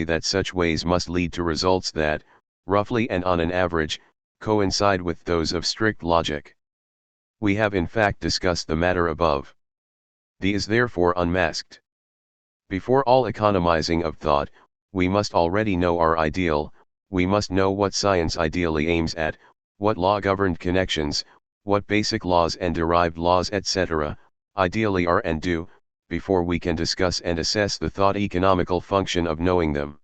that such ways must lead to results that, roughly and on an average, coincide with those of strict logic. We have in fact discussed the matter above. The is therefore unmasked. Before all economizing of thought, we must already know our ideal, we must know what science ideally aims at, what law-governed connections, what basic laws and derived laws etc., ideally are and do, before we can discuss and assess the thought-economical function of knowing them.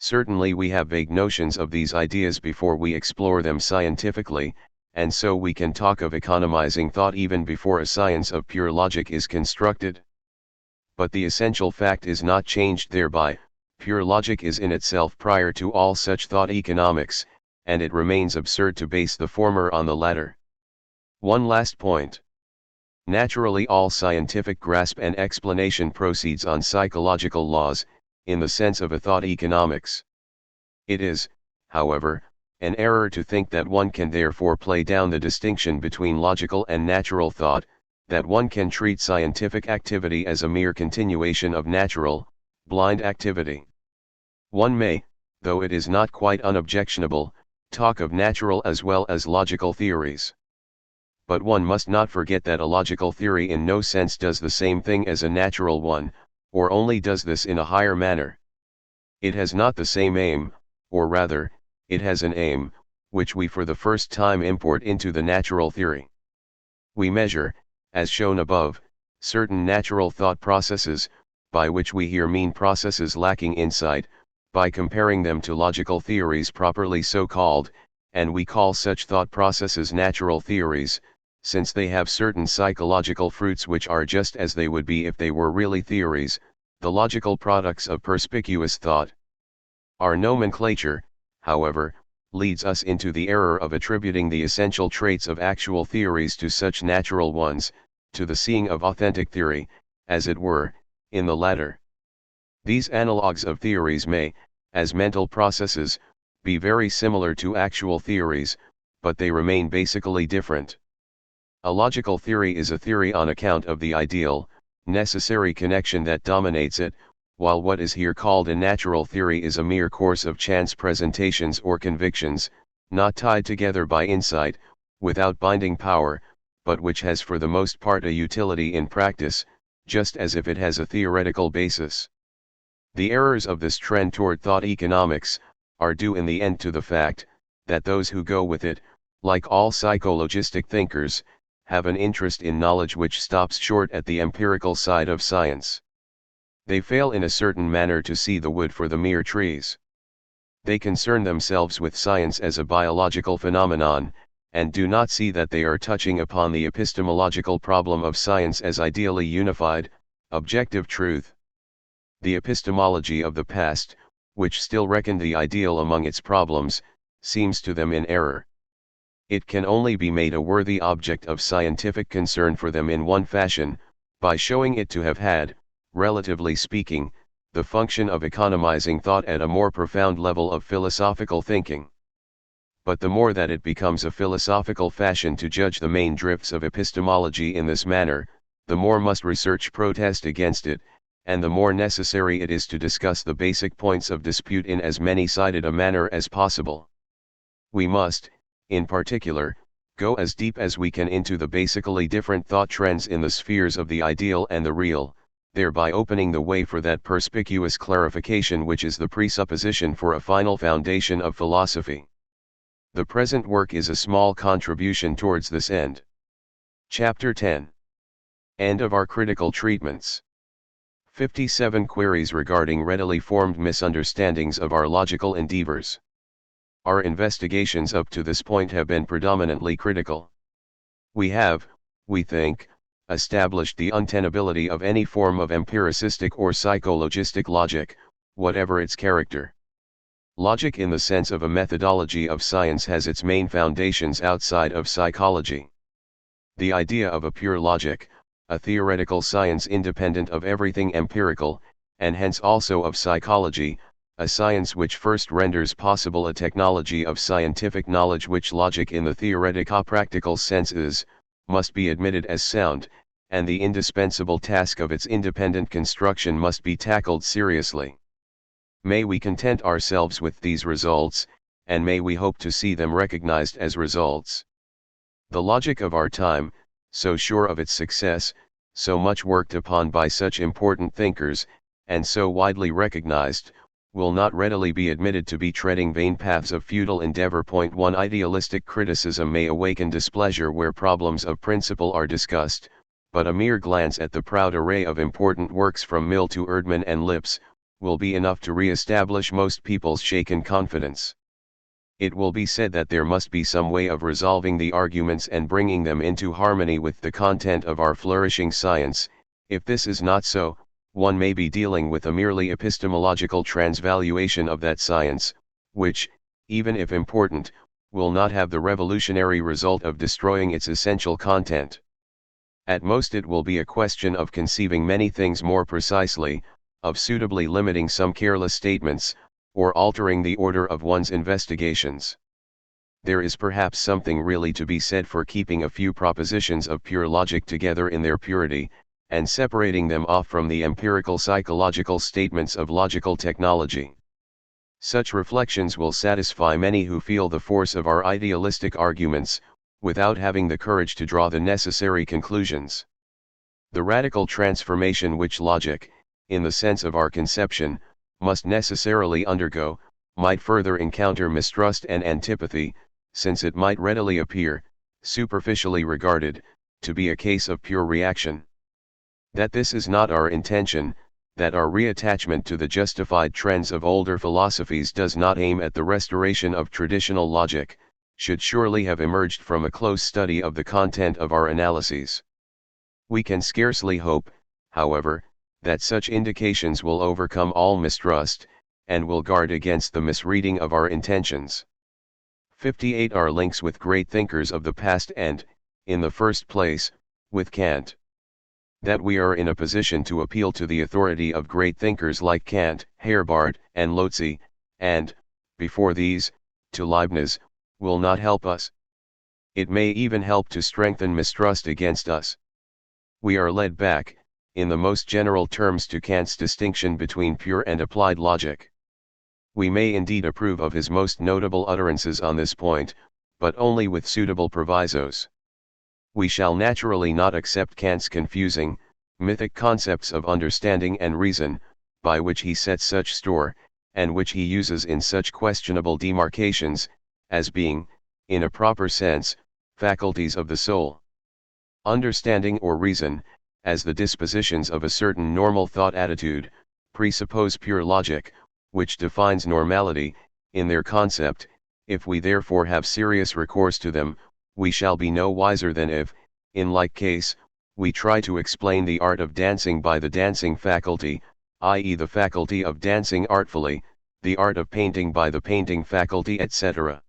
Certainly we have vague notions of these ideas before we explore them scientifically, and so we can talk of economizing thought even before a science of pure logic is constructed. But the essential fact is not changed thereby. Pure logic is in itself prior to all such thought economics, and it remains absurd to base the former on the latter. One last point. Naturally all scientific grasp and explanation proceeds on psychological laws, in the sense of a thought economics. It is, however, an error to think that one can therefore play down the distinction between logical and natural thought, that one can treat scientific activity as a mere continuation of natural, blind activity. One may, though it is not quite unobjectionable, talk of natural as well as logical theories. But one must not forget that a logical theory in no sense does the same thing as a natural one, or only does this in a higher manner. It has not the same aim, or rather, it has an aim, which we for the first time import into the natural theory. We measure, as shown above, certain natural thought processes, by which we here mean processes lacking insight, by comparing them to logical theories properly so called, and we call such thought processes natural theories, since they have certain psychological fruits which are just as they would be if they were really theories, the logical products of perspicuous thought. Our nomenclature, however, leads us into the error of attributing the essential traits of actual theories to such natural ones, to the seeing of authentic theory, as it were, in the latter. These analogues of theories may, as mental processes, be very similar to actual theories, but they remain basically different. A logical theory is a theory on account of the ideal, necessary connection that dominates it, while what is here called a natural theory is a mere course of chance presentations or convictions, not tied together by insight, without binding power, but which has for the most part a utility in practice, just as if it has a theoretical basis. The errors of this trend toward thought economics are due in the end to the fact that those who go with it, like all psychologistic thinkers, have an interest in knowledge which stops short at the empirical side of science. They fail in a certain manner to see the wood for the mere trees. They concern themselves with science as a biological phenomenon, and do not see that they are touching upon the epistemological problem of science as ideally unified, objective truth. The epistemology of the past, which still reckoned the ideal among its problems, seems to them in error. It can only be made a worthy object of scientific concern for them in one fashion, by showing it to have had, relatively speaking, the function of economizing thought at a more profound level of philosophical thinking. But the more that it becomes a philosophical fashion to judge the main drifts of epistemology in this manner, the more must research protest against it, and the more necessary it is to discuss the basic points of dispute in as many-sided a manner as possible. We must, in particular, go as deep as we can into the basically different thought trends in the spheres of the ideal and the real, thereby opening the way for that perspicuous clarification which is the presupposition for a final foundation of philosophy. The present work is a small contribution towards this end. Chapter 10. End of our critical treatments. 57 queries regarding readily formed misunderstandings of our logical endeavors. Our investigations up to this point have been predominantly critical. We have, we think, established the untenability of any form of empiricistic or psychologistic logic, whatever its character. Logic in the sense of a methodology of science has its main foundations outside of psychology. The idea of a pure logic, a theoretical science independent of everything empirical, and hence also of psychology, a science which first renders possible a technology of scientific knowledge which logic in the theoretico-practical sense is, must be admitted as sound, and the indispensable task of its independent construction must be tackled seriously. May we content ourselves with these results, and may we hope to see them recognized as results. The logic of our time, so sure of its success, so much worked upon by such important thinkers, and so widely recognized, will not readily be admitted to be treading vain paths of futile endeavor. 1 Idealistic criticism may awaken displeasure where problems of principle are discussed, but a mere glance at the proud array of important works from Mill to Erdmann and Lipps, will be enough to re-establish most people's shaken confidence. It will be said that there must be some way of resolving the arguments and bringing them into harmony with the content of our flourishing science. If this is not so, one may be dealing with a merely epistemological transvaluation of that science, which, even if important, will not have the revolutionary result of destroying its essential content. At most it will be a question of conceiving many things more precisely, of suitably limiting some careless statements, or altering the order of one's investigations. There is perhaps something really to be said for keeping a few propositions of pure logic together in their purity, and separating them off from the empirical psychological statements of logical technology. Such reflections will satisfy many who feel the force of our idealistic arguments, without having the courage to draw the necessary conclusions. The radical transformation which logic, in the sense of our conception, must necessarily undergo, might further encounter mistrust and antipathy, since it might readily appear, superficially regarded, to be a case of pure reaction. That this is not our intention, that our reattachment to the justified trends of older philosophies does not aim at the restoration of traditional logic, should surely have emerged from a close study of the content of our analyses. We can scarcely hope, however, that such indications will overcome all mistrust, and will guard against the misreading of our intentions. 58 Our links with great thinkers of the past and, in the first place, with Kant. That we are in a position to appeal to the authority of great thinkers like Kant, Herbart, and Lotze, and, before these, to Leibniz, will not help us. It may even help to strengthen mistrust against us. We are led back, in the most general terms, to Kant's distinction between pure and applied logic. We may indeed approve of his most notable utterances on this point, but only with suitable provisos. We shall naturally not accept Kant's confusing, mythic concepts of understanding and reason, by which he sets such store, and which he uses in such questionable demarcations, as being, in a proper sense, faculties of the soul. Understanding or reason, as the dispositions of a certain normal thought attitude, presuppose pure logic, which defines normality, in their concept. If we therefore have serious recourse to them, we shall be no wiser than if, in like case, we try to explain the art of dancing by the dancing faculty, i.e. the faculty of dancing artfully, the art of painting by the painting faculty, etc.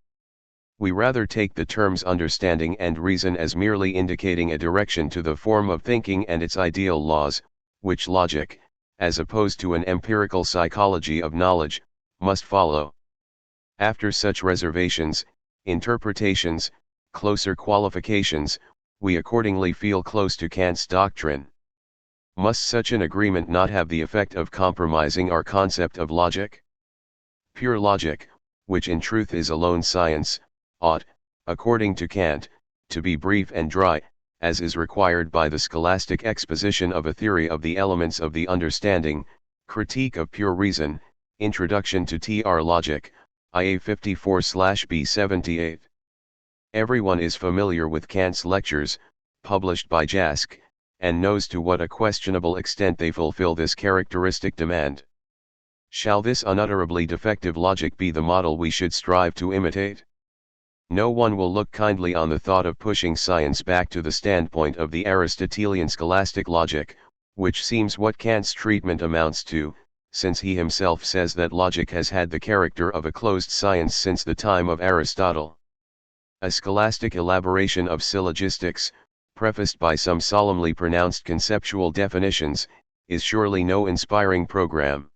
We rather take the terms understanding and reason as merely indicating a direction to the form of thinking and its ideal laws, which logic, as opposed to an empirical psychology of knowledge, must follow. After such reservations, interpretations, closer qualifications, we accordingly feel close to Kant's doctrine. Must such an agreement not have the effect of compromising our concept of logic? Pure logic, which in truth is alone science, ought, according to Kant, to be brief and dry, as is required by the scholastic exposition of a theory of the elements of the understanding, Critique of Pure Reason, Introduction to TR Logic, IA 54/B78. Everyone is familiar with Kant's lectures, published by Jask, and knows to what a questionable extent they fulfill this characteristic demand. Shall this unutterably defective logic be the model we should strive to imitate? No one will look kindly on the thought of pushing science back to the standpoint of the Aristotelian scholastic logic, which seems what Kant's treatment amounts to, since he himself says that logic has had the character of a closed science since the time of Aristotle. A scholastic elaboration of syllogistics, prefaced by some solemnly pronounced conceptual definitions, is surely no inspiring program.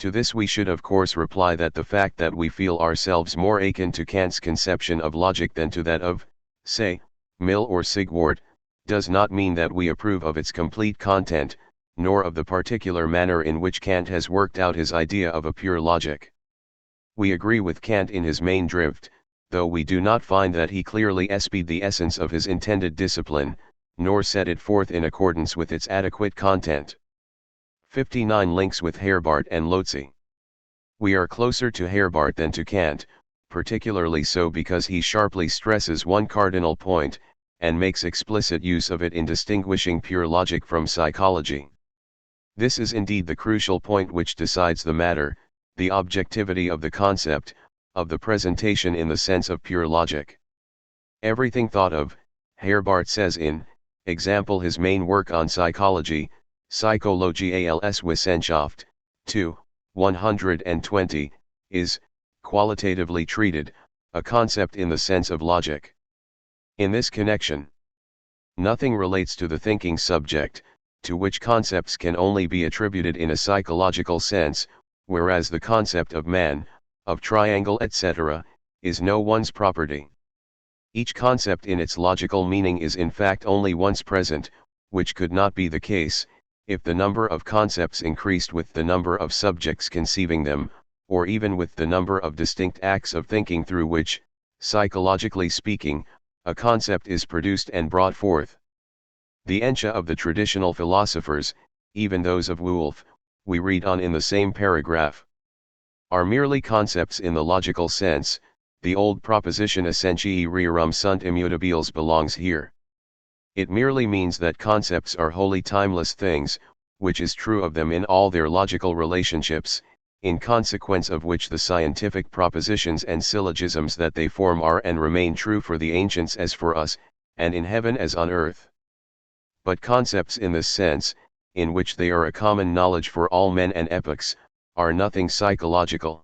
To this we should of course reply that the fact that we feel ourselves more akin to Kant's conception of logic than to that of, say, Mill or Sigwart, does not mean that we approve of its complete content, nor of the particular manner in which Kant has worked out his idea of a pure logic. We agree with Kant in his main drift, though we do not find that he clearly espied the essence of his intended discipline, nor set it forth in accordance with its adequate content. 59 Links with Herbart and Lotze. We are closer to Herbart than to Kant, particularly so because he sharply stresses one cardinal point, and makes explicit use of it in distinguishing pure logic from psychology. This is indeed the crucial point which decides the matter, the objectivity of the concept, of the presentation in the sense of pure logic. Everything thought of, Herbart says in, example his main work on psychology, Psychologie als Wissenschaft, 2, 120, is, qualitatively treated, a concept in the sense of logic. In this connection, nothing relates to the thinking subject, to which concepts can only be attributed in a psychological sense, whereas the concept of man, of triangle etc., is no one's property. Each concept in its logical meaning is in fact only once present, which could not be the case, if the number of concepts increased with the number of subjects conceiving them, or even with the number of distinct acts of thinking through which, psychologically speaking, a concept is produced and brought forth. The encha of the traditional philosophers, even those of Wolff, we read on in the same paragraph, are merely concepts in the logical sense. The old proposition essentiae rerum sunt immutabiles belongs here. It merely means that concepts are wholly timeless things, which is true of them in all their logical relationships, in consequence of which the scientific propositions and syllogisms that they form are and remain true for the ancients as for us, and in heaven as on earth. But concepts in this sense, in which they are a common knowledge for all men and epochs, are nothing psychological.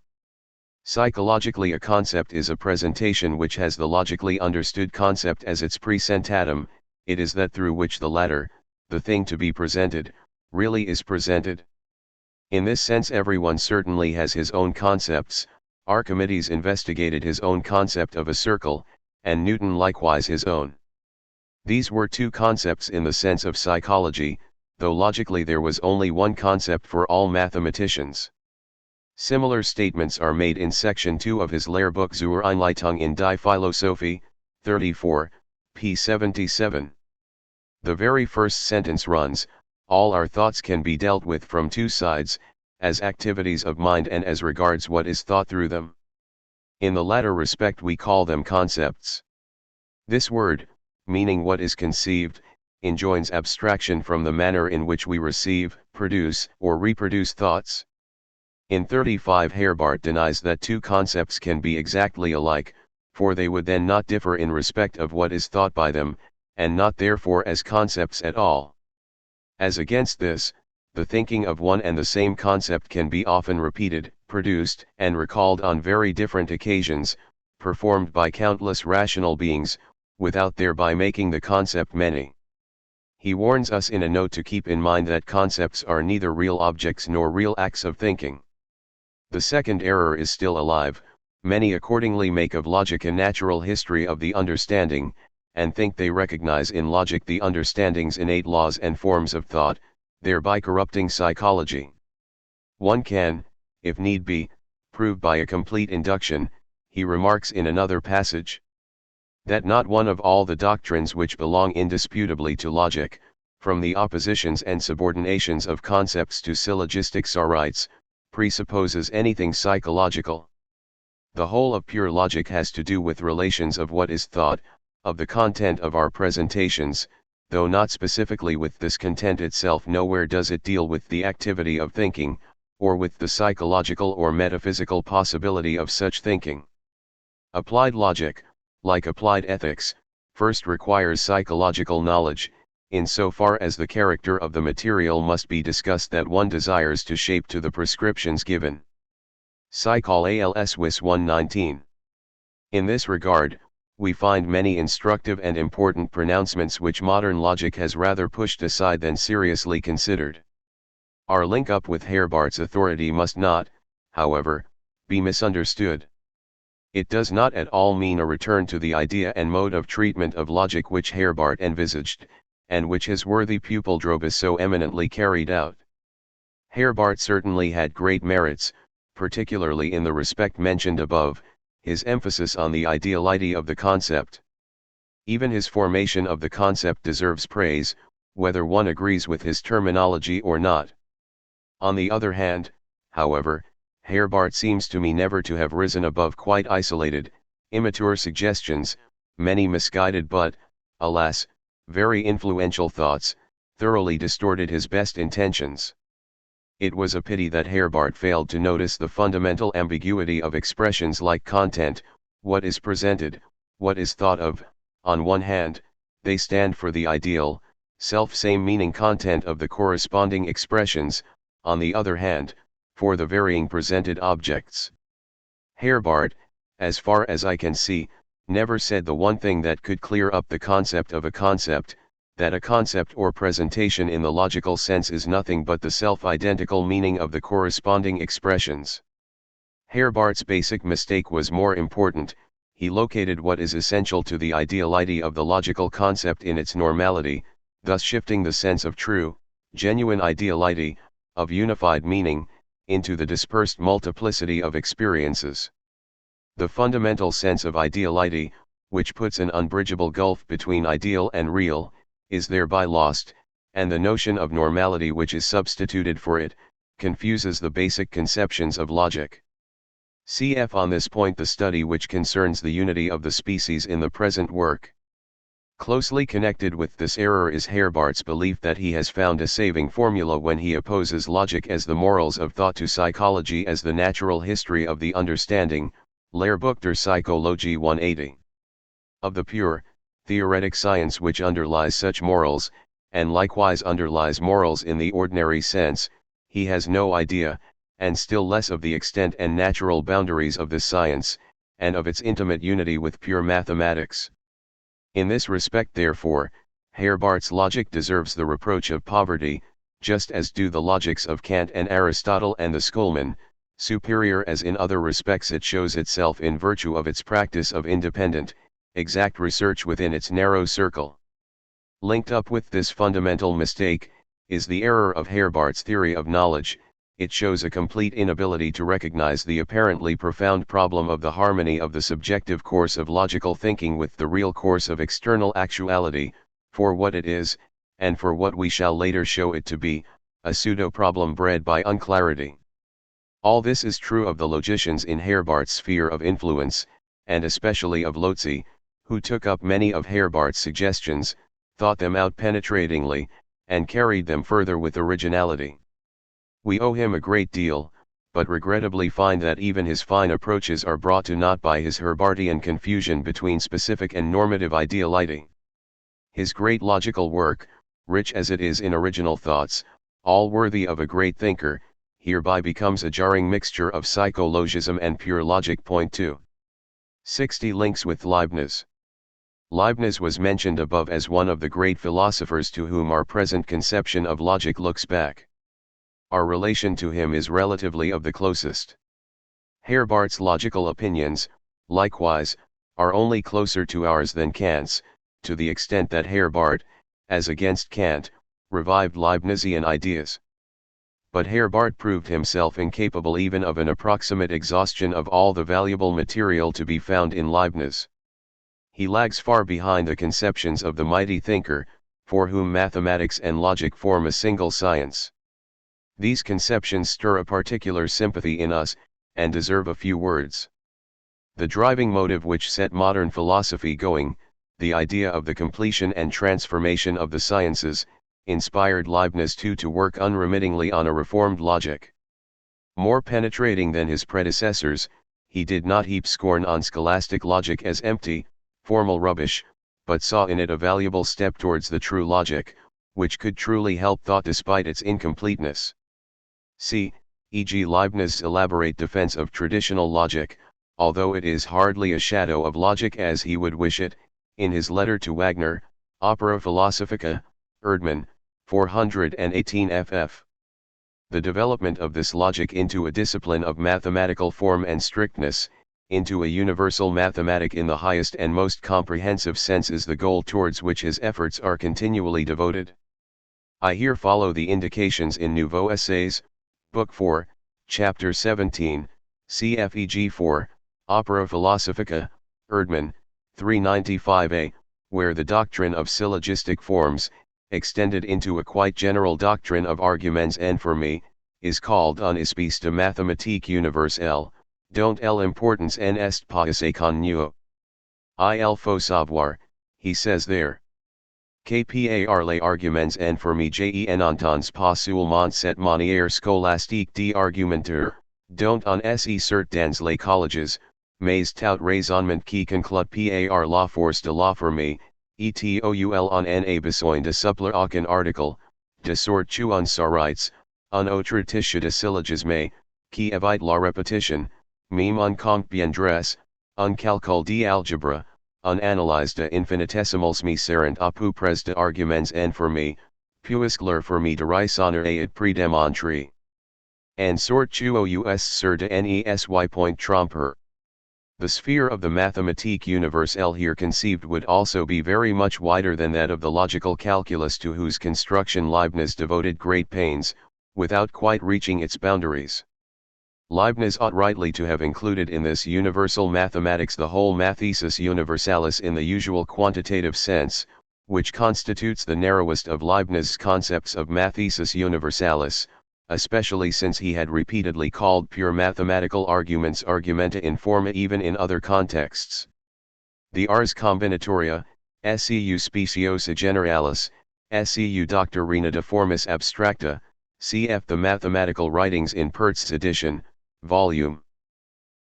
Psychologically, a concept is a presentation which has the logically understood concept as its presentatum. It is that through which the latter, the thing to be presented, really is presented. In this sense everyone certainly has his own concepts. Archimedes investigated his own concept of a circle, and Newton likewise his own. These were two concepts in the sense of psychology, though logically there was only one concept for all mathematicians. Similar statements are made in section 2 of his Lehrbuch zur Einleitung in die Philosophie, 34, p. 77. The very first sentence runs, all our thoughts can be dealt with from two sides, as activities of mind and as regards what is thought through them. In the latter respect we call them concepts. This word, meaning what is conceived, enjoins abstraction from the manner in which we receive, produce, or reproduce thoughts. In 35 Herbart denies that two concepts can be exactly alike, for they would then not differ in respect of what is thought by them, and not therefore as concepts at all. As against this, the thinking of one and the same concept can be often repeated, produced, and recalled on very different occasions, performed by countless rational beings, without thereby making the concept many. He warns us in a note to keep in mind that concepts are neither real objects nor real acts of thinking. The second error is still alive. Many accordingly make of logic a natural history of the understanding, and think they recognize in logic the understanding's innate laws and forms of thought, thereby corrupting psychology. One can, if need be, prove by a complete induction, he remarks in another passage, that not one of all the doctrines which belong indisputably to logic, from the oppositions and subordinations of concepts to syllogistic sorites, presupposes anything psychological. The whole of pure logic has to do with relations of what is thought, of the content of our presentations, though not specifically with this content itself. Nowhere does it deal with the activity of thinking, or with the psychological or metaphysical possibility of such thinking. Applied logic, like applied ethics, first requires psychological knowledge, in so far as the character of the material must be discussed that one desires to shape to the prescriptions given. Psychol als Wiss 119. In this regard, we find many instructive and important pronouncements which modern logic has rather pushed aside than seriously considered. Our link up with Herbart's authority must not, however, be misunderstood. It does not at all mean a return to the idea and mode of treatment of logic which Herbart envisaged, and which his worthy pupil Drobus so eminently carried out. Herbart certainly had great merits, particularly in the respect mentioned above, his emphasis on the ideality of the concept. Even his formation of the concept deserves praise, whether one agrees with his terminology or not. On the other hand, however, Herbart seems to me never to have risen above quite isolated, immature suggestions, many misguided but, alas, very influential thoughts, thoroughly distorted his best intentions. It was a pity that Herbart failed to notice the fundamental ambiguity of expressions like content, what is presented, what is thought of. On one hand, they stand for the ideal, self-same meaning content of the corresponding expressions, on the other hand, for the varying presented objects. Herbart, as far as I can see, never said the one thing that could clear up the concept of a concept, that a concept or presentation in the logical sense is nothing but the self-identical meaning of the corresponding expressions. Herbart's basic mistake was more important. He located what is essential to the ideality of the logical concept in its normality, thus shifting the sense of true, genuine ideality, of unified meaning, into the dispersed multiplicity of experiences. The fundamental sense of ideality, which puts an unbridgeable gulf between ideal and real, is thereby lost, and the notion of normality which is substituted for it, confuses the basic conceptions of logic. Cf. on this point the study which concerns the unity of the species in the present work. Closely connected with this error is Herbart's belief that he has found a saving formula when he opposes logic as the morals of thought to psychology as the natural history of the understanding, Lehrbuch der Psychologie 180. Of the pure, theoretic science which underlies such morals, and likewise underlies morals in the ordinary sense, he has no idea, and still less of the extent and natural boundaries of this science, and of its intimate unity with pure mathematics. In this respect therefore, Herbart's logic deserves the reproach of poverty, just as do the logics of Kant and Aristotle and the schoolmen, superior as in other respects it shows itself in virtue of its practice of independent, exact research within its narrow circle. Linked up with this fundamental mistake, is the error of Herbart's theory of knowledge. It shows a complete inability to recognize the apparently profound problem of the harmony of the subjective course of logical thinking with the real course of external actuality, for what it is, and for what we shall later show it to be, a pseudo-problem bred by unclarity. All this is true of the logicians in Herbart's sphere of influence, and especially of Lotze, who took up many of Herbart's suggestions, thought them out penetratingly, and carried them further with originality. We owe him a great deal, but regrettably find that even his fine approaches are brought to naught by his Herbartian confusion between specific and normative ideality. His great logical work, rich as it is in original thoughts, all worthy of a great thinker, hereby becomes a jarring mixture of psychologism and pure logic. 2. 60 Links with Leibniz. Leibniz was mentioned above as one of the great philosophers to whom our present conception of logic looks back. Our relation to him is relatively of the closest. Herbart's logical opinions, likewise, are only closer to ours than Kant's, to the extent that Herbart, as against Kant, revived Leibnizian ideas. But Herbart proved himself incapable even of an approximate exhaustion of all the valuable material to be found in Leibniz. He lags far behind the conceptions of the mighty thinker, for whom mathematics and logic form a single science. These conceptions stir a particular sympathy in us, and deserve a few words. The driving motive which set modern philosophy going, the idea of the completion and transformation of the sciences, inspired Leibniz too to work unremittingly on a reformed logic. More penetrating than his predecessors, he did not heap scorn on scholastic logic as empty, formal rubbish, but saw in it a valuable step towards the true logic, which could truly help thought despite its incompleteness. See, e.g. Leibniz's elaborate defense of traditional logic, although it is hardly a shadow of logic as he would wish it, in his letter to Wagner, Opera Philosophica, Erdmann, 418 ff. The development of this logic into a discipline of mathematical form and strictness, into a universal mathematic in the highest and most comprehensive sense is the goal towards which his efforts are continually devoted. I here follow the indications in Nouveaux Essays, Book 4, Chapter 17, CFEG 4, Opera Philosophica, Erdmann, 395a, where the doctrine of syllogistic forms, extended into a quite general doctrine of arguments and for me, is called une espèce de mathématique universelle, dont l'importance n'est pas assez connue. Il faut savoir, he says there. Kpar les arguments en forme n'entends pas seulement cette manière scolastique d'argumenter, dont on se sert dans les colleges, mais tout raisonnement qui conclut par la force de la forme, et toul on a besoin de suppléer aucun article, de sorte qu'on s'arrête, un autre tissu de syllogisme, qui évite la répétition, même un compte bien dresse, un calcul d'algèbre, un analyse de infinitesimals me seront à peu près de arguments en forme, puisque leur forme de raisonner est prédémontrée. En sorte qu'aux sur de nesy point tromper. The sphere of the mathematique universelle here conceived would also be very much wider than that of the logical calculus to whose construction Leibniz devoted great pains, without quite reaching its boundaries. Leibniz ought rightly to have included in this universal mathematics the whole mathesis universalis in the usual quantitative sense, which constitutes the narrowest of Leibniz's concepts of mathesis universalis, especially since he had repeatedly called pure mathematical arguments argumenta in forma even in other contexts. The ars combinatoria, seu speciosa generalis, seu doctrina de formis abstracta, cf. The Mathematical Writings in Pertz's edition, Volume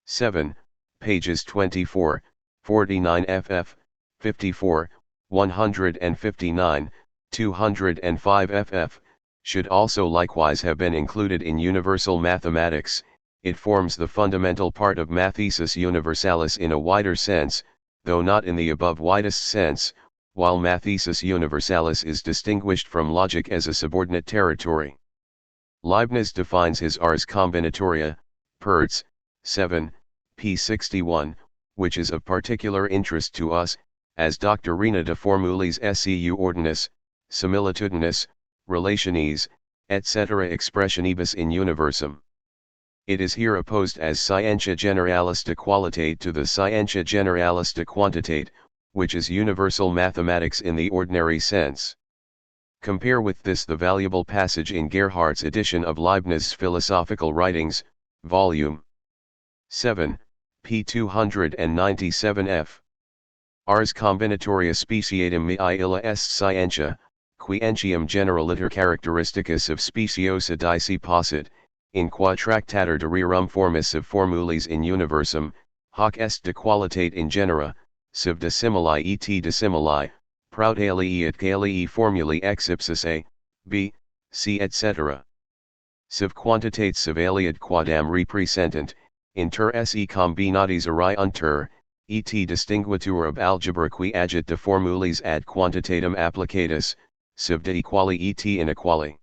7, pages 24, 49 ff, 54, 159, 205 ff, should also likewise have been included in universal mathematics. It forms the fundamental part of mathesis universalis in a wider sense, though not in the above widest sense, while mathesis universalis is distinguished from logic as a subordinate territory. Leibniz defines his ars combinatoria, Pertz, 7, p. 61, which is of particular interest to us, as doctrina de formulis seu ordinus, similitudinus, relationis, etc. expressionibus in universum. It is here opposed as scientia generalis de qualitate to the scientia generalis de quantitate, which is universal mathematics in the ordinary sense. Compare with this the valuable passage in Gerhardt's edition of Leibniz's Philosophical Writings, Volume 7, p. 297 f. Ars combinatoria speciatum me illa est scientia, qui entium generaliter characteristicus of speciosa dici possit, in qua tractator de rerum formis of formulis in universum, hoc est de qualitate in genera, sub de simili et de simili, praudalii et galii formulae ex ipsis a, b, c etc. Sub quantitates sub aliud quadam representant, inter se combinatis arai unter, et distinguitur ab algebra qui agit de formulis ad quantitatem applicatus, sub de equali et inequali.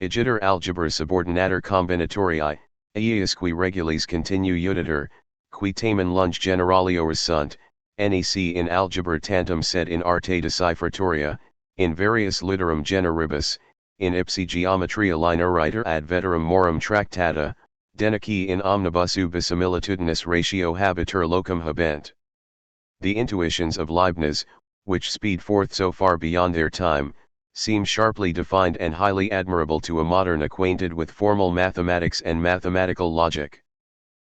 Igiter algebra subordinator combinatorii, aeus qui regulis continu uditer, qui tamen lunge generalioris sunt, nec in algebra tantum sed in arte decifratoria, in various literum generibus, in ipsi geometria lineariter ad veterum morum tractata, denici in omnibus ubi similitudinus ratio habiter locum habent. The intuitions of Leibniz, which speed forth so far beyond their time, seem sharply defined and highly admirable to a modern acquainted with formal mathematics and mathematical logic.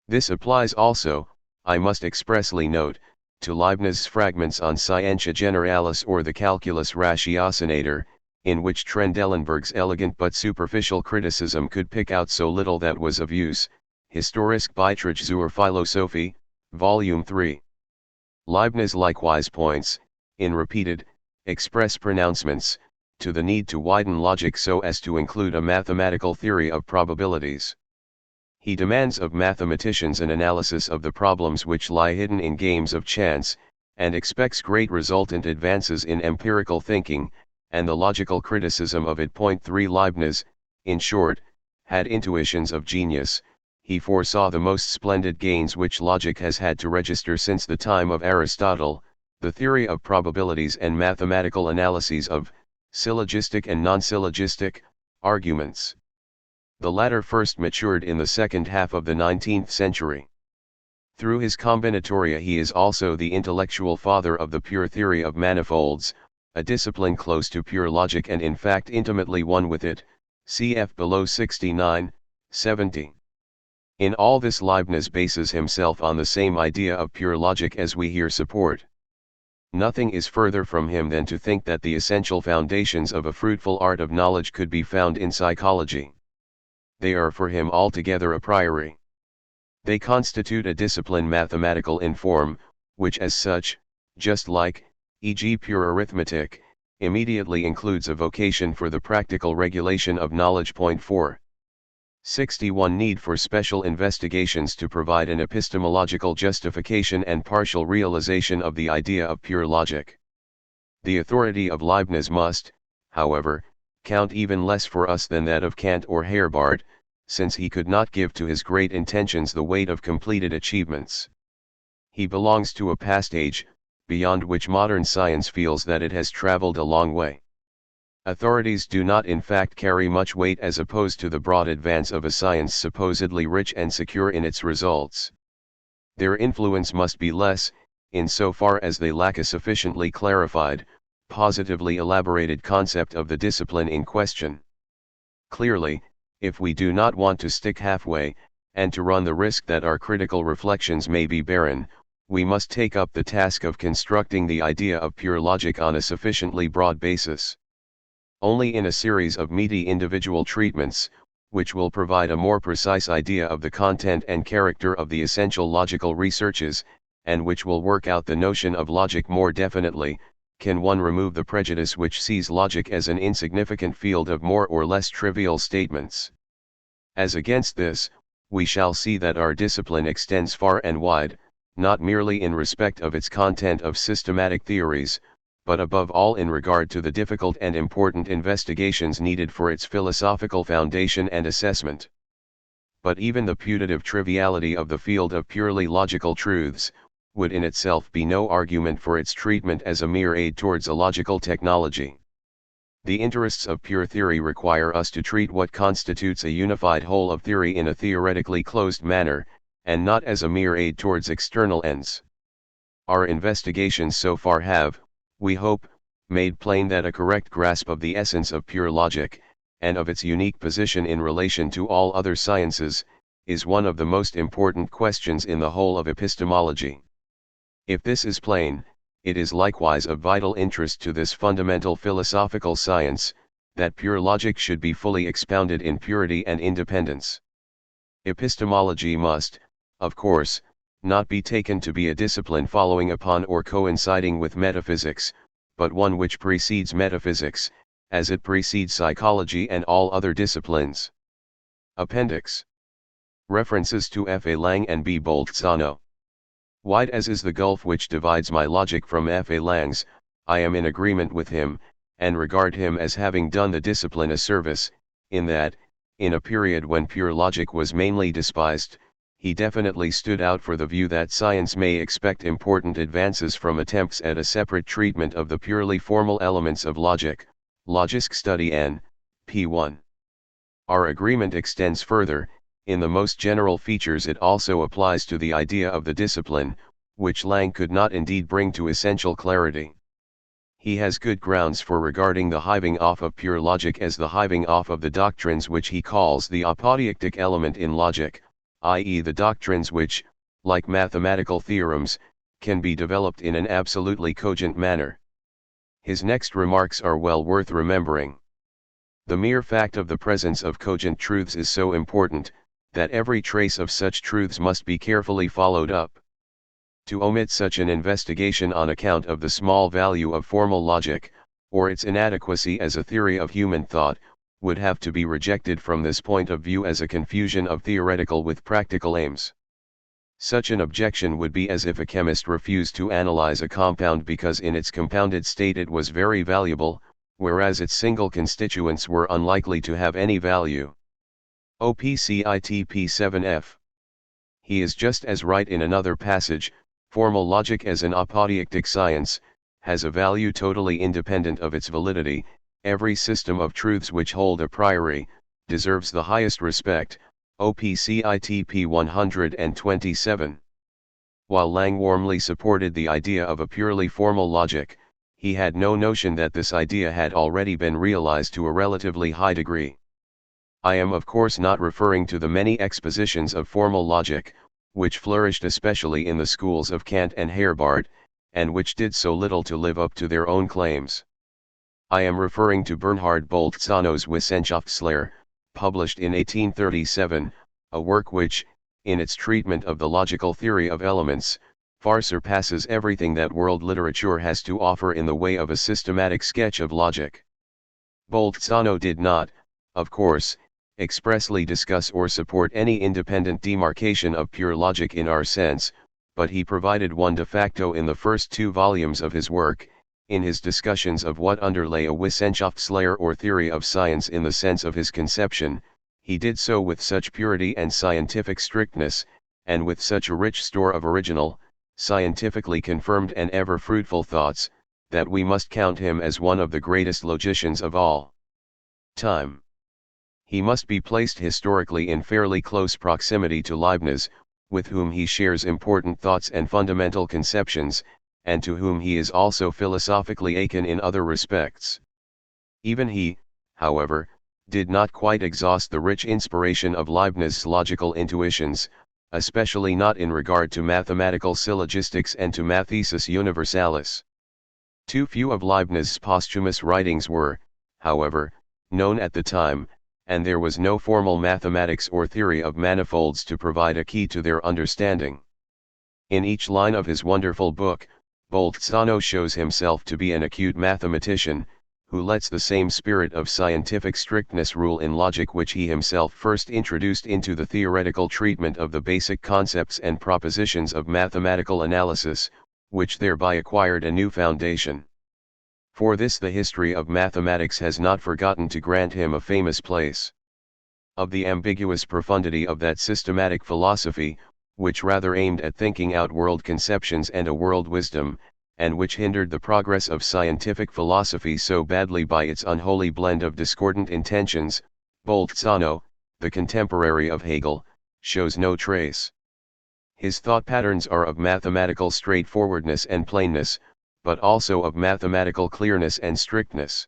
This applies also, I must expressly note, to Leibniz's fragments on Scientia Generalis or the Calculus Ratiocinator, in which Trendelenburg's elegant but superficial criticism could pick out so little that was of use, Historische Beiträge zur Philosophie, Volume 3. Leibniz likewise points, in repeated, express pronouncements, to the need to widen logic so as to include a mathematical theory of probabilities. He demands of mathematicians an analysis of the problems which lie hidden in games of chance, and expects great resultant advances in empirical thinking, and the logical criticism of it. 3 Leibniz, in short, had intuitions of genius. he foresaw the most splendid gains which logic has had to register since the time of Aristotle, the theory of probabilities and mathematical analyses of syllogistic and non-syllogistic arguments. The latter first matured in the second half of the 19th century. Through his combinatoria he is also the intellectual father of the pure theory of manifolds, a discipline close to pure logic and in fact intimately one with it, cf. below 69, 70. In all this Leibniz bases himself on the same idea of pure logic as we here support. Nothing is further from him than to think that the essential foundations of a fruitful art of knowledge could be found in psychology. They are for him altogether a priori. They constitute a discipline mathematical in form, which as such, just like, e.g. pure arithmetic, immediately includes a vocation for the practical regulation of knowledge. 4. 61 Need for special investigations to provide an epistemological justification and partial realization of the idea of pure logic. The authority of Leibniz must, however, count even less for us than that of Kant or Herbart, since he could not give to his great intentions the weight of completed achievements. He belongs to a past age, beyond which modern science feels that it has traveled a long way. Authorities do not in fact carry much weight as opposed to the broad advance of a science supposedly rich and secure in its results. Their influence must be less, insofar as they lack a sufficiently clarified, positively elaborated concept of the discipline in question. Clearly, if we do not want to stick halfway, and to run the risk that our critical reflections may be barren, we must take up the task of constructing the idea of pure logic on a sufficiently broad basis. Only in a series of meaty individual treatments, which will provide a more precise idea of the content and character of the essential logical researches, and which will work out the notion of logic more definitely, can one remove the prejudice which sees logic as an insignificant field of more or less trivial statements. As against this, we shall see that our discipline extends far and wide, not merely in respect of its content of systematic theories, but above all in regard to the difficult and important investigations needed for its philosophical foundation and assessment. But even the putative triviality of the field of purely logical truths, would in itself be no argument for its treatment as a mere aid towards a logical technology. The interests of pure theory require us to treat what constitutes a unified whole of theory in a theoretically closed manner, and not as a mere aid towards external ends. Our investigations so far have, we hope, made plain that a correct grasp of the essence of pure logic, and of its unique position in relation to all other sciences, is one of the most important questions in the whole of epistemology. If this is plain, it is likewise of vital interest to this fundamental philosophical science, that pure logic should be fully expounded in purity and independence. Epistemology must, of course, not be taken to be a discipline following upon or coinciding with metaphysics, but one which precedes metaphysics, as it precedes psychology and all other disciplines. Appendix. References to F. A. Lang and B. Bolzano. Wide as is the gulf which divides my logic from F. A. Lang's, I am in agreement with him, and regard him as having done the discipline a service, in that, in a period when pure logic was mainly despised, he definitely stood out for the view that science may expect important advances from attempts at a separate treatment of the purely formal elements of logic, Logisk Study N. p. 1. Our agreement extends further. In the most general features it also applies to the idea of the discipline, which Lang could not indeed bring to essential clarity. He has good grounds for regarding the hiving off of pure logic as the hiving off of the doctrines which he calls the apodeictic element in logic, i.e. the doctrines which, like mathematical theorems, can be developed in an absolutely cogent manner. His next remarks are well worth remembering. The mere fact of the presence of cogent truths is so important, that every trace of such truths must be carefully followed up. To omit such an investigation on account of the small value of formal logic, or its inadequacy as a theory of human thought, would have to be rejected from this point of view as a confusion of theoretical with practical aims. Such an objection would be as if a chemist refused to analyze a compound because in its compounded state it was very valuable, whereas its single constituents were unlikely to have any value. OPCITP 7F He is just as right in another passage: formal logic as an apodeictic science, has a value totally independent of its validity. Every system of truths which hold a priori, deserves the highest respect. OPCITP 127. While Lang warmly supported the idea of a purely formal logic, he had no notion that this idea had already been realized to a relatively high degree. I am of course not referring to the many expositions of formal logic, which flourished especially in the schools of Kant and Herbart, and which did so little to live up to their own claims. I am referring to Bernhard Bolzano's Wissenschaftslehre, published in 1837, a work which, in its treatment of the logical theory of elements, far surpasses everything that world literature has to offer in the way of a systematic sketch of logic. Bolzano did not, of course, expressly discuss or support any independent demarcation of pure logic in our sense, but he provided one de facto in the first 2 volumes of his work. In his discussions of what underlay a Wissenschaftslehre or theory of science in the sense of his conception, he did so with such purity and scientific strictness, and with such a rich store of original, scientifically confirmed and ever fruitful thoughts, that we must count him as one of the greatest logicians of all time. He must be placed historically in fairly close proximity to Leibniz, with whom he shares important thoughts and fundamental conceptions, and to whom he is also philosophically akin in other respects. Even he, however, did not quite exhaust the rich inspiration of Leibniz's logical intuitions, especially not in regard to mathematical syllogistics and to Mathesis Universalis. Too few of Leibniz's posthumous writings were, however, known at the time, and there was no formal mathematics or theory of manifolds to provide a key to their understanding. In each line of his wonderful book, Bolzano shows himself to be an acute mathematician, who lets the same spirit of scientific strictness rule in logic which he himself first introduced into the theoretical treatment of the basic concepts and propositions of mathematical analysis, which thereby acquired a new foundation. For this the history of mathematics has not forgotten to grant him a famous place. Of the ambiguous profundity of that systematic philosophy, which rather aimed at thinking out world conceptions and a world wisdom, and which hindered the progress of scientific philosophy so badly by its unholy blend of discordant intentions, Bolzano, the contemporary of Hegel, shows no trace. His thought patterns are of mathematical straightforwardness and plainness, but also of mathematical clearness and strictness.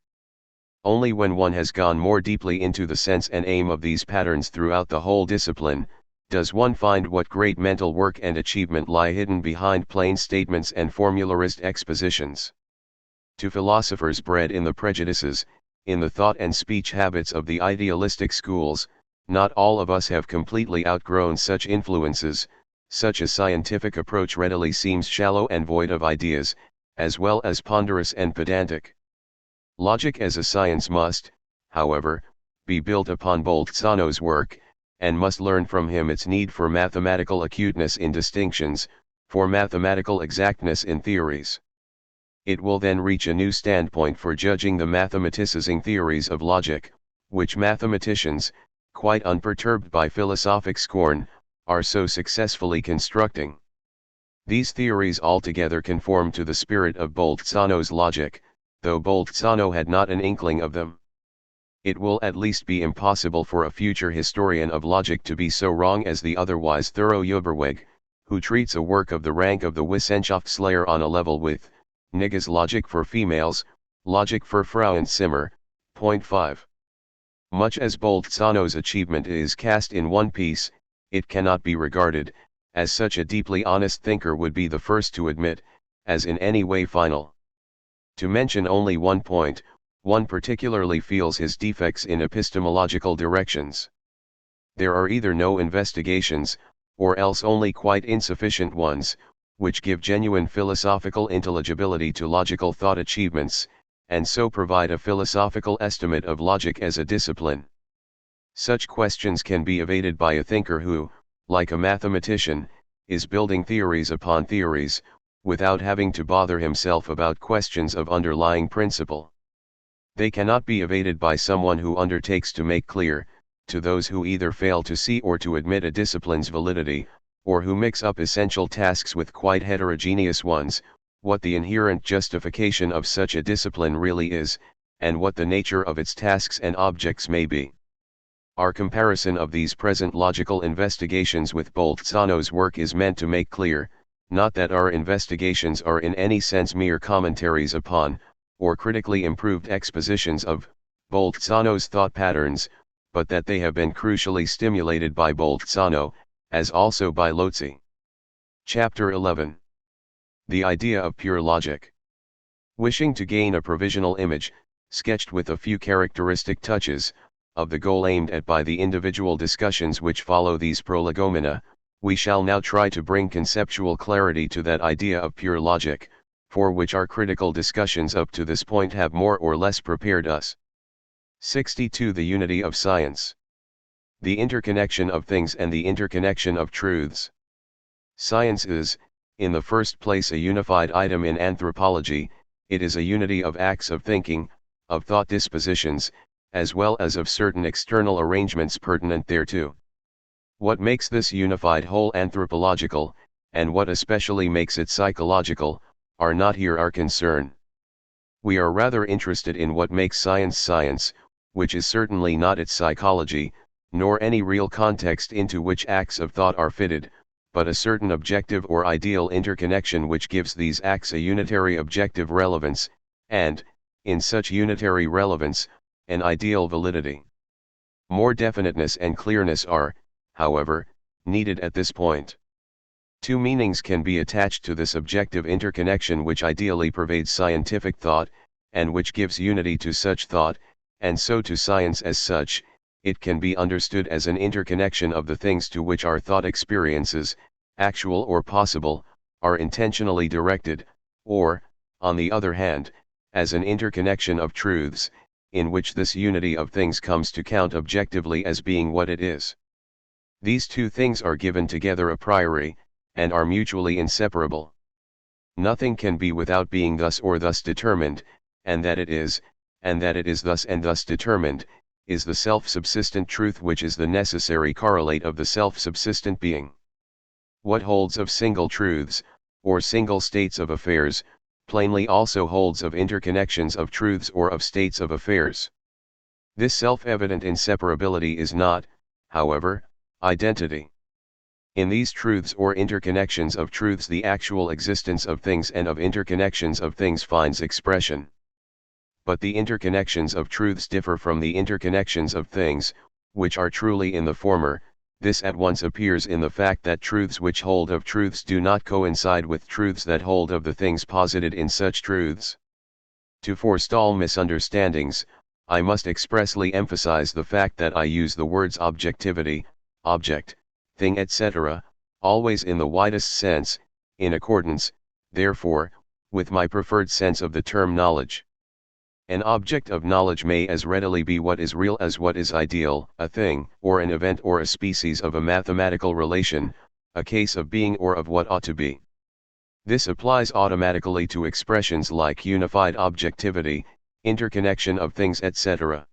Only when one has gone more deeply into the sense and aim of these patterns throughout the whole discipline, does one find what great mental work and achievement lie hidden behind plain statements and formularist expositions. To philosophers bred in the prejudices, in the thought and speech habits of the idealistic schools, not all of us have completely outgrown such influences. Such a scientific approach readily seems shallow and void of ideas, as well as ponderous and pedantic. Logic as a science must, however, be built upon Bolzano's work, and must learn from him its need for mathematical acuteness in distinctions, for mathematical exactness in theories. It will then reach a new standpoint for judging the mathematicizing theories of logic, which mathematicians, quite unperturbed by philosophic scorn, are so successfully constructing. These theories altogether conform to the spirit of Bolzano's logic, though Bolzano had not an inkling of them. It will at least be impossible for a future historian of logic to be so wrong as the otherwise thorough Überweg, who treats a work of the rank of the Wissenschaftslehre on a level with Nigge's Logic for Females, Logic für Frauenzimmer, point 5. Much as Bolzano's achievement is cast in one piece, it cannot be regarded, as such a deeply honest thinker would be the first to admit, as in any way final. To mention only one point, one particularly feels his defects in epistemological directions. There are either no investigations, or else only quite insufficient ones, which give genuine philosophical intelligibility to logical thought achievements, and so provide a philosophical estimate of logic as a discipline. Such questions can be evaded by a thinker who, like a mathematician, is building theories upon theories, without having to bother himself about questions of underlying principle. They cannot be evaded by someone who undertakes to make clear, to those who either fail to see or to admit a discipline's validity, or who mix up essential tasks with quite heterogeneous ones, what the inherent justification of such a discipline really is, and what the nature of its tasks and objects may be. Our comparison of these present logical investigations with Bolzano's work is meant to make clear, not that our investigations are in any sense mere commentaries upon, or critically improved expositions of, Bolzano's thought patterns, but that they have been crucially stimulated by Bolzano, as also by Lotze. Chapter 11. The idea of pure logic. Wishing to gain a provisional image, sketched with a few characteristic touches, of the goal aimed at by the individual discussions which follow these prolegomena, we shall now try to bring conceptual clarity to that idea of pure logic, for which our critical discussions up to this point have more or less prepared us. 62. The unity of science. The interconnection of things and the interconnection of truths. Science is, in the first place, a unified item in anthropology. It is a unity of acts of thinking, of thought dispositions, as well as of certain external arrangements pertinent thereto. What makes this unified whole anthropological, and what especially makes it psychological, are not here our concern. We are rather interested in what makes science science, which is certainly not its psychology, nor any real context into which acts of thought are fitted, but a certain objective or ideal interconnection which gives these acts a unitary objective relevance, and, in such unitary relevance, an ideal validity. More definiteness and clearness are, however, needed at this point. Two meanings can be attached to this objective interconnection which ideally pervades scientific thought, and which gives unity to such thought, and so to science as such. It can be understood as an interconnection of the things to which our thought experiences, actual or possible, are intentionally directed, or, on the other hand, as an interconnection of truths, in which this unity of things comes to count objectively as being what it is. These two things are given together a priori, and are mutually inseparable. Nothing can be without being thus or thus determined, and that it is thus and thus determined, is the self-subsistent truth which is the necessary correlate of the self-subsistent being. What holds of single truths, or single states of affairs, plainly also holds of interconnections of truths or of states of affairs. This self-evident inseparability is not, however, identity. In these truths or interconnections of truths the actual existence of things and of interconnections of things finds expression. But the interconnections of truths differ from the interconnections of things, which are truly in the former. This at once appears in the fact that truths which hold of truths do not coincide with truths that hold of the things posited in such truths. To forestall misunderstandings, I must expressly emphasize the fact that I use the words objectivity, object, thing, etc., always in the widest sense, in accordance, therefore, with my preferred sense of the term knowledge. An object of knowledge may as readily be what is real as what is ideal, a thing, or an event, or a species of a mathematical relation, a case of being or of what ought to be. This applies automatically to expressions like unified objectivity, interconnection of things, etc.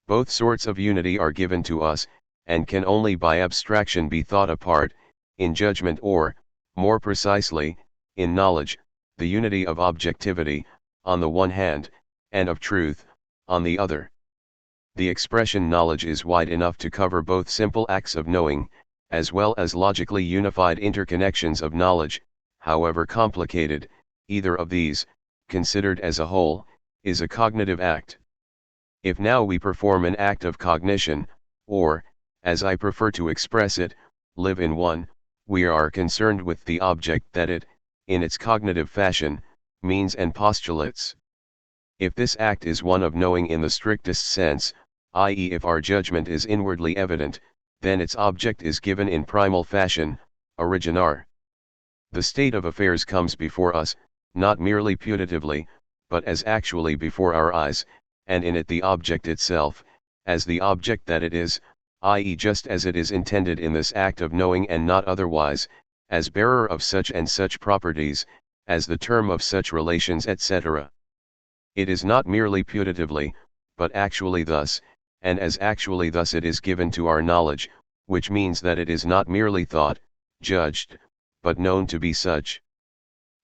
Both sorts of unity are given to us, and can only by abstraction be thought apart, in judgment or, more precisely, in knowledge, the unity of objectivity, on the one hand, and of truth, on the other. The expression knowledge is wide enough to cover both simple acts of knowing, as well as logically unified interconnections of knowledge. However complicated, either of these, considered as a whole, is a cognitive act. If now we perform an act of cognition, or, as I prefer to express it, live in one, we are concerned with the object that it, in its cognitive fashion, means and postulates. If this act is one of knowing in the strictest sense, i.e. if our judgment is inwardly evident, then its object is given in primal fashion, originar. The state of affairs comes before us, not merely putatively, but as actually before our eyes, and in it the object itself, as the object that it is, i.e. just as it is intended in this act of knowing and not otherwise, as bearer of such and such properties, as the term of such relations, etc. It is not merely putatively, but actually thus, and as actually thus it is given to our knowledge, which means that it is not merely thought, judged, but known to be such.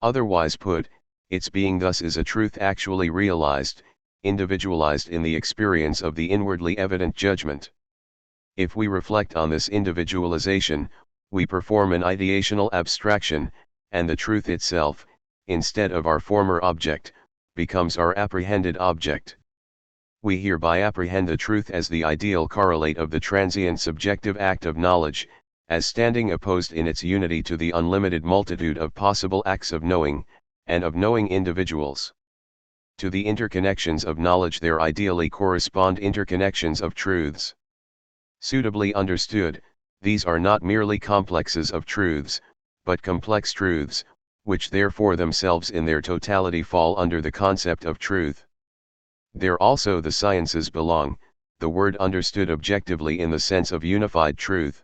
Otherwise put, its being thus is a truth actually realized, individualized in the experience of the inwardly evident judgment. If we reflect on this individualization, we perform an ideational abstraction, and the truth itself, instead of our former object, becomes our apprehended object. We hereby apprehend the truth as the ideal correlate of the transient subjective act of knowledge, as standing opposed in its unity to the unlimited multitude of possible acts of knowing, and of knowing individuals. To the interconnections of knowledge there ideally correspond interconnections of truths. Suitably understood, these are not merely complexes of truths, but complex truths, which therefore themselves in their totality fall under the concept of truth. There also the sciences belong, the word understood objectively in the sense of unified truth.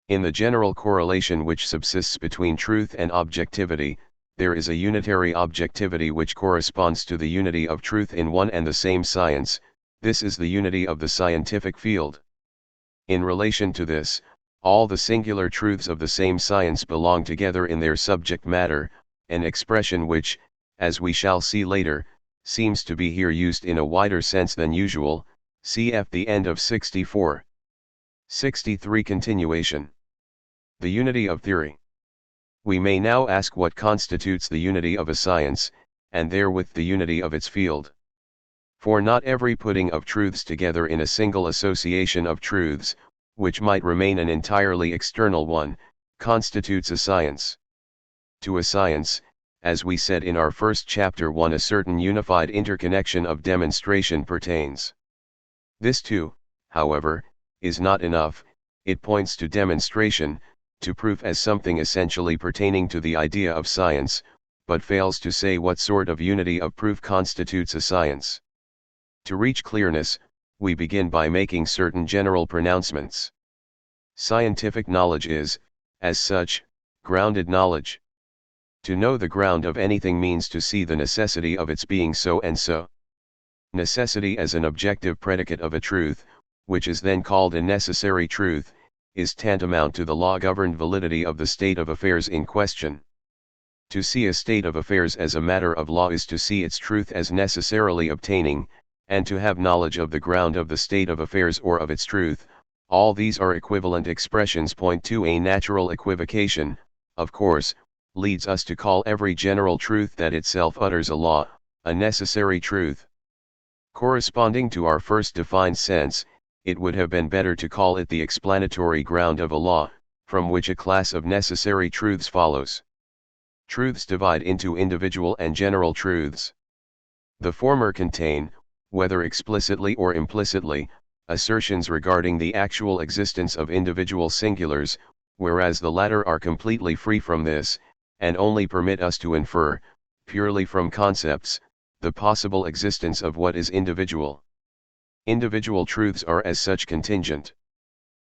In the general correlation which subsists between truth and objectivity, there is a unitary objectivity which corresponds to the unity of truth in one and the same science. This is the unity of the scientific field. In relation to this, all the singular truths of the same science belong together in their subject matter, an expression which, as we shall see later, seems to be here used in a wider sense than usual, cf. the end of 64. 63 Continuation. The unity of theory. We may now ask what constitutes the unity of a science, and therewith the unity of its field. For not every putting of truths together in a single association of truths, which might remain an entirely external one, constitutes a science. To a science, as we said in our first chapter 1, a certain unified interconnection of demonstration pertains. This too, however, is not enough. It points to demonstration, to proof as something essentially pertaining to the idea of science, but fails to say what sort of unity of proof constitutes a science. To reach clearness, we begin by making certain general pronouncements. Scientific knowledge is, as such, grounded knowledge. To know the ground of anything means to see the necessity of its being so and so. Necessity as an objective predicate of a truth, which is then called a necessary truth, is tantamount to the law-governed validity of the state of affairs in question. To see a state of affairs as a matter of law is to see its truth as necessarily obtaining, and to have knowledge of the ground of the state of affairs or of its truth. All these are equivalent expressions point to a natural equivocation, of course, leads us to call every general truth that itself utters a law, a necessary truth. Corresponding to our first defined sense, it would have been better to call it the explanatory ground of a law, from which a class of necessary truths follows. Truths divide into individual and general truths. The former contain, whether explicitly or implicitly, assertions regarding the actual existence of individual singulars, whereas the latter are completely free from this, and only permit us to infer, purely from concepts, the possible existence of what is individual. Individual truths are as such contingent.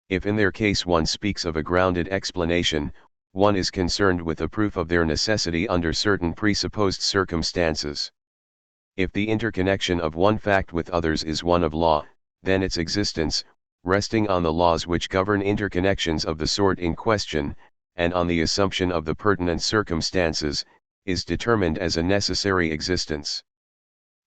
If in their case one speaks of a grounded explanation, one is concerned with a proof of their necessity under certain presupposed circumstances. If the interconnection of one fact with others is one of law, then its existence, resting on the laws which govern interconnections of the sort in question, and on the assumption of the pertinent circumstances, is determined as a necessary existence.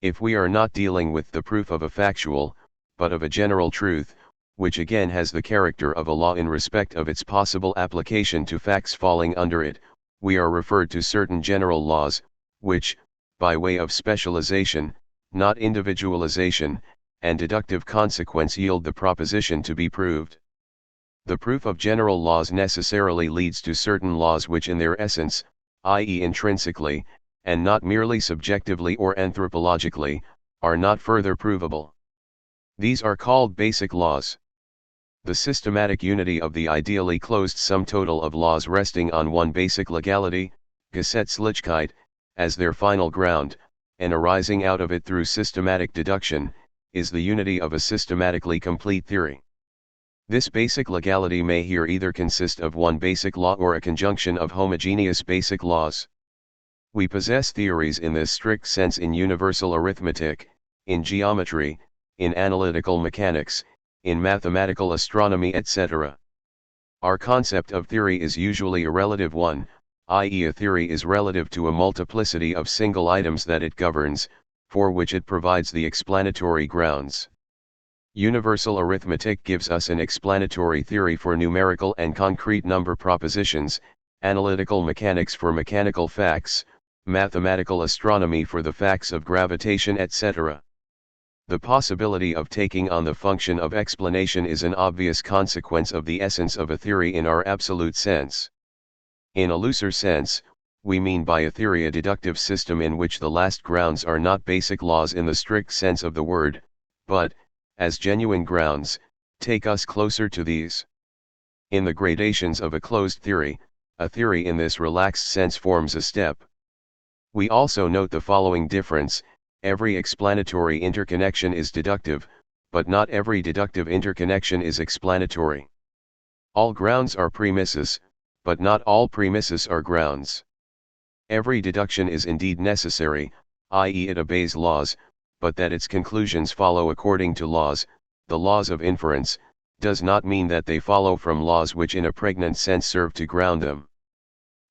If we are not dealing with the proof of a factual, but of a general truth, which again has the character of a law in respect of its possible application to facts falling under it, we are referred to certain general laws, which, by way of specialization, not individualization, and deductive consequence yield the proposition to be proved. The proof of general laws necessarily leads to certain laws which in their essence, i.e. intrinsically, and not merely subjectively or anthropologically, are not further provable. These are called basic laws. The systematic unity of the ideally closed sum total of laws resting on one basic legality, Gesetzlichkeit, as their final ground, and arising out of it through systematic deduction, is the unity of a systematically complete theory. This basic legality may here either consist of one basic law or a conjunction of homogeneous basic laws. We possess theories in this strict sense in universal arithmetic, in geometry, in analytical mechanics, in mathematical astronomy etc. Our concept of theory is usually a relative one, i.e. a theory is relative to a multiplicity of single items that it governs, for which it provides the explanatory grounds. Universal arithmetic gives us an explanatory theory for numerical and concrete number propositions, analytical mechanics for mechanical facts, mathematical astronomy for the facts of gravitation, etc. The possibility of taking on the function of explanation is an obvious consequence of the essence of a theory in our absolute sense. In a looser sense, we mean by a theory a deductive system in which the last grounds are not basic laws in the strict sense of the word, but, as genuine grounds, take us closer to these. In the gradations of a closed theory, a theory in this relaxed sense forms a step. We also note the following difference: every explanatory interconnection is deductive, but not every deductive interconnection is explanatory. All grounds are premises, but not all premises are grounds. Every deduction is indeed necessary, i.e. it obeys laws, but that its conclusions follow according to laws, the laws of inference, does not mean that they follow from laws which in a pregnant sense serve to ground them.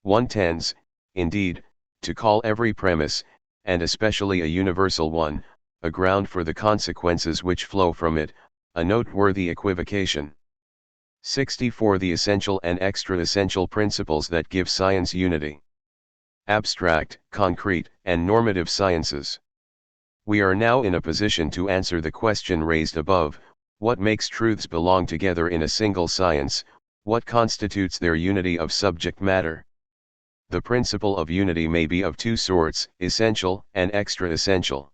One tends, indeed, to call every premise, and especially a universal one, a ground for the consequences which flow from it, a noteworthy equivocation. 64. The essential and extra-essential principles that give science unity. Abstract, concrete, and normative sciences. We are now in a position to answer the question raised above: what makes truths belong together in a single science, what constitutes their unity of subject matter? The principle of unity may be of two sorts, essential and extra-essential.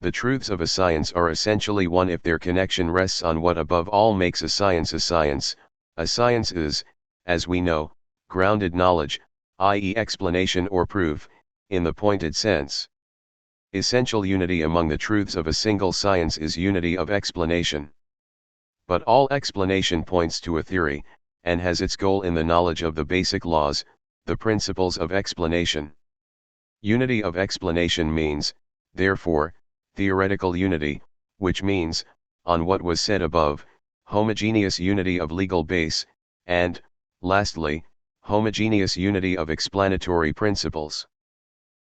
The truths of a science are essentially one if their connection rests on what above all makes a science a science. A science is, as we know, grounded knowledge, i.e. explanation or proof, in the pointed sense. Essential unity among the truths of a single science is unity of explanation. But all explanation points to a theory, and has its goal in the knowledge of the basic laws, the principles of explanation. Unity of explanation means, therefore, theoretical unity, which means, on what was said above, homogeneous unity of legal base, and, lastly, homogeneous unity of explanatory principles.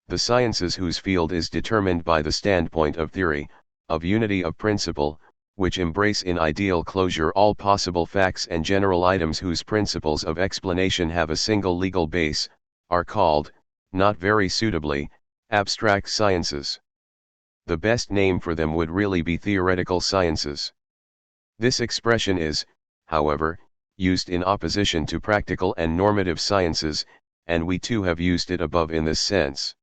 The sciences whose field is determined by the standpoint of theory, of unity of principle, which embrace in ideal closure all possible facts and general items whose principles of explanation have a single legal base, are called, not very suitably, abstract sciences. The best name for them would really be theoretical sciences. This expression is, however, used in opposition to practical and normative sciences, and we too have used it above in this sense.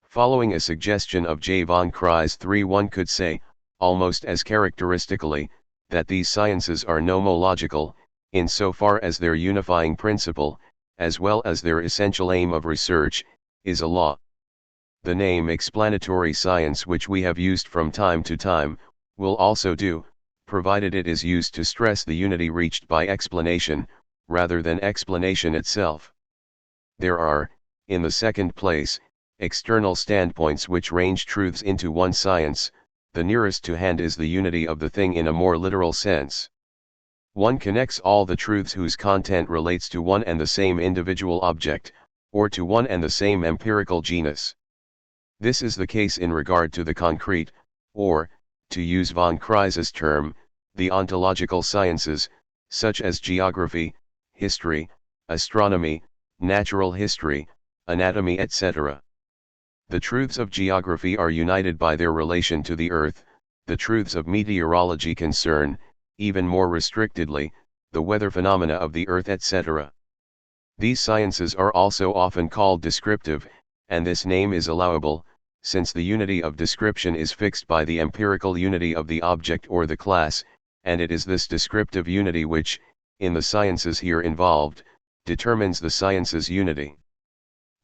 Following a suggestion of J. von Kreis 3, one could say, almost as characteristically, that these sciences are nomological, insofar as their unifying principle, as well as their essential aim of research, is a law. The name explanatory science, which we have used from time to time, will also do, provided it is used to stress the unity reached by explanation, rather than explanation itself. There are, in the second place, external standpoints which range truths into one science. The nearest to hand is the unity of the thing in a more literal sense. One connects all the truths whose content relates to one and the same individual object, or to one and the same empirical genus. This is the case in regard to the concrete, or, to use von Kreis's term, the ontological sciences, such as geography, history, astronomy, natural history, anatomy, etc. The truths of geography are united by their relation to the Earth. The truths of meteorology concern, even more restrictedly, the weather phenomena of the Earth, etc. These sciences are also often called descriptive, and this name is allowable, since the unity of description is fixed by the empirical unity of the object or the class, and it is this descriptive unity which, in the sciences here involved, determines the science's unity.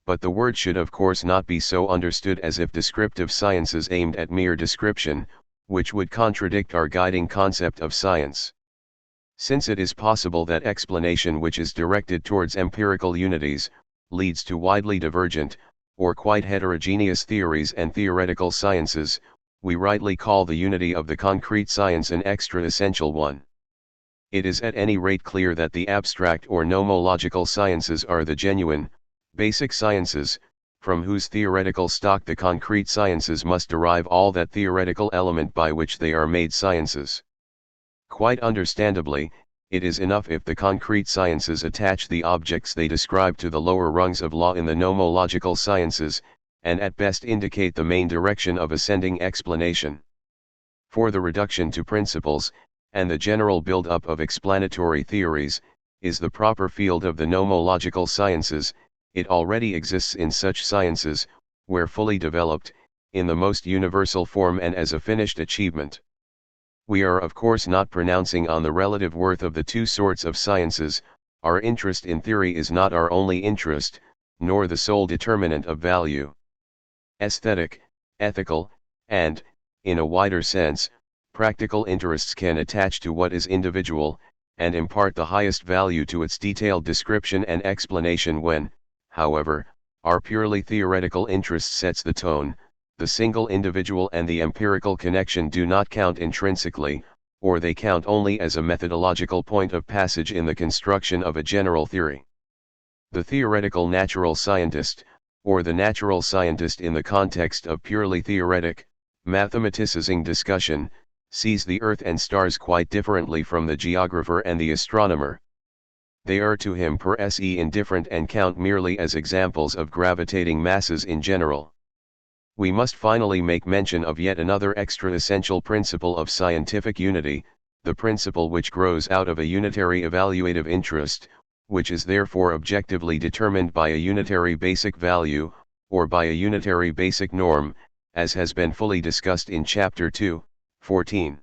But the word should of course not be so understood as if descriptive sciences aimed at mere description, which would contradict our guiding concept of science. Since it is possible that explanation which is directed towards empirical unities, leads to widely divergent, or quite heterogeneous theories and theoretical sciences, we rightly call the unity of the concrete science an extra-essential one. It is at any rate clear that the abstract or nomological sciences are the genuine, basic sciences, from whose theoretical stock the concrete sciences must derive all that theoretical element by which they are made sciences. Quite understandably, it is enough if the concrete sciences attach the objects they describe to the lower rungs of law in the nomological sciences, and at best indicate the main direction of ascending explanation. For the reduction to principles, and the general build-up of explanatory theories, is the proper field of the nomological sciences. It already exists in such sciences, where fully developed, in the most universal form and as a finished achievement. We are of course not pronouncing on the relative worth of the two sorts of sciences. Our interest in theory is not our only interest, nor the sole determinant of value. Aesthetic, ethical, and, in a wider sense, practical interests can attach to what is individual, and impart the highest value to its detailed description and explanation when, however, our purely theoretical interest sets the tone. The single individual and the empirical connection do not count intrinsically, or they count only as a methodological point of passage in the construction of a general theory. The theoretical natural scientist, or the natural scientist in the context of purely theoretic, mathematicizing discussion, sees the earth and stars quite differently from the geographer and the astronomer. They are to him per se indifferent and count merely as examples of gravitating masses in general. We must finally make mention of yet another extra essential principle of scientific unity, the principle which grows out of a unitary evaluative interest, which is therefore objectively determined by a unitary basic value, or by a unitary basic norm, as has been fully discussed in Chapter 2:14.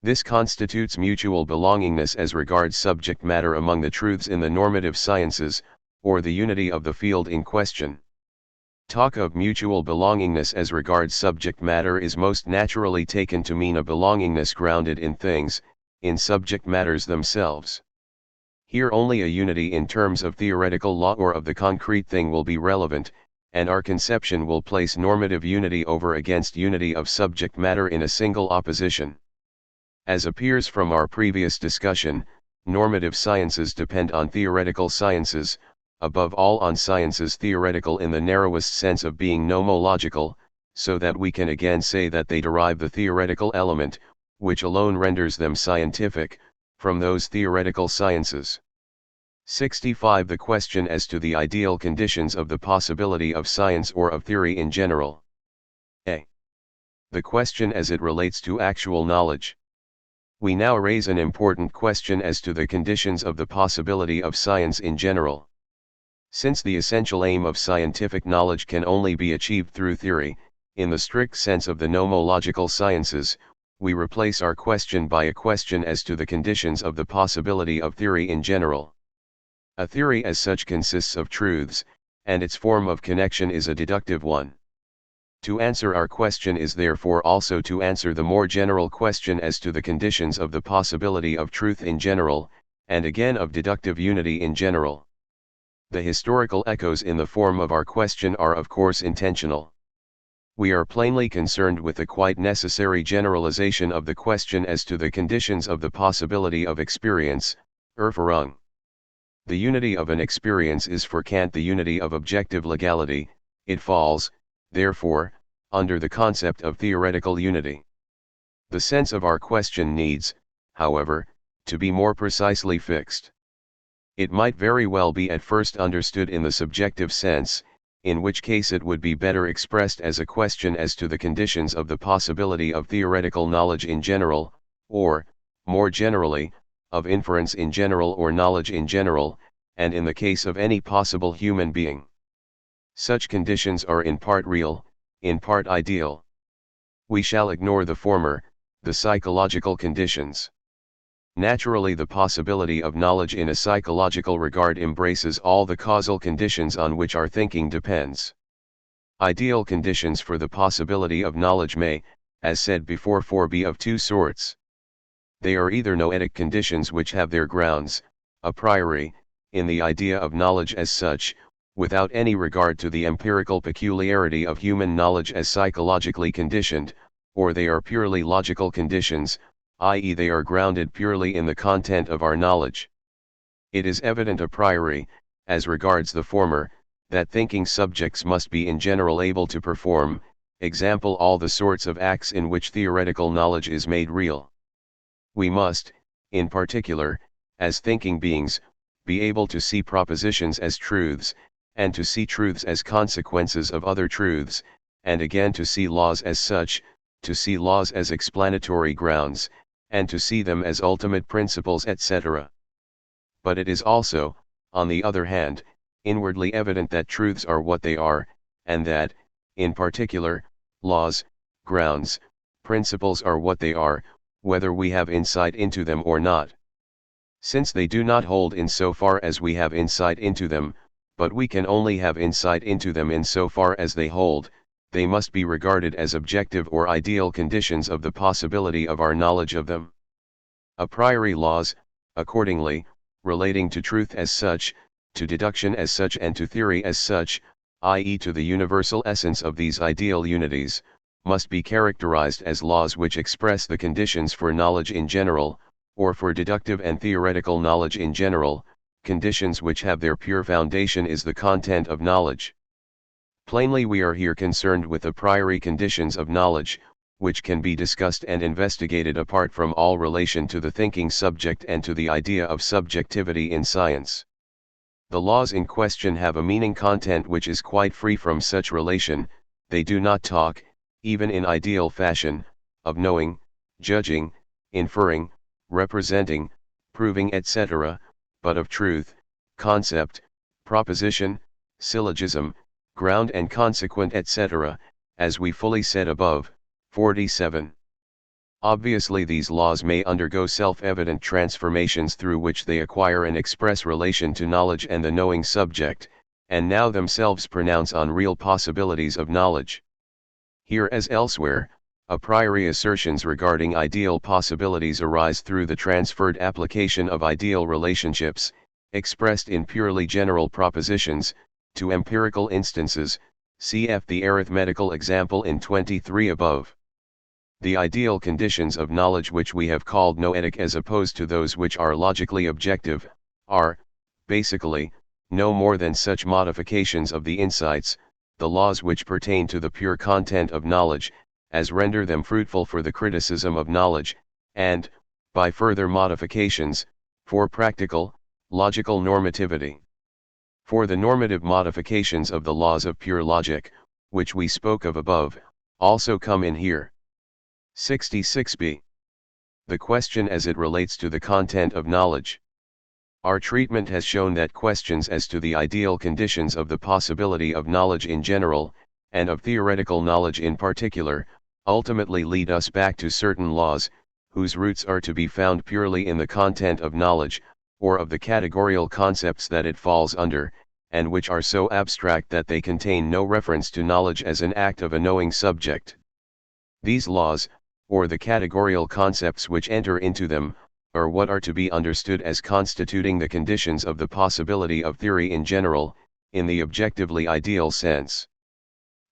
This constitutes mutual belongingness as regards subject matter among the truths in the normative sciences, or the unity of the field in question. Talk of mutual belongingness as regards subject matter is most naturally taken to mean a belongingness grounded in things, in subject matters themselves. Here only a unity in terms of theoretical law or of the concrete thing will be relevant, and our conception will place normative unity over against unity of subject matter in a single opposition. As appears from our previous discussion, normative sciences depend on theoretical sciences, above all on sciences theoretical in the narrowest sense of being nomological, so that we can again say that they derive the theoretical element, which alone renders them scientific, from those theoretical sciences. 65. The question as to the ideal conditions of the possibility of science or of theory in general. A. The question as it relates to actual knowledge. We now raise an important question as to the conditions of the possibility of science in general. Since the essential aim of scientific knowledge can only be achieved through theory, in the strict sense of the nomological sciences, we replace our question by a question as to the conditions of the possibility of theory in general. A theory as such consists of truths, and its form of connection is a deductive one. To answer our question is therefore also to answer the more general question as to the conditions of the possibility of truth in general, and again of deductive unity in general. The historical echoes in the form of our question are of course intentional. We are plainly concerned with the quite necessary generalization of the question as to the conditions of the possibility of experience, Erfahrung. The unity of an experience is for Kant the unity of objective legality. It falls, therefore, under the concept of theoretical unity. The sense of our question needs, however, to be more precisely fixed. It might very well be at first understood in the subjective sense, in which case it would be better expressed as a question as to the conditions of the possibility of theoretical knowledge in general, or, more generally, of inference in general or knowledge in general, and in the case of any possible human being. Such conditions are in part real, in part ideal. We shall ignore the former, the psychological conditions. Naturally, the possibility of knowledge in a psychological regard embraces all the causal conditions on which our thinking depends. Ideal conditions for the possibility of knowledge may, as said before, be of two sorts. They are either noetic conditions which have their grounds, a priori, in the idea of knowledge as such, without any regard to the empirical peculiarity of human knowledge as psychologically conditioned, or they are purely logical conditions, i.e. they are grounded purely in the content of our knowledge. It is evident a priori, as regards the former, that thinking subjects must be in general able to perform, example all the sorts of acts in which theoretical knowledge is made real. We must, in particular, as thinking beings, be able to see propositions as truths, and to see truths as consequences of other truths, and again to see laws as such, to see laws as explanatory grounds, and to see them as ultimate principles, etc. But it is also, on the other hand, inwardly evident that truths are what they are, and that, in particular, laws, grounds, principles are what they are, whether we have insight into them or not. Since they do not hold in so far as we have insight into them, but we can only have insight into them in so far as they hold, they must be regarded as objective or ideal conditions of the possibility of our knowledge of them. A priori laws, accordingly, relating to truth as such, to deduction as such, and to theory as such, i.e. to the universal essence of these ideal unities, must be characterized as laws which express the conditions for knowledge in general, or for deductive and theoretical knowledge in general, conditions which have their pure foundation is the content of knowledge. Plainly we are here concerned with a priori conditions of knowledge, which can be discussed and investigated apart from all relation to the thinking subject and to the idea of subjectivity in science. The laws in question have a meaning content which is quite free from such relation. They do not talk, even in ideal fashion, of knowing, judging, inferring, representing, proving, etc., but of truth, concept, proposition, syllogism, ground and consequent, etc., as we fully said above. 47. Obviously these laws may undergo self-evident transformations through which they acquire an express relation to knowledge and the knowing subject, and now themselves pronounce on real possibilities of knowledge. Here as elsewhere, a priori assertions regarding ideal possibilities arise through the transferred application of ideal relationships, expressed in purely general propositions, to empirical instances, cf. the arithmetical example in 23 above. The ideal conditions of knowledge which we have called noetic as opposed to those which are logically objective, are, basically, no more than such modifications of the insights, the laws which pertain to the pure content of knowledge, as render them fruitful for the criticism of knowledge, and, by further modifications, for practical, logical normativity. For the normative modifications of the laws of pure logic, which we spoke of above, also come in here. 66b. The question as it relates to the content of knowledge. Our treatment has shown that questions as to the ideal conditions of the possibility of knowledge in general, and of theoretical knowledge in particular, ultimately lead us back to certain laws, whose roots are to be found purely in the content of knowledge, or of the categorial concepts that it falls under, and which are so abstract that they contain no reference to knowledge as an act of a knowing subject. These laws, or the categorial concepts which enter into them, are what are to be understood as constituting the conditions of the possibility of theory in general, in the objectively ideal sense.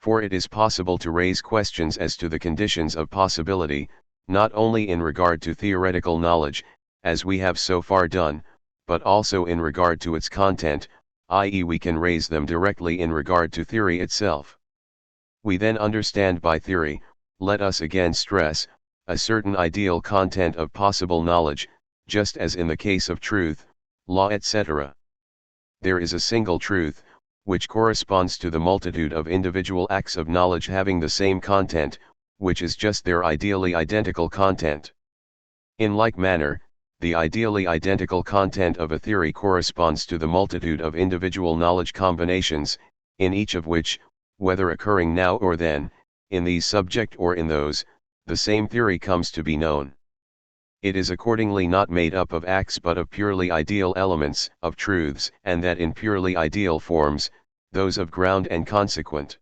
For it is possible to raise questions as to the conditions of possibility, not only in regard to theoretical knowledge, as we have so far done, but also in regard to its content, i.e. we can raise them directly in regard to theory itself. We then understand by theory, let us again stress, a certain ideal content of possible knowledge, just as in the case of truth, law, etc. There is a single truth, which corresponds to the multitude of individual acts of knowledge having the same content, which is just their ideally identical content. In like manner, the ideally identical content of a theory corresponds to the multitude of individual knowledge combinations, in each of which, whether occurring now or then, in these subject or in those, the same theory comes to be known. It is accordingly not made up of acts but of purely ideal elements, of truths, and that in purely ideal forms, those of ground and consequent.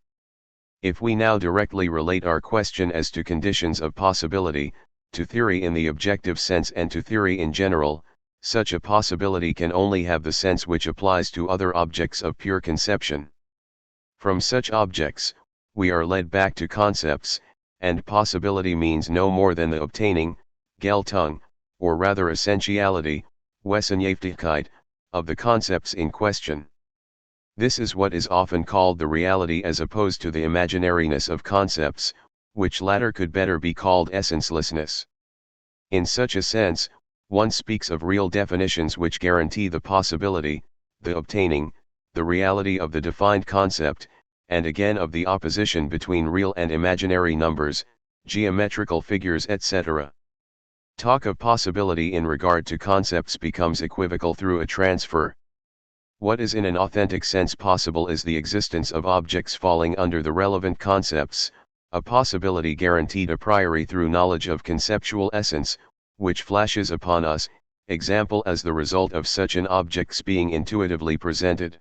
If we now directly relate our question as to conditions of possibility, to theory in the objective sense and to theory in general, such a possibility can only have the sense which applies to other objects of pure conception. From such objects, we are led back to concepts, and possibility means no more than the obtaining, Geltung, or rather essentiality, Wesenhaftigkeit, of the concepts in question. This is what is often called the reality as opposed to the imaginariness of concepts, which latter could better be called essencelessness. In such a sense, one speaks of real definitions which guarantee the possibility, the obtaining, the reality of the defined concept, and again of the opposition between real and imaginary numbers, geometrical figures, etc. Talk of possibility in regard to concepts becomes equivocal through a transfer. What is in an authentic sense possible is the existence of objects falling under the relevant concepts, a possibility guaranteed a priori through knowledge of conceptual essence, which flashes upon us, example as the result of such an object's being intuitively presented.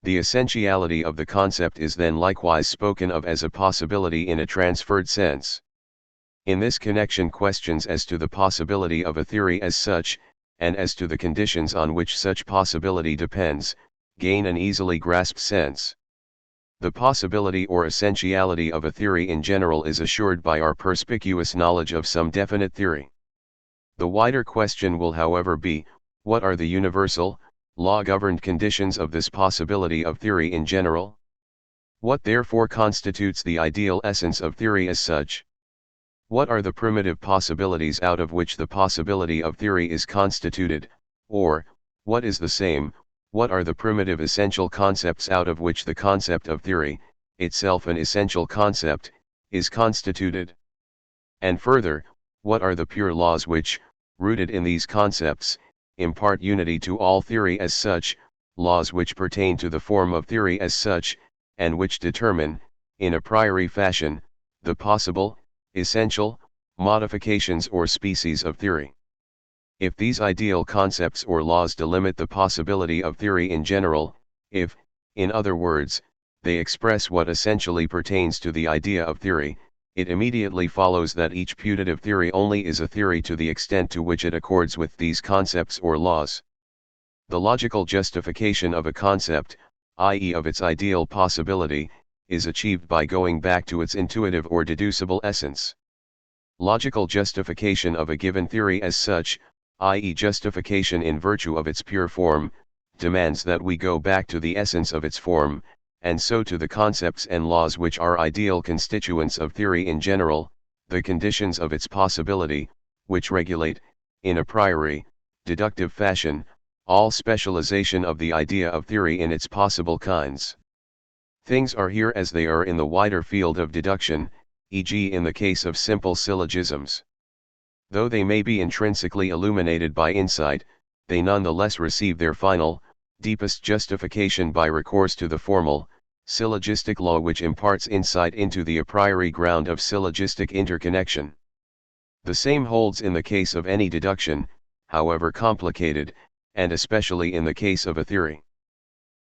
The essentiality of the concept is then likewise spoken of as a possibility in a transferred sense. In this connection, questions as to the possibility of a theory as such, and as to the conditions on which such possibility depends, gain an easily grasped sense. The possibility or essentiality of a theory in general is assured by our perspicuous knowledge of some definite theory. The wider question will, however, be, what are the universal, law-governed conditions of this possibility of theory in general? What therefore constitutes the ideal essence of theory as such? What are the primitive possibilities out of which the possibility of theory is constituted, or, what is the same, what are the primitive essential concepts out of which the concept of theory, itself an essential concept, is constituted? And further, what are the pure laws which, rooted in these concepts, impart unity to all theory as such, laws which pertain to the form of theory as such, and which determine, in a priori fashion, the possible, essential, modifications or species of theory? If these ideal concepts or laws delimit the possibility of theory in general, if, in other words, they express what essentially pertains to the idea of theory, it immediately follows that each putative theory only is a theory to the extent to which it accords with these concepts or laws. The logical justification of a concept, i.e. of its ideal possibility, is achieved by going back to its intuitive or deducible essence. Logical justification of a given theory as such, i.e. justification in virtue of its pure form, demands that we go back to the essence of its form, and so to the concepts and laws which are ideal constituents of theory in general, the conditions of its possibility, which regulate, in a priori, deductive fashion, all specialization of the idea of theory in its possible kinds. Things are here as they are in the wider field of deduction, e.g. in the case of simple syllogisms. Though they may be intrinsically illuminated by insight, they nonetheless receive their final, deepest justification by recourse to the formal, syllogistic law which imparts insight into the a priori ground of syllogistic interconnection. The same holds in the case of any deduction, however complicated, and especially in the case of a theory.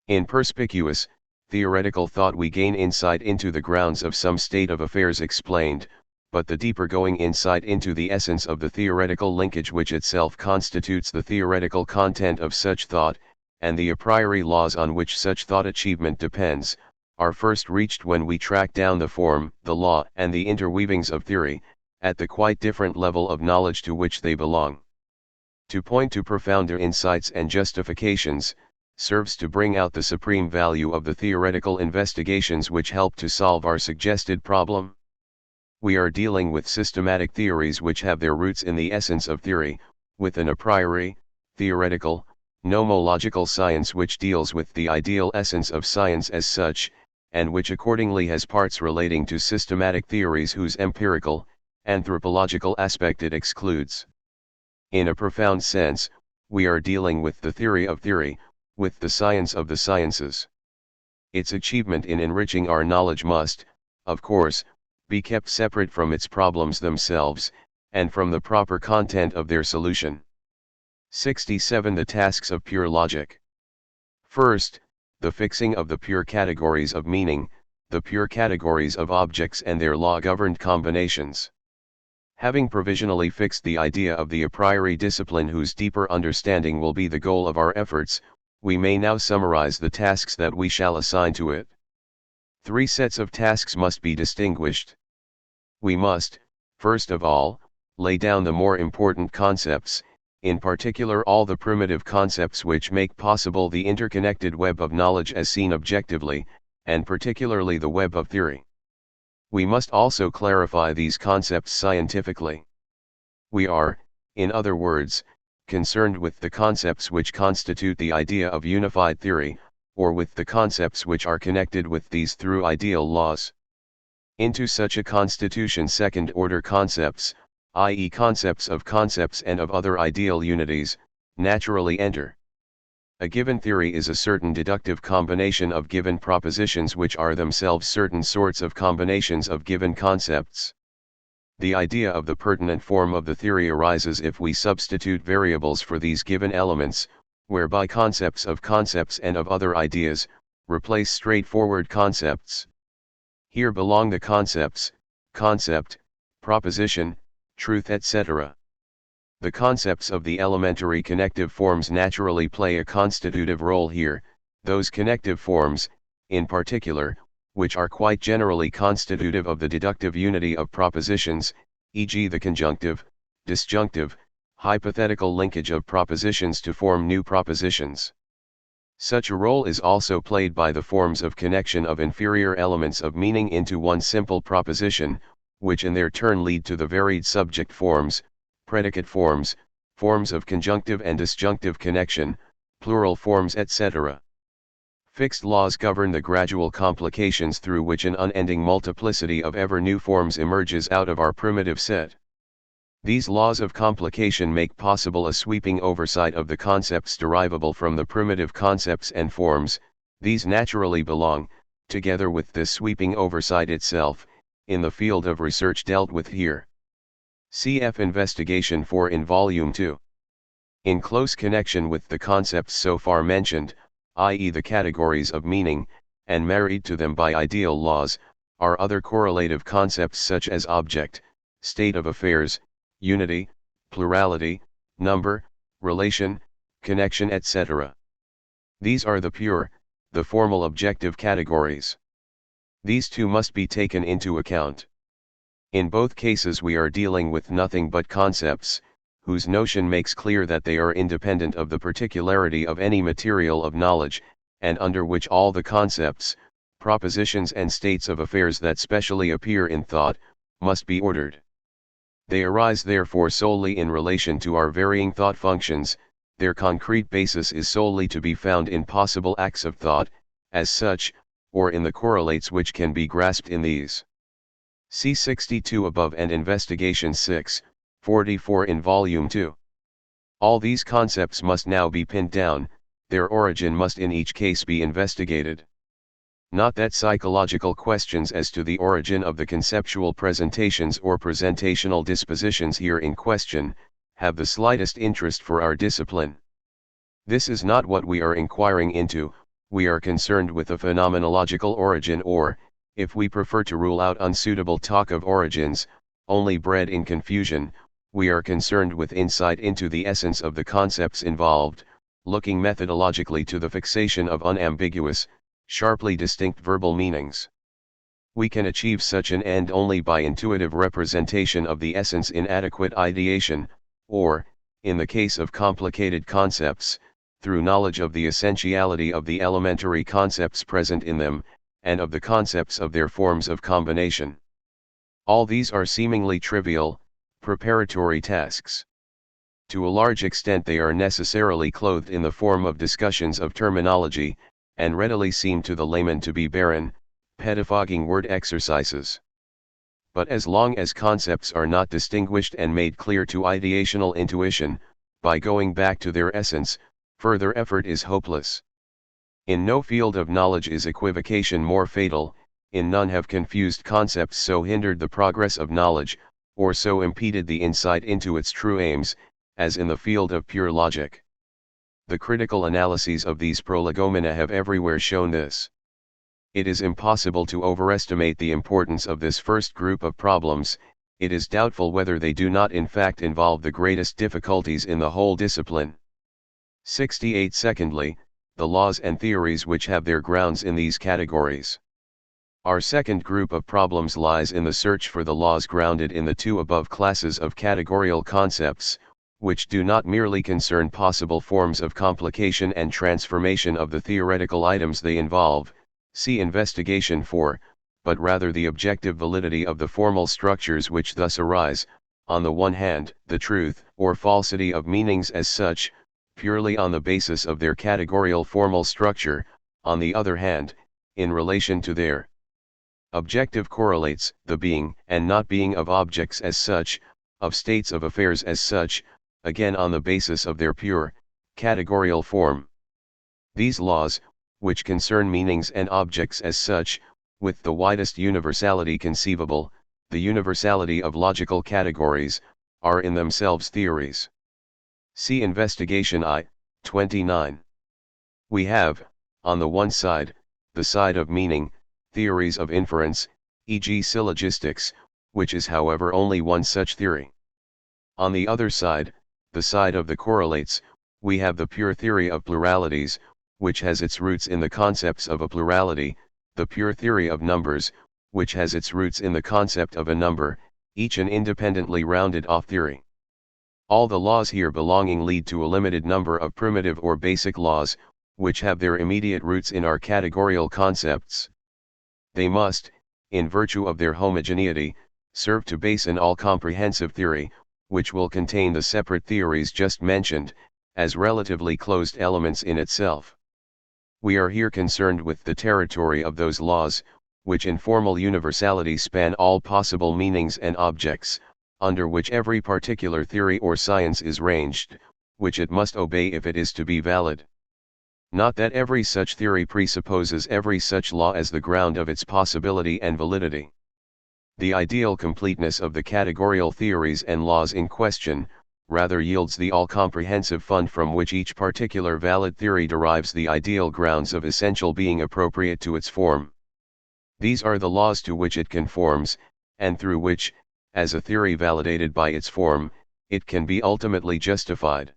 In perspicuous, theoretical thought we gain insight into the grounds of some state of affairs explained, but the deeper going insight into the essence of the theoretical linkage which itself constitutes the theoretical content of such thought, and the a priori laws on which such thought achievement depends, are first reached when we track down the form, the law, and the interweavings of theory, at the quite different level of knowledge to which they belong. To point to profounder insights and justifications, serves to bring out the supreme value of the theoretical investigations which help to solve our suggested problem. We are dealing with systematic theories which have their roots in the essence of theory, with an a priori, theoretical, nomological science which deals with the ideal essence of science as such, and which accordingly has parts relating to systematic theories whose empirical, anthropological aspect it excludes. In a profound sense, we are dealing with the theory of theory, with the science of the sciences. Its achievement in enriching our knowledge must, of course, be kept separate from its problems themselves, and from the proper content of their solution. 67. The tasks of pure logic. First, the fixing of the pure categories of meaning, the pure categories of objects and their law-governed combinations. Having provisionally fixed the idea of the a priori discipline whose deeper understanding will be the goal of our efforts, we may now summarize the tasks that we shall assign to it. 3 sets of tasks must be distinguished. We must, first of all, lay down the more important concepts, in particular all the primitive concepts which make possible the interconnected web of knowledge as seen objectively, and particularly the web of theory. We must also clarify these concepts scientifically. We are, in other words, concerned with the concepts which constitute the idea of unified theory, or with the concepts which are connected with these through ideal laws. Into such a constitution second-order concepts, i.e. concepts and of other ideal unities, naturally enter. A given theory is a certain deductive combination of given propositions which are themselves certain sorts of combinations of given concepts. The idea of the pertinent form of the theory arises if we substitute variables for these given elements, whereby concepts and of other ideas, replace straightforward concepts. Here belong the concepts, concept, proposition, truth, etc. The concepts of the elementary connective forms naturally play a constitutive role here, those connective forms, in particular, which are quite generally constitutive of the deductive unity of propositions, e.g. the conjunctive, disjunctive, hypothetical linkage of propositions to form new propositions. Such a role is also played by the forms of connection of inferior elements of meaning into one simple proposition, which in their turn lead to the varied subject forms, predicate forms, forms of conjunctive and disjunctive connection, plural forms, etc. Fixed laws govern the gradual complications through which an unending multiplicity of ever new forms emerges out of our primitive set. These laws of complication make possible a sweeping oversight of the concepts derivable from the primitive concepts and forms. These naturally belong, together with this sweeping oversight itself, in the field of research dealt with here. Cf. Investigation 4 in Volume 2. In close connection with the concepts so far mentioned, i.e. the categories of meaning, and married to them by ideal laws, are other correlative concepts such as object, state of affairs, unity, plurality, number, relation, connection, etc. These are the pure, the formal objective categories. These too must be taken into account. In both cases we are dealing with nothing but concepts, whose notion makes clear that they are independent of the particularity of any material of knowledge, and under which all the concepts, propositions and states of affairs that specially appear in thought, must be ordered. They arise therefore solely in relation to our varying thought functions, their concrete basis is solely to be found in possible acts of thought, as such, or in the correlates which can be grasped in these. See 62 above and Investigation 6, 44 in Volume 2. All these concepts must now be pinned down, their origin must in each case be investigated. Not that psychological questions as to the origin of the conceptual presentations or presentational dispositions here in question, have the slightest interest for our discipline. This is not what we are inquiring into. We are concerned with a phenomenological origin, or, if we prefer to rule out unsuitable talk of origins, only bred in confusion, we are concerned with insight into the essence of the concepts involved, looking methodologically to the fixation of unambiguous, sharply distinct verbal meanings. We can achieve such an end only by intuitive representation of the essence in adequate ideation, or, in the case of complicated concepts, through knowledge of the essentiality of the elementary concepts present in them, and of the concepts of their forms of combination. All these are seemingly trivial, preparatory tasks. To a large extent they are necessarily clothed in the form of discussions of terminology, and readily seem to the layman to be barren, pettifogging word exercises. But as long as concepts are not distinguished and made clear to ideational intuition, by going back to their essence, further effort is hopeless. In no field of knowledge is equivocation more fatal, in none have confused concepts so hindered the progress of knowledge, or so impeded the insight into its true aims, as in the field of pure logic. The critical analyses of these prolegomena have everywhere shown this. It is impossible to overestimate the importance of this first group of problems. It is doubtful whether they do not in fact involve the greatest difficulties in the whole discipline. 68. Secondly, the laws and theories which have their grounds in these categories. Our second group of problems lies in the search for the laws grounded in the two above classes of categorical concepts, which do not merely concern possible forms of complication and transformation of the theoretical items they involve, see investigation for, but rather the objective validity of the formal structures which thus arise, on the one hand, the truth or falsity of meanings as such, purely on the basis of their categorical formal structure, on the other hand, in relation to their objective correlates, the being and not being of objects as such, of states of affairs as such, again on the basis of their pure, categorical form. These laws, which concern meanings and objects as such, with the widest universality conceivable, the universality of logical categories, are in themselves theories. See Investigation I, 29. We have, on the one side, the side of meaning, theories of inference, e.g. syllogistics, which is however only one such theory. On the other side, the side of the correlates, we have the pure theory of pluralities, which has its roots in the concepts of a plurality, the pure theory of numbers, which has its roots in the concept of a number, each an independently rounded off theory. All the laws here belonging lead to a limited number of primitive or basic laws, which have their immediate roots in our categorical concepts. They must, in virtue of their homogeneity, serve to base an all-comprehensive theory, which will contain the separate theories just mentioned, as relatively closed elements in itself. We are here concerned with the territory of those laws, which in formal universality span all possible meanings and objects, under which every particular theory or science is ranged, which it must obey if it is to be valid. Not that every such theory presupposes every such law as the ground of its possibility and validity. The ideal completeness of the categorical theories and laws in question, rather yields the all-comprehensive fund from which each particular valid theory derives the ideal grounds of essential being appropriate to its form. These are the laws to which it conforms, and through which, as a theory validated by its form, it can be ultimately justified.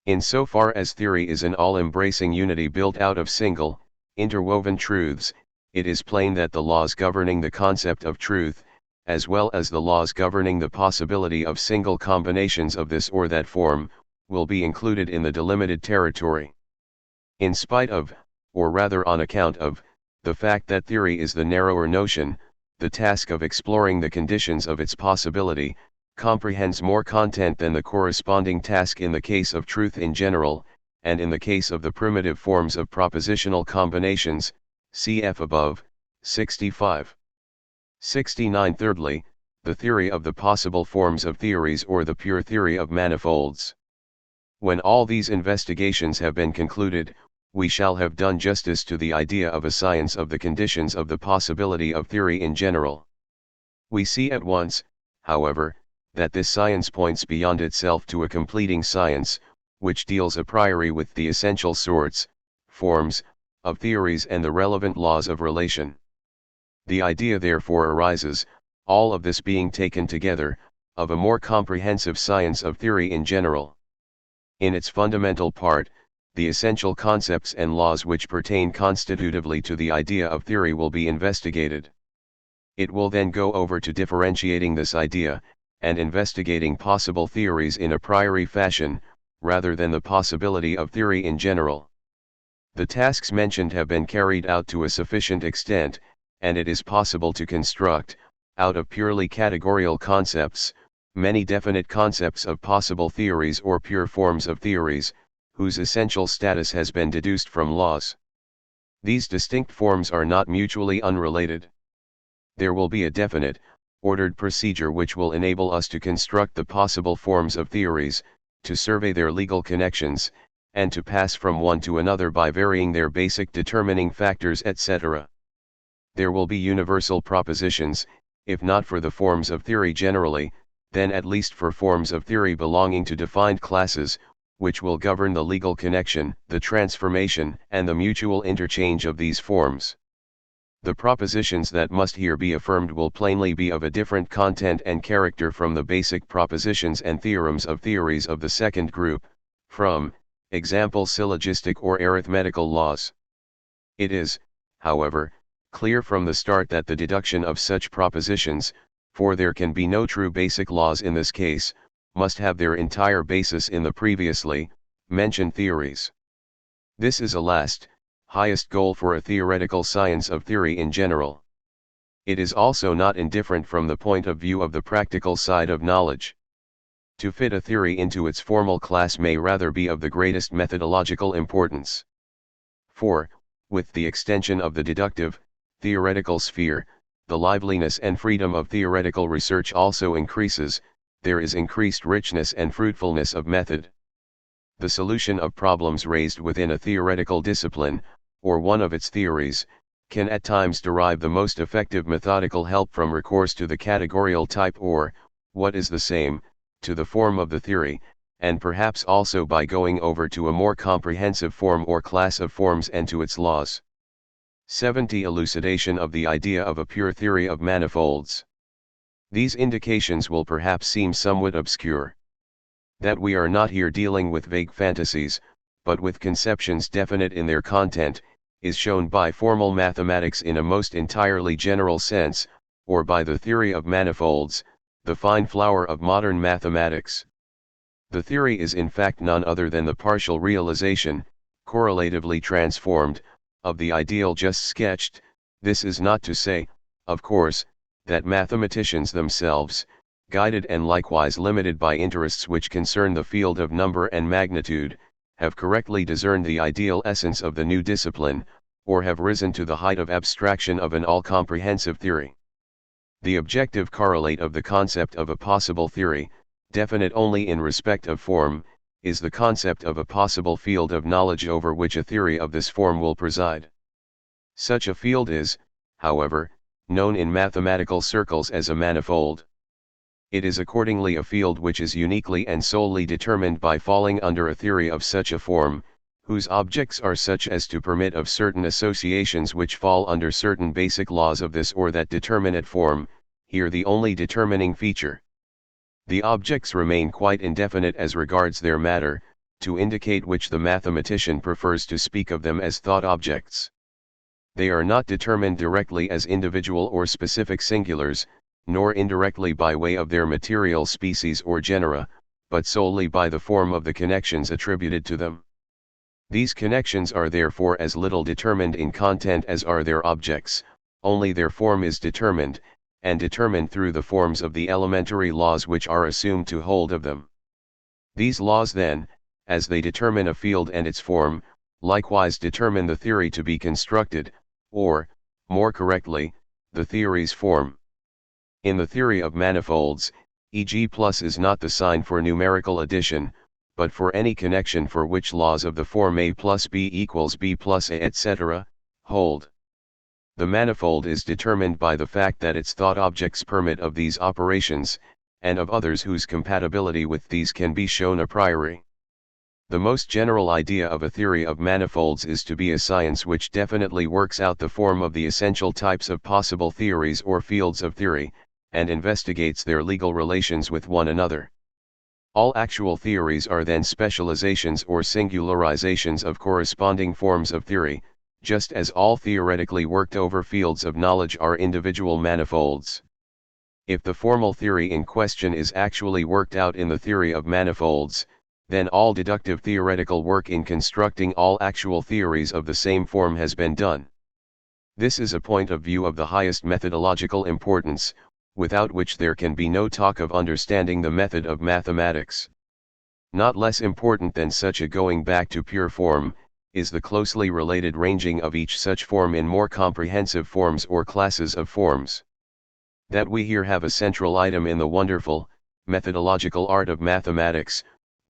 In so far as theory is an all-embracing unity built out of single, interwoven truths, it is plain that the laws governing the concept of truth, as well as the laws governing the possibility of single combinations of this or that form, will be included in the delimited territory. In spite of, or rather on account of, the fact that theory is the narrower notion, the task of exploring the conditions of its possibility, comprehends more content than the corresponding task in the case of truth in general, and in the case of the primitive forms of propositional combinations, cf. above, 65. 69. Thirdly, the theory of the possible forms of theories or the pure theory of manifolds. When all these investigations have been concluded, we shall have done justice to the idea of a science of the conditions of the possibility of theory in general. We see at once, however, that this science points beyond itself to a completing science, which deals a priori with the essential sorts, forms, of theories and the relevant laws of relation. The idea therefore arises, all of this being taken together, of a more comprehensive science of theory in general. In its fundamental part, the essential concepts and laws which pertain constitutively to the idea of theory will be investigated. It will then go over to differentiating this idea, and investigating possible theories in a priori fashion, rather than the possibility of theory in general. The tasks mentioned have been carried out to a sufficient extent, and it is possible to construct, out of purely categorical concepts, many definite concepts of possible theories or pure forms of theories, whose essential status has been deduced from laws. These distinct forms are not mutually unrelated. There will be a definite, ordered procedure which will enable us to construct the possible forms of theories, to survey their legal connections, and to pass from one to another by varying their basic determining factors, etc. There will be universal propositions, if not for the forms of theory generally, then at least for forms of theory belonging to defined classes, which will govern the legal connection, the transformation, and the mutual interchange of these forms. The propositions that must here be affirmed will plainly be of a different content and character from the basic propositions and theorems of theories of the second group, from, example, syllogistic or arithmetical laws. It is, however, clear from the start that the deduction of such propositions, for there can be no true basic laws in this case, must have their entire basis in the previously mentioned theories. This is a last, highest goal for a theoretical science of theory in general. It is also not indifferent from the point of view of the practical side of knowledge. To fit a theory into its formal class may rather be of the greatest methodological importance. For, with the extension of the deductive, theoretical sphere, the liveliness and freedom of theoretical research also increases, there is increased richness and fruitfulness of method. The solution of problems raised within a theoretical discipline, or one of its theories, can at times derive the most effective methodical help from recourse to the categorical type or, what is the same, to the form of the theory, and perhaps also by going over to a more comprehensive form or class of forms and to its laws. 70. Elucidation of the idea of a pure theory of manifolds. These indications will perhaps seem somewhat obscure. That we are not here dealing with vague fantasies, but with conceptions definite in their content, is shown by formal mathematics in a most entirely general sense, or by the theory of manifolds, the fine flower of modern mathematics. The theory is in fact none other than the partial realization, correlatively transformed, of the ideal just sketched. This is not to say, of course, that mathematicians themselves, guided and likewise limited by interests which concern the field of number and magnitude, have correctly discerned the ideal essence of the new discipline, or have risen to the height of abstraction of an all-comprehensive theory. The objective correlate of the concept of a possible theory, definite only in respect of form, is the concept of a possible field of knowledge over which a theory of this form will preside. Such a field is, however, known in mathematical circles as a manifold. It is accordingly a field which is uniquely and solely determined by falling under a theory of such a form, whose objects are such as to permit of certain associations which fall under certain basic laws of this or that determinate form, here the only determining feature. The objects remain quite indefinite as regards their matter, to indicate which the mathematician prefers to speak of them as thought objects. They are not determined directly as individual or specific singulars, nor indirectly by way of their material species or genera, but solely by the form of the connections attributed to them. These connections are therefore as little determined in content as are their objects, only their form is determined, and determined through the forms of the elementary laws which are assumed to hold of them. These laws then, as they determine a field and its form, likewise determine the theory to be constructed, or, more correctly, the theory's form. In the theory of manifolds, e.g. plus is not the sign for numerical addition, but for any connection for which laws of the form a plus b equals b plus a etc. hold. The manifold is determined by the fact that its thought objects permit of these operations, and of others whose compatibility with these can be shown a priori. The most general idea of a theory of manifolds is to be a science which definitely works out the form of the essential types of possible theories or fields of theory, and investigates their legal relations with one another. All actual theories are then specializations or singularizations of corresponding forms of theory, just as all theoretically worked over fields of knowledge are individual manifolds. If the formal theory in question is actually worked out in the theory of manifolds, then all deductive theoretical work in constructing all actual theories of the same form has been done. This is a point of view of the highest methodological importance, without which there can be no talk of understanding the method of mathematics. Not less important than such a going back to pure form, is the closely related ranging of each such form in more comprehensive forms or classes of forms. That we here have a central item in the wonderful, methodological art of mathematics,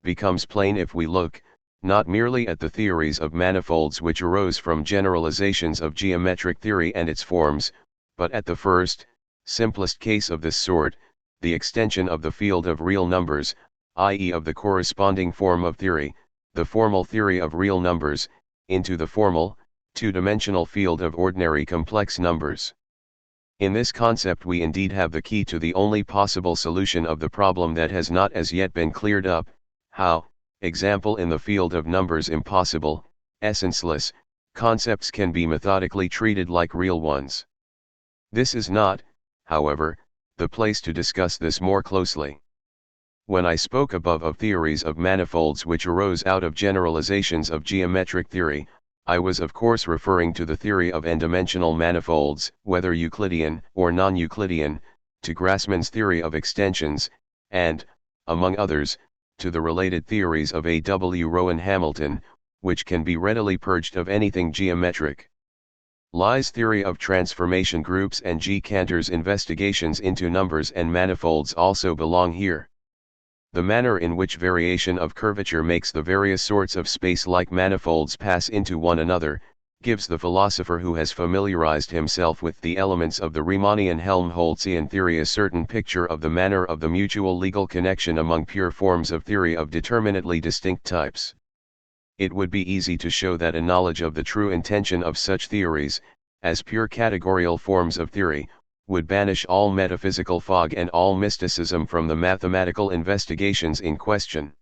becomes plain if we look, not merely at the theories of manifolds which arose from generalizations of geometric theory and its forms, but at the first, simplest case of this sort, the extension of the field of real numbers, i.e. of the corresponding form of theory, the formal theory of real numbers, into the formal, two-dimensional field of ordinary complex numbers. In this concept we indeed have the key to the only possible solution of the problem that has not as yet been cleared up, how, example in the field of numbers impossible, essenceless, concepts can be methodically treated like real ones. This is not, however, the place to discuss this more closely. When I spoke above of theories of manifolds which arose out of generalizations of geometric theory, I was of course referring to the theory of n-dimensional manifolds, whether Euclidean or non-Euclidean, to Grassmann's theory of extensions, and, among others, to the related theories of A. W. Rowan Hamilton, which can be readily purged of anything geometric. Lie's theory of transformation groups and G. Cantor's investigations into numbers and manifolds also belong here. The manner in which variation of curvature makes the various sorts of space-like manifolds pass into one another, gives the philosopher who has familiarized himself with the elements of the Riemannian-Helmholtzian theory a certain picture of the manner of the mutual legal connection among pure forms of theory of determinately distinct types. It would be easy to show that a knowledge of the true intention of such theories, as pure categorical forms of theory, would banish all metaphysical fog and all mysticism from the mathematical investigations in question.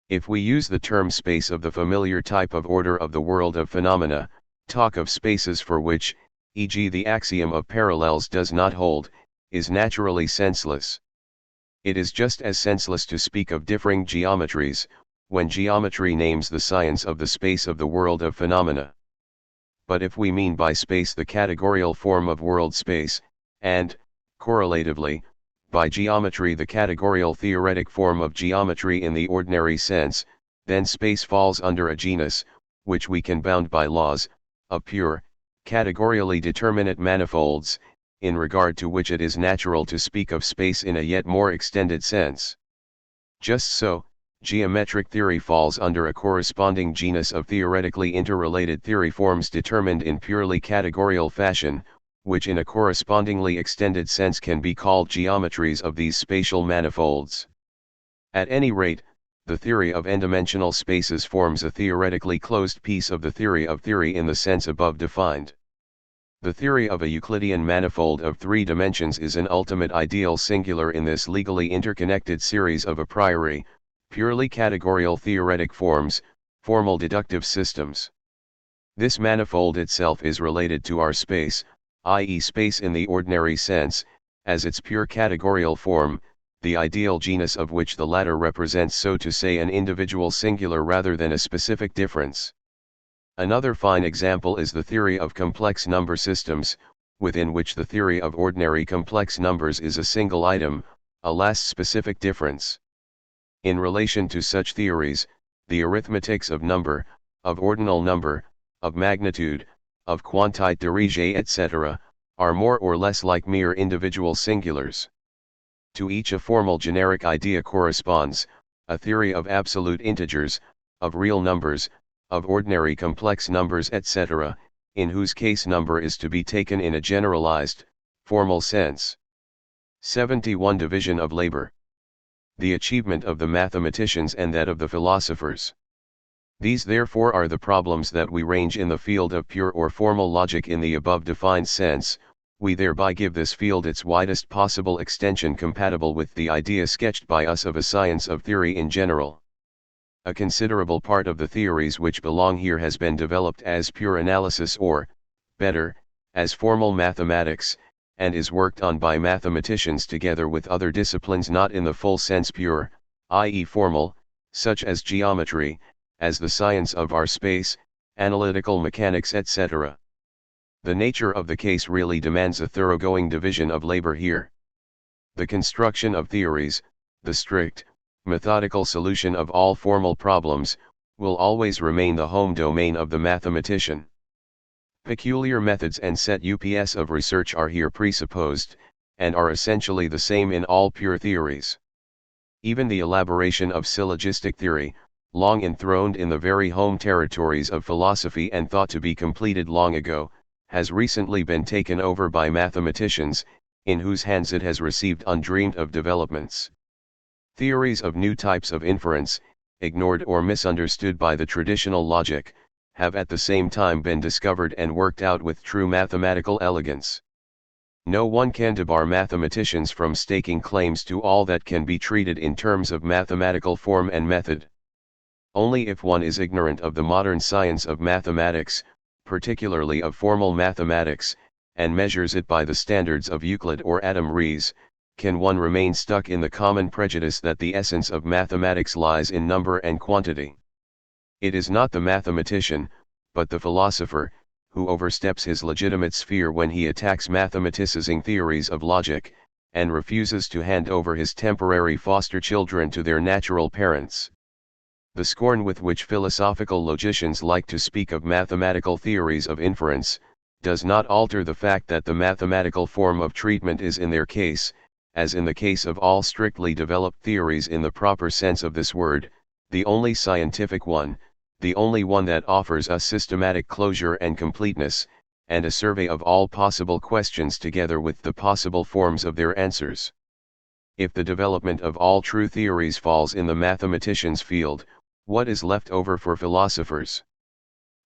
If we use the term space of the familiar type of order of the world of phenomena, talk of spaces for which, e.g. the axiom of parallels does not hold, is naturally senseless. It is just as senseless to speak of differing geometries, when geometry names the science of the space of the world of phenomena. But if we mean by space the categorical form of world space, and, correlatively, by geometry the categorical theoretic form of geometry in the ordinary sense, then space falls under a genus, which we can bound by laws, of pure, categorially determinate manifolds, in regard to which it is natural to speak of space in a yet more extended sense. Just so, geometric theory falls under a corresponding genus of theoretically interrelated theory forms determined in purely categorical fashion, which in a correspondingly extended sense can be called geometries of these spatial manifolds. At any rate, the theory of n-dimensional spaces forms a theoretically closed piece of the theory of theory in the sense above defined. The theory of a Euclidean manifold of 3 dimensions is an ultimate ideal singular in this legally interconnected series of a priori, purely categorical theoretic forms, formal deductive systems. This manifold itself is related to our space, i.e. space in the ordinary sense, as its pure categorical form, the ideal genus of which the latter represents so to say an individual singular rather than a specific difference. Another fine example is the theory of complex number systems, within which the theory of ordinary complex numbers is a single item, a last specific difference. In relation to such theories, the arithmetics of number, of ordinal number, of magnitude, of quantité dirigée etc., are more or less like mere individual singulars. To each a formal generic idea corresponds, a theory of absolute integers, of real numbers, of ordinary complex numbers etc., in whose case number is to be taken in a generalized, formal sense. 71 Division of labor. The achievement of the mathematicians and that of the philosophers. These therefore are the problems that we range in the field of pure or formal logic in the above defined sense. We thereby give this field its widest possible extension compatible with the idea sketched by us of a science of theory in general. A considerable part of the theories which belong here has been developed as pure analysis or, better, as formal mathematics, and is worked on by mathematicians together with other disciplines not in the full sense pure, i.e. formal, such as geometry, as the science of our space, analytical mechanics etc. The nature of the case really demands a thoroughgoing division of labor here. The construction of theories, the strict, methodical solution of all formal problems, will always remain the home domain of the mathematician. Peculiar methods and set ups of research are here presupposed, and are essentially the same in all pure theories. Even the elaboration of syllogistic theory, long enthroned in the very home territories of philosophy and thought to be completed long ago, has recently been taken over by mathematicians, in whose hands it has received undreamed of developments. Theories of new types of inference, ignored or misunderstood by the traditional logic, have at the same time been discovered and worked out with true mathematical elegance. No one can debar mathematicians from staking claims to all that can be treated in terms of mathematical form and method. Only if one is ignorant of the modern science of mathematics, particularly of formal mathematics, and measures it by the standards of Euclid or Adam Rees, can one remain stuck in the common prejudice that the essence of mathematics lies in number and quantity. It is not the mathematician, but the philosopher, who oversteps his legitimate sphere when he attacks mathematicizing theories of logic, and refuses to hand over his temporary foster children to their natural parents. The scorn with which philosophical logicians like to speak of mathematical theories of inference, does not alter the fact that the mathematical form of treatment is in their case, as in the case of all strictly developed theories in the proper sense of this word, the only scientific one, the only one that offers us systematic closure and completeness, and a survey of all possible questions together with the possible forms of their answers. If the development of all true theories falls in the mathematician's field, what is left over for philosophers?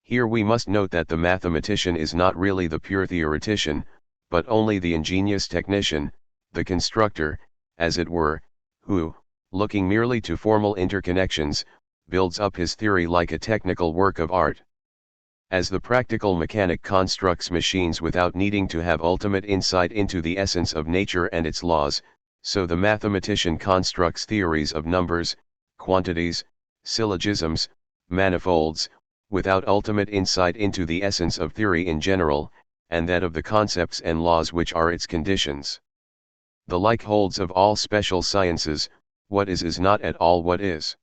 Here we must note that the mathematician is not really the pure theoretician, but only the ingenious technician, the constructor, as it were, who, looking merely to formal interconnections, builds up his theory like a technical work of art. As the practical mechanic constructs machines without needing to have ultimate insight into the essence of nature and its laws, so the mathematician constructs theories of numbers, quantities, syllogisms, manifolds, without ultimate insight into the essence of theory in general, and that of the concepts and laws which are its conditions. The like holds of all special sciences. What is not at all what is.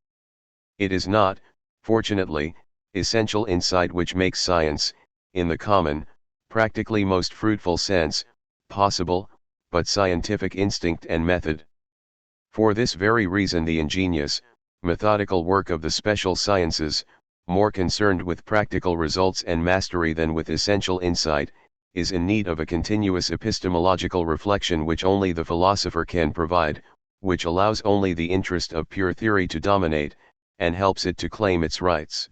It is not, fortunately, essential insight which makes science, in the common, practically most fruitful sense, possible, but scientific instinct and method. For this very reason the ingenious, methodical work of the special sciences, more concerned with practical results and mastery than with essential insight, is in need of a continuous epistemological reflection which only the philosopher can provide, which allows only the interest of pure theory to dominate, and helps it to claim its rights.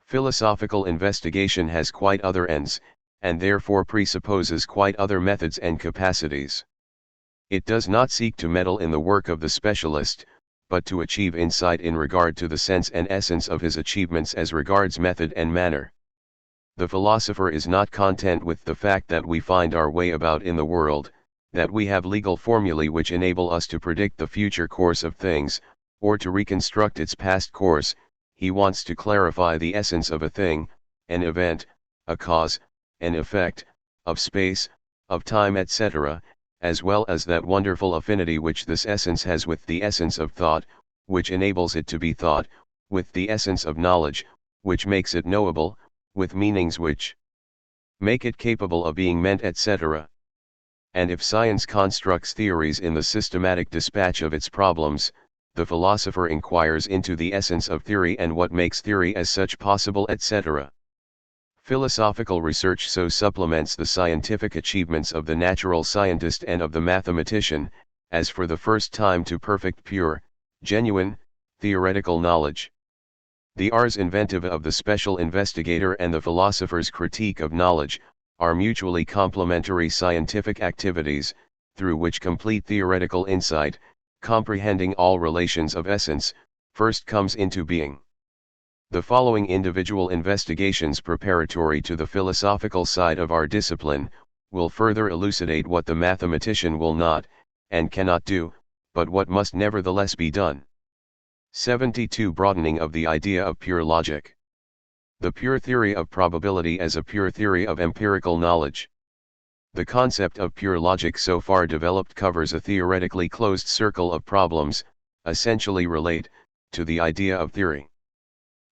Philosophical investigation has quite other ends, and therefore presupposes quite other methods and capacities. It does not seek to meddle in the work of the specialist, but to achieve insight in regard to the sense and essence of his achievements as regards method and manner. The philosopher is not content with the fact that we find our way about in the world, that we have legal formulae which enable us to predict the future course of things, or to reconstruct its past course. He wants to clarify the essence of a thing, an event, a cause, an effect, of space, of time, etc., as well as that wonderful affinity which this essence has with the essence of thought, which enables it to be thought, with the essence of knowledge, which makes it knowable, with meanings which make it capable of being meant, etc. And if science constructs theories in the systematic dispatch of its problems, the philosopher inquires into the essence of theory and what makes theory as such possible, etc. Philosophical research so supplements the scientific achievements of the natural scientist and of the mathematician, as for the first time to perfect pure, genuine, theoretical knowledge. The ars inventiva of the special investigator and the philosopher's critique of knowledge, are mutually complementary scientific activities, through which complete theoretical insight, comprehending all relations of essence, first comes into being. The following individual investigations preparatory to the philosophical side of our discipline, will further elucidate what the mathematician will not, and cannot do, but what must nevertheless be done. 72. Broadening of the idea of pure logic. The pure theory of probability as a pure theory of empirical knowledge. The concept of pure logic so far developed covers a theoretically closed circle of problems, essentially relate to the idea of theory.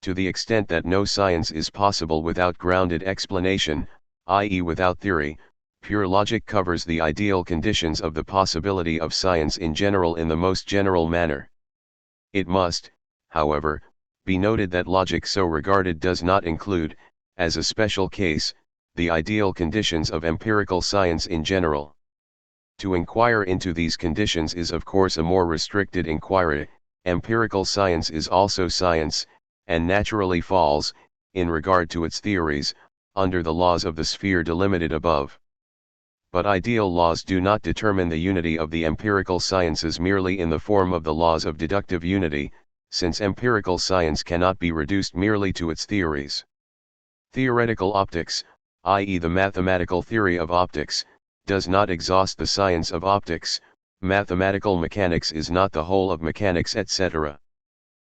To the extent that no science is possible without grounded explanation, i.e. without theory, pure logic covers the ideal conditions of the possibility of science in general in the most general manner. It must, however, be noted that logic so regarded does not include, as a special case, the ideal conditions of empirical science in general. To inquire into these conditions is of course a more restricted inquiry. Empirical science is also science, and naturally falls, in regard to its theories, under the laws of the sphere delimited above. But ideal laws do not determine the unity of the empirical sciences merely in the form of the laws of deductive unity, since empirical science cannot be reduced merely to its theories. Theoretical optics, i.e. the mathematical theory of optics, does not exhaust the science of optics. Mathematical mechanics is not the whole of mechanics, etc.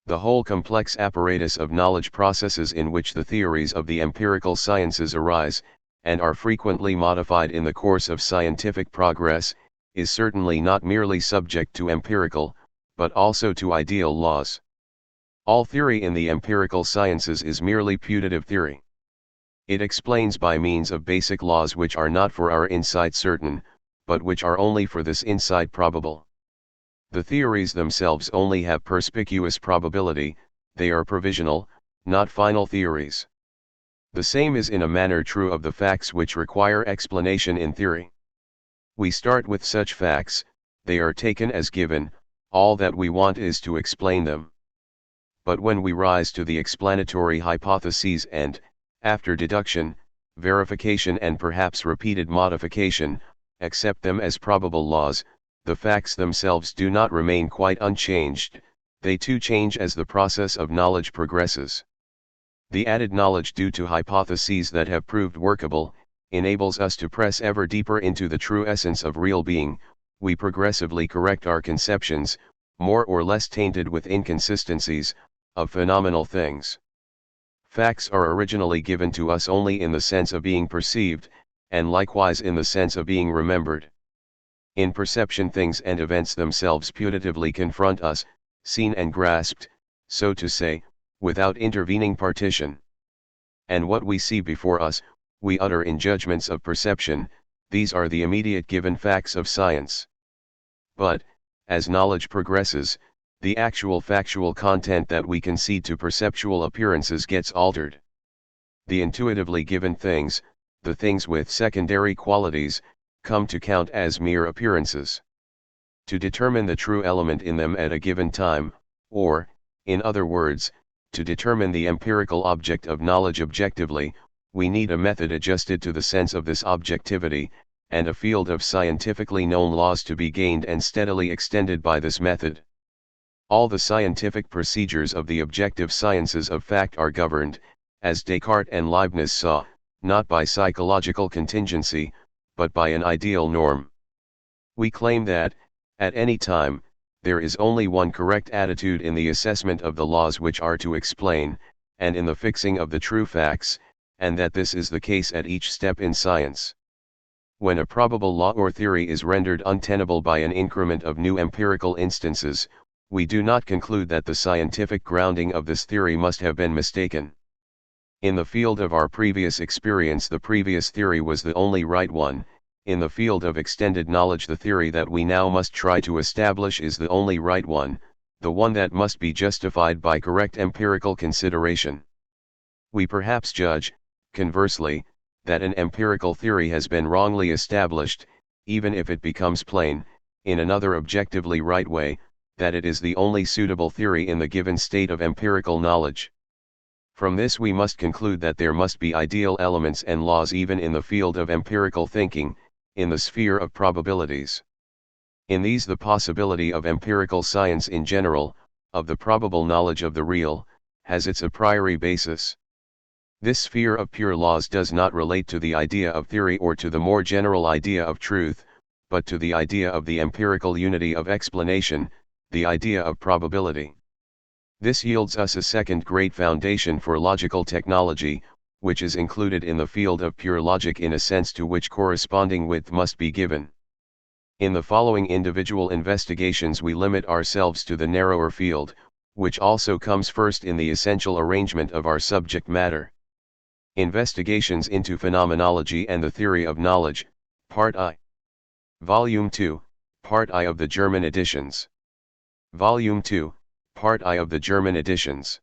The whole complex apparatus of knowledge processes in which the theories of the empirical sciences arise, and are frequently modified in the course of scientific progress, is certainly not merely subject to empirical, but also to ideal laws. All theory in the empirical sciences is merely putative theory. It explains by means of basic laws which are not for our insight certain, but which are only for this insight probable. The theories themselves only have perspicuous probability, they are provisional, not final theories. The same is in a manner true of the facts which require explanation in theory. We start with such facts, they are taken as given, all that we want is to explain them. But when we rise to the explanatory hypotheses and, after deduction, verification and perhaps repeated modification, accept them as probable laws, the facts themselves do not remain quite unchanged, they too change as the process of knowledge progresses. The added knowledge due to hypotheses that have proved workable, enables us to press ever deeper into the true essence of real being. We progressively correct our conceptions, more or less tainted with inconsistencies, of phenomenal things. Facts are originally given to us only in the sense of being perceived, and likewise in the sense of being remembered. In perception things and events themselves putatively confront us, seen and grasped, so to say, without intervening partition. And what we see before us, we utter in judgments of perception, these are the immediate given facts of science. But, as knowledge progresses, the actual factual content that we concede to perceptual appearances gets altered. The intuitively given things, the things with secondary qualities, come to count as mere appearances. To determine the true element in them at a given time, or, in other words, to determine the empirical object of knowledge objectively, we need a method adjusted to the sense of this objectivity, and a field of scientifically known laws to be gained and steadily extended by this method. All the scientific procedures of the objective sciences of fact are governed, as Descartes and Leibniz saw, not by psychological contingency, but by an ideal norm. We claim that, at any time, there is only one correct attitude in the assessment of the laws which are to explain, and in the fixing of the true facts, and that this is the case at each step in science. When a probable law or theory is rendered untenable by an increment of new empirical instances, we do not conclude that the scientific grounding of this theory must have been mistaken. In the field of our previous experience, the previous theory was the only right one. In the field of extended knowledge, the theory that we now must try to establish is the only right one, the one that must be justified by correct empirical consideration. We perhaps judge, conversely, that an empirical theory has been wrongly established, even if it becomes plain, in another objectively right way, that it is the only suitable theory in the given state of empirical knowledge. From this we must conclude that there must be ideal elements and laws even in the field of empirical thinking, in the sphere of probabilities. In these the possibility of empirical science in general, of the probable knowledge of the real, has its a priori basis. This sphere of pure laws does not relate to the idea of theory or to the more general idea of truth, but to the idea of the empirical unity of explanation, the idea of probability. This yields us a second great foundation for logical technology, which is included in the field of pure logic in a sense to which corresponding width must be given. In the following individual investigations we limit ourselves to the narrower field, which also comes first in the essential arrangement of our subject matter. Investigations into Phenomenology and the Theory of Knowledge, Part I. Volume 2, Part I of the German editions. Volume 2, Part I of the German editions.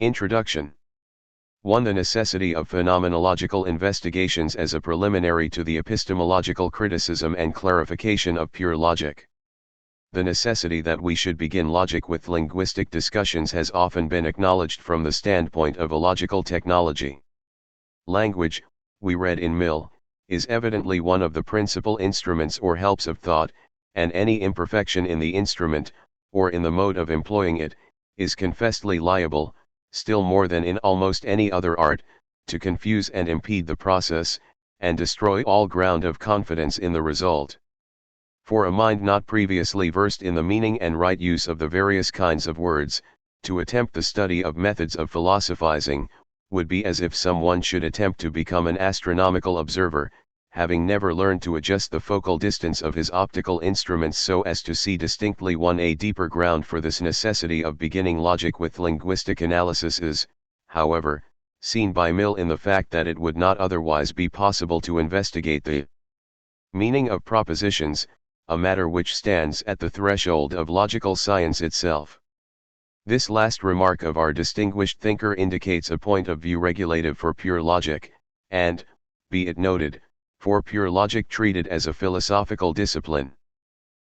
Introduction. 1. The necessity of phenomenological investigations as a preliminary to the epistemological criticism and clarification of pure logic. The necessity that we should begin logic with linguistic discussions has often been acknowledged from the standpoint of a logical technology. Language, we read in Mill, is evidently one of the principal instruments or helps of thought, and any imperfection in the instrument, or in the mode of employing it, is confessedly liable, still more than in almost any other art, to confuse and impede the process, and destroy all ground of confidence in the result. For a mind not previously versed in the meaning and right use of the various kinds of words, to attempt the study of methods of philosophizing, would be as if someone should attempt to become an astronomical observer, having never learned to adjust the focal distance of his optical instruments so as to see distinctly. A deeper ground for this necessity of beginning logic with linguistic analysis is, however, seen by Mill in the fact that it would not otherwise be possible to investigate the meaning of propositions, a matter which stands at the threshold of logical science itself. This last remark of our distinguished thinker indicates a point of view regulative for pure logic, and, be it noted, for pure logic treated as a philosophical discipline.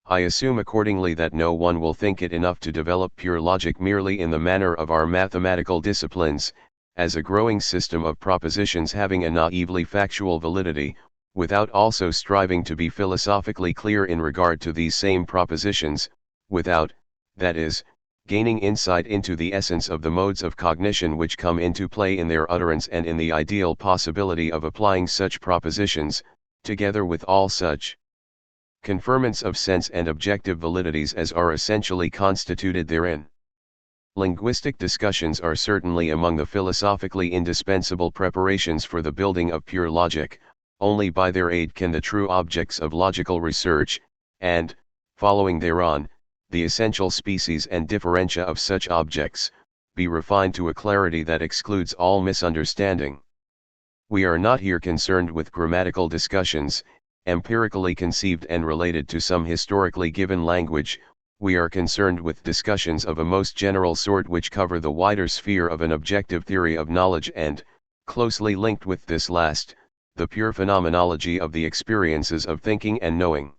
I assume accordingly that no one will think it enough to develop pure logic merely in the manner of our mathematical disciplines, as a growing system of propositions having a naively factual validity, without also striving to be philosophically clear in regard to these same propositions, without, that is, gaining insight into the essence of the modes of cognition which come into play in their utterance and in the ideal possibility of applying such propositions, together with all such conferments of sense and objective validities as are essentially constituted therein. Linguistic discussions are certainly among the philosophically indispensable preparations for the building of pure logic. Only by their aid can the true objects of logical research, and, following thereon, the essential species and differentia of such objects, be refined to a clarity that excludes all misunderstanding. We are not here concerned with grammatical discussions, empirically conceived and related to some historically given language. We are concerned with discussions of a most general sort which cover the wider sphere of an objective theory of knowledge and, closely linked with this last, the pure phenomenology of the experiences of thinking and knowing.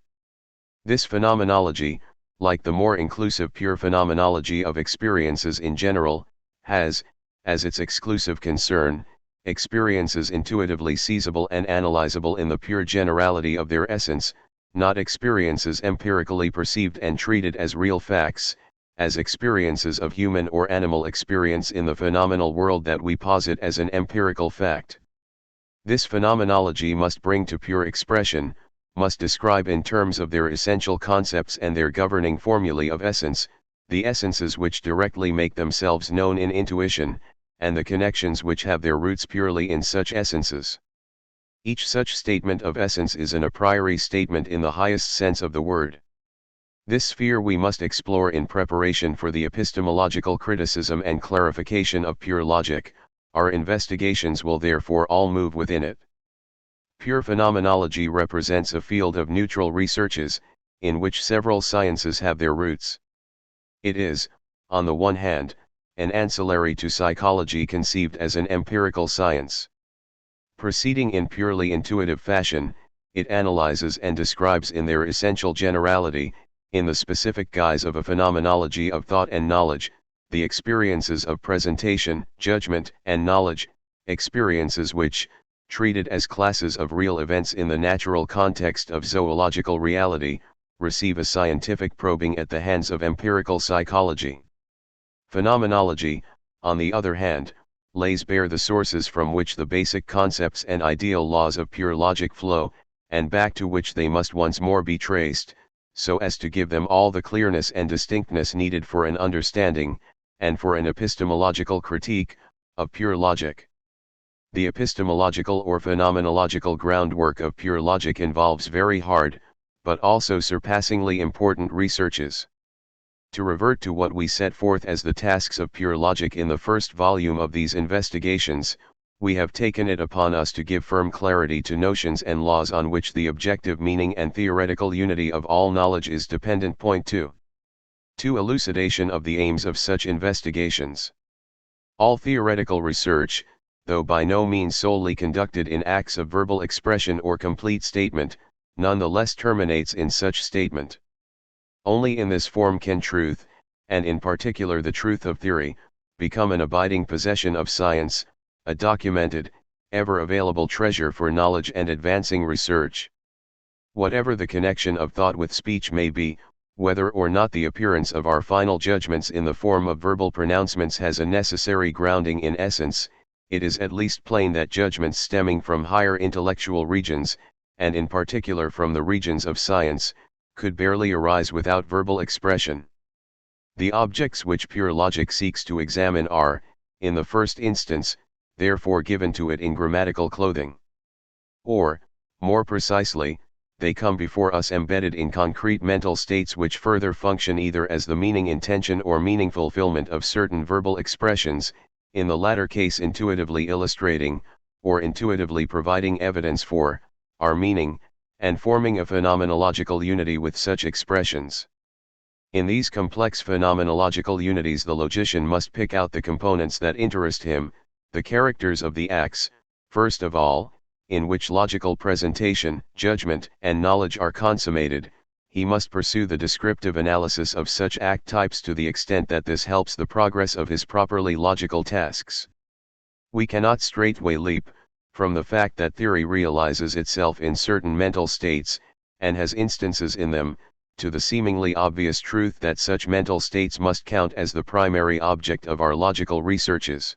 This phenomenology, like the more inclusive pure phenomenology of experiences in general, has, as its exclusive concern, experiences intuitively seizable and analyzable in the pure generality of their essence, not experiences empirically perceived and treated as real facts, as experiences of human or animal experience in the phenomenal world that we posit as an empirical fact. This phenomenology must bring to pure expression, must describe in terms of their essential concepts and their governing formulae of essence, the essences which directly make themselves known in intuition, and the connections which have their roots purely in such essences. Each such statement of essence is an a priori statement in the highest sense of the word. This sphere we must explore in preparation for the epistemological criticism and clarification of pure logic. Our investigations will therefore all move within it. Pure phenomenology represents a field of neutral researches, in which several sciences have their roots. It is, on the one hand, an ancillary to psychology conceived as an empirical science. Proceeding in purely intuitive fashion, it analyzes and describes in their essential generality, in the specific guise of a phenomenology of thought and knowledge, the experiences of presentation, judgment, and knowledge, experiences which, treated as classes of real events in the natural context of zoological reality, receive a scientific probing at the hands of empirical psychology. Phenomenology, on the other hand, lays bare the sources from which the basic concepts and ideal laws of pure logic flow, and back to which they must once more be traced, so as to give them all the clearness and distinctness needed for an understanding, and for an epistemological critique, of pure logic. The epistemological or phenomenological groundwork of pure logic involves very hard, but also surpassingly important researches. To revert to what we set forth as the tasks of pure logic in the first volume of these investigations, we have taken it upon us to give firm clarity to notions and laws on which the objective meaning and theoretical unity of all knowledge is dependent. Point 2. Elucidation of the aims of such investigations. All theoretical research, though by no means solely conducted in acts of verbal expression or complete statement, nonetheless terminates in such statement. Only in this form can truth, and in particular the truth of theory, become an abiding possession of science, a documented, ever available treasure for knowledge and advancing research. Whatever the connection of thought with speech may be, whether or not the appearance of our final judgments in the form of verbal pronouncements has a necessary grounding in essence, it is at least plain that judgments stemming from higher intellectual regions, and in particular from the regions of science, could barely arise without verbal expression. The objects which pure logic seeks to examine are, in the first instance, therefore given to it in grammatical clothing. Or, more precisely, they come before us embedded in concrete mental states which further function either as the meaning intention or meaning fulfillment of certain verbal expressions, in the latter case intuitively illustrating, or intuitively providing evidence for, our meaning, and forming a phenomenological unity with such expressions. In these complex phenomenological unities the logician must pick out the components that interest him, the characters of the acts, first of all, in which logical presentation, judgment, and knowledge are consummated. He must pursue the descriptive analysis of such act types to the extent that this helps the progress of his properly logical tasks. We cannot straightway leap, from the fact that theory realizes itself in certain mental states, and has instances in them, to the seemingly obvious truth that such mental states must count as the primary object of our logical researches.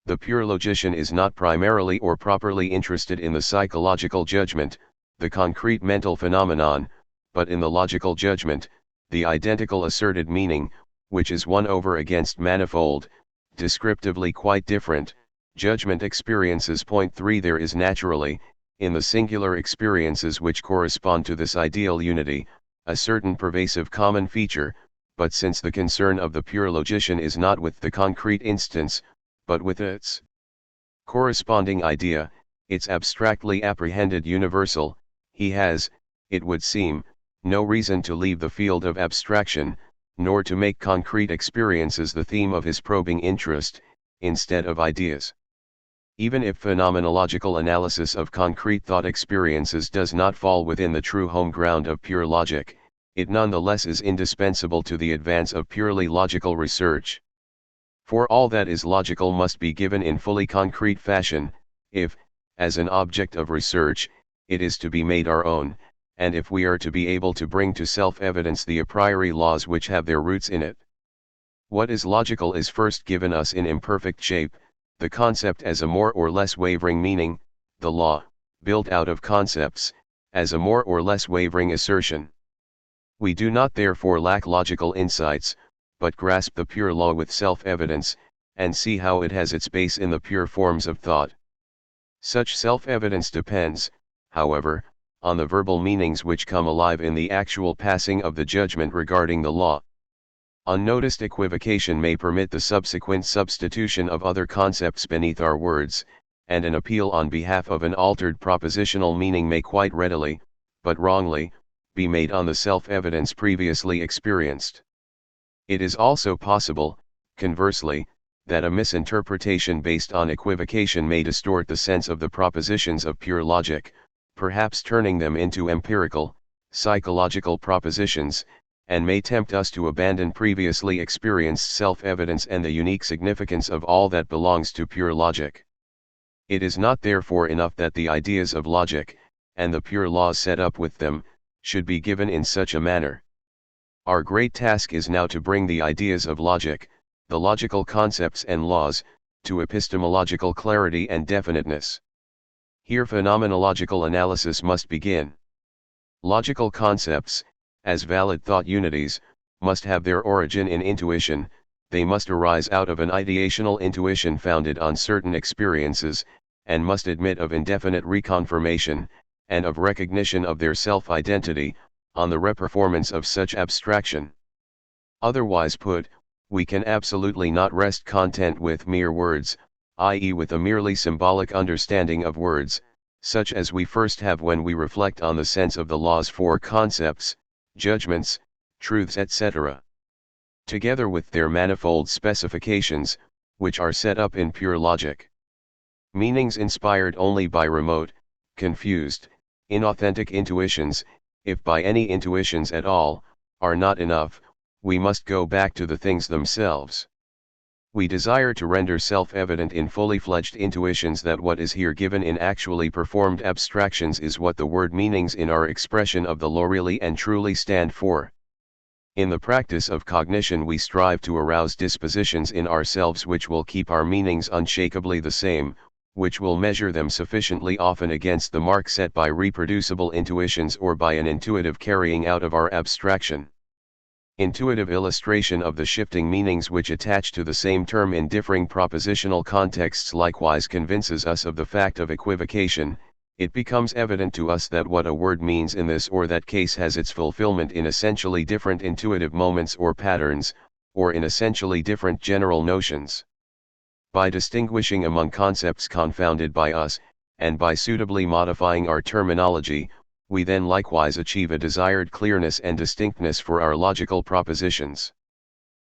The pure logician is not primarily or properly interested in the psychological judgment, the concrete mental phenomenon, but in the logical judgment, the identical asserted meaning, which is one over against manifold, descriptively quite different, judgment experiences. Point 3 There is naturally, in the singular experiences which correspond to this ideal unity, a certain pervasive common feature, but since the concern of the pure logician is not with the concrete instance, but with its corresponding idea, its abstractly apprehended universal, he has, it would seem, no reason to leave the field of abstraction, nor to make concrete experiences the theme of his probing interest, instead of ideas. Even if phenomenological analysis of concrete thought experiences does not fall within the true home ground of pure logic, it nonetheless is indispensable to the advance of purely logical research. For all that is logical must be given in fully concrete fashion, if, as an object of research, it is to be made our own, and if we are to be able to bring to self-evidence the a priori laws which have their roots in it. What is logical is first given us in imperfect shape, the concept as a more or less wavering meaning, the law, built out of concepts, as a more or less wavering assertion. We do not therefore lack logical insights, but grasp the pure law with self-evidence, and see how it has its base in the pure forms of thought. Such self-evidence depends, however, on the verbal meanings which come alive in the actual passing of the judgment regarding the law. Unnoticed equivocation may permit the subsequent substitution of other concepts beneath our words, and an appeal on behalf of an altered propositional meaning may quite readily, but wrongly, be made on the self-evidence previously experienced. It is also possible, conversely, that a misinterpretation based on equivocation may distort the sense of the propositions of pure logic, perhaps turning them into empirical, psychological propositions, and may tempt us to abandon previously experienced self-evidence and the unique significance of all that belongs to pure logic. It is not therefore enough that the ideas of logic, and the pure laws set up with them, should be given in such a manner. Our great task is now to bring the ideas of logic, the logical concepts and laws, to epistemological clarity and definiteness. Here phenomenological analysis must begin. Logical concepts, as valid thought unities, must have their origin in intuition, they must arise out of an ideational intuition founded on certain experiences, and must admit of indefinite reconfirmation, and of recognition of their self-identity, on the reperformance of such abstraction. Otherwise put, we can absolutely not rest content with mere words, i.e. with a merely symbolic understanding of words, such as we first have when we reflect on the sense of the laws for concepts, judgments, truths etc. Together with their manifold specifications, which are set up in pure logic. Meanings inspired only by remote, confused, inauthentic intuitions, if by any intuitions at all, are not enough, we must go back to the things themselves. We desire to render self-evident in fully fledged intuitions that what is here given in actually performed abstractions is what the word meanings in our expression of the law really and truly stand for. In the practice of cognition we strive to arouse dispositions in ourselves which will keep our meanings unshakably the same, which will measure them sufficiently often against the mark set by reproducible intuitions or by an intuitive carrying out of our abstraction. Intuitive illustration of the shifting meanings which attach to the same term in differing propositional contexts likewise convinces us of the fact of equivocation. It becomes evident to us that what a word means in this or that case has its fulfillment in essentially different intuitive moments or patterns, or in essentially different general notions. By distinguishing among concepts confounded by us, and by suitably modifying our terminology, we then likewise achieve a desired clearness and distinctness for our logical propositions.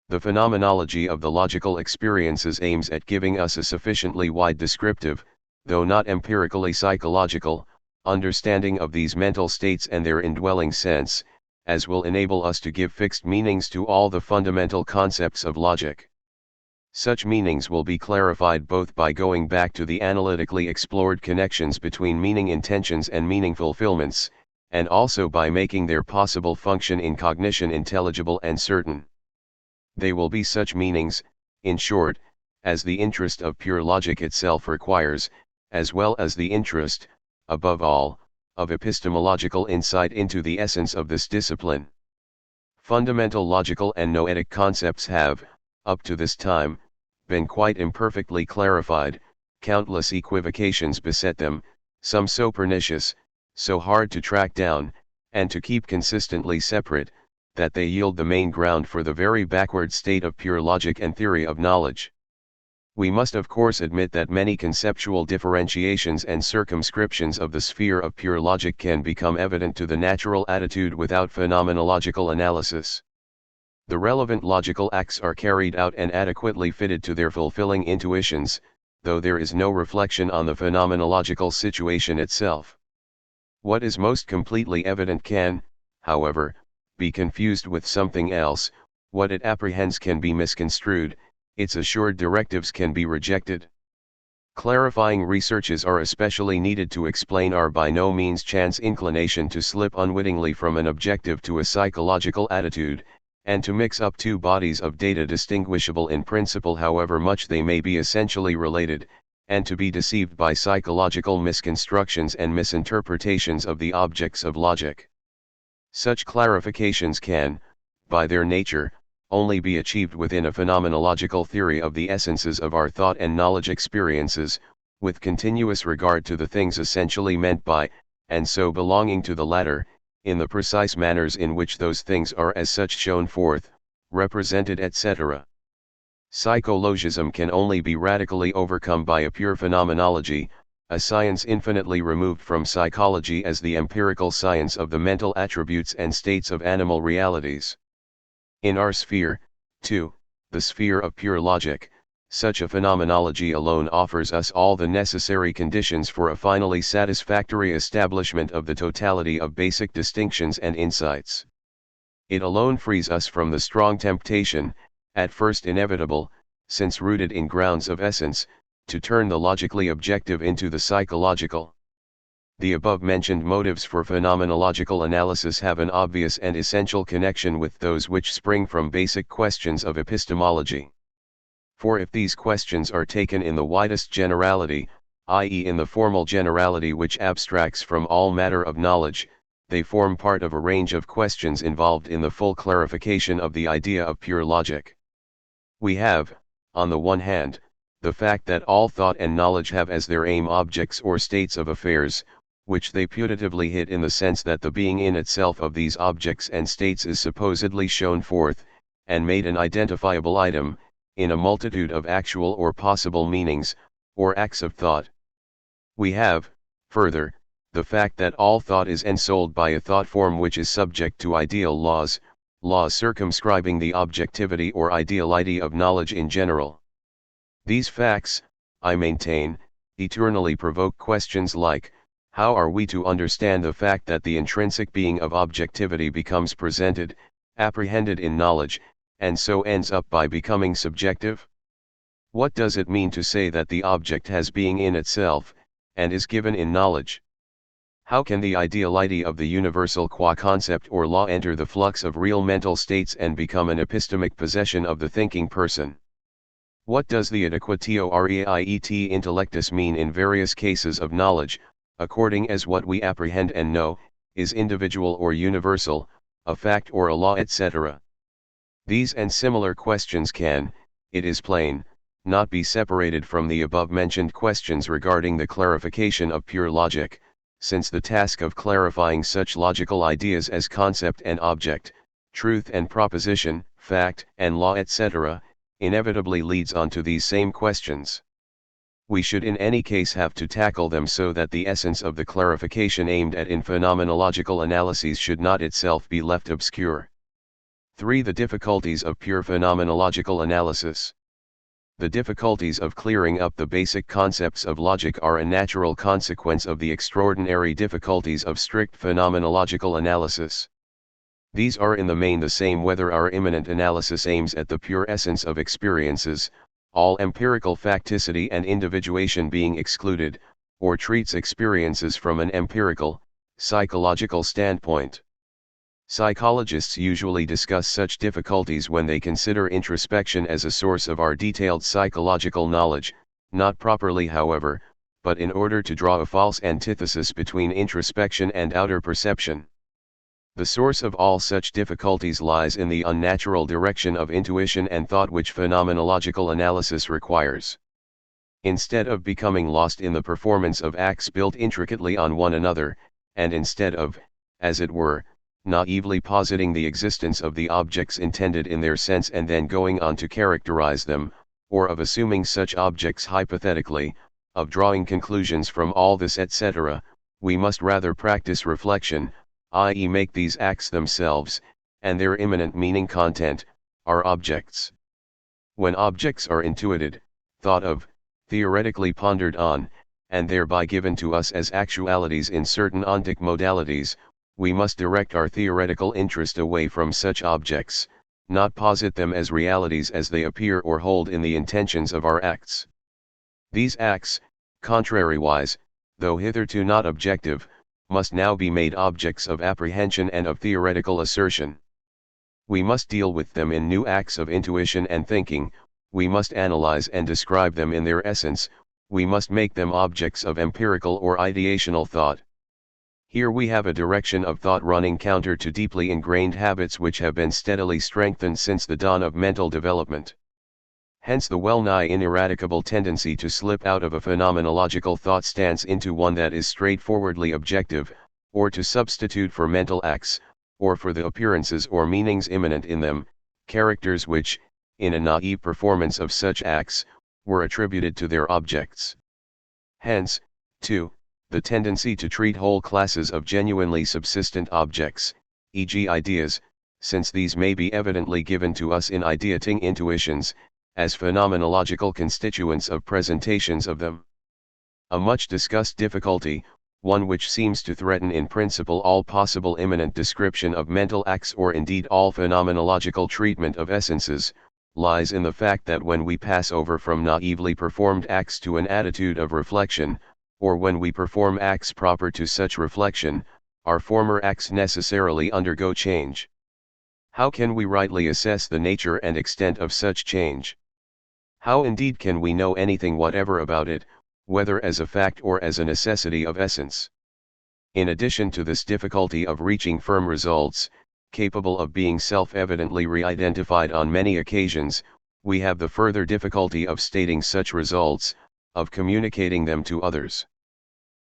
The phenomenology of the logical experiences aims at giving us a sufficiently wide descriptive, though not empirically psychological, understanding of these mental states and their indwelling sense, as will enable us to give fixed meanings to all the fundamental concepts of logic. Such meanings will be clarified both by going back to the analytically explored connections between meaning intentions and meaning fulfillments, and also by making their possible function in cognition intelligible and certain. They will be such meanings, in short, as the interest of pure logic itself requires, as well as the interest, above all, of epistemological insight into the essence of this discipline. Fundamental logical and noetic concepts have, up to this time, been quite imperfectly clarified. Countless equivocations beset them, some so pernicious, so hard to track down, and to keep consistently separate, that they yield the main ground for the very backward state of pure logic and theory of knowledge. We must of course admit that many conceptual differentiations and circumscriptions of the sphere of pure logic can become evident to the natural attitude without phenomenological analysis. The relevant logical acts are carried out and adequately fitted to their fulfilling intuitions, though there is no reflection on the phenomenological situation itself. What is most completely evident can, however, be confused with something else. What it apprehends can be misconstrued, its assured directives can be rejected. Clarifying researches are especially needed to explain our by no means chance inclination to slip unwittingly from an objective to a psychological attitude, and to mix up two bodies of data distinguishable in principle however much they may be essentially related, and to be deceived by psychological misconstructions and misinterpretations of the objects of logic. Such clarifications can, by their nature, only be achieved within a phenomenological theory of the essences of our thought and knowledge experiences, with continuous regard to the things essentially meant by, and so belonging to the latter, in the precise manners in which those things are as such shown forth, represented etc. Psychologism can only be radically overcome by a pure phenomenology, a science infinitely removed from psychology as the empirical science of the mental attributes and states of animal realities. In our sphere, too, the sphere of pure logic, such a phenomenology alone offers us all the necessary conditions for a finally satisfactory establishment of the totality of basic distinctions and insights. It alone frees us from the strong temptation, at first inevitable, since rooted in grounds of essence, to turn the logically objective into the psychological. The above-mentioned motives for phenomenological analysis have an obvious and essential connection with those which spring from basic questions of epistemology. For if these questions are taken in the widest generality, i.e. in the formal generality which abstracts from all matter of knowledge, they form part of a range of questions involved in the full clarification of the idea of pure logic. We have, on the one hand, the fact that all thought and knowledge have as their aim objects or states of affairs, which they putatively hit in the sense that the being in itself of these objects and states is supposedly shown forth, and made an identifiable item, in a multitude of actual or possible meanings, or acts of thought. We have, further, the fact that all thought is ensouled by a thought form which is subject to ideal laws, laws circumscribing the objectivity or ideality of knowledge in general. These facts, I maintain, eternally provoke questions like, how are we to understand the fact that the intrinsic being of objectivity becomes presented, apprehended in knowledge, and so ends up by becoming subjective? What does it mean to say that the object has being in itself, and is given in knowledge? How can the ideality of the universal qua concept or law enter the flux of real mental states and become an epistemic possession of the thinking person? What does the adequatio reiet intellectus mean in various cases of knowledge, according as what we apprehend and know, is individual or universal, a fact or a law, etc.? These and similar questions can, it is plain, not be separated from the above-mentioned questions regarding the clarification of pure logic, since the task of clarifying such logical ideas as concept and object, truth and proposition, fact and law, etc., inevitably leads on to these same questions. We should in any case have to tackle them so that the essence of the clarification aimed at in phenomenological analyses should not itself be left obscure. 3. The difficulties of pure phenomenological analysis. The difficulties of clearing up the basic concepts of logic are a natural consequence of the extraordinary difficulties of strict phenomenological analysis. These are in the main the same whether our immanent analysis aims at the pure essence of experiences, all empirical facticity and individuation being excluded, or treats experiences from an empirical, psychological standpoint. Psychologists usually discuss such difficulties when they consider introspection as a source of our detailed psychological knowledge, not properly however, but in order to draw a false antithesis between introspection and outer perception. The source of all such difficulties lies in the unnatural direction of intuition and thought which phenomenological analysis requires. Instead of becoming lost in the performance of acts built intricately on one another, and instead of, as it were, naively positing the existence of the objects intended in their sense and then going on to characterize them, or of assuming such objects hypothetically, of drawing conclusions from all this, etc., we must rather practice reflection, i.e. make these acts themselves, and their immanent meaning content, our objects. When objects are intuited, thought of, theoretically pondered on, and thereby given to us as actualities in certain ontic modalities, we must direct our theoretical interest away from such objects, not posit them as realities as they appear or hold in the intentions of our acts. These acts, contrariwise, though hitherto not objective, must now be made objects of apprehension and of theoretical assertion. We must deal with them in new acts of intuition and thinking, we must analyze and describe them in their essence, we must make them objects of empirical or ideational thought. Here we have a direction of thought running counter to deeply ingrained habits which have been steadily strengthened since the dawn of mental development. Hence the well-nigh ineradicable tendency to slip out of a phenomenological thought stance into one that is straightforwardly objective, or to substitute for mental acts, or for the appearances or meanings immanent in them, characters which, in a naive performance of such acts, were attributed to their objects. Hence, too, the tendency to treat whole classes of genuinely subsistent objects, e.g. ideas, since these may be evidently given to us in ideating intuitions, as phenomenological constituents of presentations of them. A much discussed difficulty, one which seems to threaten in principle all possible immanent description of mental acts or indeed all phenomenological treatment of essences, lies in the fact that when we pass over from naively performed acts to an attitude of reflection, or when we perform acts proper to such reflection, our former acts necessarily undergo change. How can we rightly assess the nature and extent of such change? How indeed can we know anything whatever about it, whether as a fact or as a necessity of essence? In addition to this difficulty of reaching firm results, capable of being self-evidently re-identified on many occasions, we have the further difficulty of stating such results, of communicating them to others.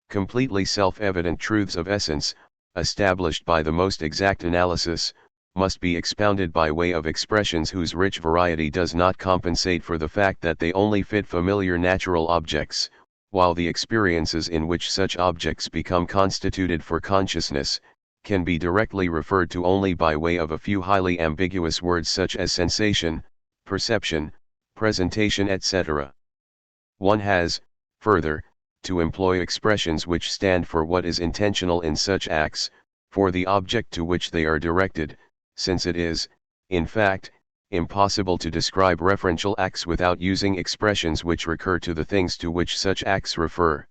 Completely self-evident truths of essence, established by the most exact analysis, must be expounded by way of expressions whose rich variety does not compensate for the fact that they only fit familiar natural objects, while the experiences in which such objects become constituted for consciousness, can be directly referred to only by way of a few highly ambiguous words such as sensation, perception, presentation, etc. One has, further, to employ expressions which stand for what is intentional in such acts, for the object to which they are directed, since it is, in fact, impossible to describe referential acts without using expressions which recur to the things to which such acts refer.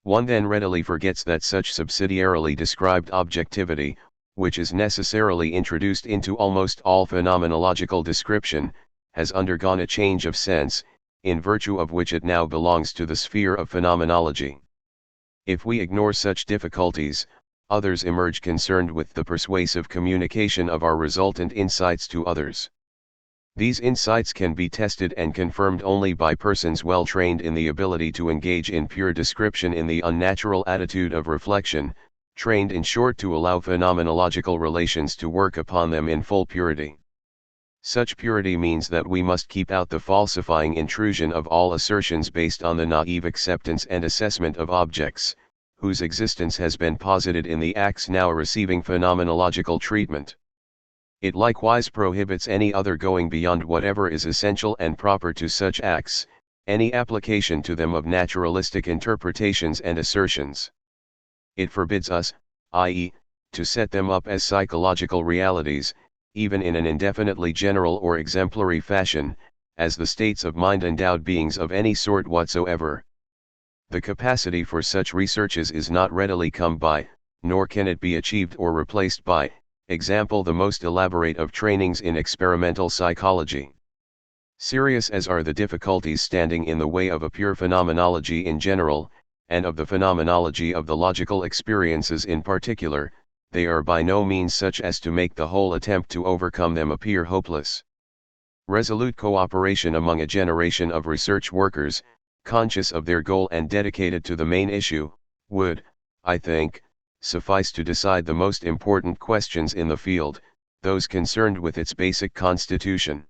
One then readily forgets that such subsidiarily described objectivity, which is necessarily introduced into almost all phenomenological description, has undergone a change of sense, in virtue of which it now belongs to the sphere of phenomenology. If we ignore such difficulties, others emerge concerned with the persuasive communication of our resultant insights to others. These insights can be tested and confirmed only by persons well trained in the ability to engage in pure description in the unnatural attitude of reflection, trained in short to allow phenomenological relations to work upon them in full purity. Such purity means that we must keep out the falsifying intrusion of all assertions based on the naive acceptance and assessment of objects, whose existence has been posited in the acts now receiving phenomenological treatment. It likewise prohibits any other going beyond whatever is essential and proper to such acts, any application to them of naturalistic interpretations and assertions. It forbids us, i.e., to set them up as psychological realities, even in an indefinitely general or exemplary fashion, as the states of mind-endowed beings of any sort whatsoever. The capacity for such researches is not readily come by, nor can it be achieved or replaced by, example the most elaborate of trainings in experimental psychology. Serious as are the difficulties standing in the way of a pure phenomenology in general, and of the phenomenology of the logical experiences in particular, they are by no means such as to make the whole attempt to overcome them appear hopeless. Resolute cooperation among a generation of research workers, conscious of their goal and dedicated to the main issue, would, I think, suffice to decide the most important questions in the field, those concerned with its basic constitution.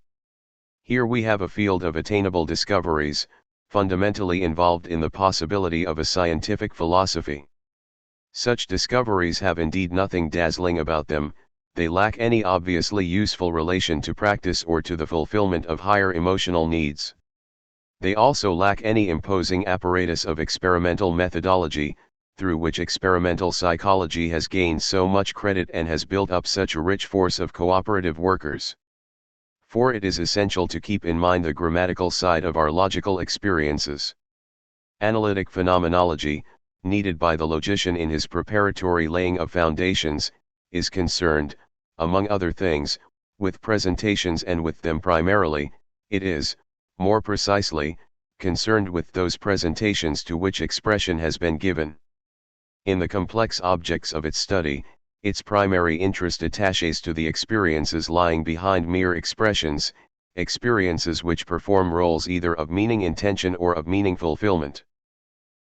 Here we have a field of attainable discoveries, fundamentally involved in the possibility of a scientific philosophy. Such discoveries have indeed nothing dazzling about them, they lack any obviously useful relation to practice or to the fulfillment of higher emotional needs. They also lack any imposing apparatus of experimental methodology, through which experimental psychology has gained so much credit and has built up such a rich force of cooperative workers. For it is essential to keep in mind the grammatical side of our logical experiences. Analytic phenomenology, needed by the logician in his preparatory laying of foundations, is concerned, among other things, with presentations, and with them primarily, it is, more precisely, concerned with those presentations to which expression has been given. In the complex objects of its study, its primary interest attaches to the experiences lying behind mere expressions, experiences which perform roles either of meaning intention or of meaning fulfillment.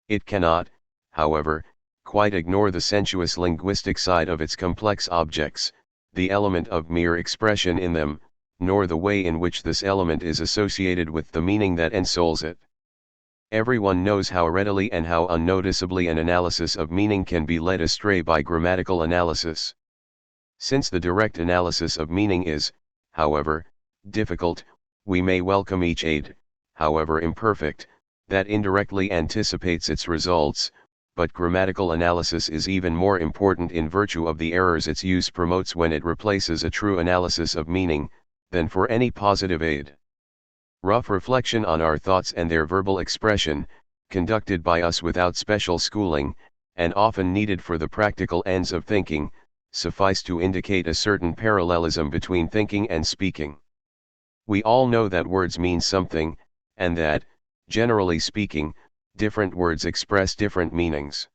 It cannot, however, quite ignore the sensuous linguistic side of its complex objects, the element of mere expression in them, nor the way in which this element is associated with the meaning that ensouls it. Everyone knows how readily and how unnoticeably an analysis of meaning can be led astray by grammatical analysis. Since the direct analysis of meaning is, however, difficult, we may welcome each aid, however imperfect, that indirectly anticipates its results, but grammatical analysis is even more important in virtue of the errors its use promotes when it replaces a true analysis of meaning, than for any positive aid. Rough reflection on our thoughts and their verbal expression, conducted by us without special schooling, and often needed for the practical ends of thinking, suffice to indicate a certain parallelism between thinking and speaking. We all know that words mean something, and that, generally speaking, different words express different meanings.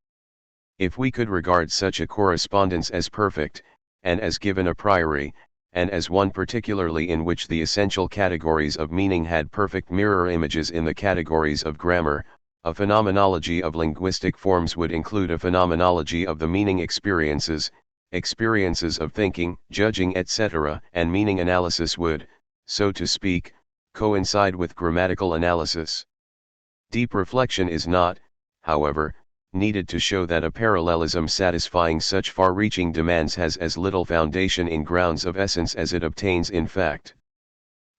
If we could regard such a correspondence as perfect, and as given a priori, and as one particularly in which the essential categories of meaning had perfect mirror images in the categories of grammar, a phenomenology of linguistic forms would include a phenomenology of the meaning experiences, experiences of thinking, judging, etc., and meaning analysis would, so to speak, coincide with grammatical analysis. Deep reflection is not, however, needed to show that a parallelism satisfying such far-reaching demands has as little foundation in grounds of essence as it obtains in fact.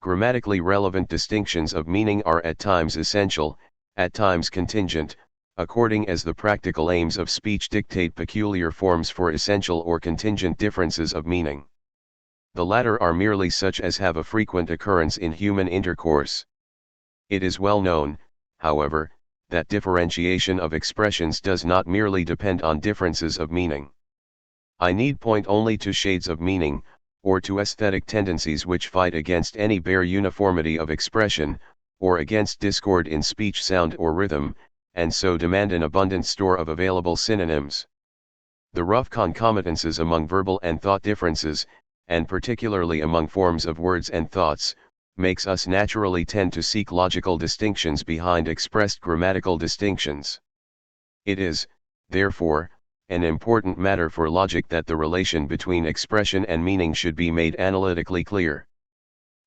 Grammatically relevant distinctions of meaning are at times essential, at times contingent, according as the practical aims of speech dictate peculiar forms for essential or contingent differences of meaning. The latter are merely such as have a frequent occurrence in human intercourse. It is well known, however, that differentiation of expressions does not merely depend on differences of meaning. I need point only to shades of meaning, or to aesthetic tendencies which fight against any bare uniformity of expression, or against discord in speech sound or rhythm, and so demand an abundant store of available synonyms. The rough concomitances among verbal and thought differences, and particularly among forms of words and thoughts, makes us naturally tend to seek logical distinctions behind expressed grammatical distinctions. It is, therefore, an important matter for logic that the relation between expression and meaning should be made analytically clear.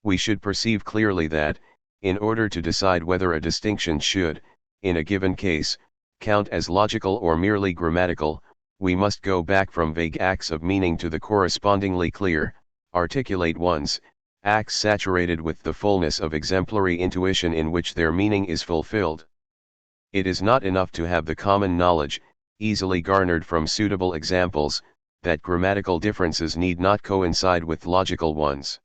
We should perceive clearly that, in order to decide whether a distinction should, in a given case, count as logical or merely grammatical, we must go back from vague acts of meaning to the correspondingly clear, articulate ones, acts saturated with the fullness of exemplary intuition in which their meaning is fulfilled. It is not enough to have the common knowledge, easily garnered from suitable examples, that grammatical differences need not coincide with logical ones.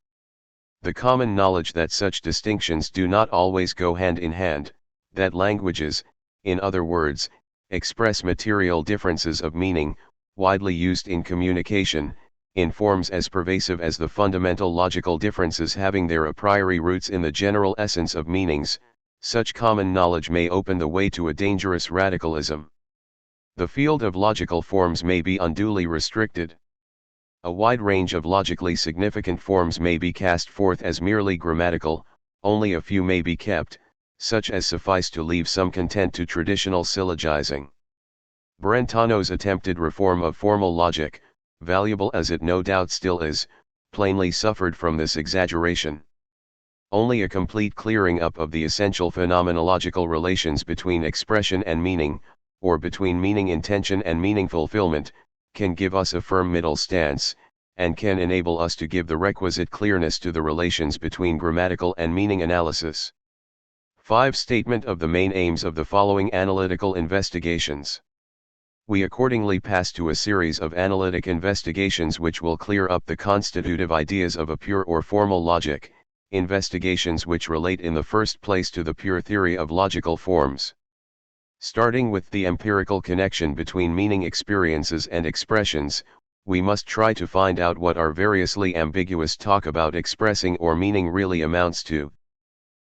The common knowledge that such distinctions do not always go hand in hand, that languages, in other words, express material differences of meaning, widely used in communication, in forms as pervasive as the fundamental logical differences having their a priori roots in the general essence of meanings, such common knowledge may open the way to a dangerous radicalism. The field of logical forms may be unduly restricted. A wide range of logically significant forms may be cast forth as merely grammatical, only a few may be kept, such as suffice to leave some content to traditional syllogizing. Brentano's attempted reform of formal logic, valuable as it no doubt still is, plainly suffered from this exaggeration. Only a complete clearing up of the essential phenomenological relations between expression and meaning, or between meaning intention and meaning fulfillment, can give us a firm middle stance, and can enable us to give the requisite clearness to the relations between grammatical and meaning analysis. 5. Statement of the main aims of the following analytical investigations. We accordingly pass to a series of analytic investigations which will clear up the constitutive ideas of a pure or formal logic, investigations which relate in the first place to the pure theory of logical forms. Starting with the empirical connection between meaning experiences and expressions, we must try to find out what our variously ambiguous talk about expressing or meaning really amounts to.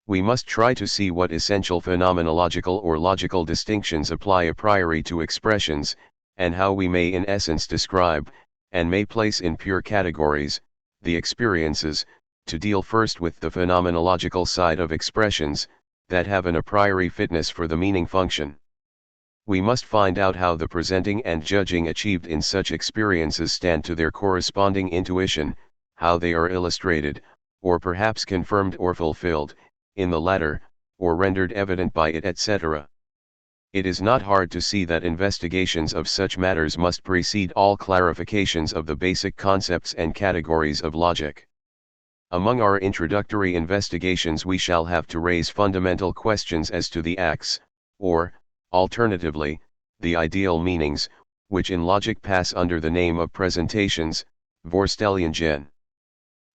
We must try to see what essential phenomenological or logical distinctions apply a priori to expressions, and how we may in essence describe, and may place in pure categories, the experiences, to deal first with the phenomenological side of expressions, that have an a priori fitness for the meaning function. We must find out how the presenting and judging achieved in such experiences stand to their corresponding intuition, how they are illustrated, or perhaps confirmed or fulfilled, in the latter, or rendered evident by it, etc. It is not hard to see that investigations of such matters must precede all clarifications of the basic concepts and categories of logic. Among our introductory investigations we shall have to raise fundamental questions as to the acts, or, alternatively, the ideal meanings, which in logic pass under the name of presentations, Vorstellungen.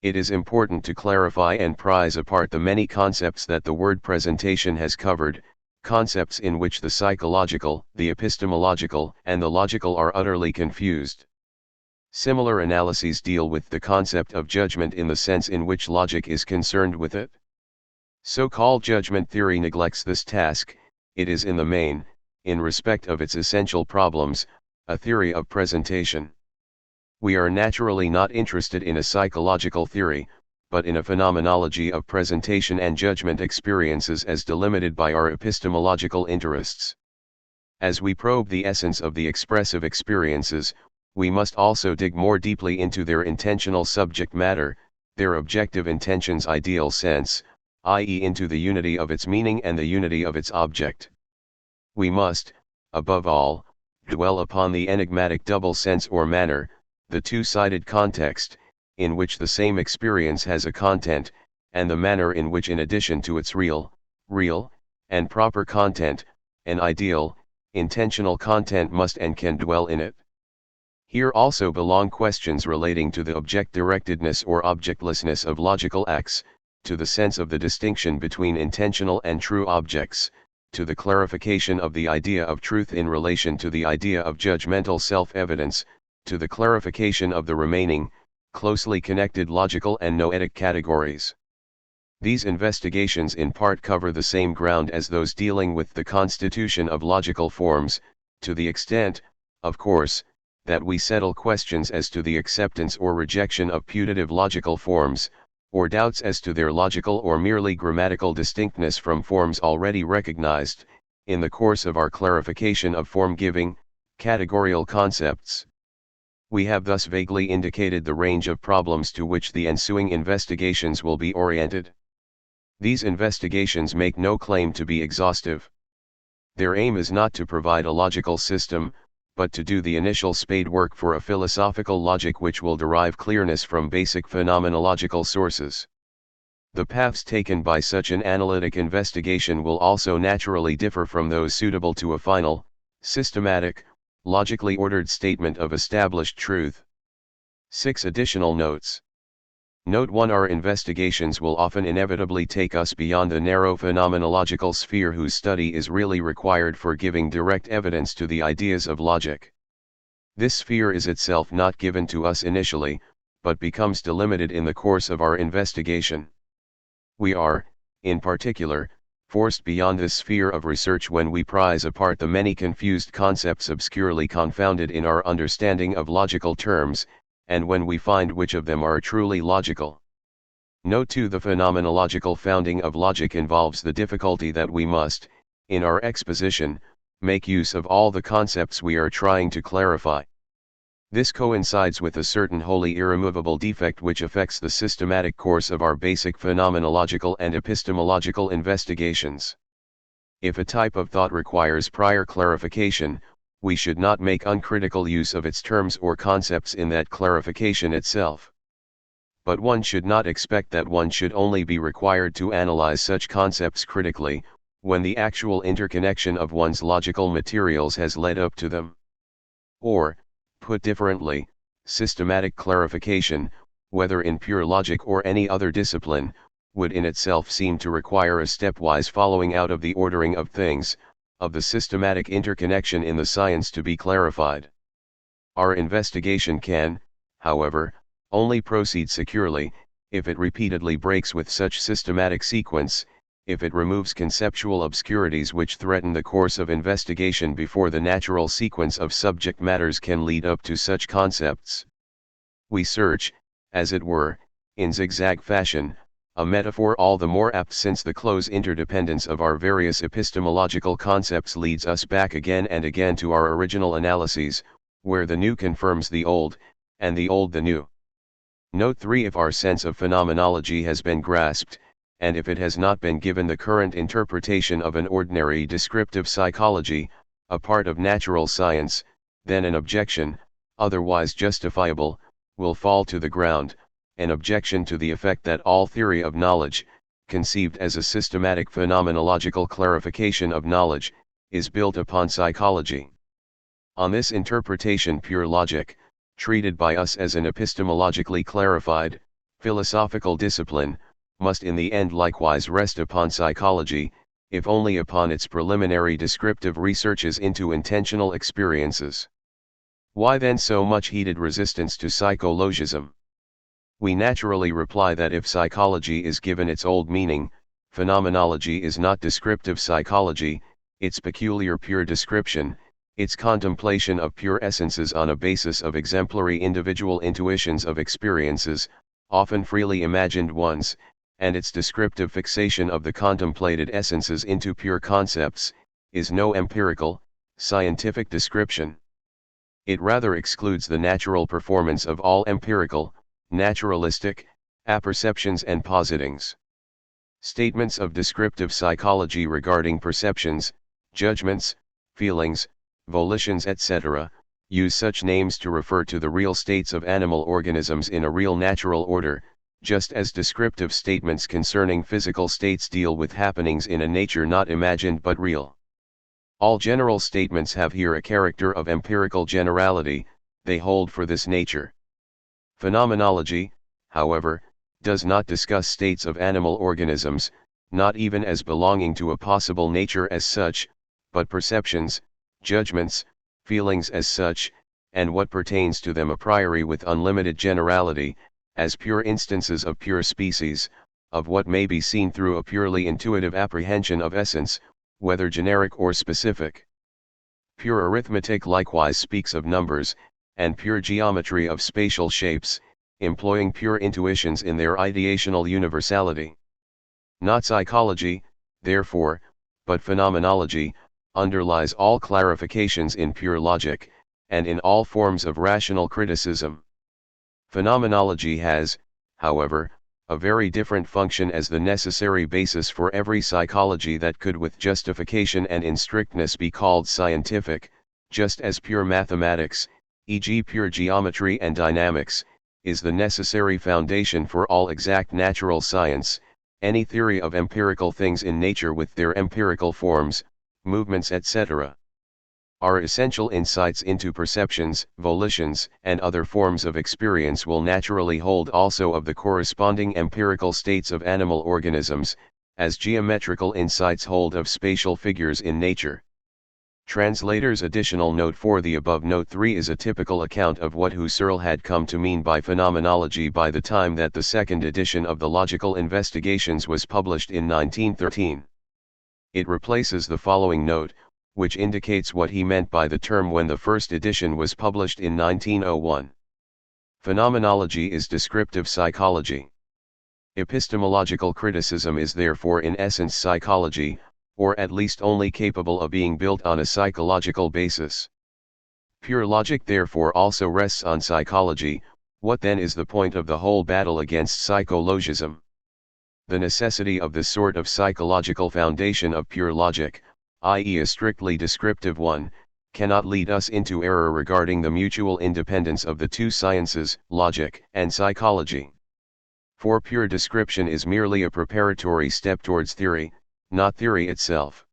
It is important to clarify and prize apart the many concepts that the word presentation has covered, concepts in which the psychological, the epistemological, and the logical are utterly confused. Similar analyses deal with the concept of judgment in the sense in which logic is concerned with it. So-called judgment theory neglects this task. It is in the main, in respect of its essential problems, a theory of presentation. We are naturally not interested in a psychological theory, but in a phenomenology of presentation and judgment experiences as delimited by our epistemological interests. As we probe the essence of the expressive experiences, we must also dig more deeply into their intentional subject matter, their objective intention's ideal sense, i.e. into the unity of its meaning and the unity of its object. We must, above all, dwell upon the enigmatic double sense or manner, the two-sided context, in which the same experience has a content, and the manner in which in addition to its real, and proper content, an ideal, intentional content must and can dwell in it. Here also belong questions relating to the object-directedness or objectlessness of logical acts, to the sense of the distinction between intentional and true objects, to the clarification of the idea of truth in relation to the idea of judgmental self-evidence, to the clarification of the remaining, closely connected logical and noetic categories. These investigations in part cover the same ground as those dealing with the constitution of logical forms, to the extent, of course, that we settle questions as to the acceptance or rejection of putative logical forms, or doubts as to their logical or merely grammatical distinctness from forms already recognized, in the course of our clarification of form-giving, categorical concepts. We have thus vaguely indicated the range of problems to which the ensuing investigations will be oriented. These investigations make no claim to be exhaustive. Their aim is not to provide a logical system, but to do the initial spade work for a philosophical logic which will derive clearness from basic phenomenological sources. The paths taken by such an analytic investigation will also naturally differ from those suitable to a final, systematic, logically ordered statement of established truth. 6 additional notes. Note 1. Our investigations will often inevitably take us beyond the narrow phenomenological sphere whose study is really required for giving direct evidence to the ideas of logic. This sphere is itself not given to us initially, but becomes delimited in the course of our investigation. We are, in particular, forced beyond this sphere of research when we prize apart the many confused concepts obscurely confounded in our understanding of logical terms, and when we find which of them are truly logical. Note 2. The phenomenological founding of logic involves the difficulty that we must, in our exposition, make use of all the concepts we are trying to clarify. This coincides with a certain wholly irremovable defect which affects the systematic course of our basic phenomenological and epistemological investigations. If a type of thought requires prior clarification, we should not make uncritical use of its terms or concepts in that clarification itself. But one should not expect that one should only be required to analyze such concepts critically, when the actual interconnection of one's logical materials has led up to them. Or, put differently, systematic clarification, whether in pure logic or any other discipline, would in itself seem to require a stepwise following out of the ordering of things, of the systematic interconnection in the science to be clarified. Our investigation can, however, only proceed securely, if it repeatedly breaks with such systematic sequence, if it removes conceptual obscurities which threaten the course of investigation before the natural sequence of subject matters can lead up to such concepts. We search, as it were, in zigzag fashion, a metaphor all the more apt since the close interdependence of our various epistemological concepts leads us back again and again to our original analyses, where the new confirms the old, and the old the new. Note 3. If our sense of phenomenology has been grasped, and if it has not been given the current interpretation of an ordinary descriptive psychology, a part of natural science, then an objection, otherwise justifiable, will fall to the ground, an objection to the effect that all theory of knowledge, conceived as a systematic phenomenological clarification of knowledge, is built upon psychology. On this interpretation pure logic, treated by us as an epistemologically clarified, philosophical discipline, must in the end likewise rest upon psychology, if only upon its preliminary descriptive researches into intentional experiences. Why then so much heated resistance to psychologism? We naturally reply that if psychology is given its old meaning, phenomenology is not descriptive psychology, its peculiar pure description, its contemplation of pure essences on a basis of exemplary individual intuitions of experiences, often freely imagined ones, and its descriptive fixation of the contemplated essences into pure concepts, is no empirical, scientific description. It rather excludes the natural performance of all empirical, naturalistic, apperceptions and positings. Statements of descriptive psychology regarding perceptions, judgments, feelings, volitions etc., use such names to refer to the real states of animal organisms in a real natural order, just as descriptive statements concerning physical states deal with happenings in a nature not imagined but real. All general statements have here a character of empirical generality, they hold for this nature. Phenomenology, however, does not discuss states of animal organisms, not even as belonging to a possible nature as such, but perceptions, judgments, feelings as such, and what pertains to them a priori with unlimited generality, as pure instances of pure species, of what may be seen through a purely intuitive apprehension of essence, whether generic or specific. Pure arithmetic likewise speaks of numbers, and pure geometry of spatial shapes, employing pure intuitions in their ideational universality. Not psychology, therefore, but phenomenology, underlies all clarifications in pure logic, and in all forms of rational criticism. Phenomenology has, however, a very different function as the necessary basis for every psychology that could with justification and in strictness be called scientific, just as pure mathematics, e.g. pure geometry and dynamics, is the necessary foundation for all exact natural science. Any theory of empirical things in nature with their empirical forms, movements etc. are essential insights into perceptions, volitions, and other forms of experience will naturally hold also of the corresponding empirical states of animal organisms, as geometrical insights hold of spatial figures in nature. Translator's additional note for the above note 3 is a typical account of what Husserl had come to mean by phenomenology by the time that the second edition of the Logical Investigations was published in 1913. It replaces the following note, which indicates what he meant by the term when the first edition was published in 1901. Phenomenology is descriptive psychology. Epistemological criticism is therefore in essence psychology, or at least only capable of being built on a psychological basis. Pure logic therefore also rests on psychology. What then is the point of the whole battle against psychologism? The necessity of this sort of psychological foundation of pure logic, i.e. a strictly descriptive one, cannot lead us into error regarding the mutual independence of the two sciences, logic and psychology. For pure description is merely a preparatory step towards theory, not theory itself.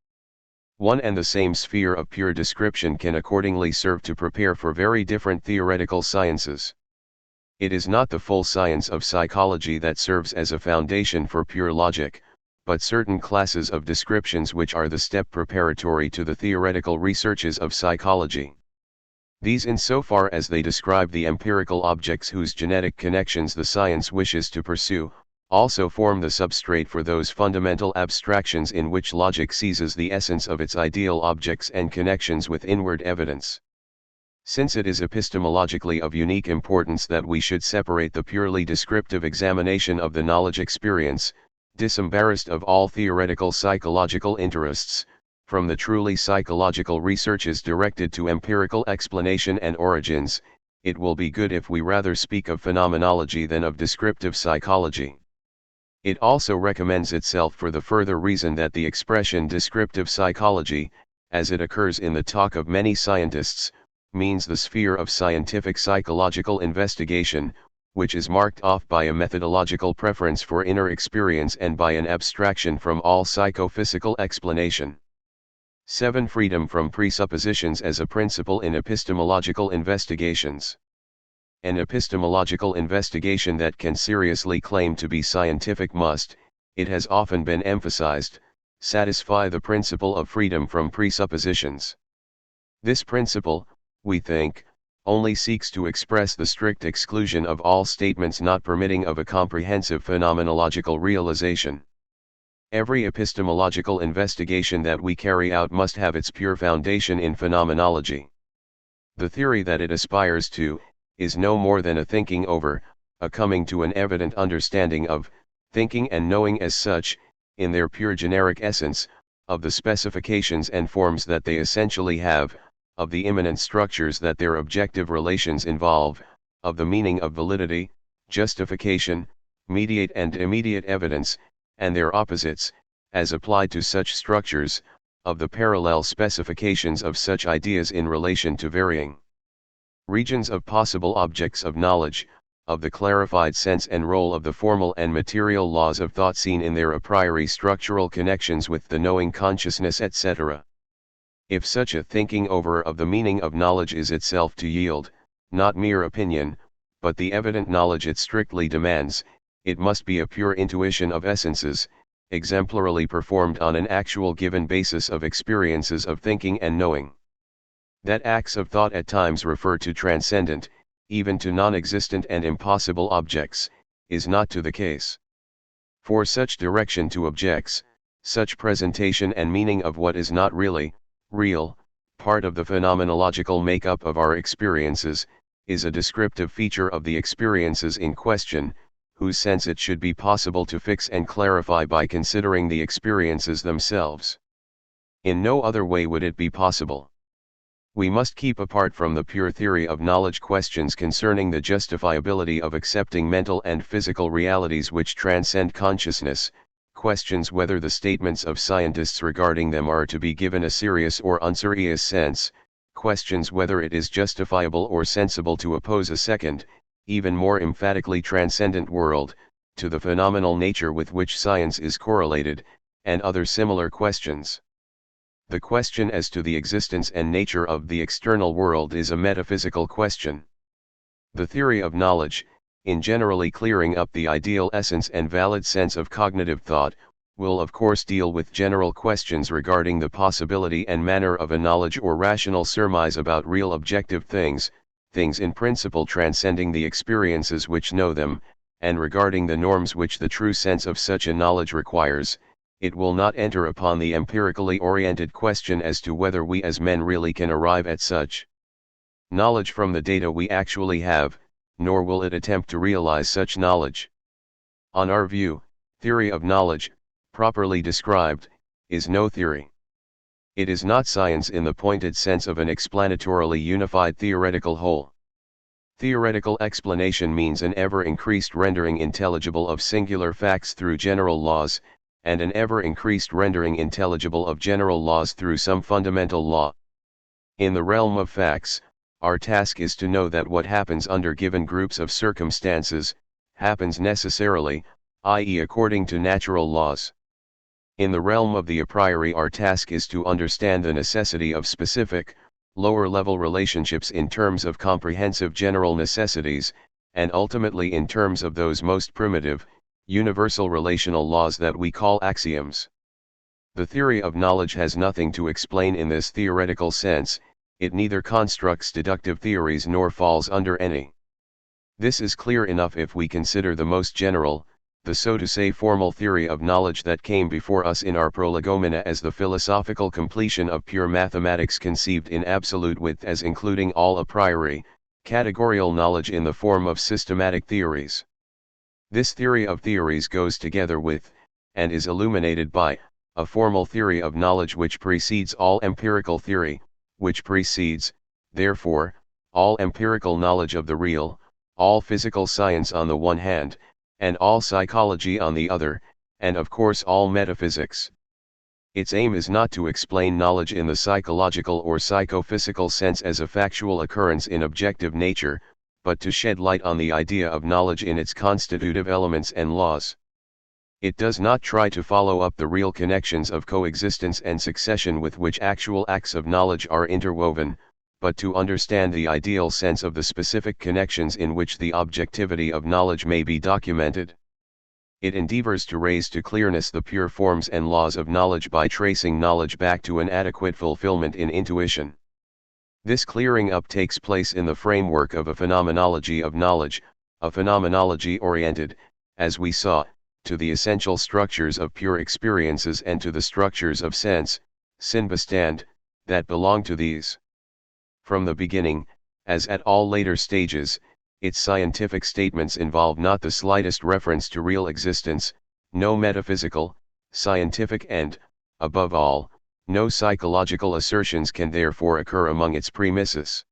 One and the same sphere of pure description can accordingly serve to prepare for very different theoretical sciences. It is not the full science of psychology that serves as a foundation for pure logic, but certain classes of descriptions which are the step preparatory to the theoretical researches of psychology. These insofar as they describe the empirical objects whose genetic connections the science wishes to pursue, also form the substrate for those fundamental abstractions in which logic seizes the essence of its ideal objects and connections with inward evidence. Since it is epistemologically of unique importance that we should separate the purely descriptive examination of the knowledge experience, disembarrassed of all theoretical psychological interests, from the truly psychological researches directed to empirical explanation and origins, it will be good if we rather speak of phenomenology than of descriptive psychology. It also recommends itself for the further reason that the expression descriptive psychology, as it occurs in the talk of many scientists, means the sphere of scientific psychological investigation, which is marked off by a methodological preference for inner experience and by an abstraction from all psychophysical explanation. 7. Freedom from presuppositions as a principle in epistemological investigations. An epistemological investigation that can seriously claim to be scientific must, it has often been emphasized, satisfy the principle of freedom from presuppositions. This principle, we think, only seeks to express the strict exclusion of all statements not permitting of a comprehensive phenomenological realization. Every epistemological investigation that we carry out must have its pure foundation in phenomenology. The theory that it aspires to, is no more than a thinking over, a coming to an evident understanding of, thinking and knowing as such, in their pure generic essence, of the specifications and forms that they essentially have, of the immanent structures that their objective relations involve, of the meaning of validity, justification, mediate and immediate evidence, and their opposites, as applied to such structures, of the parallel specifications of such ideas in relation to varying regions of possible objects of knowledge, of the clarified sense and role of the formal and material laws of thought seen in their a priori structural connections with the knowing consciousness etc. If such a thinking over of the meaning of knowledge is itself to yield, not mere opinion, but the evident knowledge it strictly demands, it must be a pure intuition of essences, exemplarily performed on an actual given basis of experiences of thinking and knowing. That acts of thought at times refer to transcendent, even to non-existent and impossible objects, is not to the case. For such direction to objects, such presentation and meaning of what is not really real, part of the phenomenological makeup of our experiences, is a descriptive feature of the experiences in question, whose sense it should be possible to fix and clarify by considering the experiences themselves. In no other way would it be possible. We must keep apart from the pure theory of knowledge questions concerning the justifiability of accepting mental and physical realities which transcend consciousness, questions whether the statements of scientists regarding them are to be given a serious or unserious sense, questions whether it is justifiable or sensible to oppose a second, even more emphatically transcendent world, to the phenomenal nature with which science is correlated, and other similar questions. The question as to the existence and nature of the external world is a metaphysical question. The theory of knowledge, in generally clearing up the ideal essence and valid sense of cognitive thought, will of course deal with general questions regarding the possibility and manner of a knowledge or rational surmise about real objective things, things in principle transcending the experiences which know them, and regarding the norms which the true sense of such a knowledge requires. It will not enter upon the empirically oriented question as to whether we as men really can arrive at such knowledge from the data we actually have, nor will it attempt to realize such knowledge. On our view, theory of knowledge, properly described, is no theory. It is not science in the pointed sense of an explanatorily unified theoretical whole. Theoretical explanation means an ever-increased rendering intelligible of singular facts through general laws, and an ever-increased rendering intelligible of general laws through some fundamental law. In the realm of facts, our task is to know that what happens under given groups of circumstances, happens necessarily, i.e. according to natural laws. In the realm of the a priori, our task is to understand the necessity of specific, lower-level relationships in terms of comprehensive general necessities, and ultimately in terms of those most primitive, universal relational laws that we call axioms. The theory of knowledge has nothing to explain in this theoretical sense, it neither constructs deductive theories nor falls under any. This is clear enough if we consider the most general, the so to say formal theory of knowledge that came before us in our prolegomena as the philosophical completion of pure mathematics conceived in absolute width as including all a priori, categorical knowledge in the form of systematic theories. This theory of theories goes together with, and is illuminated by, a formal theory of knowledge which precedes all empirical theory, which precedes, therefore, all empirical knowledge of the real, all physical science on the one hand, and all psychology on the other, and of course all metaphysics. Its aim is not to explain knowledge in the psychological or psychophysical sense as a factual occurrence in objective nature, but to shed light on the idea of knowledge in its constitutive elements and laws. It does not try to follow up the real connections of coexistence and succession with which actual acts of knowledge are interwoven, but to understand the ideal sense of the specific connections in which the objectivity of knowledge may be documented. It endeavors to raise to clearness the pure forms and laws of knowledge by tracing knowledge back to an adequate fulfillment in intuition. This clearing up takes place in the framework of a phenomenology of knowledge, a phenomenology oriented, as we saw, to the essential structures of pure experiences and to the structures of sense, Sinbestand, that belong to these. From the beginning, as at all later stages, its scientific statements involve not the slightest reference to real existence, no metaphysical, scientific and, above all, no psychological assertions can therefore occur among its premises.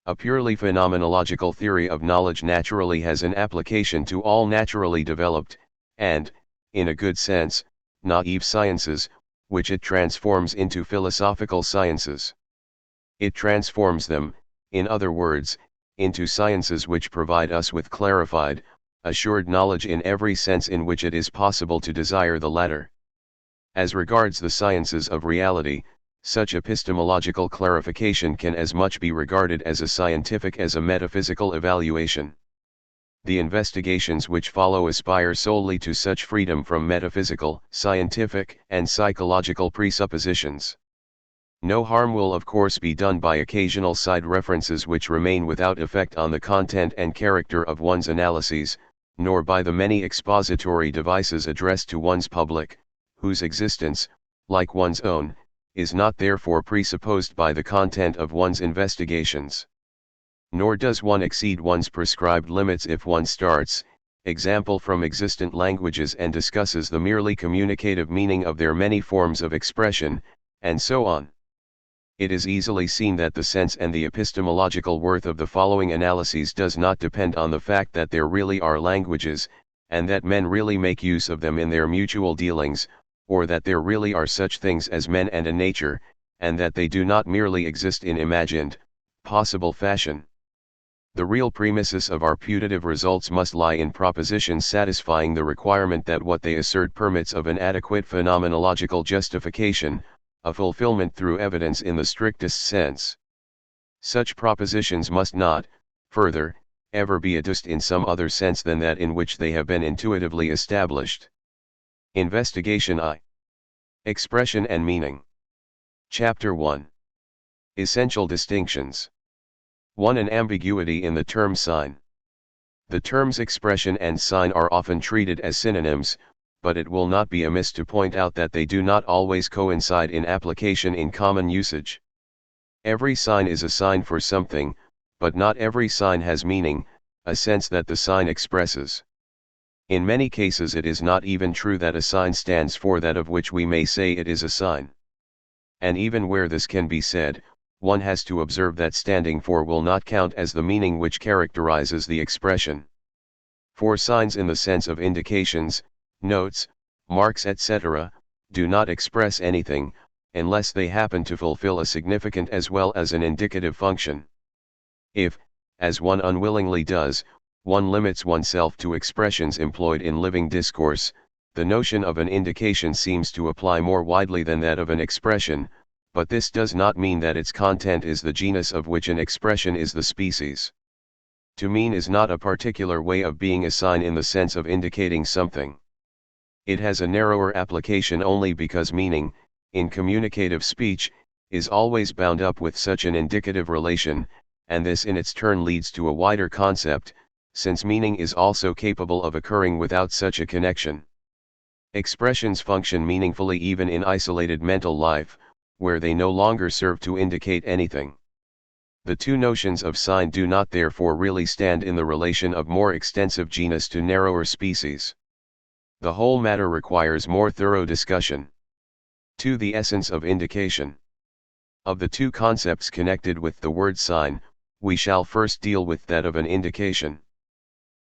A purely phenomenological theory of knowledge naturally has an application to all naturally developed, and, in a good sense, naive sciences, which it transforms into philosophical sciences. It transforms them, in other words, into sciences which provide us with clarified, assured knowledge in every sense in which it is possible to desire the latter. As regards the sciences of reality, such epistemological clarification can as much be regarded as a scientific as a metaphysical evaluation. The investigations which follow aspire solely to such freedom from metaphysical, scientific, and psychological presuppositions. No harm will of course be done by occasional side references which remain without effect on the content and character of one's analyses, nor by the many expository devices addressed to one's public, whose existence, like one's own, is not therefore presupposed by the content of one's investigations. Nor does one exceed one's prescribed limits if one starts, example from existent languages and discusses the merely communicative meaning of their many forms of expression, and so on. It is easily seen that the sense and the epistemological worth of the following analyses does not depend on the fact that there really are languages, and that men really make use of them in their mutual dealings, or that there really are such things as men and a nature, and that they do not merely exist in imagined, possible fashion. The real premises of our putative results must lie in propositions satisfying the requirement that what they assert permits of an adequate phenomenological justification, a fulfillment through evidence in the strictest sense. Such propositions must not, further, ever be adduced in some other sense than that in which they have been intuitively established. Investigation I. Expression and Meaning. Chapter 1. Essential Distinctions. 1. An ambiguity in the term sign. The terms expression and sign are often treated as synonyms, but it will not be amiss to point out that they do not always coincide in application in common usage. Every sign is a sign for something, but not every sign has meaning, a sense that the sign expresses. In many cases it is not even true that a sign stands for that of which we may say it is a sign. And even where this can be said, one has to observe that standing for will not count as the meaning which characterizes the expression. For signs in the sense of indications, notes, marks etc., do not express anything, unless they happen to fulfill a significant as well as an indicative function. If, as one unwillingly does, one limits oneself to expressions employed in living discourse, the notion of an indication seems to apply more widely than that of an expression, but this does not mean that its content is the genus of which an expression is the species. To mean is not a particular way of being a sign in the sense of indicating something. It has a narrower application only because meaning, in communicative speech, is always bound up with such an indicative relation, and this in its turn leads to a wider concept, since meaning is also capable of occurring without such a connection. Expressions function meaningfully even in isolated mental life, where they no longer serve to indicate anything. The two notions of sign do not therefore really stand in the relation of more extensive genus to narrower species. The whole matter requires more thorough discussion. 2. The essence of indication. Of the two concepts connected with the word sign, we shall first deal with that of an indication.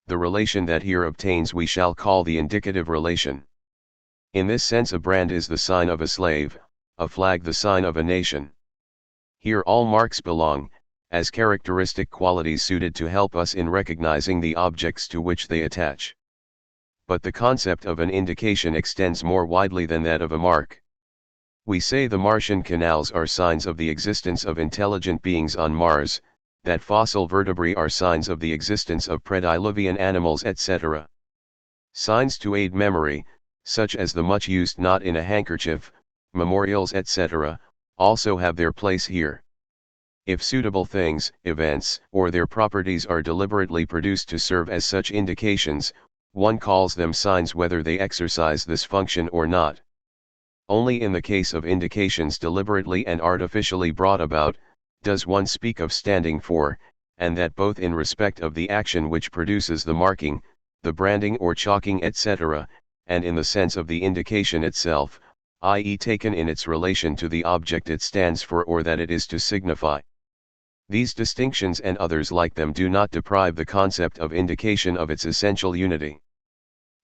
The relation that here obtains we shall call the indicative relation. In this sense a brand is the sign of a slave, a flag the sign of a nation. Here all marks belong, as characteristic qualities suited to help us in recognizing the objects to which they attach. But the concept of an indication extends more widely than that of a mark. We say the Martian canals are signs of the existence of intelligent beings on Mars, that fossil vertebrae are signs of the existence of prediluvian animals etc. Signs to aid memory, such as the much used knot in a handkerchief, memorials etc., also have their place here. If suitable things, events, or their properties are deliberately produced to serve as such indications, one calls them signs whether they exercise this function or not. Only in the case of indications deliberately and artificially brought about, does one speak of standing for, and that both in respect of the action which produces the marking, the branding or chalking etc., and in the sense of the indication itself, i.e. taken in its relation to the object it stands for or that it is to signify. These distinctions and others like them do not deprive the concept of indication of its essential unity.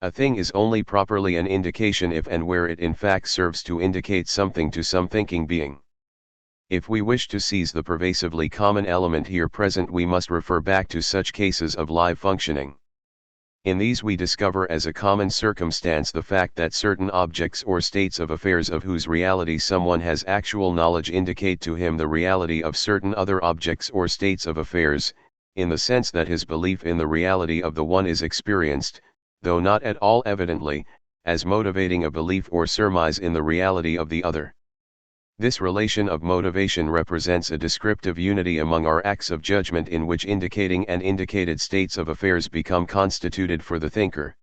A thing is only properly an indication if and where it in fact serves to indicate something to some thinking being. If we wish to seize the pervasively common element here present, we must refer back to such cases of live functioning. In these we discover as a common circumstance the fact that certain objects or states of affairs of whose reality someone has actual knowledge indicate to him the reality of certain other objects or states of affairs, in the sense that his belief in the reality of the one is experienced, though not at all evidently, as motivating a belief or surmise in the reality of the other. This relation of motivation represents a descriptive unity among our acts of judgment in which indicating and indicated states of affairs become constituted for the thinker.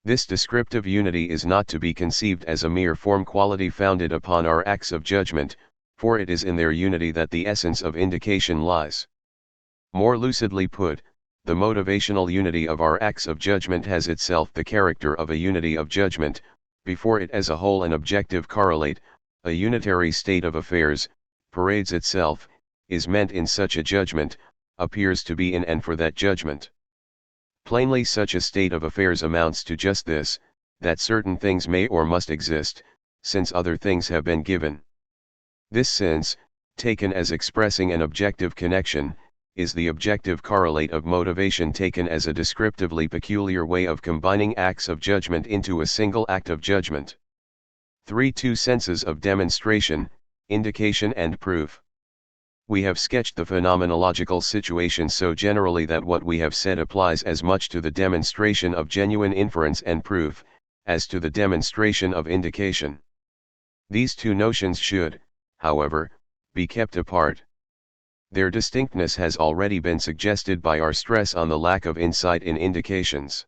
This descriptive unity is not to be conceived as a mere form quality founded upon our acts of judgment, for it is in their unity that the essence of indication lies. More lucidly put, the motivational unity of our acts of judgment has itself the character of a unity of judgment, before it as a whole an objective correlate, a unitary state of affairs, parades itself, is meant in such a judgment, appears to be in and for that judgment. Plainly such a state of affairs amounts to just this, that certain things may or must exist, since other things have been given. This since, taken as expressing an objective connection, is the objective correlate of motivation taken as a descriptively peculiar way of combining acts of judgment into a single act of judgment. 2 senses of demonstration, indication and proof. We have sketched the phenomenological situation so generally that what we have said applies as much to the demonstration of genuine inference and proof, as to the demonstration of indication. These two notions should, however, be kept apart. Their distinctness has already been suggested by our stress on the lack of insight in indications.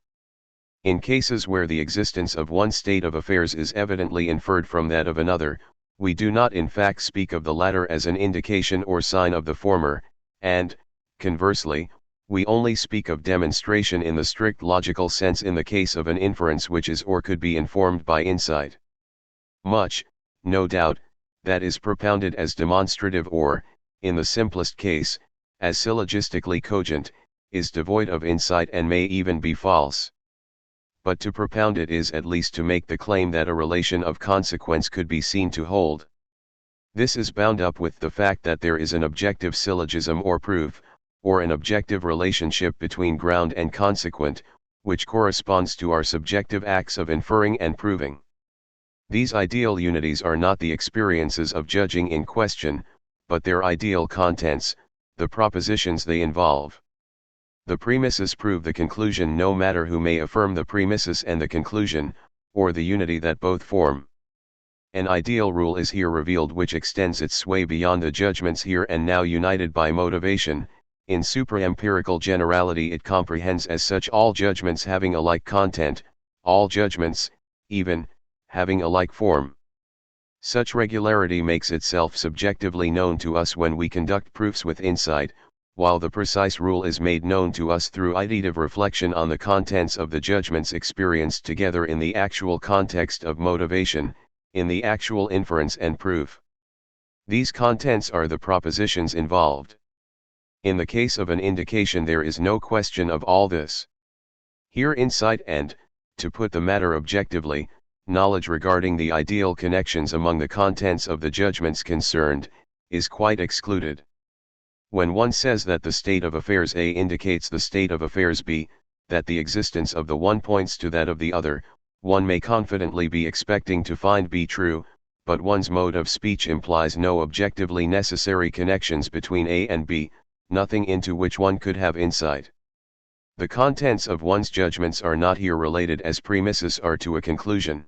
In cases where the existence of one state of affairs is evidently inferred from that of another, we do not in fact speak of the latter as an indication or sign of the former, and, conversely, we only speak of demonstration in the strict logical sense in the case of an inference which is or could be informed by insight. Much, no doubt, that is propounded as demonstrative or, in the simplest case, as syllogistically cogent, is devoid of insight and may even be false. But to propound it is at least to make the claim that a relation of consequence could be seen to hold. This is bound up with the fact that there is an objective syllogism or proof, or an objective relationship between ground and consequent, which corresponds to our subjective acts of inferring and proving. These ideal unities are not the experiences of judging in question, but their ideal contents, the propositions they involve. The premises prove the conclusion no matter who may affirm the premises and the conclusion, or the unity that both form. An ideal rule is here revealed which extends its sway beyond the judgments here and now united by motivation. In supra-empirical generality it comprehends as such all judgments having a like content, all judgments, even, having a like form. Such regularity makes itself subjectively known to us when we conduct proofs with insight, while the precise rule is made known to us through ideative reflection on the contents of the judgments experienced together in the actual context of motivation, in the actual inference and proof. These contents are the propositions involved. In the case of an indication there is no question of all this. Here insight and, to put the matter objectively, knowledge regarding the ideal connections among the contents of the judgments concerned, is quite excluded. When one says that the state of affairs A indicates the state of affairs B, that the existence of the one points to that of the other, one may confidently be expecting to find B true, but one's mode of speech implies no objectively necessary connections between A and B, nothing into which one could have insight. The contents of one's judgments are not here related as premises are to a conclusion.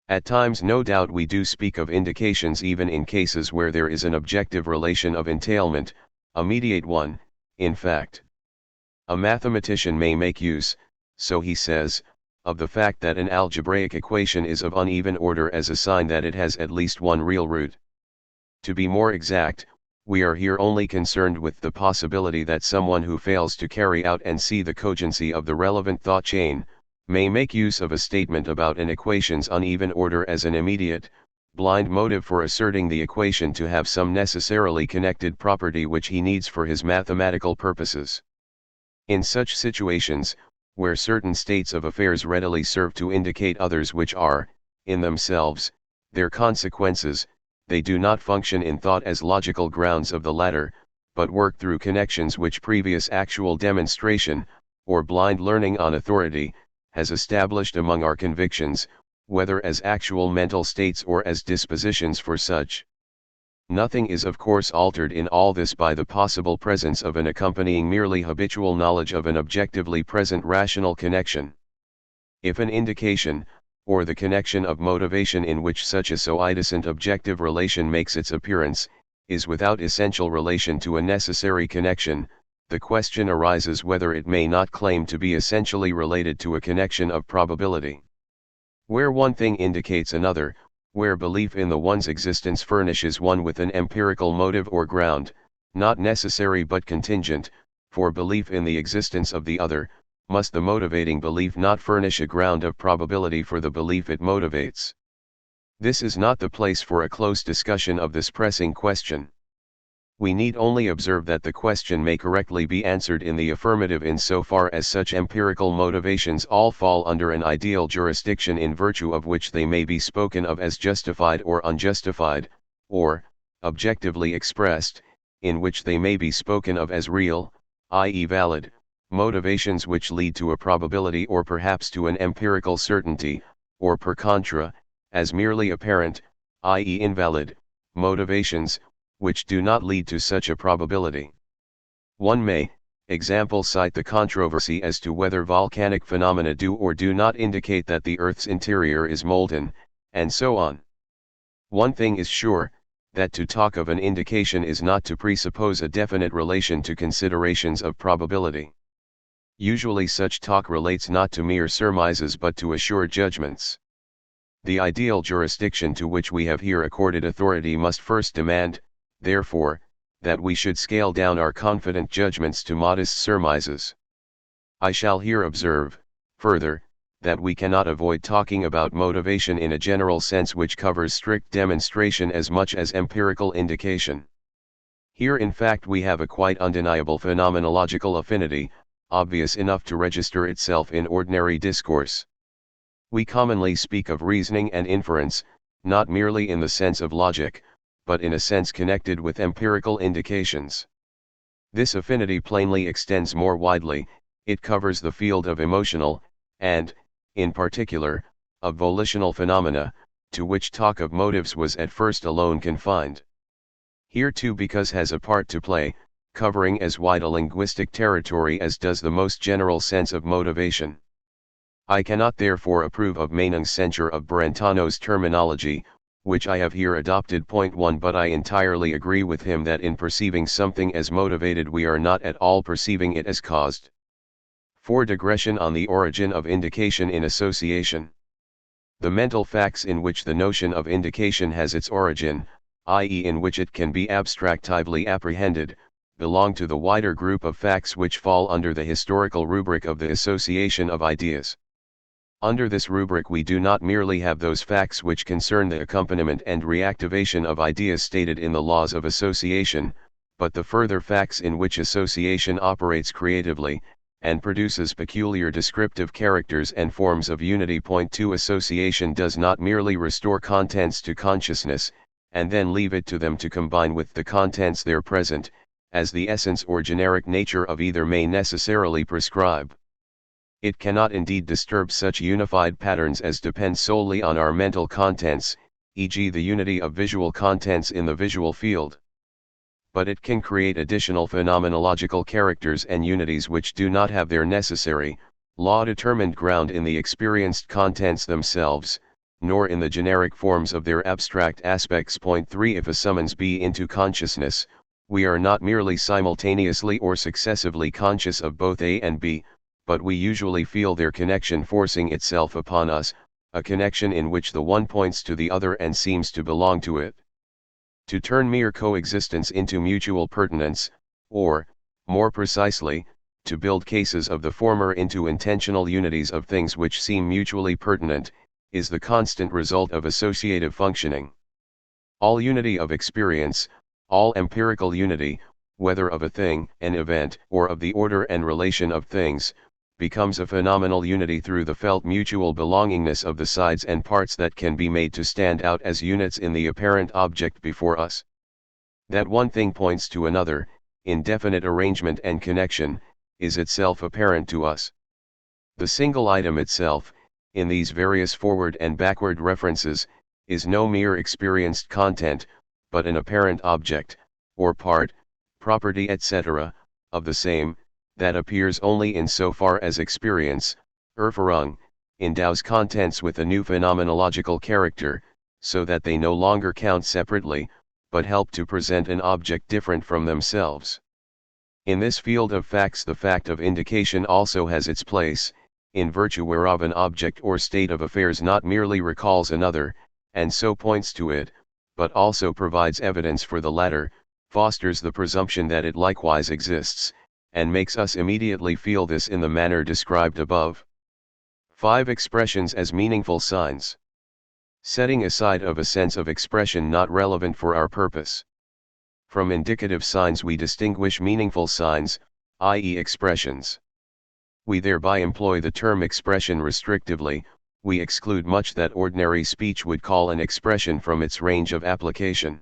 At times no doubt we do speak of indications even in cases where there is an objective relation of entailment, a mediate one, in fact. A mathematician may make use, so he says, of the fact that an algebraic equation is of uneven order as a sign that it has at least one real root. To be more exact, we are here only concerned with the possibility that someone who fails to carry out and see the cogency of the relevant thought chain, may make use of a statement about an equation's uneven order as an immediate, blind motive for asserting the equation to have some necessarily connected property which he needs for his mathematical purposes. In such situations, where certain states of affairs readily serve to indicate others which are, in themselves, their consequences, they do not function in thought as logical grounds of the latter, but work through connections which previous actual demonstration, or blind learning on authority, has established among our convictions, whether as actual mental states or as dispositions for such. Nothing is of course altered in all this by the possible presence of an accompanying merely habitual knowledge of an objectively present rational connection. If an indication, or the connection of motivation in which such a so-idescent objective relation makes its appearance, is without essential relation to a necessary connection, the question arises whether it may not claim to be essentially related to a connection of probability. Where one thing indicates another, where belief in the one's existence furnishes one with an empirical motive or ground, not necessary but contingent, for belief in the existence of the other, must the motivating belief not furnish a ground of probability for the belief it motivates? This is not the place for a close discussion of this pressing question. We need only observe that the question may correctly be answered in the affirmative insofar as such empirical motivations all fall under an ideal jurisdiction in virtue of which they may be spoken of as justified or unjustified, or, objectively expressed, in which they may be spoken of as real, i.e. valid, motivations which lead to a probability or perhaps to an empirical certainty, or per contra, as merely apparent, i.e. invalid, motivations, which do not lead to such a probability. One may, example, cite the controversy as to whether volcanic phenomena do or do not indicate that the Earth's interior is molten, and so on. One thing is sure, that to talk of an indication is not to presuppose a definite relation to considerations of probability. Usually such talk relates not to mere surmises but to assured judgments. The ideal jurisdiction to which we have here accorded authority must first demand, therefore, that we should scale down our confident judgments to modest surmises. I shall here observe, further, that we cannot avoid talking about motivation in a general sense which covers strict demonstration as much as empirical indication. Here in fact we have a quite undeniable phenomenological affinity, obvious enough to register itself in ordinary discourse. We commonly speak of reasoning and inference, not merely in the sense of logic, but in a sense connected with empirical indications. This affinity plainly extends more widely, it covers the field of emotional, and, in particular, of volitional phenomena, to which talk of motives was at first alone confined. Here too because has a part to play, covering as wide a linguistic territory as does the most general sense of motivation. I cannot therefore approve of Meinong's censure of Brentano's terminology, which I have here adopted. Point 1 But I entirely agree with him that in perceiving something as motivated we are not at all perceiving it as caused. 4. Digression on the origin of indication in association. The mental facts in which the notion of indication has its origin, i.e. in which it can be abstractively apprehended, belong to the wider group of facts which fall under the historical rubric of the association of ideas. Under this rubric we do not merely have those facts which concern the accompaniment and reactivation of ideas stated in the laws of association, but the further facts in which association operates creatively, and produces peculiar descriptive characters and forms of unity. Point 2 Association does not merely restore contents to consciousness, and then leave it to them to combine with the contents there present, as the essence or generic nature of either may necessarily prescribe. It cannot indeed disturb such unified patterns as depend solely on our mental contents, e.g. the unity of visual contents in the visual field. But it can create additional phenomenological characters and unities which do not have their necessary, law-determined ground in the experienced contents themselves, nor in the generic forms of their abstract aspects. Point 3 If a summons be into consciousness, we are not merely simultaneously or successively conscious of both A and B, but we usually feel their connection forcing itself upon us, a connection in which the one points to the other and seems to belong to it. To turn mere coexistence into mutual pertinence, or, more precisely, to build cases of the former into intentional unities of things which seem mutually pertinent, is the constant result of associative functioning. All unity of experience, all empirical unity, whether of a thing, an event, or of the order and relation of things, becomes a phenomenal unity through the felt mutual belongingness of the sides and parts that can be made to stand out as units in the apparent object before us. That one thing points to another, in definite arrangement and connection, is itself apparent to us. The single item itself, in these various forward and backward references, is no mere experienced content, but an apparent object, or part, property etc., of the same, that appears only in so far as experience, Erfahrung, endows contents with a new phenomenological character, so that they no longer count separately, but help to present an object different from themselves. In this field of facts, the fact of indication also has its place, in virtue whereof an object or state of affairs not merely recalls another, and so points to it, but also provides evidence for the latter, fosters the presumption that it likewise exists, and makes us immediately feel this in the manner described above. 5. Expressions as meaningful signs. Setting aside of a sense of expression not relevant for our purpose. From indicative signs we distinguish meaningful signs, i.e. expressions. We thereby employ the term expression restrictively, we exclude much that ordinary speech would call an expression from its range of application.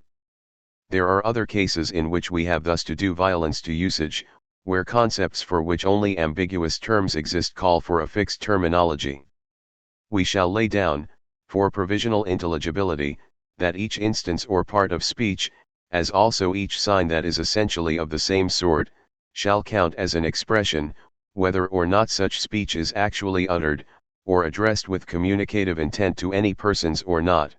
There are other cases in which we have thus to do violence to usage, where concepts for which only ambiguous terms exist call for a fixed terminology. We shall lay down, for provisional intelligibility, that each instance or part of speech, as also each sign that is essentially of the same sort, shall count as an expression, whether or not such speech is actually uttered, or addressed with communicative intent to any persons or not.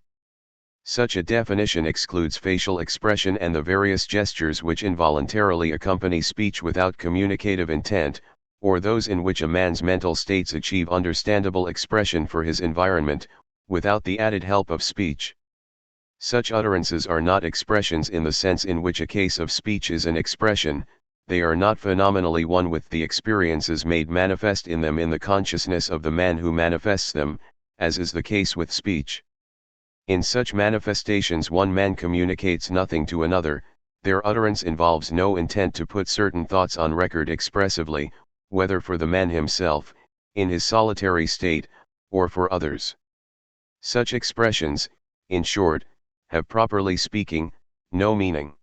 Such a definition excludes facial expression and the various gestures which involuntarily accompany speech without communicative intent, or those in which a man's mental states achieve understandable expression for his environment, without the added help of speech. Such utterances are not expressions in the sense in which a case of speech is an expression, they are not phenomenally one with the experiences made manifest in them in the consciousness of the man who manifests them, as is the case with speech. In such manifestations one man communicates nothing to another, their utterance involves no intent to put certain thoughts on record expressively, whether for the man himself, in his solitary state, or for others. Such expressions, in short, have properly speaking, no meaning.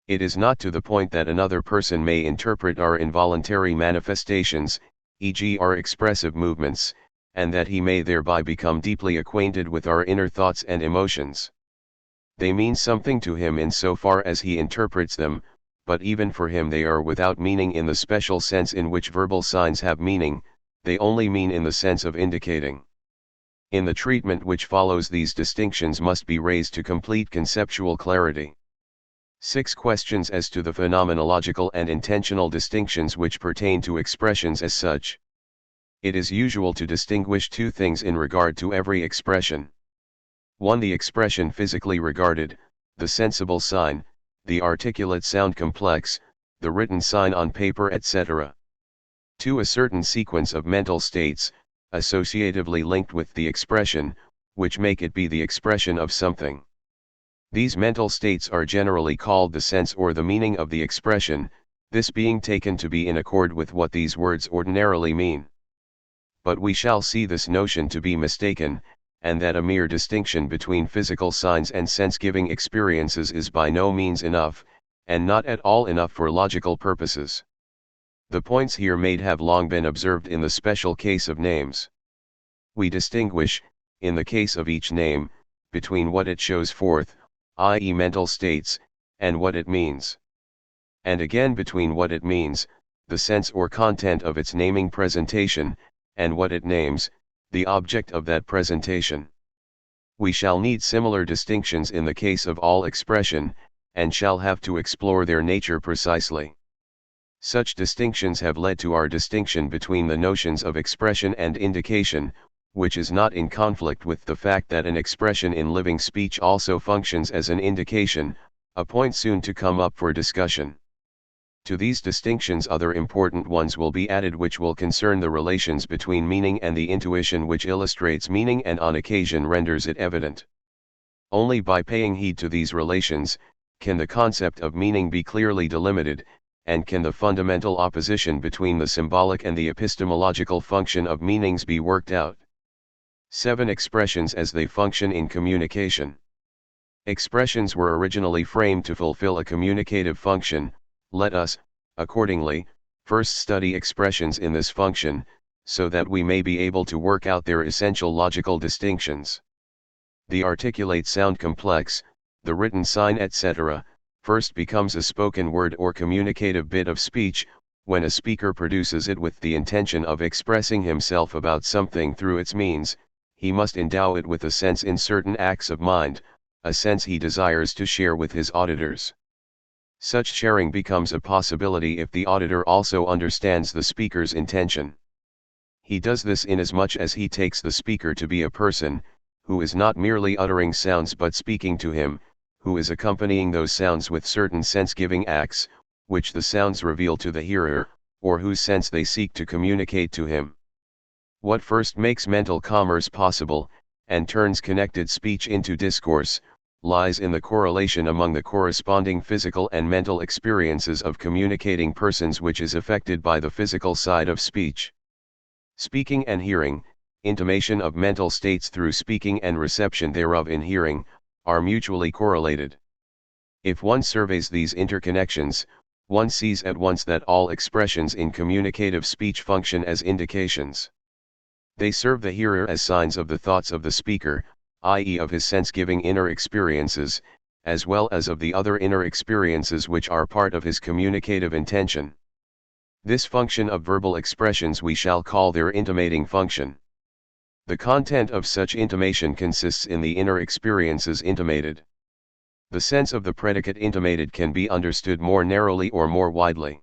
It is not to the point that another person may interpret our involuntary manifestations, e.g. our expressive movements, and that he may thereby become deeply acquainted with our inner thoughts and emotions. They mean something to him in so far as he interprets them, but even for him they are without meaning in the special sense in which verbal signs have meaning, they only mean in the sense of indicating. In the treatment which follows, these distinctions must be raised to complete conceptual clarity. 6 questions as to the phenomenological and intentional distinctions which pertain to expressions as such. It is usual to distinguish two things in regard to every expression. 1. The expression physically regarded, the sensible sign, the articulate sound complex, the written sign on paper etc. 2. A certain sequence of mental states, associatively linked with the expression, which make it be the expression of something. These mental states are generally called the sense or the meaning of the expression, this being taken to be in accord with what these words ordinarily mean. But we shall see this notion to be mistaken, and that a mere distinction between physical signs and sense-giving experiences is by no means enough, and not at all enough for logical purposes. The points here made have long been observed in the special case of names. We distinguish, in the case of each name, between what it shows forth, i.e. mental states, and what it means. And again between what it means, the sense or content of its naming presentation, and what it names, the object of that presentation. We shall need similar distinctions in the case of all expression, and shall have to explore their nature precisely. Such distinctions have led to our distinction between the notions of expression and indication, which is not in conflict with the fact that an expression in living speech also functions as an indication, a point soon to come up for discussion. To these distinctions other important ones will be added which will concern the relations between meaning and the intuition which illustrates meaning and on occasion renders it evident. Only by paying heed to these relations, can the concept of meaning be clearly delimited, and can the fundamental opposition between the symbolic and the epistemological function of meanings be worked out. 7. Expressions as they function in communication. Expressions were originally framed to fulfill a communicative function. Let us, accordingly, first study expressions in this function, so that we may be able to work out their essential logical distinctions. The articulate sound complex, the written sign etc., first becomes a spoken word or communicative bit of speech, when a speaker produces it with the intention of expressing himself about something through its means. He must endow it with a sense in certain acts of mind, a sense he desires to share with his auditors. Such sharing becomes a possibility if the auditor also understands the speaker's intention. He does this inasmuch as he takes the speaker to be a person, who is not merely uttering sounds but speaking to him, who is accompanying those sounds with certain sense-giving acts, which the sounds reveal to the hearer, or whose sense they seek to communicate to him. What first makes mental commerce possible, and turns connected speech into discourse, lies in the correlation among the corresponding physical and mental experiences of communicating persons, which is affected by the physical side of speech. Speaking and hearing, intimation of mental states through speaking and reception thereof in hearing, are mutually correlated. If one surveys these interconnections, one sees at once that all expressions in communicative speech function as indications. They serve the hearer as signs of the thoughts of the speaker, i.e. of his sense-giving inner experiences, as well as of the other inner experiences which are part of his communicative intention. This function of verbal expressions we shall call their intimating function. The content of such intimation consists in the inner experiences intimated. The sense of the predicate intimated can be understood more narrowly or more widely.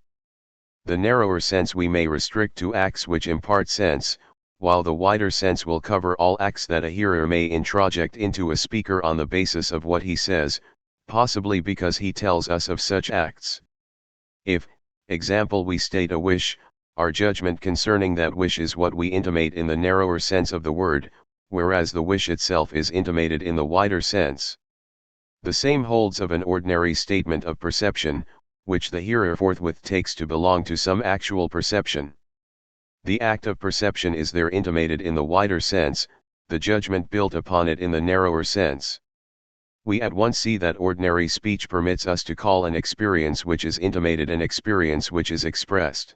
The narrower sense we may restrict to acts which impart sense, while the wider sense will cover all acts that a hearer may introject into a speaker on the basis of what he says, possibly because he tells us of such acts. If, example, we state a wish, our judgment concerning that wish is what we intimate in the narrower sense of the word, whereas the wish itself is intimated in the wider sense. The same holds of an ordinary statement of perception, which the hearer forthwith takes to belong to some actual perception. The act of perception is there intimated in the wider sense, the judgment built upon it in the narrower sense. We at once see that ordinary speech permits us to call an experience which is intimated an experience which is expressed.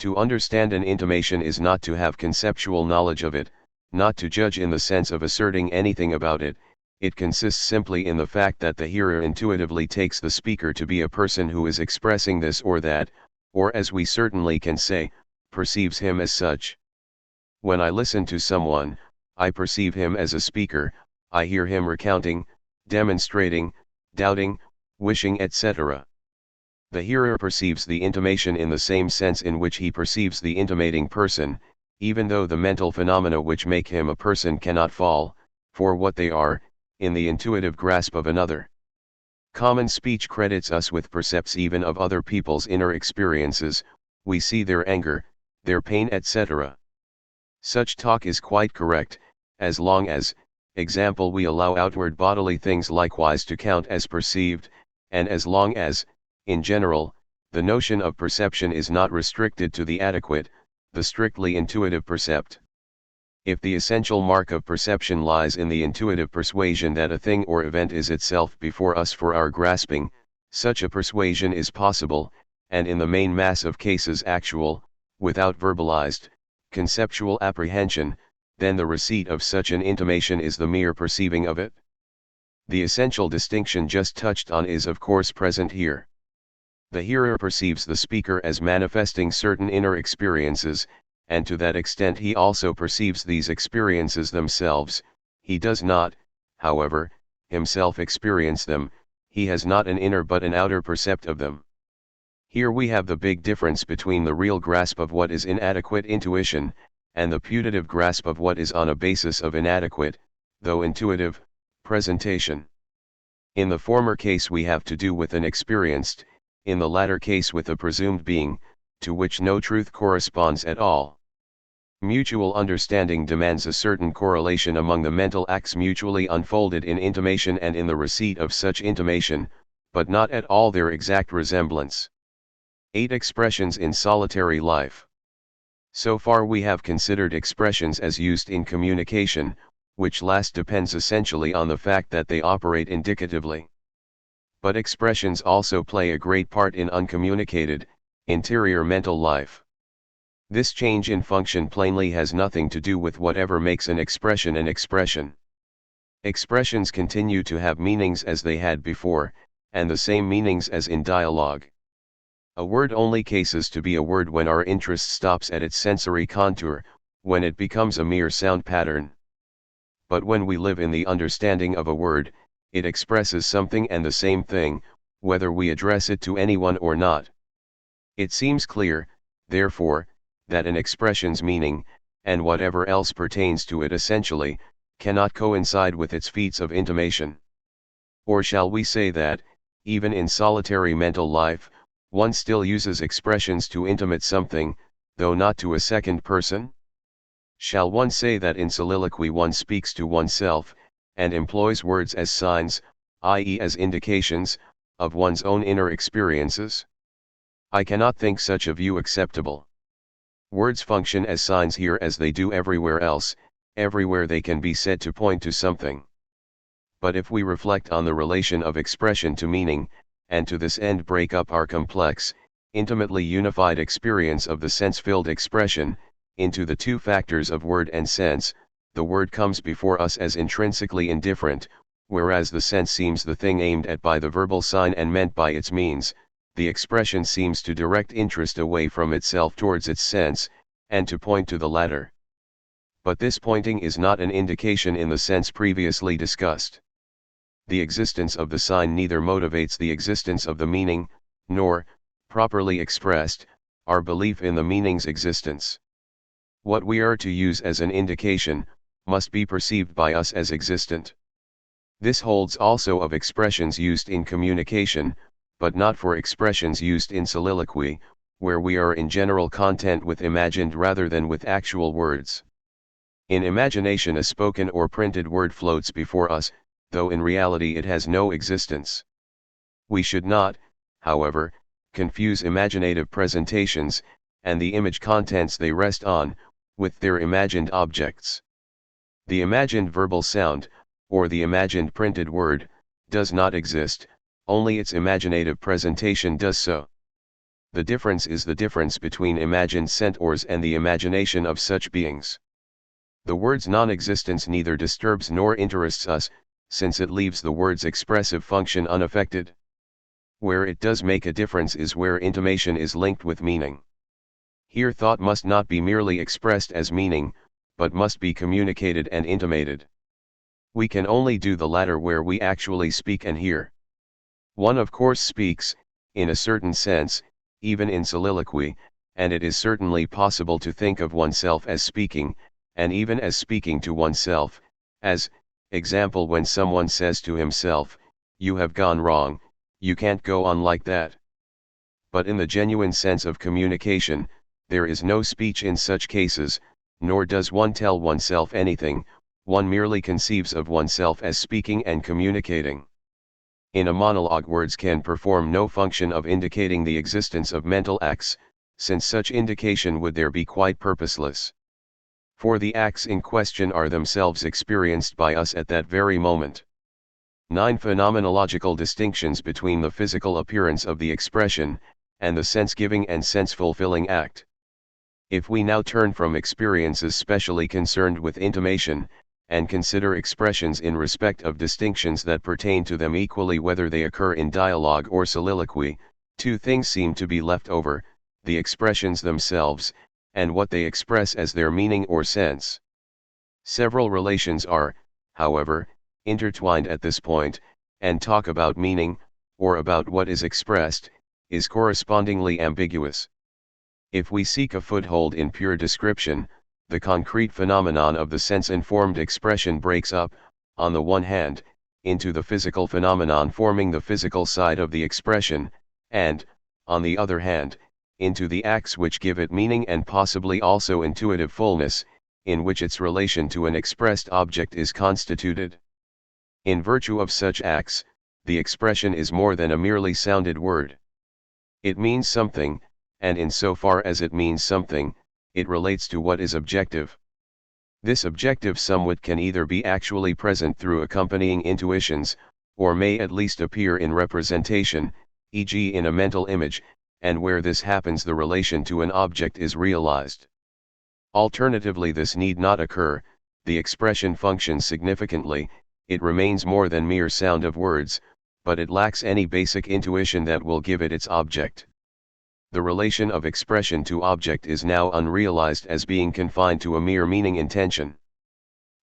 To understand an intimation is not to have conceptual knowledge of it, not to judge in the sense of asserting anything about it. It consists simply in the fact that the hearer intuitively takes the speaker to be a person who is expressing this or that, or as we certainly can say, perceives him as such. When I listen to someone, I perceive him as a speaker, I hear him recounting, demonstrating, doubting, wishing etc. The hearer perceives the intimation in the same sense in which he perceives the intimating person, even though the mental phenomena which make him a person cannot fall, for what they are, in the intuitive grasp of another. Common speech credits us with percepts even of other people's inner experiences, we see their anger, their pain etc. Such talk is quite correct, as long as, example, we allow outward bodily things likewise to count as perceived, and as long as, in general, the notion of perception is not restricted to the adequate, the strictly intuitive percept. If the essential mark of perception lies in the intuitive persuasion that a thing or event is itself before us for our grasping, such a persuasion is possible, and in the main mass of cases actual, without verbalized, conceptual apprehension, then the receipt of such an intimation is the mere perceiving of it. The essential distinction just touched on is of course present here. The hearer perceives the speaker as manifesting certain inner experiences, and to that extent he also perceives these experiences themselves. He does not, however, himself experience them, he has not an inner but an outer percept of them. Here we have the big difference between the real grasp of what is inadequate intuition, and the putative grasp of what is on a basis of inadequate, though intuitive, presentation. In the former case we have to do with an experienced, in the latter case with a presumed being, to which no truth corresponds at all. Mutual understanding demands a certain correlation among the mental acts mutually unfolded in intimation and in the receipt of such intimation, but not at all their exact resemblance. 8 Expressions in solitary life. So far we have considered expressions as used in communication, which last depends essentially on the fact that they operate indicatively. But expressions also play a great part in uncommunicated, interior mental life. This change in function plainly has nothing to do with whatever makes an expression an expression. Expressions continue to have meanings as they had before, and the same meanings as in dialogue. A word only cases to be a word when our interest stops at its sensory contour, when it becomes a mere sound pattern. But when we live in the understanding of a word, it expresses something and the same thing, whether we address it to anyone or not. It seems clear, therefore, that an expression's meaning, and whatever else pertains to it essentially, cannot coincide with its feats of intimation. Or shall we say that, even in solitary mental life, one still uses expressions to intimate something, though not to a second person? Shall one say that in soliloquy one speaks to oneself, and employs words as signs, i.e. as indications, of one's own inner experiences? I cannot think such a view acceptable. Words function as signs here as they do everywhere else, everywhere they can be said to point to something. But if we reflect on the relation of expression to meaning, and to this end break up our complex, intimately unified experience of the sense-filled expression, into the two factors of word and sense, the word comes before us as intrinsically indifferent, whereas the sense seems the thing aimed at by the verbal sign and meant by its means. The expression seems to direct interest away from itself towards its sense, and to point to the latter. But this pointing is not an indication in the sense previously discussed. The existence of the sign neither motivates the existence of the meaning, nor, properly expressed, our belief in the meaning's existence. What we are to use as an indication, must be perceived by us as existent. This holds also of expressions used in communication, but not for expressions used in soliloquy, where we are in general content with imagined rather than with actual words. In imagination a spoken or printed word floats before us, though in reality it has no existence. We should not, however, confuse imaginative presentations, and the image contents they rest on, with their imagined objects. The imagined verbal sound, or the imagined printed word, does not exist, only its imaginative presentation does so. The difference is the difference between imagined centaurs and the imagination of such beings. The word's non-existence neither disturbs nor interests us, since it leaves the word's expressive function unaffected. Where it does make a difference is where intimation is linked with meaning. Here thought must not be merely expressed as meaning, but must be communicated and intimated. We can only do the latter where we actually speak and hear. One of course speaks, in a certain sense, even in soliloquy, and it is certainly possible to think of oneself as speaking, and even as speaking to oneself, as, example when someone says to himself, "You have gone wrong, you can't go on like that." But in the genuine sense of communication, there is no speech in such cases, nor does one tell oneself anything, one merely conceives of oneself as speaking and communicating. In a monologue words can perform no function of indicating the existence of mental acts, since such indication would there be quite purposeless. For the acts in question are themselves experienced by us at that very moment. 9 Phenomenological distinctions between the physical appearance of the expression, and the sense-giving and sense-fulfilling act. If we now turn from experiences specially concerned with intimation, and consider expressions in respect of distinctions that pertain to them equally whether they occur in dialogue or soliloquy, 2 things seem to be left over, the expressions themselves, and what they express as their meaning or sense. Several relations are, however, intertwined at this point, and talk about meaning, or about what is expressed, is correspondingly ambiguous. If we seek a foothold in pure description, the concrete phenomenon of the sense-informed expression breaks up, on the one hand, into the physical phenomenon forming the physical side of the expression, and, on the other hand, into the acts which give it meaning and possibly also intuitive fullness, in which its relation to an expressed object is constituted. In virtue of such acts, the expression is more than a merely sounded word. It means something, and in so far as it means something, it relates to what is objective. This objective somewhat can either be actually present through accompanying intuitions, or may at least appear in representation, e.g. in a mental image, and where this happens the relation to an object is realized. Alternatively this need not occur, the expression functions significantly, it remains more than mere sound of words, but it lacks any basic intuition that will give it its object. The relation of expression to object is now unrealized as being confined to a mere meaning intention.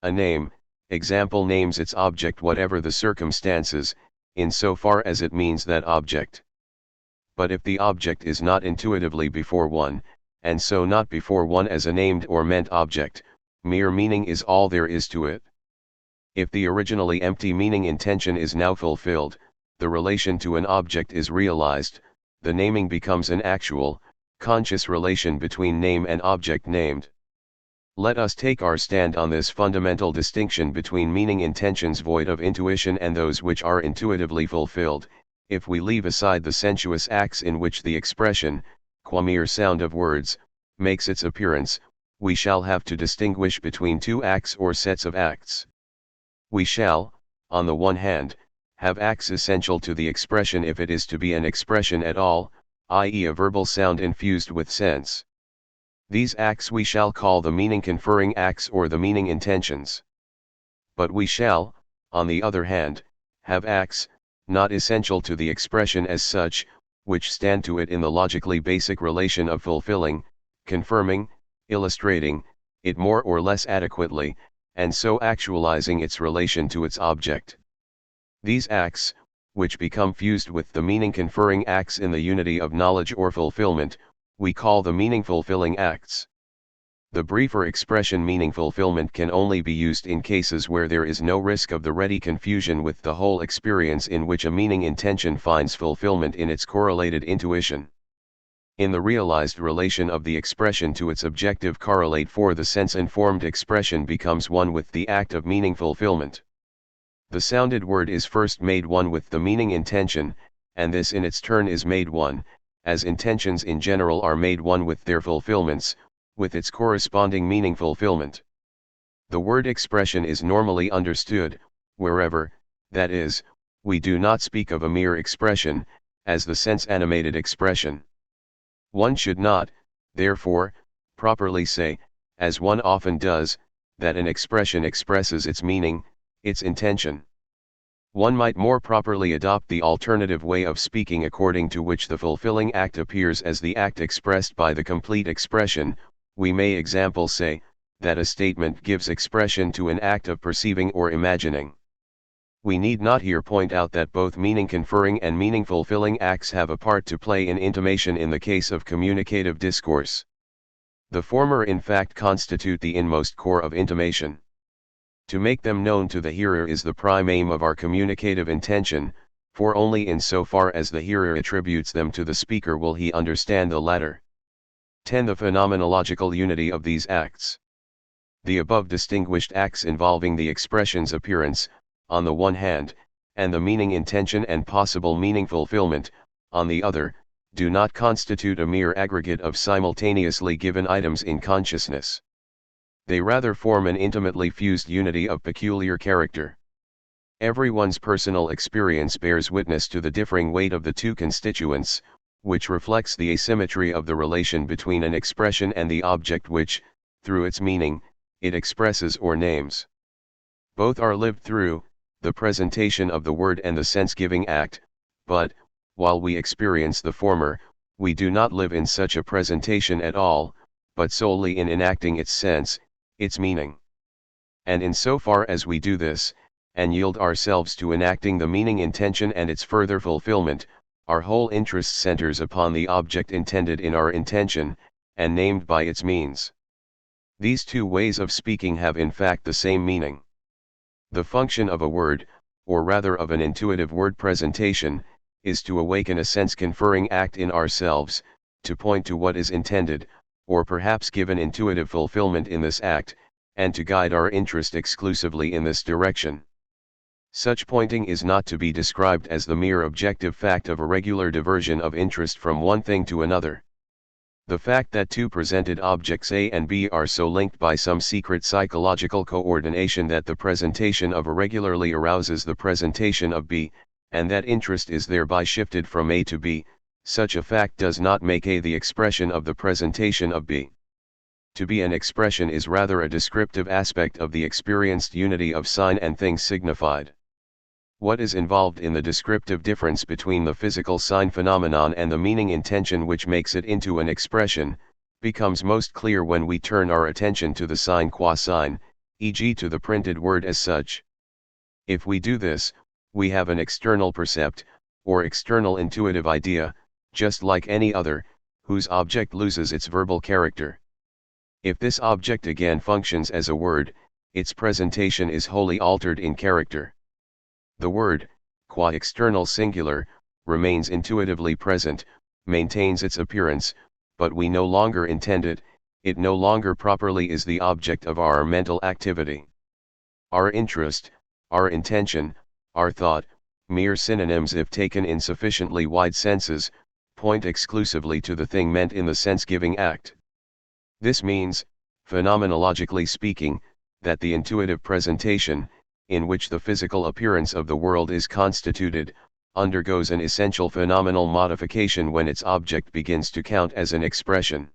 A name, example, names its object whatever the circumstances, in so far as it means that object. But if the object is not intuitively before one, and so not before one as a named or meant object, mere meaning is all there is to it. If the originally empty meaning intention is now fulfilled, the relation to an object is realized, the naming becomes an actual, conscious relation between name and object named. Let us take our stand on this fundamental distinction between meaning intentions void of intuition and those which are intuitively fulfilled. If we leave aside the sensuous acts in which the expression, qua mere sound of words, makes its appearance, we shall have to distinguish between two acts or sets of acts. We shall, on the one hand, have acts essential to the expression if it is to be an expression at all, i.e. a verbal sound infused with sense. These acts we shall call the meaning-conferring acts or the meaning intentions. But we shall, on the other hand, have acts, not essential to the expression as such, which stand to it in the logically basic relation of fulfilling, confirming, illustrating it more or less adequately, and so actualizing its relation to its object. These acts, which become fused with the meaning-conferring acts in the unity of knowledge or fulfillment, we call the meaning-fulfilling acts. The briefer expression meaning fulfillment can only be used in cases where there is no risk of the ready confusion with the whole experience in which a meaning intention finds fulfillment in its correlated intuition. In the realized relation of the expression to its objective correlate, for the sense-informed expression becomes one with the act of meaning fulfillment. The sounded word is first made one with the meaning intention, and this in its turn is made one, as intentions in general are made one with their fulfillments, with its corresponding meaning fulfillment. The word expression is normally understood, wherever, that is, we do not speak of a mere expression, as the sense-animated expression. One should not, therefore, properly say, as one often does, that an expression expresses its meaning, its intention. One might more properly adopt the alternative way of speaking according to which the fulfilling act appears as the act expressed by the complete expression. We may example say, that a statement gives expression to an act of perceiving or imagining. We need not here point out that both meaning-conferring and meaning-fulfilling acts have a part to play in intimation in the case of communicative discourse. The former in fact constitute the inmost core of intimation. To make them known to the hearer is the prime aim of our communicative intention, for only in so far as the hearer attributes them to the speaker will he understand the latter. 10. The phenomenological unity of these acts. The above distinguished acts involving the expression's appearance, on the one hand, and the meaning intention and possible meaning fulfillment, on the other, do not constitute a mere aggregate of simultaneously given items in consciousness. They rather form an intimately fused unity of peculiar character. Everyone's personal experience bears witness to the differing weight of the two constituents, which reflects the asymmetry of the relation between an expression and the object which, through its meaning, it expresses or names. Both are lived through, the presentation of the word and the sense-giving act, but, while we experience the former, we do not live in such a presentation at all, but solely in enacting its sense, its meaning. And in so far as we do this, and yield ourselves to enacting the meaning intention and its further fulfillment, our whole interest centers upon the object intended in our intention, and named by its means. These two ways of speaking have in fact the same meaning. The function of a word, or rather of an intuitive word presentation, is to awaken a sense-conferring act in ourselves, to point to what is intended, or perhaps give an intuitive fulfillment in this act, and to guide our interest exclusively in this direction. Such pointing is not to be described as the mere objective fact of a regular diversion of interest from one thing to another. The fact that two presented objects A and B are so linked by some secret psychological coordination that the presentation of A regularly arouses the presentation of B, and that interest is thereby shifted from A to B, such a fact does not make A the expression of the presentation of B. To be an expression is rather a descriptive aspect of the experienced unity of sign and things signified. What is involved in the descriptive difference between the physical sign phenomenon and the meaning intention which makes it into an expression, becomes most clear when we turn our attention to the sign qua sign, e.g. to the printed word as such. If we do this, we have an external percept, or external intuitive idea, just like any other, whose object loses its verbal character. If this object again functions as a word, its presentation is wholly altered in character. The word, qua external singular, remains intuitively present, maintains its appearance, but we no longer intend it, it no longer properly is the object of our mental activity. Our interest, our intention, our thought, mere synonyms if taken in sufficiently wide senses, point exclusively to the thing meant in the sense-giving act. This means, phenomenologically speaking, that the intuitive presentation, in which the physical appearance of the world is constituted, undergoes an essential phenomenal modification when its object begins to count as an expression.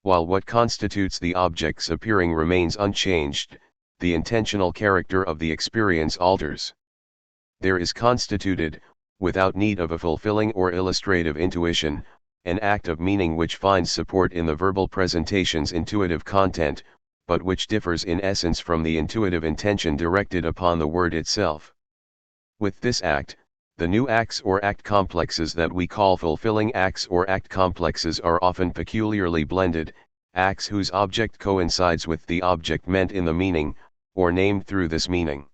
While what constitutes the object's appearing remains unchanged, the intentional character of the experience alters. There is constituted, without need of a fulfilling or illustrative intuition, an act of meaning which finds support in the verbal presentation's intuitive content, but which differs in essence from the intuitive intention directed upon the word itself. With this act, the new acts or act complexes that we call fulfilling acts or act complexes are often peculiarly blended, acts whose object coincides with the object meant in the meaning, or named through this meaning.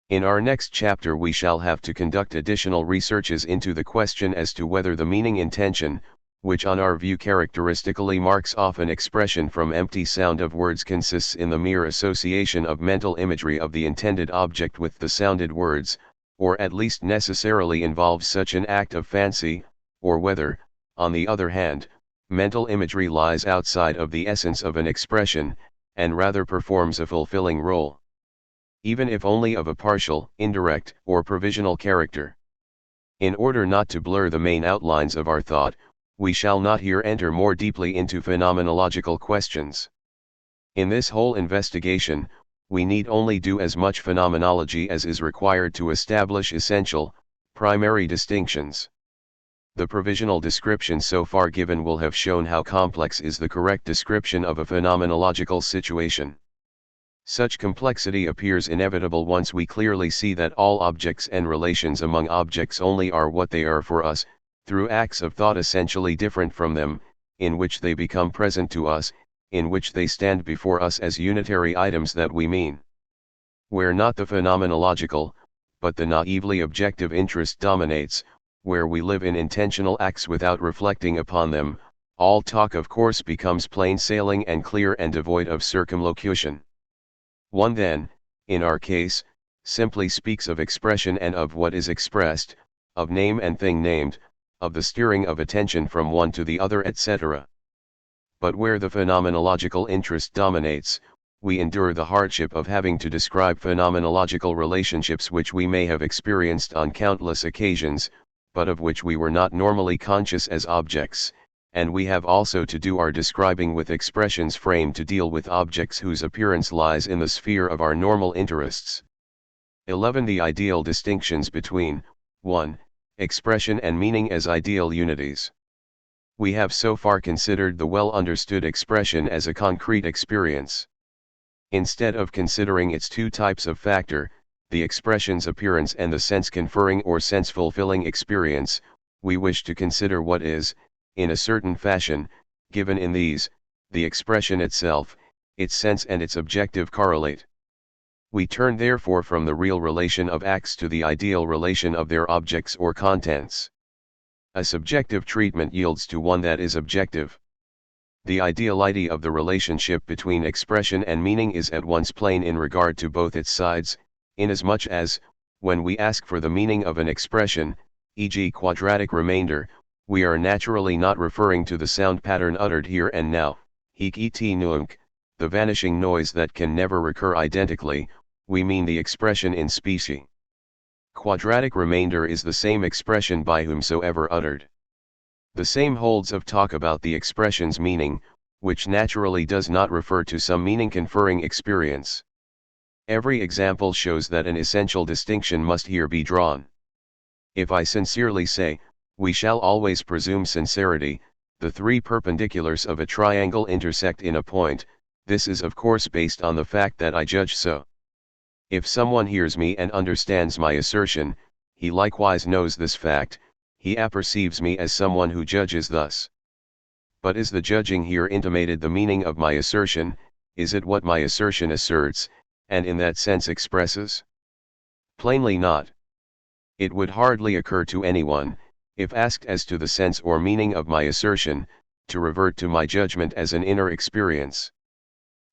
In our next chapter we shall have to conduct additional researches into the question as to whether the meaning intention, which on our view characteristically marks off an expression from empty sound of words, consists in the mere association of mental imagery of the intended object with the sounded words, or at least necessarily involves such an act of fancy, or whether, on the other hand, mental imagery lies outside of the essence of an expression, and rather performs a fulfilling role, even if only of a partial, indirect, or provisional character. In order not to blur the main outlines of our thought, we shall not here enter more deeply into phenomenological questions. In this whole investigation, we need only do as much phenomenology as is required to establish essential, primary distinctions. The provisional description so far given will have shown how complex is the correct description of a phenomenological situation. Such complexity appears inevitable once we clearly see that all objects and relations among objects only are what they are for us, through acts of thought essentially different from them, in which they become present to us, in which they stand before us as unitary items that we mean. Where not the phenomenological, but the naively objective interest dominates, where we live in intentional acts without reflecting upon them, all talk of course becomes plain sailing and clear and devoid of circumlocution. One then, in our case, simply speaks of expression and of what is expressed, of name and thing named, of the steering of attention from one to the other, etc. But where the phenomenological interest dominates, we endure the hardship of having to describe phenomenological relationships which we may have experienced on countless occasions, but of which we were not normally conscious as objects, and we have also to do our describing with expressions framed to deal with objects whose appearance lies in the sphere of our normal interests. 11. The ideal distinctions between 1. Expression and meaning as ideal unities. We have so far considered the well-understood expression as a concrete experience. Instead of considering its two types of factor, the expression's appearance and the sense-conferring or sense-fulfilling experience, we wish to consider what is, in a certain fashion, given in these, the expression itself, its sense and its objective correlate. We turn therefore from the real relation of acts to the ideal relation of their objects or contents. A subjective treatment yields to one that is objective. The ideality of the relationship between expression and meaning is at once plain in regard to both its sides, inasmuch as, when we ask for the meaning of an expression, e.g. quadratic remainder, we are naturally not referring to the sound pattern uttered here and now, hic et nunc, the vanishing noise that can never recur identically, we mean the expression in specie. Quadratic remainder is the same expression by whomsoever uttered. The same holds of talk about the expression's meaning, which naturally does not refer to some meaning-conferring experience. Every example shows that an essential distinction must here be drawn. If I sincerely say, we shall always presume sincerity, the three perpendiculars of a triangle intersect in a point, this is of course based on the fact that I judge so. If someone hears me and understands my assertion, he likewise knows this fact, he apperceives me as someone who judges thus. But is the judging here intimated the meaning of my assertion, is it what my assertion asserts, and in that sense expresses? Plainly not. It would hardly occur to anyone, if asked as to the sense or meaning of my assertion, to revert to my judgment as an inner experience.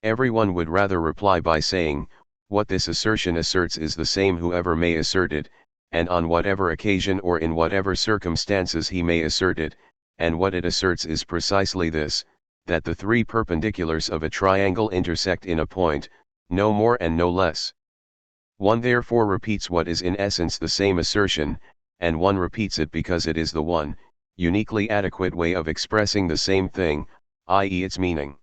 Everyone would rather reply by saying, what this assertion asserts is the same whoever may assert it, and on whatever occasion or in whatever circumstances he may assert it, and what it asserts is precisely this, that the three perpendiculars of a triangle intersect in a point, no more and no less. One therefore repeats what is in essence the same assertion, and one repeats it because it is the one, uniquely adequate way of expressing the same thing, i.e. its meaning.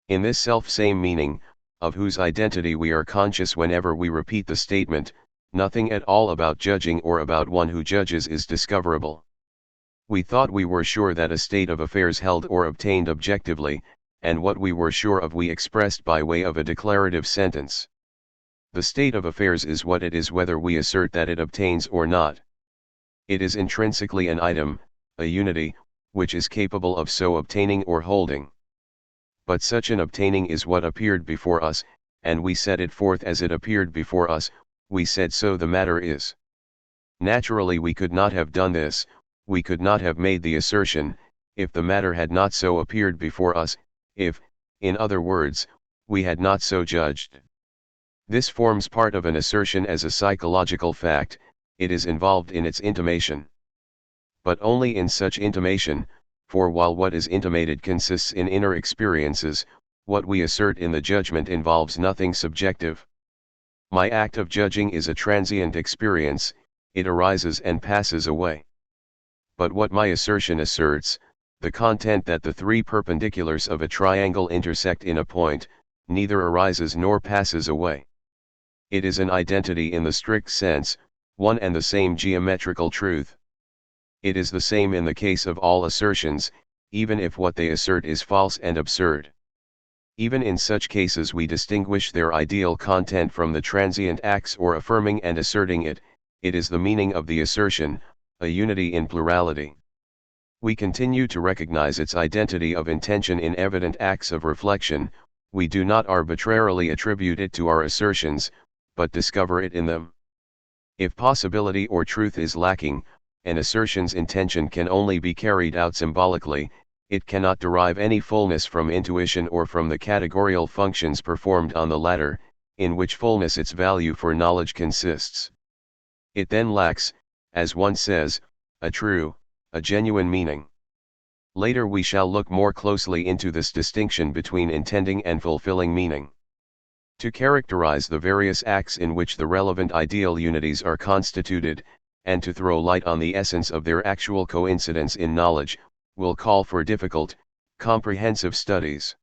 In this self-same meaning, of whose identity we are conscious whenever we repeat the statement, nothing at all about judging or about one who judges is discoverable. We thought we were sure that a state of affairs held or obtained objectively, and what we were sure of we expressed by way of a declarative sentence. The state of affairs is what it is whether we assert that it obtains or not. It is intrinsically an item, a unity, which is capable of so obtaining or holding. But such an obtaining is what appeared before us, and we set it forth as it appeared before us, we said so the matter is. Naturally we could not have done this, we could not have made the assertion, if the matter had not so appeared before us, if, in other words, we had not so judged. This forms part of an assertion as a psychological fact, it is involved in its intimation. But only in such intimation, for while what is intimated consists in inner experiences, what we assert in the judgment involves nothing subjective. My act of judging is a transient experience, it arises and passes away. But what my assertion asserts, the content that the three perpendiculars of a triangle intersect in a point, neither arises nor passes away. It is an identity in the strict sense, one and the same geometrical truth. It is the same in the case of all assertions, even if what they assert is false and absurd. Even in such cases we distinguish their ideal content from the transient acts or affirming and asserting it, it is the meaning of the assertion, a unity in plurality. We continue to recognize its identity of intention in evident acts of reflection, we do not arbitrarily attribute it to our assertions, but discover it in them. If possibility or truth is lacking, an assertion's intention can only be carried out symbolically, it cannot derive any fullness from intuition or from the categorical functions performed on the latter, in which fullness its value for knowledge consists. It then lacks, as one says, a genuine meaning. Later we shall look more closely into this distinction between intending and fulfilling meaning. To characterize the various acts in which the relevant ideal unities are constituted, and to throw light on the essence of their actual coincidence in knowledge, will call for difficult, comprehensive studies.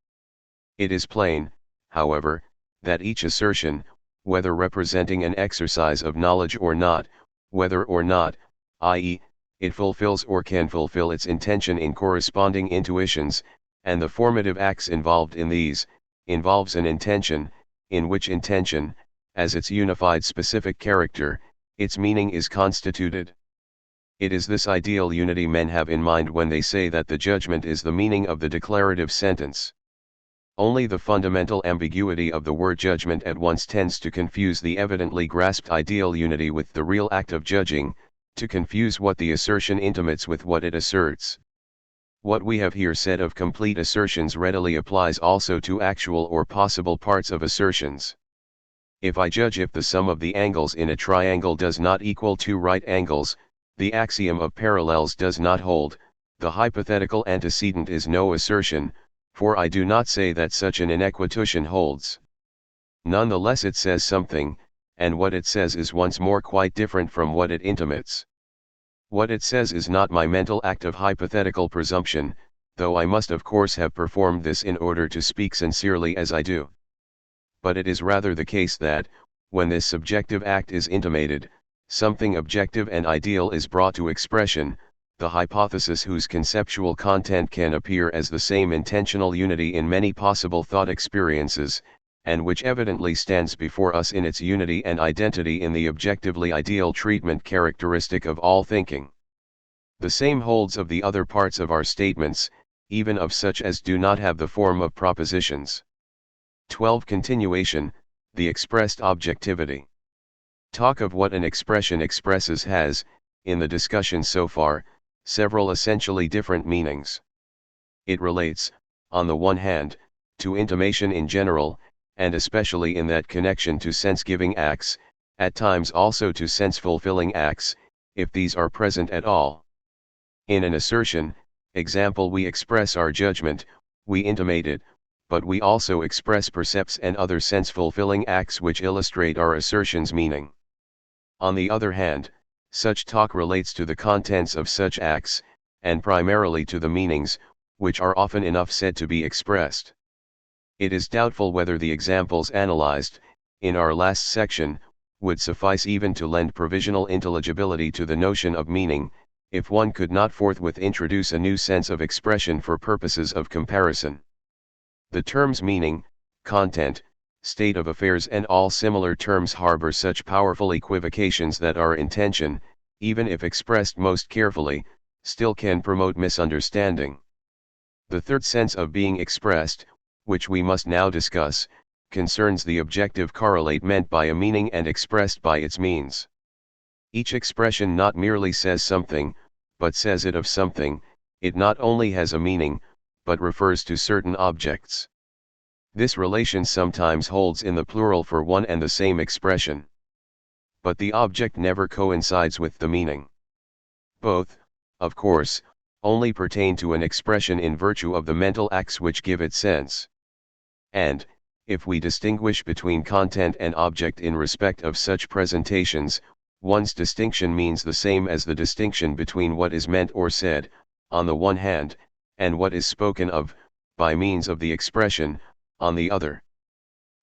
It is plain, however, that each assertion, whether representing an exercise of knowledge or not, whether or not, i.e., it fulfills or can fulfill its intention in corresponding intuitions, and the formative acts involved in these, involves an intention, in which intention, as its unified specific character, its meaning is constituted. It is this ideal unity men have in mind when they say that the judgment is the meaning of the declarative sentence. Only the fundamental ambiguity of the word judgment at once tends to confuse the evidently grasped ideal unity with the real act of judging, to confuse what the assertion intimates with what it asserts. What we have here said of complete assertions readily applies also to actual or possible parts of assertions. If I judge if the sum of the angles in a triangle does not equal 2 right angles, the axiom of parallels does not hold, the hypothetical antecedent is no assertion, for I do not say that such an inequitation holds. Nonetheless it says something, and what it says is once more quite different from what it intimates. What it says is not my mental act of hypothetical presumption, though I must of course have performed this in order to speak sincerely as I do. But it is rather the case that, when this subjective act is intimated, something objective and ideal is brought to expression, the hypothesis whose conceptual content can appear as the same intentional unity in many possible thought experiences, and which evidently stands before us in its unity and identity in the objectively ideal treatment characteristic of all thinking. The same holds of the other parts of our statements, even of such as do not have the form of propositions. 12. Continuation, the expressed objectivity. Talk of what an expression expresses has, in the discussion so far, several essentially different meanings. It relates, on the one hand, to intimation in general, and especially in that connection to sense-giving acts, at times also to sense-fulfilling acts, if these are present at all. In an assertion, example, we express our judgment, we intimate it, but we also express percepts and other sense-fulfilling acts which illustrate our assertion's meaning. On the other hand, such talk relates to the contents of such acts, and primarily to the meanings, which are often enough said to be expressed. It is doubtful whether the examples analyzed, in our last section, would suffice even to lend provisional intelligibility to the notion of meaning, if one could not forthwith introduce a new sense of expression for purposes of comparison. The terms meaning, content, state of affairs and all similar terms harbor such powerful equivocations that our intention, even if expressed most carefully, still can promote misunderstanding. The third sense of being expressed, which we must now discuss, concerns the objective correlate meant by a meaning and expressed by its means. Each expression not merely says something, but says it of something. It not only has a meaning, but refers to certain objects. This relation sometimes holds in the plural for one and the same expression. But the object never coincides with the meaning. Both, of course, only pertain to an expression in virtue of the mental acts which give it sense. And, if we distinguish between content and object in respect of such presentations, one's distinction means the same as the distinction between what is meant or said, on the one hand, and what is spoken of, by means of the expression, on the other.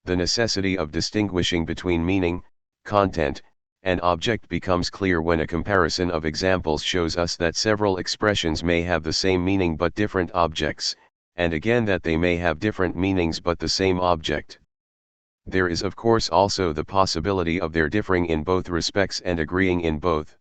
The necessity of distinguishing between meaning, content, and object becomes clear when a comparison of examples shows us that several expressions may have the same meaning but different objects, and again that they may have different meanings but the same object. There is of course also the possibility of their differing in both respects and agreeing in both.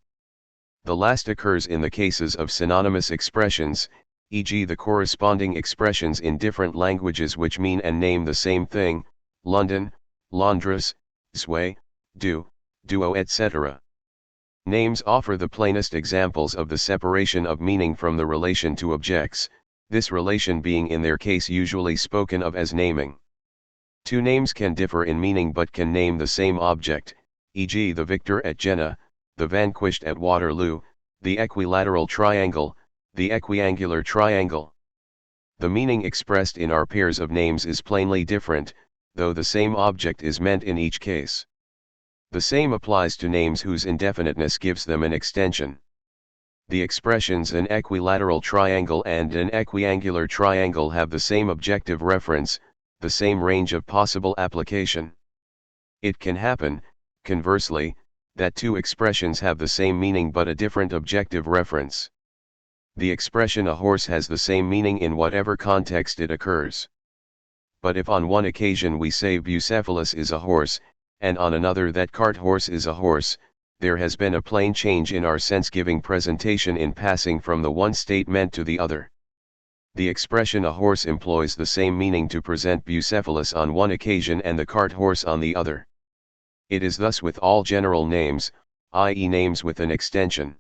The last occurs in the cases of synonymous expressions, e.g. the corresponding expressions in different languages which mean and name the same thing, London, laundress, sway, duo etc. Names offer the plainest examples of the separation of meaning from the relation to objects, this relation being in their case usually spoken of as naming. Two names can differ in meaning but can name the same object, e.g. the victor at Jena, the vanquished at Waterloo, the equilateral triangle, the equiangular triangle. The meaning expressed in our pairs of names is plainly different, though the same object is meant in each case. The same applies to names whose indefiniteness gives them an extension. The expressions an equilateral triangle and an equiangular triangle have the same objective reference, the same range of possible application. It can happen, conversely, that two expressions have the same meaning but a different objective reference. The expression a horse has the same meaning in whatever context it occurs. But if on one occasion we say Bucephalus is a horse, and on another that cart horse is a horse, there has been a plain change in our sense-giving presentation in passing from the one statement to the other. The expression a horse employs the same meaning to present Bucephalus on one occasion and the cart horse on the other. It is thus with all general names, i.e. names with an extension.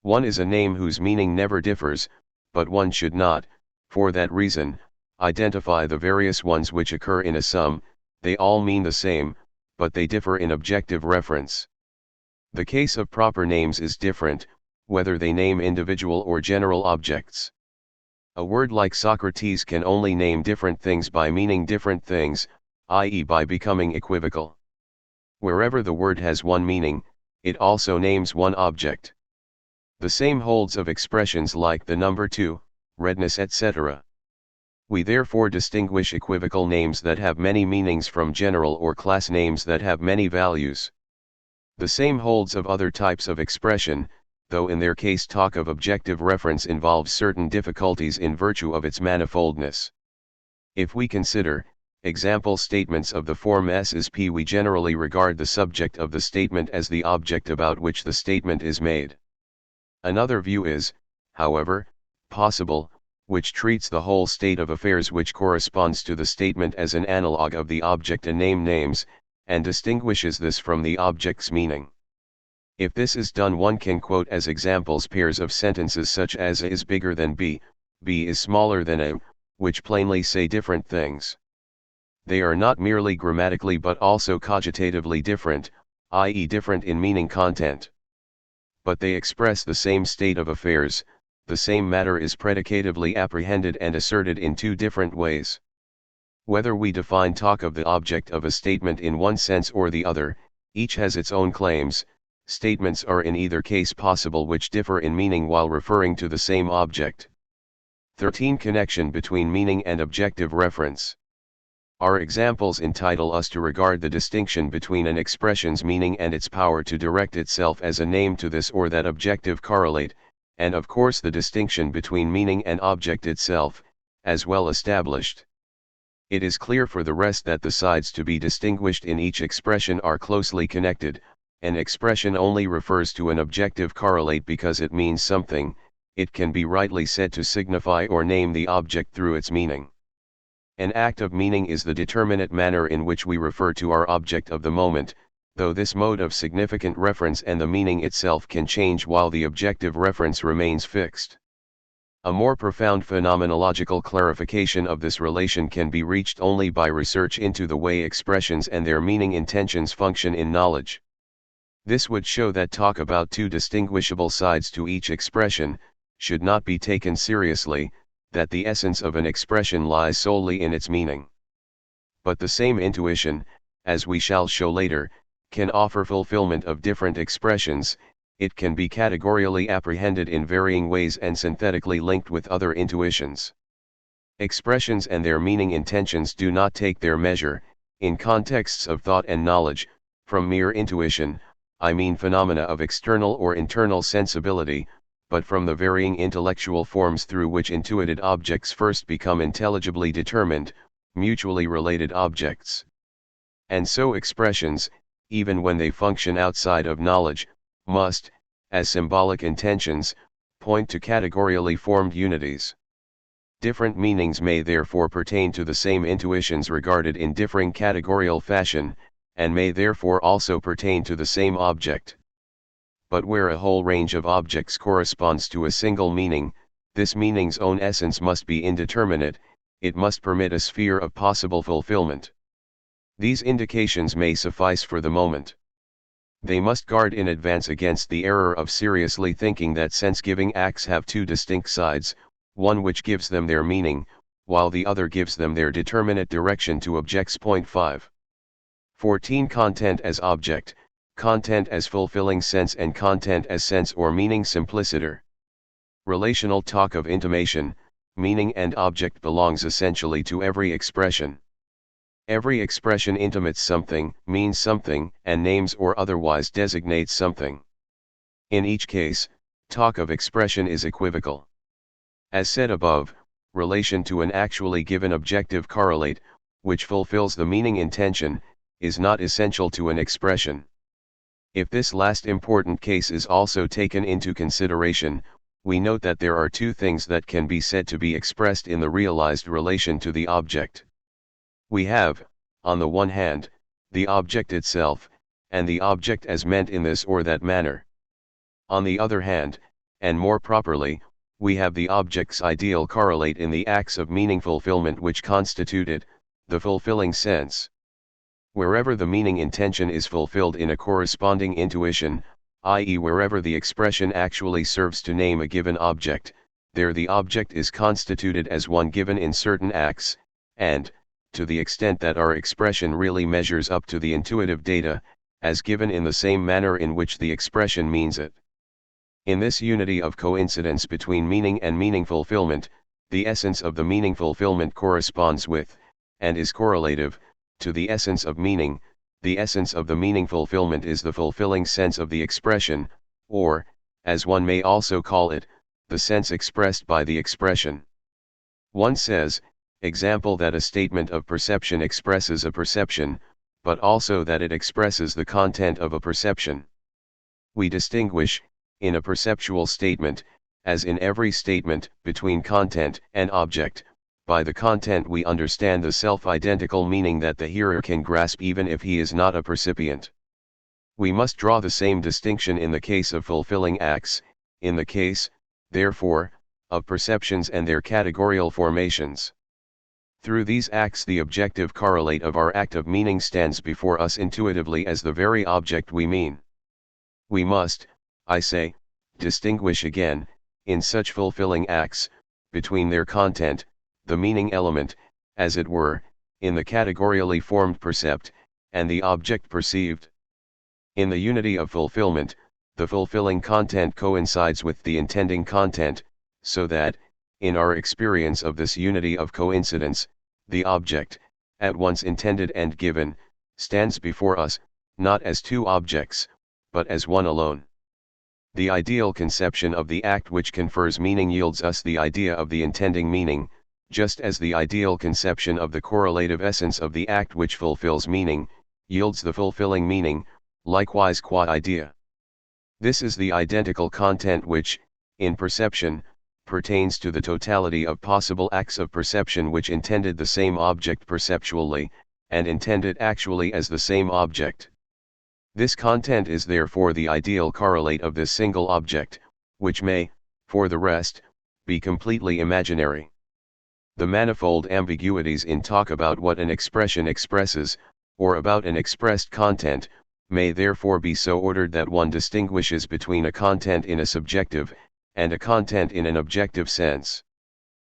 One is a name whose meaning never differs, but one should not, for that reason, identify the various ones which occur in a sum. They all mean the same, but they differ in objective reference. The case of proper names is different, whether they name individual or general objects. A word like Socrates can only name different things by meaning different things, i.e. by becoming equivocal. Wherever the word has one meaning, it also names one object. The same holds of expressions like the number 2, redness, etc. We therefore distinguish equivocal names that have many meanings from general or class names that have many values. The same holds of other types of expression, though in their case talk of objective reference involves certain difficulties in virtue of its manifoldness. If we consider example statements of the form S is P, we generally regard the subject of the statement as the object about which the statement is made. Another view is, however, possible, which treats the whole state of affairs which corresponds to the statement as an analog of the object a name names, and distinguishes this from the object's meaning. If this is done, one can quote as examples pairs of sentences such as A is bigger than B is smaller than A, which plainly say different things. They are not merely grammatically but also cogitatively different, i.e. different in meaning content. But they express the same state of affairs, the same matter is predicatively apprehended and asserted in two different ways. Whether we define talk of the object of a statement in one sense or the other, each has its own claims. Statements are in either case possible which differ in meaning while referring to the same object. 13. Connection between meaning and objective reference. Our examples entitle us to regard the distinction between an expression's meaning and its power to direct itself as a name to this or that objective correlate, and of course the distinction between meaning and object itself, as well established. It is clear for the rest that the sides to be distinguished in each expression are closely connected. An expression only refers to an objective correlate because it means something. It can be rightly said to signify or name the object through its meaning. An act of meaning is the determinate manner in which we refer to our object of the moment, though this mode of significant reference and the meaning itself can change while the objective reference remains fixed. A more profound phenomenological clarification of this relation can be reached only by research into the way expressions and their meaning intentions function in knowledge. This would show that talk about two distinguishable sides to each expression should not be taken seriously, that the essence of an expression lies solely in its meaning. But the same intuition, as we shall show later, can offer fulfillment of different expressions. It can be categorially apprehended in varying ways and synthetically linked with other intuitions. Expressions and their meaning intentions do not take their measure, in contexts of thought and knowledge, from mere intuition, I mean phenomena of external or internal sensibility, but from the varying intellectual forms through which intuited objects first become intelligibly determined, mutually related objects. And so expressions, even when they function outside of knowledge, must, as symbolic intentions, point to categorially formed unities. Different meanings may therefore pertain to the same intuitions regarded in differing categorical fashion, and may therefore also pertain to the same object. But where a whole range of objects corresponds to a single meaning, this meaning's own essence must be indeterminate, it must permit a sphere of possible fulfillment. These indications may suffice for the moment. They must guard in advance against the error of seriously thinking that sense-giving acts have two distinct sides, one which gives them their meaning, while the other gives them their determinate direction to objects. 5. 14. Content as object, content as fulfilling sense and content as sense or meaning simpliciter. Relational talk of intimation, meaning and object belongs essentially to every expression. Every expression intimates something, means something, and names or otherwise designates something. In each case, talk of expression is equivocal. As said above, relation to an actually given objective correlate, which fulfills the meaning intention, is not essential to an expression. If this last important case is also taken into consideration, we note that there are two things that can be said to be expressed in the realized relation to the object. We have, on the one hand, the object itself, and the object as meant in this or that manner. On the other hand, and more properly, we have the object's ideal correlate in the acts of meaning fulfillment which constitute it, the fulfilling sense. Wherever the meaning intention is fulfilled in a corresponding intuition, i.e. wherever the expression actually serves to name a given object, there the object is constituted as one given in certain acts, and, to the extent that our expression really measures up to the intuitive data, as given in the same manner in which the expression means it. In this unity of coincidence between meaning and meaning fulfillment, the essence of the meaning fulfillment corresponds with, and is correlative, to the essence of meaning. The essence of the meaning fulfillment is the fulfilling sense of the expression, or, as one may also call it, the sense expressed by the expression. One says, example, that a statement of perception expresses a perception, but also that it expresses the content of a perception. We distinguish, in a perceptual statement, as in every statement, between content and object. By the content we understand the self-identical meaning that the hearer can grasp even if he is not a percipient. We must draw the same distinction in the case of fulfilling acts, in the case, therefore, of perceptions and their categorial formations. Through these acts the objective correlate of our act of meaning stands before us intuitively as the very object we mean. We must, I say, distinguish again, in such fulfilling acts, between their content, the meaning element, as it were, in the categorially formed percept, and the object perceived. In the unity of fulfillment, the fulfilling content coincides with the intending content, so that, in our experience of this unity of coincidence, the object, at once intended and given, stands before us, not as two objects, but as one alone. The ideal conception of the act which confers meaning yields us the idea of the intending meaning, just as the ideal conception of the correlative essence of the act which fulfills meaning, yields the fulfilling meaning, likewise qua idea. This is the identical content which, in perception, pertains to the totality of possible acts of perception which intended the same object perceptually, and intended actually as the same object. This content is therefore the ideal correlate of this single object, which may, for the rest, be completely imaginary. The manifold ambiguities in talk about what an expression expresses, or about an expressed content, may therefore be so ordered that one distinguishes between a content in a subjective, and a content in an objective sense.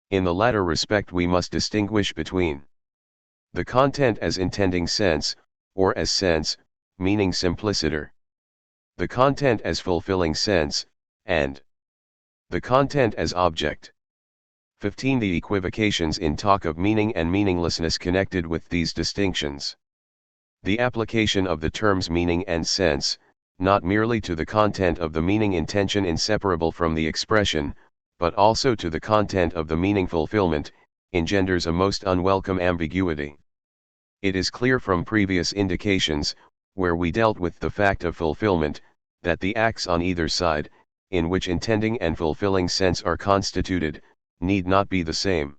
In the latter respect we must distinguish between the content as intending sense, or as sense, meaning simpliciter; the content as fulfilling sense, and the content as object. 15. The equivocations in talk of meaning and meaninglessness connected with these distinctions. The application of the terms meaning and sense, not merely to the content of the meaning intention inseparable from the expression, but also to the content of the meaning fulfillment, engenders a most unwelcome ambiguity. It is clear from previous indications, where we dealt with the fact of fulfillment, that the acts on either side, in which intending and fulfilling sense are constituted, need not be the same.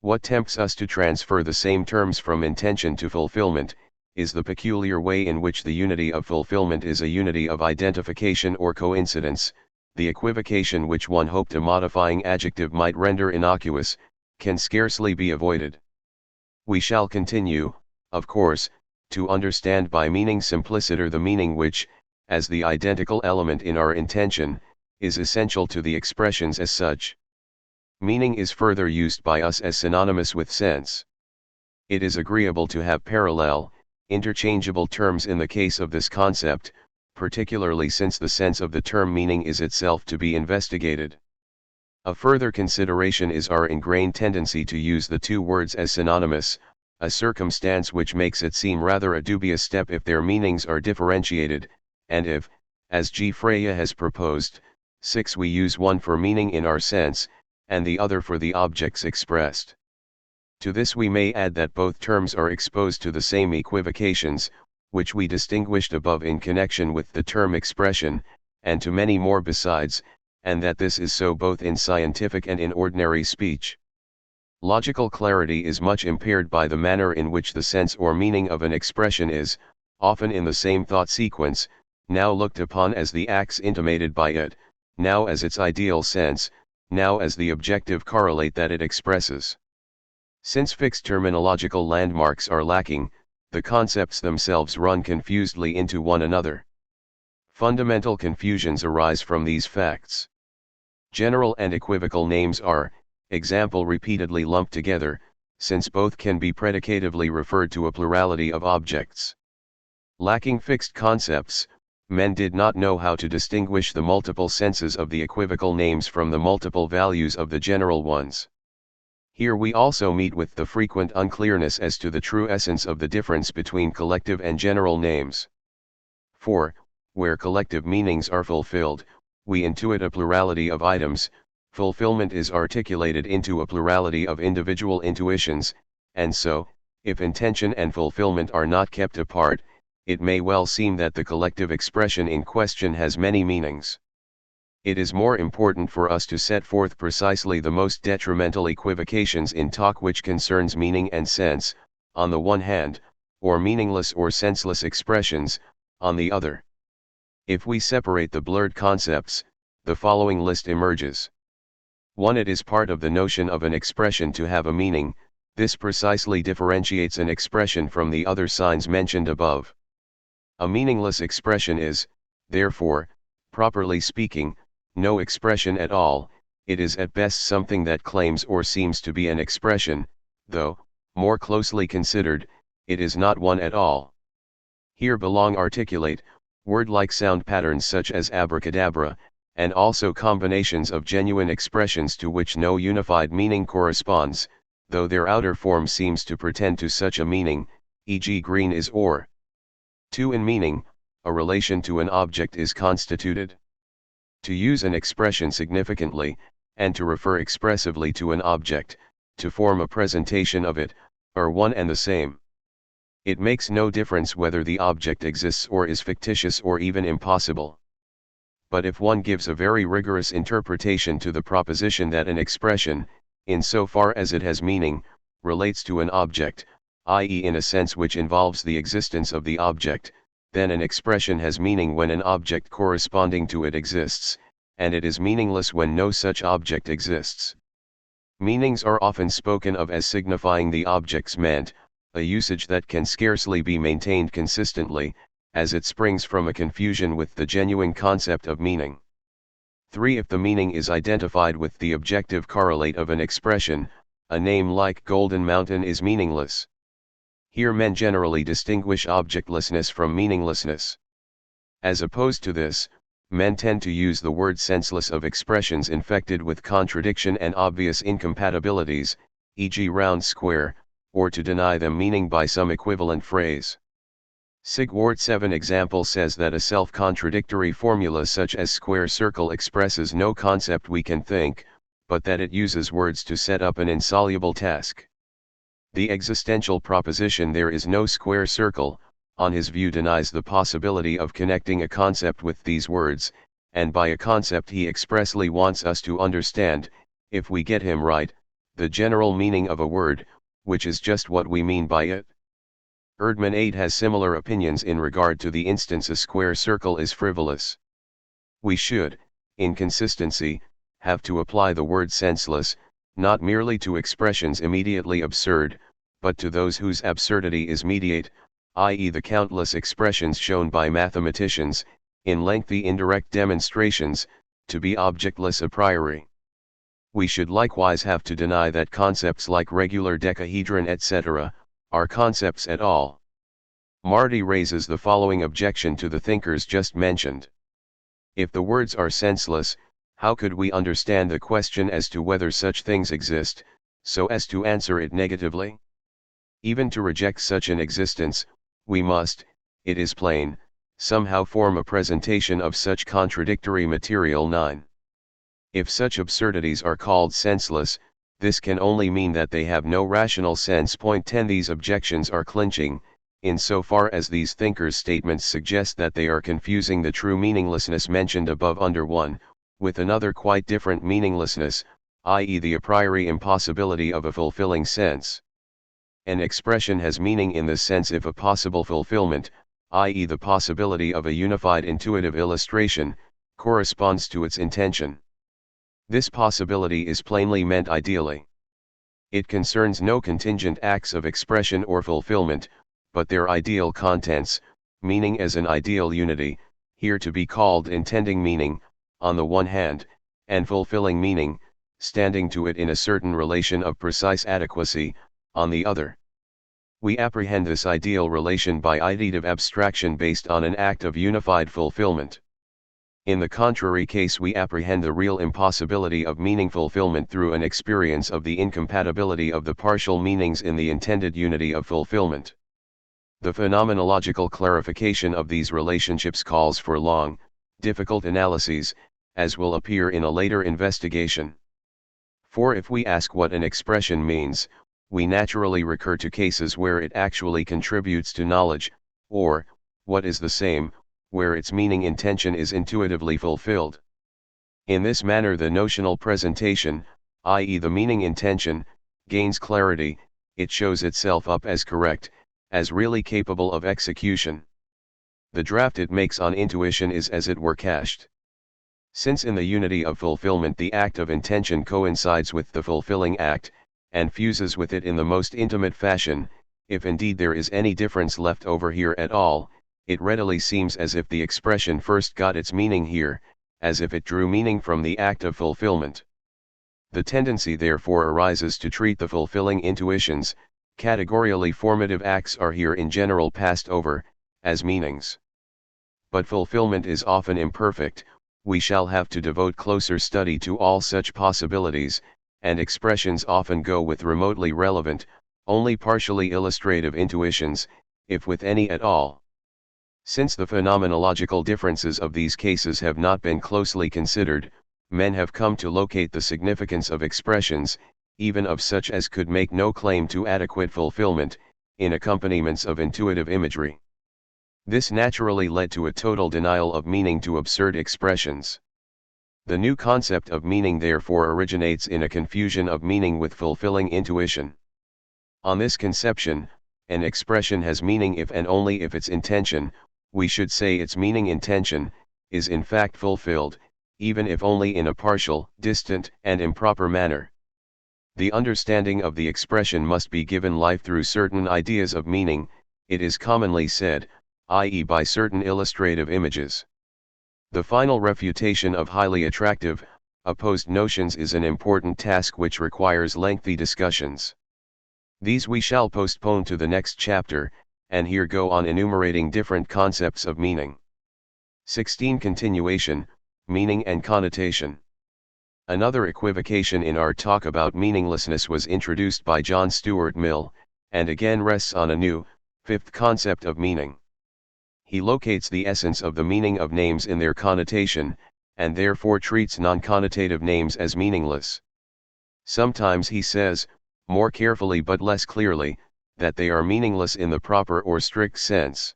What tempts us to transfer the same terms from intention to fulfillment, is the peculiar way in which the unity of fulfillment is a unity of identification or coincidence. The equivocation which one hoped a modifying adjective might render innocuous, can scarcely be avoided. We shall continue, of course, to understand by meaning simpliciter the meaning which, as the identical element in our intention, is essential to the expressions as such. Meaning is further used by us as synonymous with sense. It is agreeable to have parallel, interchangeable terms in the case of this concept, particularly since the sense of the term meaning is itself to be investigated. A further consideration is our ingrained tendency to use the two words as synonymous, a circumstance which makes it seem rather a dubious step if their meanings are differentiated, and if, as G. Freya has proposed, 6 we use one for meaning in our sense, and the other for the objects expressed. To this we may add that both terms are exposed to the same equivocations, which we distinguished above in connection with the term expression, and to many more besides, and that this is so both in scientific and in ordinary speech. Logical clarity is much impaired by the manner in which the sense or meaning of an expression is, often in the same thought sequence, now looked upon as the acts intimated by it, now as its ideal sense, now as the objective correlate that it expresses. Since fixed terminological landmarks are lacking, the concepts themselves run confusedly into one another. Fundamental confusions arise from these facts. General and equivocal names are, example, repeatedly lumped together, since both can be predicatively referred to a plurality of objects. Lacking fixed concepts, men did not know how to distinguish the multiple senses of the equivocal names from the multiple values of the general ones. Here we also meet with the frequent unclearness as to the true essence of the difference between collective and general names. For, where collective meanings are fulfilled, we intuit a plurality of items, fulfillment is articulated into a plurality of individual intuitions, and so, if intention and fulfillment are not kept apart, it may well seem that the collective expression in question has many meanings. It is more important for us to set forth precisely the most detrimental equivocations in talk which concerns meaning and sense, on the one hand, or meaningless or senseless expressions, on the other. If we separate the blurred concepts, the following list emerges. 1. It is part of the notion of an expression to have a meaning. This precisely differentiates an expression from the other signs mentioned above. A meaningless expression is, therefore, properly speaking, no expression at all. It is at best something that claims or seems to be an expression, though, more closely considered, it is not one at all. Here belong articulate, word-like sound patterns such as abracadabra, and also combinations of genuine expressions to which no unified meaning corresponds, though their outer form seems to pretend to such a meaning, e.g. green is or. 2. In meaning, a relation to an object is constituted. To use an expression significantly, and to refer expressively to an object, to form a presentation of it, are one and the same. It makes no difference whether the object exists or is fictitious or even impossible. But if one gives a very rigorous interpretation to the proposition that an expression, in so far as it has meaning, relates to an object, i.e. in a sense which involves the existence of the object, then an expression has meaning when an object corresponding to it exists, and it is meaningless when no such object exists. Meanings are often spoken of as signifying the objects meant, a usage that can scarcely be maintained consistently, as it springs from a confusion with the genuine concept of meaning. 3. If the meaning is identified with the objective correlate of an expression, a name like Golden Mountain is meaningless. Here men generally distinguish objectlessness from meaninglessness. As opposed to this, men tend to use the word senseless of expressions infected with contradiction and obvious incompatibilities, e.g. round square, or to deny them meaning by some equivalent phrase. Sigwart 7 example says that a self-contradictory formula such as square circle expresses no concept we can think, but that it uses words to set up an insoluble task. The existential proposition there is no square circle, on his view denies the possibility of connecting a concept with these words, and by a concept he expressly wants us to understand, if we get him right, the general meaning of a word, which is just what we mean by it. Erdmann 8 has similar opinions in regard to the instance a square circle is frivolous. We should, in consistency, have to apply the word senseless, not merely to expressions immediately absurd, but to those whose absurdity is mediate, i.e. the countless expressions shown by mathematicians, in lengthy indirect demonstrations, to be objectless a priori. We should likewise have to deny that concepts like regular decahedron etc., are concepts at all. Marty raises the following objection to the thinkers just mentioned. If the words are senseless, how could we understand the question as to whether such things exist, so as to answer it negatively? Even to reject such an existence, we must, it is plain, somehow form a presentation of such contradictory material. 9. If such absurdities are called senseless, this can only mean that they have no rational sense. 10. These objections are clinching, insofar as these thinkers' statements suggest that they are confusing the true meaninglessness mentioned above under 1, with another quite different meaninglessness, i.e. the a priori impossibility of a fulfilling sense. An expression has meaning in this sense if a possible fulfillment, i.e. the possibility of a unified intuitive illustration, corresponds to its intention. This possibility is plainly meant ideally. It concerns no contingent acts of expression or fulfillment, but their ideal contents, meaning as an ideal unity, here to be called intending meaning, on the one hand, and fulfilling meaning, standing to it in a certain relation of precise adequacy, on the other. We apprehend this ideal relation by ideative abstraction based on an act of unified fulfillment. In the contrary case we apprehend the real impossibility of meaning fulfillment through an experience of the incompatibility of the partial meanings in the intended unity of fulfillment. The phenomenological clarification of these relationships calls for long, difficult analyses, as will appear in a later investigation. For if we ask what an expression means, we naturally recur to cases where it actually contributes to knowledge, or, what is the same, where its meaning intention is intuitively fulfilled. In this manner the notional presentation, i.e. the meaning intention, gains clarity, it shows itself up as correct, as really capable of execution. The draft it makes on intuition is as it were cached. Since in the unity of fulfillment the act of intention coincides with the fulfilling act, and fuses with it in the most intimate fashion, if indeed there is any difference left over here at all, it readily seems as if the expression first got its meaning here, as if it drew meaning from the act of fulfillment. The tendency therefore arises to treat the fulfilling intuitions, categorially formative acts are here in general passed over, as meanings. But fulfillment is often imperfect, we shall have to devote closer study to all such possibilities, and expressions often go with remotely relevant, only partially illustrative intuitions, if with any at all. Since the phenomenological differences of these cases have not been closely considered, men have come to locate the significance of expressions, even of such as could make no claim to adequate fulfillment, in accompaniments of intuitive imagery. This naturally led to a total denial of meaning to absurd expressions. The new concept of meaning therefore originates in a confusion of meaning with fulfilling intuition. On this conception, an expression has meaning if and only if its intention, we should say its meaning intention, is in fact fulfilled, even if only in a partial, distant, and improper manner. The understanding of the expression must be given life through certain ideas of meaning, it is commonly said, i.e. by certain illustrative images. The final refutation of highly attractive, opposed notions is an important task which requires lengthy discussions. These we shall postpone to the next chapter, and here go on enumerating different concepts of meaning. 16. Continuation, meaning and connotation. Another equivocation in our talk about meaninglessness was introduced by John Stuart Mill, and again rests on a new, fifth concept of meaning. He locates the essence of the meaning of names in their connotation, and therefore treats non-connotative names as meaningless. Sometimes he says, more carefully but less clearly, that they are meaningless in the proper or strict sense.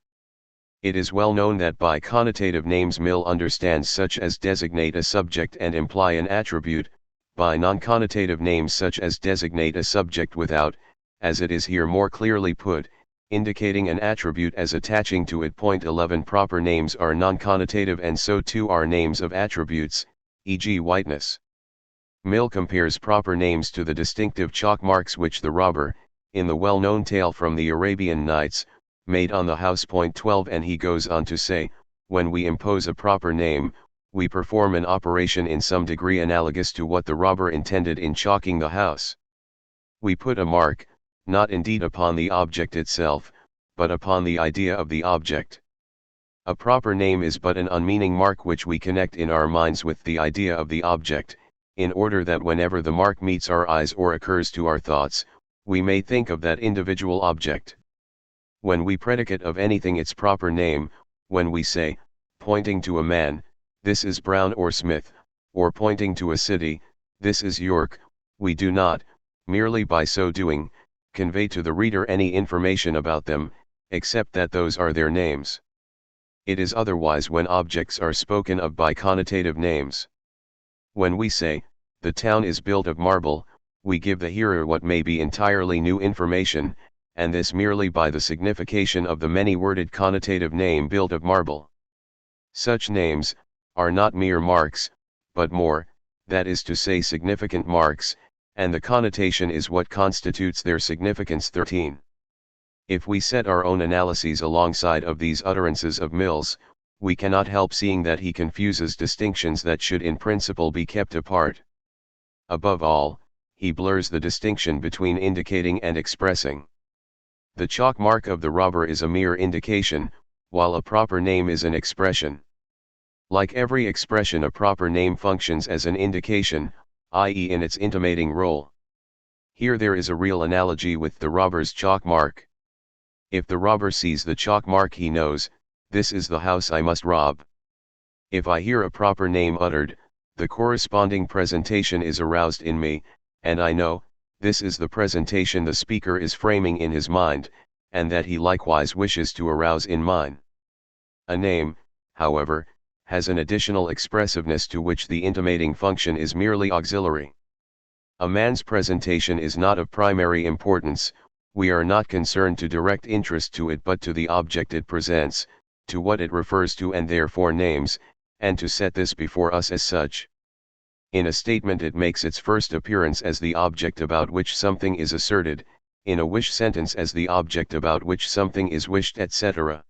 It is well known that by connotative names Mill understands such as designate a subject and imply an attribute, by non-connotative names such as designate a subject without, as it is here more clearly put, indicating an attribute as attaching to it. 11 Proper names are non-connotative and so too are names of attributes, e.g. whiteness. Mill compares proper names to the distinctive chalk marks which the robber, in the well-known tale from the Arabian Nights, made on the house. 12 And he goes on to say, when we impose a proper name, we perform an operation in some degree analogous to what the robber intended in chalking the house. We put a mark, not indeed upon the object itself, but upon the idea of the object. A proper name is but an unmeaning mark which we connect in our minds with the idea of the object, in order that whenever the mark meets our eyes or occurs to our thoughts, we may think of that individual object. When we predicate of anything its proper name, when we say, pointing to a man, this is Brown or Smith, or pointing to a city, this is York, we do not, merely by so doing, convey to the reader any information about them, except that those are their names. It is otherwise when objects are spoken of by connotative names. When we say, the town is built of marble, we give the hearer what may be entirely new information, and this merely by the signification of the many-worded connotative name built of marble. Such names are not mere marks, but more, that is to say significant marks, and the connotation is what constitutes their significance. 13. If we set our own analyses alongside of these utterances of Mill's, we cannot help seeing that he confuses distinctions that should in principle be kept apart. Above all, he blurs the distinction between indicating and expressing. The chalk mark of the robber is a mere indication, while a proper name is an expression. Like every expression, a proper name functions as an indication, i.e. in its intimating role. Here there is a real analogy with the robber's chalk mark. If the robber sees the chalk mark, he knows, this is the house I must rob. If I hear a proper name uttered, the corresponding presentation is aroused in me, and I know, this is the presentation the speaker is framing in his mind, and that he likewise wishes to arouse in mine. A name, however, has an additional expressiveness to which the intimating function is merely auxiliary. A man's presentation is not of primary importance. We are not concerned to direct interest to it but to the object it presents, to what it refers to and therefore names, and to set this before us as such. In a statement it makes its first appearance as the object about which something is asserted, in a wish sentence as the object about which something is wished, etc.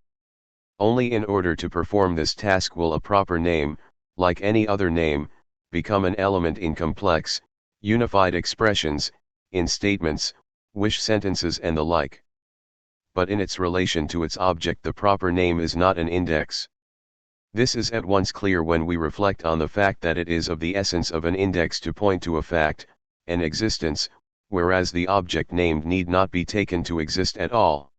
Only in order to perform this task will a proper name, like any other name, become an element in complex, unified expressions, in statements, wish sentences and the like. But in its relation to its object the proper name is not an index. This is at once clear when we reflect on the fact that it is of the essence of an index to point to a fact, an existence, whereas the object named need not be taken to exist at all.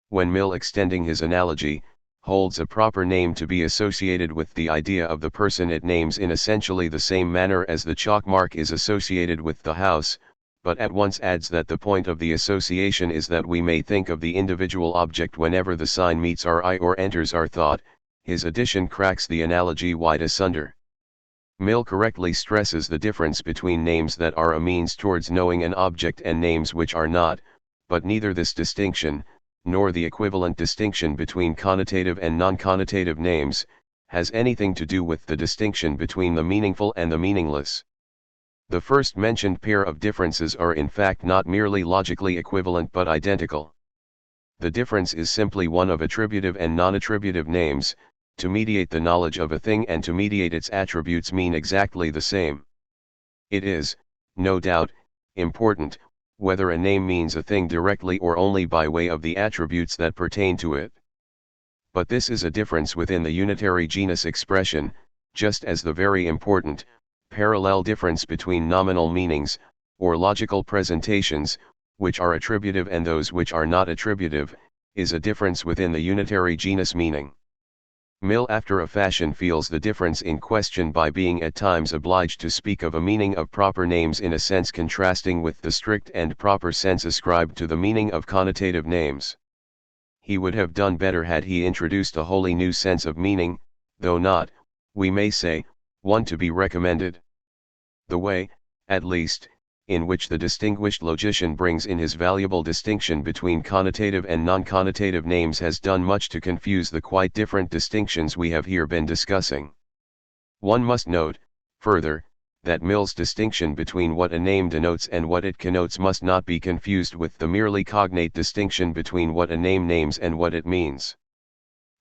When Mill, extending his analogy, holds a proper name to be associated with the idea of the person it names in essentially the same manner as the chalk mark is associated with the house, but at once adds that the point of the association is that we may think of the individual object whenever the sign meets our eye or enters our thought, his addition cracks the analogy wide asunder. Mill correctly stresses the difference between names that are a means towards knowing an object and names which are not, but neither this distinction, nor the equivalent distinction between connotative and non-connotative names, has anything to do with the distinction between the meaningful and the meaningless. The first mentioned pair of differences are in fact not merely logically equivalent but identical. The difference is simply one of attributive and non-attributive names. To mediate the knowledge of a thing and to mediate its attributes mean exactly the same. It is, no doubt, important, whether a name means a thing directly or only by way of the attributes that pertain to it. But this is a difference within the unitary genus expression, just as the very important, parallel difference between nominal meanings, or logical presentations, which are attributive and those which are not attributive, is a difference within the unitary genus meaning. Mill after a fashion feels the difference in question by being at times obliged to speak of a meaning of proper names in a sense contrasting with the strict and proper sense ascribed to the meaning of connotative names. He would have done better had he introduced a wholly new sense of meaning, though not, we may say, one to be recommended. The way, at least, in which the distinguished logician brings in his valuable distinction between connotative and non-connotative names has done much to confuse the quite different distinctions we have here been discussing. One must note, further, that Mill's distinction between what a name denotes and what it connotes must not be confused with the merely cognate distinction between what a name names and what it means.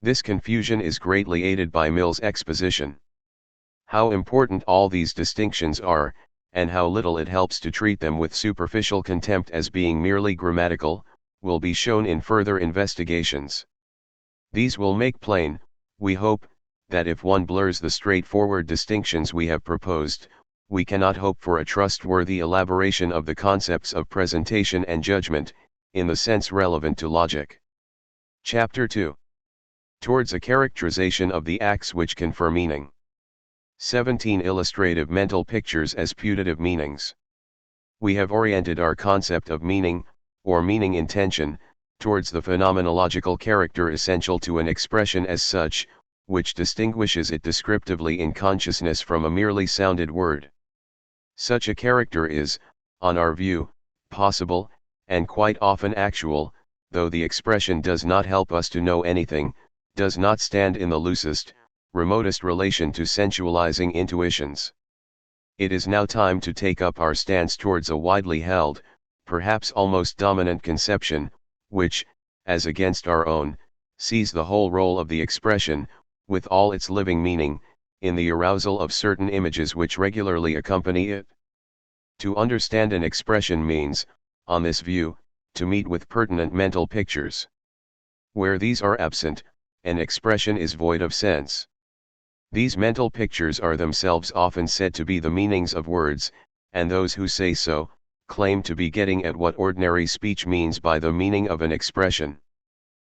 This confusion is greatly aided by Mill's exposition. How important all these distinctions are, and how little it helps to treat them with superficial contempt as being merely grammatical, will be shown in further investigations. These will make plain, we hope, that if one blurs the straightforward distinctions we have proposed, we cannot hope for a trustworthy elaboration of the concepts of presentation and judgment, in the sense relevant to logic. Chapter 2. Towards a characterization of the acts which confer meaning. 17 Illustrative mental pictures as putative meanings. We have oriented our concept of meaning, or meaning intention, towards the phenomenological character essential to an expression as such, which distinguishes it descriptively in consciousness from a merely sounded word. Such a character is, on our view, possible, and quite often actual, though the expression does not help us to know anything, does not stand in the loosest, remotest relation to sensualizing intuitions. It is now time to take up our stance towards a widely held, perhaps almost dominant conception, which, as against our own, sees the whole role of the expression, with all its living meaning, in the arousal of certain images which regularly accompany it. To understand an expression means, on this view, to meet with pertinent mental pictures. Where these are absent, an expression is void of sense. These mental pictures are themselves often said to be the meanings of words, and those who say so, claim to be getting at what ordinary speech means by the meaning of an expression.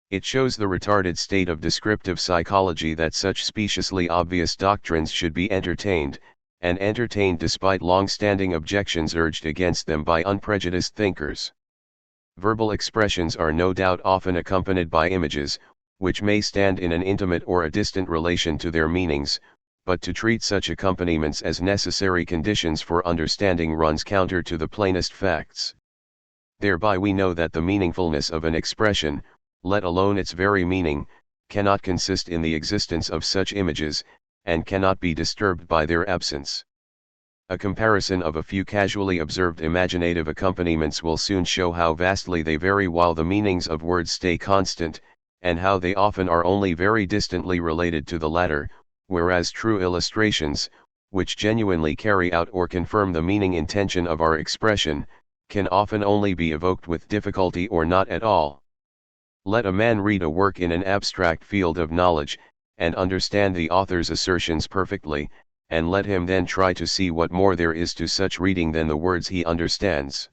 It shows the retarded state of descriptive psychology that such speciously obvious doctrines should be entertained, and entertained despite long-standing objections urged against them by unprejudiced thinkers. Verbal expressions are no doubt often accompanied by images, which may stand in an intimate or a distant relation to their meanings, but to treat such accompaniments as necessary conditions for understanding runs counter to the plainest facts. Thereby we know that the meaningfulness of an expression, let alone its very meaning, cannot consist in the existence of such images, and cannot be disturbed by their absence. A comparison of a few casually observed imaginative accompaniments will soon show how vastly they vary while the meanings of words stay constant, and how they often are only very distantly related to the latter, whereas true illustrations, which genuinely carry out or confirm the meaning intention of our expression, can often only be evoked with difficulty or not at all. Let a man read a work in an abstract field of knowledge, and understand the author's assertions perfectly, and let him then try to see what more there is to such reading than the words he understands.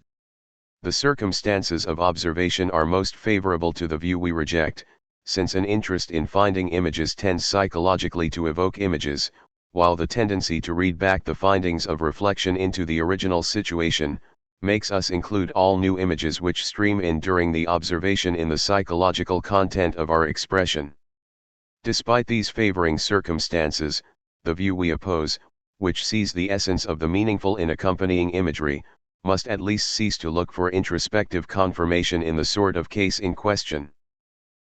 The circumstances of observation are most favorable to the view we reject, since an interest in finding images tends psychologically to evoke images, while the tendency to read back the findings of reflection into the original situation, makes us include all new images which stream in during the observation in the psychological content of our expression. Despite these favoring circumstances, the view we oppose, which sees the essence of the meaningful in accompanying imagery, must at least cease to look for introspective confirmation in the sort of case in question.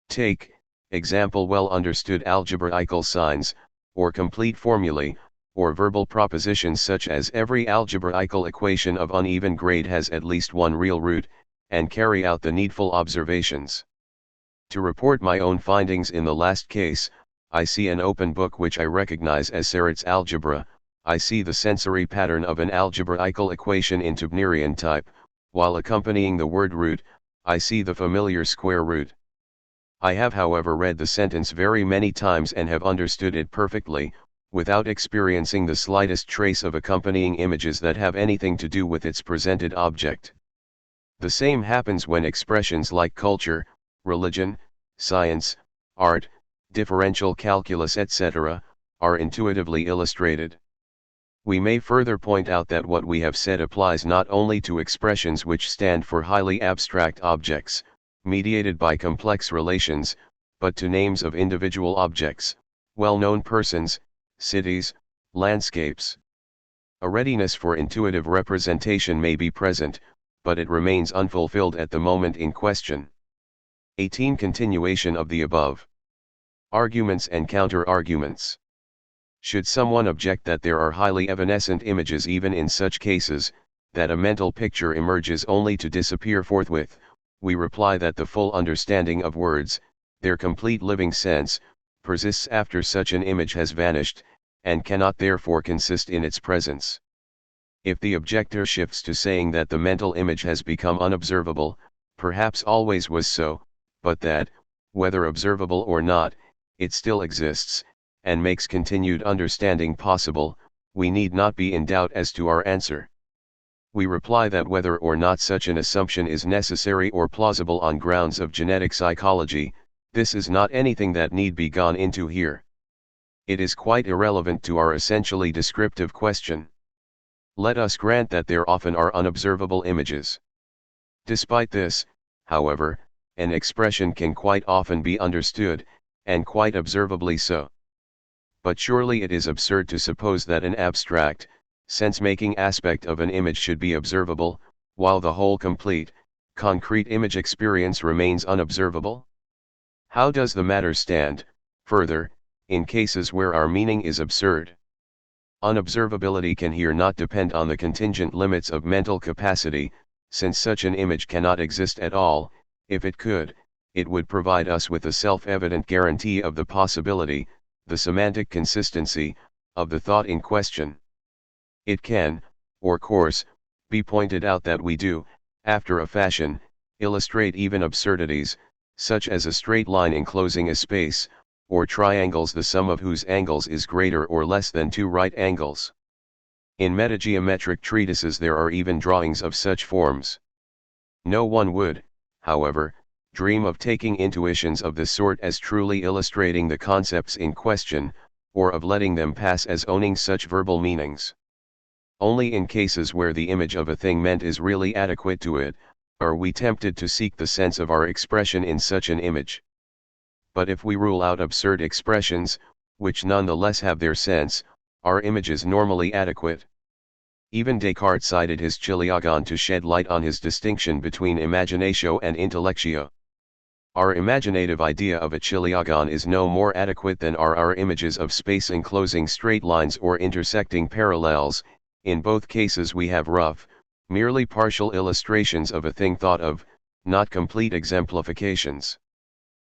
Take, example, well understood algebraical signs, or complete formulae, or verbal propositions such as every algebraical equation of uneven grade has at least one real root, and carry out the needful observations. To report my own findings in the last case, I see an open book which I recognize as Sérèt's algebra. I see the sensory pattern of an algebraical equation in Turnerian type, while accompanying the word root, I see the familiar square root. I have however read the sentence very many times and have understood it perfectly, without experiencing the slightest trace of accompanying images that have anything to do with its presented object. The same happens when expressions like culture, religion, science, art, differential calculus etc., are intuitively illustrated. We may further point out that what we have said applies not only to expressions which stand for highly abstract objects, mediated by complex relations, but to names of individual objects, well-known persons, cities, landscapes. A readiness for intuitive representation may be present, but it remains unfulfilled at the moment in question. 18. Continuation of the above. Arguments and counter-arguments. Should someone object that there are highly evanescent images even in such cases, that a mental picture emerges only to disappear forthwith, we reply that the full understanding of words, their complete living sense, persists after such an image has vanished, and cannot therefore consist in its presence. If the objector shifts to saying that the mental image has become unobservable, perhaps always was so, but that, whether observable or not, it still exists, and makes continued understanding possible, we need not be in doubt as to our answer. We reply that whether or not such an assumption is necessary or plausible on grounds of genetic psychology, this is not anything that need be gone into here. It is quite irrelevant to our essentially descriptive question. Let us grant that there often are unobservable images. Despite this, however, an expression can quite often be understood, and quite observably so. But surely it is absurd to suppose that an abstract, sense-making aspect of an image should be observable, while the whole complete, concrete image experience remains unobservable? How does the matter stand, further, in cases where our meaning is absurd? Unobservability can here not depend on the contingent limits of mental capacity, since such an image cannot exist at all. If it could, it would provide us with a self-evident guarantee of the possibility, the semantic consistency, of the thought in question. It can, of course, be pointed out that we do, after a fashion, illustrate even absurdities, such as a straight line enclosing a space, or triangles the sum of whose angles is greater or less than two right angles. In metageometric treatises there are even drawings of such forms. No one would, however, dream of taking intuitions of this sort as truly illustrating the concepts in question, or of letting them pass as owning such verbal meanings. Only in cases where the image of a thing meant is really adequate to it, are we tempted to seek the sense of our expression in such an image. But if we rule out absurd expressions, which nonetheless have their sense, are images normally adequate? Even Descartes cited his chiliagon to shed light on his distinction between imaginatio and intellectio. Our imaginative idea of a chiliagon is no more adequate than are our images of space enclosing straight lines or intersecting parallels. In both cases we have rough, merely partial illustrations of a thing thought of, not complete exemplifications.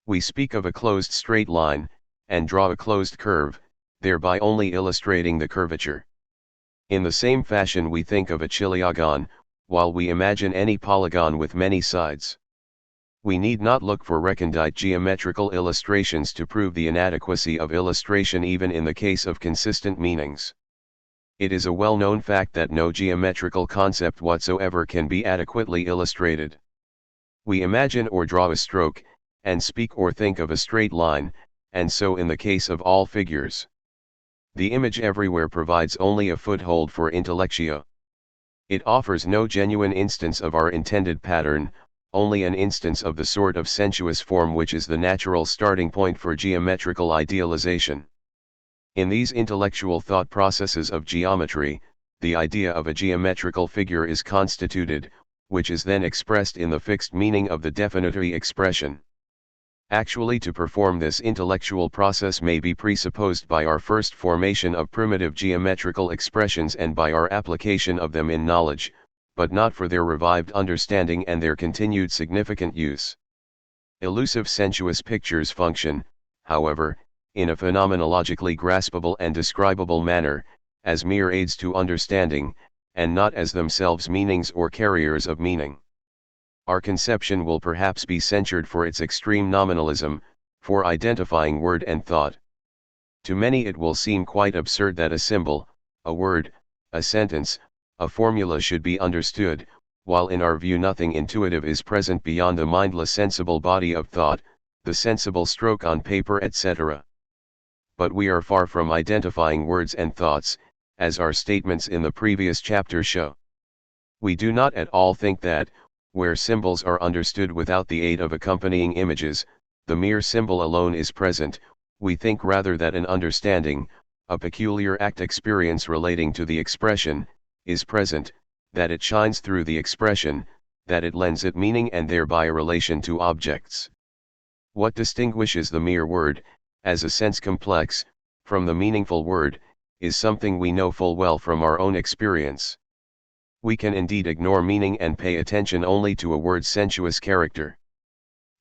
We speak of a closed straight line, and draw a closed curve, thereby only illustrating the curvature. In the same fashion we think of a chiliagon, while we imagine any polygon with many sides. We need not look for recondite geometrical illustrations to prove the inadequacy of illustration even in the case of consistent meanings. It is a well-known fact that no geometrical concept whatsoever can be adequately illustrated. We imagine or draw a stroke, and speak or think of a straight line, and so in the case of all figures. The image everywhere provides only a foothold for intellectio. It offers no genuine instance of our intended pattern, only an instance of the sort of sensuous form which is the natural starting point for geometrical idealization. In these intellectual thought processes of geometry, the idea of a geometrical figure is constituted, which is then expressed in the fixed meaning of the definitory expression. Actually, to perform this intellectual process may be presupposed by our first formation of primitive geometrical expressions and by our application of them in knowledge, but not for their revived understanding and their continued significant use. Elusive sensuous pictures function, however, in a phenomenologically graspable and describable manner, as mere aids to understanding, and not as themselves meanings or carriers of meaning. Our conception will perhaps be censured for its extreme nominalism, for identifying word and thought. To many it will seem quite absurd that a symbol, a word, a sentence, a formula should be understood, while in our view nothing intuitive is present beyond the mindless sensible body of thought, the sensible stroke on paper, etc. But we are far from identifying words and thoughts, as our statements in the previous chapter show. We do not at all think that, where symbols are understood without the aid of accompanying images, the mere symbol alone is present. We think rather that an understanding, a peculiar act experience relating to the expression, is present, that it shines through the expression, that it lends it meaning and thereby a relation to objects. What distinguishes the mere word, as a sense complex, from the meaningful word, is something we know full well from our own experience. We can indeed ignore meaning and pay attention only to a word's sensuous character.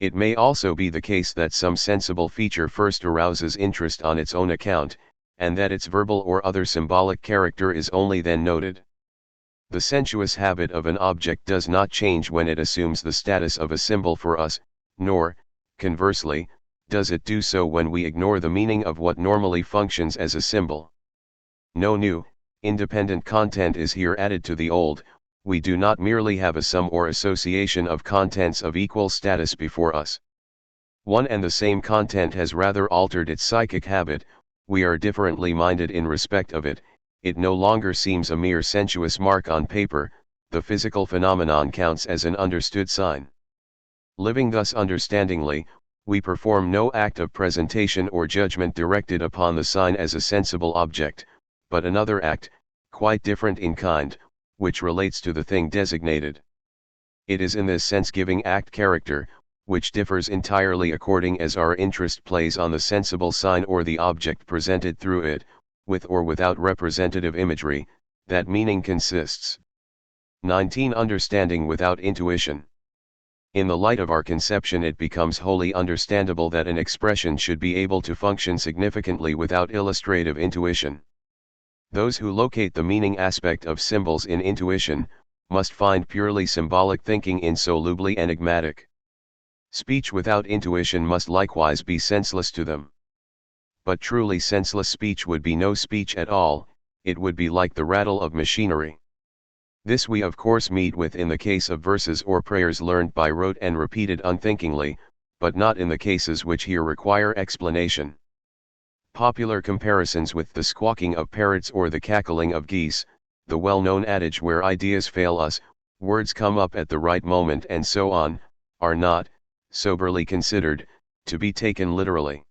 It may also be the case that some sensible feature first arouses interest on its own account, and that its verbal or other symbolic character is only then noted. The sensuous habit of an object does not change when it assumes the status of a symbol for us, nor, conversely, does it do so when we ignore the meaning of what normally functions as a symbol. No new, independent content is here added to the old. We do not merely have a sum or association of contents of equal status before us. One and the same content has rather altered its psychic habit. We are differently minded in respect of it. It no longer seems a mere sensuous mark on paper, the physical phenomenon counts as an understood sign. Living thus understandingly, we perform no act of presentation or judgment directed upon the sign as a sensible object, but another act, quite different in kind, which relates to the thing designated. It is in this sense-giving act character, which differs entirely according as our interest plays on the sensible sign or the object presented through it, with or without representative imagery, that meaning consists. 19. Understanding without intuition. In the light of our conception it becomes wholly understandable that an expression should be able to function significantly without illustrative intuition. Those who locate the meaning aspect of symbols in intuition, must find purely symbolic thinking insolubly enigmatic. Speech without intuition must likewise be senseless to them. but truly senseless speech would be no speech at all, it would be like the rattle of machinery. This we of course meet with in the case of verses or prayers learned by rote and repeated unthinkingly, but not in the cases which here require explanation. Popular comparisons with the squawking of parrots or the cackling of geese, the well-known adage where ideas fail us, words come up at the right moment and so on, are not, soberly considered, to be taken literally.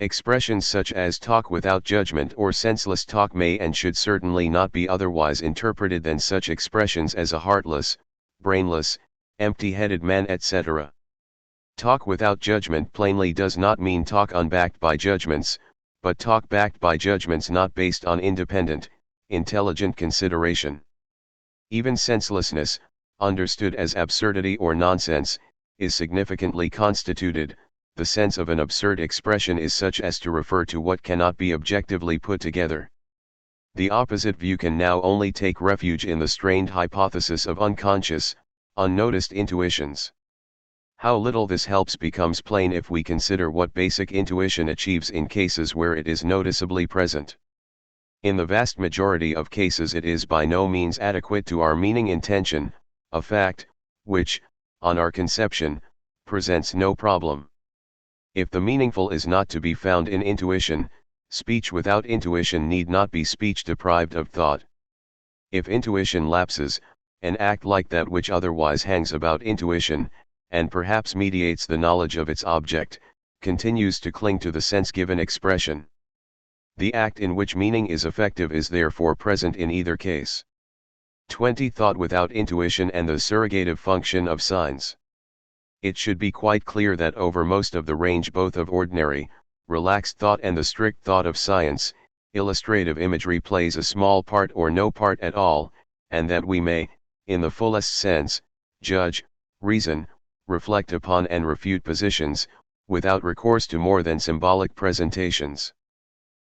Expressions such as talk without judgment or senseless talk may and should certainly not be otherwise interpreted than such expressions as a heartless, brainless, empty-headed man, etc. Talk without judgment plainly does not mean talk unbacked by judgments, but talk backed by judgments not based on independent, intelligent consideration. Even senselessness, understood as absurdity or nonsense, is significantly constituted. The sense of an absurd expression is such as to refer to what cannot be objectively put together. The opposite view can now only take refuge in the strained hypothesis of unconscious, unnoticed intuitions. How little this helps becomes plain if we consider what basic intuition achieves in cases where it is noticeably present. In the vast majority of cases it is by no means adequate to our meaning intention, a fact, which, on our conception, presents no problem. If the meaningful is not to be found in intuition, speech without intuition need not be speech deprived of thought. If intuition lapses, an act like that which otherwise hangs about intuition, and perhaps mediates the knowledge of its object, continues to cling to the sense-given expression. The act in which meaning is effective is therefore present in either case. 20. Thought without intuition and the surrogative function of signs. It should be quite clear that over most of the range both of ordinary, relaxed thought and the strict thought of science, illustrative imagery plays a small part or no part at all, and that we may, in the fullest sense, judge, reason, reflect upon and refute positions, without recourse to more than symbolic presentations.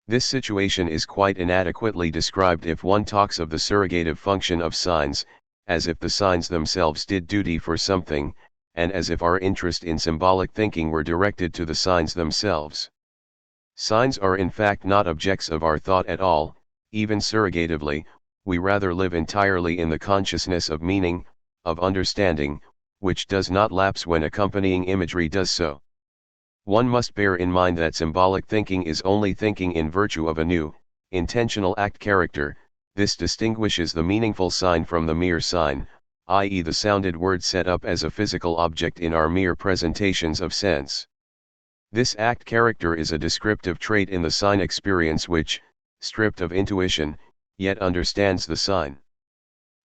This situation is quite inadequately described if one talks of the surrogative function of signs, as if the signs themselves did duty for something, and as if our interest in symbolic thinking were directed to the signs themselves. Signs are in fact not objects of our thought at all, even surrogatively, we rather live entirely in the consciousness of meaning, of understanding, which does not lapse when accompanying imagery does so. One must bear in mind that symbolic thinking is only thinking in virtue of a new, intentional act character. This distinguishes the meaningful sign from the mere sign, i.e. the sounded word set up as a physical object in our mere presentations of sense. This act character is a descriptive trait in the sign experience which, stripped of intuition, yet understands the sign.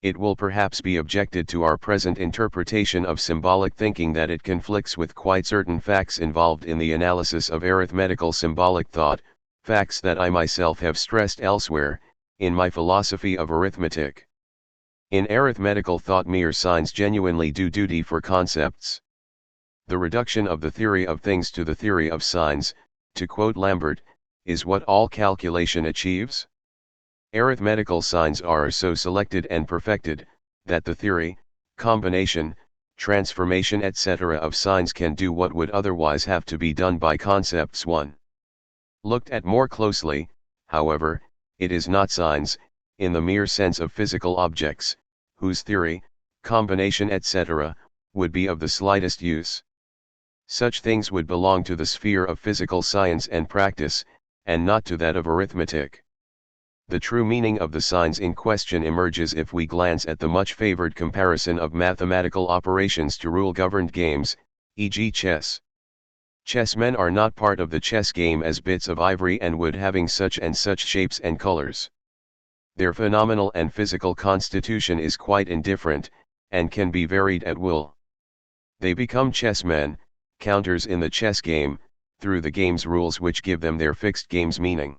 It will perhaps be objected to our present interpretation of symbolic thinking that it conflicts with quite certain facts involved in the analysis of arithmetical symbolic thought, facts that I myself have stressed elsewhere, in my philosophy of arithmetic. In arithmetical thought mere signs genuinely do duty for concepts. The reduction of the theory of things to the theory of signs, to quote Lambert, is what all calculation achieves. Arithmetical signs are so selected and perfected, that the theory, combination, transformation etc. of signs can do what would otherwise have to be done by concepts 1. Looked at more closely, however, it is not signs, in the mere sense of physical objects, whose theory, combination etc., would be of the slightest use. Such things would belong to the sphere of physical science and practice, and not to that of arithmetic. The true meaning of the signs in question emerges if we glance at the much favored comparison of mathematical operations to rule-governed games, e.g. chess. Chessmen are not part of the chess game as bits of ivory and wood having such and such shapes and colors. Their phenomenal and physical constitution is quite indifferent, and can be varied at will. They become chessmen, counters in the chess game, through the game's rules which give them their fixed game's meaning.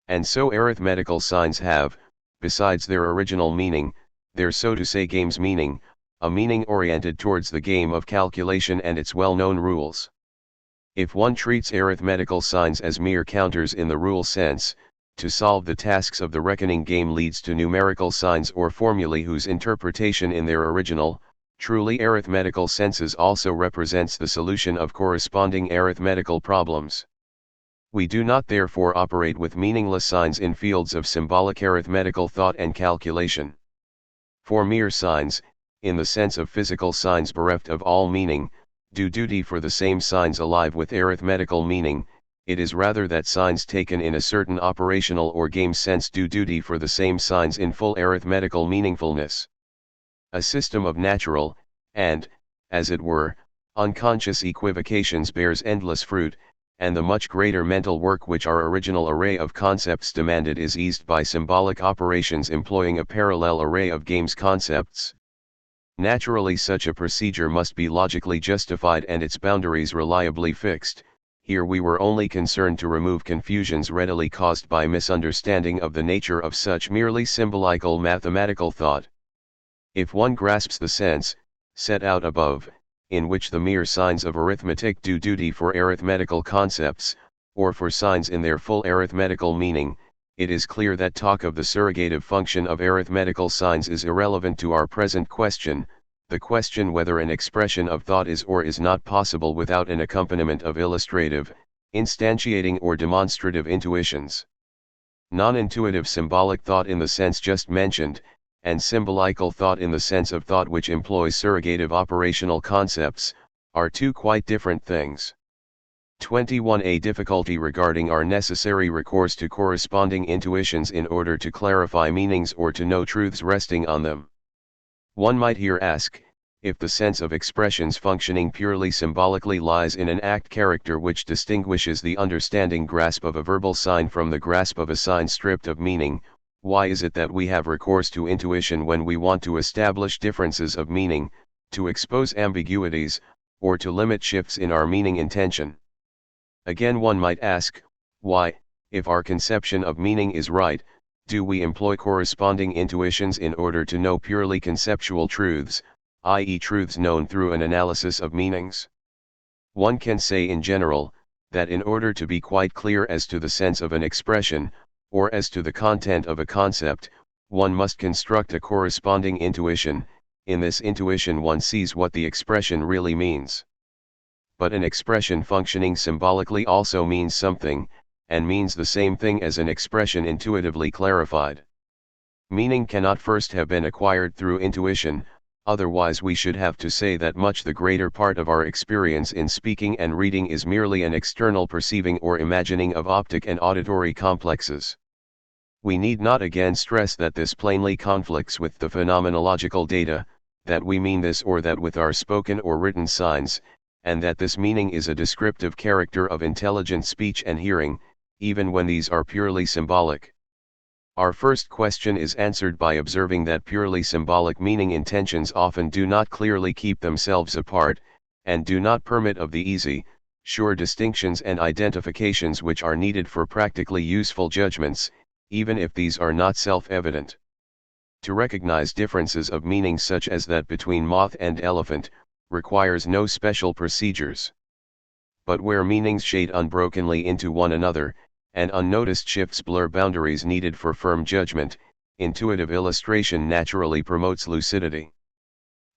And so arithmetical signs have, besides their original meaning, their so to say game's meaning, a meaning oriented towards the game of calculation and its well-known rules. If one treats arithmetical signs as mere counters in the rule sense, to solve the tasks of the reckoning game leads to numerical signs or formulae whose interpretation in their original, truly arithmetical senses also represents the solution of corresponding arithmetical problems. We do not therefore operate with meaningless signs in fields of symbolic arithmetical thought and calculation. For mere signs, in the sense of physical signs bereft of all meaning, do duty for the same signs alive with arithmetical meaning. It is rather that signs taken in a certain operational or game sense do duty for the same signs in full arithmetical meaningfulness. A system of natural, and, as it were, unconscious equivocations bears endless fruit, and the much greater mental work which our original array of concepts demanded is eased by symbolic operations employing a parallel array of games concepts. Naturally, such a procedure must be logically justified and its boundaries reliably fixed. Here we were only concerned to remove confusions readily caused by misunderstanding of the nature of such merely symbolical mathematical thought. If one grasps the sense, set out above, in which the mere signs of arithmetic do duty for arithmetical concepts, or for signs in their full arithmetical meaning, it is clear that talk of the surrogative function of arithmetical signs is irrelevant to our present question, the question whether an expression of thought is or is not possible without an accompaniment of illustrative, instantiating or demonstrative intuitions. Non-intuitive symbolic thought in the sense just mentioned, and symbolical thought in the sense of thought which employs surrogative operational concepts, are two quite different things. 21. A difficulty regarding our necessary recourse to corresponding intuitions in order to clarify meanings or to know truths resting on them. One might here ask, if the sense of expressions functioning purely symbolically lies in an act character which distinguishes the understanding grasp of a verbal sign from the grasp of a sign stripped of meaning, why is it that we have recourse to intuition when we want to establish differences of meaning, to expose ambiguities, or to limit shifts in our meaning intention? Again, one might ask, why, if our conception of meaning is right, do we employ corresponding intuitions in order to know purely conceptual truths, i.e. truths known through an analysis of meanings? One can say in general, that in order to be quite clear as to the sense of an expression, or as to the content of a concept, one must construct a corresponding intuition. In this intuition one sees what the expression really means. But an expression functioning symbolically also means something, and means the same thing as an expression intuitively clarified. Meaning cannot first have been acquired through intuition, otherwise we should have to say that much the greater part of our experience in speaking and reading is merely an external perceiving or imagining of optic and auditory complexes. We need not again stress that this plainly conflicts with the phenomenological data, that we mean this or that with our spoken or written signs, and that this meaning is a descriptive character of intelligent speech and hearing, even when these are purely symbolic. Our first question is answered by observing that purely symbolic meaning intentions often do not clearly keep themselves apart, and do not permit of the easy, sure distinctions and identifications which are needed for practically useful judgments, even if these are not self-evident. To recognize differences of meaning such as that between moth and elephant, requires no special procedures. But where meanings shade unbrokenly into one another, and unnoticed shifts blur boundaries needed for firm judgment, intuitive illustration naturally promotes lucidity.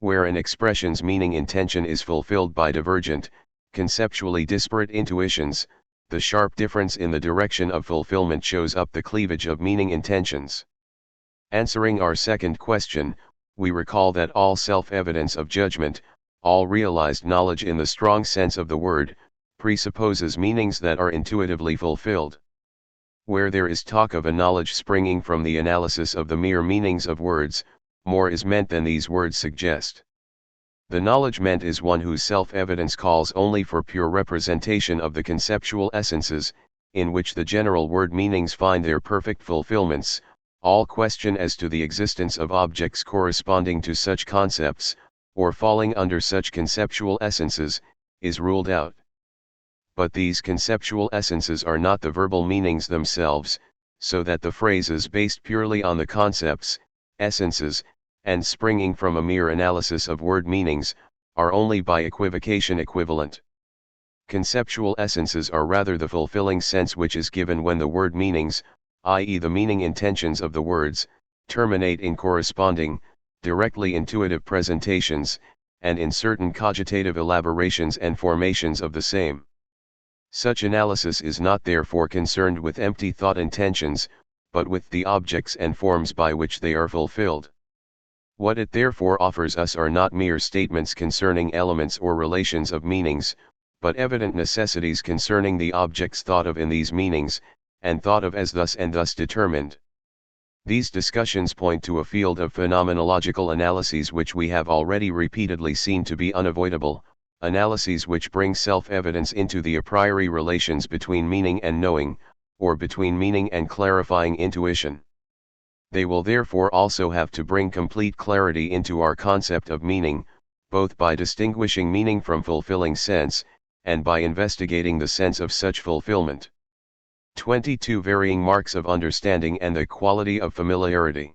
Where an expression's meaning intention is fulfilled by divergent, conceptually disparate intuitions, the sharp difference in the direction of fulfillment shows up the cleavage of meaning intentions. Answering our second question, we recall that all self-evidence of judgment, all realized knowledge in the strong sense of the word, presupposes meanings that are intuitively fulfilled. Where there is talk of a knowledge springing from the analysis of the mere meanings of words, more is meant than these words suggest. The knowledge meant is one whose self-evidence calls only for pure representation of the conceptual essences, in which the general word meanings find their perfect fulfillments. All question as to the existence of objects corresponding to such concepts, or falling under such conceptual essences, is ruled out. But these conceptual essences are not the verbal meanings themselves, so that the phrases based purely on the concepts, essences, and springing from a mere analysis of word meanings, are only by equivocation equivalent. Conceptual essences are rather the fulfilling sense which is given when the word meanings, i.e. the meaning intentions of the words, terminate in corresponding, directly intuitive presentations, and in certain cogitative elaborations and formations of the same. Such analysis is not therefore concerned with empty thought intentions, but with the objects and forms by which they are fulfilled. What it therefore offers us are not mere statements concerning elements or relations of meanings, but evident necessities concerning the objects thought of in these meanings, and thought of as thus and thus determined. These discussions point to a field of phenomenological analyses which we have already repeatedly seen to be unavoidable, analyses which bring self-evidence into the a priori relations between meaning and knowing, or between meaning and clarifying intuition. They will therefore also have to bring complete clarity into our concept of meaning, both by distinguishing meaning from fulfilling sense, and by investigating the sense of such fulfillment. 22 Varying marks of understanding and the quality of familiarity.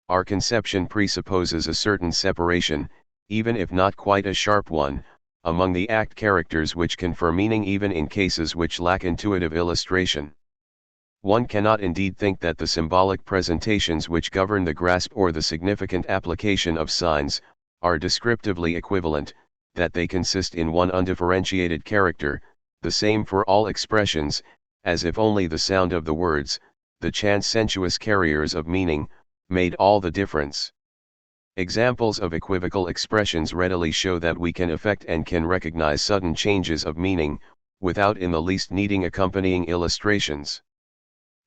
Our conception presupposes a certain separation, even if not quite a sharp one, among the act characters which confer meaning even in cases which lack intuitive illustration. One cannot indeed think that the symbolic presentations which govern the grasp or the significant application of signs, are descriptively equivalent, that they consist in one undifferentiated character, the same for all expressions, as if only the sound of the words, the chance sensuous carriers of meaning, made all the difference. Examples of equivocal expressions readily show that we can affect and can recognize sudden changes of meaning, without in the least needing accompanying illustrations.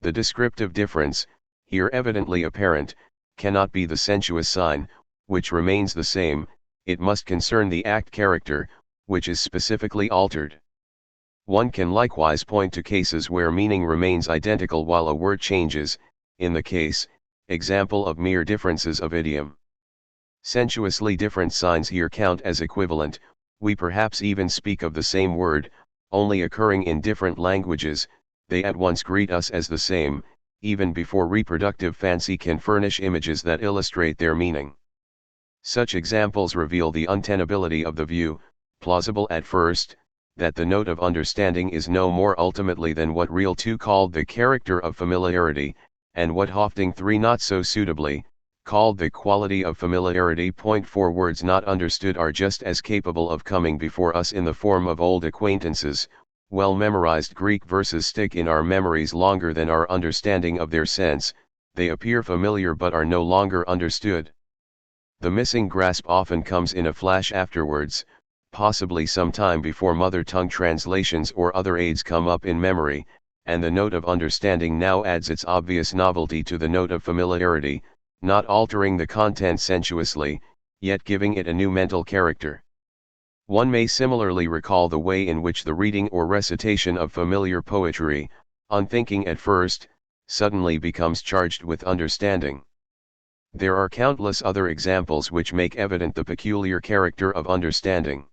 The descriptive difference, here evidently apparent, cannot be the sensuous sign, which remains the same, it must concern the act character, which is specifically altered. One can likewise point to cases where meaning remains identical while a word changes, in the case, example of mere differences of idiom. Sensuously different signs here count as equivalent, we perhaps even speak of the same word, only occurring in different languages, they at once greet us as the same, even before reproductive fancy can furnish images that illustrate their meaning. Such examples reveal the untenability of the view, plausible at first, that the note of understanding is no more ultimately than what Real 2 called the character of familiarity, and what Hofting 3 not so suitably, called the quality of familiarity. 4 Words not understood are just as capable of coming before us in the form of old acquaintances. Well memorized Greek verses stick in our memories longer than our understanding of their sense, they appear familiar but are no longer understood. The missing grasp often comes in a flash afterwards, possibly some time before mother tongue translations or other aids come up in memory, and the note of understanding now adds its obvious novelty to the note of familiarity, not altering the content sensuously, yet giving it a new mental character. One may similarly recall the way in which the reading or recitation of familiar poetry, unthinking at first, suddenly becomes charged with understanding. There are countless other examples which make evident the peculiar character of understanding.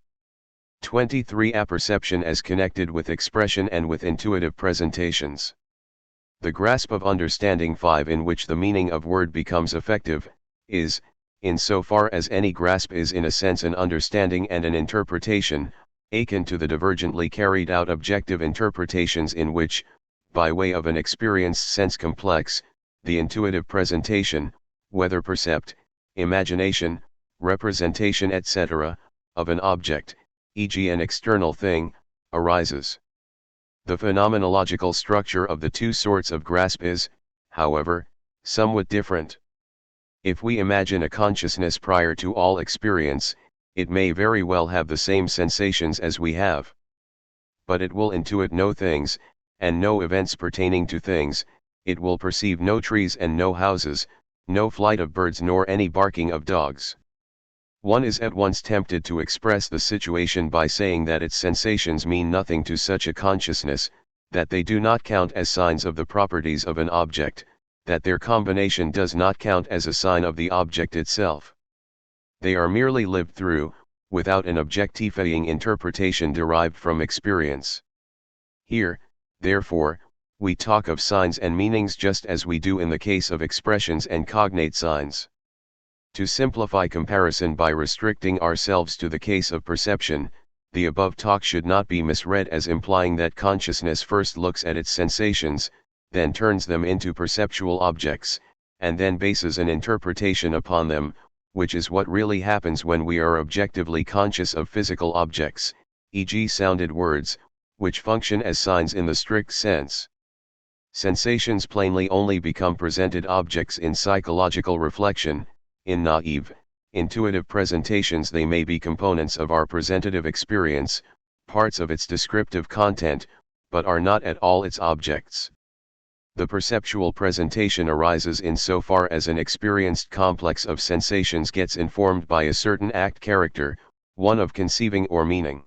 23 Apperception as connected with expression and with intuitive presentations. The grasp of understanding 5 in which the meaning of word becomes effective, is, in so far as any grasp is in a sense an understanding and an interpretation, akin to the divergently carried out objective interpretations in which, by way of an experienced sense complex, the intuitive presentation, whether percept, imagination, representation etc., of an object, e.g. an external thing, arises. The phenomenological structure of the two sorts of grasp is, however, somewhat different. If we imagine a consciousness prior to all experience, it may very well have the same sensations as we have. But it will intuit no things, and no events pertaining to things, it will perceive no trees and no houses, no flight of birds nor any barking of dogs. One is at once tempted to express the situation by saying that its sensations mean nothing to such a consciousness, that they do not count as signs of the properties of an object, that their combination does not count as a sign of the object itself. They are merely lived through, without an objectifying interpretation derived from experience. Here, therefore, we talk of signs and meanings just as we do in the case of expressions and cognate signs. To simplify comparison by restricting ourselves to the case of perception, the above talk should not be misread as implying that consciousness first looks at its sensations, then turns them into perceptual objects, and then bases an interpretation upon them, which is what really happens when we are objectively conscious of physical objects, e.g. sounded words, which function as signs in the strict sense. Sensations plainly only become presented objects in psychological reflection. In naive, intuitive presentations they may be components of our presentative experience, parts of its descriptive content, but are not at all its objects. The perceptual presentation arises insofar as an experienced complex of sensations gets informed by a certain act character, one of conceiving or meaning.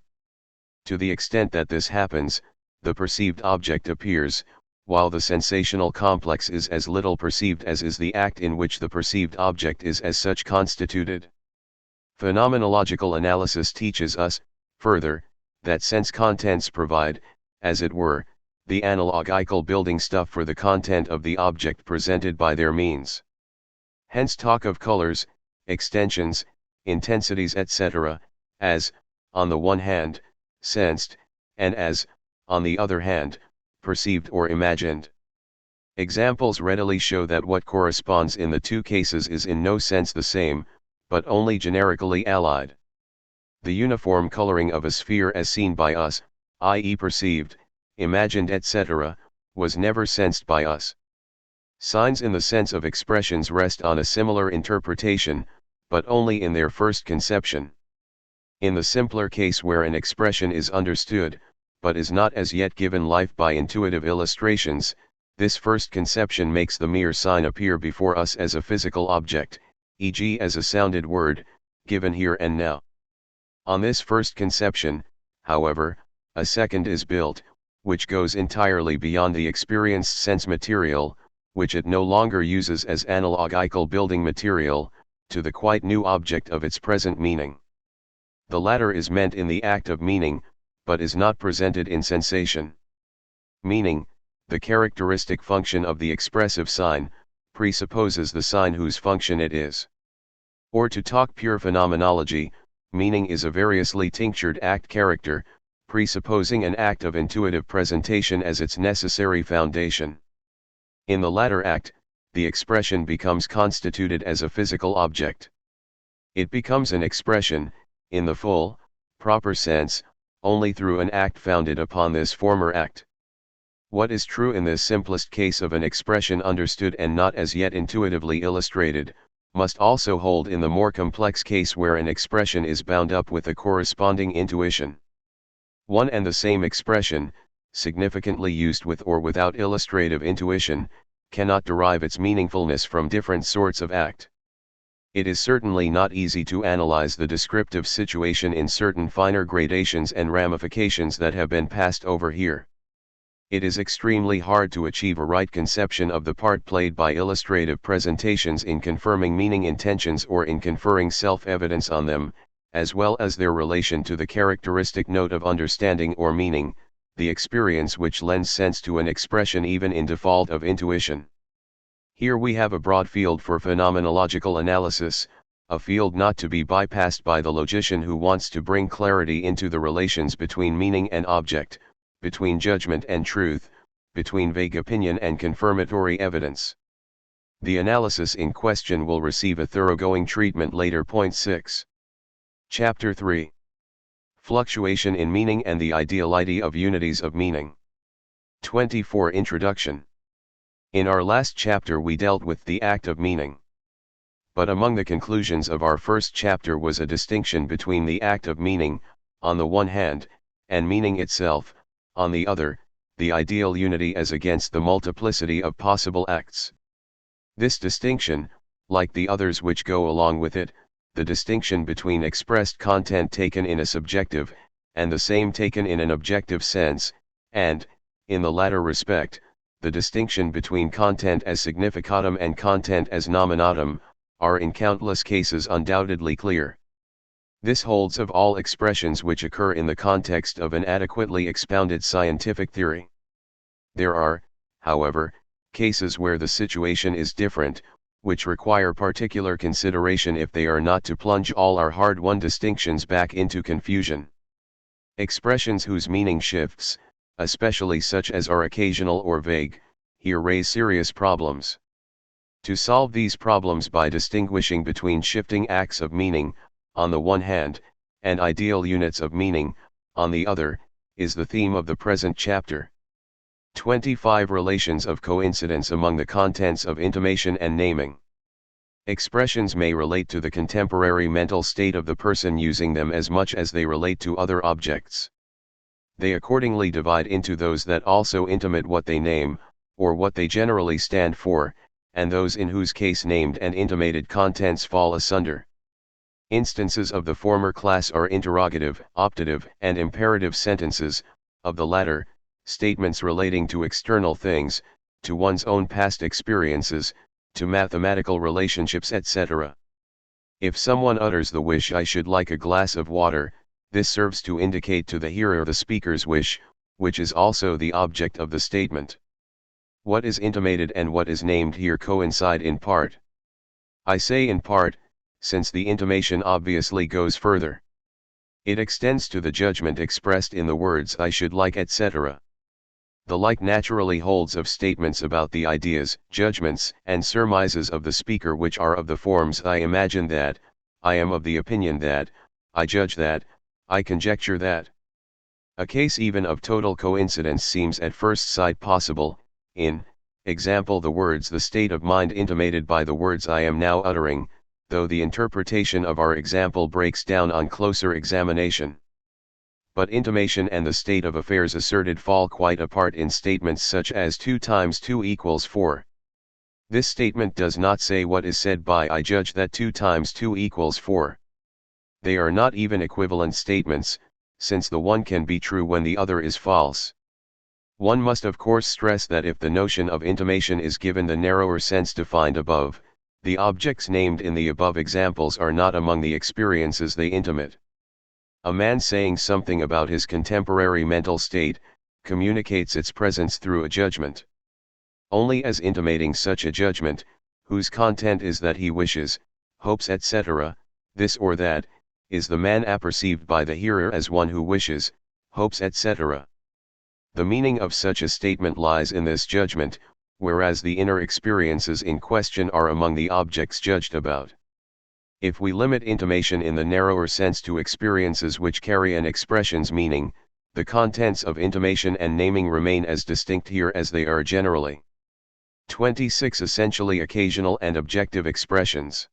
To the extent that this happens, the perceived object appears, while the sensational complex is as little perceived as is the act in which the perceived object is as such constituted. Phenomenological analysis teaches us, further, that sense contents provide, as it were, the analogical building stuff for the content of the object presented by their means. Hence talk of colors, extensions, intensities etc., as, on the one hand, sensed, and as, on the other hand, perceived or imagined. Examples readily show that what corresponds in the two cases is in no sense the same, but only generically allied. The uniform coloring of a sphere as seen by us, i.e. perceived, imagined etc., was never sensed by us. Signs in the sense of expressions rest on a similar interpretation, but only in their first conception. In the simpler case where an expression is understood, but is not as yet given life by intuitive illustrations, this first conception makes the mere sign appear before us as a physical object, e.g. as a sounded word, given here and now. On this first conception, however, a second is built, which goes entirely beyond the experienced sense material, which it no longer uses as analogical building material, to the quite new object of its present meaning. The latter is meant in the act of meaning, but is not presented in sensation. Meaning, the characteristic function of the expressive sign, presupposes the sign whose function it is. Or to talk pure phenomenology, meaning is a variously tinctured act character, presupposing an act of intuitive presentation as its necessary foundation. In the latter act, the expression becomes constituted as a physical object. It becomes an expression, in the full, proper sense, only through an act founded upon this former act. What is true in this simplest case of an expression understood and not as yet intuitively illustrated, must also hold in the more complex case where an expression is bound up with a corresponding intuition. One and the same expression, significantly used with or without illustrative intuition, cannot derive its meaningfulness from different sorts of act. It is certainly not easy to analyze the descriptive situation in certain finer gradations and ramifications that have been passed over here. It is extremely hard to achieve a right conception of the part played by illustrative presentations in confirming meaning intentions or in conferring self-evidence on them, as well as their relation to the characteristic note of understanding or meaning, the experience which lends sense to an expression even in default of intuition. Here we have a broad field for phenomenological analysis, a field not to be bypassed by the logician who wants to bring clarity into the relations between meaning and object, between judgment and truth, between vague opinion and confirmatory evidence. The analysis in question will receive a thoroughgoing treatment later. Point 6. Chapter 3. Fluctuation in meaning and the ideality of unities of meaning. 24. Introduction. In our last chapter we dealt with the act of meaning. But among the conclusions of our first chapter was a distinction between the act of meaning, on the one hand, and meaning itself, on the other, the ideal unity as against the multiplicity of possible acts. This distinction, like the others which go along with it, the distinction between expressed content taken in a subjective, and the same taken in an objective sense, and, in the latter respect, the distinction between content as significatum and content as nominatum, are in countless cases undoubtedly clear. This holds of all expressions which occur in the context of an adequately expounded scientific theory. There are, however, cases where the situation is different, which require particular consideration if they are not to plunge all our hard-won distinctions back into confusion. Expressions whose meaning shifts, especially such as are occasional or vague, here raise serious problems. To solve these problems by distinguishing between shifting acts of meaning, on the one hand, and ideal units of meaning, on the other, is the theme of the present chapter. 25 Relations of coincidence among the contents of intimation and naming. Expressions may relate to the contemporary mental state of the person using them as much as they relate to other objects. They accordingly divide into those that also intimate what they name, or what they generally stand for, and those in whose case named and intimated contents fall asunder. Instances of the former class are interrogative, optative, and imperative sentences; of the latter, statements relating to external things, to one's own past experiences, to mathematical relationships, etc. If someone utters the wish, "I should like a glass of water," this serves to indicate to the hearer the speaker's wish, which is also the object of the statement. What is intimated and what is named here coincide in part. I say in part, since the intimation obviously goes further. It extends to the judgment expressed in the words "I should like," etc. The like naturally holds of statements about the ideas, judgments, and surmises of the speaker, which are of the forms "I imagine that," "I am of the opinion that," "I judge that," "I conjecture that." A case even of total coincidence seems at first sight possible, in example the words "the state of mind intimated by the words I am now uttering," though the interpretation of our example breaks down on closer examination. But intimation and the state of affairs asserted fall quite apart in statements such as 2 times 2 equals 4. This statement does not say what is said by "I judge that 2 times 2 equals 4. They are not even equivalent statements, since the one can be true when the other is false. One must of course stress that if the notion of intimation is given the narrower sense defined above, the objects named in the above examples are not among the experiences they intimate. A man saying something about his contemporary mental state, communicates its presence through a judgment. Only as intimating such a judgment, whose content is that he wishes, hopes, etc., this or that, is the man apperceived by the hearer as one who wishes, hopes, etc. The meaning of such a statement lies in this judgment, whereas the inner experiences in question are among the objects judged about. If we limit intimation in the narrower sense to experiences which carry an expression's meaning, the contents of intimation and naming remain as distinct here as they are generally. 26 Essentially occasional and objective expressions.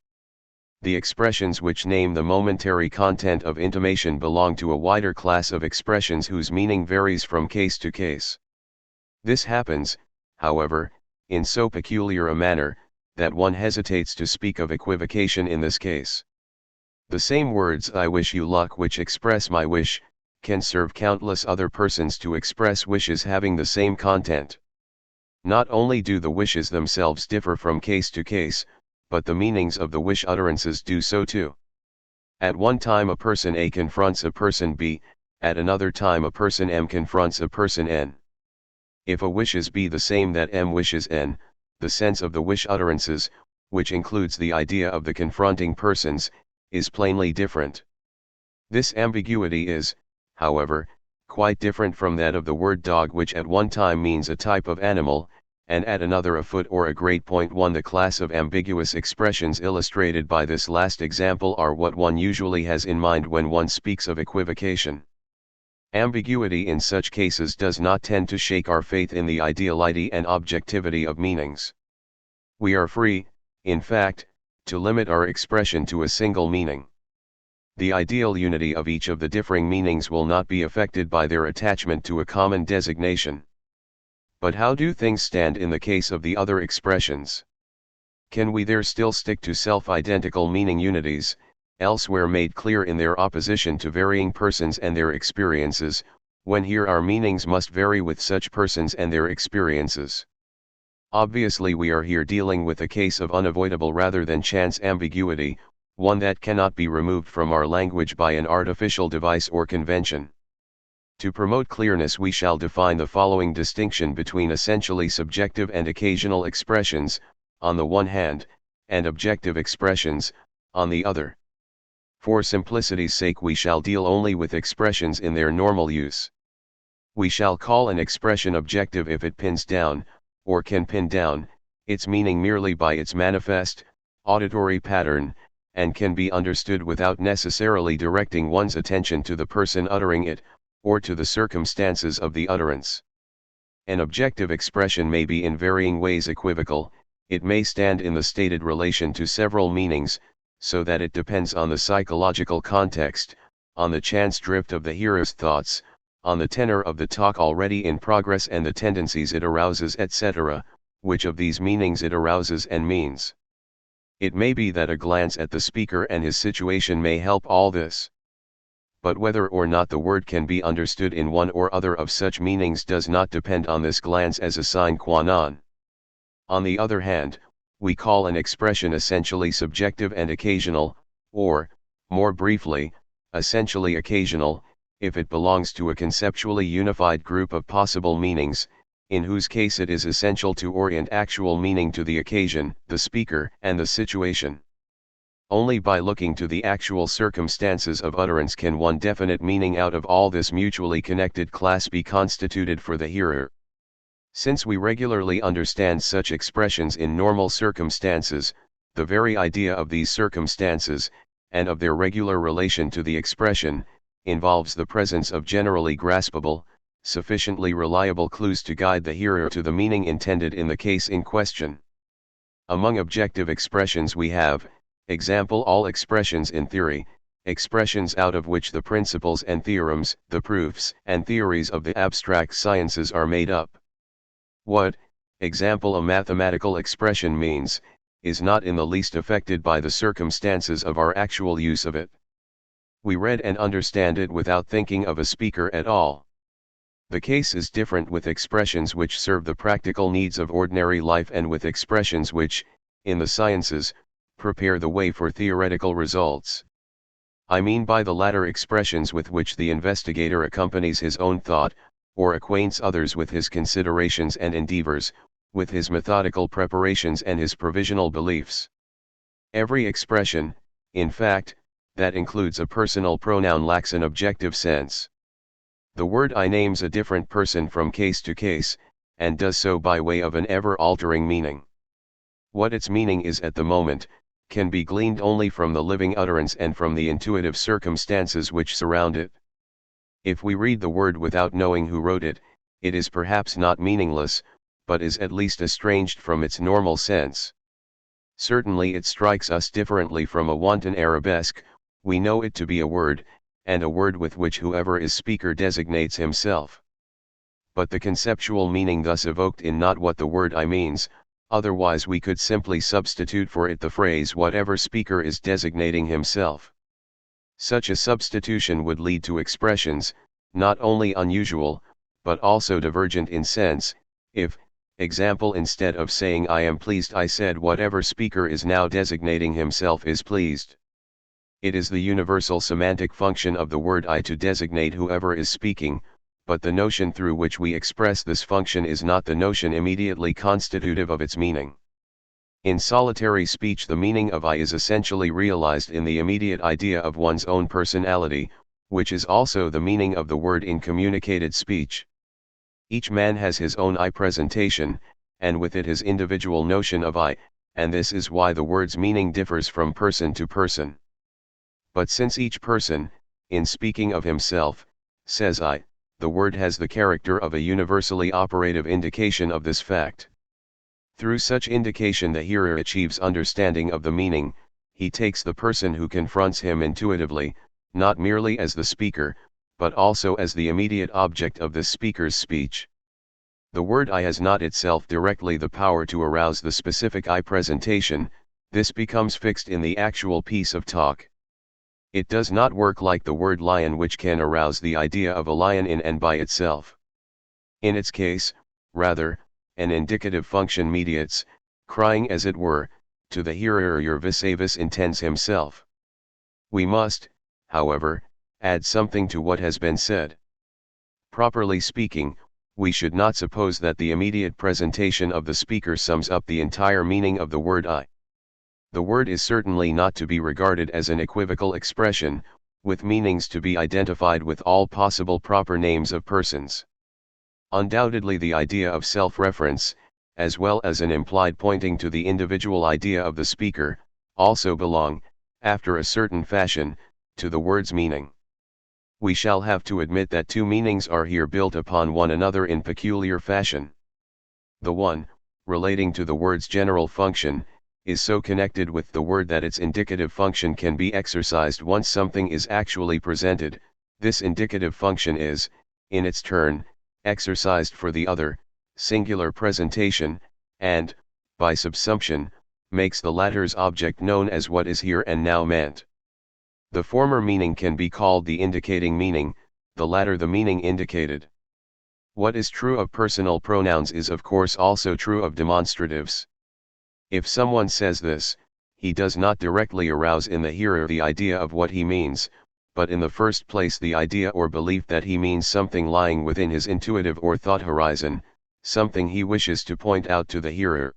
The expressions which name the momentary content of intimation belong to a wider class of expressions whose meaning varies from case to case. This happens, however, in so peculiar a manner, that one hesitates to speak of equivocation in this case. The same words "I wish you luck," which express my wish, can serve countless other persons to express wishes having the same content. Not only do the wishes themselves differ from case to case, but the meanings of the wish utterances do so too. At one time a person A confronts a person B, at another time a person M confronts a person N. If a wishes be the same that M wishes N, the sense of the wish utterances, which includes the idea of the confronting persons, is plainly different. This ambiguity is, however, quite different from that of the word dog, which at one time means a type of animal, and at another a foot or a great point. The class of ambiguous expressions illustrated by this last example are what one usually has in mind when one speaks of equivocation. Ambiguity in such cases does not tend to shake our faith in the ideality and objectivity of meanings. We are free, in fact, to limit our expression to a single meaning. The ideal unity of each of the differing meanings will not be affected by their attachment to a common designation. But how do things stand in the case of the other expressions? Can we there still stick to self-identical meaning unities, elsewhere made clear in their opposition to varying persons and their experiences, when here our meanings must vary with such persons and their experiences? Obviously we are here dealing with a case of unavoidable rather than chance ambiguity, one that cannot be removed from our language by an artificial device or convention. To promote clearness we shall define the following distinction between essentially subjective and occasional expressions, on the one hand, and objective expressions, on the other. For simplicity's sake we shall deal only with expressions in their normal use. We shall call an expression objective if it pins down, or can pin down, its meaning merely by its manifest, auditory pattern, and can be understood without necessarily directing one's attention to the person uttering it, or to the circumstances of the utterance. An objective expression may be in varying ways equivocal, it may stand in the stated relation to several meanings, so that it depends on the psychological context, on the chance drift of the hearer's thoughts, on the tenor of the talk already in progress and the tendencies it arouses, etc., which of these meanings it arouses and means. It may be that a glance at the speaker and his situation may help all this. But whether or not the word can be understood in one or other of such meanings does not depend on this glance as a sine qua non. On the other hand, we call an expression essentially subjective and occasional, or, more briefly, essentially occasional, if it belongs to a conceptually unified group of possible meanings, in whose case it is essential to orient actual meaning to the occasion, the speaker, and the situation. Only by looking to the actual circumstances of utterance can one definite meaning out of all this mutually connected class be constituted for the hearer. Since we regularly understand such expressions in normal circumstances, the very idea of these circumstances, and of their regular relation to the expression, involves the presence of generally graspable, sufficiently reliable clues to guide the hearer to the meaning intended in the case in question. Among objective expressions we have, example, all expressions in theory, expressions out of which the principles and theorems, the proofs and theories of the abstract sciences are made up. What, example, a mathematical expression means, is not in the least affected by the circumstances of our actual use of it. We read and understand it without thinking of a speaker at all. The case is different with expressions which serve the practical needs of ordinary life and with expressions which, in the sciences, prepare the way for theoretical results. I mean by the latter expressions with which the investigator accompanies his own thought, or acquaints others with his considerations and endeavors, with his methodical preparations and his provisional beliefs. Every expression, in fact, that includes a personal pronoun lacks an objective sense. The word I names a different person from case to case, and does so by way of an ever-altering meaning. What its meaning is at the moment, can be gleaned only from the living utterance and from the intuitive circumstances which surround it. If we read the word without knowing who wrote it, it is perhaps not meaningless, but is at least estranged from its normal sense. Certainly it strikes us differently from a wanton arabesque. We know it to be a word, and a word with which whoever is speaker designates himself. But the conceptual meaning thus evoked is not what the word I means, otherwise we could simply substitute for it the phrase whatever speaker is designating himself. Such a substitution would lead to expressions, not only unusual, but also divergent in sense, if, example, instead of saying I am pleased I said whatever speaker is now designating himself is pleased. It is the universal semantic function of the word I to designate whoever is speaking, but the notion through which we express this function is not the notion immediately constitutive of its meaning. In solitary speech the meaning of I is essentially realized in the immediate idea of one's own personality, which is also the meaning of the word in communicated speech. Each man has his own I presentation, and with it his individual notion of I, and this is why the word's meaning differs from person to person. But since each person, in speaking of himself, says I, the word has the character of a universally operative indication of this fact. Through such indication the hearer achieves understanding of the meaning, he takes the person who confronts him intuitively, not merely as the speaker, but also as the immediate object of the speaker's speech. The word I has not itself directly the power to arouse the specific I presentation, this becomes fixed in the actual piece of talk. It does not work like the word lion, which can arouse the idea of a lion in and by itself. In its case, rather, an indicative function mediates, crying as it were, to the hearer your vis-a-vis intends himself. We must, however, add something to what has been said. Properly speaking, we should not suppose that the immediate presentation of the speaker sums up the entire meaning of the word I. The word is certainly not to be regarded as an equivocal expression, with meanings to be identified with all possible proper names of persons. Undoubtedly the idea of self-reference, as well as an implied pointing to the individual idea of the speaker, also belong, after a certain fashion, to the word's meaning. We shall have to admit that two meanings are here built upon one another in peculiar fashion. The one, relating to the word's general function, is so connected with the word that its indicative function can be exercised once something is actually presented. This indicative function is, in its turn, exercised for the other, singular presentation, and, by subsumption, makes the latter's object known as what is here and now meant. The former meaning can be called the indicating meaning, the latter the meaning indicated. What is true of personal pronouns is of course also true of demonstratives. If someone says this, he does not directly arouse in the hearer the idea of what he means, but in the first place the idea or belief that he means something lying within his intuitive or thought horizon, something he wishes to point out to the hearer.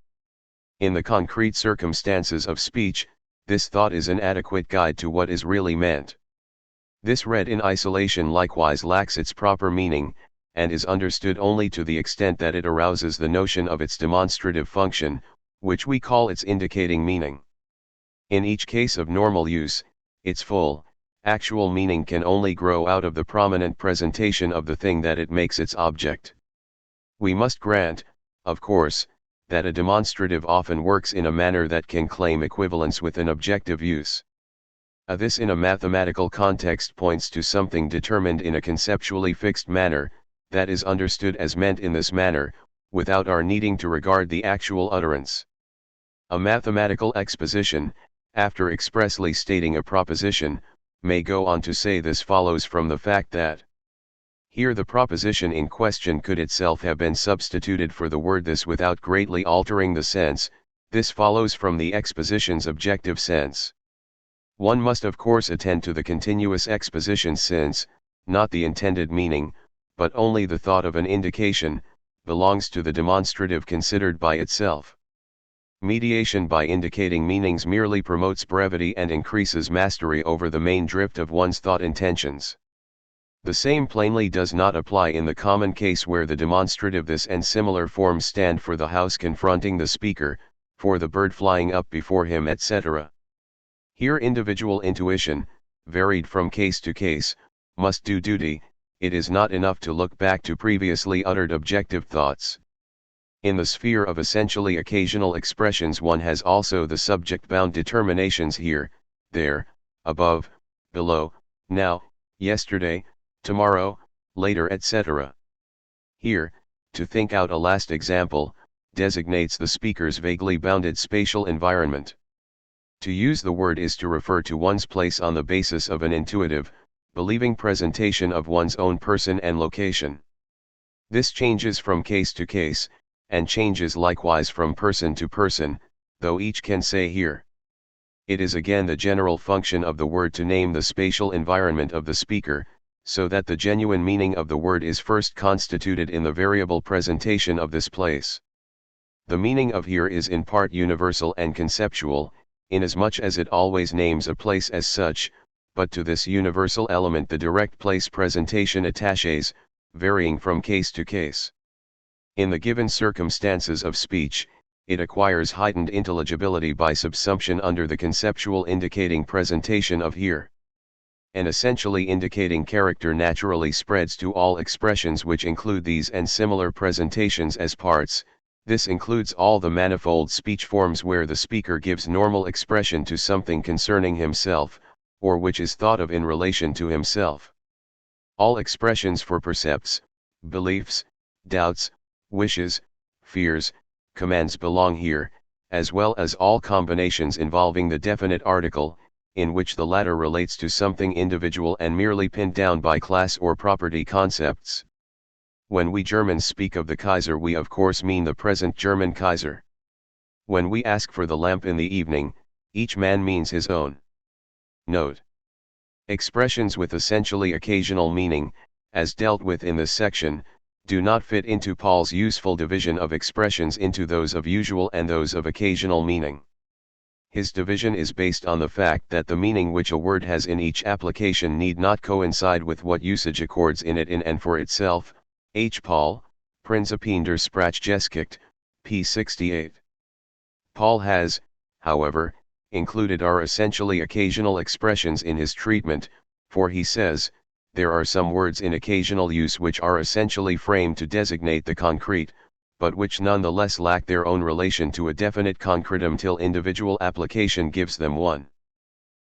In the concrete circumstances of speech, this thought is an adequate guide to what is really meant. This read in isolation likewise lacks its proper meaning, and is understood only to the extent that it arouses the notion of its demonstrative function, which we call its indicating meaning. In each case of normal use, its full, actual meaning can only grow out of the prominent presentation of the thing that it makes its object. We must grant, of course, that a demonstrative often works in a manner that can claim equivalence with an objective use. This in a mathematical context points to something determined in a conceptually fixed manner, that is understood as meant in this manner, without our needing to regard the actual utterance. A mathematical exposition, after expressly stating a proposition, may go on to say this follows from the fact that here the proposition in question could itself have been substituted for the word this without greatly altering the sense. This follows from the exposition's objective sense. One must of course attend to the continuous exposition since, not the intended meaning, but only the thought of an indication, belongs to the demonstrative considered by itself. Mediation by indicating meanings merely promotes brevity and increases mastery over the main drift of one's thought intentions. The same plainly does not apply in the common case where the demonstrative this and similar forms stand for the house confronting the speaker, for the bird flying up before him, etc. Here individual intuition, varied from case to case, must do duty. It is not enough to look back to previously uttered objective thoughts. In the sphere of essentially occasional expressions one has also the subject-bound determinations here, there, above, below, now, yesterday, tomorrow, later, etc. Here, to think out a last example, designates the speaker's vaguely bounded spatial environment. To use the word is to refer to one's place on the basis of an intuitive, believing presentation of one's own person and location. This changes from case to case, and changes likewise from person to person, though each can say here. It is again the general function of the word to name the spatial environment of the speaker, so that the genuine meaning of the word is first constituted in the variable presentation of this place. The meaning of here is in part universal and conceptual, inasmuch as it always names a place as such, but to this universal element the direct place presentation attaches, varying from case to case. In the given circumstances of speech, it acquires heightened intelligibility by subsumption under the conceptual indicating presentation of here. An essentially indicating character naturally spreads to all expressions which include these and similar presentations as parts. This includes all the manifold speech forms where the speaker gives normal expression to something concerning himself, or which is thought of in relation to himself. All expressions for percepts, beliefs, doubts, wishes, fears, commands belong here, as well as all combinations involving the definite article, in which the latter relates to something individual and merely pinned down by class or property concepts. When we Germans speak of the Kaiser, we of course mean the present German Kaiser. When we ask for the lamp in the evening, each man means his own. Note: expressions with essentially occasional meaning, as dealt with in this section, do not fit into Paul's useful division of expressions into those of usual and those of occasional meaning. His division is based on the fact that the meaning which a word has in each application need not coincide with what usage accords in it in and for itself. H. Paul, Principien der Sprachgeschichte, p. 68. Paul has, however, included our essentially occasional expressions in his treatment, for he says, there are some words in occasional use which are essentially framed to designate the concrete, but which nonetheless lack their own relation to a definite concretum till individual application gives them one.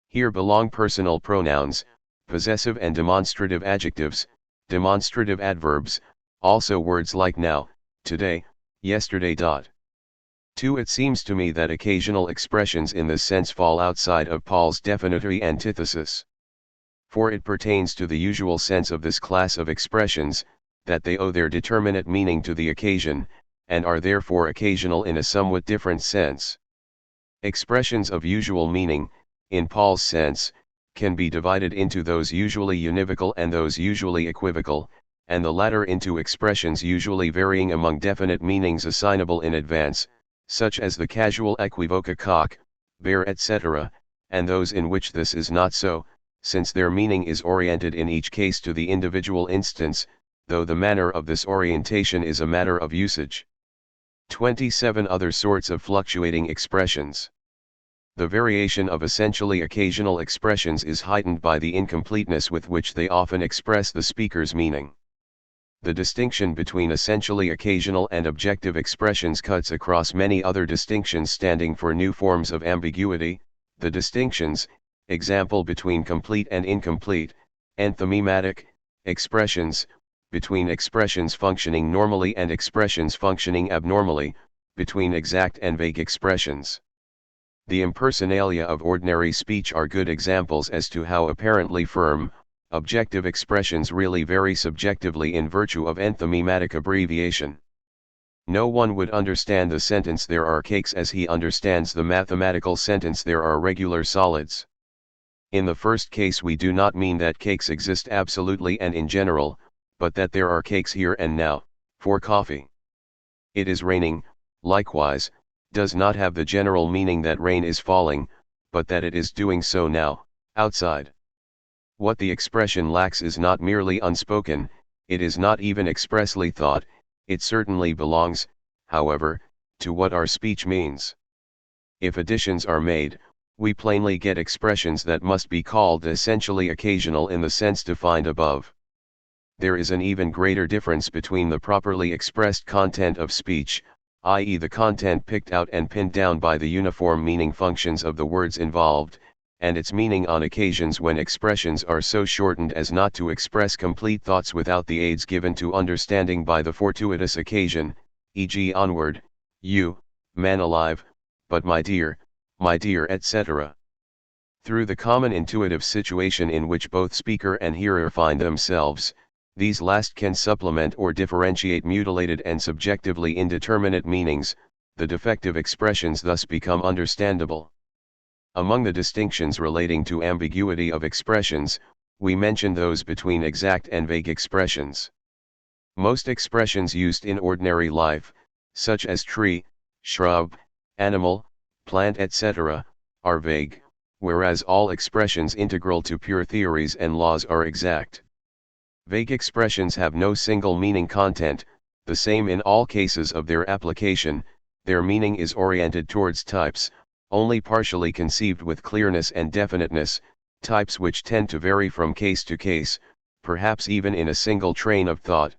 Here belong personal pronouns, possessive and demonstrative adjectives, demonstrative adverbs, also words like now, today, yesterday. 2. It seems to me that occasional expressions in this sense fall outside of Paul's definitory antithesis. For it pertains to the usual sense of this class of expressions, that they owe their determinate meaning to the occasion, and are therefore occasional in a somewhat different sense. Expressions of usual meaning, in Paul's sense, can be divided into those usually univocal and those usually equivocal, and the latter into expressions usually varying among definite meanings assignable in advance, such as the casual equivoca cock, bear, etc., and those in which this is not so, since their meaning is oriented in each case to the individual instance, though the manner of this orientation is a matter of usage. 27. Other sorts of fluctuating expressions. The variation of essentially occasional expressions is heightened by the incompleteness with which they often express the speaker's meaning. The distinction between essentially occasional and objective expressions cuts across many other distinctions standing for new forms of ambiguity. The distinctions, example between complete and incomplete, enthymematic, expressions, between expressions functioning normally and expressions functioning abnormally, between exact and vague expressions. The impersonalia of ordinary speech are good examples as to how apparently firm, objective expressions really vary subjectively in virtue of enthymematic abbreviation. No one would understand the sentence "there are cakes" as he understands the mathematical sentence "there are regular solids." In the first case we do not mean that cakes exist absolutely and in general, but that there are cakes here and now, for coffee. "It is raining," likewise, does not have the general meaning that rain is falling, but that it is doing so now, outside. What the expression lacks is not merely unspoken, it is not even expressly thought, it certainly belongs, however, to what our speech means. If additions are made, we plainly get expressions that must be called essentially occasional in the sense defined above. There is an even greater difference between the properly expressed content of speech, i.e. the content picked out and pinned down by the uniform meaning functions of the words involved, and its meaning on occasions when expressions are so shortened as not to express complete thoughts without the aids given to understanding by the fortuitous occasion, e.g. onward, you, man alive, but my dear, etc. Through the common intuitive situation in which both speaker and hearer find themselves, these last can supplement or differentiate mutilated and subjectively indeterminate meanings, the defective expressions thus become understandable. Among the distinctions relating to ambiguity of expressions, we mention those between exact and vague expressions. Most expressions used in ordinary life, such as tree, shrub, animal, plant, etc., are vague, whereas all expressions integral to pure theories and laws are exact. Vague expressions have no single meaning content, the same in all cases of their application, their meaning is oriented towards types, only partially conceived with clearness and definiteness, types which tend to vary from case to case, perhaps even in a single train of thought.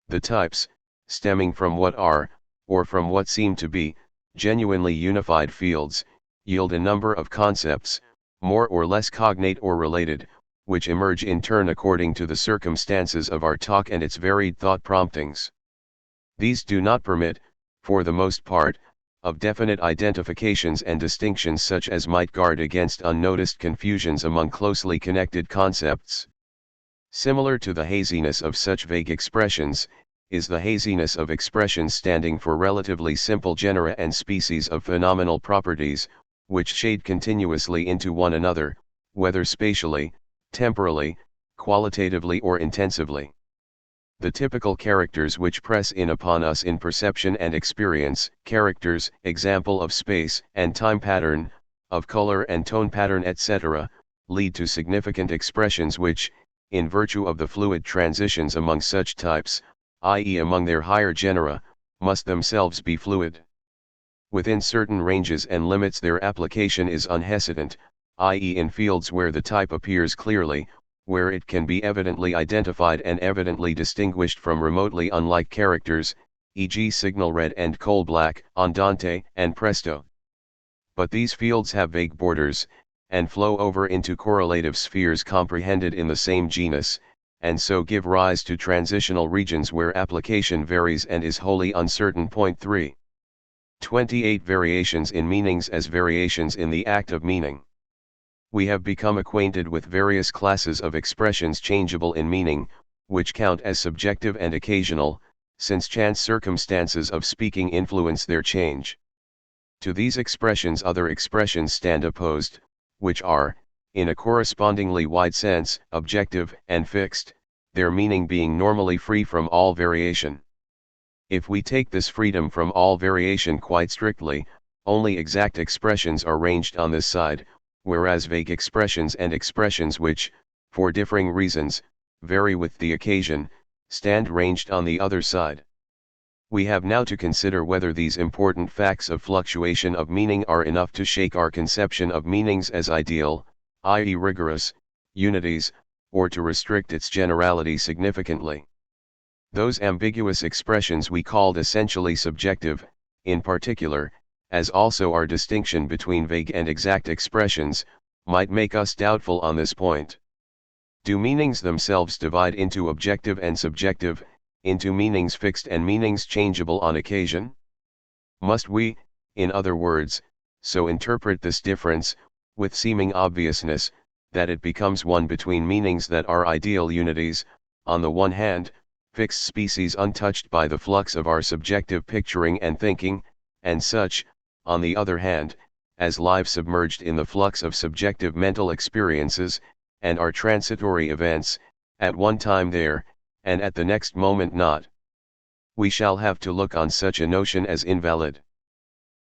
The types, stemming from what are, or from what seem to be, genuinely unified fields, yield a number of concepts, more or less cognate or related, which emerge in turn according to the circumstances of our talk and its varied thought promptings. These do not permit, for the most part, of definite identifications and distinctions such as might guard against unnoticed confusions among closely connected concepts. Similar to the haziness of such vague expressions, is the haziness of expressions standing for relatively simple genera and species of phenomenal properties, which shade continuously into one another, whether spatially, temporally, qualitatively or intensively. The typical characters which press in upon us in perception and experience, characters, example of space and time pattern, of color and tone pattern, etc., lead to significant expressions which, in virtue of the fluid transitions among such types, i.e. among their higher genera, must themselves be fluid. Within certain ranges and limits their application is unhesitant, i.e. in fields where the type appears clearly, where it can be evidently identified and evidently distinguished from remotely unlike characters, e.g. signal red and coal black, andante and presto. But these fields have vague borders, and flow over into correlative spheres comprehended in the same genus, and so give rise to transitional regions where application varies and is wholly uncertain. 3. 28 Variations in meanings as variations in the act of meaning. We have become acquainted with various classes of expressions changeable in meaning, which count as subjective and occasional, since chance circumstances of speaking influence their change. To these expressions other expressions stand opposed, which are, in a correspondingly wide sense, objective and fixed, their meaning being normally free from all variation. If we take this freedom from all variation quite strictly, only exact expressions are ranged on this side, whereas vague expressions and expressions which, for differing reasons, vary with the occasion, stand ranged on the other side. We have now to consider whether these important facts of fluctuation of meaning are enough to shake our conception of meanings as ideal, i.e. rigorous, unities, or to restrict its generality significantly. Those ambiguous expressions we called essentially subjective, in particular, as also our distinction between vague and exact expressions, might make us doubtful on this point. Do meanings themselves divide into objective and subjective, into meanings fixed and meanings changeable on occasion? Must we, in other words, so interpret this difference, with seeming obviousness, that it becomes one between meanings that are ideal unities, on the one hand, fixed species untouched by the flux of our subjective picturing and thinking, and such, on the other hand, as live submerged in the flux of subjective mental experiences, and are transitory events, at one time there, and at the next moment not? We shall have to look on such a notion as invalid.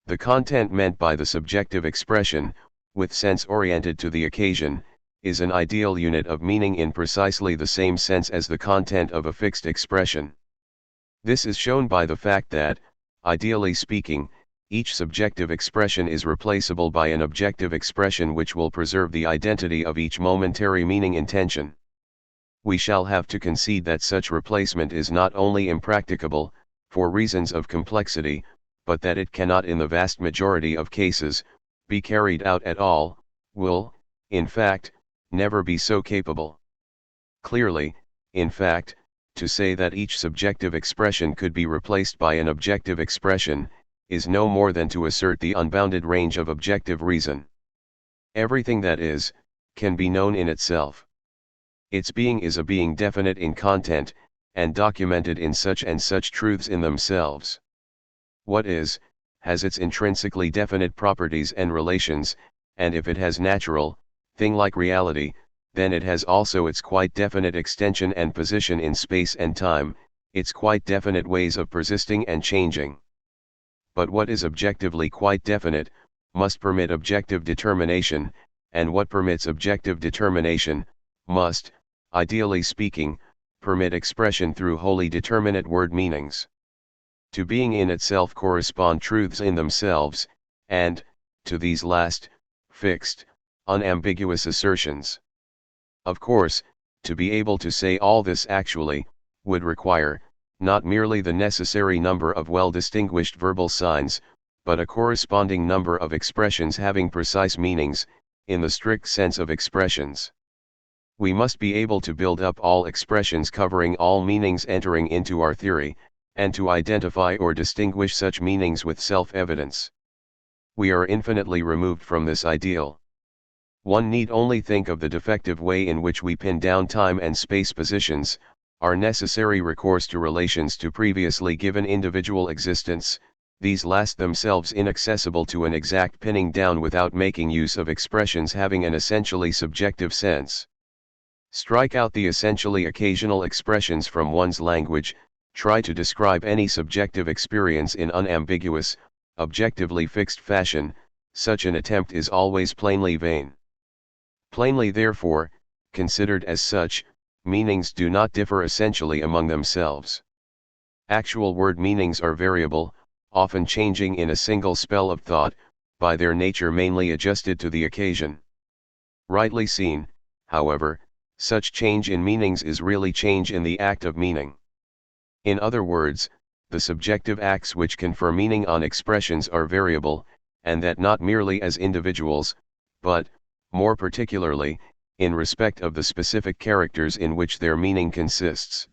The content meant by the subjective expression, with sense oriented to the occasion, is an ideal unit of meaning in precisely the same sense as the content of a fixed expression. This is shown by the fact that, ideally speaking, each subjective expression is replaceable by an objective expression which will preserve the identity of each momentary meaning intention. We shall have to concede that such replacement is not only impracticable, for reasons of complexity, but that it cannot in the vast majority of cases, be carried out at all, will, in fact, never be so capable. Clearly, in fact, to say that each subjective expression could be replaced by an objective expression, is no more than to assert the unbounded range of objective reason. Everything that is, can be known in itself. Its being is a being definite in content, and documented in such and such truths in themselves. What is, has its intrinsically definite properties and relations, and if it has natural, thing-like reality, then it has also its quite definite extension and position in space and time, its quite definite ways of persisting and changing. But what is objectively quite definite, must permit objective determination, and what permits objective determination, must, ideally speaking, permit expression through wholly determinate word meanings. To being in itself correspond truths in themselves, and, to these last, fixed, unambiguous assertions. Of course, to be able to say all this actually, would require, not merely the necessary number of well-distinguished verbal signs, but a corresponding number of expressions having precise meanings, in the strict sense of expressions. We must be able to build up all expressions covering all meanings entering into our theory, and to identify or distinguish such meanings with self-evidence. We are infinitely removed from this ideal. One need only think of the defective way in which we pin down time and space positions, our necessary recourse to relations to previously given individual existence, these last themselves inaccessible to an exact pinning down without making use of expressions having an essentially subjective sense. Strike out the essentially occasional expressions from one's language, try to describe any subjective experience in unambiguous, objectively fixed fashion, such an attempt is always plainly vain. Plainly therefore, considered as such, meanings do not differ essentially among themselves. Actual word meanings are variable, often changing in a single spell of thought, by their nature mainly adjusted to the occasion. Rightly seen, however, Such change in meanings is really change in the act of meaning. In other words, the subjective acts which confer meaning on expressions are variable, and that not merely as individuals, but, more particularly, in respect of the specific characters in which their meaning consists.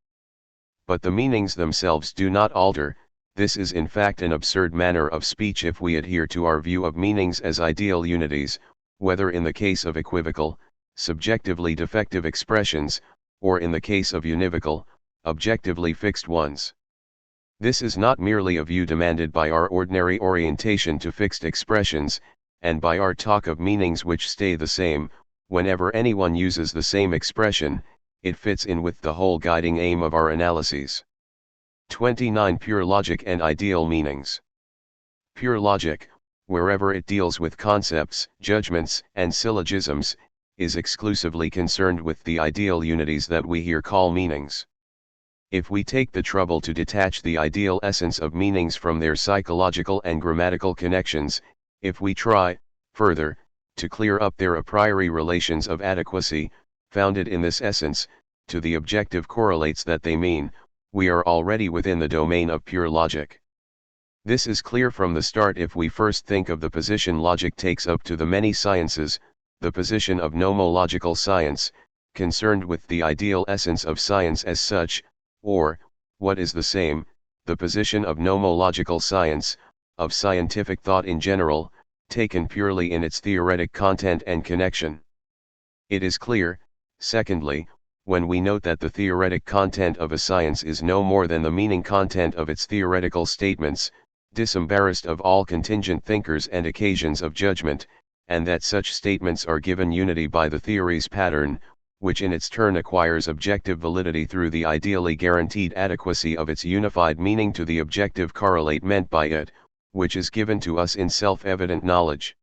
But the meanings themselves do not alter. This is in fact an absurd manner of speech if we adhere to our view of meanings as ideal unities, whether in the case of equivocal, subjectively defective expressions, or in the case of univocal, objectively fixed ones. This is not merely a view demanded by our ordinary orientation to fixed expressions, and by our talk of meanings which stay the same. Whenever anyone uses the same expression, it fits in with the whole guiding aim of our analyses. 29. Pure logic and ideal meanings. Pure logic, wherever it deals with concepts, judgments, and syllogisms, is exclusively concerned with the ideal unities that we here call meanings. If we take the trouble to detach the ideal essence of meanings from their psychological and grammatical connections, if we try, further, to clear up their a priori relations of adequacy, founded in this essence, to the objective correlates that they mean, we are already within the domain of pure logic. This is clear from the start if we first think of the position logic takes up to the many sciences, the position of nomological science, concerned with the ideal essence of science as such, or, what is the same, the position of nomological science, of scientific thought in general, taken purely in its theoretic content and connection. It is clear, secondly, when we note that the theoretic content of a science is no more than the meaning content of its theoretical statements, disembarrassed of all contingent thinkers and occasions of judgment, and that such statements are given unity by the theory's pattern, which in its turn acquires objective validity through the ideally guaranteed adequacy of its unified meaning to the objective correlate meant by it, which is given to us in self-evident knowledge.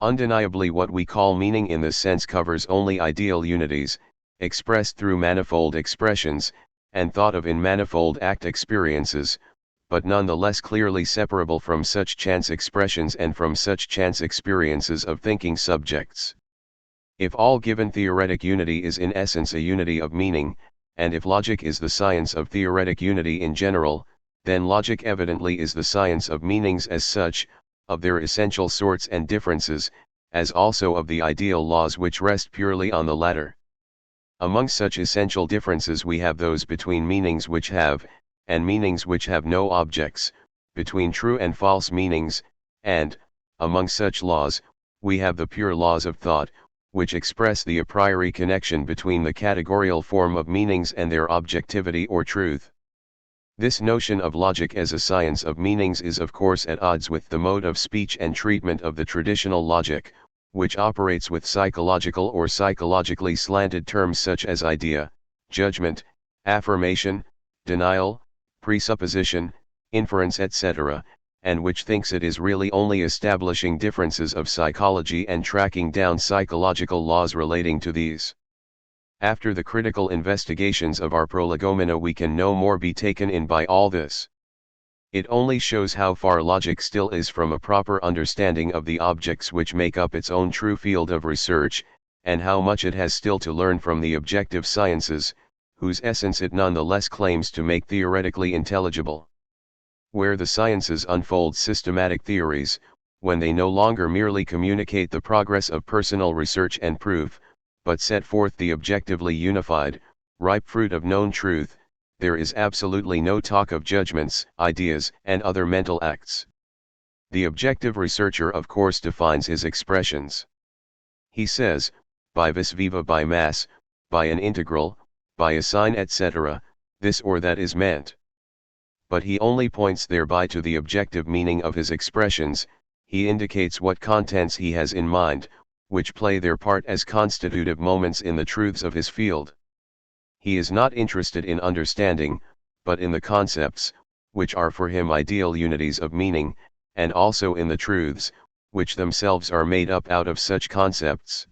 Undeniably what we call meaning in this sense covers only ideal unities, expressed through manifold expressions, and thought of in manifold act experiences, but none the less clearly separable from such chance expressions and from such chance experiences of thinking subjects. If all given theoretic unity is in essence a unity of meaning, and if logic is the science of theoretic unity in general, then logic evidently is the science of meanings as such, of their essential sorts and differences, as also of the ideal laws which rest purely on the latter. Among such essential differences we have those between meanings which have, and meanings which have no objects, between true and false meanings, and, among such laws, we have the pure laws of thought, which express the a priori connection between the categorical form of meanings and their objectivity or truth. This notion of logic as a science of meanings is of course at odds with the mode of speech and treatment of the traditional logic, which operates with psychological or psychologically slanted terms such as idea, judgment, affirmation, denial, presupposition, inference etc., and which thinks it is really only establishing differences of psychology and tracking down psychological laws relating to these. After the critical investigations of our prolegomena we can no more be taken in by all this. It only shows how far logic still is from a proper understanding of the objects which make up its own true field of research, and how much it has still to learn from the objective sciences, whose essence it none the less claims to make theoretically intelligible. Where the sciences unfold systematic theories, when they no longer merely communicate the progress of personal research and proof, but set forth the objectively unified, ripe fruit of known truth, there is absolutely no talk of judgments, ideas, and other mental acts. The objective researcher of course defines his expressions. He says, by vis viva by mass, by an integral, by a sign etc., this or that is meant. But he only points thereby to the objective meaning of his expressions, he indicates what contents he has in mind, which play their part as constitutive moments in the truths of his field. He is not interested in understanding, but in the concepts, which are for him ideal unities of meaning, and also in the truths, which themselves are made up out of such concepts.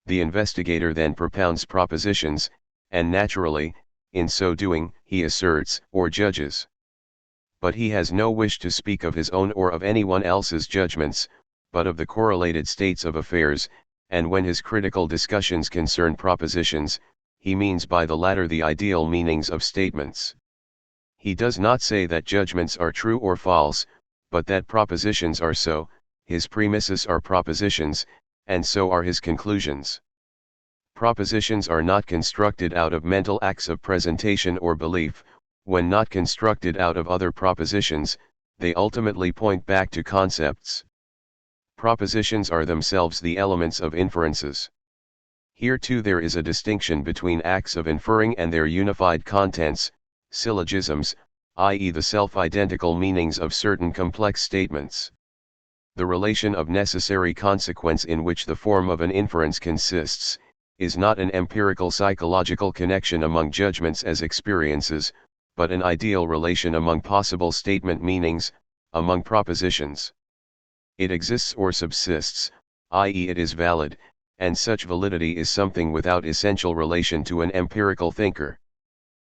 The investigator then propounds propositions, and naturally, in so doing, he asserts or judges. But he has no wish to speak of his own or of anyone else's judgments, but of the correlated states of affairs, and when his critical discussions concern propositions, he means by the latter the ideal meanings of statements. He does not say that judgments are true or false, but that propositions are so. His premises are propositions, and so are his conclusions. Propositions are not constructed out of mental acts of presentation or belief. When not constructed out of other propositions, they ultimately point back to concepts. Propositions are themselves the elements of inferences. Here too there is a distinction between acts of inferring and their unified contents, syllogisms, i.e. the self-identical meanings of certain complex statements. The relation of necessary consequence in which the form of an inference consists, is not an empirical psychological connection among judgments as experiences, but an ideal relation among possible statement meanings, among propositions. It exists or subsists, i.e. it is valid, and such validity is something without essential relation to an empirical thinker.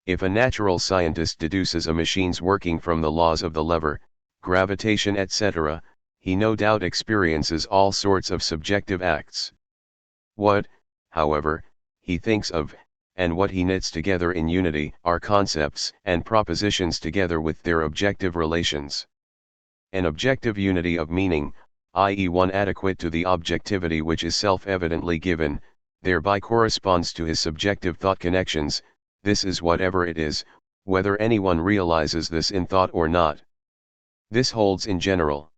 If a natural scientist deduces a machine's working from the laws of the lever, gravitation etc., he no doubt experiences all sorts of subjective acts. What, however, he thinks of, and what he knits together in unity, are concepts and propositions together with their objective relations. An objective unity of meaning, i.e. one adequate to the objectivity which is self-evidently given, thereby corresponds to his subjective thought connections. This is whatever it is, whether anyone realizes this in thought or not. This holds in general.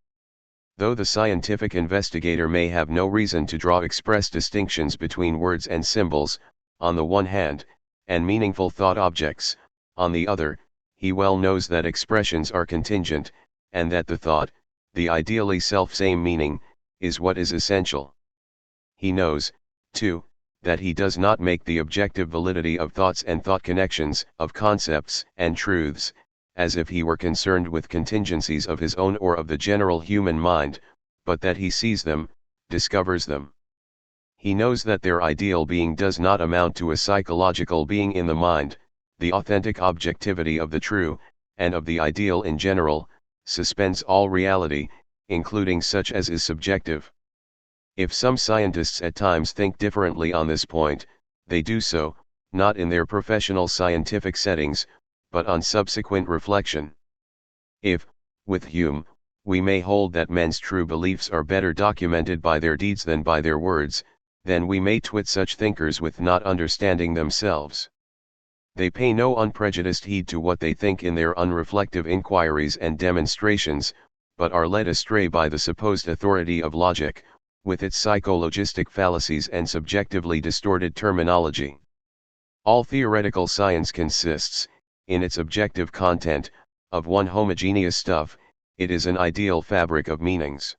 Though the scientific investigator may have no reason to draw express distinctions between words and symbols, on the one hand, and meaningful thought objects, on the other, he well knows that expressions are contingent, and that the thought, the ideally self-same meaning, is what is essential. He knows, too, that he does not make the objective validity of thoughts and thought connections, of concepts and truths, as if he were concerned with contingencies of his own or of the general human mind, but that he sees them, discovers them. He knows that their ideal being does not amount to a psychological being in the mind, the authentic objectivity of the true, and of the ideal in general, suspends all reality, including such as is subjective. If some scientists at times think differently on this point, they do so, not in their professional scientific settings, but on subsequent reflection. If, with Hume, we may hold that men's true beliefs are better documented by their deeds than by their words, then we may twit such thinkers with not understanding themselves. They pay no unprejudiced heed to what they think in their unreflective inquiries and demonstrations, but are led astray by the supposed authority of logic, with its psychologistic fallacies and subjectively distorted terminology. All theoretical science consists, in its objective content, of one homogeneous stuff. It is an ideal fabric of meanings.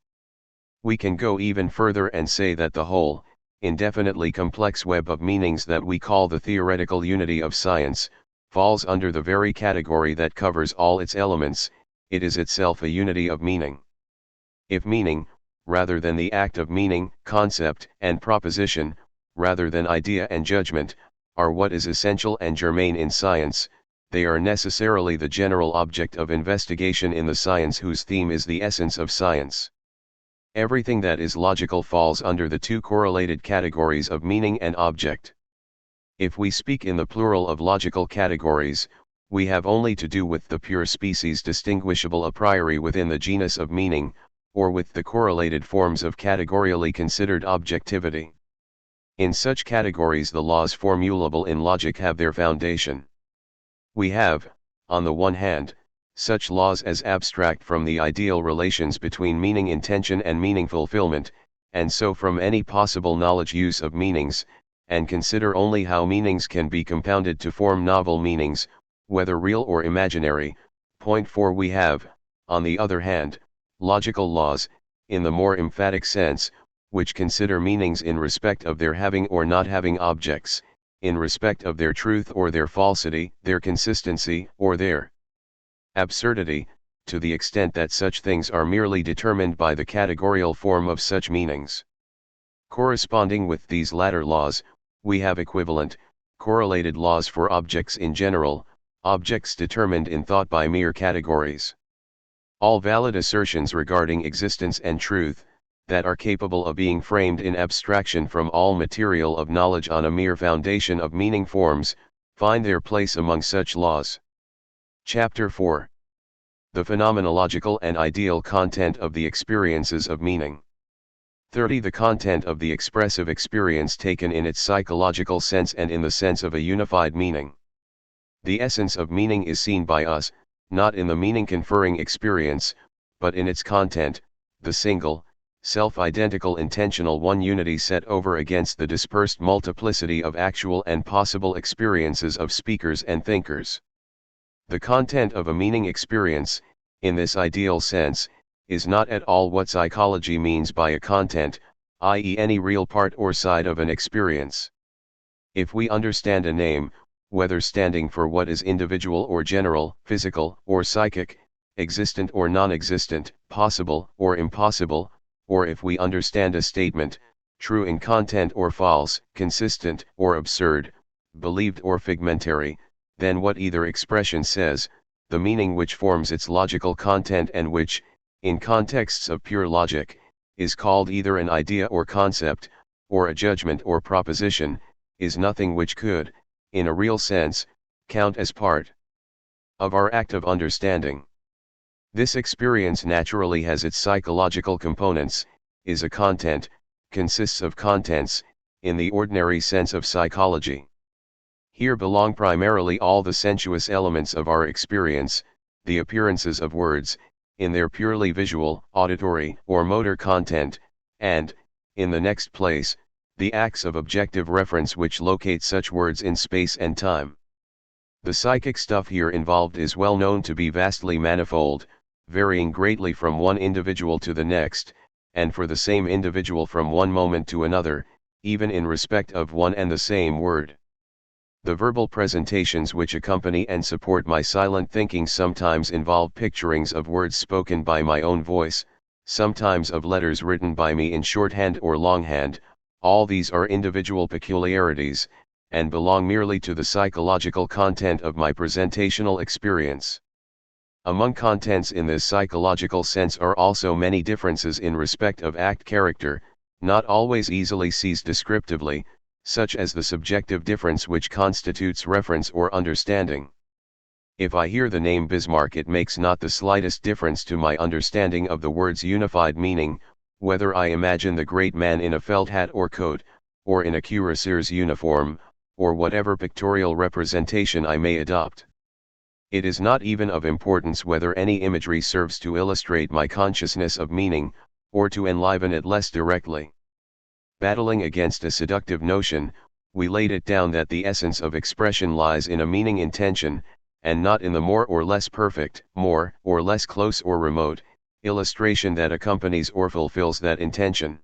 We can go even further and say that the whole, indefinitely complex web of meanings that we call the theoretical unity of science, falls under the very category that covers all its elements. It is itself a unity of meaning. If meaning, rather than the act of meaning, concept and proposition, rather than idea and judgment, are what is essential and germane in science, they are necessarily the general object of investigation in the science whose theme is the essence of science. Everything that is logical falls under the two correlated categories of meaning and object. If we speak in the plural of logical categories, we have only to do with the pure species distinguishable a priori within the genus of meaning, or with the correlated forms of categorially considered objectivity. In such categories the laws formulable in logic have their foundation. We have, on the one hand, such laws as abstract from the ideal relations between meaning intention and meaning fulfillment, and so from any possible knowledge use of meanings, and consider only how meanings can be compounded to form novel meanings, whether real or imaginary. Point 4. We have, on the other hand, logical laws, in the more emphatic sense, which consider meanings in respect of their having or not having objects, in respect of their truth or their falsity, their consistency or their absurdity, to the extent that such things are merely determined by the categorical form of such meanings. Corresponding with these latter laws, we have equivalent, correlated laws for objects in general, objects determined in thought by mere categories. All valid assertions regarding existence and truth, that are capable of being framed in abstraction from all material of knowledge on a mere foundation of meaning forms, find their place among such laws. Chapter 4. The phenomenological and ideal content of the experiences of meaning. 30. The content of the expressive experience taken in its psychological sense and in the sense of a unified meaning. The essence of meaning is seen by us, not in the meaning-conferring experience, but in its content, the single, self-identical intentional one unity set over against the dispersed multiplicity of actual and possible experiences of speakers and thinkers. The content of a meaning experience, in this ideal sense, is not at all what psychology means by a content, i.e. any real part or side of an experience. If we understand a name, whether standing for what is individual or general, physical or psychic, existent or non-existent, possible or impossible, or if we understand a statement, true in content or false, consistent or absurd, believed or figmentary, then what either expression says, the meaning which forms its logical content and which, in contexts of pure logic, is called either an idea or concept, or a judgment or proposition, is nothing which could, in a real sense, count as part of our act of understanding. This experience naturally has its psychological components, is a content, consists of contents, in the ordinary sense of psychology. Here belong primarily all the sensuous elements of our experience, the appearances of words, in their purely visual, auditory, or motor content, and, in the next place, the acts of objective reference which locate such words in space and time. The psychic stuff here involved is well known to be vastly manifold, varying greatly from one individual to the next, and for the same individual from one moment to another, even in respect of one and the same word. The verbal presentations which accompany and support my silent thinking sometimes involve picturings of words spoken by my own voice, sometimes of letters written by me in shorthand or longhand. All these are individual peculiarities, and belong merely to the psychological content of my presentational experience. Among contents in this psychological sense are also many differences in respect of act character, not always easily seized descriptively, such as the subjective difference which constitutes reference or understanding. If I hear the name Bismarck, it makes not the slightest difference to my understanding of the word's unified meaning, whether I imagine the great man in a felt hat or coat, or in a cuirassier's uniform, or whatever pictorial representation I may adopt. It is not even of importance whether any imagery serves to illustrate my consciousness of meaning, or to enliven it less directly. Battling against a seductive notion, we laid it down that the essence of expression lies in a meaning intention, and not in the more or less perfect, more or less close or remote, illustration that accompanies or fulfills that intention.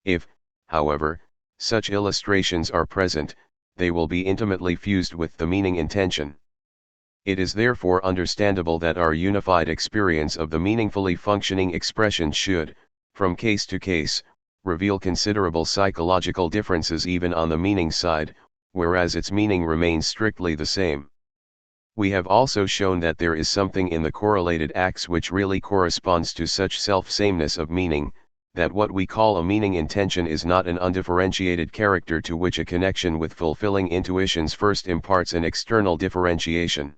If, however, such illustrations are present, they will be intimately fused with the meaning intention. It is therefore understandable that our unified experience of the meaningfully functioning expression should, from case to case, reveal considerable psychological differences even on the meaning side, whereas its meaning remains strictly the same. We have also shown that there is something in the correlated acts which really corresponds to such self-sameness of meaning, that what we call a meaning intention is not an undifferentiated character to which a connection with fulfilling intuitions first imparts an external differentiation.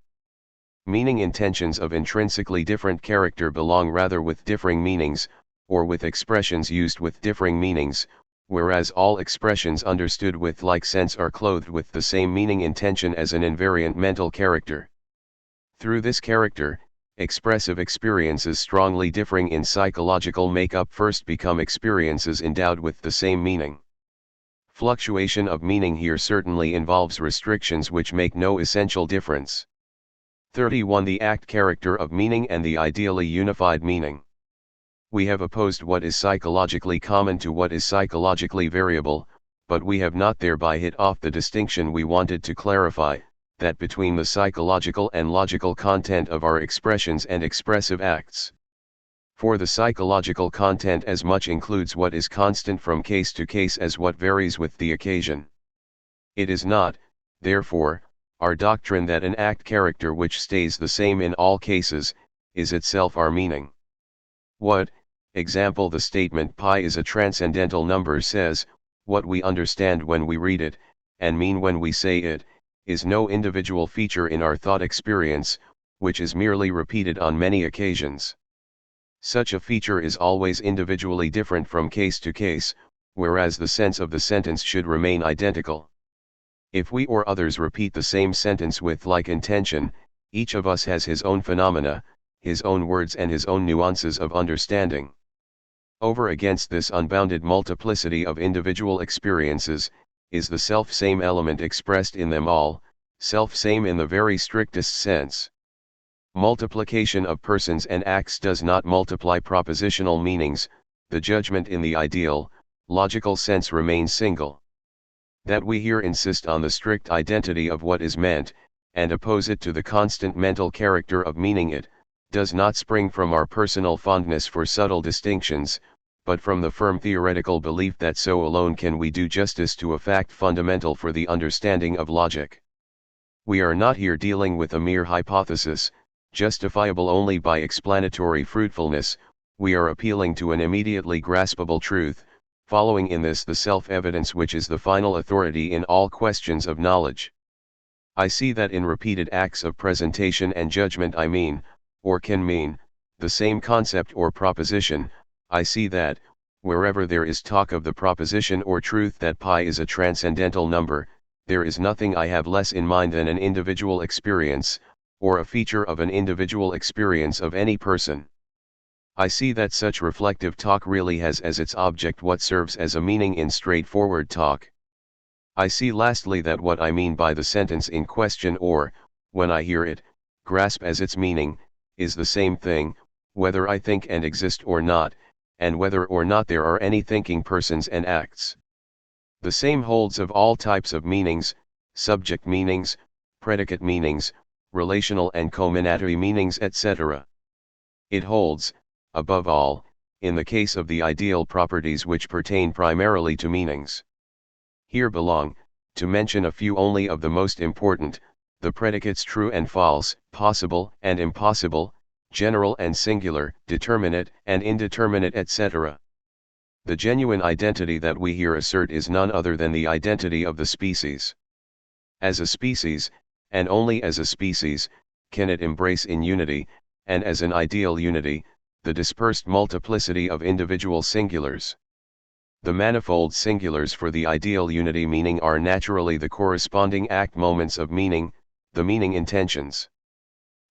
Meaning intentions of intrinsically different character belong rather with differing meanings, or with expressions used with differing meanings, whereas all expressions understood with like sense are clothed with the same meaning intention as an invariant mental character. Through this character, expressive experiences strongly differing in psychological makeup first become experiences endowed with the same meaning. Fluctuation of meaning here certainly involves restrictions which make no essential difference. 31. The act character of meaning and the ideally unified meaning. We have opposed what is psychologically common to what is psychologically variable, but we have not thereby hit off the distinction we wanted to clarify, that between the psychological and logical content of our expressions and expressive acts. For the psychological content as much includes what is constant from case to case as what varies with the occasion. It is not, therefore, our doctrine that an act character which stays the same in all cases, is itself our meaning. What, Example: the statement pi is a transcendental number says, what we understand when we read it, and mean when we say it, is no individual feature in our thought experience, which is merely repeated on many occasions. Such a feature is always individually different from case to case, whereas the sense of the sentence should remain identical. If we or others repeat the same sentence with like intention, each of us has his own phenomena, his own words and his own nuances of understanding. Over against this unbounded multiplicity of individual experiences, is the self-same element expressed in them all, self-same in the very strictest sense. Multiplication of persons and acts does not multiply propositional meanings, the judgment in the ideal, logical sense remains single. That we here insist on the strict identity of what is meant, and oppose it to the constant mental character of meaning it, does not spring from our personal fondness for subtle distinctions, but from the firm theoretical belief that so alone can we do justice to a fact fundamental for the understanding of logic. We are not here dealing with a mere hypothesis, justifiable only by explanatory fruitfulness, we are appealing to an immediately graspable truth, following in this the self-evidence which is the final authority in all questions of knowledge. I see that in repeated acts of presentation and judgment I mean, or can mean, the same concept or proposition. I see that, wherever there is talk of the proposition or truth that pi is a transcendental number, there is nothing I have less in mind than an individual experience, or a feature of an individual experience of any person. I see that such reflective talk really has as its object what serves as a meaning in straightforward talk. I see lastly that what I mean by the sentence in question, or, when I hear it, grasp as its meaning, is the same thing, whether I think and exist or not, and whether or not there are any thinking persons and acts. The same holds of all types of meanings, subject meanings, predicate meanings, relational and comminatory meanings, etc. It holds, above all, in the case of the ideal properties which pertain primarily to meanings. Here belong, to mention a few only of the most important, the predicates true and false, possible and impossible, general and singular, determinate and indeterminate, etc. The genuine identity that we here assert is none other than the identity of the species. As a species, and only as a species, can it embrace in unity, and as an ideal unity, the dispersed multiplicity of individual singulars. The manifold singulars for the ideal unity meaning are naturally the corresponding act moments of meaning, the meaning intentions.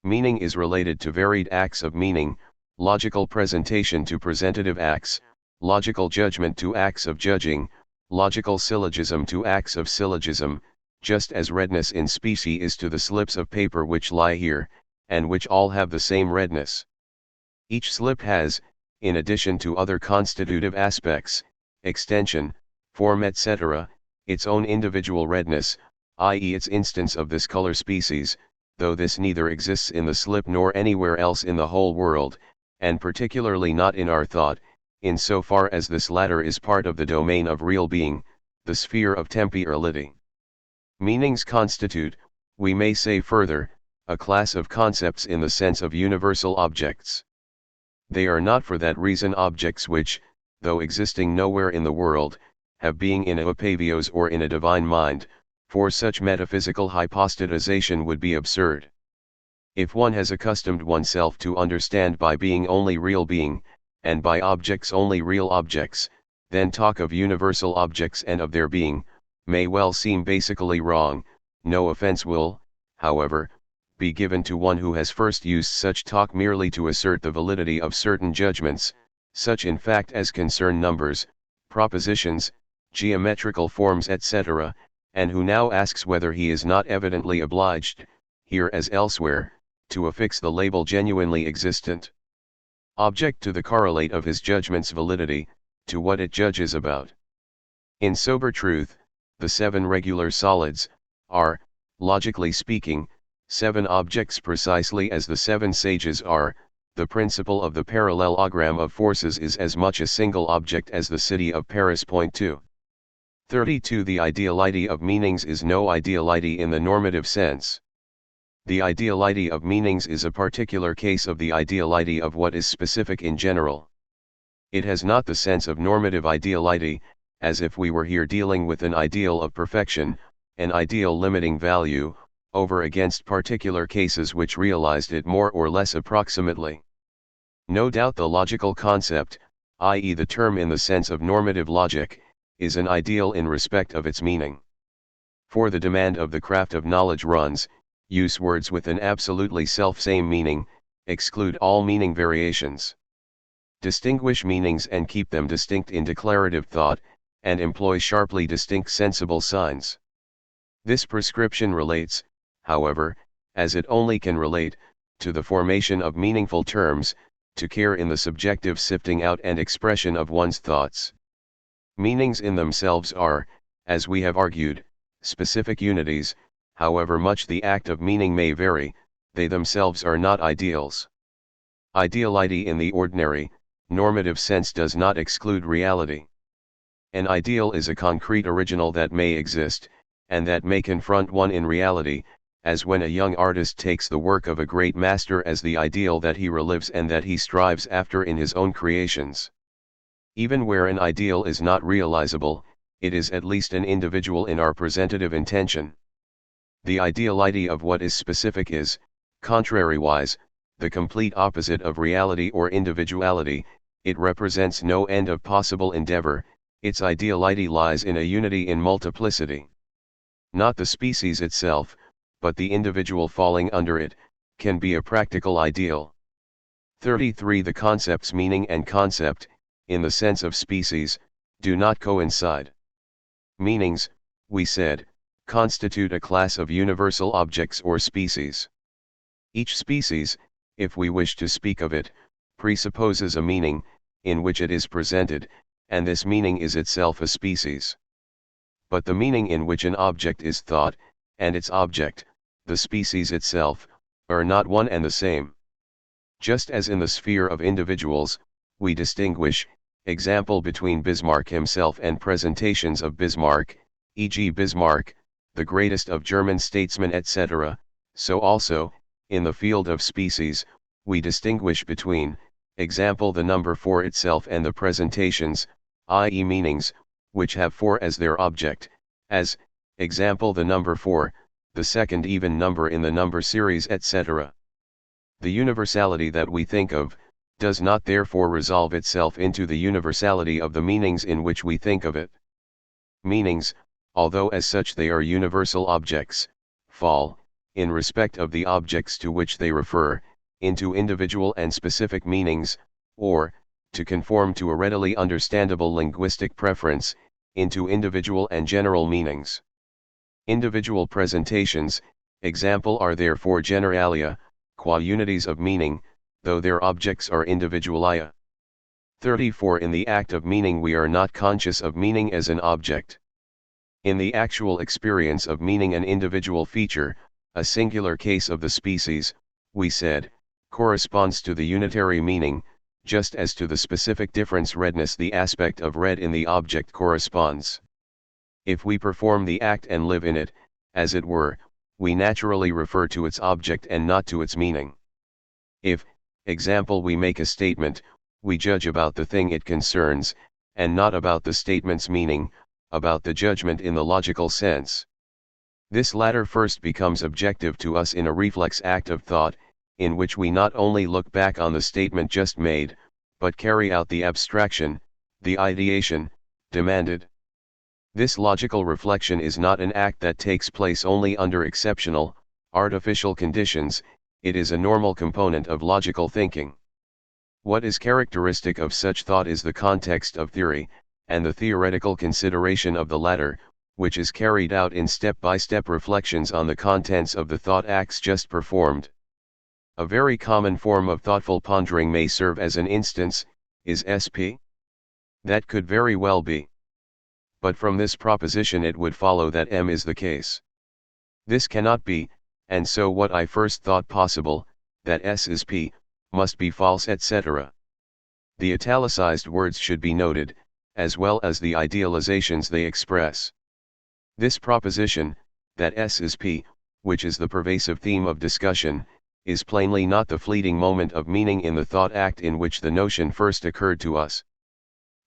Meaning is related to varied acts of meaning, logical presentation to presentative acts, logical judgment to acts of judging, logical syllogism to acts of syllogism, just as redness in specie is to the slips of paper which lie here, and which all have the same redness. Each slip has, in addition to other constitutive aspects, extension, form, etc., its own individual redness, i.e. its instance of this color species, though this neither exists in the slip nor anywhere else in the whole world, and particularly not in our thought, in so far as this latter is part of the domain of real being, the sphere of temporality. Meanings constitute, we may say further, a class of concepts in the sense of universal objects. They are not for that reason objects which, though existing nowhere in the world, have being in a upavios or in a divine mind, for such metaphysical hypostatization would be absurd. If one has accustomed oneself to understand by being only real being, and by objects only real objects, then talk of universal objects and of their being, may well seem basically wrong. No offense will, however, be given to one who has first used such talk merely to assert the validity of certain judgments, such in fact as concern numbers, propositions, geometrical forms, etc., and who now asks whether he is not evidently obliged, here as elsewhere, to affix the label genuinely existent object to the correlate of his judgment's validity, to what it judges about. In sober truth, the 7 regular solids are, logically speaking, 7 objects precisely as the 7 sages are. The principle of the parallelogram of forces is as much a single object as the city of Paris. Point 2. 32. The ideality of meanings is no ideality in the normative sense. The ideality of meanings is a particular case of the ideality of what is specific in general. It has not the sense of normative ideality, as if we were here dealing with an ideal of perfection, an ideal limiting value, over against particular cases which realized it more or less approximately. No doubt the logical concept, i.e. the term in the sense of normative logic, is an ideal in respect of its meaning. For the demand of the craft of knowledge runs, use words with an absolutely self-same meaning, exclude all meaning variations. Distinguish meanings and keep them distinct in declarative thought, and employ sharply distinct sensible signs. This prescription relates, however, as it only can relate, to the formation of meaningful terms, to care in the subjective sifting out and expression of one's thoughts. Meanings in themselves are, as we have argued, specific unities, however much the act of meaning may vary, they themselves are not ideals. Ideality in the ordinary, normative sense does not exclude reality. An ideal is a concrete original that may exist, and that may confront one in reality, as when a young artist takes the work of a great master as the ideal that he relives and that he strives after in his own creations. Even where an ideal is not realizable, it is at least an individual in our presentative intention. The ideality of what is specific is, contrariwise, the complete opposite of reality or individuality. It represents no end of possible endeavor, its ideality lies in a unity in multiplicity. Not the species itself, but the individual falling under it, can be a practical ideal. 33. The concept's meaning and concept, in the sense of species, do not coincide. Meanings, we said, constitute a class of universal objects or species. Each species, if we wish to speak of it, presupposes a meaning, in which it is presented, and this meaning is itself a species. But the meaning in which an object is thought, and its object, the species itself, are not one and the same. Just as in the sphere of individuals, we distinguish, example between Bismarck himself and presentations of Bismarck, e.g. Bismarck, the greatest of German statesmen etc., so also, in the field of species, we distinguish between, example the number 4 itself and the presentations, i.e. meanings, which have 4 as their object, as, example the number 4, the second even number in the number series etc. The universality that we think of, does not therefore resolve itself into the universality of the meanings in which we think of it. Meanings, although as such they are universal objects, fall, in respect of the objects to which they refer, into individual and specific meanings, or, to conform to a readily understandable linguistic preference, into individual and general meanings. Individual presentations, example are therefore generalia, qua unities of meaning, though their objects are individualia. 34. In the act of meaning we are not conscious of meaning as an object. In the actual experience of meaning an individual feature, a singular case of the species, we said, corresponds to the unitary meaning, just as to the specific difference redness the aspect of red in the object corresponds. If we perform the act and live in it, as it were, we naturally refer to its object and not to its meaning. If, example we make a statement, we judge about the thing it concerns, and not about the statement's meaning, about the judgment in the logical sense. This latter first becomes objective to us in a reflex act of thought, in which we not only look back on the statement just made, but carry out the abstraction, the ideation, demanded. This logical reflection is not an act that takes place only under exceptional, artificial conditions, it is a normal component of logical thinking. What is characteristic of such thought is the context of theory, and the theoretical consideration of the latter, which is carried out in step-by-step reflections on the contents of the thought acts just performed. A very common form of thoughtful pondering may serve as an instance, is SP? That could very well be. But from this proposition it would follow that M is the case. This cannot be, and so what I first thought possible, that S is P, must be false etc. The italicized words should be noted, as well as the idealizations they express. This proposition, that S is P, which is the pervasive theme of discussion, is plainly not the fleeting moment of meaning in the thought act in which the notion first occurred to us.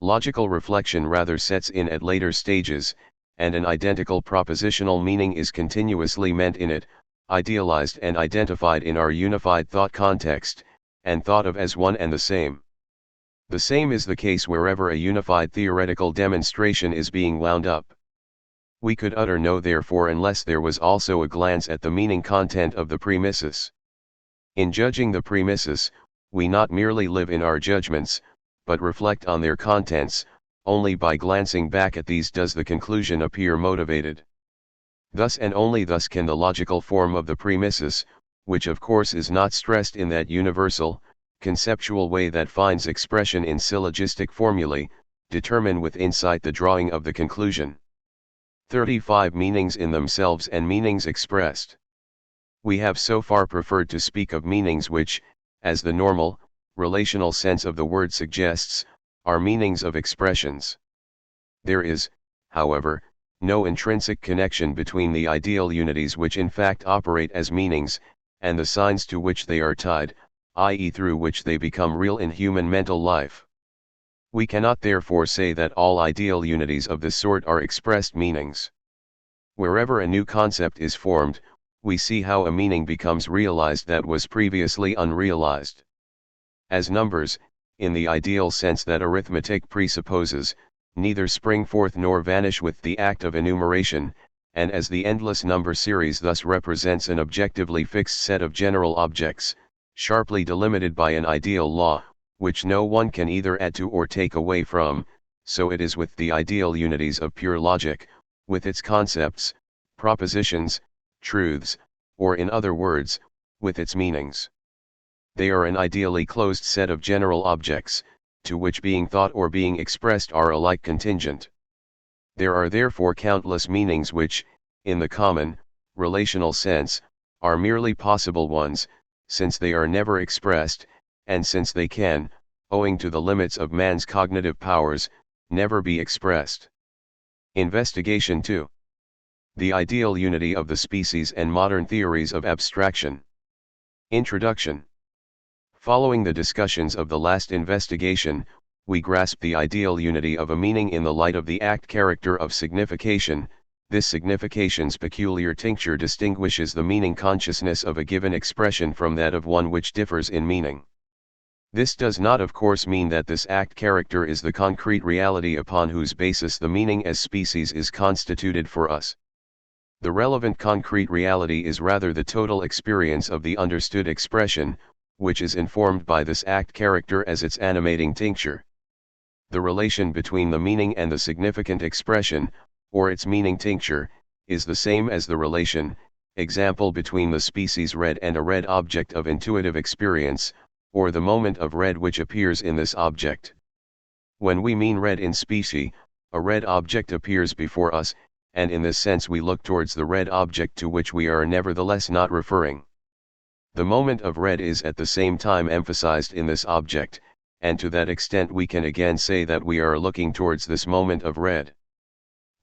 Logical reflection rather sets in at later stages, and an identical propositional meaning is continuously meant in it, idealized and identified in our unified thought context, and thought of as one and the same. The same is the case wherever a unified theoretical demonstration is being wound up. We could utter no therefore unless there was also a glance at the meaning content of the premises. In judging the premises, we not merely live in our judgments, but reflect on their contents. Only by glancing back at these does the conclusion appear motivated. Thus and only thus can the logical form of the premises, which of course is not stressed in that universal, conceptual way that finds expression in syllogistic formulae, determine with insight the drawing of the conclusion. 35 Meanings in themselves and meanings expressed. We have so far preferred to speak of meanings which, as the normal, relational sense of the word suggests, are meanings of expressions. There is, however, no intrinsic connection between the ideal unities which in fact operate as meanings, and the signs to which they are tied, i.e. through which they become real in human mental life. We cannot therefore say that all ideal unities of this sort are expressed meanings. Wherever a new concept is formed, we see how a meaning becomes realized that was previously unrealized. As numbers, in the ideal sense that arithmetic presupposes, neither spring forth nor vanish with the act of enumeration, and as the endless number series thus represents an objectively fixed set of general objects, sharply delimited by an ideal law, which no one can either add to or take away from, so it is with the ideal unities of pure logic, with its concepts, propositions, truths, or in other words, with its meanings. They are an ideally closed set of general objects, to which being thought or being expressed are alike contingent. There are therefore countless meanings which, in the common, relational sense, are merely possible ones, since they are never expressed, and since they can, owing to the limits of man's cognitive powers, never be expressed. Investigation 2. The ideal unity of the species and modern theories of abstraction. Introduction. Following the discussions of the last investigation, we grasp the ideal unity of a meaning in the light of the act character of signification. This signification's peculiar tincture distinguishes the meaning consciousness of a given expression from that of one which differs in meaning. This does not of course mean that this act character is the concrete reality upon whose basis the meaning as species is constituted for us. The relevant concrete reality is rather the total experience of the understood expression, which is informed by this act character as its animating tincture. The relation between the meaning and the significant expression, or its meaning tincture, is the same as the relation, example between the species red and a red object of intuitive experience, or the moment of red which appears in this object. When we mean red in specie, a red object appears before us, and in this sense we look towards the red object to which we are nevertheless not referring. The moment of red is at the same time emphasized in this object, and to that extent we can again say that we are looking towards this moment of red.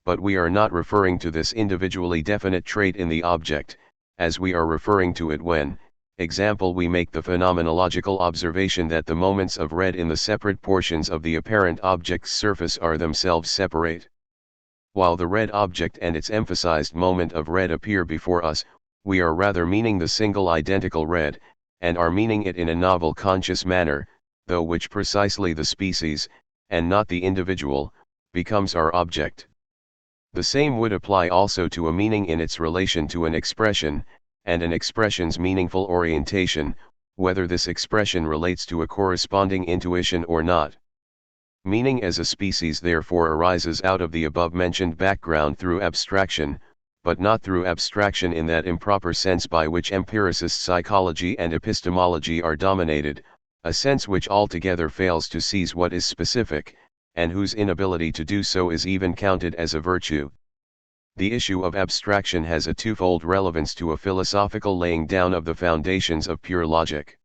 But we are not referring to this individually definite trait in the object, as we are referring to it when, example, we make the phenomenological observation that the moments of red in the separate portions of the apparent object's surface are themselves separate. While the red object and its emphasized moment of red appear before us, we are rather meaning the single identical red, and are meaning it in a novel conscious manner, though which precisely the species, and not the individual, becomes our object. The same would apply also to a meaning in its relation to an expression, and an expression's meaningful orientation, whether this expression relates to a corresponding intuition or not. Meaning as a species therefore arises out of the above-mentioned background through abstraction, but not through abstraction in that improper sense by which empiricist psychology and epistemology are dominated, a sense which altogether fails to seize what is specific, and whose inability to do so is even counted as a virtue. The issue of abstraction has a twofold relevance to a philosophical laying down of the foundations of pure logic.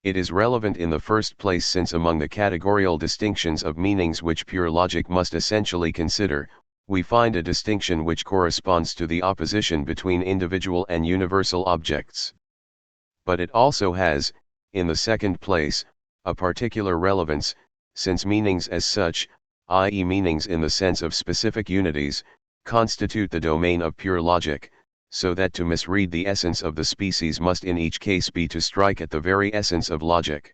It is relevant in the first place since among the categorical distinctions of meanings which pure logic must essentially consider, we find a distinction which corresponds to the opposition between individual and universal objects. But it also has, in the second place, a particular relevance, since meanings as such, i.e. meanings in the sense of specific unities, constitute the domain of pure logic, so that to misread the essence of the species must in each case be to strike at the very essence of logic.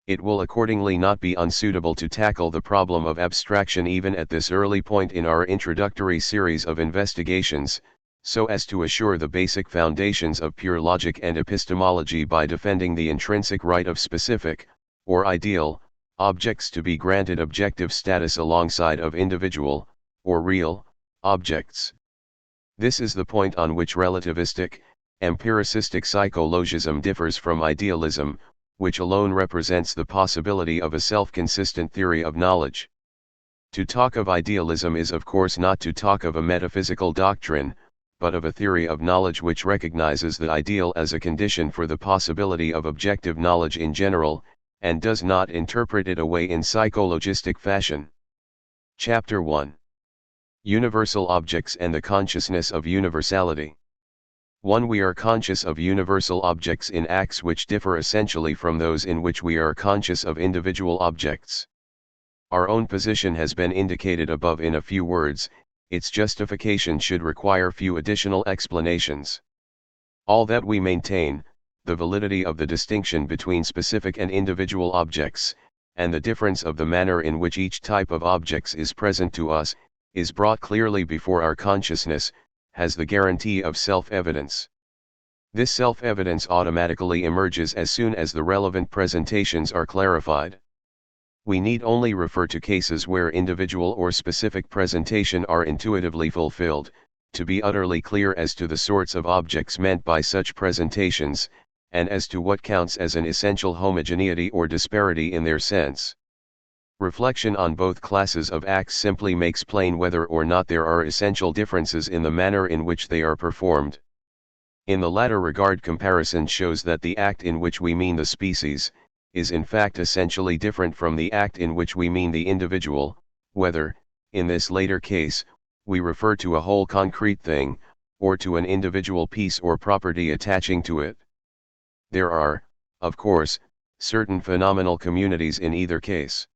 It will accordingly not be unsuitable to tackle the problem of abstraction even at this early point in our introductory series of investigations, so as to assure the basic foundations of pure logic and epistemology by defending the intrinsic right of specific, or ideal, objects to be granted objective status alongside of individual, or real, objects. This is the point on which relativistic, empiricistic psychologism differs from idealism, which alone represents the possibility of a self-consistent theory of knowledge. To talk of idealism is of course not to talk of a metaphysical doctrine, but of a theory of knowledge which recognizes the ideal as a condition for the possibility of objective knowledge in general, and does not interpret it away in psychologistic fashion. Chapter 1. Universal Objects and the Consciousness of Universality. 1. We are conscious of universal objects in acts which differ essentially from those in which we are conscious of individual objects. Our own position has been indicated above in a few words, its justification should require few additional explanations. All that we maintain, the validity of the distinction between specific and individual objects, and the difference of the manner in which each type of objects is present to us, is brought clearly before our consciousness, has the guarantee of self-evidence. This self-evidence automatically emerges as soon as the relevant presentations are clarified. We need only refer to cases where individual or specific presentation are intuitively fulfilled, to be utterly clear as to the sorts of objects meant by such presentations, and as to what counts as an essential homogeneity or disparity in their sense. Reflection on both classes of acts simply makes plain whether or not there are essential differences in the manner in which they are performed. In the latter regard, comparison shows that the act in which we mean the species, is in fact essentially different from the act in which we mean the individual, whether, in this later case, we refer to a whole concrete thing, or to an individual piece or property attaching to it. There are, of course, certain phenomenal communities in either case.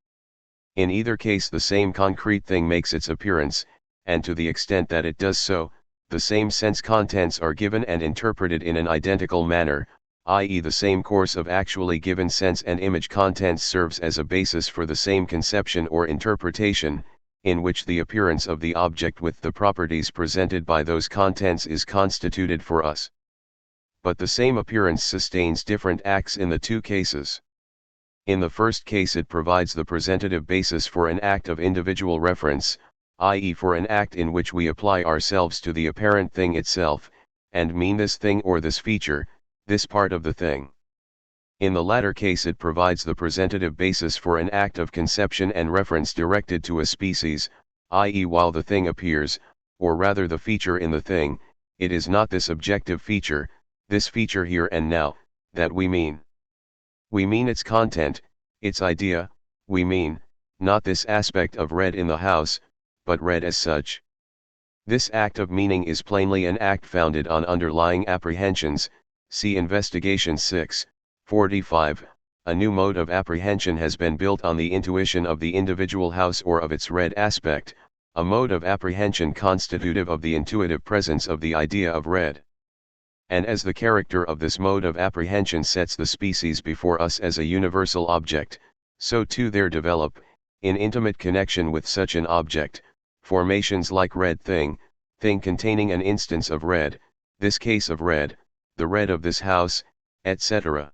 In either case the same concrete thing makes its appearance, and to the extent that it does so, the same sense contents are given and interpreted in an identical manner, i.e. the same course of actually given sense and image contents serves as a basis for the same conception or interpretation, in which the appearance of the object with the properties presented by those contents is constituted for us. But the same appearance sustains different acts in the two cases. In the first case it provides the presentative basis for an act of individual reference, i.e. for an act in which we apply ourselves to the apparent thing itself, and mean this thing or this feature, this part of the thing. In the latter case it provides the presentative basis for an act of conception and reference directed to a species, i.e. while the thing appears, or rather the feature in the thing, it is not this objective feature, this feature here and now, that we mean. We mean its content, its idea, we mean, not this aspect of red in the house, but red as such. This act of meaning is plainly an act founded on underlying apprehensions, see Investigation 6, 45, a new mode of apprehension has been built on the intuition of the individual house or of its red aspect, a mode of apprehension constitutive of the intuitive presence of the idea of red. And as the character of this mode of apprehension sets the species before us as a universal object, so too there develop, in intimate connection with such an object, formations like red thing, thing containing an instance of red, this case of red, the red of this house, etc.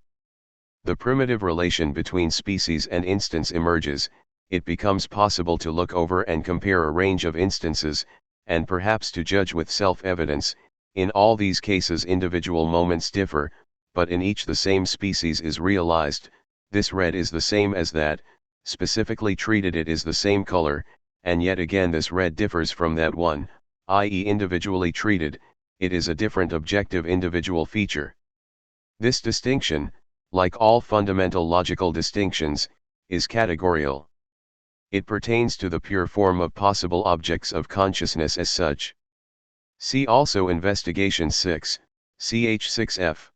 The primitive relation between species and instance emerges, it becomes possible to look over and compare a range of instances, and perhaps to judge with self-evidence. In all these cases individual moments differ, but in each the same species is realized, this red is the same as that, specifically treated it is the same color, and yet again this red differs from that one, i.e. individually treated, it is a different objective individual feature. This distinction, like all fundamental logical distinctions, is categorical. It pertains to the pure form of possible objects of consciousness as such. See also Investigation 6, ch 6f.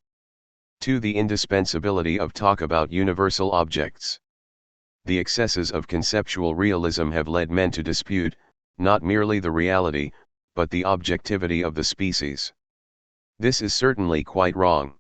2. The indispensability of talk about universal objects. The excesses of conceptual realism have led men to dispute, not merely the reality, but the objectivity of the species. This is certainly quite wrong.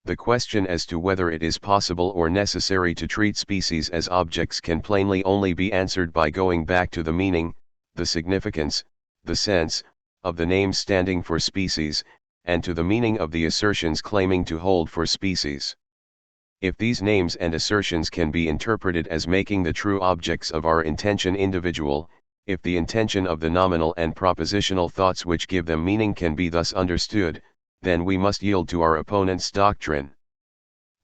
The question as to whether it is possible or necessary to treat species as objects can plainly only be answered by going back to the meaning, the significance, the sense, of the names standing for species, and to the meaning of the assertions claiming to hold for species. If these names and assertions can be interpreted as making the true objects of our intention individual, if the intention of the nominal and propositional thoughts which give them meaning can be thus understood, then we must yield to our opponent's doctrine.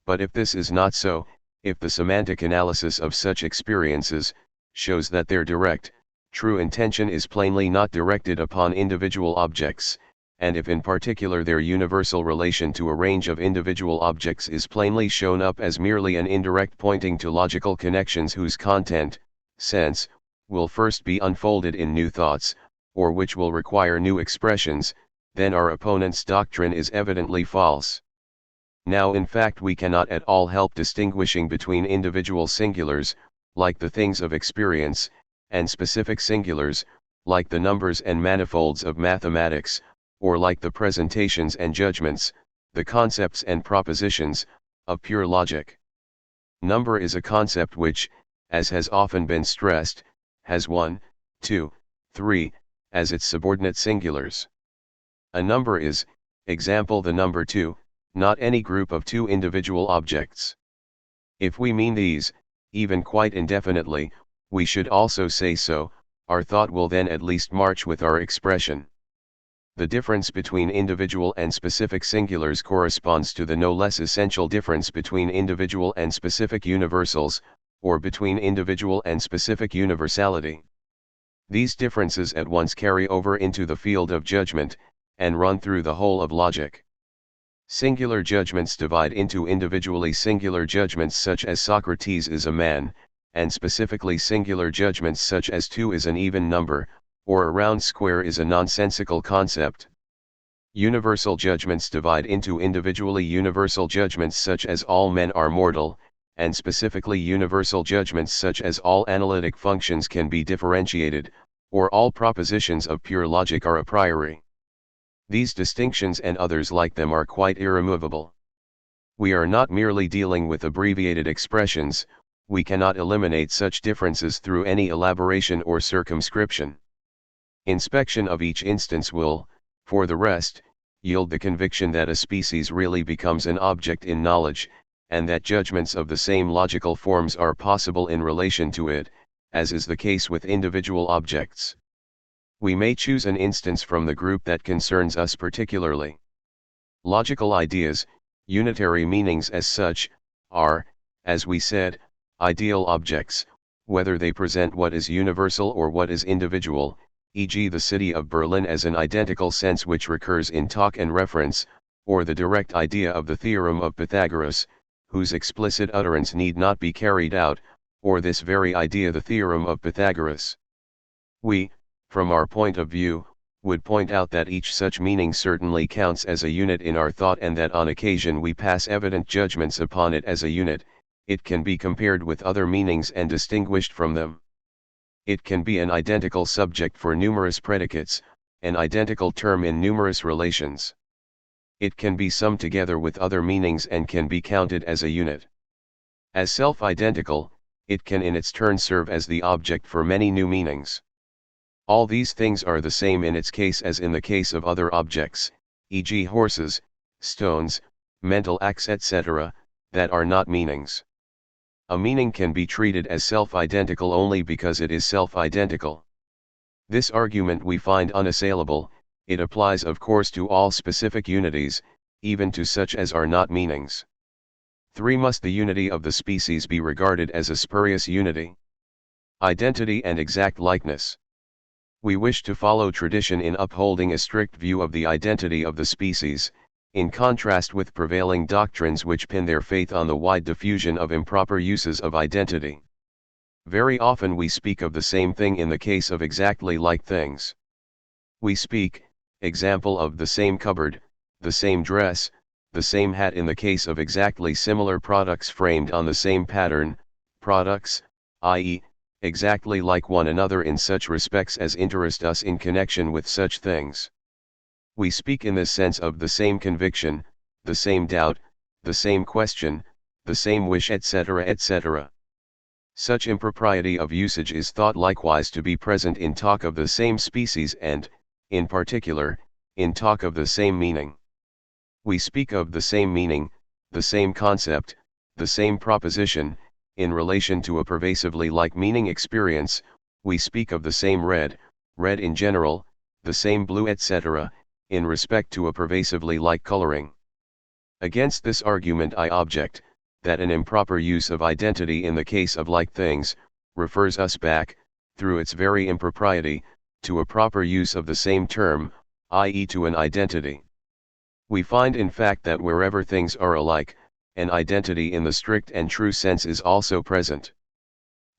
But if this is not so, if the semantic analysis of such experiences shows that their direct, true intention is plainly not directed upon individual objects, and if in particular their universal relation to a range of individual objects is plainly shown up as merely an indirect pointing to logical connections whose content, sense, will first be unfolded in new thoughts, or which will require new expressions, then our opponent's doctrine is evidently false. Now in fact we cannot at all help distinguishing between individual singulars, like the things of experience, and specific singulars, like the numbers and manifolds of mathematics, or like the presentations and judgments, the concepts and propositions, of pure logic. Number is a concept which, as has often been stressed, has 1, 2, 3, as its subordinate singulars. A number is, example the number 2, not any group of two individual objects. If we mean these, even quite indefinitely, we should also say so, our thought will then at least march with our expression. The difference between individual and specific singulars corresponds to the no less essential difference between individual and specific universals, or between individual and specific universality. These differences at once carry over into the field of judgment, and run through the whole of logic. Singular judgments divide into individually singular judgments such as Socrates is a man, and specifically singular judgments such as 2 is an even number, or a round square is a nonsensical concept. Universal judgments divide into individually universal judgments such as all men are mortal, and specifically universal judgments such as all analytic functions can be differentiated, or all propositions of pure logic are a priori. These distinctions and others like them are quite irremovable. We are not merely dealing with abbreviated expressions, we cannot eliminate such differences through any elaboration or circumscription. Inspection of each instance will, for the rest, yield the conviction that a species really becomes an object in knowledge, and that judgments of the same logical forms are possible in relation to it, as is the case with individual objects. We may choose an instance from the group that concerns us particularly. Logical ideas, unitary meanings as such, are, as we said, ideal objects, whether they present what is universal or what is individual, e.g. the city of Berlin as an identical sense which recurs in talk and reference, or the direct idea of the theorem of Pythagoras, whose explicit utterance need not be carried out, or this very idea the theorem of Pythagoras. We, from our point of view, would point out that each such meaning certainly counts as a unit in our thought and that on occasion we pass evident judgments upon it as a unit. It can be compared with other meanings and distinguished from them. It can be an identical subject for numerous predicates, an identical term in numerous relations. It can be summed together with other meanings and can be counted as a unit. As self-identical, it can in its turn serve as the object for many new meanings. All these things are the same in its case as in the case of other objects, e.g. horses, stones, mental acts etc., that are not meanings. A meaning can be treated as self-identical only because it is self-identical. This argument we find unassailable. It applies of course to all specific unities, even to such as are not meanings. 3. Must the unity of the species be regarded as a spurious unity? Identity and exact likeness. We wish to follow tradition in upholding a strict view of the identity of the species, in contrast with prevailing doctrines which pin their faith on the wide diffusion of improper uses of identity. Very often we speak of the same thing in the case of exactly like things. We speak, example of the same cupboard, the same dress, the same hat in the case of exactly similar products framed on the same pattern, products, i.e., exactly like one another in such respects as interest us in connection with such things. We speak in this sense of the same conviction, the same doubt, the same question, the same wish, etc., etc. Such impropriety of usage is thought likewise to be present in talk of the same species and, in particular, in talk of the same meaning. We speak of the same meaning, the same concept, the same proposition, in relation to a pervasively like meaning experience. We speak of the same red in general, the same blue, etc., in respect to a pervasively like coloring. Against this argument I object, that an improper use of identity in the case of like things, refers us back, through its very impropriety, to a proper use of the same term, i.e. to an identity. We find in fact that wherever things are alike, an identity in the strict and true sense is also present.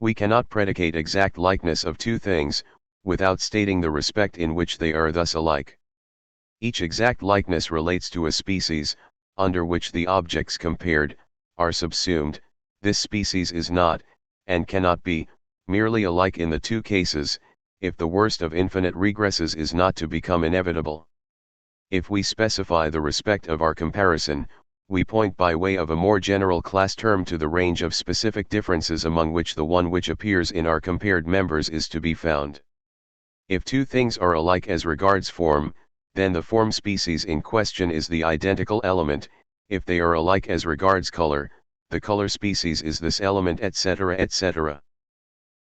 We cannot predicate exact likeness of two things, without stating the respect in which they are thus alike. Each exact likeness relates to a species, under which the objects compared, are subsumed. This species is not, and cannot be, merely alike in the two cases, if the worst of infinite regresses is not to become inevitable. If we specify the respect of our comparison, we point by way of a more general class term to the range of specific differences among which the one which appears in our compared members is to be found. If two things are alike as regards form, then the form species in question is the identical element. If they are alike as regards color, the color species is this element, etc., etc.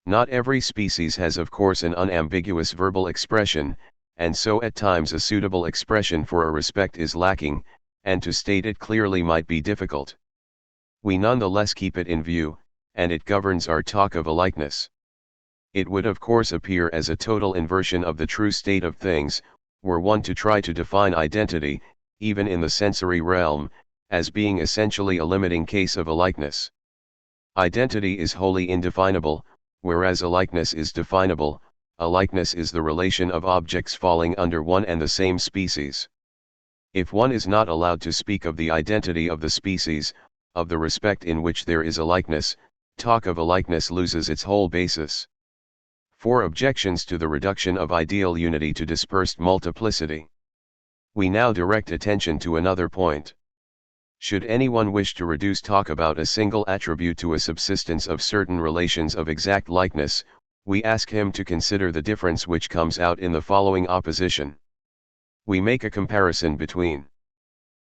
Not every species has of course an unambiguous verbal expression, and so at times a suitable expression for a respect is lacking, and to state it clearly might be difficult. We nonetheless keep it in view, and it governs our talk of alikeness. It would of course appear as a total inversion of the true state of things, were one to try to define identity, even in the sensory realm, as being essentially a limiting case of alikeness. Identity is wholly indefinable, whereas alikeness is definable. Alikeness is the relation of objects falling under one and the same species. If one is not allowed to speak of the identity of the species, of the respect in which there is a likeness, talk of alikeness loses its whole basis. 4 objections to the reduction of ideal unity to dispersed multiplicity. We now direct attention to another point. Should anyone wish to reduce talk about a single attribute to a subsistence of certain relations of exact likeness, we ask him to consider the difference which comes out in the following opposition. We make a comparison between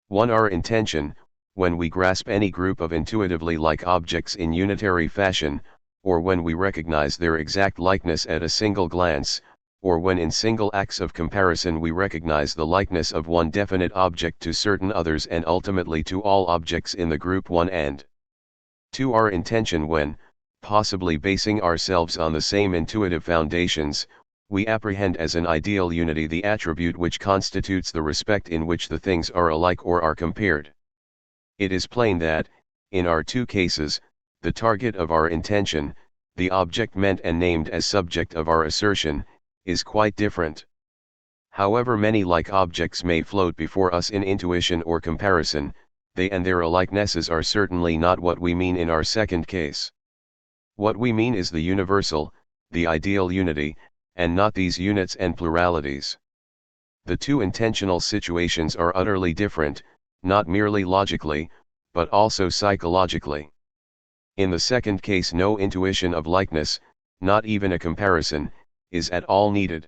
1. Our intention, when we grasp any group of intuitively like objects in unitary fashion, or when we recognize their exact likeness at a single glance, or when in single acts of comparison we recognize the likeness of one definite object to certain others and ultimately to all objects in the group 1 and 2. Our intention when, possibly basing ourselves on the same intuitive foundations, we apprehend as an ideal unity the attribute which constitutes the respect in which the things are alike or are compared. It is plain that, in our two cases, the target of our intention, the object meant and named as subject of our assertion, is quite different. However many like objects may float before us in intuition or comparison, they and their alikenesses are certainly not what we mean in our second case. What we mean is the universal, the ideal unity, and not these units and pluralities. The two intentional situations are utterly different, not merely logically, but also psychologically. In the second case no intuition of likeness, not even a comparison, is at all needed.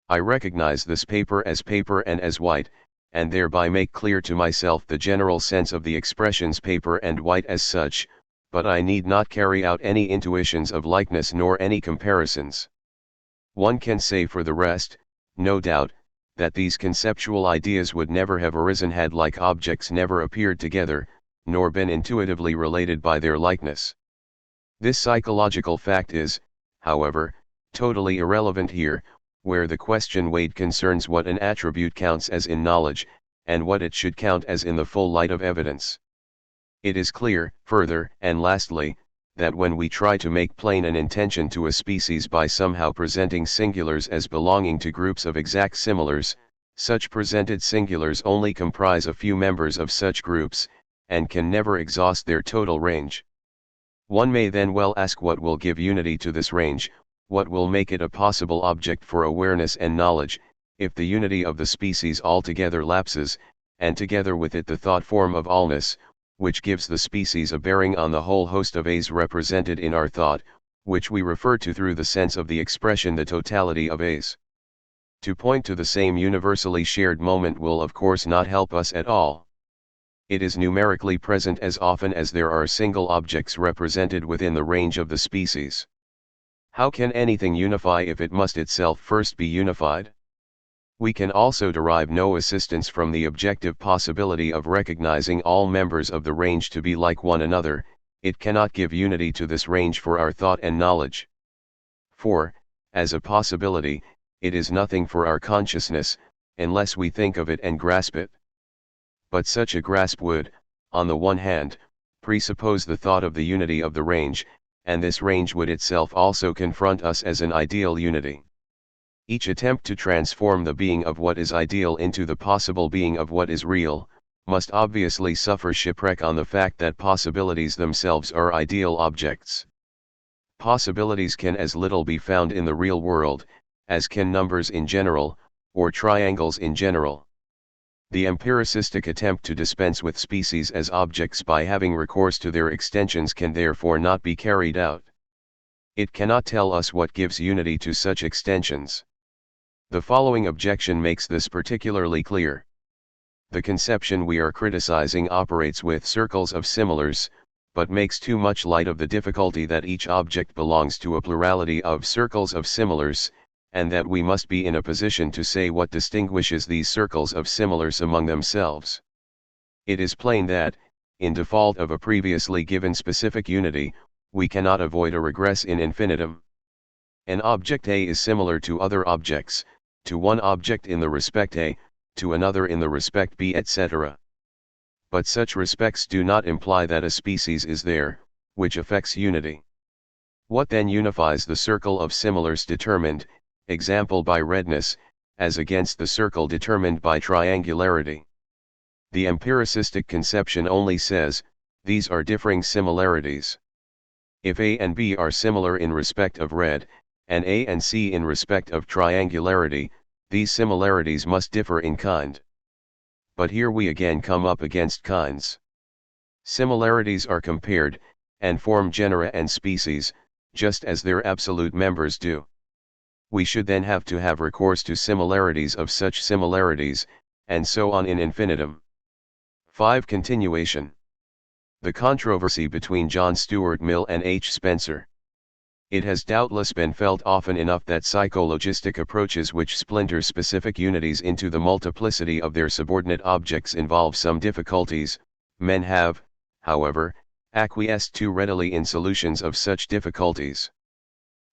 I recognize this paper as paper and as white, and thereby make clear to myself the general sense of the expressions paper and white as such, but I need not carry out any intuitions of likeness nor any comparisons. One can say for the rest, no doubt, that these conceptual ideas would never have arisen had like objects never appeared together, nor been intuitively related by their likeness. This psychological fact is, however, totally irrelevant here, where the question weighed concerns what an attribute counts as in knowledge, and what it should count as in the full light of evidence. It is clear, further, and lastly, that when we try to make plain an intention to a species by somehow presenting singulars as belonging to groups of exact similars, such presented singulars only comprise a few members of such groups, and can never exhaust their total range. One may then well ask what will give unity to this range, what will make it a possible object for awareness and knowledge, if the unity of the species altogether lapses, and together with it the thought form of allness, which gives the species a bearing on the whole host of A's represented in our thought, which we refer to through the sense of the expression the totality of A's. To point to the same universally shared moment will of course not help us at all. It is numerically present as often as there are single objects represented within the range of the species. How can anything unify if it must itself first be unified? We can also derive no assistance from the objective possibility of recognizing all members of the range to be like one another. It cannot give unity to this range for our thought and knowledge. For, as a possibility, it is nothing for our consciousness, unless we think of it and grasp it. But such a grasp would, on the one hand, presuppose the thought of the unity of the range, and this range would itself also confront us as an ideal unity. Each attempt to transform the being of what is ideal into the possible being of what is real, must obviously suffer shipwreck on the fact that possibilities themselves are ideal objects. Possibilities can as little be found in the real world, as can numbers in general, or triangles in general. The empiricistic attempt to dispense with species as objects by having recourse to their extensions can therefore not be carried out. It cannot tell us what gives unity to such extensions. The following objection makes this particularly clear. The conception we are criticizing operates with circles of similars, but makes too much light of the difficulty that each object belongs to a plurality of circles of similars, and that we must be in a position to say what distinguishes these circles of similars among themselves. It is plain that, in default of a previously given specific unity, we cannot avoid a regress in infinitum. An object A is similar to other objects, to one object in the respect A, to another in the respect B, etc. But such respects do not imply that a species is there, which affects unity. What then unifies the circle of similars determined, example by redness, as against the circle determined by triangularity? The empiricistic conception only says, these are differing similarities. If A and B are similar in respect of red, and A and C in respect of triangularity, these similarities must differ in kind. But here we again come up against kinds. Similarities are compared, and form genera and species, just as their absolute members do. We should then have to have recourse to similarities of such similarities, and so on in infinitum. 5. Continuation. The controversy between John Stuart Mill and H. Spencer. It has doubtless been felt often enough that psychologistic approaches which splinter specific unities into the multiplicity of their subordinate objects involve some difficulties. Men have, however, acquiesced too readily in solutions of such difficulties.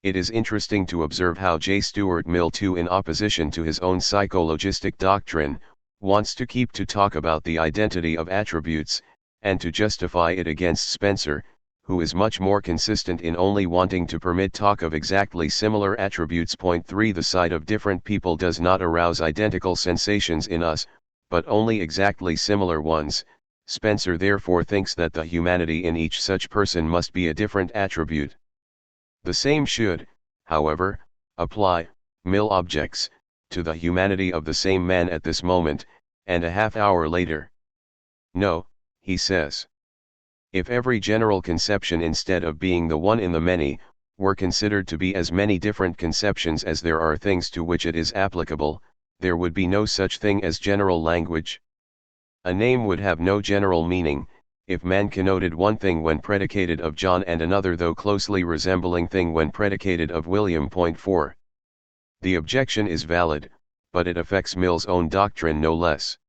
It is interesting to observe how J. Stuart Mill too, in opposition to his own psychologistic doctrine, wants to keep to talk about the identity of attributes, and to justify it against Spencer, who is much more consistent in only wanting to permit talk of exactly similar attributes. Point 3. The sight of different people does not arouse identical sensations in us, but only exactly similar ones. Spencer therefore thinks that the humanity in each such person must be a different attribute. The same should, however, apply, Mill objects, to the humanity of the same man at this moment, and a half hour later. No, he says. If every general conception, instead of being the one in the many, were considered to be as many different conceptions as there are things to which it is applicable, there would be no such thing as general language. A name would have no general meaning, if man connoted one thing when predicated of John and another though closely resembling thing when predicated of William. Point 4. The objection is valid, but it affects Mill's own doctrine no less.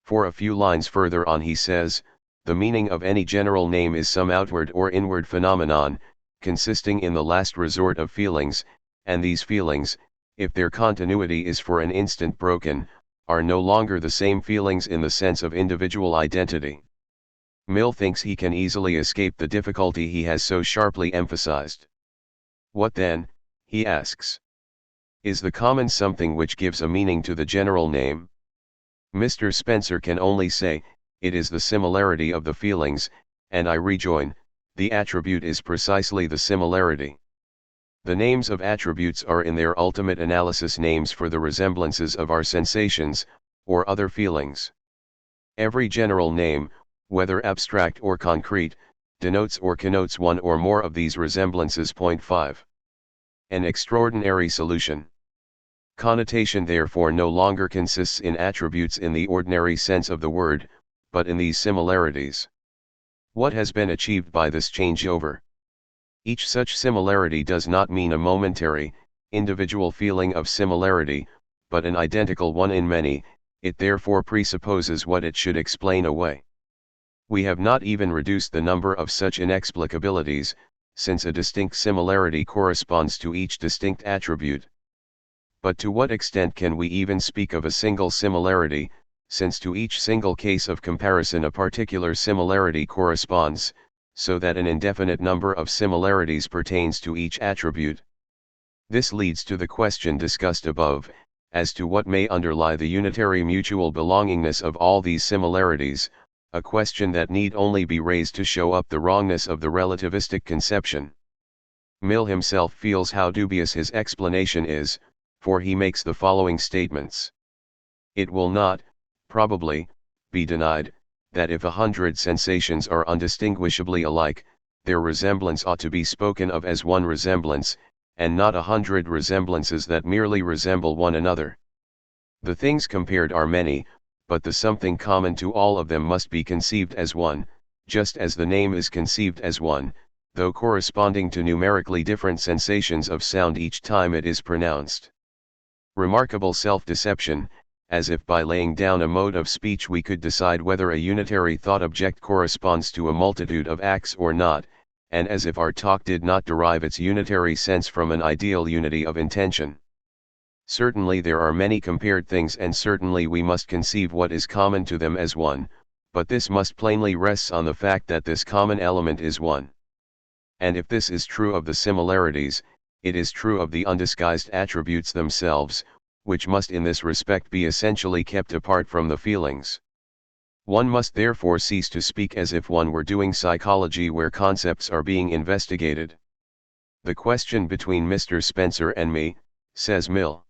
For a few lines further on he says, the meaning of any general name is some outward or inward phenomenon, consisting in the last resort of feelings, and these feelings, if their continuity is for an instant broken, are no longer the same feelings in the sense of individual identity. Mill thinks he can easily escape the difficulty he has so sharply emphasized. What then, he asks, is the common something which gives a meaning to the general name? Mr. Spencer can only say, it is the similarity of the feelings, and I rejoin, the attribute is precisely the similarity. The names of attributes are in their ultimate analysis names for the resemblances of our sensations, or other feelings. Every general name, whether abstract or concrete, denotes or connotes one or more of these resemblances. 5. An extraordinary solution. Connotation therefore no longer consists in attributes in the ordinary sense of the word, but in these similarities. What has been achieved by this changeover? Each such similarity does not mean a momentary, individual feeling of similarity, but an identical one in many. It therefore presupposes what it should explain away. We have not even reduced the number of such inexplicabilities, since a distinct similarity corresponds to each distinct attribute. But to what extent can we even speak of a single similarity, since to each single case of comparison a particular similarity corresponds, so that an indefinite number of similarities pertains to each attribute? This leads to the question discussed above, as to what may underlie the unitary mutual belongingness of all these similarities, a question that need only be raised to show up the wrongness of the relativistic conception. Mill himself feels how dubious his explanation is, for he makes the following statements. It will not, probably, be denied, that if 100 sensations are undistinguishably alike, their resemblance ought to be spoken of as one resemblance, and not 100 resemblances that merely resemble one another. The things compared are many, but the something common to all of them must be conceived as one, just as the name is conceived as one, though corresponding to numerically different sensations of sound each time it is pronounced. Remarkable self-deception, as if by laying down a mode of speech we could decide whether a unitary thought object corresponds to a multitude of acts or not, and as if our talk did not derive its unitary sense from an ideal unity of intention. Certainly there are many compared things, and certainly we must conceive what is common to them as one, but this must plainly rests on the fact that this common element is one. And if this is true of the similarities, it is true of the undisguised attributes themselves, which must in this respect be essentially kept apart from the feelings. One must therefore cease to speak as if one were doing psychology where concepts are being investigated. The question between Mr. Spencer and me, says Mill,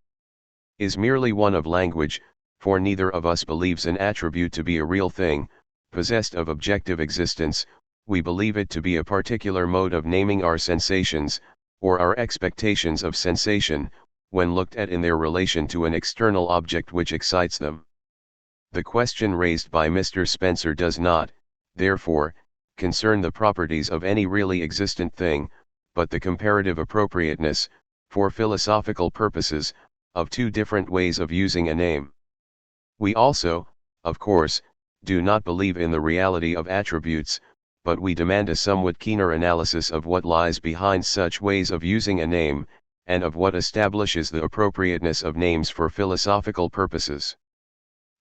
is merely one of language, for neither of us believes an attribute to be a real thing, possessed of objective existence. We believe it to be a particular mode of naming our sensations, or our expectations of sensation, when looked at in their relation to an external object which excites them. The question raised by Mr. Spencer does not, therefore, concern the properties of any really existent thing, but the comparative appropriateness, for philosophical purposes, of two different ways of using a name. We also, of course, do not believe in the reality of attributes, but we demand a somewhat keener analysis of what lies behind such ways of using a name, and of what establishes the appropriateness of names for philosophical purposes.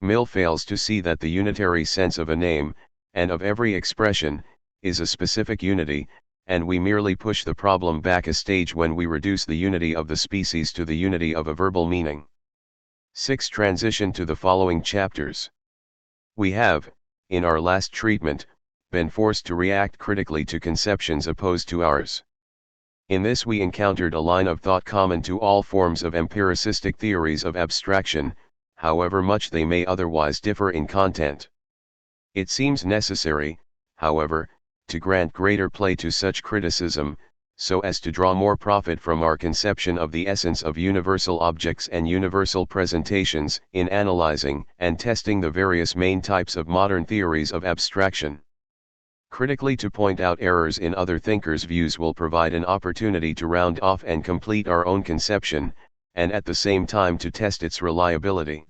Mill fails to see that the unitary sense of a name, and of every expression, is a specific unity, and we merely push the problem back a stage when we reduce the unity of the species to the unity of a verbal meaning. 6. Transition to the following chapters. We have, in our last treatment, been forced to react critically to conceptions opposed to ours. In this we encountered a line of thought common to all forms of empiricistic theories of abstraction, however much they may otherwise differ in content. It seems necessary, however, to grant greater play to such criticism, so as to draw more profit from our conception of the essence of universal objects and universal presentations in analyzing and testing the various main types of modern theories of abstraction. Critically to point out errors in other thinkers' views will provide an opportunity to round off and complete our own conception, and at the same time to test its reliability.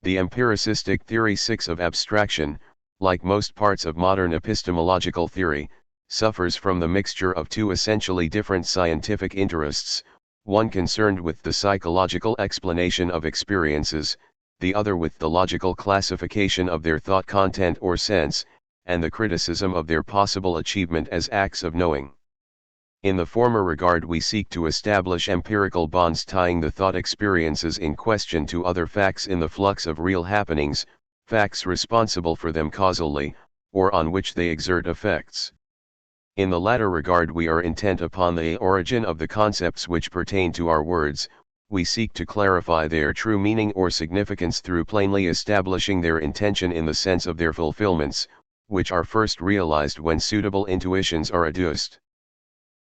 The empiricistic theory 6 of abstraction, like most parts of modern epistemological theory, suffers from the mixture of two essentially different scientific interests, one concerned with the psychological explanation of experiences, the other with the logical classification of their thought content or sense, and the criticism of their possible achievement as acts of knowing. In the former regard we seek to establish empirical bonds tying the thought experiences in question to other facts in the flux of real happenings, facts responsible for them causally, or on which they exert effects. In the latter regard we are intent upon the origin of the concepts which pertain to our words, we seek to clarify their true meaning or significance through plainly establishing their intention in the sense of their fulfillments, which are first realized when suitable intuitions are adduced.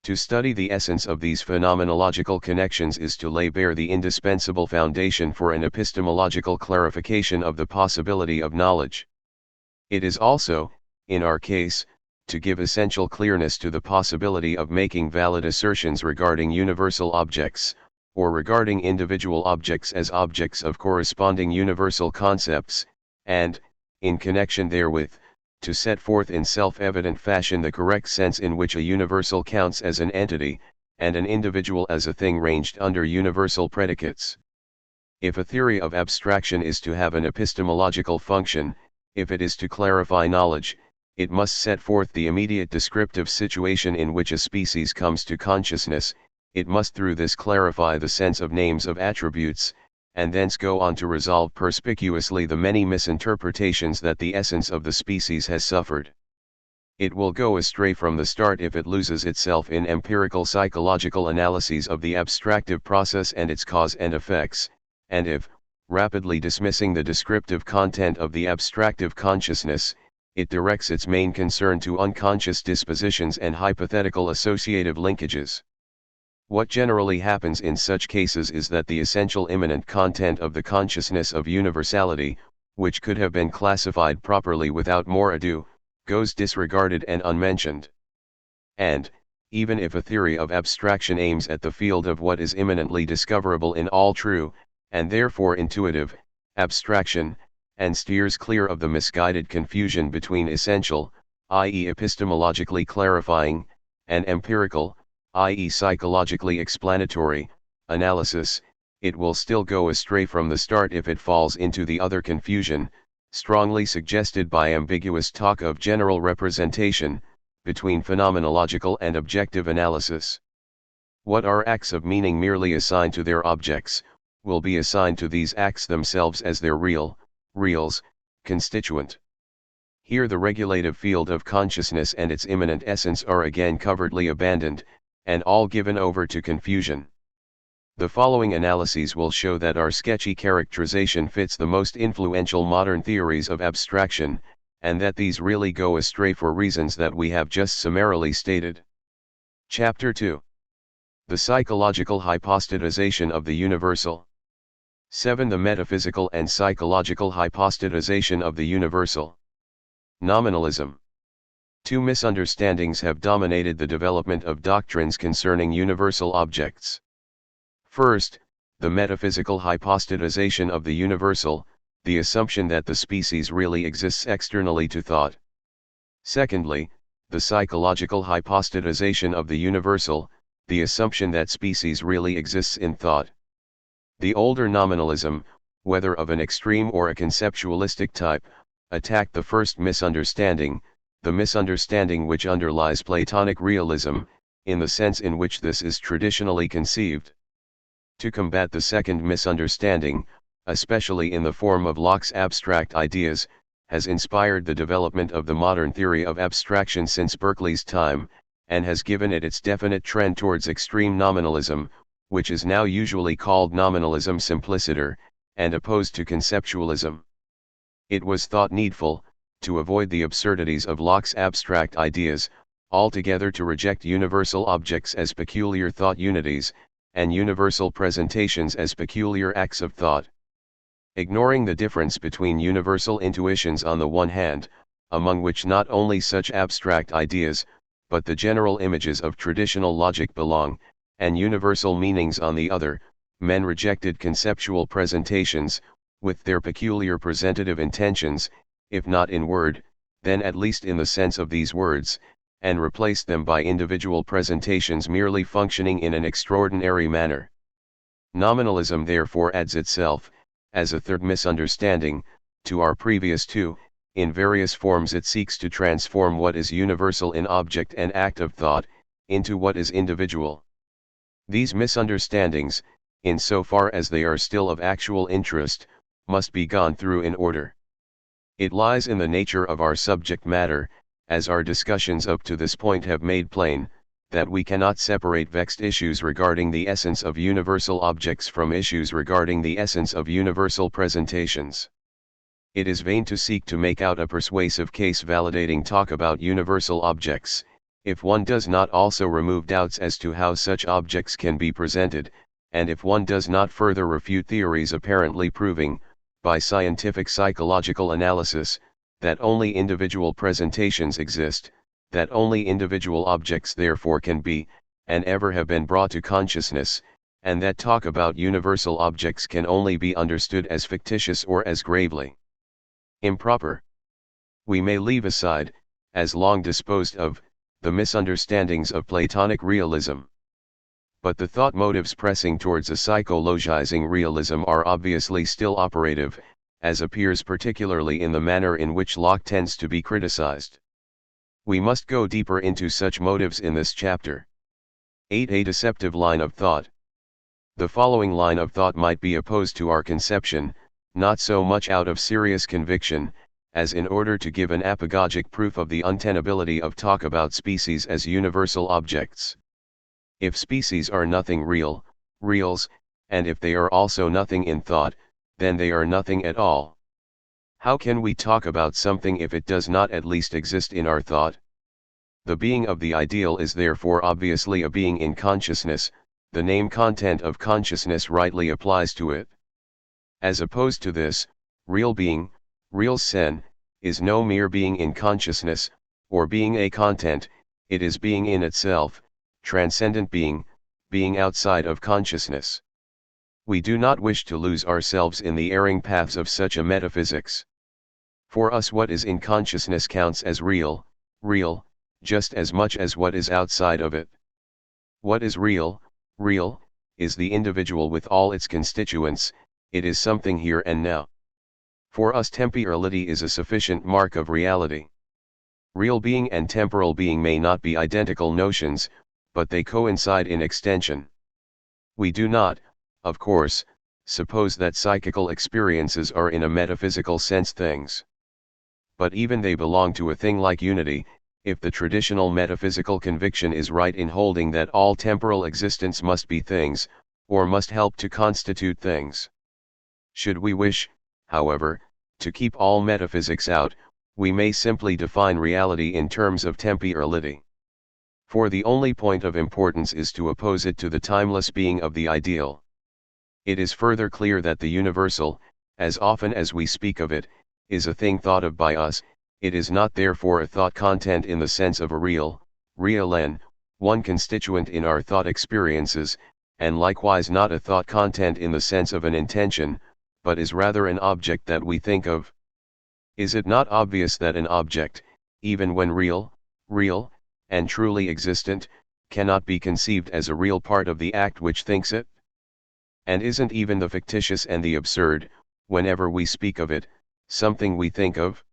To study the essence of these phenomenological connections is to lay bare the indispensable foundation for an epistemological clarification of the possibility of knowledge. It is also, in our case, to give essential clearness to the possibility of making valid assertions regarding universal objects, or regarding individual objects as objects of corresponding universal concepts, and, in connection therewith, to set forth in self-evident fashion the correct sense in which a universal counts as an entity, and an individual as a thing ranged under universal predicates. If a theory of abstraction is to have an epistemological function, if it is to clarify knowledge, it must set forth the immediate descriptive situation in which a species comes to consciousness, it must through this clarify the sense of names of attributes, and thence go on to resolve perspicuously the many misinterpretations that the essence of the species has suffered. It will go astray from the start if it loses itself in empirical psychological analyses of the abstractive process and its cause and effects, and if, rapidly dismissing the descriptive content of the abstractive consciousness, it directs its main concern to unconscious dispositions and hypothetical associative linkages. What generally happens in such cases is that the essential immanent content of the consciousness of universality, which could have been classified properly without more ado, goes disregarded and unmentioned. And, even if a theory of abstraction aims at the field of what is immanently discoverable in all true, and therefore intuitive, abstraction, and steers clear of the misguided confusion between essential, i.e. epistemologically clarifying, and empirical, i.e. psychologically explanatory, analysis, it will still go astray from the start if it falls into the other confusion, strongly suggested by ambiguous talk of general representation, between phenomenological and objective analysis. What are acts of meaning merely assigned to their objects, will be assigned to these acts themselves as their reals, constituent. Here the regulative field of consciousness and its immanent essence are again covertly abandoned, and all given over to confusion. The following analyses will show that our sketchy characterization fits the most influential modern theories of abstraction, and that these really go astray for reasons that we have just summarily stated. Chapter 2. The psychological hypostatization of the universal. 7. The metaphysical and psychological hypostatization of the universal. Nominalism. Two misunderstandings have dominated the development of doctrines concerning universal objects. First, the metaphysical hypostatization of the universal, the assumption that the species really exists externally to thought. Secondly, the psychological hypostatization of the universal, the assumption that species really exists in thought. The older nominalism, whether of an extreme or a conceptualistic type, attacked the first misunderstanding, the misunderstanding which underlies Platonic realism, in the sense in which this is traditionally conceived. To combat the second misunderstanding, especially in the form of Locke's abstract ideas, has inspired the development of the modern theory of abstraction since Berkeley's time, and has given it its definite trend towards extreme nominalism, which is now usually called nominalism simpliciter, and opposed to conceptualism. It was thought needful, to avoid the absurdities of Locke's abstract ideas, altogether to reject universal objects as peculiar thought unities, and universal presentations as peculiar acts of thought. Ignoring the difference between universal intuitions on the one hand, among which not only such abstract ideas, but the general images of traditional logic belong, and universal meanings on the other, men rejected conceptual presentations, with their peculiar presentative intentions, if not in word, then at least in the sense of these words, and replaced them by individual presentations merely functioning in an extraordinary manner. Nominalism therefore adds itself, as a third misunderstanding, to our previous two. In various forms it seeks to transform what is universal in object and act of thought, into what is individual. These misunderstandings, in so far as they are still of actual interest, must be gone through in order. It lies in the nature of our subject matter, as our discussions up to this point have made plain, that we cannot separate vexed issues regarding the essence of universal objects from issues regarding the essence of universal presentations. It is vain to seek to make out a persuasive case validating talk about universal objects, if one does not also remove doubts as to how such objects can be presented, and if one does not further refute theories apparently proving, by scientific psychological analysis, that only individual presentations exist, that only individual objects therefore can be, and ever have been brought to consciousness, and that talk about universal objects can only be understood as fictitious or as gravely improper. We may leave aside, as long disposed of, the misunderstandings of Platonic realism. But the thought motives pressing towards a psychologizing realism are obviously still operative, as appears particularly in the manner in which Locke tends to be criticized. We must go deeper into such motives in this chapter. 8. A deceptive line of thought. The following line of thought might be opposed to our conception, not so much out of serious conviction, as in order to give an apagogic proof of the untenability of talk about species as universal objects. If species are nothing real, reals, and if they are also nothing in thought, then they are nothing at all. How can we talk about something if it does not at least exist in our thought? The being of the ideal is therefore obviously a being in consciousness, the name content of consciousness rightly applies to it. As opposed to this, real being, real sen, is no mere being in consciousness, or being a content, it is being in itself, transcendent being, being outside of consciousness. We do not wish to lose ourselves in the erring paths of such a metaphysics. For us what is in consciousness counts as real, real, just as much as what is outside of it. What is real, real, is the individual with all its constituents, it is something here and now. For us temporality is a sufficient mark of reality. Real being and temporal being may not be identical notions, but they coincide in extension. We do not, of course, suppose that psychical experiences are in a metaphysical sense things. But even they belong to a thing like unity, if the traditional metaphysical conviction is right in holding that all temporal existence must be things, or must help to constitute things. Should we wish, however, to keep all metaphysics out, we may simply define reality in terms of temporality. For the only point of importance is to oppose it to the timeless being of the ideal. It is further clear that the universal, as often as we speak of it, is a thing thought of by us, it is not therefore a thought content in the sense of a real, one constituent in our thought experiences, and likewise not a thought content in the sense of an intention, but is rather an object that we think of. Is it not obvious that an object, even when real, and truly existent, cannot be conceived as a real part of the act which thinks it? And isn't even the fictitious and the absurd, whenever we speak of it, something we think of?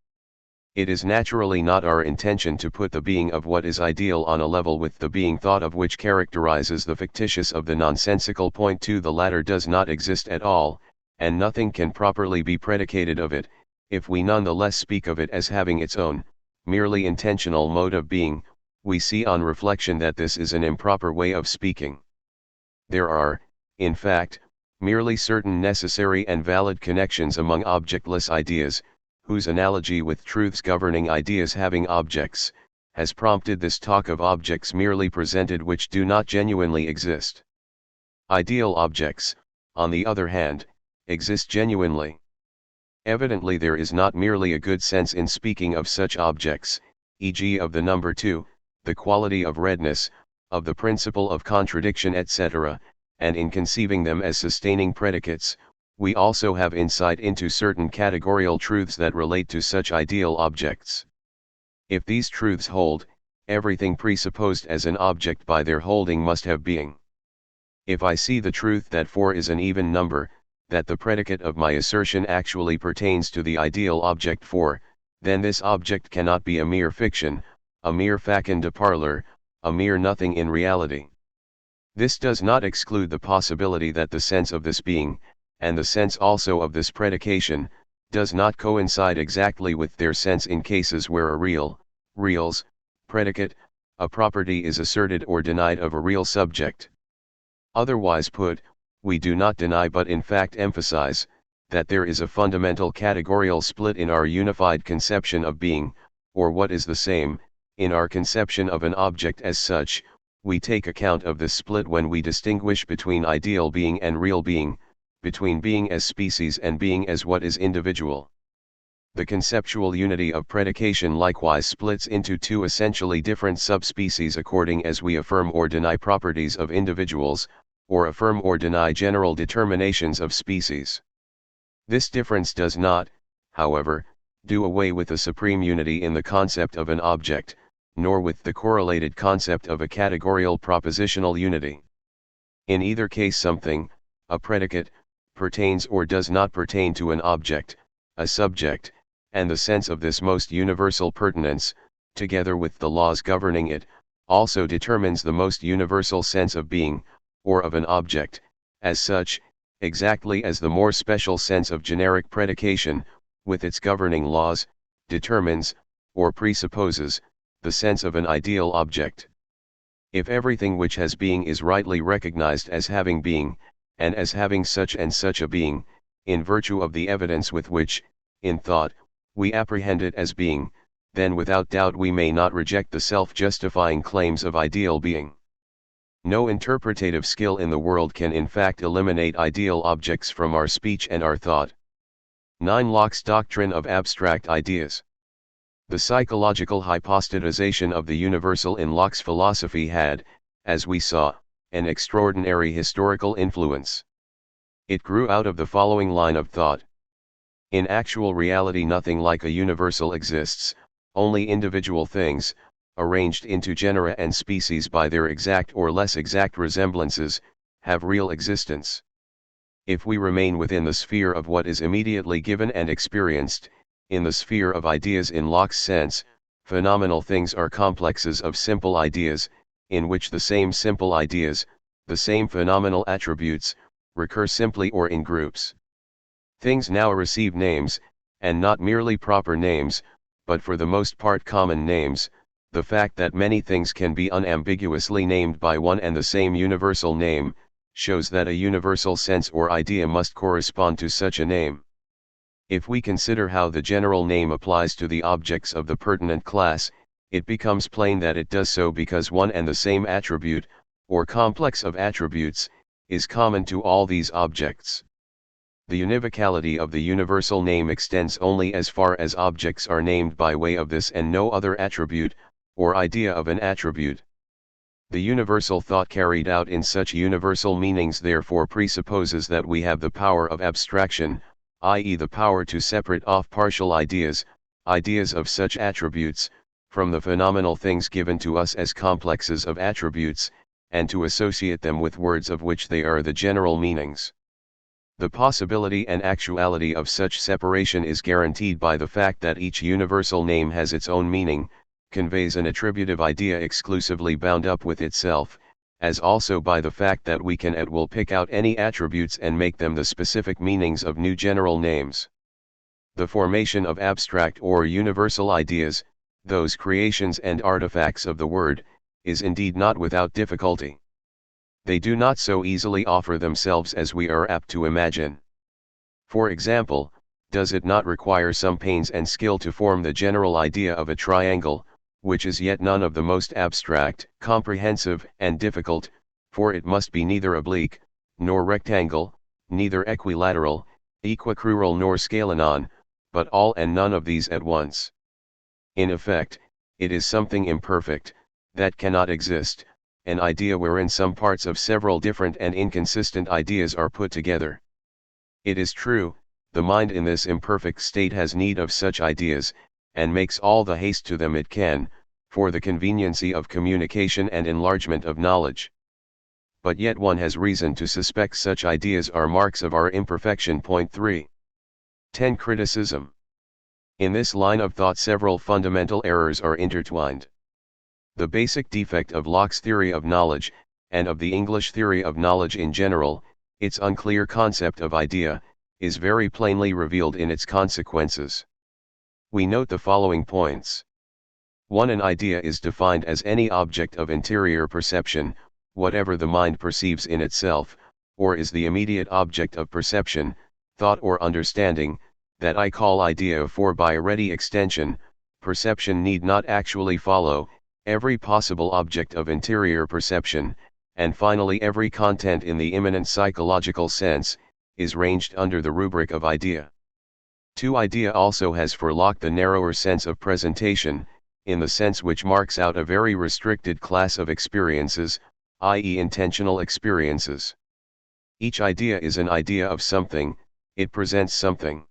It is naturally not our intention to put the being of what is ideal on a level with the being thought of which characterizes the fictitious of the nonsensical point 2. The latter does not exist at all, and nothing can properly be predicated of it, if we nonetheless speak of it as having its own, merely intentional mode of being. We see on reflection that this is an improper way of speaking. There are, in fact, merely certain necessary and valid connections among objectless ideas, whose analogy with truths governing ideas having objects, has prompted this talk of objects merely presented which do not genuinely exist. Ideal objects, on the other hand, exist genuinely. Evidently there is not merely a good sense in speaking of such objects, e.g. of the number 2, the quality of redness, of the principle of contradiction etc., and in conceiving them as sustaining predicates, we also have insight into certain categorical truths that relate to such ideal objects. If these truths hold, everything presupposed as an object by their holding must have being. If I see the truth that 4 is an even number, that the predicate of my assertion actually pertains to the ideal object 4, then this object cannot be a mere fiction, a mere facon de parler, a mere nothing in reality. This does not exclude the possibility that the sense of this being, and the sense also of this predication, does not coincide exactly with their sense in cases where a real, reals, predicate, a property is asserted or denied of a real subject. Otherwise put, we do not deny but in fact emphasize, that there is a fundamental categorical split in our unified conception of being, or what is the same, in our conception of an object as such. We take account of this split when we distinguish between ideal being and real being, between being as species and being as what is individual. The conceptual unity of predication likewise splits into two essentially different subspecies according as we affirm or deny properties of individuals, or affirm or deny general determinations of species. This difference does not, however, do away with the supreme unity in the concept of an object, nor with the correlated concept of a categorical propositional unity. In either case something, a predicate, pertains or does not pertain to an object, a subject, and the sense of this most universal pertinence, together with the laws governing it, also determines the most universal sense of being, or of an object, as such, exactly as the more special sense of generic predication, with its governing laws, determines, or presupposes, the sense of an ideal object. If everything which has being is rightly recognized as having being, and as having such and such a being, in virtue of the evidence with which, in thought, we apprehend it as being, then without doubt we may not reject the self-justifying claims of ideal being. No interpretative skill in the world can in fact eliminate ideal objects from our speech and our thought. 9. Locke's doctrine of abstract ideas. The psychological hypostatization of the universal in Locke's philosophy had, as we saw, an extraordinary historical influence. It grew out of the following line of thought. In actual reality nothing like a universal exists, only individual things, arranged into genera and species by their exact or less exact resemblances, have real existence. If we remain within the sphere of what is immediately given and experienced, in the sphere of ideas in Locke's sense, phenomenal things are complexes of simple ideas, in which the same simple ideas, the same phenomenal attributes, recur simply or in groups. Things now receive names, and not merely proper names, but for the most part common names. The fact that many things can be unambiguously named by one and the same universal name, shows that a universal sense or idea must correspond to such a name. If we consider how the general name applies to the objects of the pertinent class, it becomes plain that it does so because one and the same attribute, or complex of attributes, is common to all these objects. The univocality of the universal name extends only as far as objects are named by way of this and no other attribute, or idea of an attribute. The universal thought carried out in such universal meanings therefore presupposes that we have the power of abstraction, i.e. the power to separate off partial ideas, ideas of such attributes, from the phenomenal things given to us as complexes of attributes, and to associate them with words of which they are the general meanings. The possibility and actuality of such separation is guaranteed by the fact that each universal name has its own meaning, conveys an attributive idea exclusively bound up with itself, as also by the fact that we can at will pick out any attributes and make them the specific meanings of new general names. The formation of abstract or universal ideas, those creations and artifacts of the word, is indeed not without difficulty. They do not so easily offer themselves as we are apt to imagine. For example, does it not require some pains and skill to form the general idea of a triangle, which is yet none of the most abstract, comprehensive, and difficult, for it must be neither oblique, nor rectangle, neither equilateral, equicrural nor scalenon, but all and none of these at once. In effect, it is something imperfect, that cannot exist, an idea wherein some parts of several different and inconsistent ideas are put together. It is true, the mind in this imperfect state has need of such ideas, and makes all the haste to them it can, for the conveniency of communication and enlargement of knowledge. But yet one has reason to suspect such ideas are marks of our imperfection. 3. 10. Criticism. In this line of thought several fundamental errors are intertwined. The basic defect of Locke's theory of knowledge, and of the English theory of knowledge in general, its unclear concept of idea, is very plainly revealed in its consequences. We note the following points. 1. An idea is defined as any object of interior perception, whatever the mind perceives in itself, or is the immediate object of perception, thought or understanding, that I call idea, for by a ready extension, perception need not actually follow, every possible object of interior perception, and finally every content in the immanent psychological sense, is ranged under the rubric of idea. 2. Idea also has for Locke the narrower sense of presentation, in the sense which marks out a very restricted class of experiences, i.e. intentional experiences. Each idea is an idea of something, it presents something.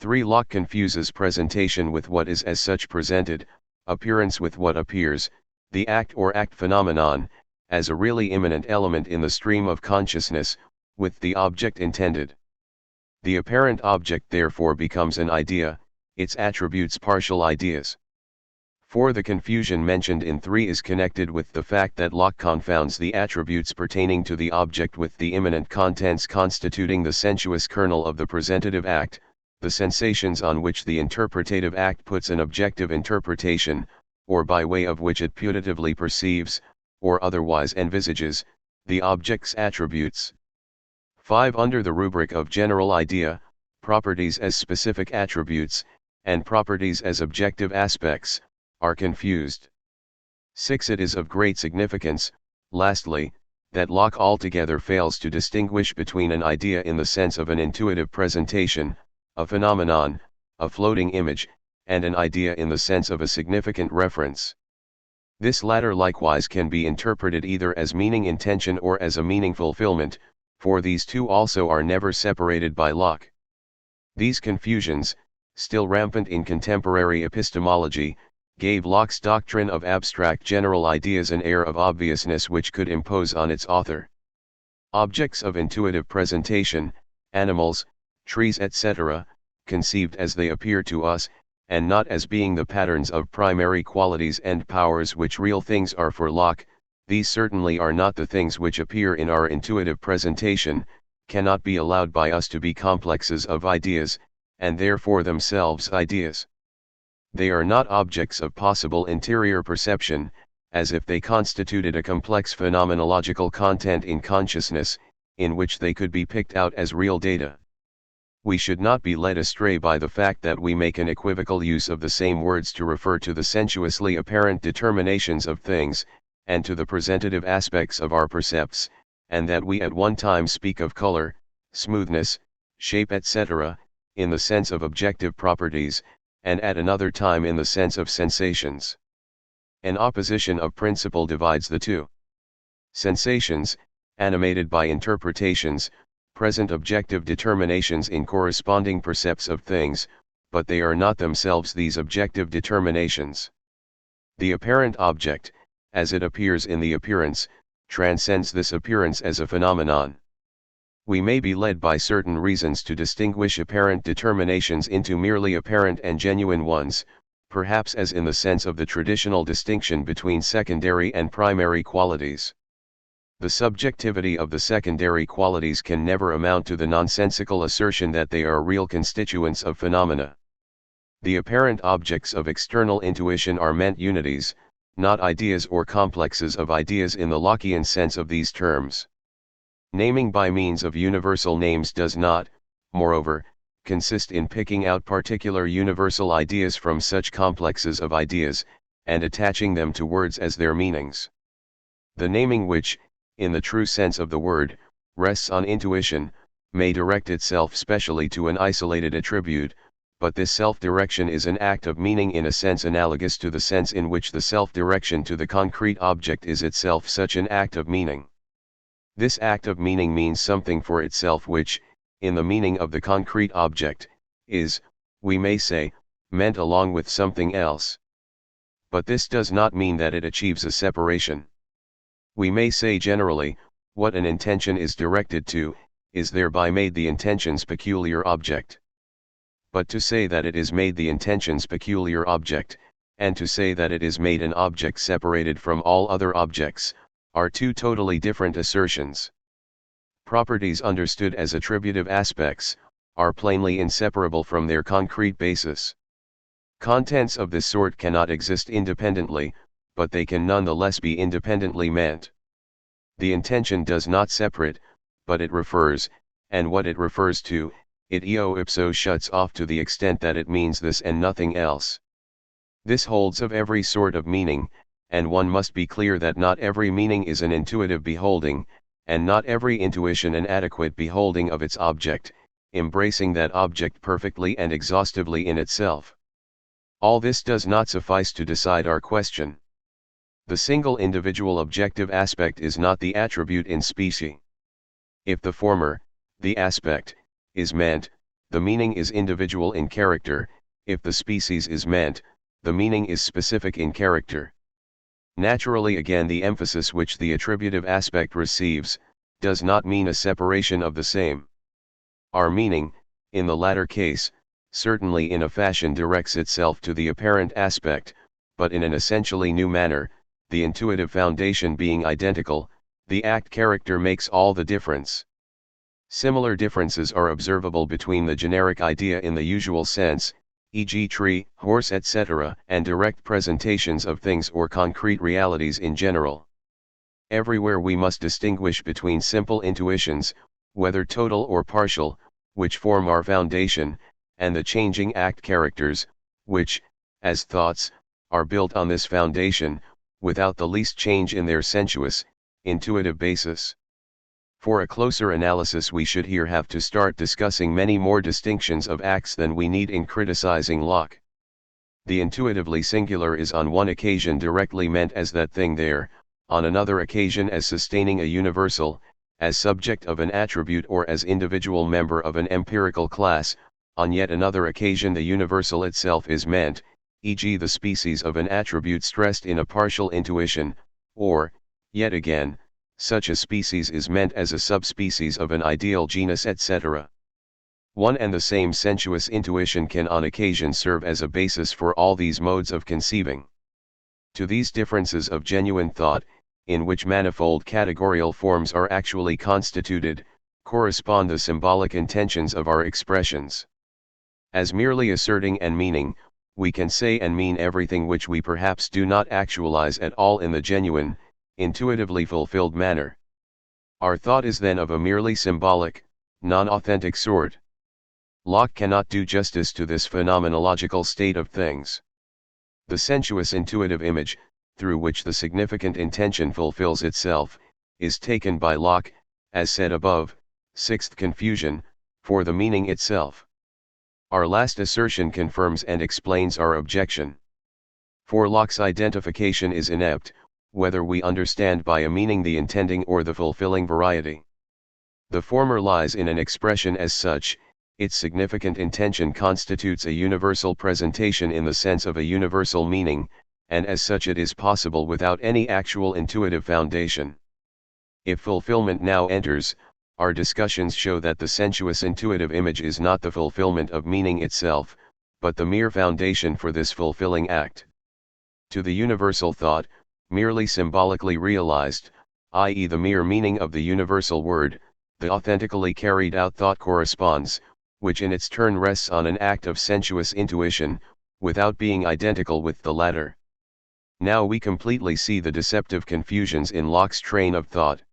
3. Locke confuses presentation with what is as such presented, appearance with what appears, the act or act phenomenon, as a really immanent element in the stream of consciousness, with the object intended. The apparent object therefore becomes an idea, its attributes partial ideas. 4. The confusion mentioned in 3 is connected with the fact that Locke confounds the attributes pertaining to the object with the immanent contents constituting the sensuous kernel of the presentative act, the sensations on which the interpretative act puts an objective interpretation, or by way of which it putatively perceives, or otherwise envisages, the object's attributes. 5. Under the rubric of general idea, properties as specific attributes, and properties as objective aspects, are confused. 6. It is of great significance, lastly, that Locke altogether fails to distinguish between an idea in the sense of an intuitive presentation, a phenomenon, a floating image, and an idea in the sense of a significant reference. This latter likewise can be interpreted either as meaning intention or as a meaning fulfillment, for these two also are never separated by Locke. These confusions, still rampant in contemporary epistemology, gave Locke's doctrine of abstract general ideas an air of obviousness which could impose on its author. Objects of intuitive presentation, animals, trees etc., conceived as they appear to us, and not as being the patterns of primary qualities and powers which real things are for Locke, these certainly are not the things which appear in our intuitive presentation, cannot be allowed by us to be complexes of ideas, and therefore themselves ideas. They are not objects of possible interior perception, as if they constituted a complex phenomenological content in consciousness, in which they could be picked out as real data. We should not be led astray by the fact that we make an equivocal use of the same words to refer to the sensuously apparent determinations of things, and to the presentative aspects of our percepts, and that we at one time speak of color, smoothness, shape etc., in the sense of objective properties, and at another time in the sense of sensations. An opposition of principle divides the two. Sensations, animated by interpretations, present objective determinations in corresponding percepts of things, but they are not themselves these objective determinations. The apparent object, as it appears in the appearance, transcends this appearance as a phenomenon. We may be led by certain reasons to distinguish apparent determinations into merely apparent and genuine ones, perhaps as in the sense of the traditional distinction between secondary and primary qualities. The subjectivity of the secondary qualities can never amount to the nonsensical assertion that they are real constituents of phenomena. The apparent objects of external intuition are meant unities, not ideas or complexes of ideas in the Lockean sense of these terms. Naming by means of universal names does not, moreover, consist in picking out particular universal ideas from such complexes of ideas, and attaching them to words as their meanings. The naming which, in the true sense of the word, rests on intuition, may direct itself specially to an isolated attribute, but this self-direction is an act of meaning in a sense analogous to the sense in which the self-direction to the concrete object is itself such an act of meaning. This act of meaning means something for itself which, in the meaning of the concrete object, is, we may say, meant along with something else. But this does not mean that it achieves a separation. We may say generally, what an intention is directed to, is thereby made the intention's peculiar object. But to say that it is made the intention's peculiar object, and to say that it is made an object separated from all other objects, are two totally different assertions. Properties understood as attributive aspects, are plainly inseparable from their concrete basis. Contents of this sort cannot exist independently, but they can nonetheless be independently meant. The intention does not separate, but it refers, and what it refers to, it eo ipso shuts off to the extent that it means this and nothing else. This holds of every sort of meaning, and one must be clear that not every meaning is an intuitive beholding, and not every intuition an adequate beholding of its object, embracing that object perfectly and exhaustively in itself. All this does not suffice to decide our question. The single individual objective aspect is not the attribute in specie. If the former, the aspect, is meant, the meaning is individual in character; if the species is meant, the meaning is specific in character. Naturally again the emphasis which the attributive aspect receives, does not mean a separation of the same. Our meaning, in the latter case, certainly in a fashion directs itself to the apparent aspect, but in an essentially new manner, the intuitive foundation being identical, the act character makes all the difference. Similar differences are observable between the generic idea in the usual sense, e.g. tree, horse etc., and direct presentations of things or concrete realities in general. Everywhere we must distinguish between simple intuitions, whether total or partial, which form our foundation, and the changing act characters, which, as thoughts, are built on this foundation, without the least change in their sensuous, intuitive basis. For a closer analysis we should here have to start discussing many more distinctions of acts than we need in criticizing Locke. The intuitively singular is on one occasion directly meant as that thing there, on another occasion as sustaining a universal, as subject of an attribute or as individual member of an empirical class; on yet another occasion the universal itself is meant, e.g. the species of an attribute stressed in a partial intuition, or, yet again, such a species is meant as a subspecies of an ideal genus etc. One and the same sensuous intuition can on occasion serve as a basis for all these modes of conceiving. To these differences of genuine thought, in which manifold categorial forms are actually constituted, correspond the symbolic intentions of our expressions. As merely asserting and meaning, we can say and mean everything which we perhaps do not actualize at all in the genuine, intuitively fulfilled manner. Our thought is then of a merely symbolic, non-authentic sort. Locke cannot do justice to this phenomenological state of things. The sensuous intuitive image, through which the significant intention fulfills itself, is taken by Locke, as said above, sixth confusion, for the meaning itself. Our last assertion confirms and explains our objection. For Locke's identification is inept, whether we understand by a meaning the intending or the fulfilling variety. The former lies in an expression as such; its significant intention constitutes a universal presentation in the sense of a universal meaning, and as such it is possible without any actual intuitive foundation. If fulfillment now enters, our discussions show that the sensuous intuitive image is not the fulfillment of meaning itself, but the mere foundation for this fulfilling act. To the universal thought, merely symbolically realized, i.e. the mere meaning of the universal word, the authentically carried out thought corresponds, which in its turn rests on an act of sensuous intuition, without being identical with the latter. Now we completely see the deceptive confusions in Locke's train of thought.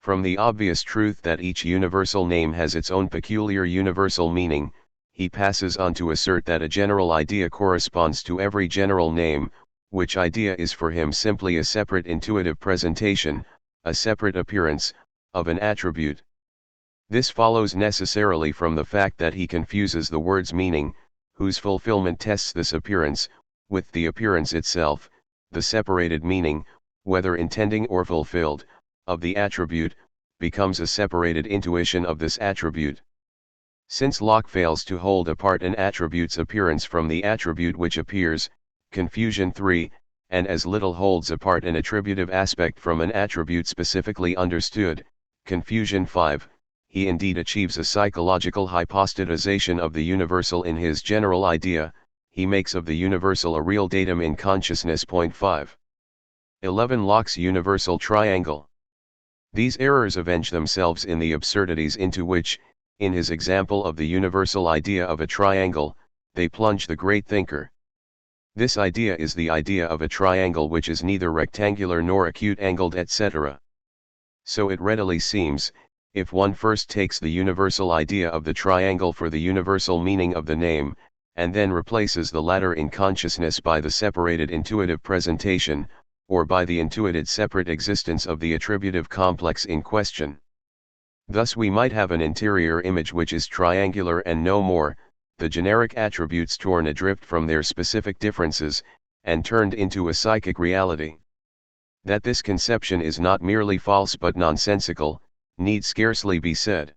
From the obvious truth that each universal name has its own peculiar universal meaning, he passes on to assert that a general idea corresponds to every general name, which idea is for him simply a separate intuitive presentation, a separate appearance, of an attribute. This follows necessarily from the fact that he confuses the word's meaning, whose fulfillment tests this appearance, with the appearance itself, the separated meaning, whether intending or fulfilled, of the attribute, becomes a separated intuition of this attribute. Since Locke fails to hold apart an attribute's appearance from the attribute which appears, confusion 3, and as little holds apart an attributive aspect from an attribute specifically understood, confusion 5, he indeed achieves a psychological hypostatization of the universal in his general idea, he makes of the universal a real datum in consciousness. 5. 11. Locke's universal triangle. These errors avenge themselves in the absurdities into which, in his example of the universal idea of a triangle, they plunge the great thinker. This idea is the idea of a triangle which is neither rectangular nor acute-angled, etc. So it readily seems, if one first takes the universal idea of the triangle for the universal meaning of the name, and then replaces the latter in consciousness by the separated intuitive presentation, or by the intuited separate existence of the attributive complex in question. Thus we might have an interior image which is triangular and no more, the generic attributes torn adrift from their specific differences, and turned into a psychic reality. That this conception is not merely false but nonsensical, need scarcely be said.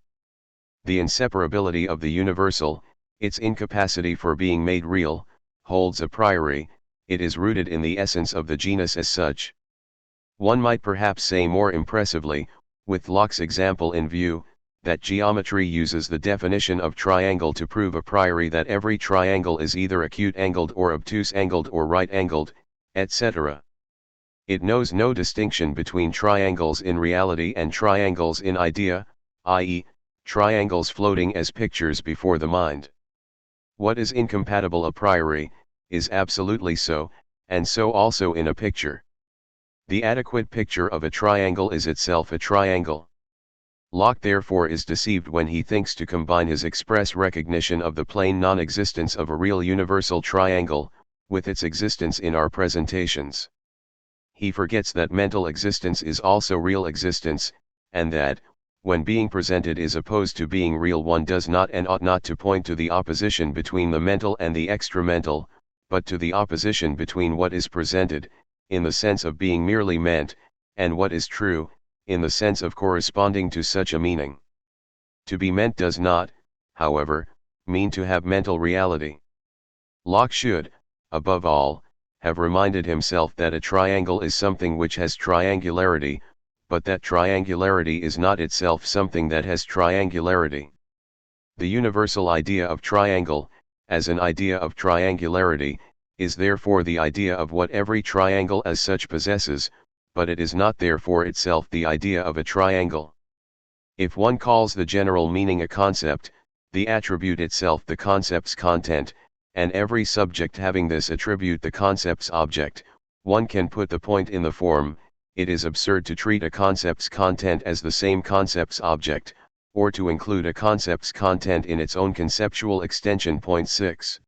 The inseparability of the universal, its incapacity for being made real, holds a priori, it is rooted in the essence of the genus as such. One might perhaps say more impressively, with Locke's example in view, that geometry uses the definition of triangle to prove a priori that every triangle is either acute-angled or obtuse-angled or right-angled, etc. It knows no distinction between triangles in reality and triangles in idea, i.e., triangles floating as pictures before the mind. What is incompatible a priori, is absolutely so, and so also in a picture. The adequate picture of a triangle is itself a triangle. Locke therefore is deceived when he thinks to combine his express recognition of the plain non-existence of a real universal triangle, with its existence in our presentations. He forgets that mental existence is also real existence, and that, when being presented is opposed to being real, one does not and ought not to point to the opposition between the mental and the extramental, but to the opposition between what is presented, in the sense of being merely meant, and what is true, in the sense of corresponding to such a meaning. To be meant does not, however, mean to have mental reality. Locke should, above all, have reminded himself that a triangle is something which has triangularity, but that triangularity is not itself something that has triangularity. The universal idea of triangle, as an idea of triangularity, is therefore the idea of what every triangle as such possesses, but it is not therefore itself the idea of a triangle. If one calls the general meaning a concept, the attribute itself the concept's content, and every subject having this attribute the concept's object, one can put the point in the form, it is absurd to treat a concept's content as the same concept's object, or to include a concept's content in its own conceptual extension. Point 6.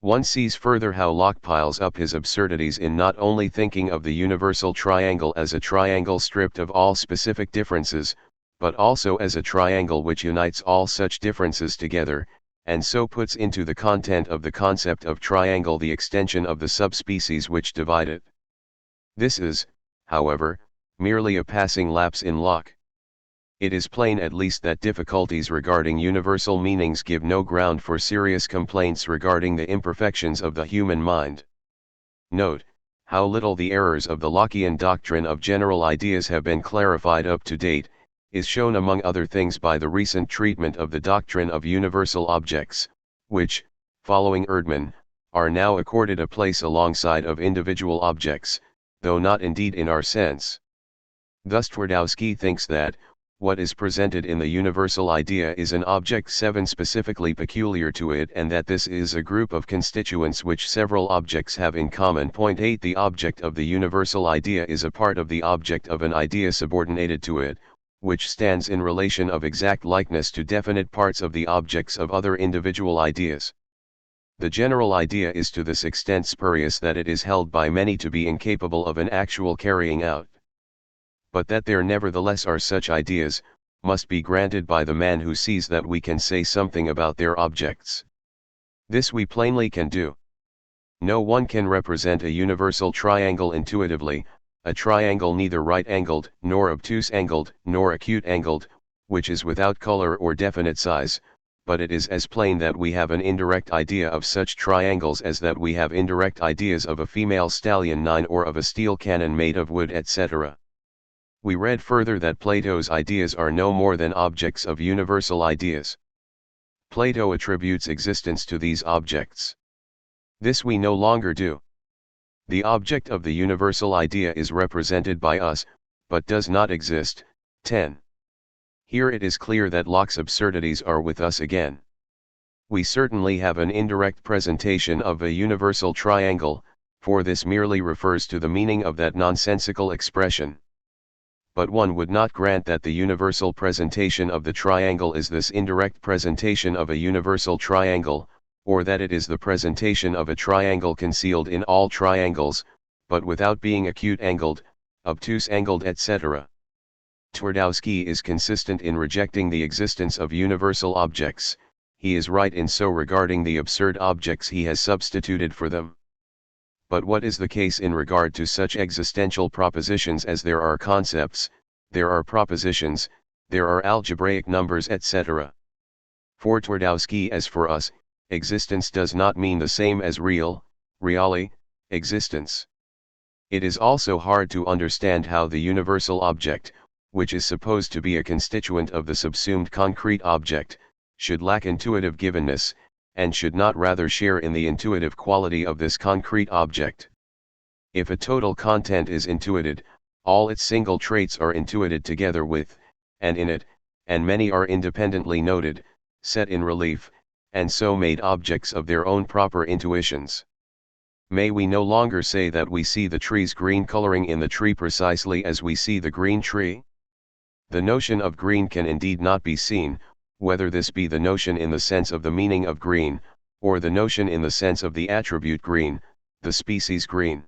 One sees further how Locke piles up his absurdities in not only thinking of the universal triangle as a triangle stripped of all specific differences, but also as a triangle which unites all such differences together, and so puts into the content of the concept of triangle the extension of the subspecies which divide it. This is, however, merely a passing lapse in Locke. It is plain at least that difficulties regarding universal meanings give no ground for serious complaints regarding the imperfections of the human mind. Note, how little the errors of the Lockean doctrine of general ideas have been clarified up to date, is shown among other things by the recent treatment of the doctrine of universal objects, which, following Edmund, are now accorded a place alongside of individual objects, though not indeed in our sense. Thus Twardowski thinks that, what is presented in the universal idea is an object 7 specifically peculiar to it, and that this is a group of constituents which several objects have in common. Point 8. The object of the universal idea is a part of the object of an idea subordinated to it, which stands in relation of exact likeness to definite parts of the objects of other individual ideas. The general idea is to this extent spurious that it is held by many to be incapable of an actual carrying out. But that there nevertheless are such ideas, must be granted by the man who sees that we can say something about their objects. This we plainly can do. No one can represent a universal triangle intuitively, a triangle neither right-angled, nor obtuse-angled, nor acute-angled, which is without color or definite size, but it is as plain that we have an indirect idea of such triangles as that we have indirect ideas of a female stallion 9 or of a steel cannon made of wood, etc. We read further that Plato's ideas are no more than objects of universal ideas. Plato attributes existence to these objects. This we no longer do. The object of the universal idea is represented by us, but does not exist. 10. Here it is clear that Locke's absurdities are with us again. We certainly have an indirect presentation of a universal triangle, for this merely refers to the meaning of that nonsensical expression. But one would not grant that the universal presentation of the triangle is this indirect presentation of a universal triangle, or that it is the presentation of a triangle concealed in all triangles, but without being acute-angled, obtuse-angled etc. Twardowski is consistent in rejecting the existence of universal objects. He is right in so regarding the absurd objects he has substituted for them. But what is the case in regard to such existential propositions as there are concepts, there are propositions, there are algebraic numbers etc.? For Twardowski as for us, existence does not mean the same as really, existence. It is also hard to understand how the universal object, which is supposed to be a constituent of the subsumed concrete object, should lack intuitive givenness, and should not rather share in the intuitive quality of this concrete object. If a total content is intuited, all its single traits are intuited together with, and in it, and many are independently noted, set in relief, and so made objects of their own proper intuitions. May we no longer say that we see the tree's green coloring in the tree precisely as we see the green tree? The notion of green can indeed not be seen, whether this be the notion in the sense of the meaning of green, or the notion in the sense of the attribute green, the species green.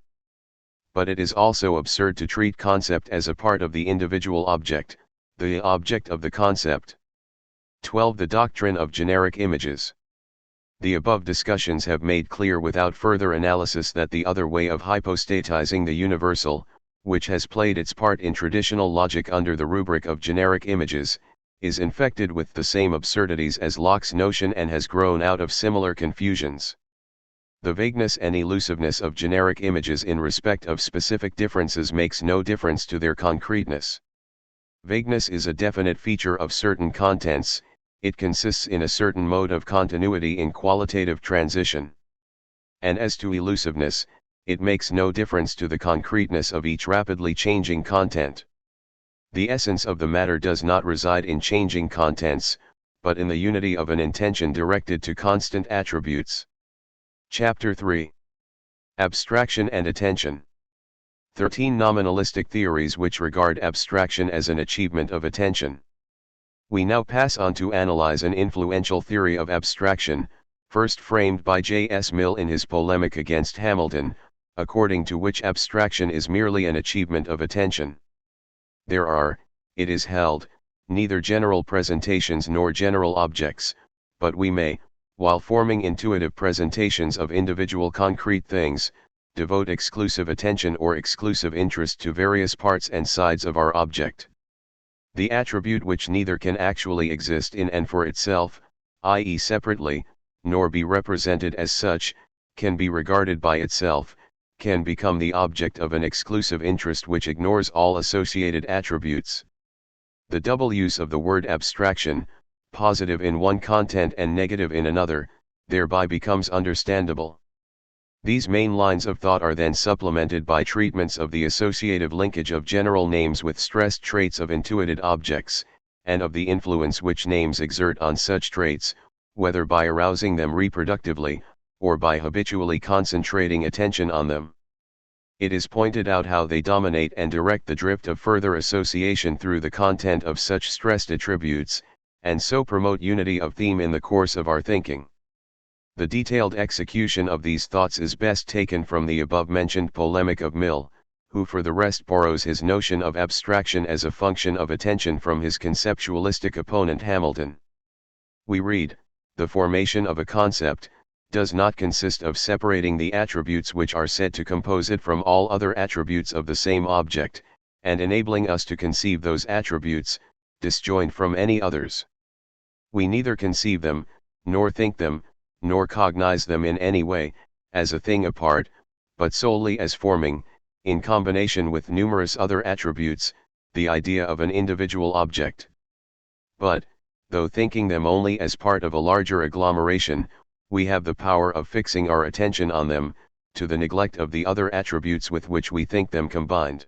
But it is also absurd to treat concept as a part of the individual object, the object of the concept. 12. The doctrine of generic images. The above discussions have made clear without further analysis that the other way of hypostatizing the universal, which has played its part in traditional logic under the rubric of generic images, is infected with the same absurdities as Locke's notion and has grown out of similar confusions. The vagueness and elusiveness of generic images in respect of specific differences makes no difference to their concreteness. Vagueness is a definite feature of certain contents, it consists in a certain mode of continuity in qualitative transition. And as to elusiveness, it makes no difference to the concreteness of each rapidly changing content. The essence of the matter does not reside in changing contents, but in the unity of an intention directed to constant attributes. Chapter 3. Abstraction and Attention. 13 Nominalistic theories which regard abstraction as an achievement of attention. We now pass on to analyze an influential theory of abstraction, first framed by J.S. Mill in his polemic against Hamilton, according to which abstraction is merely an achievement of attention. There are, it is held, neither general presentations nor general objects, but we may, while forming intuitive presentations of individual concrete things, devote exclusive attention or exclusive interest to various parts and sides of our object. The attribute which neither can actually exist in and for itself, i.e. separately, nor be represented as such, can be regarded by itself, can become the object of an exclusive interest which ignores all associated attributes. The double use of the word abstraction, positive in one content and negative in another, thereby becomes understandable. These main lines of thought are then supplemented by treatments of the associative linkage of general names with stressed traits of intuited objects, and of the influence which names exert on such traits, whether by arousing them reproductively, or by habitually concentrating attention on them. It is pointed out how they dominate and direct the drift of further association through the content of such stressed attributes, and so promote unity of theme in the course of our thinking. The detailed execution of these thoughts is best taken from the above-mentioned polemic of Mill, who for the rest borrows his notion of abstraction as a function of attention from his conceptualistic opponent Hamilton. We read, "The formation of a concept does not consist of separating the attributes which are said to compose it from all other attributes of the same object, and enabling us to conceive those attributes, disjoined from any others. We neither conceive them, nor think them, nor cognize them in any way, as a thing apart, but solely as forming, in combination with numerous other attributes, the idea of an individual object. But, though thinking them only as part of a larger agglomeration, we have the power of fixing our attention on them, to the neglect of the other attributes with which we think them combined.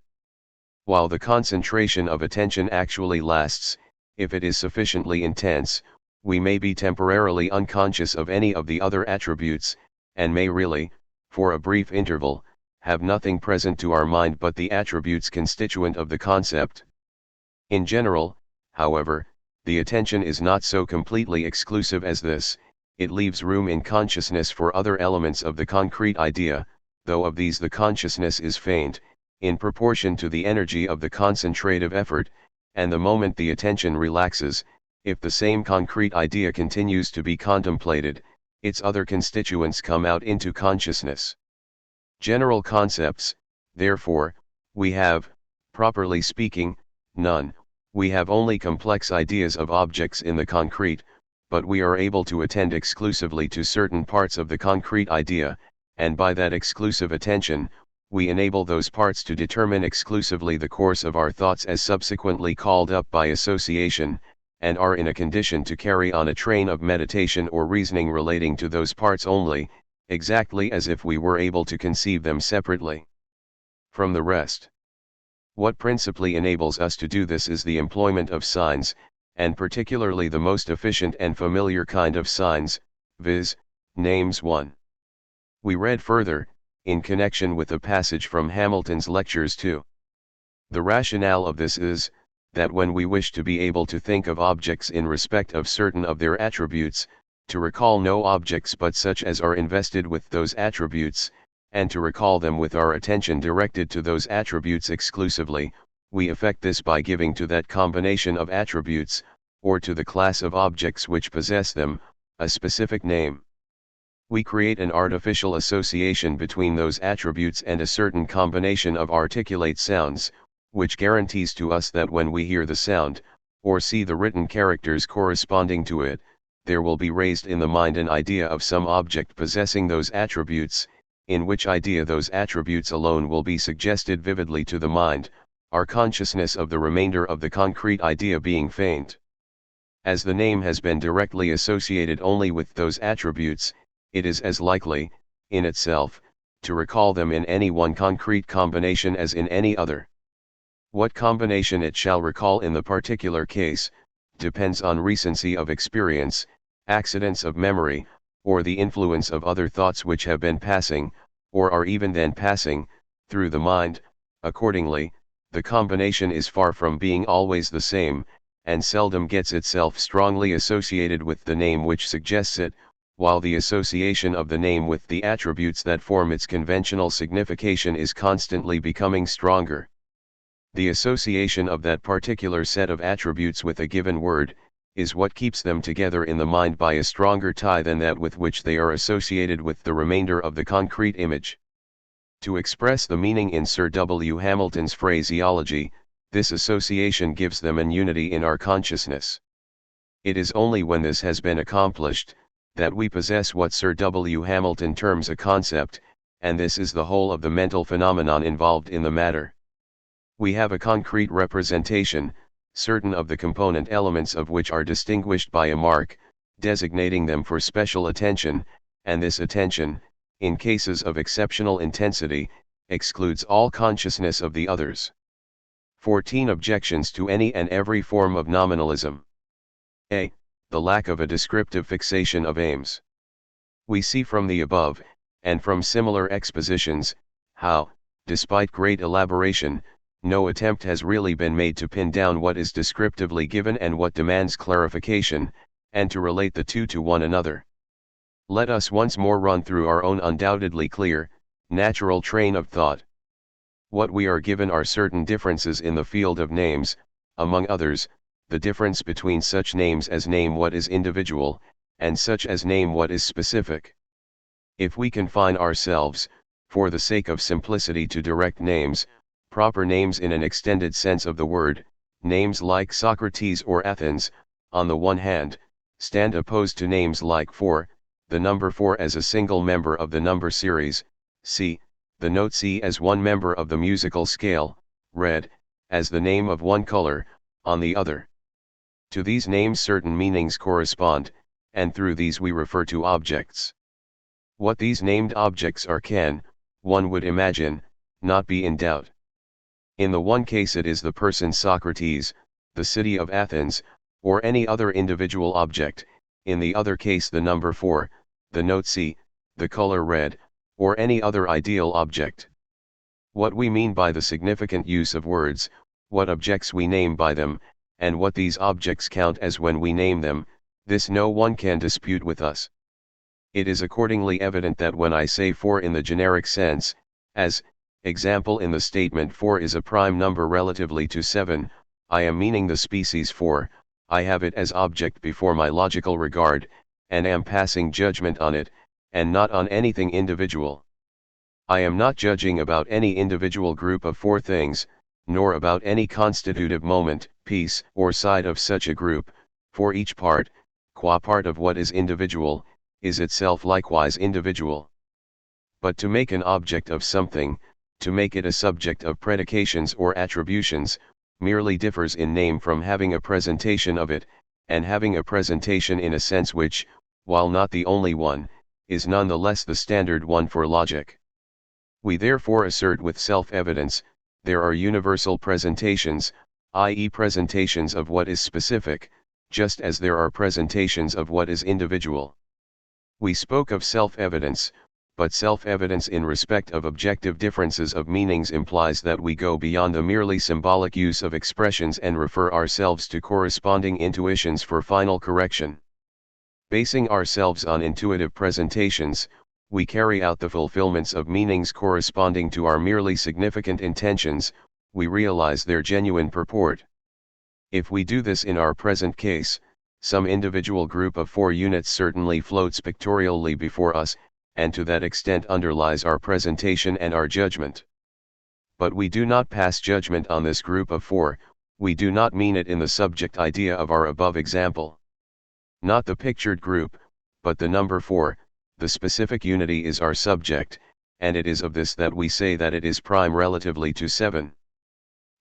While the concentration of attention actually lasts, if it is sufficiently intense, We may be temporarily unconscious of any of the other attributes, and may really, for a brief interval, have nothing present to our mind but the attributes constituent of the concept. In general, however, the attention is not so completely exclusive as this. It leaves room in consciousness for other elements of the concrete idea, though of these the consciousness is faint, in proportion to the energy of the concentrative effort, and the moment the attention relaxes, if the same concrete idea continues to be contemplated, its other constituents come out into consciousness. General concepts, therefore, we have, properly speaking, none. We have only complex ideas of objects in the concrete, but we are able to attend exclusively to certain parts of the concrete idea, and by that exclusive attention, we enable those parts to determine exclusively the course of our thoughts as subsequently called up by association, and are in a condition to carry on a train of meditation or reasoning relating to those parts only, exactly as if we were able to conceive them separately from the rest. What principally enables us to do this is the employment of signs, and particularly the most efficient and familiar kind of signs, viz., names 1. We read further, in connection with a passage from Hamilton's Lectures 2. The rationale of this is, that when we wish to be able to think of objects in respect of certain of their attributes, to recall no objects but such as are invested with those attributes, and to recall them with our attention directed to those attributes exclusively, we effect this by giving to that combination of attributes, or to the class of objects which possess them, a specific name. We create an artificial association between those attributes and a certain combination of articulate sounds, which guarantees to us that when we hear the sound, or see the written characters corresponding to it, there will be raised in the mind an idea of some object possessing those attributes, in which idea those attributes alone will be suggested vividly to the mind, our consciousness of the remainder of the concrete idea being faint. As the name has been directly associated only with those attributes, it is as likely, in itself, to recall them in any one concrete combination as in any other. What combination it shall recall in the particular case, depends on recency of experience, accidents of memory, or the influence of other thoughts which have been passing, or are even then passing, through the mind. Accordingly, the combination is far from being always the same, and seldom gets itself strongly associated with the name which suggests it, while the association of the name with the attributes that form its conventional signification is constantly becoming stronger. The association of that particular set of attributes with a given word, is what keeps them together in the mind by a stronger tie than that with which they are associated with the remainder of the concrete image. To express the meaning in Sir W. Hamilton's phraseology, this association gives them an unity in our consciousness. It is only when this has been accomplished, that we possess what Sir W. Hamilton terms a concept, and this is the whole of the mental phenomenon involved in the matter. We have a concrete representation, certain of the component elements of which are distinguished by a mark, designating them for special attention, and this attention, in cases of exceptional intensity, excludes all consciousness of the others. 14 Objections to any and every form of nominalism. A. The lack of a descriptive fixation of aims. We see from the above, and from similar expositions, how, despite great elaboration, no attempt has really been made to pin down what is descriptively given and what demands clarification, and to relate the two to one another. Let us once more run through our own undoubtedly clear, natural train of thought. What we are given are certain differences in the field of names, among others, the difference between such names as name what is individual, and such as name what is specific. If we confine ourselves, for the sake of simplicity, to direct names, proper names in an extended sense of the word, names like Socrates or Athens, on the one hand, stand opposed to names like 4, the number 4 as a single member of the number series, C, the note C as one member of the musical scale, red, as the name of one color, on the other. To these names certain meanings correspond, and through these we refer to objects. What these named objects are can, one would imagine, not be in doubt. In the one case it is the person Socrates, the city of Athens, or any other individual object, in the other case the number 4, the note C, the color red, or any other ideal object. What we mean by the significant use of words, what objects we name by them, and what these objects count as when we name them, this no one can dispute with us. It is accordingly evident that when I say 4 in the generic sense, as, example in the statement 4 is a prime number relatively to 7, I am meaning the species 4, I have it as object before my logical regard, and am passing judgment on it, and not on anything individual. I am not judging about any individual group of 4 things, nor about any constitutive moment, piece, or side of such a group, for each part, qua part of what is individual, is itself likewise individual. But to make an object of something, to make it a subject of predications or attributions, merely differs in name from having a presentation of it, and having a presentation in a sense which, while not the only one, is none the less the standard one for logic. We therefore assert with self-evidence, there are universal presentations, i.e. presentations of what is specific, just as there are presentations of what is individual. We spoke of self-evidence, but self-evidence in respect of objective differences of meanings implies that we go beyond the merely symbolic use of expressions and refer ourselves to corresponding intuitions for final correction. Basing ourselves on intuitive presentations, we carry out the fulfillments of meanings corresponding to our merely significant intentions, we realize their genuine purport. If we do this in our present case, some individual group of 4 units certainly floats pictorially before us, and to that extent underlies our presentation and our judgment. But we do not pass judgment on this group of 4, we do not mean it in the subject idea of our above example. Not the pictured group, but the number 4, the specific unity is our subject, and it is of this that we say that it is prime relatively to 7.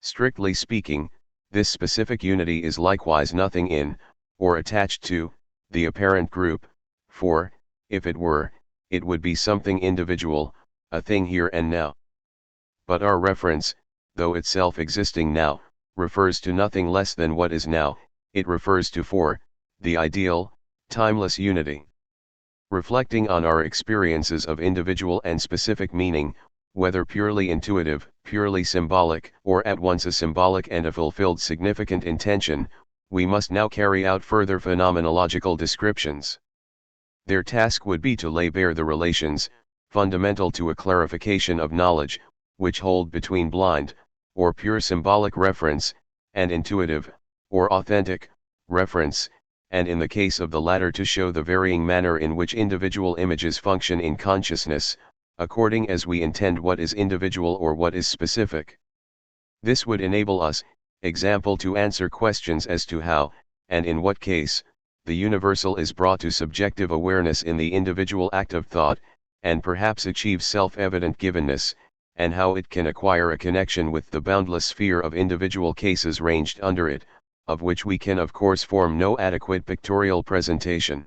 Strictly speaking, this specific unity is likewise nothing in, or attached to, the apparent group, for, if it were, it would be something individual, a thing here and now. But our reference, though itself existing now, refers to nothing less than what is now, it refers to 4, the ideal, timeless unity. Reflecting on our experiences of individual and specific meaning, whether purely intuitive, purely symbolic, or at once a symbolic and a fulfilled significant intention, we must now carry out further phenomenological descriptions. Their task would be to lay bare the relations, fundamental to a clarification of knowledge, which hold between blind, or pure symbolic reference, and intuitive, or authentic, reference, and in the case of the latter to show the varying manner in which individual images function in consciousness, according as we intend what is individual or what is specific. This would enable us, example, to answer questions as to how, and in what case, the universal is brought to subjective awareness in the individual act of thought, and perhaps achieve self-evident givenness, and how it can acquire a connection with the boundless sphere of individual cases ranged under it, of which we can of course form no adequate pictorial presentation.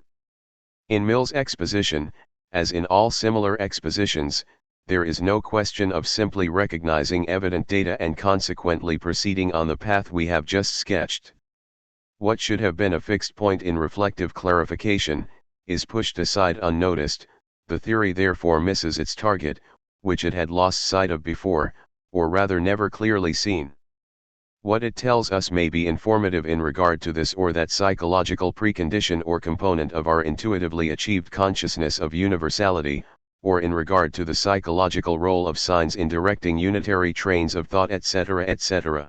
In Mill's exposition, as in all similar expositions, there is no question of simply recognizing evident data and consequently proceeding on the path we have just sketched. What should have been a fixed point in reflective clarification, is pushed aside unnoticed, the theory therefore misses its target, which it had lost sight of before, or rather never clearly seen. What it tells us may be informative in regard to this or that psychological precondition or component of our intuitively achieved consciousness of universality, or in regard to the psychological role of signs in directing unitary trains of thought, etc., etc.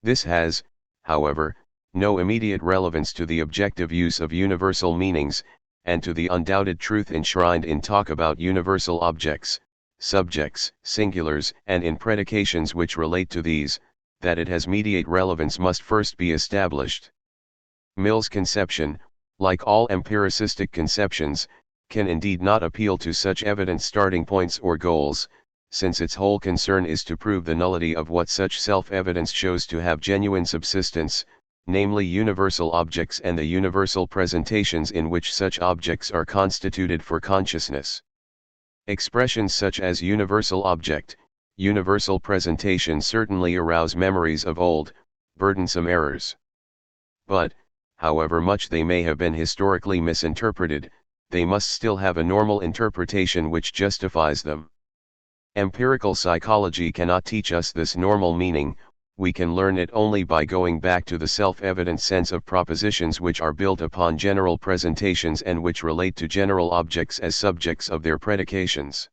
This has, however, no immediate relevance to the objective use of universal meanings, and to the undoubted truth enshrined in talk about universal objects, subjects, singulars, and in predications which relate to these, that it has mediate relevance must first be established. Mill's conception, like all empiricistic conceptions, can indeed not appeal to such evident starting points or goals, since its whole concern is to prove the nullity of what such self-evidence shows to have genuine subsistence, namely universal objects and the universal presentations in which such objects are constituted for consciousness. Expressions such as universal object, universal presentation certainly arouse memories of old, burdensome errors. But, however much they may have been historically misinterpreted, they must still have a normal interpretation which justifies them. Empirical psychology cannot teach us this normal meaning, we can learn it only by going back to the self-evident sense of propositions which are built upon general presentations and which relate to general objects as subjects of their predications.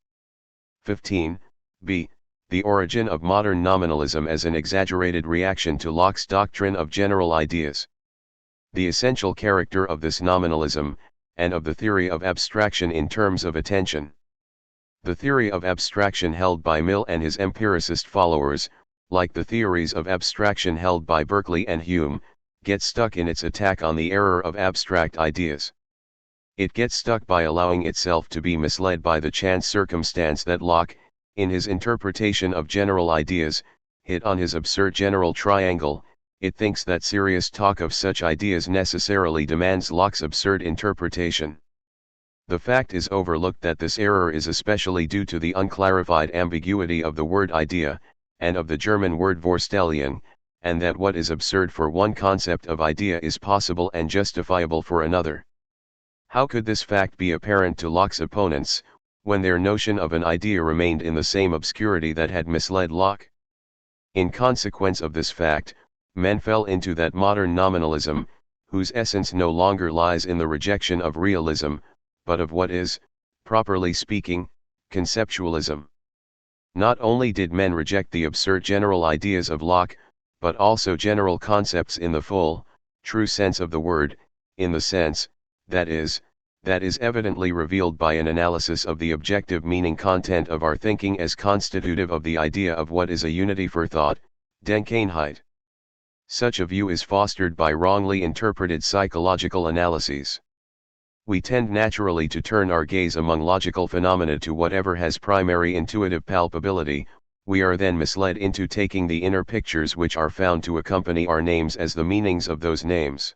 15. b. The origin of modern nominalism as an exaggerated reaction to Locke's doctrine of general ideas. The essential character of this nominalism, and of the theory of abstraction in terms of attention. The theory of abstraction held by Mill and his empiricist followers, like the theories of abstraction held by Berkeley and Hume, gets stuck in its attack on the error of abstract ideas. It gets stuck by allowing itself to be misled by the chance circumstance that Locke, in his interpretation of general ideas, hit on his absurd general triangle. It thinks that serious talk of such ideas necessarily demands Locke's absurd interpretation. The fact is overlooked that this error is especially due to the unclarified ambiguity of the word idea, and of the German word Vorstellung, and that what is absurd for one concept of idea is possible and justifiable for another. How could this fact be apparent to Locke's opponents, when their notion of an idea remained in the same obscurity that had misled Locke? In consequence of this fact, men fell into that modern nominalism, whose essence no longer lies in the rejection of realism, but of what is, properly speaking, conceptualism. Not only did men reject the absurd general ideas of Locke, but also general concepts in the full, true sense of the word, in the sense, that is evidently revealed by an analysis of the objective meaning content of our thinking as constitutive of the idea of what is a unity for thought, Denkeinheit. Such a view is fostered by wrongly interpreted psychological analyses. We tend naturally to turn our gaze among logical phenomena to whatever has primary intuitive palpability. We are then misled into taking the inner pictures which are found to accompany our names as the meanings of those names.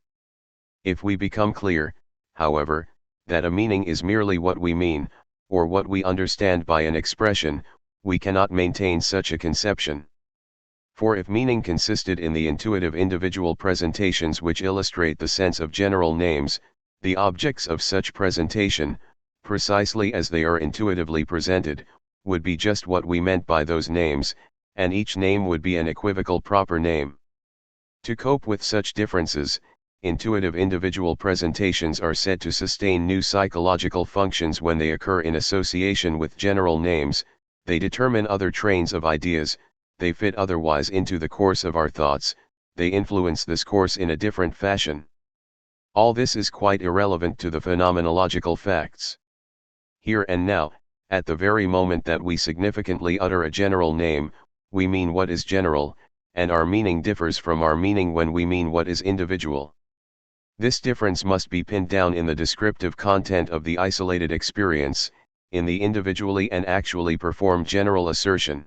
If we become clear, however, that a meaning is merely what we mean, or what we understand by an expression, we cannot maintain such a conception. For if meaning consisted in the intuitive individual presentations which illustrate the sense of general names, the objects of such presentation, precisely as they are intuitively presented, would be just what we meant by those names, and each name would be an equivocal proper name. To cope with such differences, intuitive individual presentations are said to sustain new psychological functions when they occur in association with general names. They determine other trains of ideas, they fit otherwise into the course of our thoughts, they influence this course in a different fashion. All this is quite irrelevant to the phenomenological facts. Here and now, at the very moment that we significantly utter a general name, we mean what is general, and our meaning differs from our meaning when we mean what is individual. This difference must be pinned down in the descriptive content of the isolated experience, in the individually and actually performed general assertion.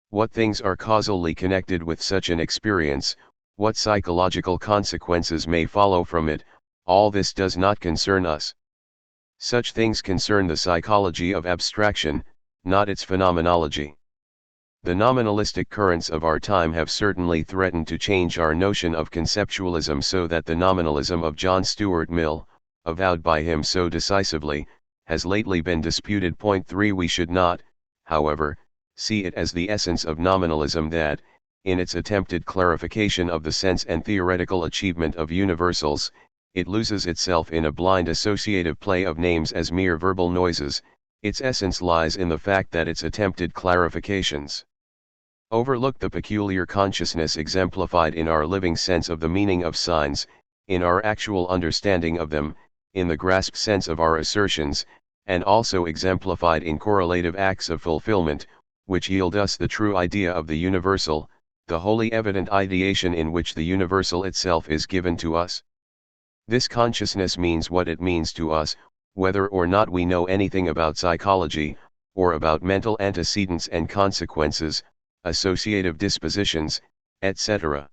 What things are causally connected with such an experience, what psychological consequences may follow from it, all this does not concern us. Such things concern the psychology of abstraction, not its phenomenology. The nominalistic currents of our time have certainly threatened to change our notion of conceptualism so that the nominalism of John Stuart Mill, avowed by him so decisively, has lately been disputed. Point 3. We should not, however, see it as the essence of nominalism that, in its attempted clarification of the sense and theoretical achievement of universals, it loses itself in a blind associative play of names as mere verbal noises. Its essence lies in the fact that its attempted clarifications overlook the peculiar consciousness exemplified in our living sense of the meaning of signs, in our actual understanding of them, in the grasped sense of our assertions, and also exemplified in correlative acts of fulfillment, which yield us the true idea of the universal, the wholly evident ideation in which the universal itself is given to us. This consciousness means what it means to us, whether or not we know anything about psychology, or about mental antecedents and consequences, associative dispositions, etc.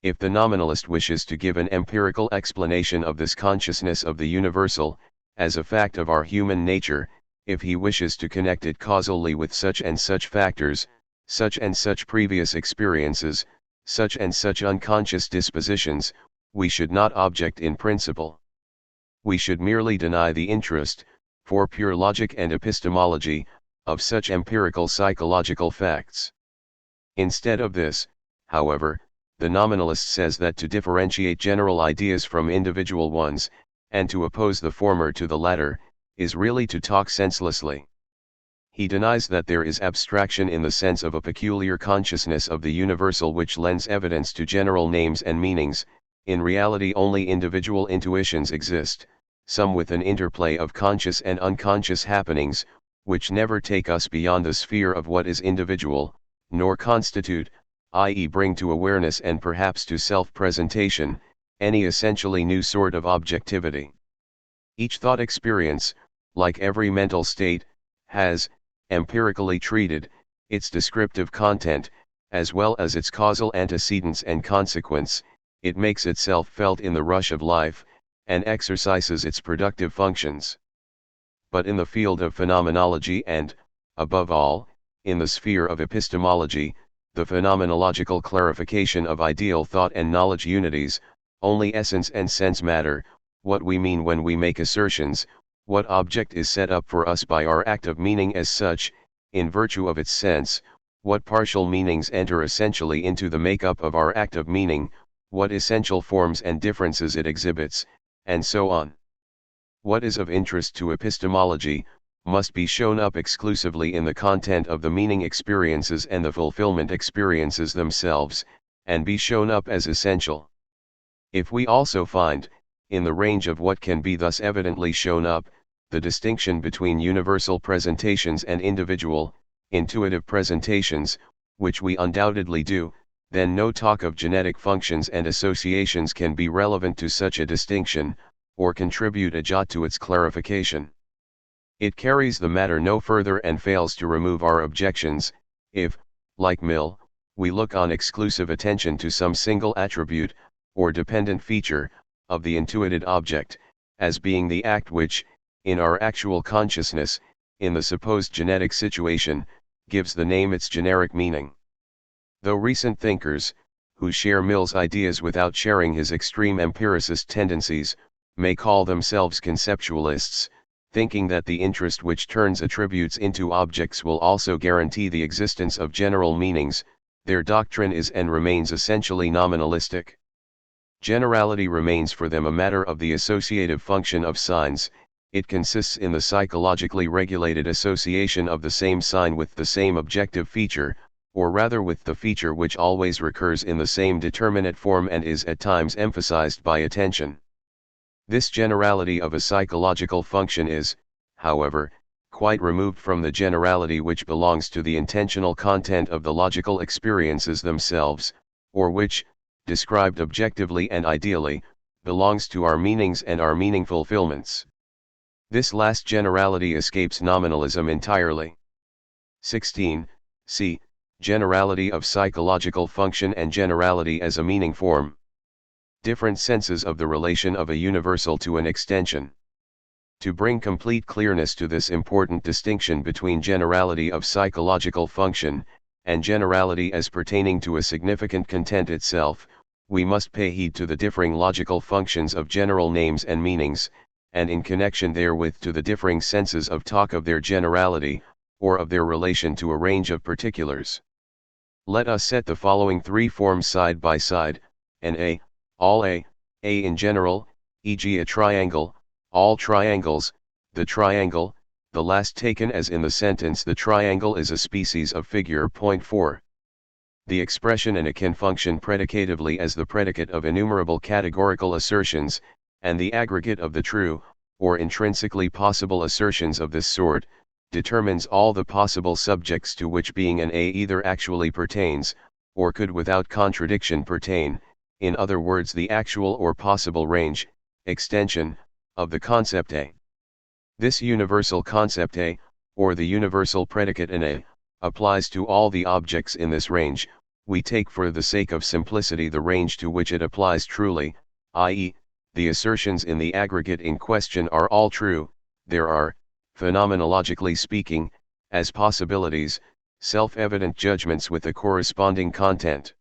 If the nominalist wishes to give an empirical explanation of this consciousness of the universal, as a fact of our human nature, if he wishes to connect it causally with such and such factors, such and such previous experiences, such and such unconscious dispositions, we should not object in principle. We should merely deny the interest, for pure logic and epistemology, of such empirical psychological facts. Instead of this, however, the nominalist says that to differentiate general ideas from individual ones, and to oppose the former to the latter, is really to talk senselessly. He denies that there is abstraction in the sense of a peculiar consciousness of the universal which lends evidence to general names and meanings. In reality only individual intuitions exist, some with an interplay of conscious and unconscious happenings, which never take us beyond the sphere of what is individual, nor constitute, i.e. bring to awareness and perhaps to self-presentation, any essentially new sort of objectivity. Each thought experience, like every mental state, has, empirically treated, its descriptive content, as well as its causal antecedents and consequence. It makes itself felt in the rush of life, and exercises its productive functions. But in the field of phenomenology and, above all, in the sphere of epistemology, the phenomenological clarification of ideal thought and knowledge unities, only essence and sense matter, what we mean when we make assertions, what object is set up for us by our act of meaning as such, in virtue of its sense, what partial meanings enter essentially into the make-up of our act of meaning, what essential forms and differences it exhibits, and so on. What is of interest to epistemology, must be shown up exclusively in the content of the meaning experiences and the fulfillment experiences themselves, and be shown up as essential. If we also find, in the range of what can be thus evidently shown up, the distinction between universal presentations and individual, intuitive presentations, which we undoubtedly do, then no talk of genetic functions and associations can be relevant to such a distinction, or contribute a jot to its clarification. It carries the matter no further and fails to remove our objections, if, like Mill, we look on exclusive attention to some single attribute, or dependent feature, of the intuited object, as being the act which, in our actual consciousness, in the supposed genetic situation, gives the name its generic meaning. Though recent thinkers, who share Mill's ideas without sharing his extreme empiricist tendencies, may call themselves conceptualists, thinking that the interest which turns attributes into objects will also guarantee the existence of general meanings, their doctrine is and remains essentially nominalistic. Generality remains for them a matter of the associative function of signs. It consists in the psychologically regulated association of the same sign with the same objective feature, or rather with the feature which always recurs in the same determinate form and is at times emphasized by attention. This generality of a psychological function is, however, quite removed from the generality which belongs to the intentional content of the logical experiences themselves, or which, described objectively and ideally, belongs to our meanings and our meaning fulfillments. This last generality escapes nominalism entirely. 16. C. Generality of psychological function and generality as a meaning form. Different senses of the relation of a universal to an extension. To bring complete clearness to this important distinction between generality of psychological function, and generality as pertaining to a significant content itself, we must pay heed to the differing logical functions of general names and meanings, and in connection therewith to the differing senses of talk of their generality, or of their relation to a range of particulars. Let us set the following three forms side by side, an A, all A in general, e.g. a triangle, all triangles, the triangle, the last taken as in the sentence the triangle is a species of figure. Point 4. The expression and A can function predicatively as the predicate of innumerable categorical assertions, and the aggregate of the true, or intrinsically possible assertions of this sort, determines all the possible subjects to which being an A either actually pertains, or could without contradiction pertain, in other words the actual or possible range, extension, of the concept A. This universal concept A, or the universal predicate an A, applies to all the objects in this range. We take for the sake of simplicity the range to which it applies truly, i.e., the assertions in the aggregate in question are all true. There are, phenomenologically speaking, as possibilities, self-evident judgments with a corresponding content.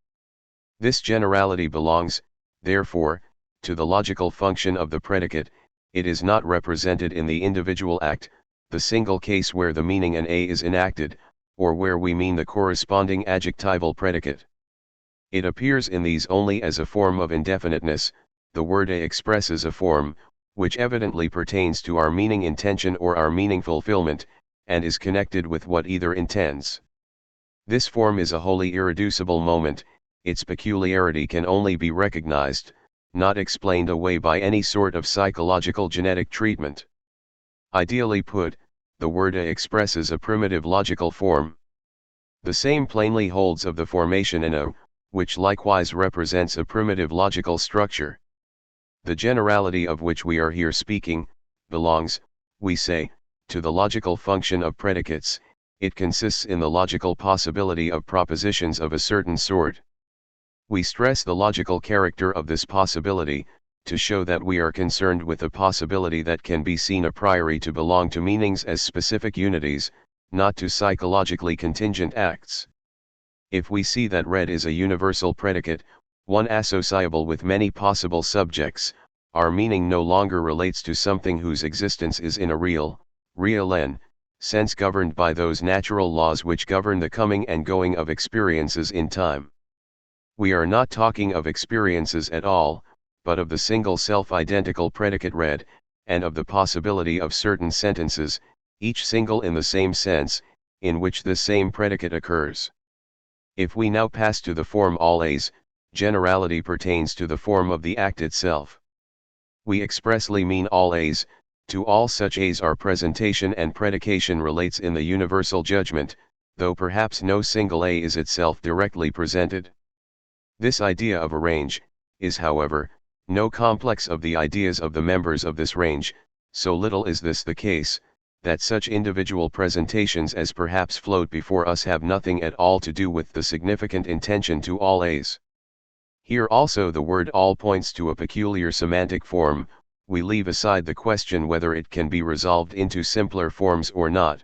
This generality belongs, therefore, to the logical function of the predicate, it is not represented in the individual act, the single case where the meaning an a is enacted, or where we mean the corresponding adjectival predicate. It appears in these only as a form of indefiniteness. The word a expresses a form, which evidently pertains to our meaning intention or our meaning fulfillment, and is connected with what either intends. This form is a wholly irreducible moment, its peculiarity can only be recognized, not explained away by any sort of psychological genetic treatment. Ideally put, the word a expresses a primitive logical form. The same plainly holds of the formation in a, which likewise represents a primitive logical structure. The generality of which we are here speaking, belongs, we say, to the logical function of predicates. It consists in the logical possibility of propositions of a certain sort. We stress the logical character of this possibility, to show that we are concerned with a possibility that can be seen a priori to belong to meanings as specific unities, not to psychologically contingent acts. If we see that red is a universal predicate, one associable with many possible subjects, our meaning no longer relates to something whose existence is in a real sense governed by those natural laws which govern the coming and going of experiences in time. We are not talking of experiences at all, but of the single self-identical predicate red, and of the possibility of certain sentences, each single in the same sense, in which this same predicate occurs. If we now pass to the form all a's, generality pertains to the form of the act itself. We expressly mean all a's. To all such a's our presentation and predication relates in the universal judgment, though perhaps no single a is itself directly presented. This idea of a range, is however, no complex of the ideas of the members of this range. So little is this the case, that such individual presentations as perhaps float before us have nothing at all to do with the significant intention to all a's. Here also the word all points to a peculiar semantic form. We leave aside the question whether it can be resolved into simpler forms or not.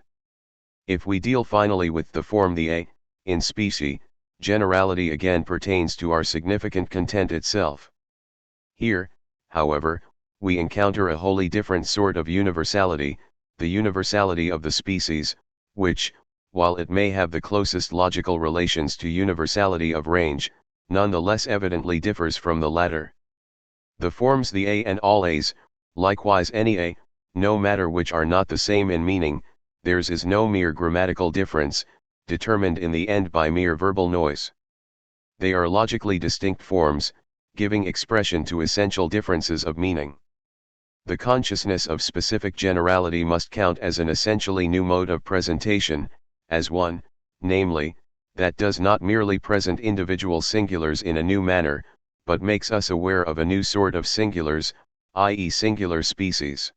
If we deal finally with the form the a, in specie, generality again pertains to our significant content itself. Here, however, we encounter a wholly different sort of universality, the universality of the species, which, while it may have the closest logical relations to universality of range, none the less evidently differs from the latter. The forms the a and all a's, likewise any a, no matter which, are not the same in meaning. Theirs is no mere grammatical difference, determined in the end by mere verbal noise. They are logically distinct forms, giving expression to essential differences of meaning. The consciousness of specific generality must count as an essentially new mode of presentation, as one, namely, that does not merely present individual singulars in a new manner, but makes us aware of a new sort of singulars, i.e. singular species.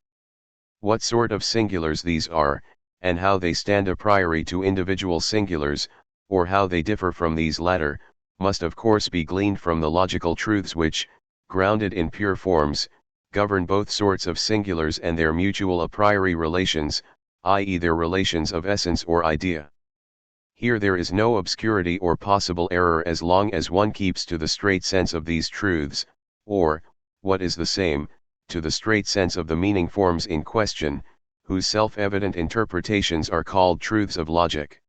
What sort of singulars these are, and how they stand a priori to individual singulars, or how they differ from these latter, must of course be gleaned from the logical truths which, grounded in pure forms, govern both sorts of singulars and their mutual a priori relations, i.e. their relations of essence or idea. Here there is no obscurity or possible error as long as one keeps to the straight sense of these truths, or, what is the same, to the straight sense of the meaning forms in question, whose self-evident interpretations are called truths of logic.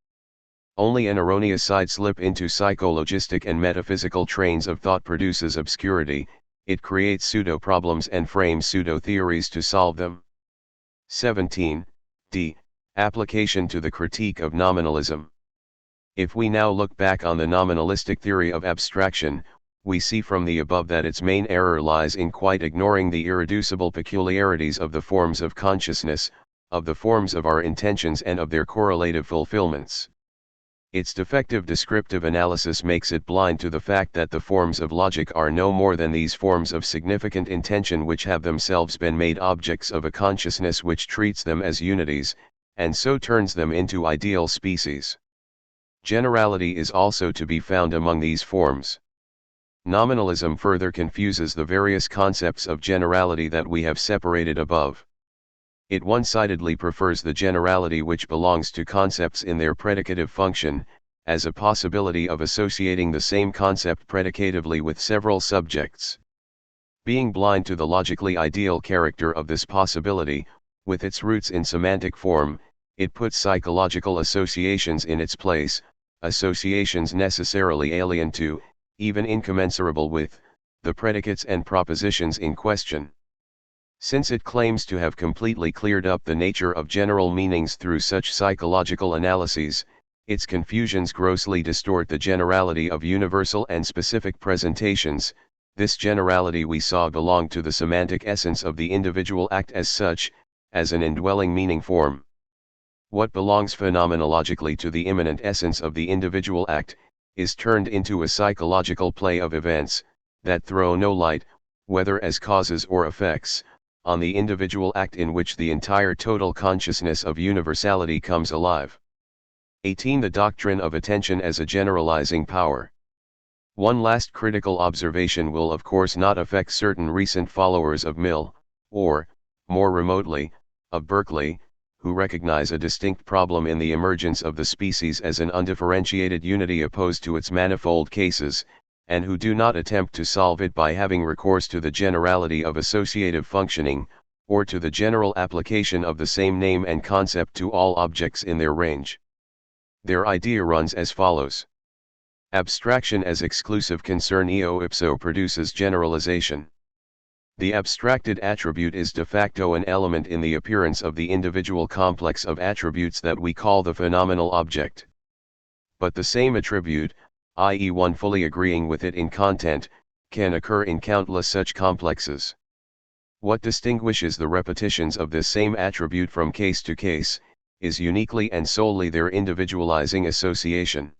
Only an erroneous side-slip into psychologistic and metaphysical trains of thought produces obscurity. It creates pseudo-problems and frames pseudo-theories to solve them. 17. D. Application to the critique of nominalism. If we now look back on the nominalistic theory of abstraction, we see from the above that its main error lies in quite ignoring the irreducible peculiarities of the forms of consciousness, of the forms of our intentions and of their correlative fulfillments. Its defective descriptive analysis makes it blind to the fact that the forms of logic are no more than these forms of significant intention which have themselves been made objects of a consciousness which treats them as unities, and so turns them into ideal species. Generality is also to be found among these forms. Nominalism further confuses the various concepts of generality that we have separated above. It one-sidedly prefers the generality which belongs to concepts in their predicative function, as a possibility of associating the same concept predicatively with several subjects. Being blind to the logically ideal character of this possibility, with its roots in semantic form, it puts psychological associations in its place, associations necessarily alien to, even incommensurable with, the predicates and propositions in question. Since it claims to have completely cleared up the nature of general meanings through such psychological analyses, its confusions grossly distort the generality of universal and specific presentations. This generality we saw belonged to the semantic essence of the individual act as such, as an indwelling meaning form. What belongs phenomenologically to the immanent essence of the individual act, is turned into a psychological play of events, that throw no light, whether as causes or effects, on the individual act in which the entire total consciousness of universality comes alive. 18. The doctrine of attention as a generalizing power. One last critical observation will of course not affect certain recent followers of Mill, or, more remotely, of Berkeley, who recognize a distinct problem in the emergence of the species as an undifferentiated unity opposed to its manifold cases, and who do not attempt to solve it by having recourse to the generality of associative functioning, or to the general application of the same name and concept to all objects in their range. Their idea runs as follows. Abstraction as exclusive concern eo ipso produces generalization. The abstracted attribute is de facto an element in the appearance of the individual complex of attributes that we call the phenomenal object. But the same attribute, i.e. one fully agreeing with it in content, can occur in countless such complexes. What distinguishes the repetitions of this same attribute from case to case, is uniquely and solely their individualizing association.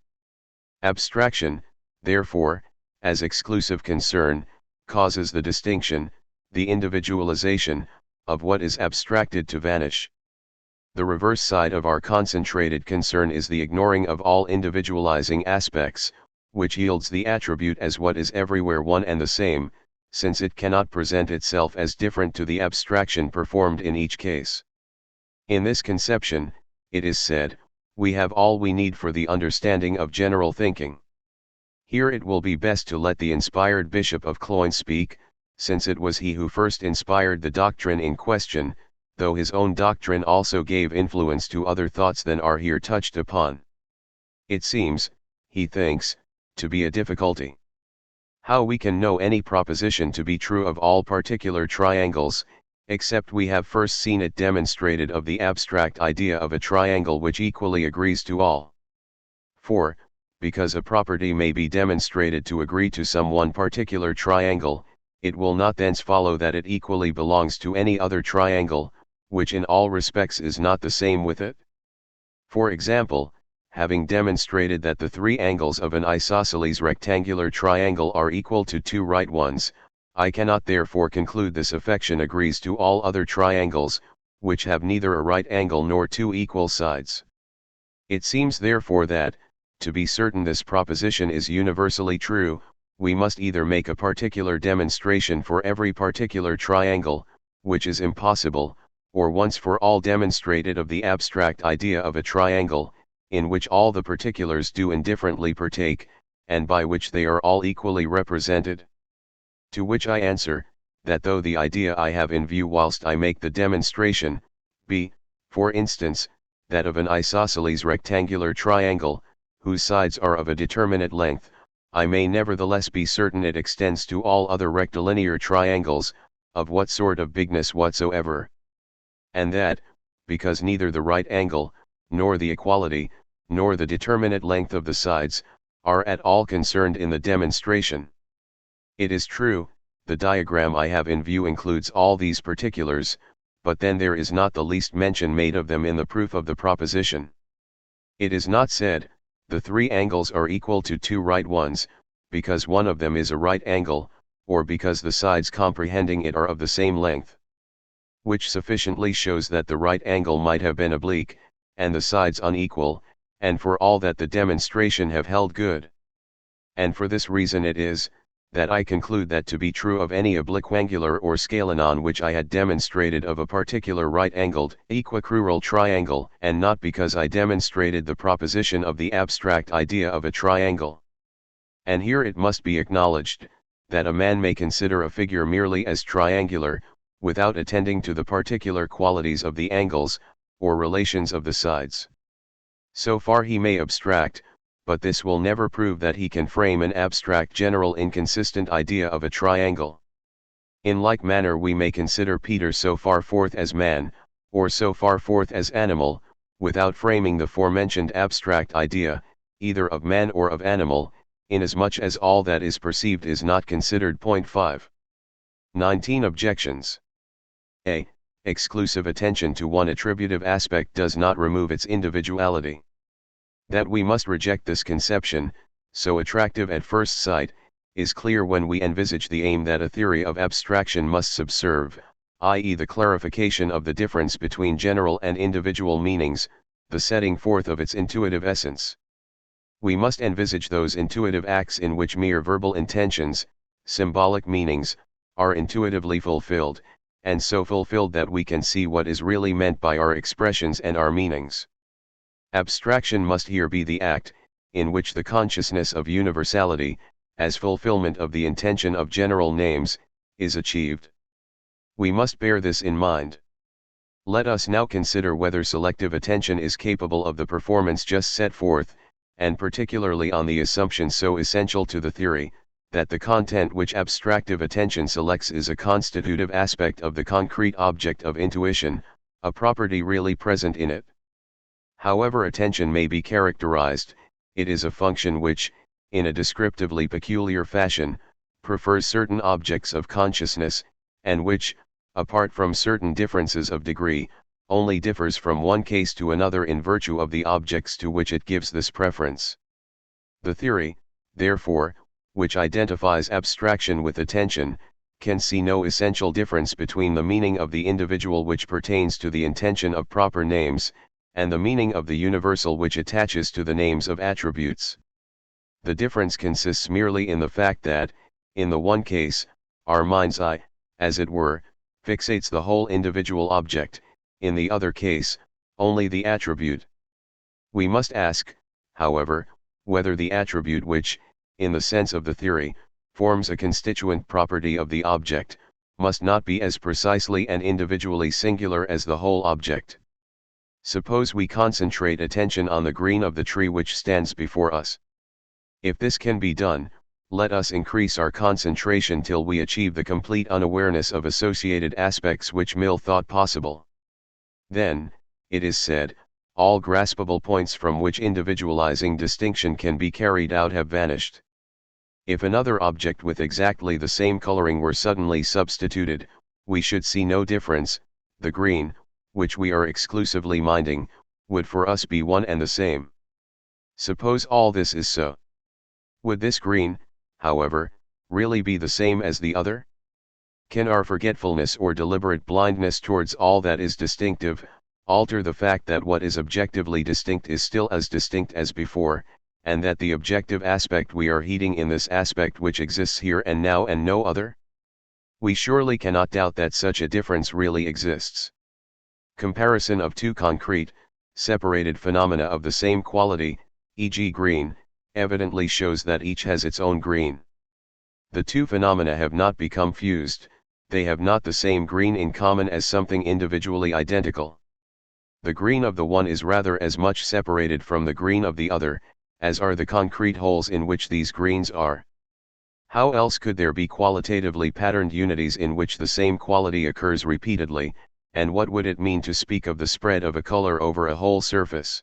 Abstraction, therefore, as exclusive concern, causes the distinction, the individualization, of what is abstracted to vanish. The reverse side of our concentrated concern is the ignoring of all individualizing aspects, which yields the attribute as what is everywhere one and the same, since it cannot present itself as different to the abstraction performed in each case. In this conception, it is said, we have all we need for the understanding of general thinking. Here it will be best to let the inspired Bishop of Cloyne speak, since it was he who first inspired the doctrine in question, though his own doctrine also gave influence to other thoughts than are here touched upon. It seems, he thinks, to be a difficulty. How we can know any proposition to be true of all particular triangles, except we have first seen it demonstrated of the abstract idea of a triangle which equally agrees to all. For, because a property may be demonstrated to agree to some one particular triangle, it will not thence follow that it equally belongs to any other triangle, which in all respects is not the same with it. For example, having demonstrated that the three angles of an isosceles rectangular triangle are equal to two right ones, I cannot therefore conclude this affection agrees to all other triangles, which have neither a right angle nor two equal sides. It seems therefore that, to be certain this proposition is universally true, we must either make a particular demonstration for every particular triangle, which is impossible, or once for all demonstrate it of the abstract idea of a triangle, in which all the particulars do indifferently partake, and by which they are all equally represented. To which I answer, that though the idea I have in view whilst I make the demonstration, be, for instance, that of an isosceles rectangular triangle, whose sides are of a determinate length, I may nevertheless be certain it extends to all other rectilinear triangles, of what sort of bigness whatsoever. And that, because neither the right angle, nor the equality, nor the determinate length of the sides, are at all concerned in the demonstration. It is true, the diagram I have in view includes all these particulars, but then there is not the least mention made of them in the proof of the proposition. It is not said, the three angles are equal to two right ones, because one of them is a right angle, or because the sides comprehending it are of the same length. Which sufficiently shows that the right angle might have been oblique, and the sides unequal, and for all that the demonstration have held good. And for this reason it is, that I conclude that to be true of any obliquangular or scalenon which I had demonstrated of a particular right-angled, equicrural triangle, and not because I demonstrated the proposition of the abstract idea of a triangle. And here it must be acknowledged, that a man may consider a figure merely as triangular, without attending to the particular qualities of the angles, or relations of the sides. So far he may abstract, but this will never prove that he can frame an abstract general inconsistent idea of a triangle. In like manner we may consider Peter so far forth as man, or so far forth as animal, without framing the forementioned abstract idea, either of man or of animal, inasmuch as all that is perceived is not considered. 5. 19 Objections. A. Exclusive attention to one attributive aspect does not remove its individuality. That we must reject this conception, so attractive at first sight, is clear when we envisage the aim that a theory of abstraction must subserve, i.e. the clarification of the difference between general and individual meanings, the setting forth of its intuitive essence. We must envisage those intuitive acts in which mere verbal intentions, symbolic meanings, are intuitively fulfilled, and so fulfilled that we can see what is really meant by our expressions and our meanings. Abstraction must here be the act, in which the consciousness of universality, as fulfillment of the intention of general names, is achieved. We must bear this in mind. Let us now consider whether selective attention is capable of the performance just set forth, and particularly on the assumption so essential to the theory, that the content which abstractive attention selects is a constitutive aspect of the concrete object of intuition, a property really present in it. However attention may be characterized, it is a function which, in a descriptively peculiar fashion, prefers certain objects of consciousness, and which, apart from certain differences of degree, only differs from one case to another in virtue of the objects to which it gives this preference. The theory, therefore, which identifies abstraction with attention, can see no essential difference between the meaning of the individual which pertains to the intention of proper names, and the meaning of the universal which attaches to the names of attributes. The difference consists merely in the fact that, in the one case, our mind's eye, as it were, fixates the whole individual object, in the other case, only the attribute. We must ask, however, whether the attribute which, in the sense of the theory, forms a constituent property of the object, must not be as precisely and individually singular as the whole object. Suppose we concentrate attention on the green of the tree which stands before us. If this can be done, let us increase our concentration till we achieve the complete unawareness of associated aspects which Mill thought possible. Then, it is said, all graspable points from which individualizing distinction can be carried out have vanished. If another object with exactly the same coloring were suddenly substituted, we should see no difference. The green, which we are exclusively minding, would for us be one and the same. Suppose all this is so. Would this green, however, really be the same as the other? Can our forgetfulness or deliberate blindness towards all that is distinctive, alter the fact that what is objectively distinct is still as distinct as before, and that the objective aspect we are heeding in this aspect which exists here and now and no other? We surely cannot doubt that such a difference really exists. Comparison of two concrete, separated phenomena of the same quality, e.g. green, evidently shows that each has its own green. The two phenomena have not become fused, they have not the same green in common as something individually identical. The green of the one is rather as much separated from the green of the other, as are the concrete wholes in which these greens are. How else could there be qualitatively patterned unities in which the same quality occurs repeatedly, and what would it mean to speak of the spread of a color over a whole surface?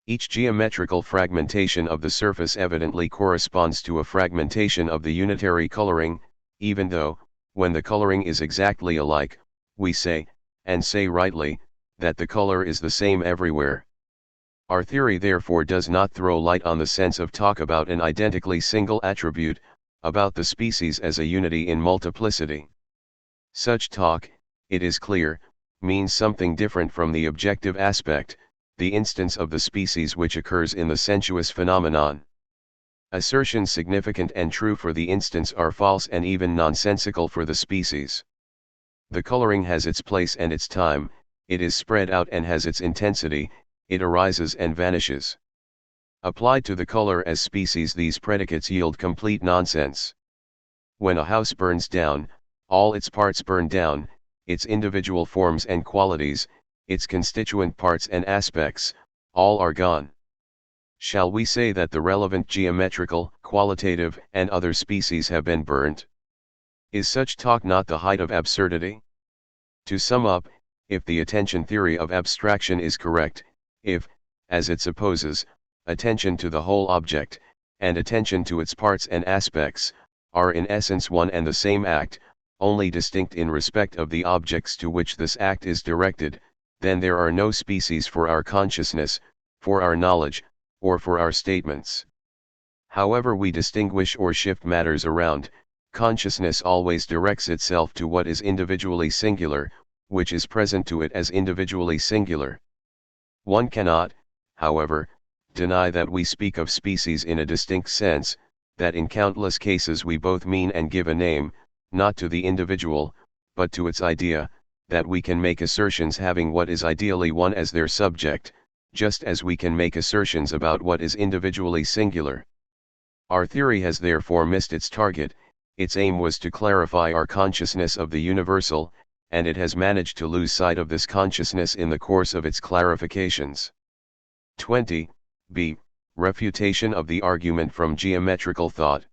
Each geometrical fragmentation of the surface evidently corresponds to a fragmentation of the unitary coloring, even though, when the coloring is exactly alike, we say, and say rightly, that the color is the same everywhere. Our theory therefore does not throw light on the sense of talk about an identically single attribute, about the species as a unity in multiplicity. Such talk, it is clear, means something different from the objective aspect, the instance of the species which occurs in the sensuous phenomenon. Assertions significant and true for the instance are false and even nonsensical for the species. The coloring has its place and its time, it is spread out and has its intensity, it arises and vanishes. Applied to the color as species, these predicates yield complete nonsense. When a house burns down, all its parts burn down, its individual forms and qualities, its constituent parts and aspects, all are gone. Shall we say that the relevant geometrical, qualitative, and other species have been burnt? Is such talk not the height of absurdity? To sum up, if the attention theory of abstraction is correct, if, as it supposes, attention to the whole object, and attention to its parts and aspects, are in essence one and the same act, only distinct in respect of the objects to which this act is directed, then there are no species for our consciousness, for our knowledge, or for our statements. However we distinguish or shift matters around, consciousness always directs itself to what is individually singular, which is present to it as individually singular. One cannot, however, deny that we speak of species in a distinct sense, that in countless cases we both mean and give a name, not to the individual, but to its idea, that we can make assertions having what is ideally one as their subject, just as we can make assertions about what is individually singular. Our theory has therefore missed its target. Its aim was to clarify our consciousness of the universal, and it has managed to lose sight of this consciousness in the course of its clarifications. 20. B. Refutation of the argument from geometrical thought.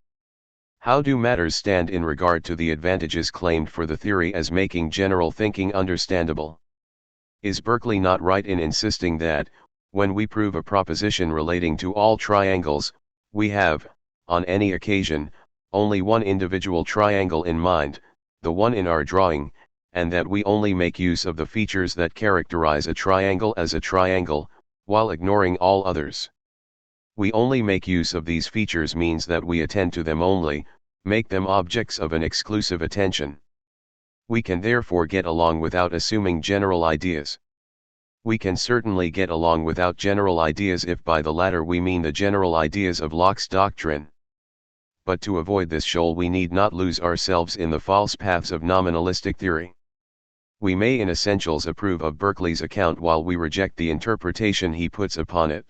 How do matters stand in regard to the advantages claimed for the theory as making general thinking understandable? Is Berkeley not right in insisting that, when we prove a proposition relating to all triangles, we have, on any occasion, only one individual triangle in mind, the one in our drawing, and that we only make use of the features that characterize a triangle as a triangle, while ignoring all others? We only make use of these features means that we attend to them only, make them objects of an exclusive attention. We can therefore get along without assuming general ideas. We can certainly get along without general ideas if by the latter we mean the general ideas of Locke's doctrine. But to avoid this shoal we need not lose ourselves in the false paths of nominalistic theory. We may in essentials approve of Berkeley's account while we reject the interpretation he puts upon it.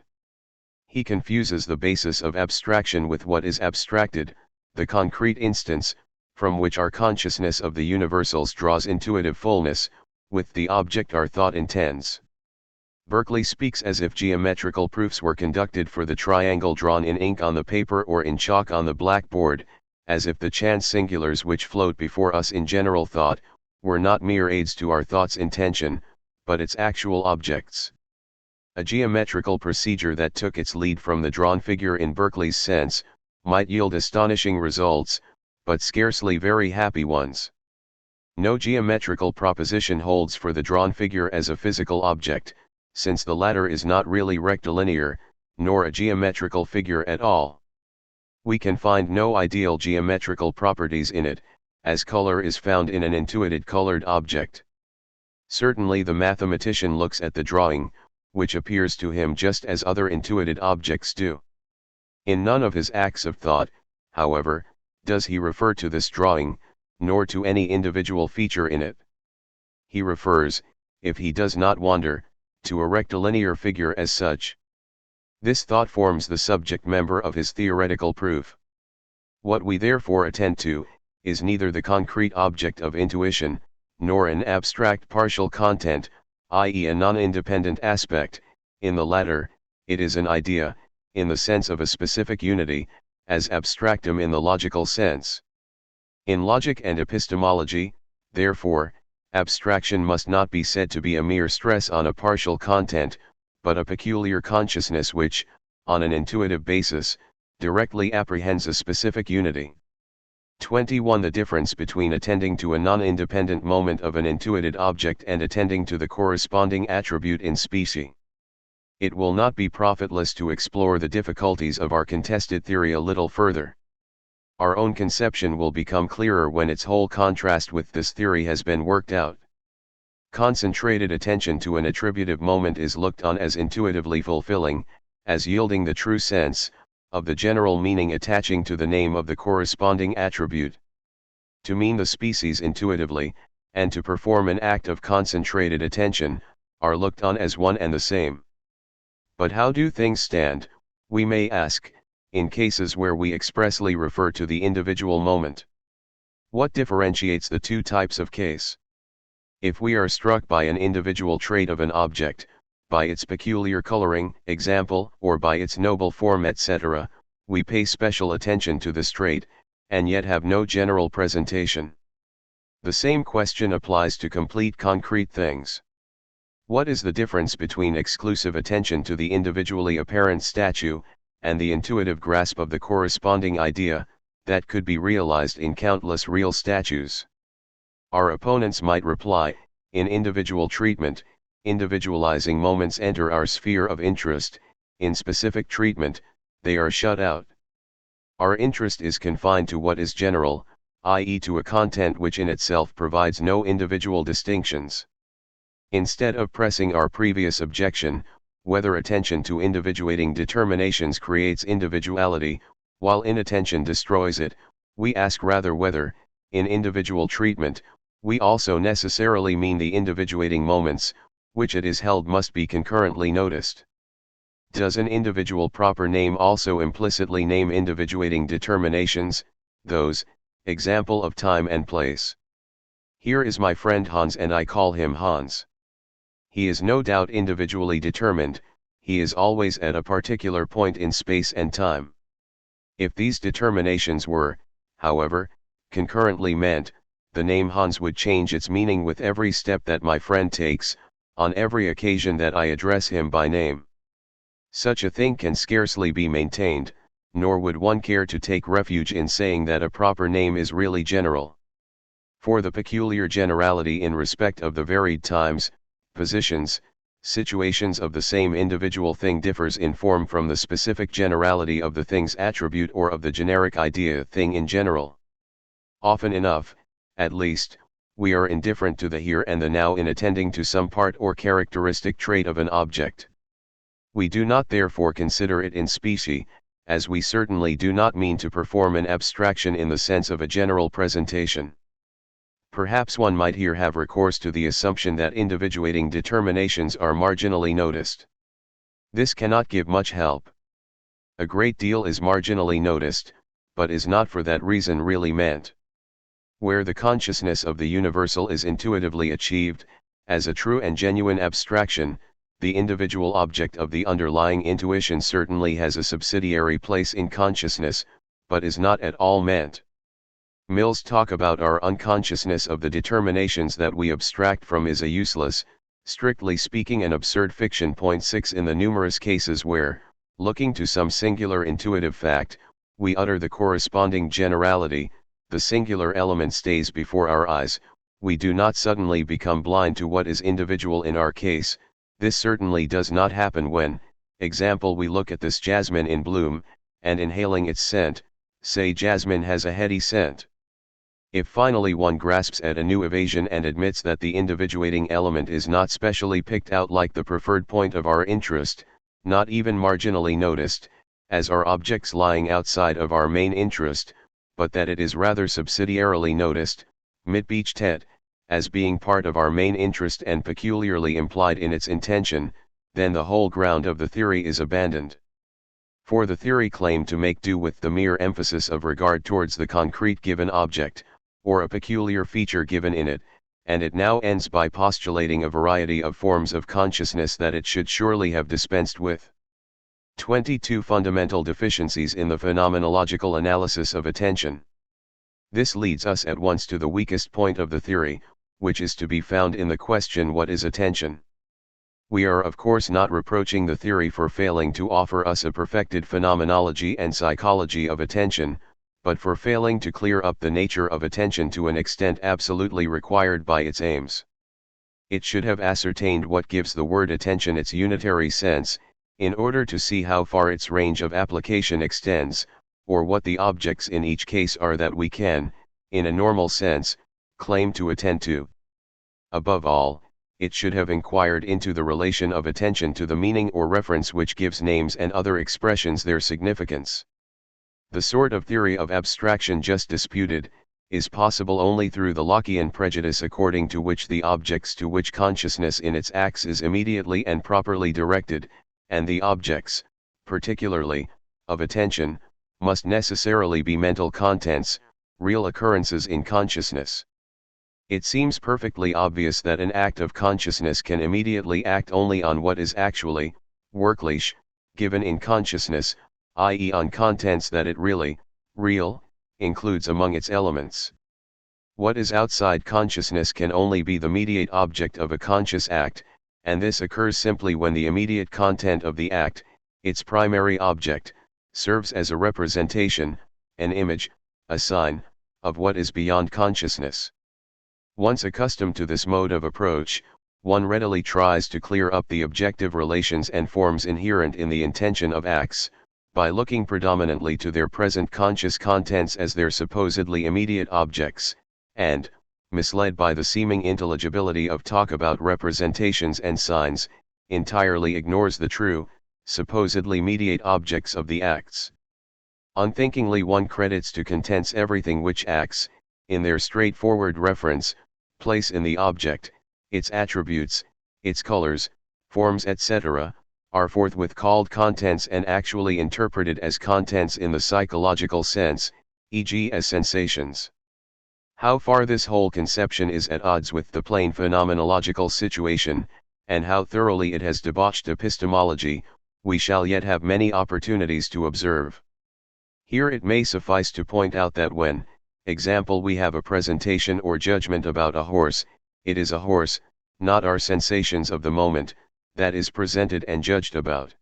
He confuses the basis of abstraction with what is abstracted, the concrete instance, from which our consciousness of the universals draws intuitive fullness, with the object our thought intends. Berkeley speaks as if geometrical proofs were conducted for the triangle drawn in ink on the paper or in chalk on the blackboard, as if the chance singulars which float before us in general thought, were not mere aids to our thought's intention, but its actual objects. A geometrical procedure that took its lead from the drawn figure in Berkeley's sense, might yield astonishing results, but scarcely very happy ones. No geometrical proposition holds for the drawn figure as a physical object, since the latter is not really rectilinear, nor a geometrical figure at all. We can find no ideal geometrical properties in it, as color is found in an intuited colored object. Certainly the mathematician looks at the drawing, which appears to him just as other intuited objects do. In none of his acts of thought, however, does he refer to this drawing, nor to any individual feature in it. He refers, if he does not wander, to a rectilinear figure as such. This thought forms the subject member of his theoretical proof. What we therefore attend to, is neither the concrete object of intuition, nor an abstract partial content, i.e. a non-independent aspect. In the latter, it is an idea, in the sense of a specific unity, as abstractum in the logical sense. In logic and epistemology, therefore, abstraction must not be said to be a mere stress on a partial content, but a peculiar consciousness which, on an intuitive basis, directly apprehends a specific unity. 21. The difference between attending to a non-independent moment of an intuited object and attending to the corresponding attribute in specie. It will not be profitless to explore the difficulties of our contested theory a little further. Our own conception will become clearer when its whole contrast with this theory has been worked out. Concentrated attention to an attributive moment is looked on as intuitively fulfilling, as yielding the true sense, of the general meaning attaching to the name of the corresponding attribute. To mean the species intuitively, and to perform an act of concentrated attention, are looked on as one and the same. But how do things stand, we may ask, in cases where we expressly refer to the individual moment? What differentiates the two types of case? If we are struck by an individual trait of an object, by its peculiar coloring, example, or by its noble form etc., we pay special attention to this trait, and yet have no general presentation. The same question applies to complete concrete things. What is the difference between exclusive attention to the individually apparent statue, and the intuitive grasp of the corresponding idea, that could be realized in countless real statues? Our opponents might reply, in individual treatment, individualizing moments enter our sphere of interest, in specific treatment, they are shut out. Our interest is confined to what is general, i.e. to a content which in itself provides no individual distinctions. Instead of pressing our previous objection, whether attention to individuating determinations creates individuality, while inattention destroys it, we ask rather whether, in individual treatment, we also necessarily mean the individuating moments, which it is held must be concurrently noticed. Does an individual proper name also implicitly name individuating determinations, those, example of time and place? Here is my friend Hans and I call him Hans. He is no doubt individually determined, he is always at a particular point in space and time. If these determinations were, however, concurrently meant, the name Hans would change its meaning with every step that my friend takes, on every occasion that I address him by name. Such a thing can scarcely be maintained, nor would one care to take refuge in saying that a proper name is really general. For the peculiar generality in respect of the varied times, positions, situations of the same individual thing differs in form from the specific generality of the thing's attribute or of the generic idea thing in general. Often enough, at least, we are indifferent to the here and the now in attending to some part or characteristic trait of an object. We do not therefore consider it in specie, as we certainly do not mean to perform an abstraction in the sense of a general presentation. Perhaps one might here have recourse to the assumption that individuating determinations are marginally noticed. This cannot give much help. A great deal is marginally noticed, but is not for that reason really meant. Where the consciousness of the universal is intuitively achieved, as a true and genuine abstraction, the individual object of the underlying intuition certainly has a subsidiary place in consciousness, but is not at all meant. Mill's talk about our unconsciousness of the determinations that we abstract from is a useless, strictly speaking an absurd fiction. 6 In the numerous cases where, looking to some singular intuitive fact, we utter the corresponding generality, the singular element stays before our eyes, we do not suddenly become blind to what is individual in our case. This certainly does not happen when, example, we look at this jasmine in bloom, and inhaling its scent, say jasmine has a heady scent. If finally one grasps at a new evasion and admits that the individuating element is not specially picked out like the preferred point of our interest, not even marginally noticed, as are objects lying outside of our main interest, but that it is rather subsidiarily noticed, mitbechtet, as being part of our main interest and peculiarly implied in its intention, then the whole ground of the theory is abandoned. For the theory claimed to make do with the mere emphasis of regard towards the concrete given object, or a peculiar feature given in it, and it now ends by postulating a variety of forms of consciousness that it should surely have dispensed with. 22 Fundamental deficiencies in the phenomenological analysis of attention. This leads us at once to the weakest point of the theory, which is to be found in the question what is attention. We are of course not reproaching the theory for failing to offer us a perfected phenomenology and psychology of attention, but for failing to clear up the nature of attention to an extent absolutely required by its aims. It should have ascertained what gives the word attention its unitary sense, in order to see how far its range of application extends, or what the objects in each case are that we can, in a normal sense, claim to attend to. Above all, it should have inquired into the relation of attention to the meaning or reference which gives names and other expressions their significance. The sort of theory of abstraction just disputed, is possible only through the Lockean prejudice according to which the objects to which consciousness in its acts is immediately and properly directed, and the objects, particularly, of attention, must necessarily be mental contents, real occurrences in consciousness. It seems perfectly obvious that an act of consciousness can immediately act only on what is actually, wirklich, given in consciousness, i.e. on contents that it really, real, includes among its elements. What is outside consciousness can only be the mediate object of a conscious act, and this occurs simply when the immediate content of the act, its primary object, serves as a representation, an image, a sign, of what is beyond consciousness. Once accustomed to this mode of approach, one readily tries to clear up the objective relations and forms inherent in the intention of acts, by looking predominantly to their present conscious contents as their supposedly immediate objects, and, misled by the seeming intelligibility of talk about representations and signs, entirely ignores the true, supposedly mediate objects of the acts. Unthinkingly one credits to contents everything which acts, in their straightforward reference, place in the object, its attributes, its colors, forms etc., are forthwith called contents and actually interpreted as contents in the psychological sense, e.g. as sensations. How far this whole conception is at odds with the plain phenomenological situation, and how thoroughly it has debauched epistemology, we shall yet have many opportunities to observe. Here it may suffice to point out that when, example, we have a presentation or judgment about a horse, it is a horse, not our sensations of the moment, that is presented and judged about.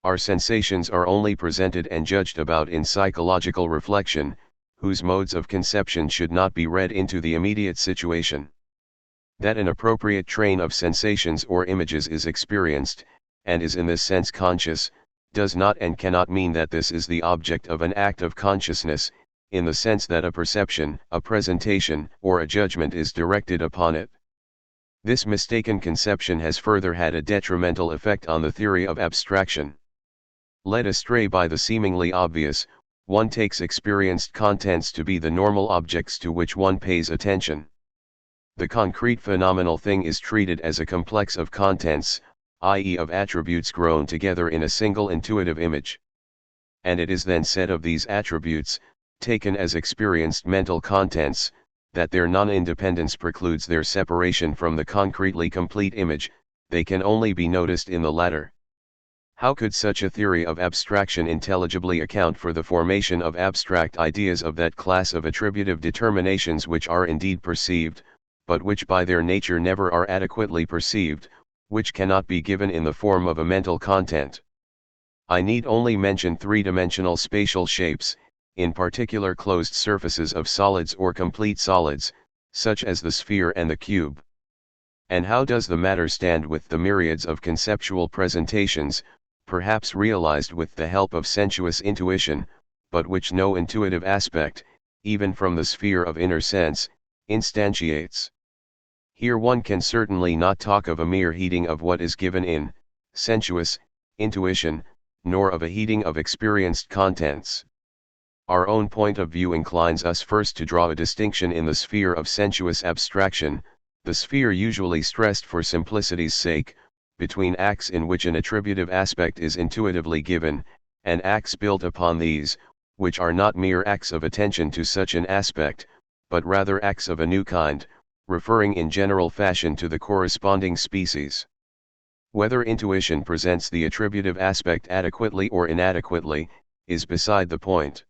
Our sensations are only presented and judged about in psychological reflection, whose modes of conception should not be read into the immediate situation. That an appropriate train of sensations or images is experienced, and is in this sense conscious, does not and cannot mean that this is the object of an act of consciousness, in the sense that a perception, a presentation, or a judgment is directed upon it. This mistaken conception has further had a detrimental effect on the theory of abstraction. Led astray by the seemingly obvious, one takes experienced contents to be the normal objects to which one pays attention. The concrete phenomenal thing is treated as a complex of contents, i.e. of attributes grown together in a single intuitive image. And it is then said of these attributes, taken as experienced mental contents, that their non-independence precludes their separation from the concretely complete image, they can only be noticed in the latter. How could such a theory of abstraction intelligibly account for the formation of abstract ideas of that class of attributive determinations which are indeed perceived, but which by their nature never are adequately perceived, which cannot be given in the form of a mental content? I need only mention three-dimensional spatial shapes, in particular closed surfaces of solids or complete solids, such as the sphere and the cube. And how does the matter stand with the myriads of conceptual presentations, perhaps realized with the help of sensuous intuition, but which no intuitive aspect, even from the sphere of inner sense, instantiates? Here one can certainly not talk of a mere heating of what is given in sensuous intuition, nor of a heating of experienced contents. Our own point of view inclines us first to draw a distinction in the sphere of sensuous abstraction, the sphere usually stressed for simplicity's sake, between acts in which an attributive aspect is intuitively given, and acts built upon these, which are not mere acts of attention to such an aspect, but rather acts of a new kind, referring in general fashion to the corresponding species. Whether intuition presents the attributive aspect adequately or inadequately, is beside the point.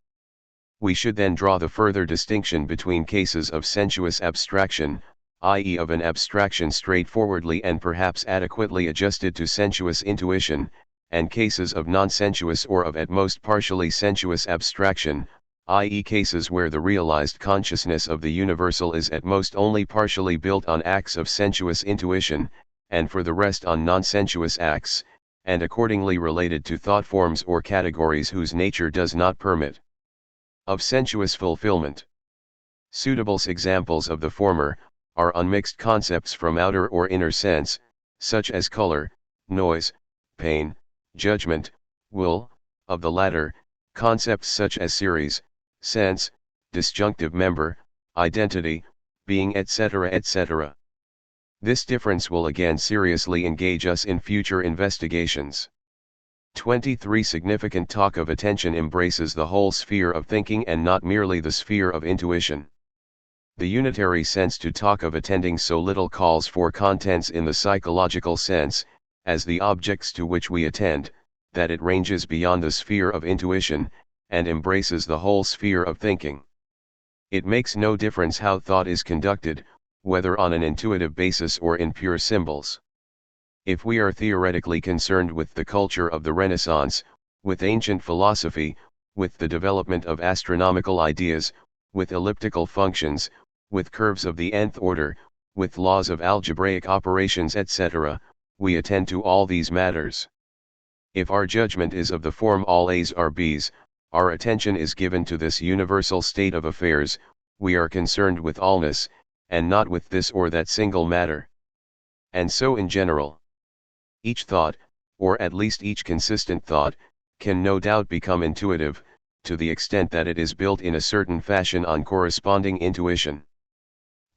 We should then draw the further distinction between cases of sensuous abstraction, i.e. of an abstraction straightforwardly and perhaps adequately adjusted to sensuous intuition, and cases of non-sensuous or of at most partially sensuous abstraction, i.e. cases where the realized consciousness of the universal is at most only partially built on acts of sensuous intuition, and for the rest on non-sensuous acts, and accordingly related to thought forms or categories whose nature does not permit of sensuous fulfillment. Suitable examples of the former are unmixed concepts from outer or inner sense, such as color, noise, pain, judgment, will; of the latter, concepts such as series, sense, disjunctive member, identity, being etc. etc. This difference will again seriously engage us in future investigations. 23. Significant talk of attention embraces the whole sphere of thinking and not merely the sphere of intuition. The unitary sense to talk of attending so little calls for contents in the psychological sense, as the objects to which we attend, that it ranges beyond the sphere of intuition, and embraces the whole sphere of thinking. It makes no difference how thought is conducted, whether on an intuitive basis or in pure symbols. If we are theoretically concerned with the culture of the Renaissance, with ancient philosophy, with the development of astronomical ideas, with elliptical functions, with curves of the nth order, with laws of algebraic operations etc., we attend to all these matters. If our judgment is of the form all A's are B's, our attention is given to this universal state of affairs, we are concerned with allness, and not with this or that single matter. And so in general. Each thought, or at least each consistent thought, can no doubt become intuitive, to the extent that it is built in a certain fashion on corresponding intuition.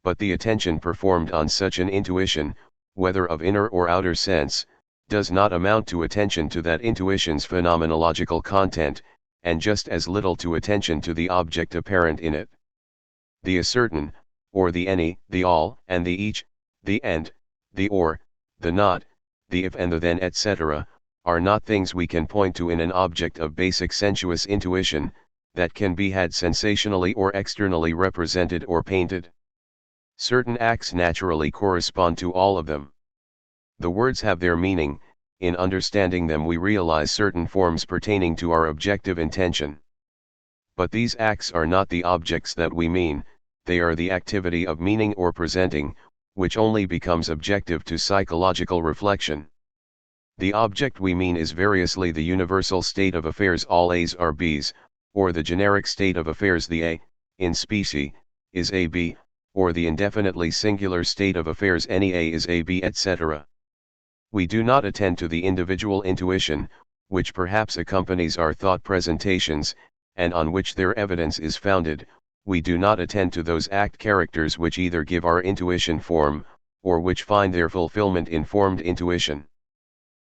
But the attention performed on such an intuition, whether of inner or outer sense, does not amount to attention to that intuition's phenomenological content, and just as little to attention to the object apparent in it. The a certain, or the any, the all, and the each, the and, the or, the not, the if and the then etc., are not things we can point to in an object of basic sensuous intuition, that can be had sensationally or externally represented or painted. Certain acts naturally correspond to all of them. The words have their meaning, in understanding them we realize certain forms pertaining to our objective intention. But these acts are not the objects that we mean, they are the activity of meaning or presenting, which only becomes objective to psychological reflection. The object we mean is variously the universal state of affairs all A's are B's, or the generic state of affairs the A, in specie, is AB, or the indefinitely singular state of affairs any A is AB etc. We do not attend to the individual intuition, which perhaps accompanies our thought presentations, and on which their evidence is founded. We do not attend to those act characters which either give our intuition form, or which find their fulfillment in formed intuition.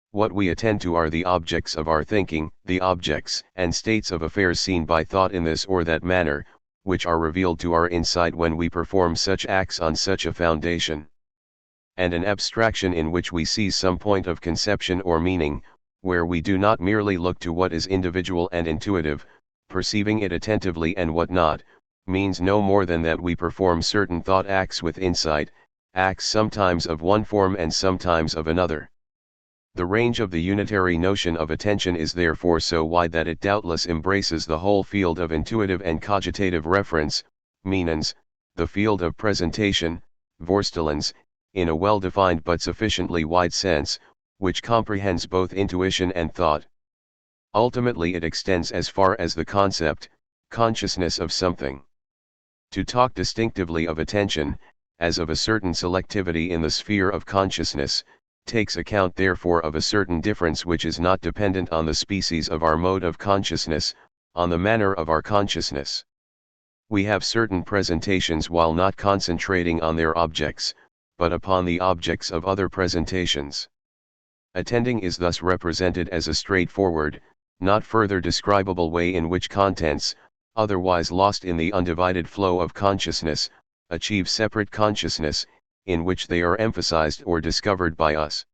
What we attend to are the objects of our thinking, the objects and states of affairs seen by thought in this or that manner, which are revealed to our insight when we perform such acts on such a foundation. And an abstraction in which we see some point of conception or meaning, where we do not merely look to what is individual and intuitive, perceiving it attentively and what not, means no more than that we perform certain thought acts with insight, acts sometimes of one form and sometimes of another. The range of the unitary notion of attention is therefore so wide that it doubtless embraces the whole field of intuitive and cogitative reference, meanens, the field of presentation, vorstellens, in a well-defined but sufficiently wide sense, which comprehends both intuition and thought. Ultimately it extends as far as the concept, consciousness of something. To talk distinctively of attention, as of a certain selectivity in the sphere of consciousness, takes account therefore of a certain difference which is not dependent on the species of our mode of consciousness, on the manner of our consciousness. We have certain presentations while not concentrating on their objects, but upon the objects of other presentations. Attending is thus represented as a straightforward, not further describable way in which contents, otherwise lost in the undivided flow of consciousness, achieve separate consciousness, in which they are emphasized or discovered by us.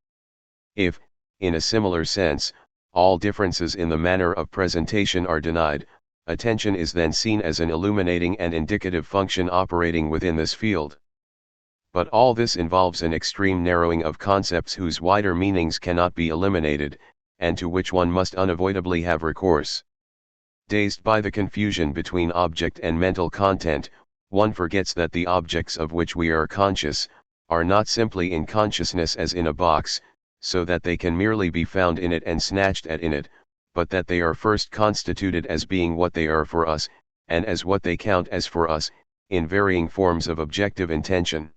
If, in a similar sense, all differences in the manner of presentation are denied, attention is then seen as an illuminating and indicative function operating within this field. But all this involves an extreme narrowing of concepts whose wider meanings cannot be eliminated, and to which one must unavoidably have recourse. Dazed by the confusion between object and mental content, one forgets that the objects of which we are conscious, are not simply in consciousness as in a box, so that they can merely be found in it and snatched at in it, but that they are first constituted as being what they are for us, and as what they count as for us, in varying forms of objective intention.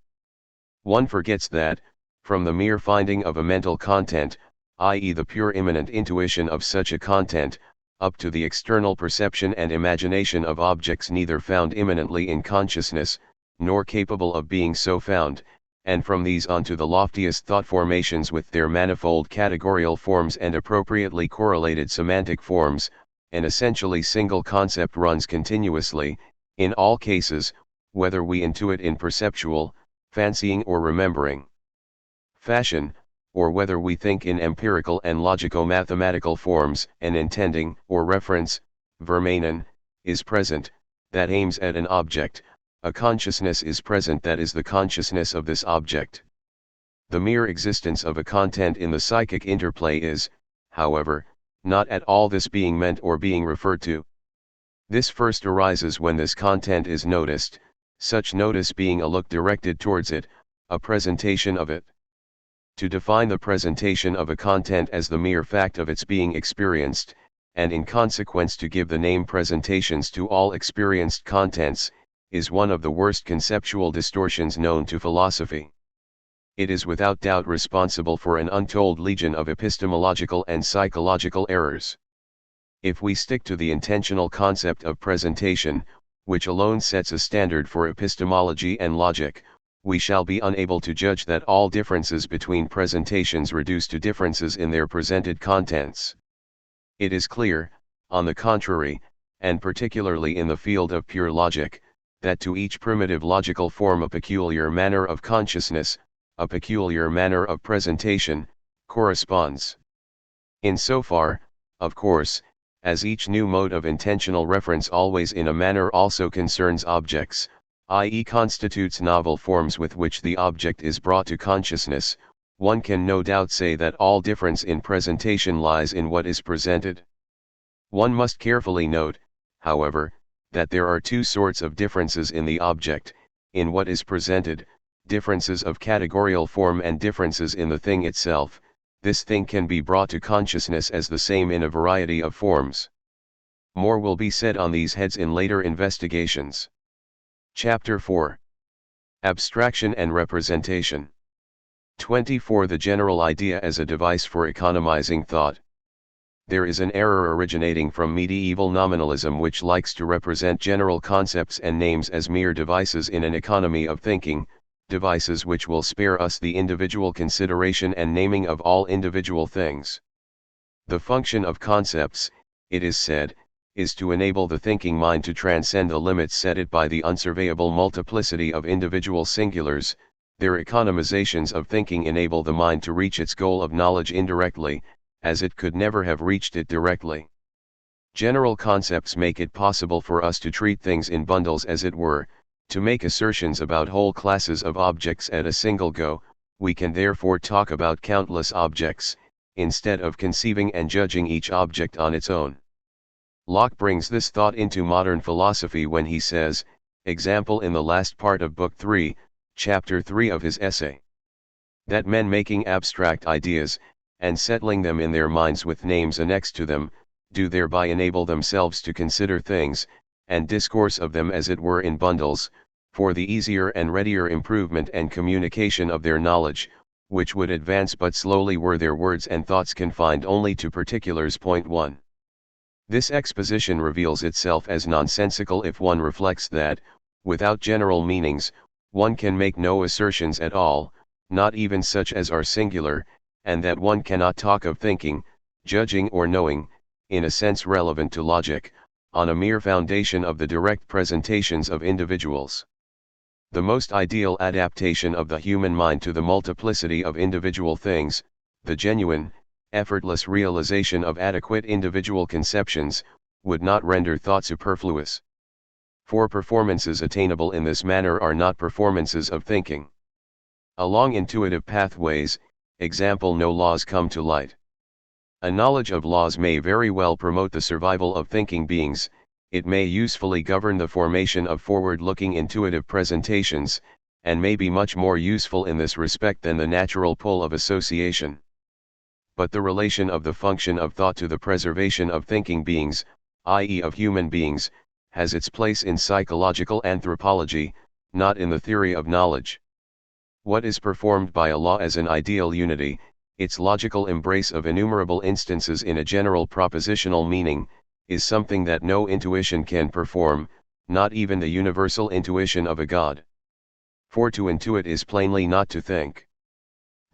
One forgets that, from the mere finding of a mental content, i.e. the pure immanent intuition of such a content, up to the external perception and imagination of objects neither found immanently in consciousness, nor capable of being so found, and from these on to the loftiest thought formations with their manifold categorical forms and appropriately correlated semantic forms, an essentially single concept runs continuously, in all cases, whether we intuit in perceptual, fancying or remembering fashion, or whether we think in empirical and logico-mathematical forms. An intending, or reference, vermeinen, is present, that aims at an object, a consciousness is present that is the consciousness of this object. The mere existence of a content in the psychic interplay is, however, not at all this being meant or being referred to. This first arises when this content is noticed, such notice being a look directed towards it, a presentation of it. To define the presentation of a content as the mere fact of its being experienced, and in consequence to give the name presentations to all experienced contents, is one of the worst conceptual distortions known to philosophy. It is without doubt responsible for an untold legion of epistemological and psychological errors. If we stick to the intentional concept of presentation, which alone sets a standard for epistemology and logic, we shall be unable to judge that all differences between presentations reduce to differences in their presented contents. It is clear, on the contrary, and particularly in the field of pure logic, that to each primitive logical form a peculiar manner of consciousness, a peculiar manner of presentation, corresponds. Insofar, of course, as each new mode of intentional reference always in a manner also concerns objects, i.e. constitutes novel forms with which the object is brought to consciousness, one can no doubt say that all difference in presentation lies in what is presented. One must carefully note, however, that there are two sorts of differences in the object, in what is presented, differences of categorical form and differences in the thing itself. This thing can be brought to consciousness as the same in a variety of forms. More will be said on these heads in later investigations. Chapter 4. Abstraction and Representation. 24. The general idea as a device for economizing thought. There is an error originating from medieval nominalism which likes to represent general concepts and names as mere devices in an economy of thinking, devices which will spare us the individual consideration and naming of all individual things. The function of concepts, it is said, is to enable the thinking mind to transcend the limits set it by the unsurveyable multiplicity of individual singulars. Their economizations of thinking enable the mind to reach its goal of knowledge indirectly, as it could never have reached it directly. General concepts make it possible for us to treat things in bundles as it were, to make assertions about whole classes of objects at a single go. We can therefore talk about countless objects, instead of conceiving and judging each object on its own. Locke brings this thought into modern philosophy when he says, example in the last part of Book 3, Chapter 3 of his essay, that men making abstract ideas, and settling them in their minds with names annexed to them, do thereby enable themselves to consider things, and discourse of them as it were in bundles, for the easier and readier improvement and communication of their knowledge, which would advance but slowly were their words and thoughts confined only to particulars. Point 1. This exposition reveals itself as nonsensical if one reflects that, without general meanings, one can make no assertions at all, not even such as are singular, and that one cannot talk of thinking, judging or knowing, in a sense relevant to logic, on a mere foundation of the direct presentations of individuals. The most ideal adaptation of the human mind to the multiplicity of individual things, the genuine, effortless realization of adequate individual conceptions, would not render thought superfluous. For performances attainable in this manner are not performances of thinking. Along intuitive pathways, example no laws come to light. A knowledge of laws may very well promote the survival of thinking beings, it may usefully govern the formation of forward-looking intuitive presentations, and may be much more useful in this respect than the natural pull of association. But the relation of the function of thought to the preservation of thinking beings, i.e. of human beings, has its place in psychological anthropology, not in the theory of knowledge. What is performed by a law as an ideal unity, its logical embrace of innumerable instances in a general propositional meaning, is something that no intuition can perform, not even the universal intuition of a God. For to intuit is plainly not to think.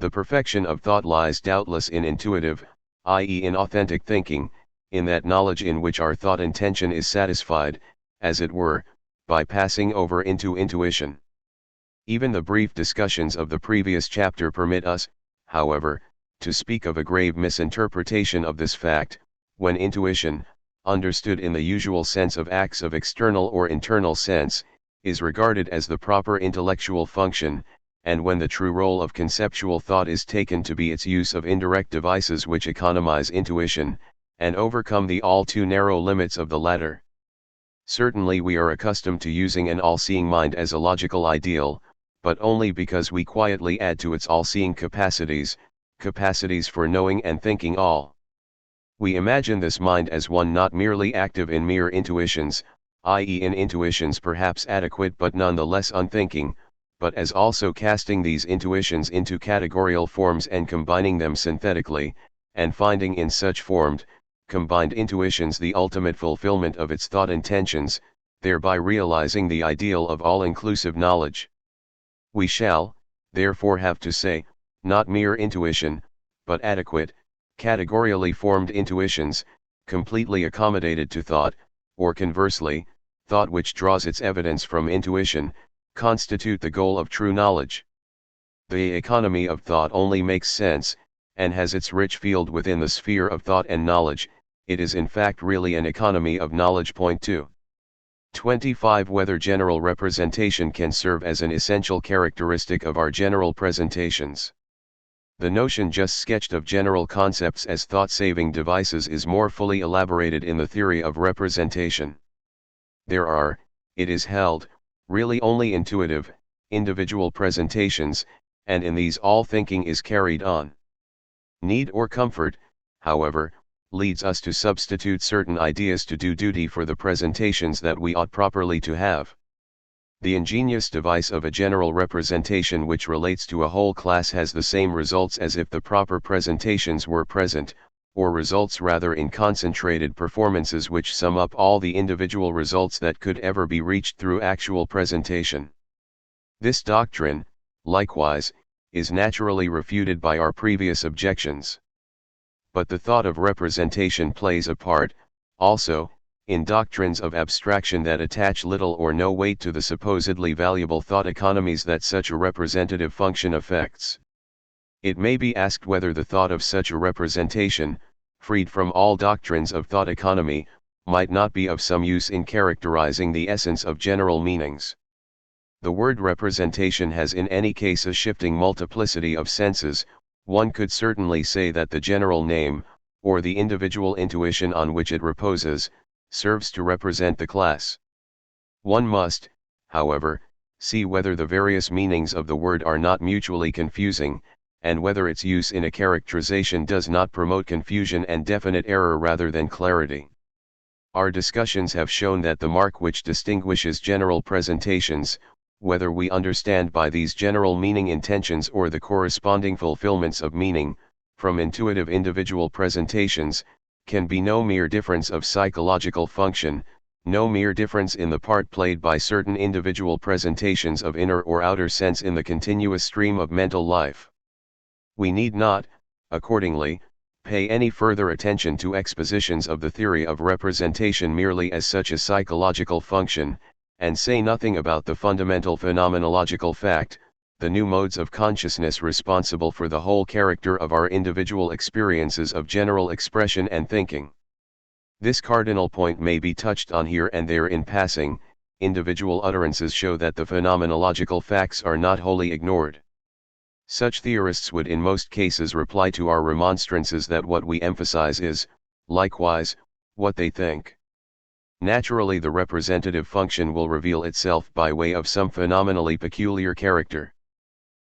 The perfection of thought lies doubtless in intuitive, i.e. in authentic thinking, in that knowledge in which our thought intention is satisfied, as it were, by passing over into intuition. Even the brief discussions of the previous chapter permit us, however, to speak of a grave misinterpretation of this fact, when intuition, understood in the usual sense of acts of external or internal sense, is regarded as the proper intellectual function, and when the true role of conceptual thought is taken to be its use of indirect devices which economize intuition, and overcome the all too narrow limits of the latter. Certainly we are accustomed to using an all-seeing mind as a logical ideal, but only because we quietly add to its all-seeing capacities for knowing and thinking all. We imagine this mind as one not merely active in mere intuitions, i.e. in intuitions perhaps adequate but none the less unthinking, but as also casting these intuitions into categorical forms and combining them synthetically, and finding in such combined intuitions the ultimate fulfillment of its thought intentions, thereby realizing the ideal of all-inclusive knowledge. We shall, therefore have to say, not mere intuition, but adequate, categorially formed intuitions, completely accommodated to thought, or conversely, thought which draws its evidence from intuition, constitute the goal of true knowledge. The economy of thought only makes sense, and has its rich field within the sphere of thought and knowledge. It is in fact really an economy of knowledge. Point 2. 25. Whether general representation can serve as an essential characteristic of our general presentations. The notion just sketched of general concepts as thought-saving devices is more fully elaborated in the theory of representation. There are, it is held, really only intuitive, individual presentations, and in these all thinking is carried on. Need or comfort, however, leads us to substitute certain ideas to do duty for the presentations that we ought properly to have. The ingenious device of a general representation which relates to a whole class has the same results as if the proper presentations were present, or results rather in concentrated performances which sum up all the individual results that could ever be reached through actual presentation. This doctrine, likewise, is naturally refuted by our previous objections. But the thought of representation plays a part, also, in doctrines of abstraction that attach little or no weight to the supposedly valuable thought economies that such a representative function affects. It may be asked whether the thought of such a representation, freed from all doctrines of thought economy, might not be of some use in characterizing the essence of general meanings. The word representation has in any case a shifting multiplicity of senses. One could certainly say that the general name, or the individual intuition on which it reposes, serves to represent the class. One must, however, see whether the various meanings of the word are not mutually confusing, and whether its use in a characterization does not promote confusion and definite error rather than clarity. Our discussions have shown that the mark which distinguishes general presentations, whether we understand by these general meaning intentions or the corresponding fulfillments of meaning, from intuitive individual presentations, can be no mere difference of psychological function, no mere difference in the part played by certain individual presentations of inner or outer sense in the continuous stream of mental life. We need not, accordingly, pay any further attention to expositions of the theory of representation merely as such a psychological function, and say nothing about the fundamental phenomenological fact, the new modes of consciousness responsible for the whole character of our individual experiences of general expression and thinking. This cardinal point may be touched on here and there in passing. Individual utterances show that the phenomenological facts are not wholly ignored. Such theorists would in most cases reply to our remonstrances that what we emphasize is, likewise, what they think. Naturally, the representative function will reveal itself by way of some phenomenally peculiar character.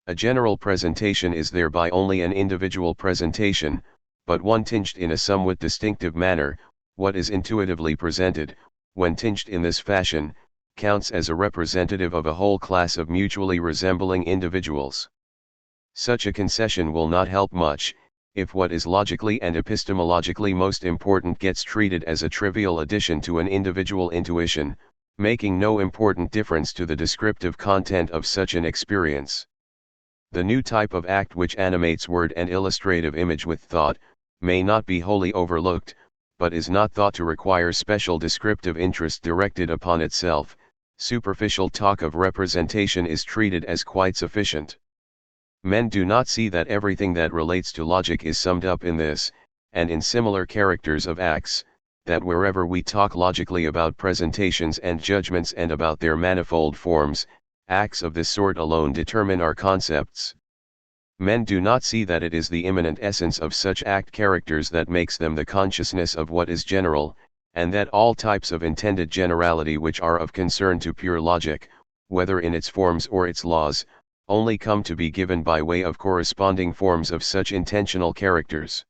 A general presentation is thereby only an individual presentation, but one tinged in a somewhat distinctive manner. What is intuitively presented, when tinged in this fashion, counts as a representative of a whole class of mutually resembling individuals. Such a concession will not help much, if what is logically and epistemologically most important gets treated as a trivial addition to an individual intuition, making no important difference to the descriptive content of such an experience. The new type of act which animates word and illustrative image with thought, may not be wholly overlooked, but is not thought to require special descriptive interest directed upon itself. Superficial talk of representation is treated as quite sufficient. Men do not see that everything that relates to logic is summed up in this, and in similar characters of acts, that wherever we talk logically about presentations and judgments and about their manifold forms, acts of this sort alone determine our concepts. Men do not see that it is the immanent essence of such act characters that makes them the consciousness of what is general, and that all types of intended generality which are of concern to pure logic, whether in its forms or its laws, only come to be given by way of corresponding forms of such intentional characters.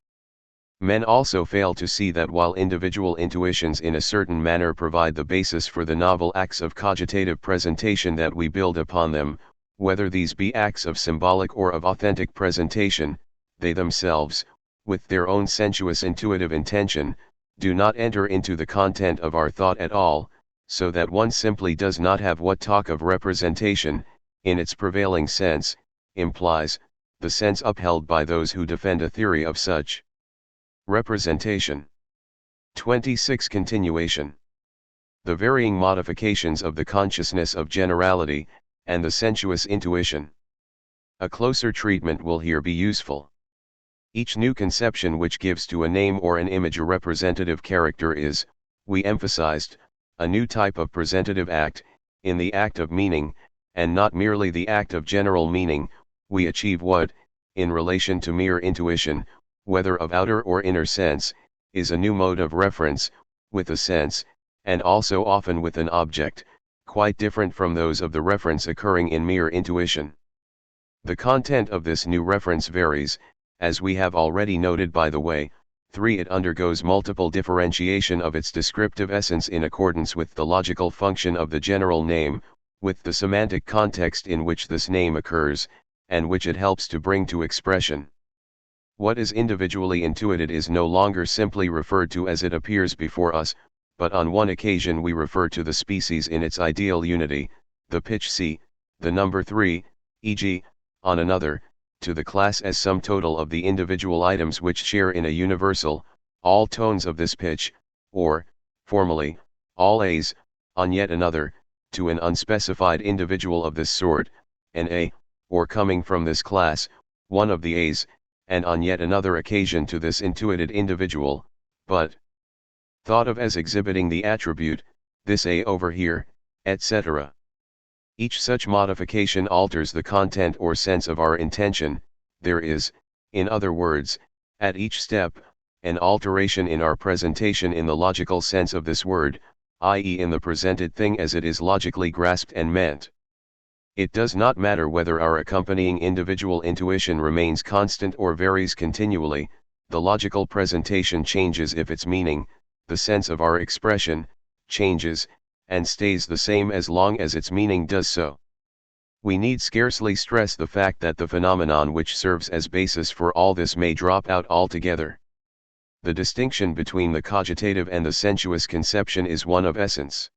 Men also fail to see that while individual intuitions in a certain manner provide the basis for the novel acts of cogitative presentation that we build upon them, whether these be acts of symbolic or of authentic presentation, they themselves, with their own sensuous intuitive intention, do not enter into the content of our thought at all, so that one simply does not have what talk of representation, in its prevailing sense, implies, the sense upheld by those who defend a theory of such representation. 26. Continuation. The varying modifications of the consciousness of generality, and the sensuous intuition. A closer treatment will here be useful. Each new conception which gives to a name or an image a representative character is, we emphasized, a new type of presentative act. In the act of meaning, and not merely the act of general meaning, we achieve what, in relation to mere intuition, whether of outer or inner sense, is a new mode of reference, with a sense, and also often with an object, quite different from those of the reference occurring in mere intuition. The content of this new reference varies, as we have already noted by the way. 3. It undergoes multiple differentiation of its descriptive essence in accordance with the logical function of the general name, with the semantic context in which this name occurs, and which it helps to bring to expression. What is individually intuited is no longer simply referred to as it appears before us, but on one occasion we refer to the species in its ideal unity, the pitch C, the number 3, e.g., on another, to the class as sum total of the individual items which share in a universal, all tones of this pitch, or, formally, all A's, on yet another, to an unspecified individual of this sort, an A, or coming from this class, one of the A's, and on yet another occasion to this intuited individual, but thought of as exhibiting the attribute, this A over here, etc. Each such modification alters the content or sense of our intention. There is, in other words, at each step, an alteration in our presentation in the logical sense of this word, i.e. in the presented thing as it is logically grasped and meant. It does not matter whether our accompanying individual intuition remains constant or varies continually, the logical presentation changes if its meaning, the sense of our expression, changes, and stays the same as long as its meaning does so. We need scarcely stress the fact that the phenomenon which serves as basis for all this may drop out altogether. The distinction between the cogitative and the sensuous conception is one of essence.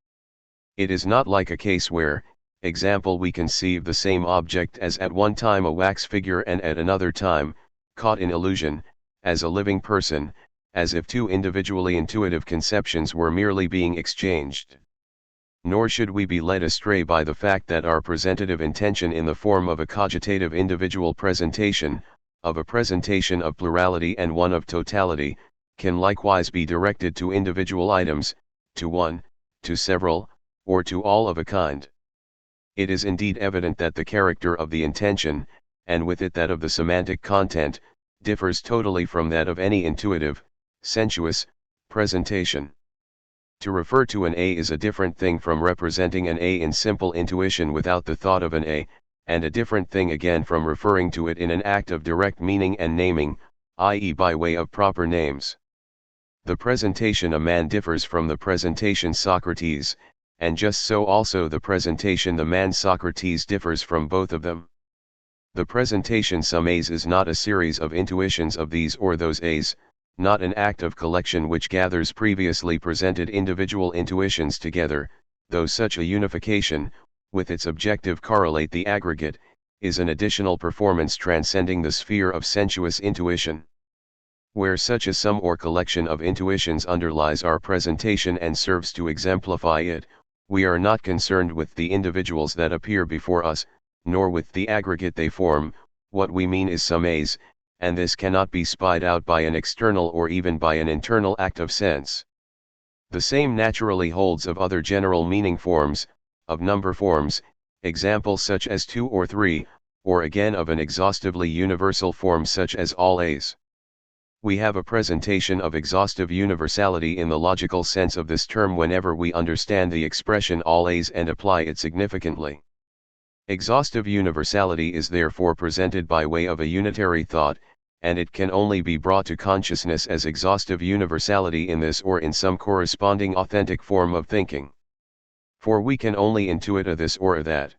It is not like a case where, example, we conceive the same object as at one time a wax figure and at another time, caught in illusion, as a living person, as if two individually intuitive conceptions were merely being exchanged. Nor should we be led astray by the fact that our presentative intention in the form of a cogitative individual presentation, of a presentation of plurality and one of totality, can likewise be directed to individual items, to one, to several, or to all of a kind. It is indeed evident that the character of the intention, and with it that of the semantic content, differs totally from that of any intuitive, sensuous, presentation. To refer to an A is a different thing from representing an A in simple intuition without the thought of an A, and a different thing again from referring to it in an act of direct meaning and naming, i.e. by way of proper names. The presentation a man differs from the presentation Socrates, and just so also the presentation the man Socrates differs from both of them. The presentation some A's is not a series of intuitions of these or those A's, not an act of collection which gathers previously presented individual intuitions together, though such a unification, with its objective correlate the aggregate, is an additional performance transcending the sphere of sensuous intuition. Where such a sum or collection of intuitions underlies our presentation and serves to exemplify it, we are not concerned with the individuals that appear before us, nor with the aggregate they form. What we mean is summaise, and this cannot be spied out by an external or even by an internal act of sense. The same naturally holds of other general meaning forms, of number forms, examples such as 2 or 3, or again of an exhaustively universal form such as all A's. We have a presentation of exhaustive universality in the logical sense of this term whenever we understand the expression all A's and apply it significantly. Exhaustive universality is therefore presented by way of a unitary thought, and it can only be brought to consciousness as exhaustive universality in this or in some corresponding authentic form of thinking. For we can only intuit a this or a that.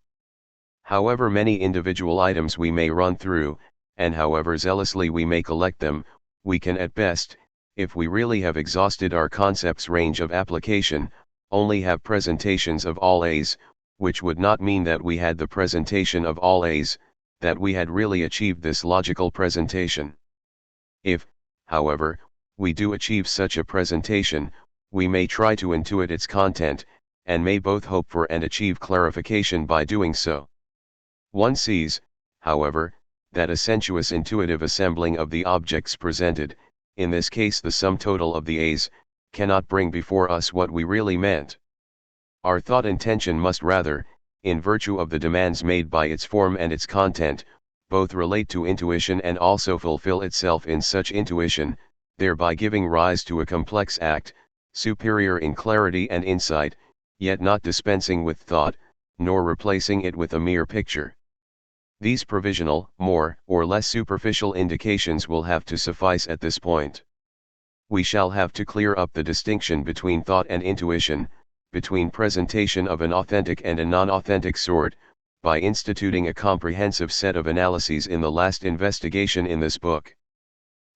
However many individual items we may run through, and however zealously we may collect them, we can at best, if we really have exhausted our concept's range of application, only have presentations of all A's, which would not mean that we had the presentation of all A's, that we had really achieved this logical presentation. If, however, we do achieve such a presentation, we may try to intuit its content, and may both hope for and achieve clarification by doing so. One sees, however, that a sensuous intuitive assembling of the objects presented, in this case the sum total of the A's, cannot bring before us what we really meant. Our thought intention must rather, in virtue of the demands made by its form and its content, both relate to intuition and also fulfill itself in such intuition, thereby giving rise to a complex act, superior in clarity and insight, yet not dispensing with thought, nor replacing it with a mere picture. These provisional, more or less superficial indications will have to suffice at this point. We shall have to clear up the distinction between thought and intuition, between presentation of an authentic and a non-authentic sort, by instituting a comprehensive set of analyses in the last investigation in this book.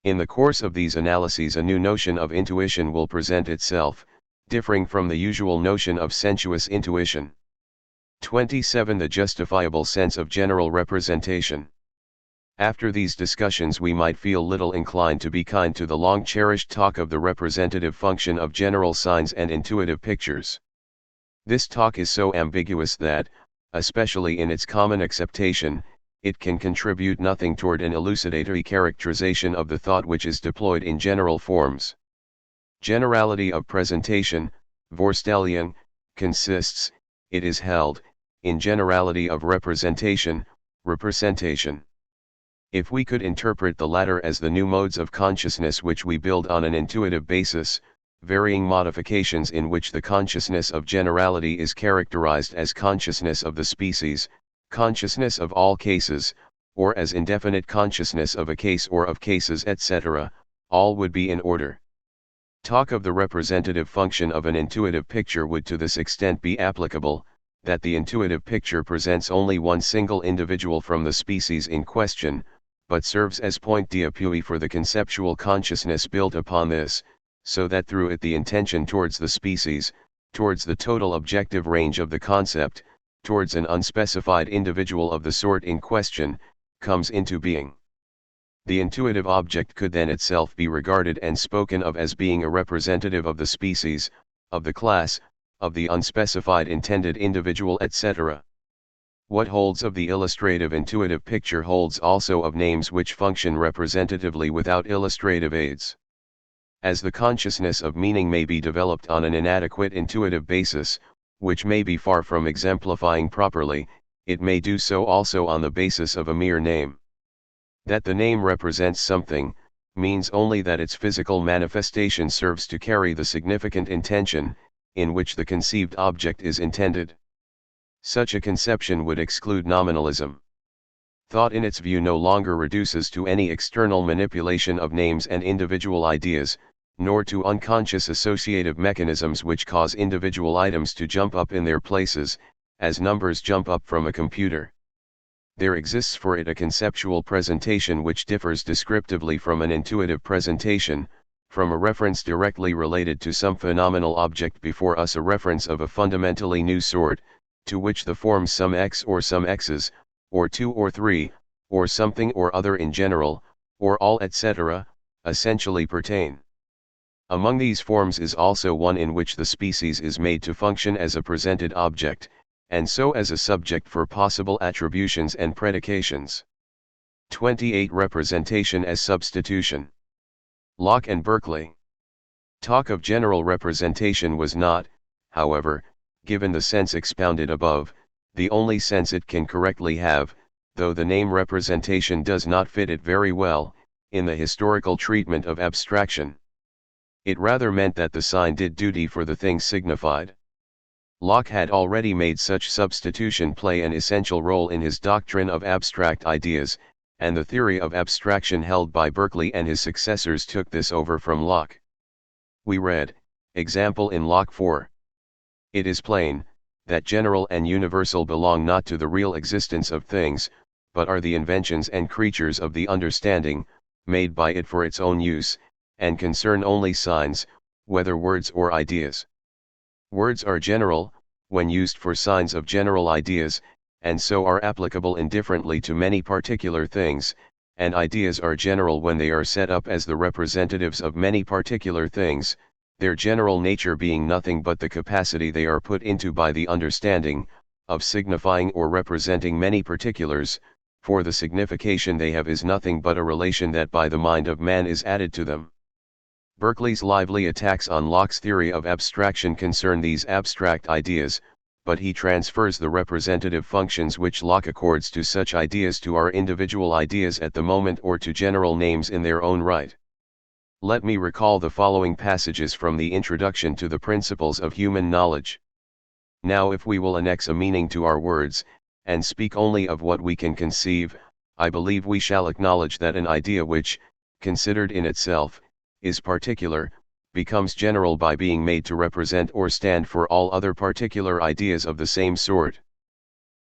In the course of these analyses a new notion of intuition will present itself, differing from the usual notion of sensuous intuition. 27. The justifiable sense of general representation. After these discussions we might feel little inclined to be kind to the long-cherished talk of the representative function of general signs and intuitive pictures. This talk is so ambiguous that, especially in its common acceptation, it can contribute nothing toward an elucidatory characterization of the thought which is deployed in general forms. Generality of presentation, Vorstellung, consists, it is held, in generality of representation, representation. If we could interpret the latter as the new modes of consciousness which we build on an intuitive basis, varying modifications in which the consciousness of generality is characterized as consciousness of the species, consciousness of all cases, or as indefinite consciousness of a case or of cases etc., all would be in order. Talk of the representative function of an intuitive picture would to this extent be applicable, that the intuitive picture presents only one single individual from the species in question, but serves as point d'appui for the conceptual consciousness built upon this, so that through it the intention towards the species, towards the total objective range of the concept, towards an unspecified individual of the sort in question, comes into being. The intuitive object could then itself be regarded and spoken of as being a representative of the species, of the class, of the unspecified intended individual etc. What holds of the illustrative intuitive picture holds also of names which function representatively without illustrative aids. As the consciousness of meaning may be developed on an inadequate intuitive basis, which may be far from exemplifying properly, it may do so also on the basis of a mere name. That the name represents something, means only that its physical manifestation serves to carry the significant intention, in which the conceived object is intended. Such a conception would exclude nominalism. Thought in its view no longer reduces to any external manipulation of names and individual ideas, nor to unconscious associative mechanisms which cause individual items to jump up in their places, as numbers jump up from a computer. There exists for it a conceptual presentation which differs descriptively from an intuitive presentation, from a reference directly related to some phenomenal object before us, a reference of a fundamentally new sort, to which the forms some x or some x's, or 2 or 3, or something or other in general, or all etc., essentially pertain. Among these forms is also one in which the species is made to function as a presented object, and so as a subject for possible attributions and predications. 28. Representation as substitution. Locke and Berkeley. Talk of general representation was not, however, given the sense expounded above, the only sense it can correctly have, though the name representation does not fit it very well, in the historical treatment of abstraction. It rather meant that the sign did duty for the thing signified. Locke had already made such substitution play an essential role in his doctrine of abstract ideas, and the theory of abstraction held by Berkeley and his successors took this over from Locke. We read, example in Locke 4. It is plain, that general and universal belong not to the real existence of things, but are the inventions and creatures of the understanding, made by it for its own use, and concern only signs, whether words or ideas. Words are general, when used for signs of general ideas, and so are applicable indifferently to many particular things, and ideas are general when they are set up as the representatives of many particular things, their general nature being nothing but the capacity they are put into by the understanding, of signifying or representing many particulars, for the signification they have is nothing but a relation that by the mind of man is added to them. Berkeley's lively attacks on Locke's theory of abstraction concern these abstract ideas, but he transfers the representative functions which Locke accords to such ideas to our individual ideas at the moment, or to general names in their own right. Let me recall the following passages from the Introduction to the Principles of Human Knowledge. Now if we will annex a meaning to our words, and speak only of what we can conceive, I believe we shall acknowledge that an idea which, considered in itself, is particular, becomes general by being made to represent or stand for all other particular ideas of the same sort.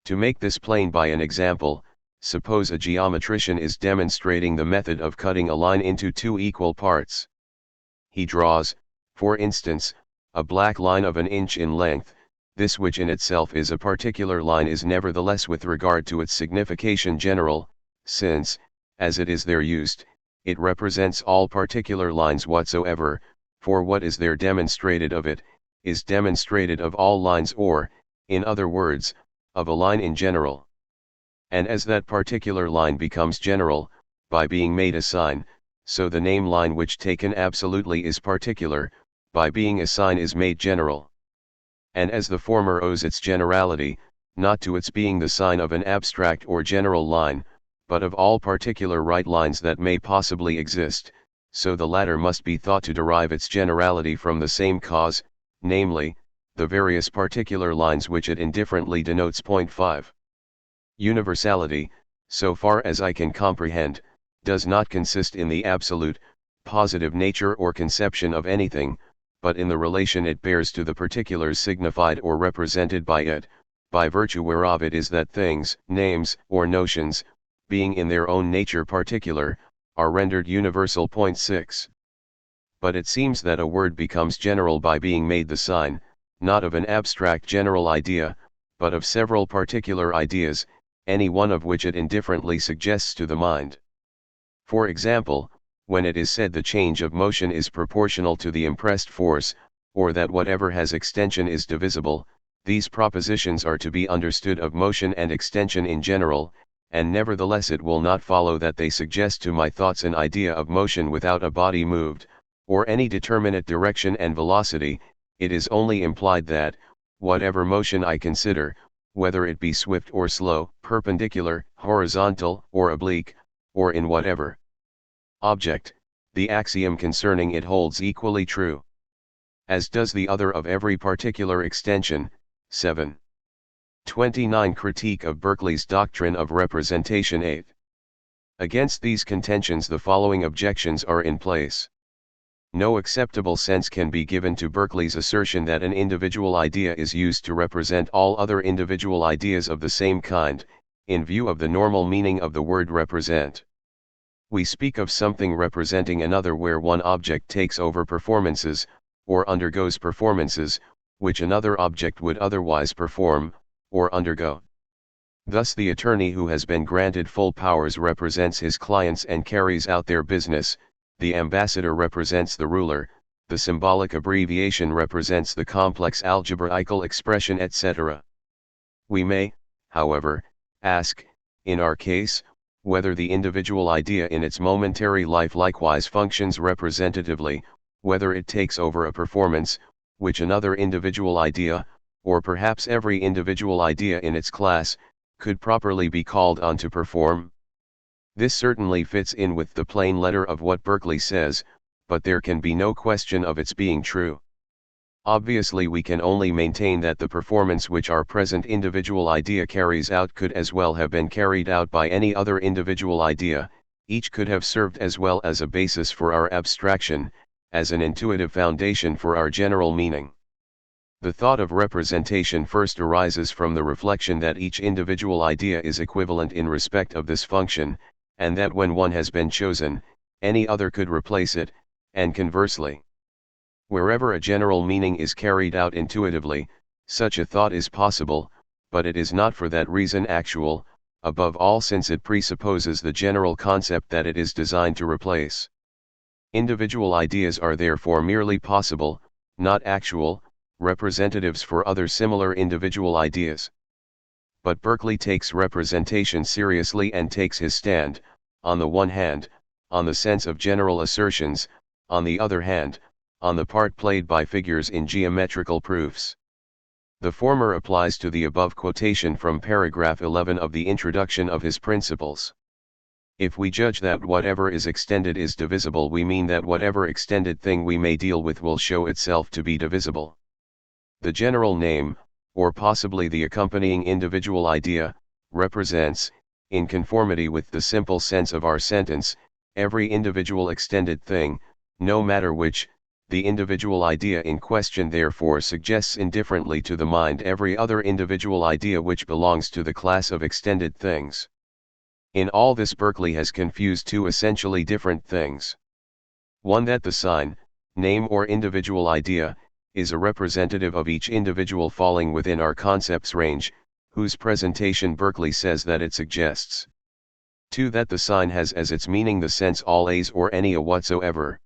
To make this plain by an example, suppose a geometrician is demonstrating the method of cutting a line into two equal parts. He draws, for instance, a black line of an inch in length. This, which in itself is a particular line, is nevertheless with regard to its signification general, since, as it is there used, it represents all particular lines whatsoever, for what is there demonstrated of it, is demonstrated of all lines, or, in other words, of a line in general. And as that particular line becomes general, by being made a sign, so the name line which taken absolutely is particular, by being a sign is made general. And as the former owes its generality, not to its being the sign of an abstract or general line, but of all particular right lines that may possibly exist, so the latter must be thought to derive its generality from the same cause, namely, the various particular lines which it indifferently denotes. 5. Universality, so far as I can comprehend, does not consist in the absolute, positive nature or conception of anything, but in the relation it bears to the particulars signified or represented by it, by virtue whereof it is that things, names, or notions, being in their own nature particular, are rendered universal. 6. But it seems that a word becomes general by being made the sign, not of an abstract general idea, but of several particular ideas, any one of which it indifferently suggests to the mind. For example, when it is said the change of motion is proportional to the impressed force, or that whatever has extension is divisible, these propositions are to be understood of motion and extension in general, and nevertheless it will not follow that they suggest to my thoughts an idea of motion without a body moved, or any determinate direction and velocity. It is only implied that, whatever motion I consider, whether it be swift or slow, perpendicular, horizontal, or oblique, or in whatever object, the axiom concerning it holds equally true, as does the other of every particular extension. 7. 29. Critique of Berkeley's doctrine of representation. 8. Against these contentions the following objections are in place. No acceptable sense can be given to Berkeley's assertion that an individual idea is used to represent all other individual ideas of the same kind, in view of the normal meaning of the word represent. We speak of something representing another where one object takes over performances, or undergoes performances, which another object would otherwise perform, or undergo. Thus the attorney who has been granted full powers represents his clients and carries out their business, the ambassador represents the ruler, the symbolic abbreviation represents the complex algebraical expression, etc. We may, however, ask, in our case, whether the individual idea in its momentary life likewise functions representatively, whether it takes over a performance, which another individual idea, or perhaps every individual idea in its class, could properly be called on to perform. This certainly fits in with the plain letter of what Berkeley says, but there can be no question of its being true. Obviously we can only maintain that the performance which our present individual idea carries out could as well have been carried out by any other individual idea, each could have served as well as a basis for our abstraction, as an intuitive foundation for our general meaning. The thought of representation first arises from the reflection that each individual idea is equivalent in respect of this function, and that when one has been chosen, any other could replace it, and conversely. Wherever a general meaning is carried out intuitively, such a thought is possible, but it is not for that reason actual, above all since it presupposes the general concept that it is designed to replace. Individual ideas are therefore merely possible, not actual, representatives for other similar individual ideas. But Berkeley takes representation seriously and takes his stand, on the one hand, on the sense of general assertions, on the other hand, on the part played by figures in geometrical proofs. The former applies to the above quotation from paragraph 11 of the introduction of his principles. If we judge that whatever is extended is divisible, we mean that whatever extended thing we may deal with will show itself to be divisible. The general name, or possibly the accompanying individual idea, represents, in conformity with the simple sense of our sentence, every individual extended thing, no matter which. The individual idea in question therefore suggests indifferently to the mind every other individual idea which belongs to the class of extended things. In all this Berkeley has confused two essentially different things. One, that the sign, name or individual idea, is a representative of each individual falling within our concept's range, whose presentation Berkeley says that it suggests. 2, that the sign has as its meaning the sense all A's or any A whatsoever.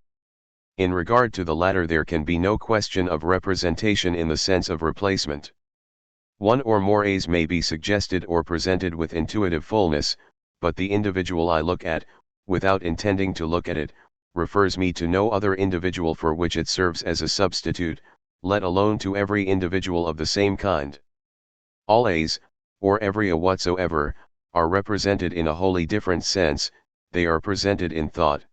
In regard to the latter there can be no question of representation in the sense of replacement. One or more A's may be suggested or presented with intuitive fullness, but the individual I look at, without intending to look at it, refers me to no other individual for which it serves as a substitute, let alone to every individual of the same kind. All A's, or every A whatsoever, are represented in a wholly different sense, they are presented in thought.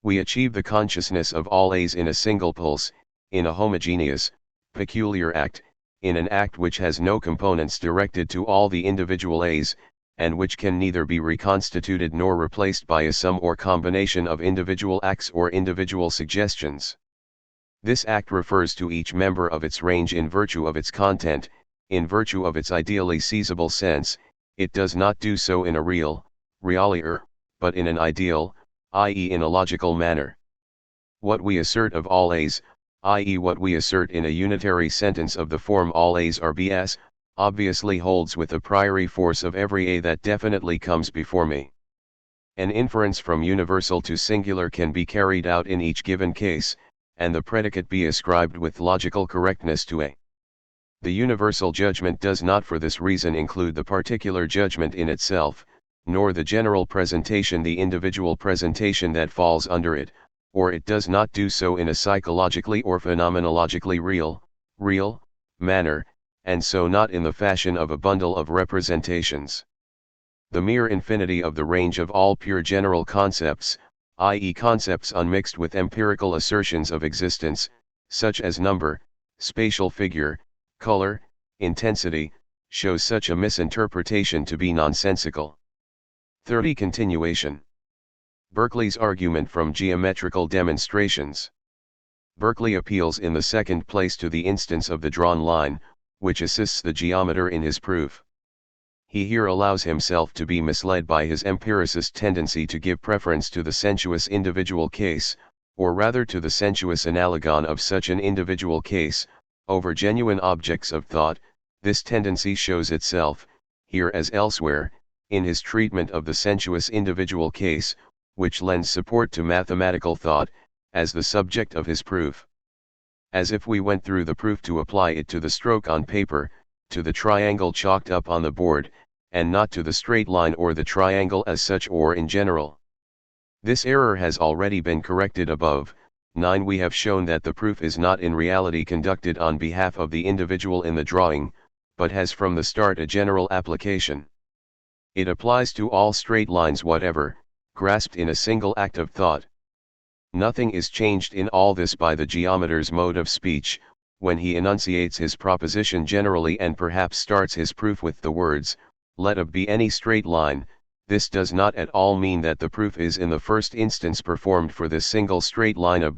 We achieve the consciousness of all A's in a single pulse, in a homogeneous, peculiar act, in an act which has no components directed to all the individual A's, and which can neither be reconstituted nor replaced by a sum or combination of individual acts or individual suggestions. This act refers to each member of its range in virtue of its content, in virtue of its ideally seizable sense. It does not do so in a real, realier, but in an ideal, i.e. in a logical manner. What we assert of all A's, i.e. what we assert in a unitary sentence of the form all A's are B's, obviously holds with the priori force of every A that definitely comes before me. An inference from universal to singular can be carried out in each given case, and the predicate be ascribed with logical correctness to A. The universal judgment does not for this reason include the particular judgment in itself, nor the general presentation the individual presentation that falls under it, or it does not do so in a psychologically or phenomenologically real, manner, and so not in the fashion of a bundle of representations. The mere infinity of the range of all pure general concepts, i.e. concepts unmixed with empirical assertions of existence, such as number, spatial figure, color, intensity, shows such a misinterpretation to be nonsensical. 30. Continuation. Berkeley's argument from geometrical demonstrations. Berkeley appeals in the second place to the instance of the drawn line, which assists the geometer in his proof. He here allows himself to be misled by his empiricist tendency to give preference to the sensuous individual case, or rather to the sensuous analogon of such an individual case, over genuine objects of thought. This tendency shows itself, here as elsewhere, in his treatment of the sensuous individual case, which lends support to mathematical thought, as the subject of his proof. As if we went through the proof to apply it to the stroke on paper, to the triangle chalked up on the board, and not to the straight line or the triangle as such or in general. This error has already been corrected above. 9. We have shown that the proof is not in reality conducted on behalf of the individual in the drawing, but has from the start a general application. It applies to all straight lines whatever, grasped in a single act of thought. Nothing is changed in all this by the geometer's mode of speech, when he enunciates his proposition generally and perhaps starts his proof with the words, "Let A be any straight line." This does not at all mean that the proof is in the first instance performed for this single straight line A,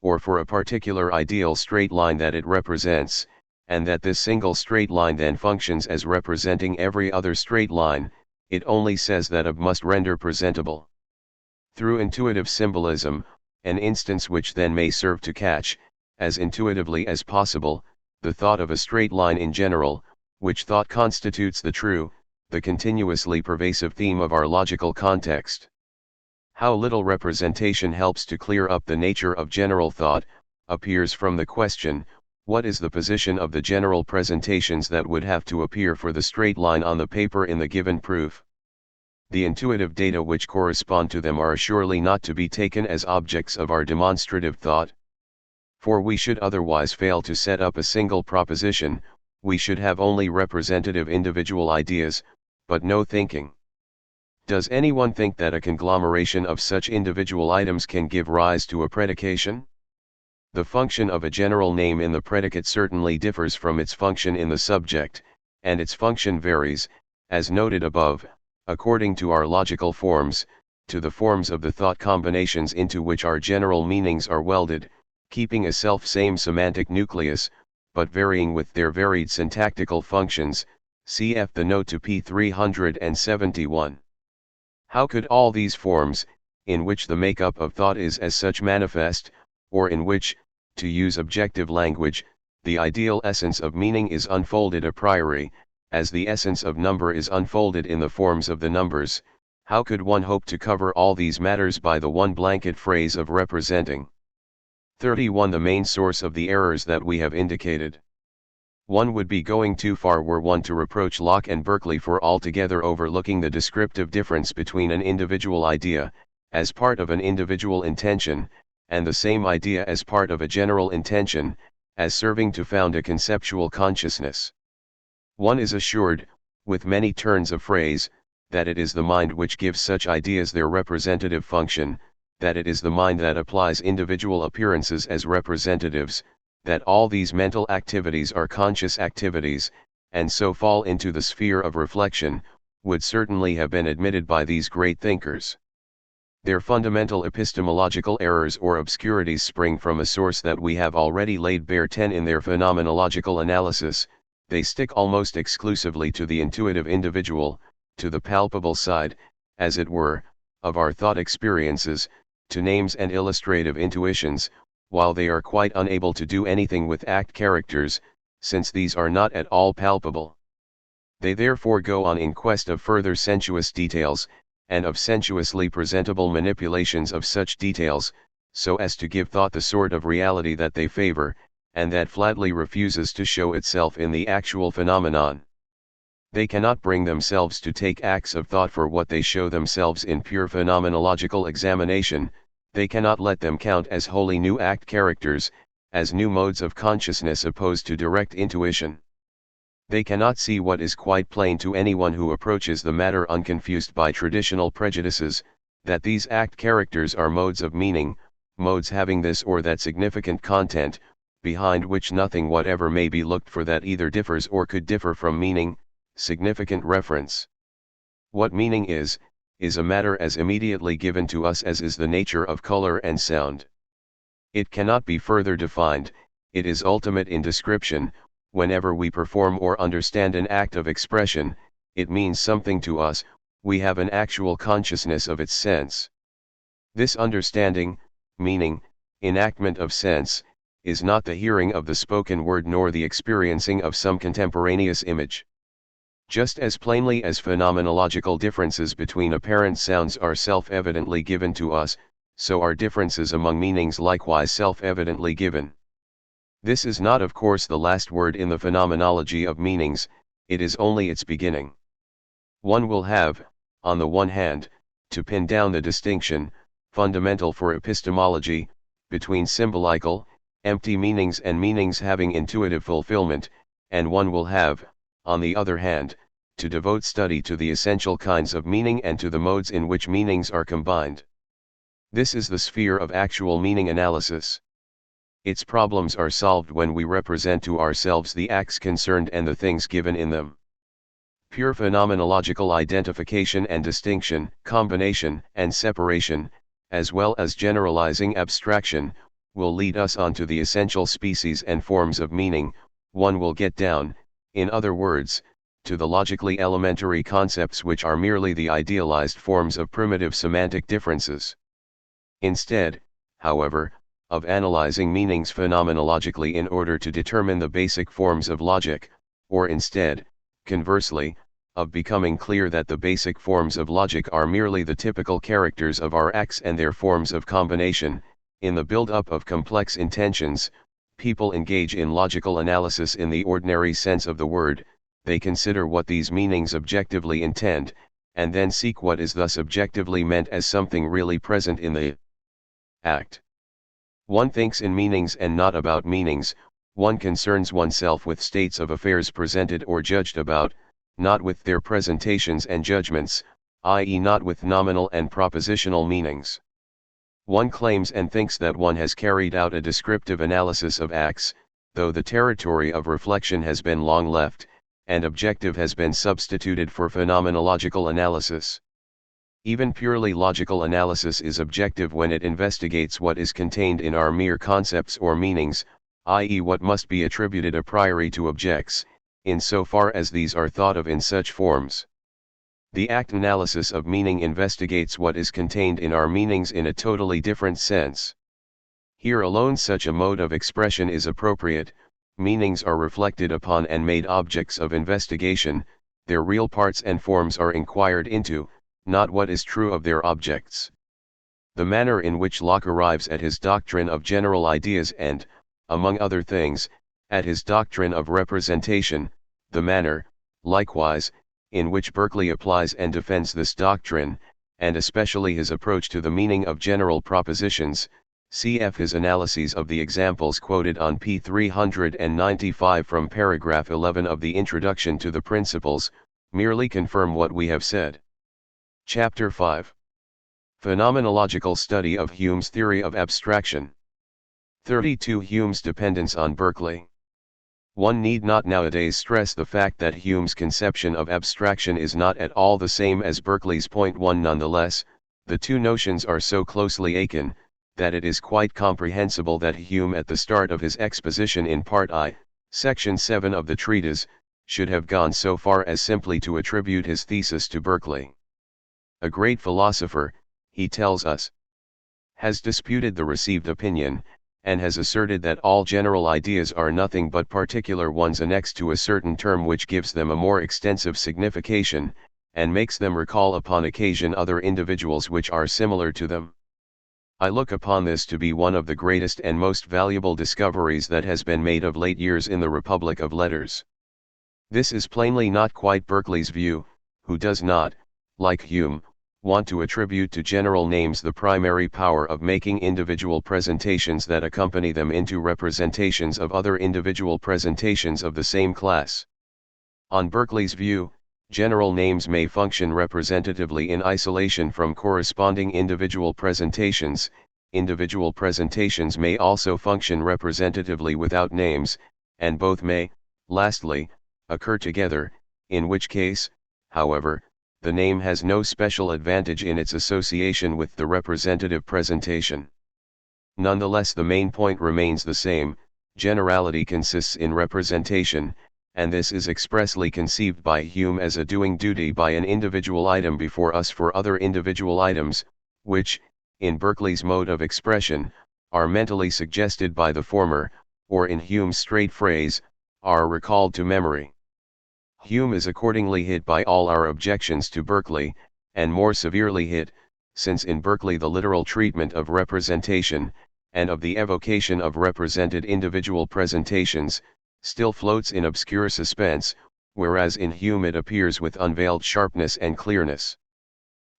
or for a particular ideal straight line that it represents, and that this single straight line then functions as representing every other straight line. It only says that A must render presentable, through intuitive symbolism, an instance which then may serve to catch, as intuitively as possible, the thought of a straight line in general, which thought constitutes the true, the continuously pervasive theme of our logical context. How little representation helps to clear up the nature of general thought, appears from the question, what is the position of the general presentations that would have to appear for the straight line on the paper in the given proof? The intuitive data which correspond to them are surely not to be taken as objects of our demonstrative thought. For we should otherwise fail to set up a single proposition, we should have only representative individual ideas, but no thinking. Does anyone think that a conglomeration of such individual items can give rise to a predication? The function of a general name in the predicate certainly differs from its function in the subject, and its function varies, as noted above, according to our logical forms, to the forms of the thought combinations into which our general meanings are welded, keeping a self-same semantic nucleus, but varying with their varied syntactical functions. Cf. the note to p. 371. How could all these forms, in which the makeup of thought is as such manifest, or in which, to use objective language, the ideal essence of meaning is unfolded a priori, as the essence of number is unfolded in the forms of the numbers, how could one hope to cover all these matters by the one blanket phrase of representing? 31. The main source of the errors that we have indicated. One would be going too far were one to reproach Locke and Berkeley for altogether overlooking the descriptive difference between an individual idea, as part of an individual intention, and the same idea as part of a general intention, as serving to found a conceptual consciousness. One is assured, with many turns of phrase, that it is the mind which gives such ideas their representative function, that it is the mind that applies individual appearances as representatives, that all these mental activities are conscious activities, and so fall into the sphere of reflection, would certainly have been admitted by these great thinkers. Their fundamental epistemological errors or obscurities spring from a source that we have already laid bare. 10. In their phenomenological analysis, they stick almost exclusively to the intuitive individual, to the palpable side, as it were, of our thought experiences, to names and illustrative intuitions, while they are quite unable to do anything with act characters, since these are not at all palpable. They therefore go on in quest of further sensuous details, and of sensuously presentable manipulations of such details, so as to give thought the sort of reality that they favor, and that flatly refuses to show itself in the actual phenomenon. They cannot bring themselves to take acts of thought for what they show themselves in pure phenomenological examination. They cannot let them count as wholly new act characters, as new modes of consciousness opposed to direct intuition. They cannot see what is quite plain to anyone who approaches the matter unconfused by traditional prejudices, that these act characters are modes of meaning, modes having this or that significant content, behind which nothing whatever may be looked for that either differs or could differ from meaning, significant reference. What meaning is a matter as immediately given to us as is the nature of color and sound. It cannot be further defined, it is ultimate in description. Whenever we perform or understand an act of expression, it means something to us, we have an actual consciousness of its sense. This understanding, meaning, enactment of sense, is not the hearing of the spoken word nor the experiencing of some contemporaneous image. Just as plainly as phenomenological differences between apparent sounds are self-evidently given to us, so are differences among meanings likewise self-evidently given. This is not of course the last word in the phenomenology of meanings, it is only its beginning. One will have, on the one hand, to pin down the distinction, fundamental for epistemology, between symbolical, empty meanings and meanings having intuitive fulfillment, and one will have, on the other hand, to devote study to the essential kinds of meaning and to the modes in which meanings are combined. This is the sphere of actual meaning analysis. Its problems are solved when we represent to ourselves the acts concerned and the things given in them. Pure phenomenological identification and distinction, combination and separation, as well as generalizing abstraction, will lead us on to the essential species and forms of meaning. One will get down, in other words, to the logically elementary concepts which are merely the idealized forms of primitive semantic differences. Instead, however, of analyzing meanings phenomenologically in order to determine the basic forms of logic, or instead, conversely, of becoming clear that the basic forms of logic are merely the typical characters of our acts and their forms of combination, in the build-up of complex intentions, people engage in logical analysis in the ordinary sense of the word. They consider what these meanings objectively intend, and then seek what is thus objectively meant as something really present in the act. One thinks in meanings and not about meanings, one concerns oneself with states of affairs presented or judged about, not with their presentations and judgments, i.e. not with nominal and propositional meanings. One claims and thinks that one has carried out a descriptive analysis of acts, though the territory of reflection has been long left, and objective has been substituted for phenomenological analysis. Even purely logical analysis is objective when it investigates what is contained in our mere concepts or meanings, i.e. what must be attributed a priori to objects, insofar as these are thought of in such forms. The act analysis of meaning investigates what is contained in our meanings in a totally different sense. Here alone such a mode of expression is appropriate. Meanings are reflected upon and made objects of investigation, their real parts and forms are inquired into, not what is true of their objects. The manner in which Locke arrives at his doctrine of general ideas and, among other things, at his doctrine of representation, the manner, likewise, in which Berkeley applies and defends this doctrine, and especially his approach to the meaning of general propositions, cf. his analyses of the examples quoted on p. 395 from paragraph 11 of the Introduction to the Principles, merely confirm what we have said. Chapter 5. Phenomenological study of Hume's theory of abstraction. 32. Hume's dependence on Berkeley. One need not nowadays stress the fact that Hume's conception of abstraction is not at all the same as Berkeley's. Point 1. Nonetheless, the two notions are so closely akin, that it is quite comprehensible that Hume at the start of his exposition in Part I, Section 7 of the treatise, should have gone so far as simply to attribute his thesis to Berkeley. A great philosopher, he tells us, has disputed the received opinion, and has asserted that all general ideas are nothing but particular ones annexed to a certain term which gives them a more extensive signification, and makes them recall upon occasion other individuals which are similar to them. I look upon this to be one of the greatest and most valuable discoveries that has been made of late years in the Republic of Letters. This is plainly not quite Berkeley's view, who does not, like Hume, want to attribute to general names the primary power of making individual presentations that accompany them into representations of other individual presentations of the same class. On Berkeley's view, general names may function representatively in isolation from corresponding individual presentations. Individual presentations may also function representatively without names, and both may, lastly, occur together, in which case, however, the name has no special advantage in its association with the representative presentation. Nonetheless, the main point remains the same: generality consists in representation, and this is expressly conceived by Hume as a doing duty by an individual item before us for other individual items, which, in Berkeley's mode of expression, are mentally suggested by the former, or in Hume's straight phrase, are recalled to memory. Hume is accordingly hit by all our objections to Berkeley, and more severely hit, since in Berkeley the literal treatment of representation, and of the evocation of represented individual presentations, still floats in obscure suspense, whereas in Hume it appears with unveiled sharpness and clearness.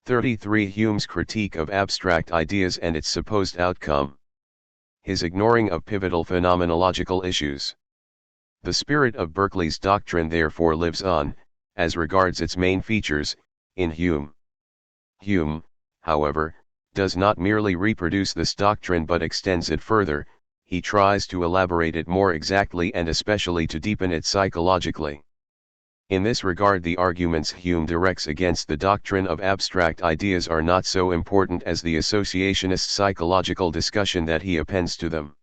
33. Hume's critique of abstract ideas and its supposed outcome. His ignoring of pivotal phenomenological issues. The spirit of Berkeley's doctrine therefore lives on, as regards its main features, in Hume. Hume, however, does not merely reproduce this doctrine but extends it further. He tries to elaborate it more exactly and especially to deepen it psychologically. In this regard the arguments Hume directs against the doctrine of abstract ideas are not so important as the associationist psychological discussion that he appends to them.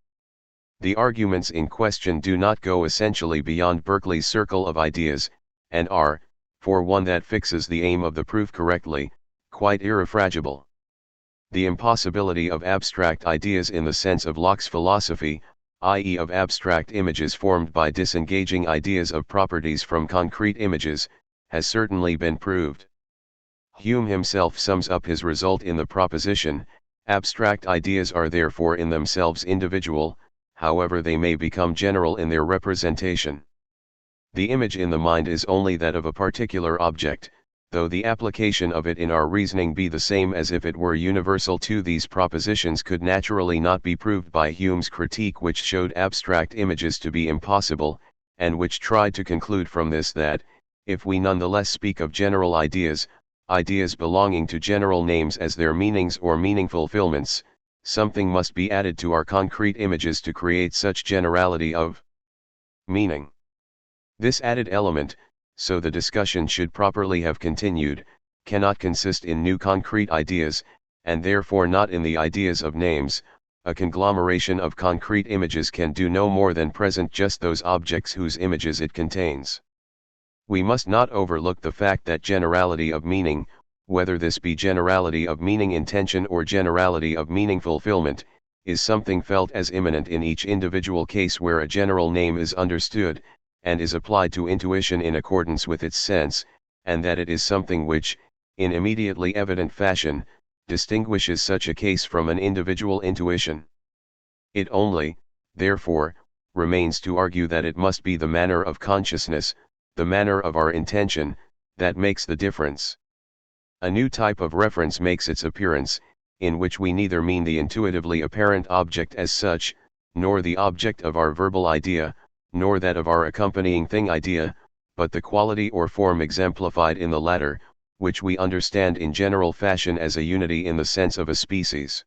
The arguments in question do not go essentially beyond Berkeley's circle of ideas, and are, for one that fixes the aim of the proof correctly, quite irrefragable. The impossibility of abstract ideas in the sense of Locke's philosophy, i.e. of abstract images formed by disengaging ideas of properties from concrete images, has certainly been proved. Hume himself sums up his result in the proposition, abstract ideas are therefore in themselves individual, however they may become general in their representation. The image in the mind is only that of a particular object, though the application of it in our reasoning be the same as if it were universal. To these propositions could naturally not be proved by Hume's critique, which showed abstract images to be impossible, and which tried to conclude from this that, if we nonetheless speak of general ideas, ideas belonging to general names as their meanings or meaning fulfillments, something must be added to our concrete images to create such generality of meaning. This added element, so the discussion should properly have continued, cannot consist in new concrete ideas, and therefore not in the ideas of names. A conglomeration of concrete images can do no more than present just those objects whose images it contains. We must not overlook the fact that generality of meaning, whether this be generality of meaning intention or generality of meaning fulfillment, is something felt as immanent in each individual case where a general name is understood, and is applied to intuition in accordance with its sense, and that it is something which, in immediately evident fashion, distinguishes such a case from an individual intuition. It only, therefore, remains to argue that it must be the manner of consciousness, the manner of our intention, that makes the difference. A new type of reference makes its appearance, in which we neither mean the intuitively apparent object as such, nor the object of our verbal idea, nor that of our accompanying thing idea, but the quality or form exemplified in the latter, which we understand in general fashion as a unity in the sense of a species.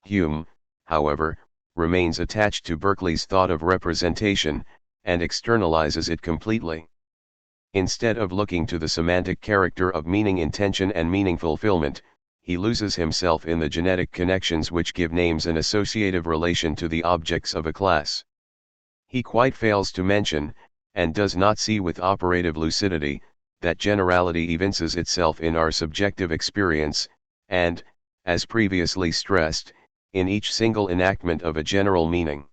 Hume, however, remains attached to Berkeley's thought of representation, and externalizes it completely. Instead of looking to the semantic character of meaning intention and meaning fulfillment, he loses himself in the genetic connections which give names an associative relation to the objects of a class. He quite fails to mention, and does not see with operative lucidity, that generality evinces itself in our subjective experience, and, as previously stressed, in each single enactment of a general meaning.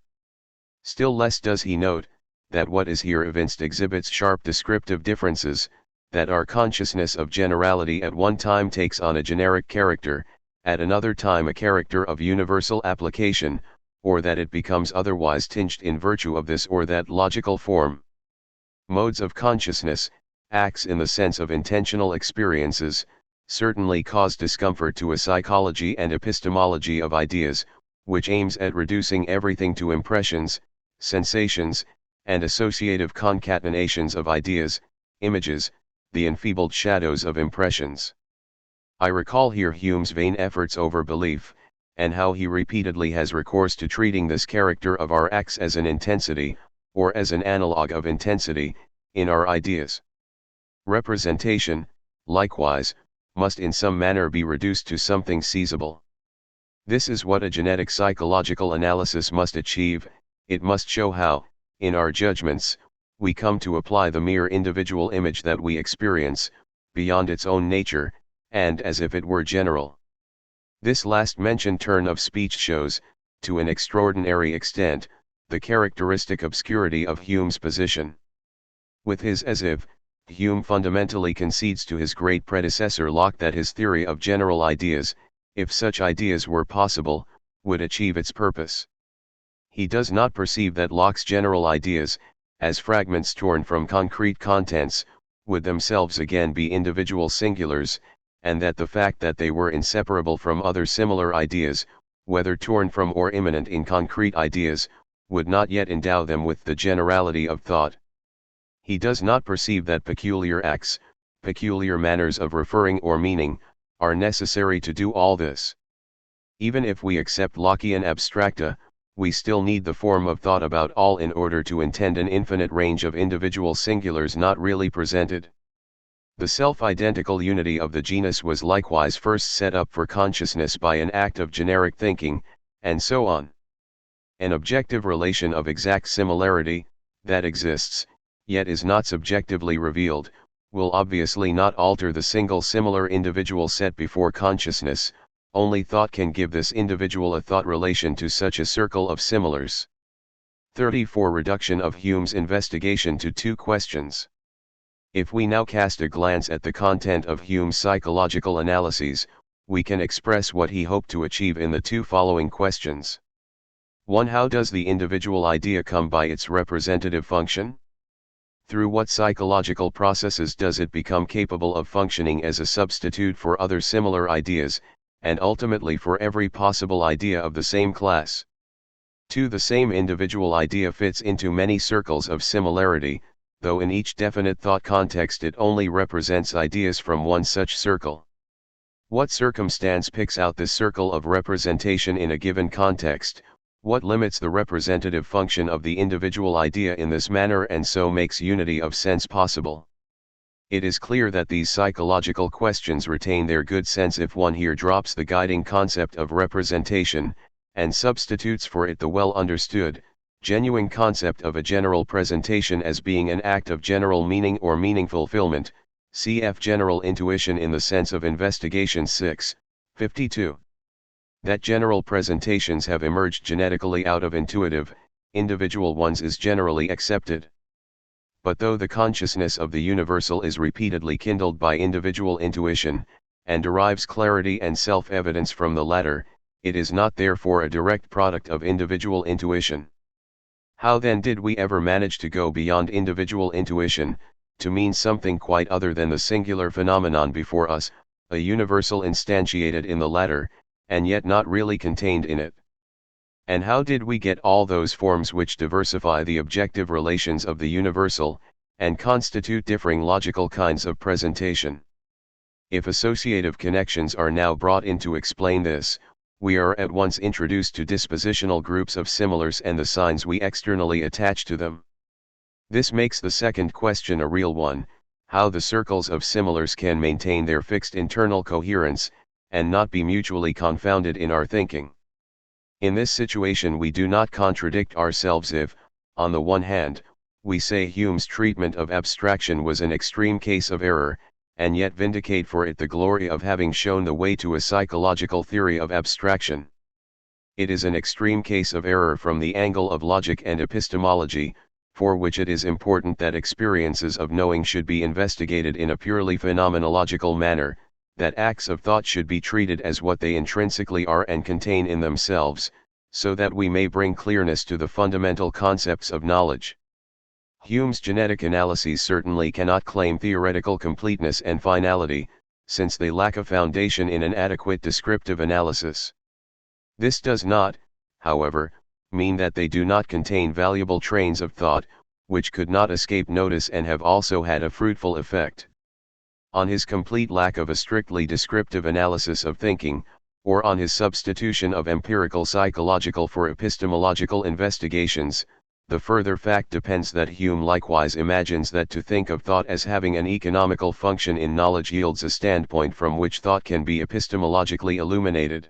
Still less does he note, that what is here evinced exhibits sharp descriptive differences, that our consciousness of generality at one time takes on a generic character, at another time a character of universal application, or that it becomes otherwise tinged in virtue of this or that logical form. Modes of consciousness, acts in the sense of intentional experiences, certainly cause discomfort to a psychology and epistemology of ideas, which aims at reducing everything to impressions, sensations, and associative concatenations of ideas, images, the enfeebled shadows of impressions. I recall here Hume's vain efforts over belief, and how he repeatedly has recourse to treating this character of our acts as an intensity, or as an analogue of intensity, in our ideas. Representation, likewise, must in some manner be reduced to something seizable. This is what a genetic psychological analysis must achieve. It must show how, in our judgments, we come to apply the mere individual image that we experience, beyond its own nature, and as if it were general. This last mentioned turn of speech shows, to an extraordinary extent, the characteristic obscurity of Hume's position. With his as if, Hume fundamentally concedes to his great predecessor Locke that his theory of general ideas, if such ideas were possible, would achieve its purpose. He does not perceive that Locke's general ideas, as fragments torn from concrete contents, would themselves again be individual singulars, and that the fact that they were inseparable from other similar ideas, whether torn from or immanent in concrete ideas, would not yet endow them with the generality of thought. He does not perceive that peculiar acts, peculiar manners of referring or meaning, are necessary to do all this. Even if we accept Lockean abstracta, we still need the form of thought about all in order to intend an infinite range of individual singulars not really presented. The self-identical unity of the genus was likewise first set up for consciousness by an act of generic thinking, and so on. An objective relation of exact similarity, that exists, yet is not subjectively revealed, will obviously not alter the single similar individual set before consciousness. Only thought can give this individual a thought relation to such a circle of similars. 34. Reduction of Hume's investigation to two questions. If we now cast a glance at the content of Hume's psychological analyses, we can express what he hoped to achieve in the two following questions. 1. How does the individual idea come by its representative function? Through what psychological processes does it become capable of functioning as a substitute for other similar ideas, and ultimately for every possible idea of the same class? 2. The same individual idea fits into many circles of similarity, though in each definite thought context it only represents ideas from one such circle. What circumstance picks out this circle of representation in a given context? What limits the representative function of the individual idea in this manner and so makes unity of sense possible? It is clear that these psychological questions retain their good sense if one here drops the guiding concept of representation, and substitutes for it the well-understood, genuine concept of a general presentation as being an act of general meaning or meaning fulfillment, cf. General Intuition in the Sense of Investigation 6, 52. That general presentations have emerged genetically out of intuitive, individual ones is generally accepted. But though the consciousness of the universal is repeatedly kindled by individual intuition, and derives clarity and self-evidence from the latter, it is not therefore a direct product of individual intuition. How then did we ever manage to go beyond individual intuition, to mean something quite other than the singular phenomenon before us, a universal instantiated in the latter, and yet not really contained in it? And how did we get all those forms which diversify the objective relations of the universal, and constitute differing logical kinds of presentation? If associative connections are now brought in to explain this, we are at once introduced to dispositional groups of similars and the signs we externally attach to them. This makes the second question a real one: how the circles of similars can maintain their fixed internal coherence, and not be mutually confounded in our thinking. In this situation we do not contradict ourselves if, on the one hand, we say Hume's treatment of abstraction was an extreme case of error, and yet vindicate for it the glory of having shown the way to a psychological theory of abstraction. It is an extreme case of error from the angle of logic and epistemology, for which it is important that experiences of knowing should be investigated in a purely phenomenological manner, that acts of thought should be treated as what they intrinsically are and contain in themselves, so that we may bring clearness to the fundamental concepts of knowledge. Hume's genetic analyses certainly cannot claim theoretical completeness and finality, since they lack a foundation in an adequate descriptive analysis. This does not, however, mean that they do not contain valuable trains of thought, which could not escape notice and have also had a fruitful effect. On his complete lack of a strictly descriptive analysis of thinking, or on his substitution of empirical psychological for epistemological investigations, the further fact depends that Hume likewise imagines that to think of thought as having an economical function in knowledge yields a standpoint from which thought can be epistemologically illuminated.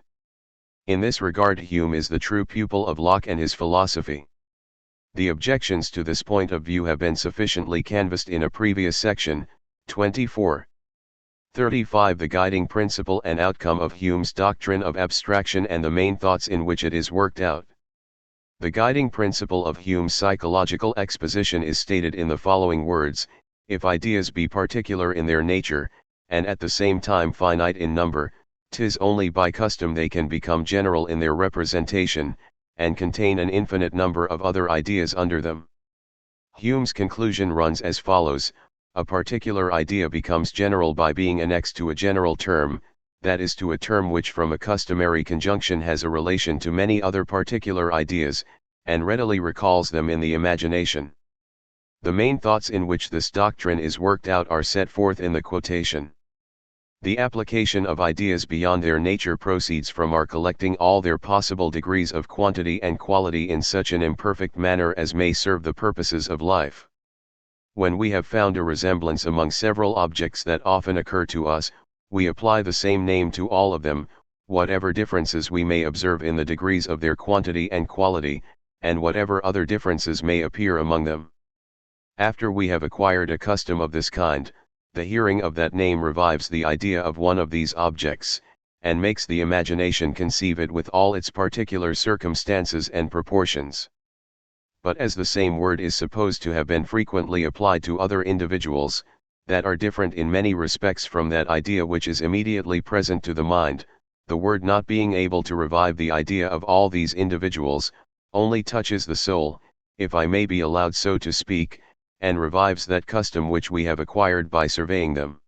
In this regard Hume is the true pupil of Locke and his philosophy. The objections to this point of view have been sufficiently canvassed in a previous section, 24. 35. The guiding principle and outcome of Hume's doctrine of abstraction and the main thoughts in which it is worked out. The guiding principle of Hume's psychological exposition is stated in the following words: if ideas be particular in their nature, and at the same time finite in number, 'tis only by custom they can become general in their representation, and contain an infinite number of other ideas under them. Hume's conclusion runs as follows: a particular idea becomes general by being annexed to a general term, that is, to a term which from a customary conjunction has a relation to many other particular ideas, and readily recalls them in the imagination. The main thoughts in which this doctrine is worked out are set forth in the quotation. The application of ideas beyond their nature proceeds from our collecting all their possible degrees of quantity and quality in such an imperfect manner as may serve the purposes of life. When we have found a resemblance among several objects that often occur to us, we apply the same name to all of them, whatever differences we may observe in the degrees of their quantity and quality, and whatever other differences may appear among them. After we have acquired a custom of this kind, the hearing of that name revives the idea of one of these objects, and makes the imagination conceive it with all its particular circumstances and proportions. But as the same word is supposed to have been frequently applied to other individuals, that are different in many respects from that idea which is immediately present to the mind, the word not being able to revive the idea of all these individuals, only touches the soul, if I may be allowed so to speak, and revives that custom which we have acquired by surveying them.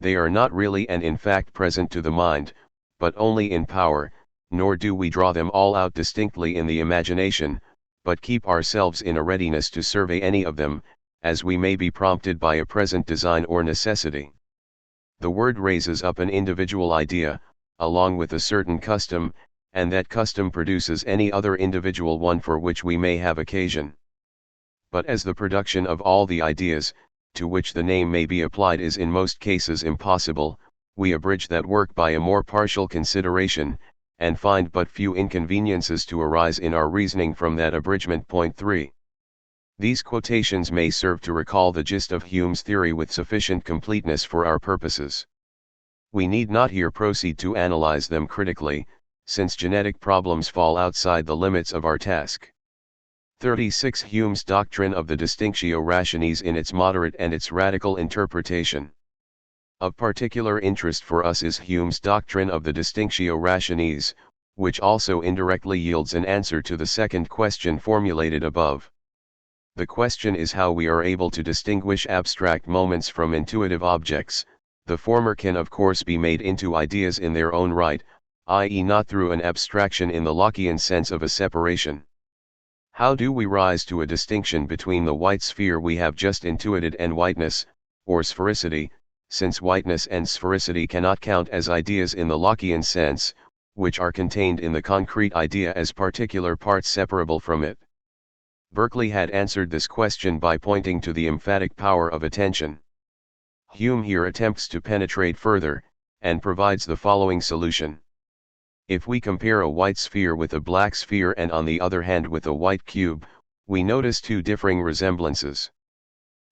They are not really and in fact present to the mind, but only in power, nor do we draw them all out distinctly in the imagination, but keep ourselves in a readiness to survey any of them, as we may be prompted by a present design or necessity. The word raises up an individual idea, along with a certain custom, and that custom produces any other individual one for which we may have occasion. But as the production of all the ideas, to which the name may be applied is in most cases impossible, we abridge that work by a more partial consideration, and find but few inconveniences to arise in our reasoning from that abridgment. Point 3. These quotations may serve to recall the gist of Hume's theory with sufficient completeness for our purposes. We need not here proceed to analyze them critically, since genetic problems fall outside the limits of our task. 36. Hume's doctrine of the distinctio rationis in its moderate and its radical interpretation. Of particular interest for us is Hume's doctrine of the distinctio rationis, which also indirectly yields an answer to the second question formulated above. The question is how we are able to distinguish abstract moments from intuitive objects. The former can of course be made into ideas in their own right, i.e. not through an abstraction in the Lockean sense of a separation. How do we rise to a distinction between the white sphere we have just intuited and whiteness, or sphericity, since whiteness and sphericity cannot count as ideas in the Lockean sense, which are contained in the concrete idea as particular parts separable from it? Berkeley had answered this question by pointing to the emphatic power of attention. Hume here attempts to penetrate further, and provides the following solution. If we compare a white sphere with a black sphere and on the other hand with a white cube, we notice two differing resemblances.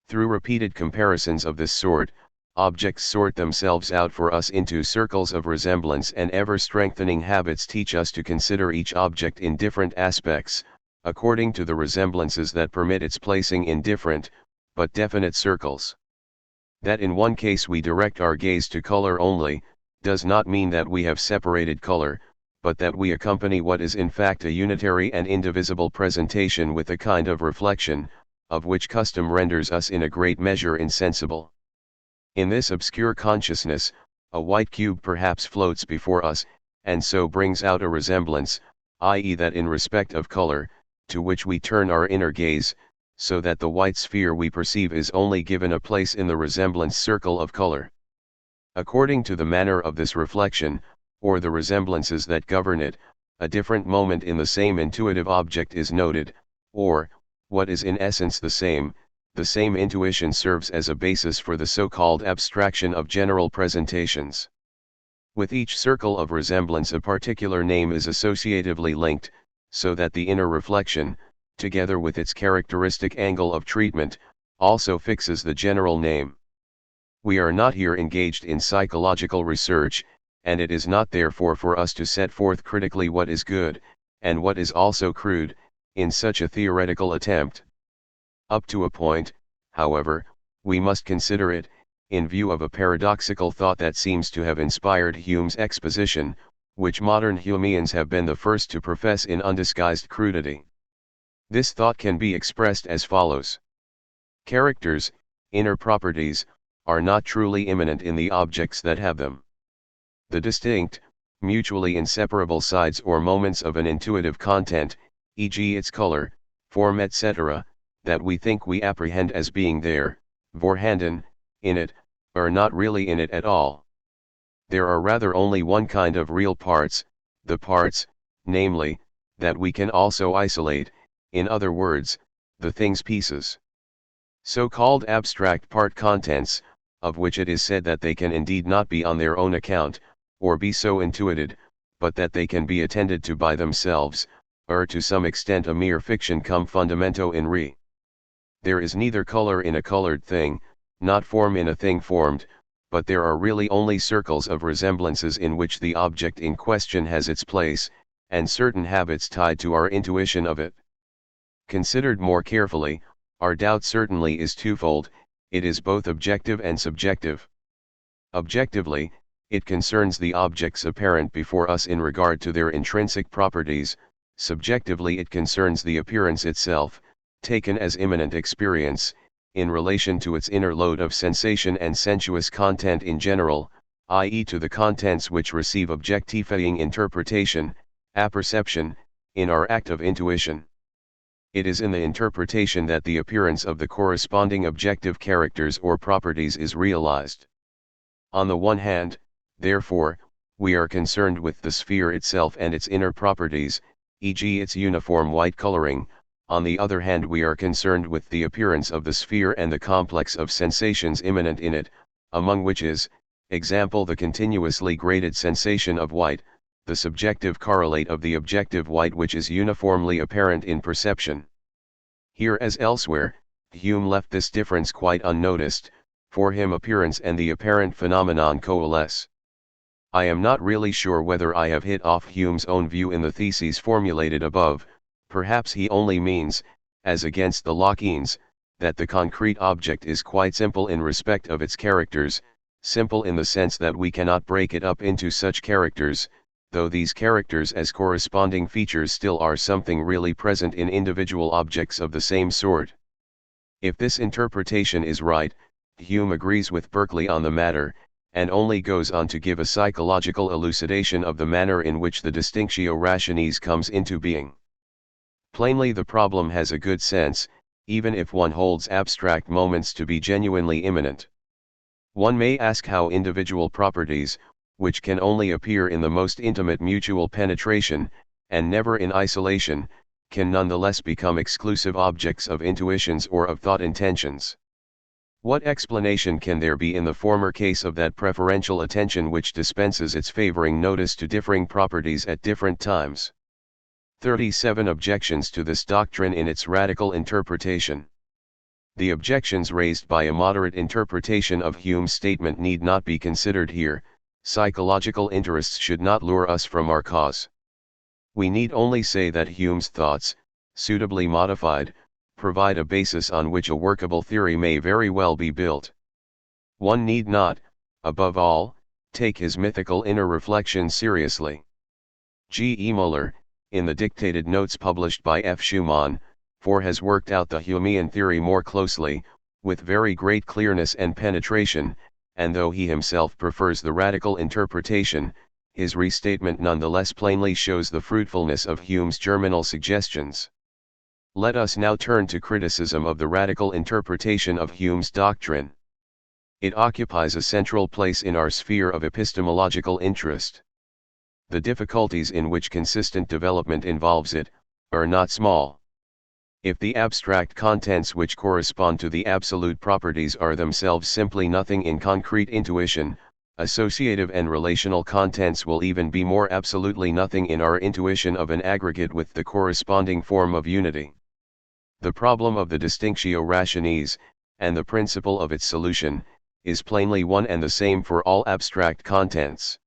Through repeated comparisons of this sort, objects sort themselves out for us into circles of resemblance, and ever-strengthening habits teach us to consider each object in different aspects, according to the resemblances that permit its placing in different, but definite circles. That in one case we direct our gaze to color only, does not mean that we have separated color, but that we accompany what is in fact a unitary and indivisible presentation with a kind of reflection, of which custom renders us in a great measure insensible. In this obscure consciousness, a white cube perhaps floats before us, and so brings out a resemblance, i.e. that in respect of color, to which we turn our inner gaze, so that the white sphere we perceive is only given a place in the resemblance circle of color. According to the manner of this reflection, or the resemblances that govern it, a different moment in the same intuitive object is noted, or, what is in essence the same intuition serves as a basis for the so-called abstraction of general presentations. With each circle of resemblance a particular name is associatively linked, so that the inner reflection, together with its characteristic angle of treatment, also fixes the general name. We are not here engaged in psychological research, and it is not therefore for us to set forth critically what is good, and what is also crude, in such a theoretical attempt. Up to a point, however, we must consider it, in view of a paradoxical thought that seems to have inspired Hume's exposition, which modern Humeans have been the first to profess in undisguised crudity. This thought can be expressed as follows. Characters, inner properties, are not truly immanent in the objects that have them. The distinct, mutually inseparable sides or moments of an intuitive content, e.g. its color, form etc., that we think we apprehend as being there, voorhanden, in it, are not really in it at all. There are rather only one kind of real parts, the parts, namely, that we can also isolate, in other words, the thing's pieces. So-called abstract part contents, of which it is said that they can indeed not be on their own account, or be so intuited, but that they can be attended to by themselves, are to some extent a mere fiction cum fundamento in re. There is neither color in a colored thing, not form in a thing formed, but there are really only circles of resemblances in which the object in question has its place, and certain habits tied to our intuition of it. Considered more carefully, our doubt certainly is twofold, it is both objective and subjective. Objectively, it concerns the objects apparent before us in regard to their intrinsic properties, subjectively it concerns the appearance itself, taken as immanent experience, in relation to its inner load of sensation and sensuous content in general, i.e. to the contents which receive objectifying interpretation, apperception, in our act of intuition. It is in the interpretation that the appearance of the corresponding objective characters or properties is realized. On the one hand, therefore, we are concerned with the sphere itself and its inner properties, e.g. its uniform white coloring. On the other hand, we are concerned with the appearance of the sphere and the complex of sensations immanent in it, among which is, example, the continuously graded sensation of white, the subjective correlate of the objective white which is uniformly apparent in perception. Here as elsewhere, Hume left this difference quite unnoticed, for him appearance and the apparent phenomenon coalesce. I am not really sure whether I have hit off Hume's own view in the theses formulated above. Perhaps he only means, as against the Lockeans, that the concrete object is quite simple in respect of its characters, simple in the sense that we cannot break it up into such characters, though these characters as corresponding features still are something really present in individual objects of the same sort. If this interpretation is right, Hume agrees with Berkeley on the matter, and only goes on to give a psychological elucidation of the manner in which the distinctio rationis comes into being. Plainly the problem has a good sense, even if one holds abstract moments to be genuinely immanent. One may ask how individual properties, which can only appear in the most intimate mutual penetration, and never in isolation, can nonetheless become exclusive objects of intuitions or of thought intentions. What explanation can there be in the former case of that preferential attention which dispenses its favoring notice to differing properties at different times? 37 Objections to this doctrine in its radical interpretation. The objections raised by a moderate interpretation of Hume's statement need not be considered here. Psychological interests should not lure us from our cause. We need only say that Hume's thoughts, suitably modified, provide a basis on which a workable theory may very well be built. One need not, above all, take his mythical inner reflections seriously. G. E. Muller, in the dictated notes published by F. Schumann, has worked out the Humean theory more closely, with very great clearness and penetration, and though he himself prefers the radical interpretation, his restatement nonetheless plainly shows the fruitfulness of Hume's germinal suggestions. Let us now turn to criticism of the radical interpretation of Hume's doctrine. It occupies a central place in our sphere of epistemological interest. The difficulties in which consistent development involves it, are not small. If the abstract contents which correspond to the absolute properties are themselves simply nothing in concrete intuition, associative and relational contents will even be more absolutely nothing in our intuition of an aggregate with the corresponding form of unity. The problem of the distinctio rationis, and the principle of its solution, is plainly one and the same for all abstract contents.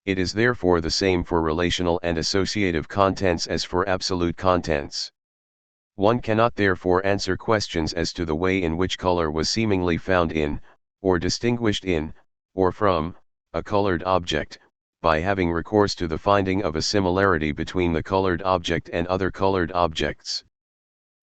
It is therefore the same for relational and associative contents as for absolute contents. One cannot therefore answer questions as to the way in which color was seemingly found in, or distinguished in, or from, a colored object, by having recourse to the finding of a similarity between the colored object and other colored objects.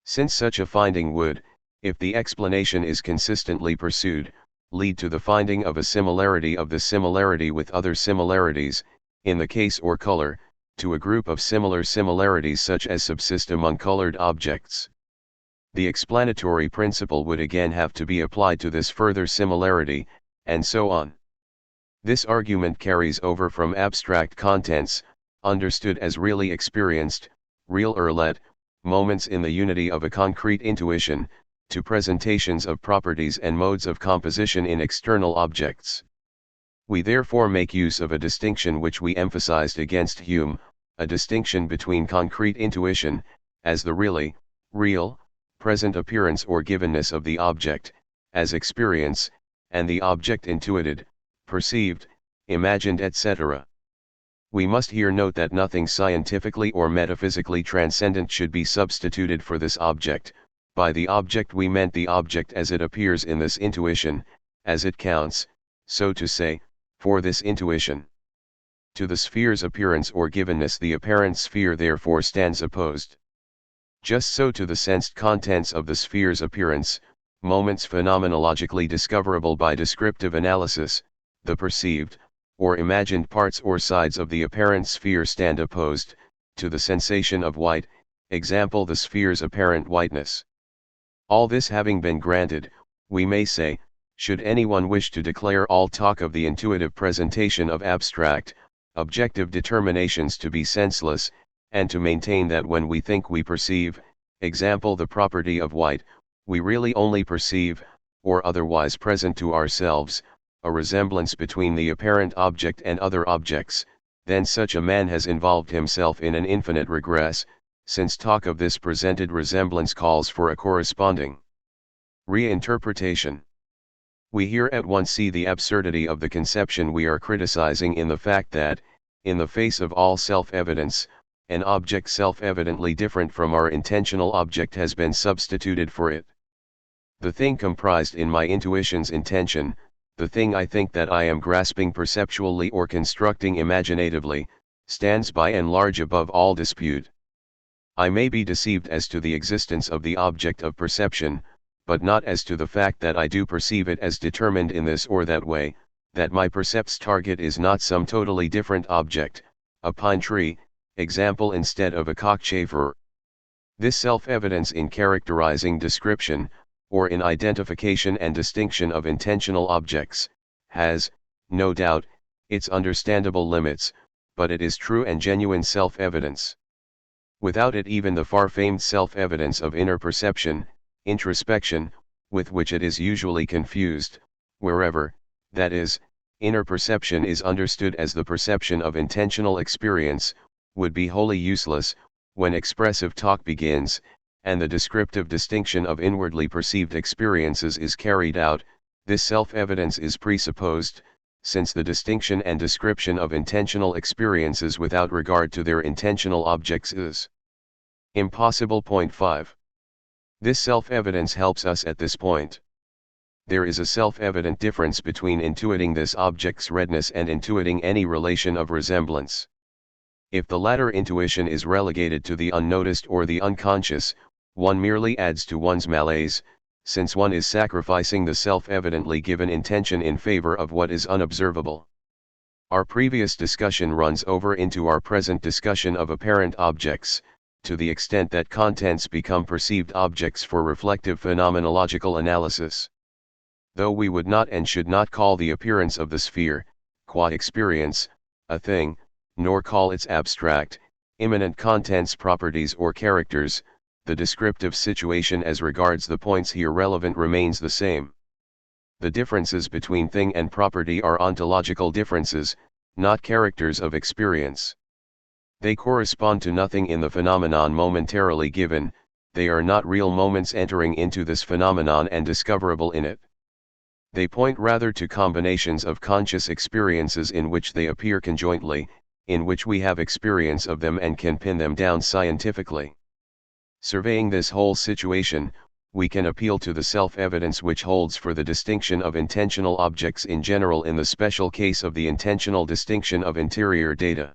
Since such a finding would, if the explanation is consistently pursued, lead to the finding of a similarity of the similarity with other similarities, in the case or color, to a group of similar similarities such as subsist among colored objects. The explanatory principle would again have to be applied to this further similarity, and so on. This argument carries over from abstract contents, understood as really experienced, real let, moments in the unity of a concrete intuition, to presentations of properties and modes of composition in external objects. We therefore make use of a distinction which we emphasized against Hume, a distinction between concrete intuition, as the really, real, present appearance or givenness of the object, as experience, and the object intuited, perceived, imagined, etc. We must here note that nothing scientifically or metaphysically transcendent should be substituted for this object. By the object we meant the object as it appears in this intuition, as it counts, so to say, for this intuition. To the sphere's appearance or givenness the apparent sphere therefore stands opposed. Just so to the sensed contents of the sphere's appearance, moments phenomenologically discoverable by descriptive analysis, the perceived, or imagined parts or sides of the apparent sphere stand opposed, to the sensation of white, example the sphere's apparent whiteness. All this having been granted, we may say, should anyone wish to declare all talk of the intuitive presentation of abstract, objective determinations to be senseless, and to maintain that when we think we perceive, example the property of white, we really only perceive, or otherwise present to ourselves, a resemblance between the apparent object and other objects, then such a man has involved himself in an infinite regress, since talk of this presented resemblance calls for a corresponding reinterpretation. We here at once see the absurdity of the conception we are criticizing in the fact that, in the face of all self-evidence, an object self-evidently different from our intentional object has been substituted for it. The thing comprised in my intuition's intention, the thing I think that I am grasping perceptually or constructing imaginatively, stands by and large above all dispute. I may be deceived as to the existence of the object of perception, but not as to the fact that I do perceive it as determined in this or that way, that my percept's target is not some totally different object, a pine tree, example instead of a cockchafer. This self-evidence in characterizing description, or in identification and distinction of intentional objects, has, no doubt, its understandable limits, but it is true and genuine self-evidence. Without it even the far-famed self-evidence of inner perception, introspection, with which it is usually confused, wherever, that is, inner perception is understood as the perception of intentional experience, would be wholly useless, when expressive talk begins, and the descriptive distinction of inwardly perceived experiences is carried out. This self-evidence is presupposed, since the distinction and description of intentional experiences without regard to their intentional objects is impossible. Point 5. This self-evidence helps us at this point. There is a self-evident difference between intuiting this object's redness and intuiting any relation of resemblance. If the latter intuition is relegated to the unnoticed or the unconscious, one merely adds to one's malaise, since one is sacrificing the self-evidently given intention in favor of what is unobservable. Our previous discussion runs over into our present discussion of apparent objects, to the extent that contents become perceived objects for reflective phenomenological analysis. Though we would not and should not call the appearance of the sphere, qua experience, a thing, nor call its abstract, immanent contents properties or characters, the descriptive situation as regards the points here relevant remains the same. The differences between thing and property are ontological differences, not characters of experience. They correspond to nothing in the phenomenon momentarily given, they are not real moments entering into this phenomenon and discoverable in it. They point rather to combinations of conscious experiences in which they appear conjointly, in which we have experience of them and can pin them down scientifically. Surveying this whole situation, we can appeal to the self-evidence which holds for the distinction of intentional objects in general in the special case of the intentional distinction of interior data.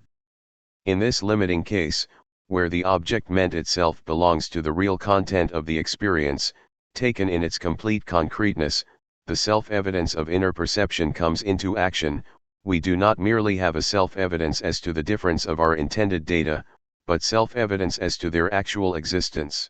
In this limiting case, where the object meant itself belongs to the real content of the experience, taken in its complete concreteness, the self-evidence of inner perception comes into action. We do not merely have a self-evidence as to the difference of our intended data, but self-evidence as to their actual existence.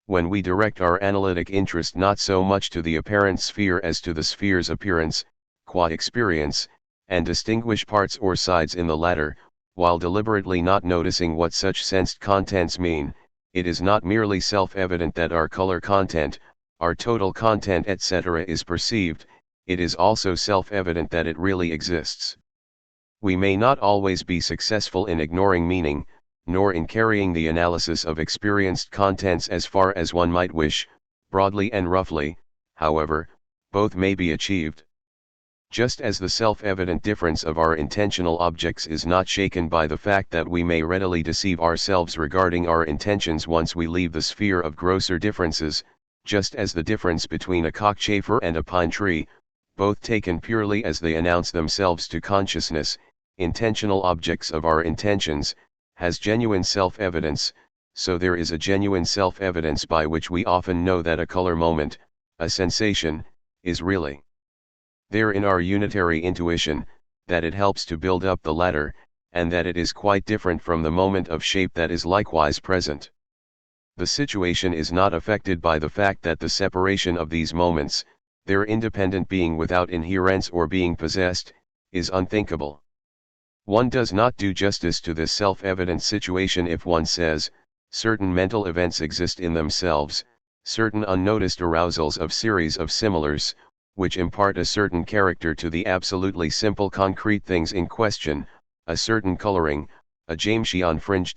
When we direct our analytic interest not so much to the apparent sphere as to the sphere's appearance, qua experience, and distinguish parts or sides in the latter, while deliberately not noticing what such sensed contents mean, it is not merely self-evident that our color content, our total content etc. is perceived, it is also self-evident that it really exists. We may not always be successful in ignoring meaning, nor in carrying the analysis of experienced contents as far as one might wish, broadly and roughly, however, both may be achieved. Just as the self-evident difference of our intentional objects is not shaken by the fact that we may readily deceive ourselves regarding our intentions once we leave the sphere of grosser differences, just as the difference between a cockchafer and a pine tree, both taken purely as they announce themselves to consciousness, intentional objects of our intentions, has genuine self-evidence, so there is a genuine self-evidence by which we often know that a color moment, a sensation, is really there in our unitary intuition, that it helps to build up the latter, and that it is quite different from the moment of shape that is likewise present. The situation is not affected by the fact that the separation of these moments, their independent being without inherence or being possessed, is unthinkable. One does not do justice to this self-evident situation if one says, certain mental events exist in themselves, certain unnoticed arousals of series of similars, which impart a certain character to the absolutely simple concrete things in question, a certain coloring, a Jamesian fringe.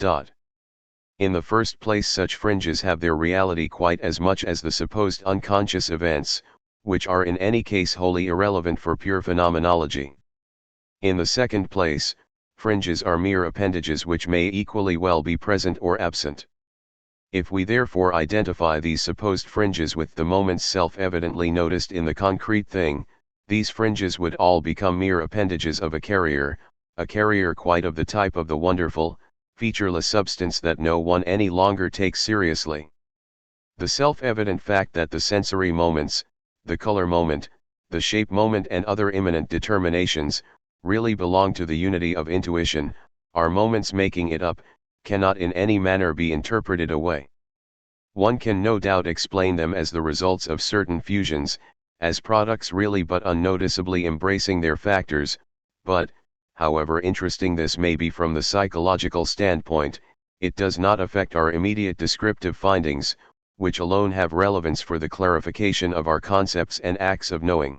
In the first place, such fringes have their reality quite as much as the supposed unconscious events, which are in any case wholly irrelevant for pure phenomenology. In the second place, fringes are mere appendages which may equally well be present or absent. If we therefore identify these supposed fringes with the moments self-evidently noticed in the concrete thing, these fringes would all become mere appendages of a carrier quite of the type of the wonderful, featureless substance that no one any longer takes seriously. The self-evident fact that the sensory moments, the color moment, the shape moment and other immanent determinations, really belong to the unity of intuition, are moments making it up, cannot in any manner be interpreted away. One can no doubt explain them as the results of certain fusions, as products really but unnoticeably embracing their factors, but, however interesting this may be from the psychological standpoint, it does not affect our immediate descriptive findings, which alone have relevance for the clarification of our concepts and acts of knowing.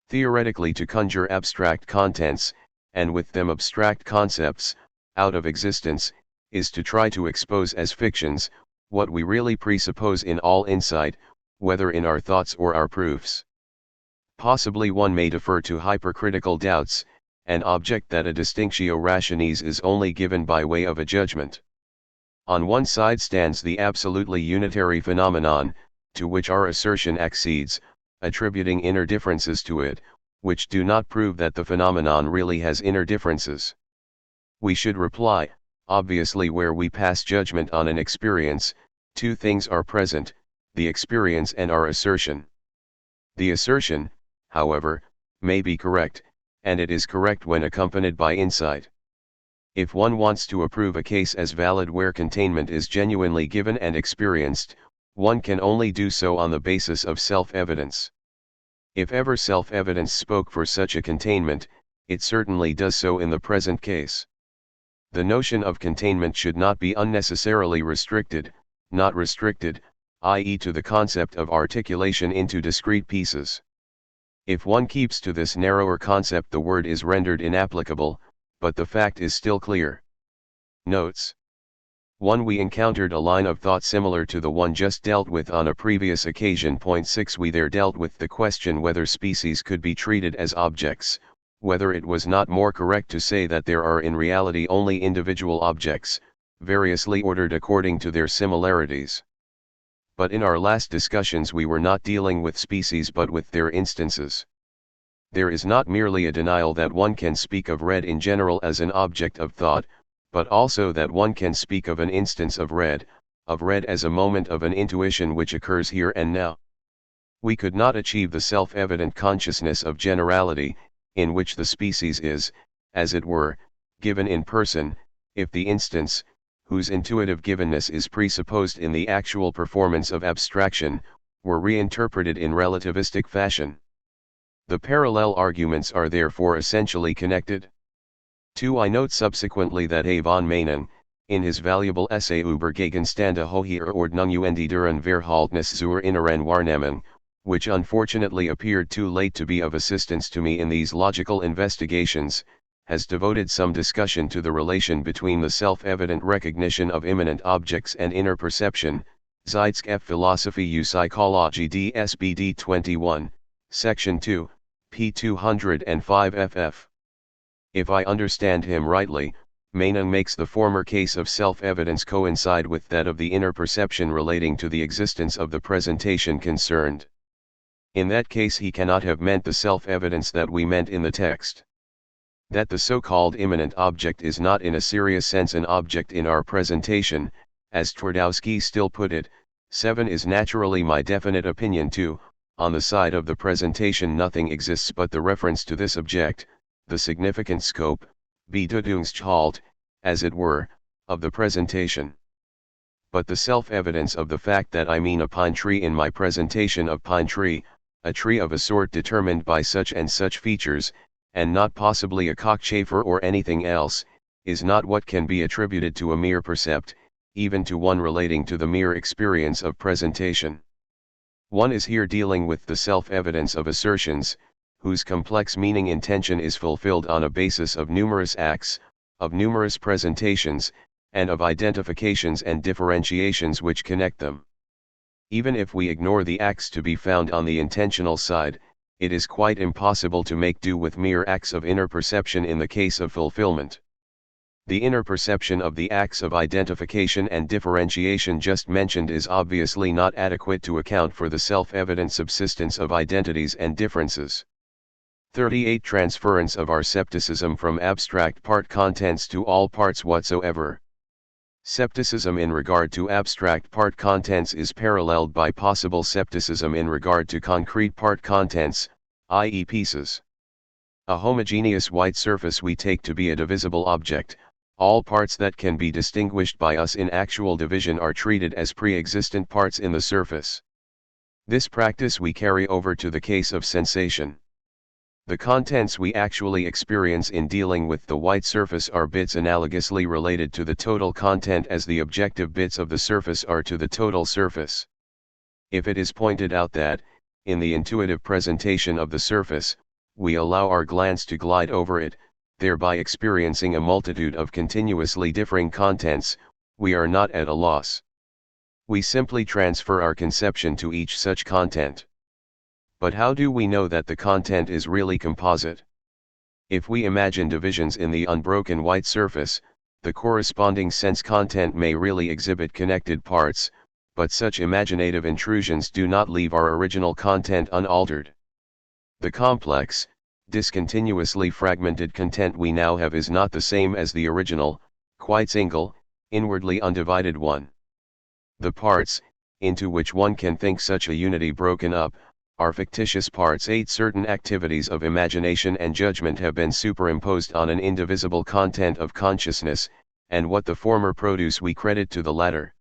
Theoretically, to conjure abstract contents, and with them abstract concepts, out of existence, is to try to expose as fictions, what we really presuppose in all insight, whether in our thoughts or our proofs. Possibly one may defer to hypercritical doubts, an object that a distinctio rationis is only given by way of a judgment. On one side stands the absolutely unitary phenomenon, to which our assertion accedes, attributing inner differences to it, which do not prove that the phenomenon really has inner differences. We should reply, obviously, where we pass judgment on an experience, two things are present, the experience and our assertion. The assertion, however, may be correct, and it is correct when accompanied by insight. If one wants to approve a case as valid where containment is genuinely given and experienced, one can only do so on the basis of self-evidence. If ever self-evidence spoke for such a containment, it certainly does so in the present case. The notion of containment should not be unnecessarily restricted, not restricted, i.e. to the concept of articulation into discrete pieces. If one keeps to this narrower concept, the word is rendered inapplicable, but the fact is still clear. Notes. 1. We encountered a line of thought similar to the one just dealt with on a previous occasion. Point 6. We there dealt with the question whether species could be treated as objects, whether it was not more correct to say that there are in reality only individual objects, variously ordered according to their similarities. But in our last discussions we were not dealing with species but with their instances. There is not merely a denial that one can speak of red in general as an object of thought, but also that one can speak of an instance of red as a moment of an intuition which occurs here and now. We could not achieve the self-evident consciousness of generality, in which the species is, as it were, given in person, if the instance, whose intuitive givenness is presupposed in the actual performance of abstraction, were reinterpreted in relativistic fashion. The parallel arguments are therefore essentially connected. 2. I note subsequently that A. von Manen, in his valuable essay Über Gegenstände höherer Ordnung und deren Verhältnis zur inneren Wahrnehmung, which unfortunately appeared too late to be of assistance to me in these logical investigations, has devoted some discussion to the relation between the self-evident recognition of immanent objects and inner perception. Zeitschrift F. Philosophie und Psychologie DSBD 21, Section 2, p. 205 ff. If I understand him rightly, Manen makes the former case of self-evidence coincide with that of the inner perception relating to the existence of the presentation concerned. In that case he cannot have meant the self-evidence that we meant in the text. That the so-called immanent object is not in a serious sense an object in our presentation, as Twardowski still put it. 7. Is naturally my definite opinion too. On the side of the presentation nothing exists but the reference to this object, the significant scope, Bedeutungsgehalt, as it were, of the presentation. But the self-evidence of the fact that I mean a pine tree in my presentation of pine tree, a tree of a sort determined by such and such features, and not possibly a cockchafer or anything else, is not what can be attributed to a mere percept, even to one relating to the mere experience of presentation. One is here dealing with the self-evidence of assertions, whose complex meaning intention is fulfilled on a basis of numerous acts, of numerous presentations, and of identifications and differentiations which connect them. Even if we ignore the acts to be found on the intentional side, it is quite impossible to make do with mere acts of inner perception in the case of fulfillment. The inner perception of the acts of identification and differentiation just mentioned is obviously not adequate to account for the self-evident subsistence of identities and differences. 38. Transference of our scepticism from abstract part contents to all parts whatsoever. Scepticism in regard to abstract part contents is paralleled by possible scepticism in regard to concrete part contents, i.e. pieces. A homogeneous white surface we take to be a divisible object. All parts that can be distinguished by us in actual division are treated as pre-existent parts in the surface. This practice we carry over to the case of sensation. The contents we actually experience in dealing with the white surface are bits analogously related to the total content as the objective bits of the surface are to the total surface. If it is pointed out that, in the intuitive presentation of the surface, we allow our glance to glide over it, thereby experiencing a multitude of continuously differing contents, we are not at a loss. We simply transfer our conception to each such content. But how do we know that the content is really composite? If we imagine divisions in the unbroken white surface, the corresponding sense content may really exhibit connected parts, but such imaginative intrusions do not leave our original content unaltered. The complex, discontinuously fragmented content we now have is not the same as the original, quite single, inwardly undivided one. The parts, into which one can think such a unity broken up, are fictitious parts. 8. Certain activities of imagination and judgment have been superimposed on an indivisible content of consciousness, and what the former produce we credit to the latter.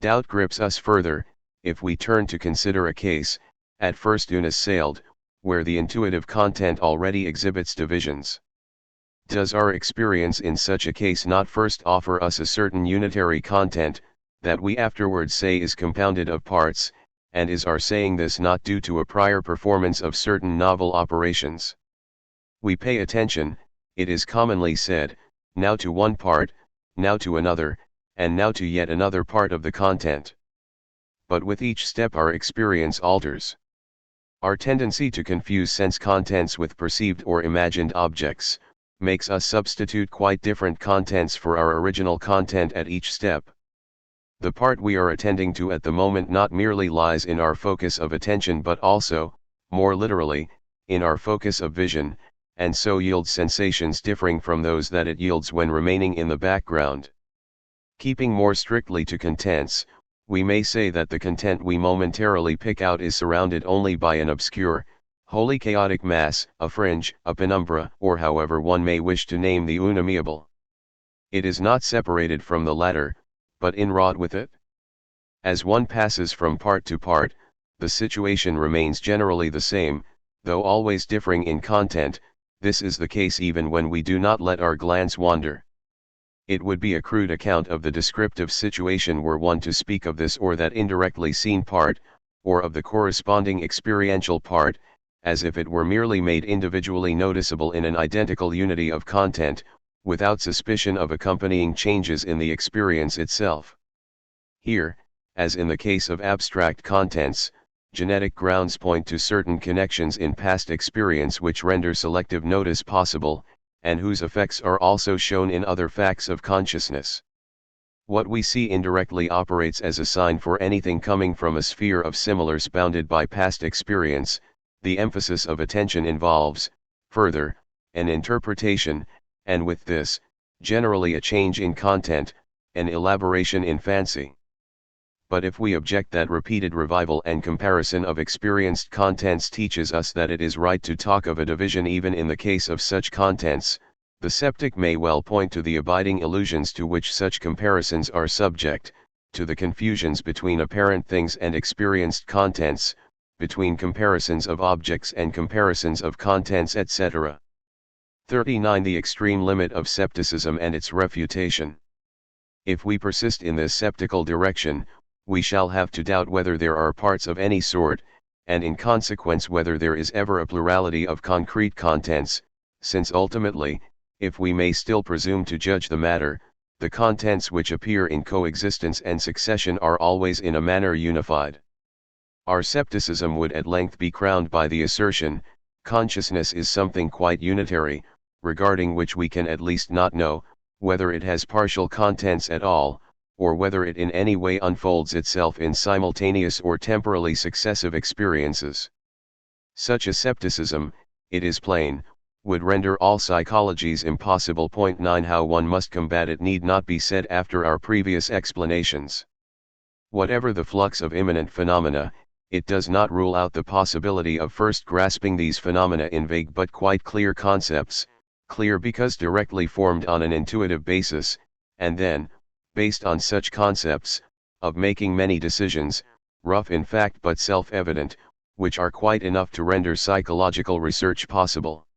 Doubt grips us further, if we turn to consider a case, at first unassailed, where the intuitive content already exhibits divisions. Does our experience in such a case not first offer us a certain unitary content, that we afterwards say is compounded of parts, and is our saying this not due to a prior performance of certain novel operations? We pay attention, it is commonly said, now to one part, now to another, and now to yet another part of the content. But with each step our experience alters. Our tendency to confuse sense contents with perceived or imagined objects makes us substitute quite different contents for our original content at each step. The part we are attending to at the moment not merely lies in our focus of attention but also, more literally, in our focus of vision, and so yields sensations differing from those that it yields when remaining in the background. Keeping more strictly to contents, we may say that the content we momentarily pick out is surrounded only by an obscure, wholly chaotic mass, a fringe, a penumbra, or however one may wish to name the unamiable. It is not separated from the latter, but inwrought with it. As one passes from part to part, the situation remains generally the same, though always differing in content. This is the case even when we do not let our glance wander. It would be a crude account of the descriptive situation were one to speak of this or that indirectly seen part, or of the corresponding experiential part, as if it were merely made individually noticeable in an identical unity of content, without suspicion of accompanying changes in the experience itself. Here, as in the case of abstract contents, genetic grounds point to certain connections in past experience which render selective notice possible, and whose effects are also shown in other facts of consciousness. What we see indirectly operates as a sign for anything coming from a sphere of similars bounded by past experience. The emphasis of attention involves, further, an interpretation, and with this, generally a change in content, an elaboration in fancy. But if we object that repeated revival and comparison of experienced contents teaches us that it is right to talk of a division even in the case of such contents, the sceptic may well point to the abiding illusions to which such comparisons are subject, to the confusions between apparent things and experienced contents, between comparisons of objects and comparisons of contents, etc. 39. The extreme limit of scepticism and its refutation. If we persist in this sceptical direction, we shall have to doubt whether there are parts of any sort, and in consequence whether there is ever a plurality of concrete contents, since ultimately, if we may still presume to judge the matter, the contents which appear in coexistence and succession are always in a manner unified. Our scepticism would at length be crowned by the assertion, consciousness is something quite unitary, regarding which we can at least not know, whether it has partial contents at all, or whether it in any way unfolds itself in simultaneous or temporally successive experiences. Such a scepticism, it is plain, would render all psychologies impossible. 9. How one must combat it need not be said after our previous explanations. Whatever the flux of immanent phenomena, it does not rule out the possibility of first grasping these phenomena in vague but quite clear concepts, clear because directly formed on an intuitive basis, and then, based on such concepts, of making many decisions, rough in fact but self-evident, which are quite enough to render psychological research possible.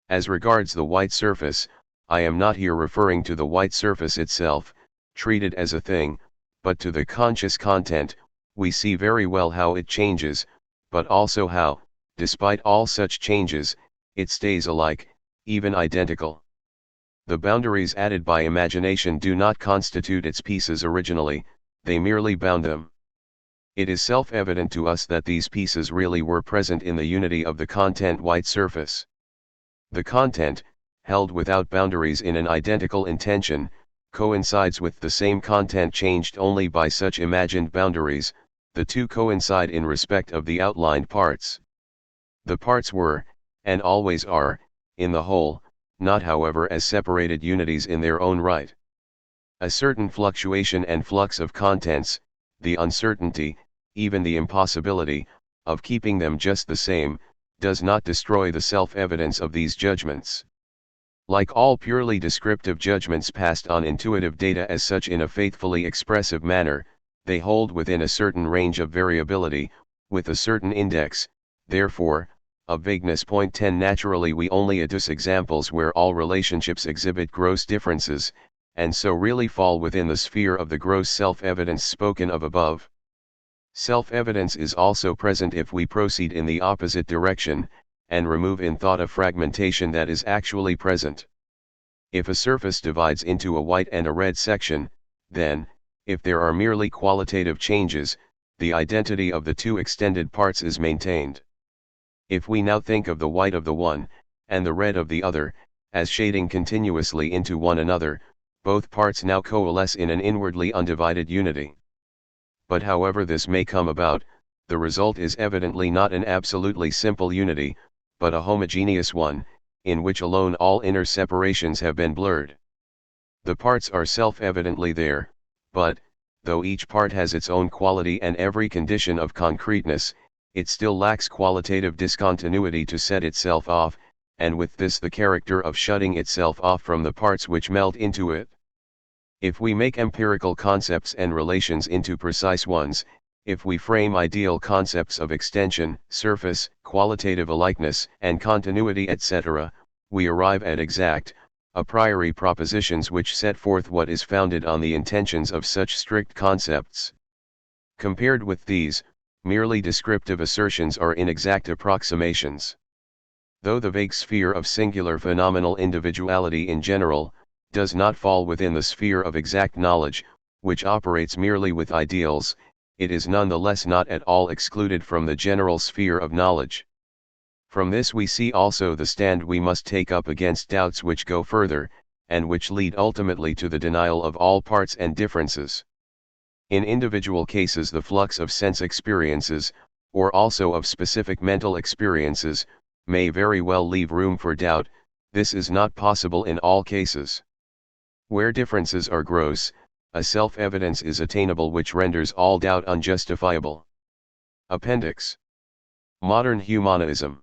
As regards the white surface, I am not here referring to the white surface itself, treated as a thing, but to the conscious content. We see very well how it changes, but also how, despite all such changes, it stays alike, even identical. The boundaries added by imagination do not constitute its pieces originally, they merely bound them. It is self-evident to us that these pieces really were present in the unity of the content white surface. The content, held without boundaries in an identical intention, coincides with the same content changed only by such imagined boundaries. The two coincide in respect of the outlined parts. The parts were, and always are, in the whole, not however as separated unities in their own right. A certain fluctuation and flux of contents, the uncertainty, even the impossibility, of keeping them just the same, does not destroy the self-evidence of these judgments. Like all purely descriptive judgments passed on intuitive data as such in a faithfully expressive manner, they hold within a certain range of variability, with a certain index, therefore, of vagueness. 10 Naturally we only adduce examples where all relationships exhibit gross differences, and so really fall within the sphere of the gross self-evidence spoken of above. Self-evidence is also present if we proceed in the opposite direction, and remove in thought a fragmentation that is actually present. If a surface divides into a white and a red section, then, if there are merely qualitative changes, the identity of the two extended parts is maintained. If we now think of the white of the one, and the red of the other, as shading continuously into one another, both parts now coalesce in an inwardly undivided unity. But however this may come about, the result is evidently not an absolutely simple unity, but a homogeneous one, in which alone all inner separations have been blurred. The parts are self-evidently there, but, though each part has its own quality and every condition of concreteness, it still lacks qualitative discontinuity to set itself off, and with this the character of shutting itself off from the parts which melt into it. If we make empirical concepts and relations into precise ones, if we frame ideal concepts of extension, surface, qualitative alikeness, and continuity etc., we arrive at exact, a priori propositions which set forth what is founded on the intentions of such strict concepts. Compared with these, merely descriptive assertions are inexact approximations. Though the vague sphere of singular phenomenal individuality in general does not fall within the sphere of exact knowledge, which operates merely with ideals, it is nonetheless not at all excluded from the general sphere of knowledge. From this we see also the stand we must take up against doubts which go further, and which lead ultimately to the denial of all parts and differences. In individual cases the flux of sense experiences, or also of specific mental experiences, may very well leave room for doubt. This is not possible in all cases. Where differences are gross, a self-evidence is attainable which renders all doubt unjustifiable. Appendix. Modern Humanism.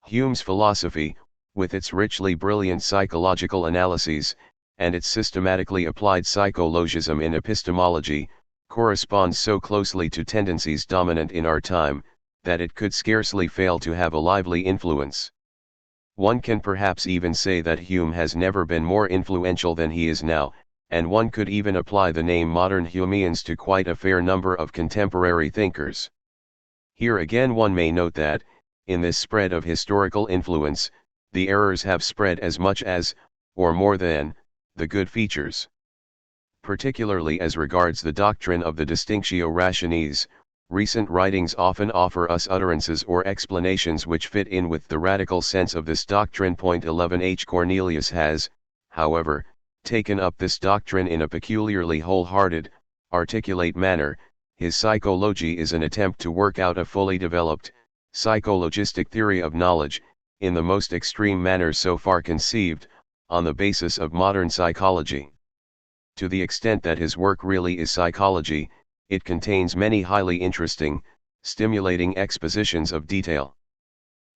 Hume's philosophy, with its richly brilliant psychological analyses, and its systematically applied psychologism in epistemology, corresponds so closely to tendencies dominant in our time, that it could scarcely fail to have a lively influence. One can perhaps even say that Hume has never been more influential than he is now, and one could even apply the name modern Humeans to quite a fair number of contemporary thinkers. Here again one may note that, in this spread of historical influence, the errors have spread as much as, or more than, the good features. Particularly as regards the doctrine of the distinctio rationis, recent writings often offer us utterances or explanations which fit in with the radical sense of this doctrine. 11 H. Cornelius has, however, taken up this doctrine in a peculiarly wholehearted, articulate manner. His psychology is an attempt to work out a fully developed, psychologistic theory of knowledge, in the most extreme manner so far conceived, on the basis of modern psychology. To the extent that his work really is psychology, it contains many highly interesting, stimulating expositions of detail.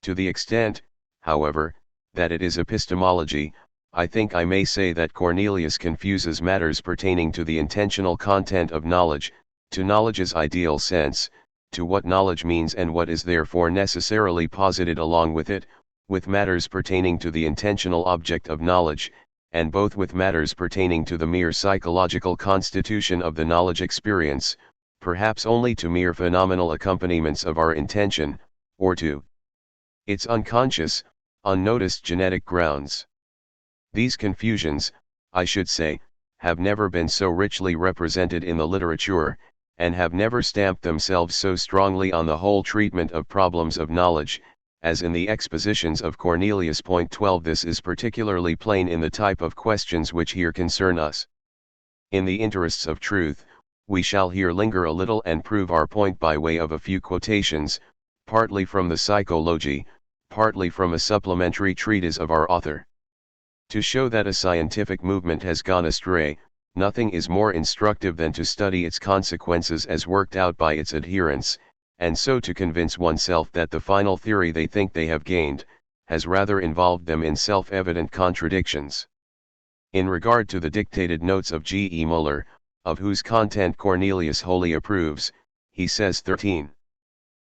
To the extent, however, that it is epistemology, I think I may say that Cornelius confuses matters pertaining to the intentional content of knowledge, to knowledge's ideal sense, to what knowledge means and what is therefore necessarily posited along with it, with matters pertaining to the intentional object of knowledge, and both with matters pertaining to the mere psychological constitution of the knowledge experience, perhaps only to mere phenomenal accompaniments of our intention, or to its unconscious, unnoticed genetic grounds. These confusions, I should say, have never been so richly represented in the literature, and have never stamped themselves so strongly on the whole treatment of problems of knowledge, as in the expositions of Cornelius. 12 This is particularly plain in the type of questions which here concern us. In the interests of truth, we shall here linger a little and prove our point by way of a few quotations, partly from the Psychology, partly from a supplementary treatise of our author. To show that a scientific movement has gone astray, nothing is more instructive than to study its consequences as worked out by its adherents, and so to convince oneself that the final theory they think they have gained, has rather involved them in self-evident contradictions. In regard to the dictated notes of G. E. Muller, of whose content Cornelius wholly approves, he says 13.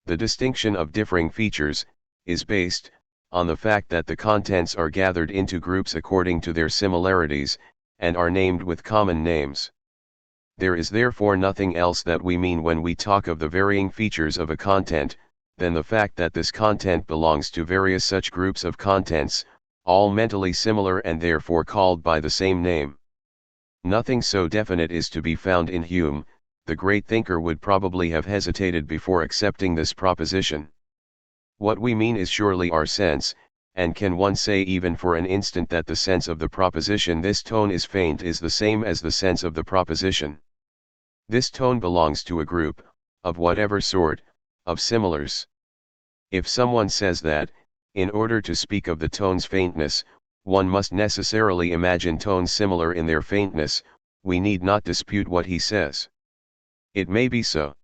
The distinction of differing features, is based, on the fact that the contents are gathered into groups according to their similarities, and are named with common names. There is therefore nothing else that we mean when we talk of the varying features of a content, than the fact that this content belongs to various such groups of contents, all mentally similar and therefore called by the same name. Nothing so definite is to be found in Hume. The great thinker would probably have hesitated before accepting this proposition. What we mean is surely our sense, and can one say even for an instant that the sense of the proposition "this tone is faint" is the same as the sense of the proposition "this tone belongs to a group, of whatever sort, of similars"? If someone says that, in order to speak of the tone's faintness, one must necessarily imagine tones similar in their faintness, we need not dispute what he says. It may be so.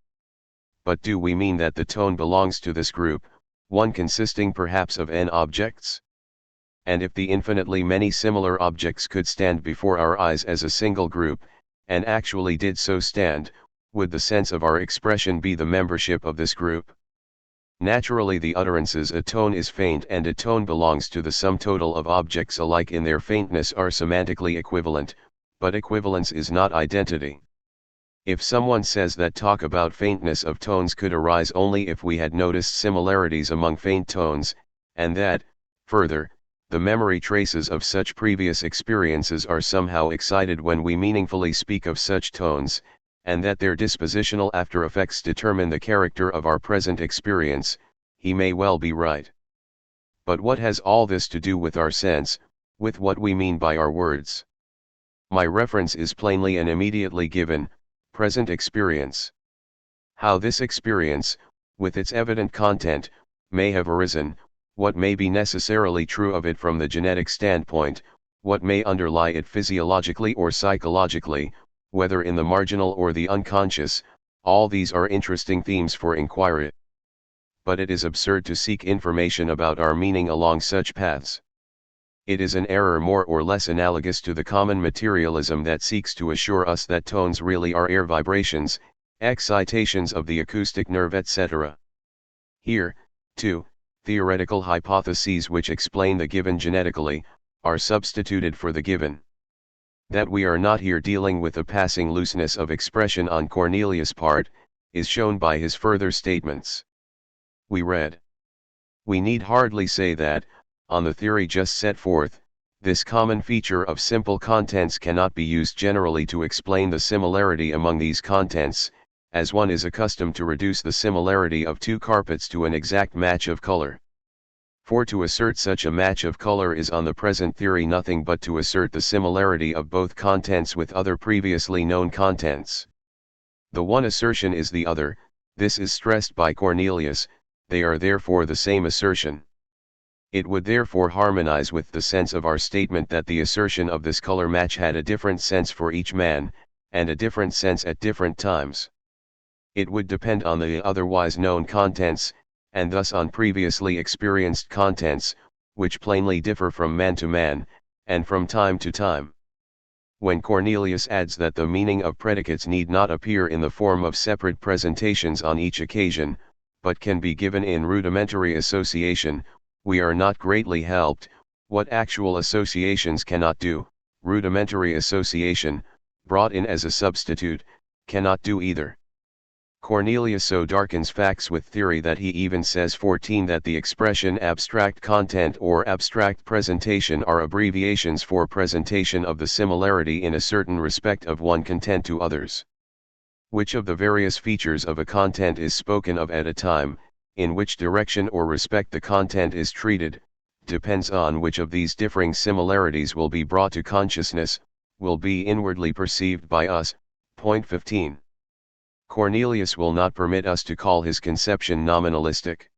But do we mean that the tone belongs to this group, one consisting perhaps of n objects? And if the infinitely many similar objects could stand before our eyes as a single group, and actually did so stand, would the sense of our expression be the membership of this group? Naturally the utterances "a tone is faint" and "a tone belongs to the sum total of objects" alike in their faintness are semantically equivalent, but equivalence is not identity. If someone says that talk about faintness of tones could arise only if we had noticed similarities among faint tones, and that, further, the memory traces of such previous experiences are somehow excited when we meaningfully speak of such tones, and that their dispositional after effects determine the character of our present experience, he may well be right. But what has all this to do with our sense, with what we mean by our words? My reference is plainly and immediately given: present experience. How this experience, with its evident content, may have arisen, what may be necessarily true of it from the genetic standpoint, what may underlie it physiologically or psychologically, whether in the marginal or the unconscious, all these are interesting themes for inquiry. But it is absurd to seek information about our meaning along such paths. It is an error more or less analogous to the common materialism that seeks to assure us that tones really are air vibrations, excitations of the acoustic nerve, etc. Here, too, theoretical hypotheses which explain the given genetically, are substituted for the given. That we are not here dealing with a passing looseness of expression on Cornelius' part, is shown by his further statements. We read. We need hardly say that, on the theory just set forth, this common feature of simple contents cannot be used generally to explain the similarity among these contents, as one is accustomed to reduce the similarity of two carpets to an exact match of color. For to assert such a match of color is on the present theory nothing but to assert the similarity of both contents with other previously known contents. The one assertion is the other, this is stressed by Cornelius, they are therefore the same assertion. It would therefore harmonize with the sense of our statement that the assertion of this color match had a different sense for each man, and a different sense at different times. It would depend on the otherwise known contents, and thus on previously experienced contents, which plainly differ from man to man, and from time to time. When Cornelius adds that the meaning of predicates need not appear in the form of separate presentations on each occasion, but can be given in rudimentary association, we are not greatly helped. What actual associations cannot do, rudimentary association, brought in as a substitute, cannot do either. Cornelius so darkens facts with theory that he even says 14 that the expression abstract content or abstract presentation are abbreviations for presentation of the similarity in a certain respect of one content to others. Which of the various features of a content is spoken of at a time, in which direction or respect the content is treated, depends on which of these differing similarities will be brought to consciousness, will be inwardly perceived by us. Point 15. Cornelius will not permit us to call his conception nominalistic.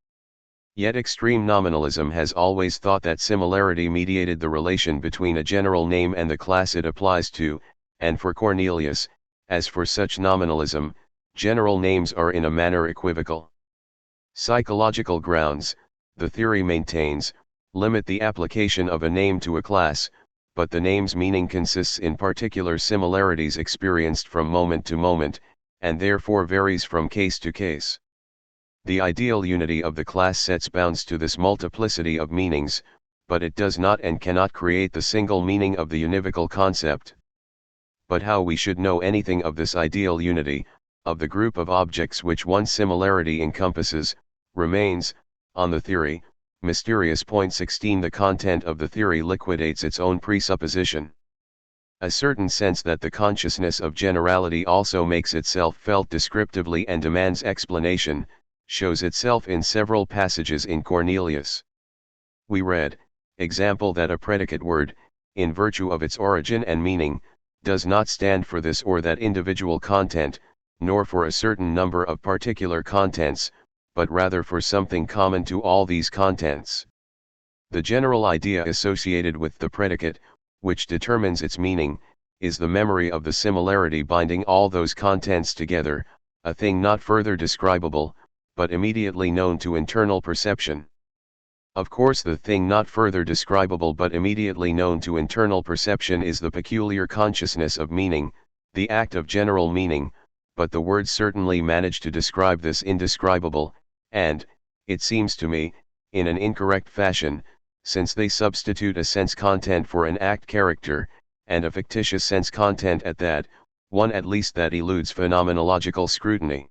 Yet extreme nominalism has always thought that similarity mediated the relation between a general name and the class it applies to, and for Cornelius, as for such nominalism, general names are in a manner equivocal. Psychological grounds, the theory maintains, limit the application of a name to a class, but the name's meaning consists in particular similarities experienced from moment to moment, and therefore varies from case to case. The ideal unity of the class sets bounds to this multiplicity of meanings, but it does not and cannot create the single meaning of the univocal concept. But how we should know anything of this ideal unity, of the group of objects which one similarity encompasses, remains, on the theory, mysterious. Point 16. The content of the theory liquidates its own presupposition. A certain sense that the consciousness of generality also makes itself felt descriptively and demands explanation, shows itself in several passages in Cornelius. We read, example, that a predicate word, in virtue of its origin and meaning, does not stand for this or that individual content, nor for a certain number of particular contents, but rather for something common to all these contents. The general idea associated with the predicate, which determines its meaning, is the memory of the similarity binding all those contents together, a thing not further describable, but immediately known to internal perception. Of course, the thing not further describable but immediately known to internal perception is the peculiar consciousness of meaning, the act of general meaning, but the words certainly manage to describe this indescribable, and, it seems to me, in an incorrect fashion, since they substitute a sense content for an act character, and a fictitious sense content at that, one at least that eludes phenomenological scrutiny.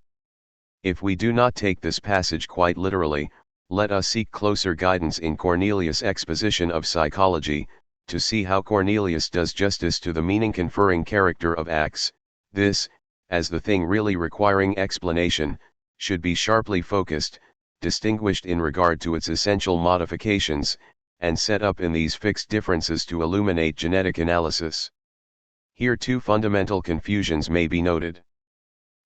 If we do not take this passage quite literally, let us seek closer guidance in Cornelius' exposition of psychology, to see how Cornelius does justice to the meaning-conferring character of acts. This, as the thing really requiring explanation, should be sharply focused, distinguished in regard to its essential modifications, and set up in these fixed differences to illuminate genetic analysis. Here two fundamental confusions may be noted.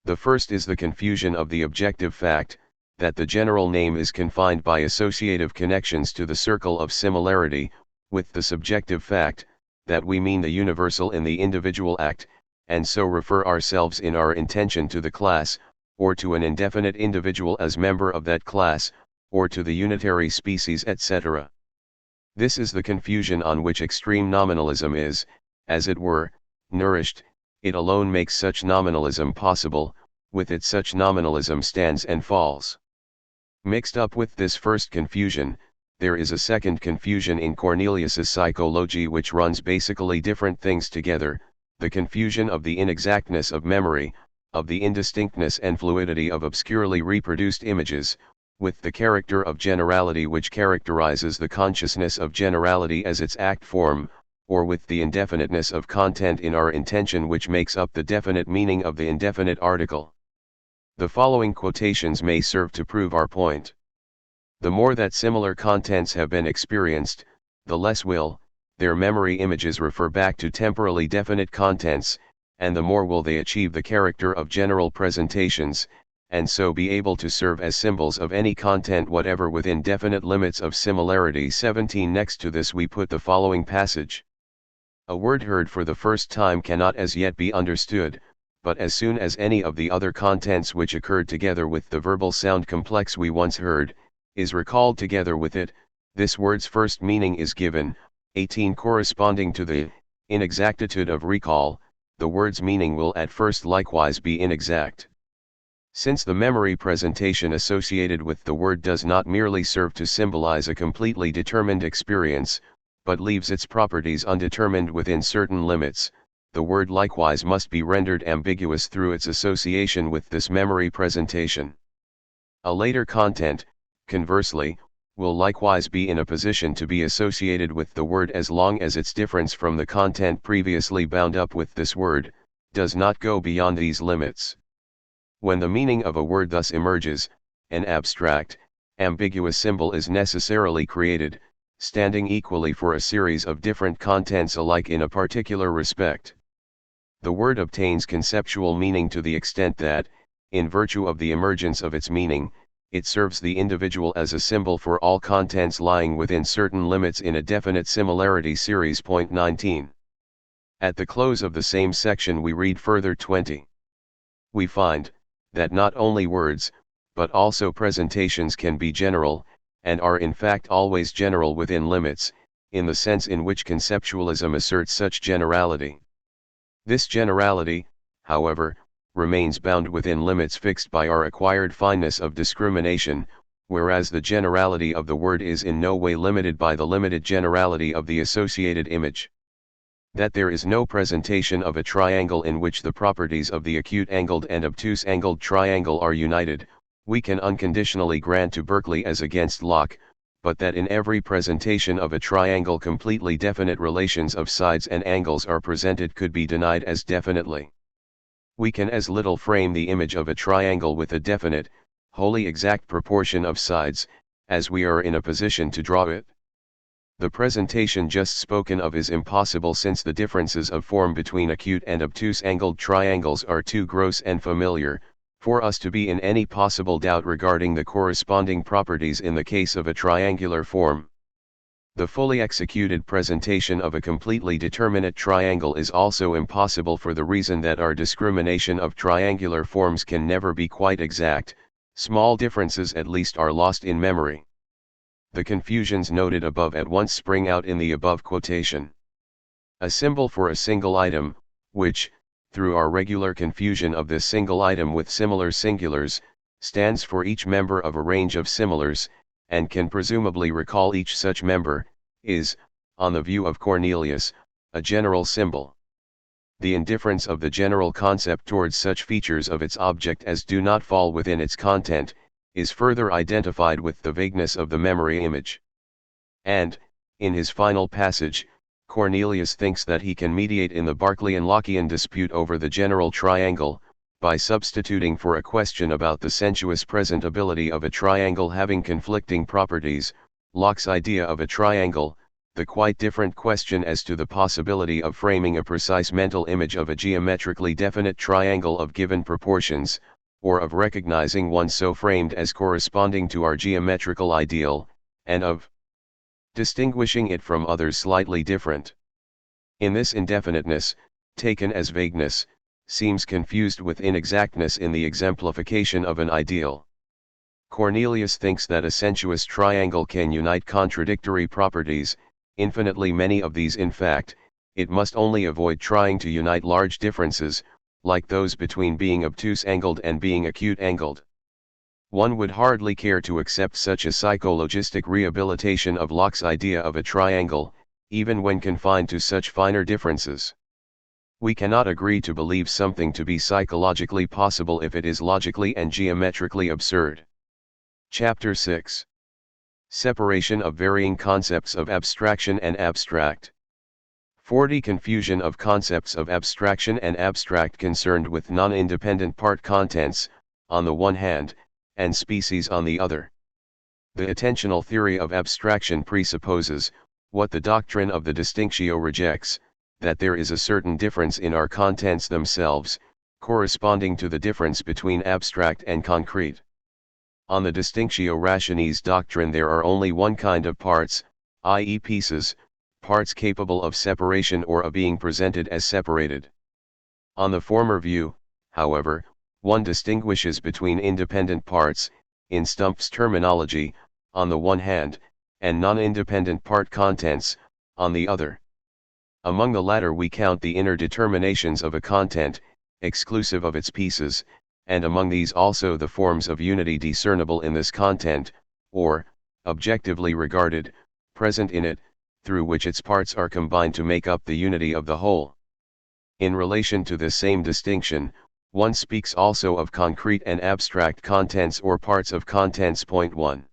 The first is the confusion of the objective fact, that the general name is confined by associative connections to the circle of similarity, with the subjective fact, that we mean the universal in the individual act, and so refer ourselves in our intention to the class, or to an indefinite individual as member of that class, or to the unitary species, etc. This is the confusion on which extreme nominalism is, as it were, nourished. It alone makes such nominalism possible, with it such nominalism stands and falls. Mixed up with this first confusion, there is a second confusion in Cornelius's psychology which runs basically different things together, the confusion of the inexactness of memory, of the indistinctness and fluidity of obscurely reproduced images, with the character of generality which characterizes the consciousness of generality as its act form, or with the indefiniteness of content in our intention which makes up the definite meaning of the indefinite article. The following quotations may serve to prove our point. The more that similar contents have been experienced, the less will their memory images refer back to temporally definite contents, and the more will they achieve the character of general presentations, and so be able to serve as symbols of any content whatever within definite limits of similarity. 17. Next to this we put the following passage. A word heard for the first time cannot as yet be understood, but as soon as any of the other contents which occurred together with the verbal sound complex we once heard, is recalled together with it, this word's first meaning is given. 18. Corresponding to the inexactitude of recall, the word's meaning will at first likewise be inexact. Since the memory presentation associated with the word does not merely serve to symbolize a completely determined experience, but leaves its properties undetermined within certain limits, the word likewise must be rendered ambiguous through its association with this memory presentation. A later content, conversely, will likewise be in a position to be associated with the word as long as its difference from the content previously bound up with this word does not go beyond these limits. When the meaning of a word thus emerges, an abstract, ambiguous symbol is necessarily created, standing equally for a series of different contents alike in a particular respect. The word obtains conceptual meaning to the extent that, in virtue of the emergence of its meaning, it serves the individual as a symbol for all contents lying within certain limits in a definite similarity series. 19. At the close of the same section we read further. 20. We find that not only words, but also presentations can be general, and are in fact always general within limits, in the sense in which conceptualism asserts such generality. This generality, however, remains bound within limits fixed by our acquired fineness of discrimination, whereas the generality of the word is in no way limited by the limited generality of the associated image. That there is no presentation of a triangle in which the properties of the acute-angled and obtuse-angled triangle are united, we can unconditionally grant to Berkeley as against Locke, but that in every presentation of a triangle completely definite relations of sides and angles are presented could be denied as definitely. We can as little frame the image of a triangle with a definite, wholly exact proportion of sides, as we are in a position to draw it. The presentation just spoken of is impossible, since the differences of form between acute and obtuse angled triangles are too gross and familiar for us to be in any possible doubt regarding the corresponding properties in the case of a triangular form. The fully executed presentation of a completely determinate triangle is also impossible, for the reason that our discrimination of triangular forms can never be quite exact. Small differences at least are lost in memory. The confusions noted above at once spring out in the above quotation. A symbol for a single item, which, through our regular confusion of this single item with similar singulars, stands for each member of a range of similars, and can presumably recall each such member, is, on the view of Cornelius, a general symbol. The indifference of the general concept towards such features of its object as do not fall within its content, is further identified with the vagueness of the memory image. And, in his final passage, Cornelius thinks that he can mediate in the Berkeleian-Lockean dispute over the general triangle, by substituting for a question about the sensuous presentability of a triangle having conflicting properties, Locke's idea of a triangle, the quite different question as to the possibility of framing a precise mental image of a geometrically definite triangle of given proportions, or of recognizing one so framed as corresponding to our geometrical ideal, and of distinguishing it from others slightly different. In this indefiniteness, taken as vagueness, seems confused with inexactness in the exemplification of an ideal. Cornelius thinks that a sensuous triangle can unite contradictory properties, infinitely many of these in fact. It must only avoid trying to unite large differences, like those between being obtuse angled and being acute angled. One would hardly care to accept such a psychologistic rehabilitation of Locke's idea of a triangle, even when confined to such finer differences. We cannot agree to believe something to be psychologically possible if it is logically and geometrically absurd. Chapter 6. Separation of varying concepts of abstraction and abstract. 40. Confusion of concepts of abstraction and abstract concerned with non-independent part contents, on the one hand, and species on the other. The attentional theory of abstraction presupposes, what the doctrine of the distinctio rejects, that there is a certain difference in our contents themselves, corresponding to the difference between abstract and concrete. On the distinctio rationis doctrine there are only one kind of parts, i.e. pieces, parts capable of separation or of being presented as separated. On the former view, however, one distinguishes between independent parts, in Stumpf's terminology, on the one hand, and non-independent part contents, on the other. Among the latter we count the inner determinations of a content, exclusive of its pieces, and among these also the forms of unity discernible in this content, or, objectively regarded, present in it, through which its parts are combined to make up the unity of the whole. In relation to this same distinction, one speaks also of concrete and abstract contents or parts of contents. Point 1.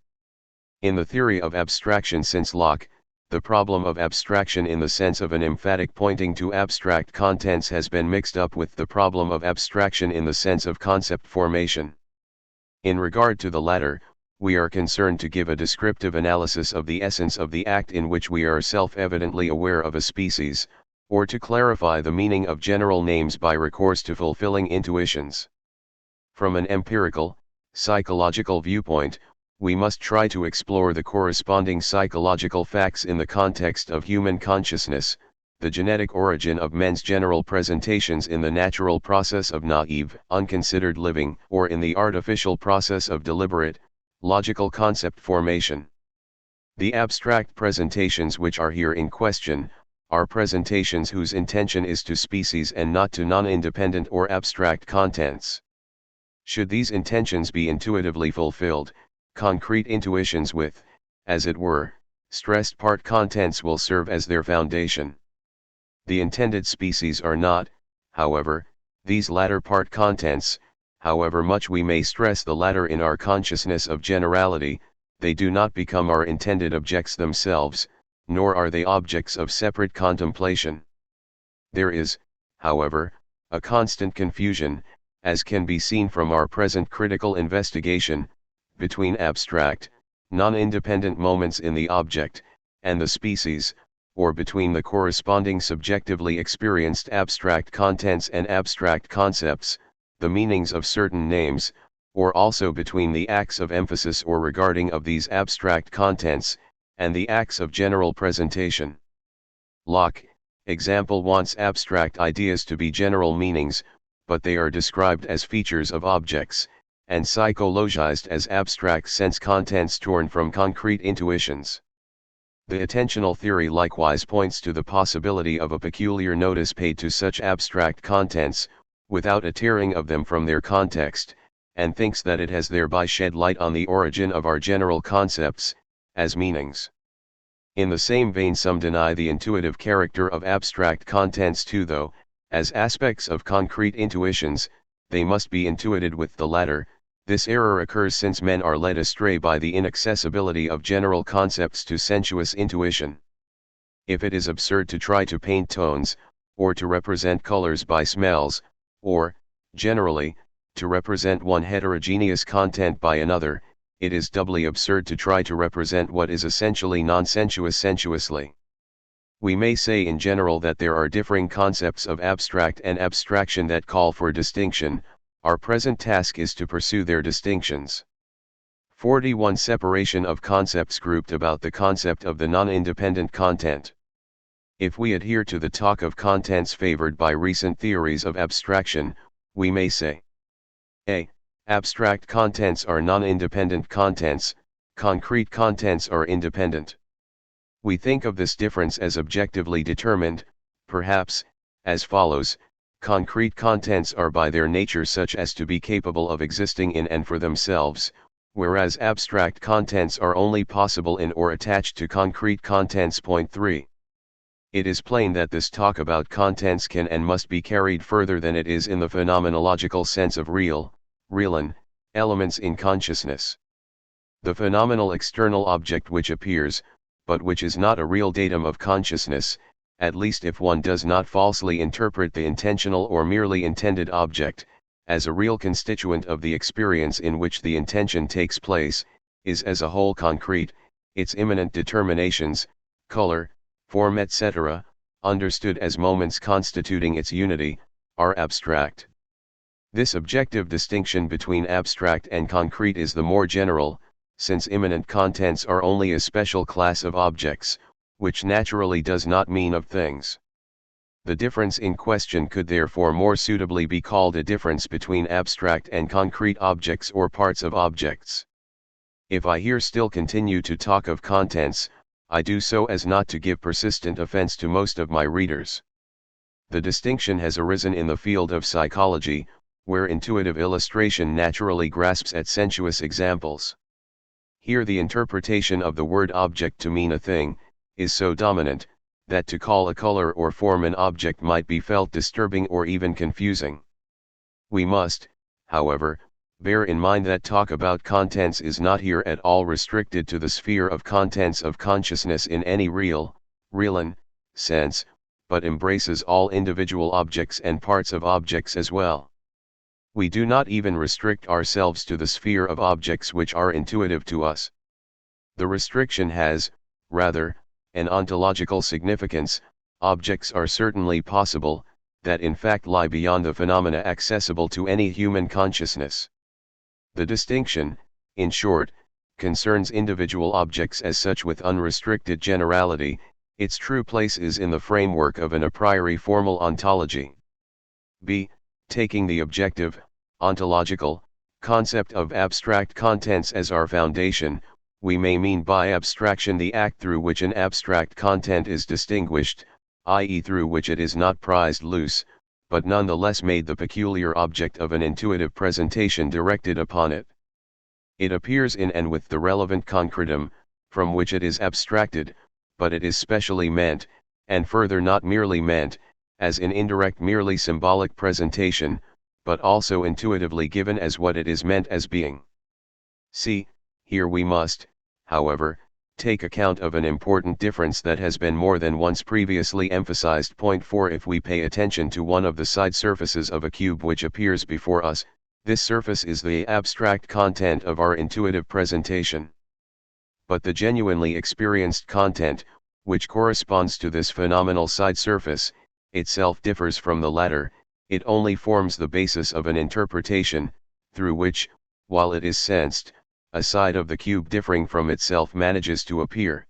In the theory of abstraction since Locke, the problem of abstraction in the sense of an emphatic pointing to abstract contents has been mixed up with the problem of abstraction in the sense of concept formation. In regard to the latter, we are concerned to give a descriptive analysis of the essence of the act in which we are self-evidently aware of a species, or to clarify the meaning of general names by recourse to fulfilling intuitions. From an empirical, psychological viewpoint, we must try to explore the corresponding psychological facts in the context of human consciousness, the genetic origin of men's general presentations in the natural process of naive, unconsidered living, or in the artificial process of deliberate, logical concept formation. The abstract presentations which are here in question, are presentations whose intention is to species and not to non-independent or abstract contents. Should these intentions be intuitively fulfilled, concrete intuitions with, as it were, stressed part contents will serve as their foundation. The intended species are not, however, these latter part contents, however much we may stress the latter in our consciousness of generality. they do not become our intended objects themselves, nor are they objects of separate contemplation. There is, however, a constant confusion, as can be seen from our present critical investigation, between abstract, non-independent moments in the object, and the species, or between the corresponding subjectively experienced abstract contents and abstract concepts, the meanings of certain names, or also between the acts of emphasis or regarding of these abstract contents, and the acts of general presentation. Locke, example, wants abstract ideas to be general meanings, but they are described as features of objects, and psychologized as abstract sense contents torn from concrete intuitions. The attentional theory likewise points to the possibility of a peculiar notice paid to such abstract contents, without a tearing of them from their context, and thinks that it has thereby shed light on the origin of our general concepts, as meanings. In the same vein, some deny the intuitive character of abstract contents too, though, as aspects of concrete intuitions, they must be intuited with the latter. This error occurs since men are led astray by the inaccessibility of general concepts to sensuous intuition. If it is absurd to try to paint tones, or to represent colors by smells, or, generally, to represent one heterogeneous content by another, it is doubly absurd to try to represent what is essentially non-sensuous sensuously. We may say in general that there are differing concepts of abstract and abstraction that call for distinction. Our present task is to pursue their distinctions. 41. Separation of concepts grouped about the concept of the non-independent content. If we adhere to the talk of contents favored by recent theories of abstraction, we may say: A. Abstract contents are non-independent contents, concrete contents are independent. We think of this difference as objectively determined, perhaps, as follows: concrete contents are by their nature such as to be capable of existing in and for themselves, whereas abstract contents are only possible in or attached to concrete contents. Point 3. It is plain that this talk about contents can and must be carried further than it is in the phenomenological sense of realin, elements in consciousness. The phenomenal external object which appears, but which is not a real datum of consciousness, at least if one does not falsely interpret the intentional or merely intended object, as a real constituent of the experience in which the intention takes place, is as a whole concrete, its immanent determinations, color, form, etc., understood as moments constituting its unity, are abstract. This objective distinction between abstract and concrete is the more general, since immanent contents are only a special class of objects, which naturally does not mean of things. The difference in question could therefore more suitably be called a difference between abstract and concrete objects or parts of objects. If I here still continue to talk of contents, I do so as not to give persistent offense to most of my readers. The distinction has arisen in the field of psychology, where intuitive illustration naturally grasps at sensuous examples. Here the interpretation of the word object to mean a thing is so dominant, that to call a color or form an object might be felt disturbing or even confusing. We must, however, bear in mind that talk about contents is not here at all restricted to the sphere of contents of consciousness in any realin, sense, but embraces all individual objects and parts of objects as well. We do not even restrict ourselves to the sphere of objects which are intuitive to us. The restriction has, rather, an ontological significance. Objects are certainly possible, that in fact lie beyond the phenomena accessible to any human consciousness. The distinction, in short, concerns individual objects as such with unrestricted generality. Its true place is in the framework of an a priori formal ontology. B. Taking the objective, ontological, concept of abstract contents as our foundation, we may mean by abstraction the act through which an abstract content is distinguished, i.e. through which it is not prized loose, but nonetheless made the peculiar object of an intuitive presentation directed upon it. It appears in and with the relevant concretum, from which it is abstracted, but it is specially meant, and further not merely meant, as in indirect merely symbolic presentation, but also intuitively given as what it is meant as being. See, here we must, however, take account of an important difference that has been more than once previously emphasized. Point 4. If we pay attention to one of the side surfaces of a cube which appears before us, this surface is the abstract content of our intuitive presentation. But the genuinely experienced content, which corresponds to this phenomenal side surface, itself differs from the latter. It only forms the basis of an interpretation, through which, while it is sensed, a side of the cube differing from itself manages to appear.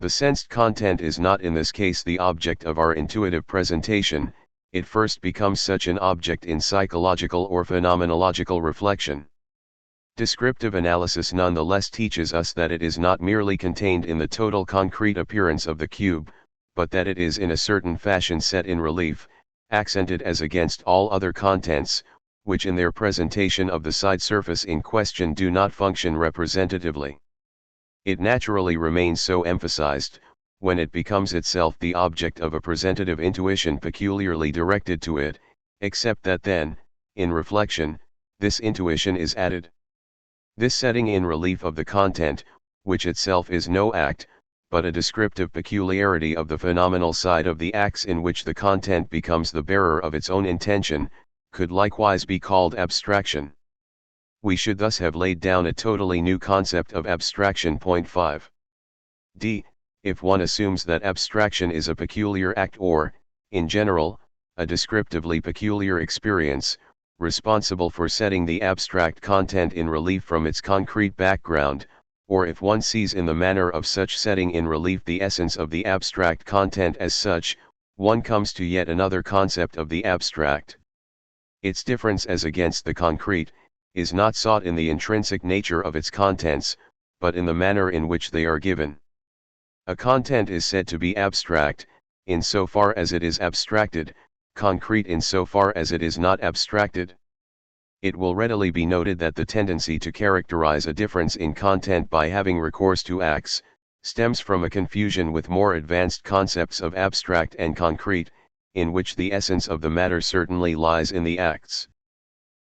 The sensed content is not in this case the object of our intuitive presentation, it first becomes such an object in psychological or phenomenological reflection. Descriptive analysis nonetheless teaches us that it is not merely contained in the total concrete appearance of the cube, but that it is in a certain fashion set in relief, accented as against all other contents, which in their presentation of the side surface in question do not function representatively. It naturally remains so emphasized, when it becomes itself the object of a presentative intuition peculiarly directed to it, except that then, in reflection, this intuition is added. This setting in relief of the content, which itself is no act, but a descriptive peculiarity of the phenomenal side of the acts in which the content becomes the bearer of its own intention, could likewise be called abstraction. We should thus have laid down a totally new concept of abstraction. Point 5. d. If one assumes that abstraction is a peculiar act or, in general, a descriptively peculiar experience, responsible for setting the abstract content in relief from its concrete background, or if one sees in the manner of such setting in relief the essence of the abstract content as such, one comes to yet another concept of the abstract. Its difference as against the concrete, is not sought in the intrinsic nature of its contents, but in the manner in which they are given. A content is said to be abstract, in so far as it is abstracted, concrete in so far as it is not abstracted. It will readily be noted that the tendency to characterize a difference in content by having recourse to acts, stems from a confusion with more advanced concepts of abstract and concrete, in which the essence of the matter certainly lies in the acts.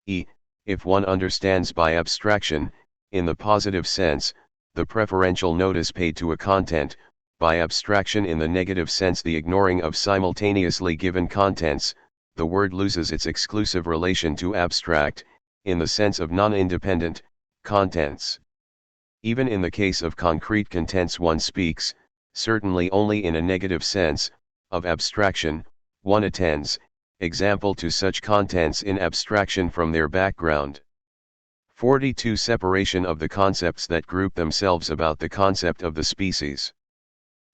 If one understands by abstraction, in the positive sense, the preferential notice paid to a content, by abstraction in the negative sense the ignoring of simultaneously given contents, the word loses its exclusive relation to abstract, in the sense of non-independent contents. Even in the case of concrete contents one speaks, certainly only in a negative sense, of abstraction. One attends, example to such contents in abstraction from their background. 42. Separation of the concepts that group themselves about the concept of the species.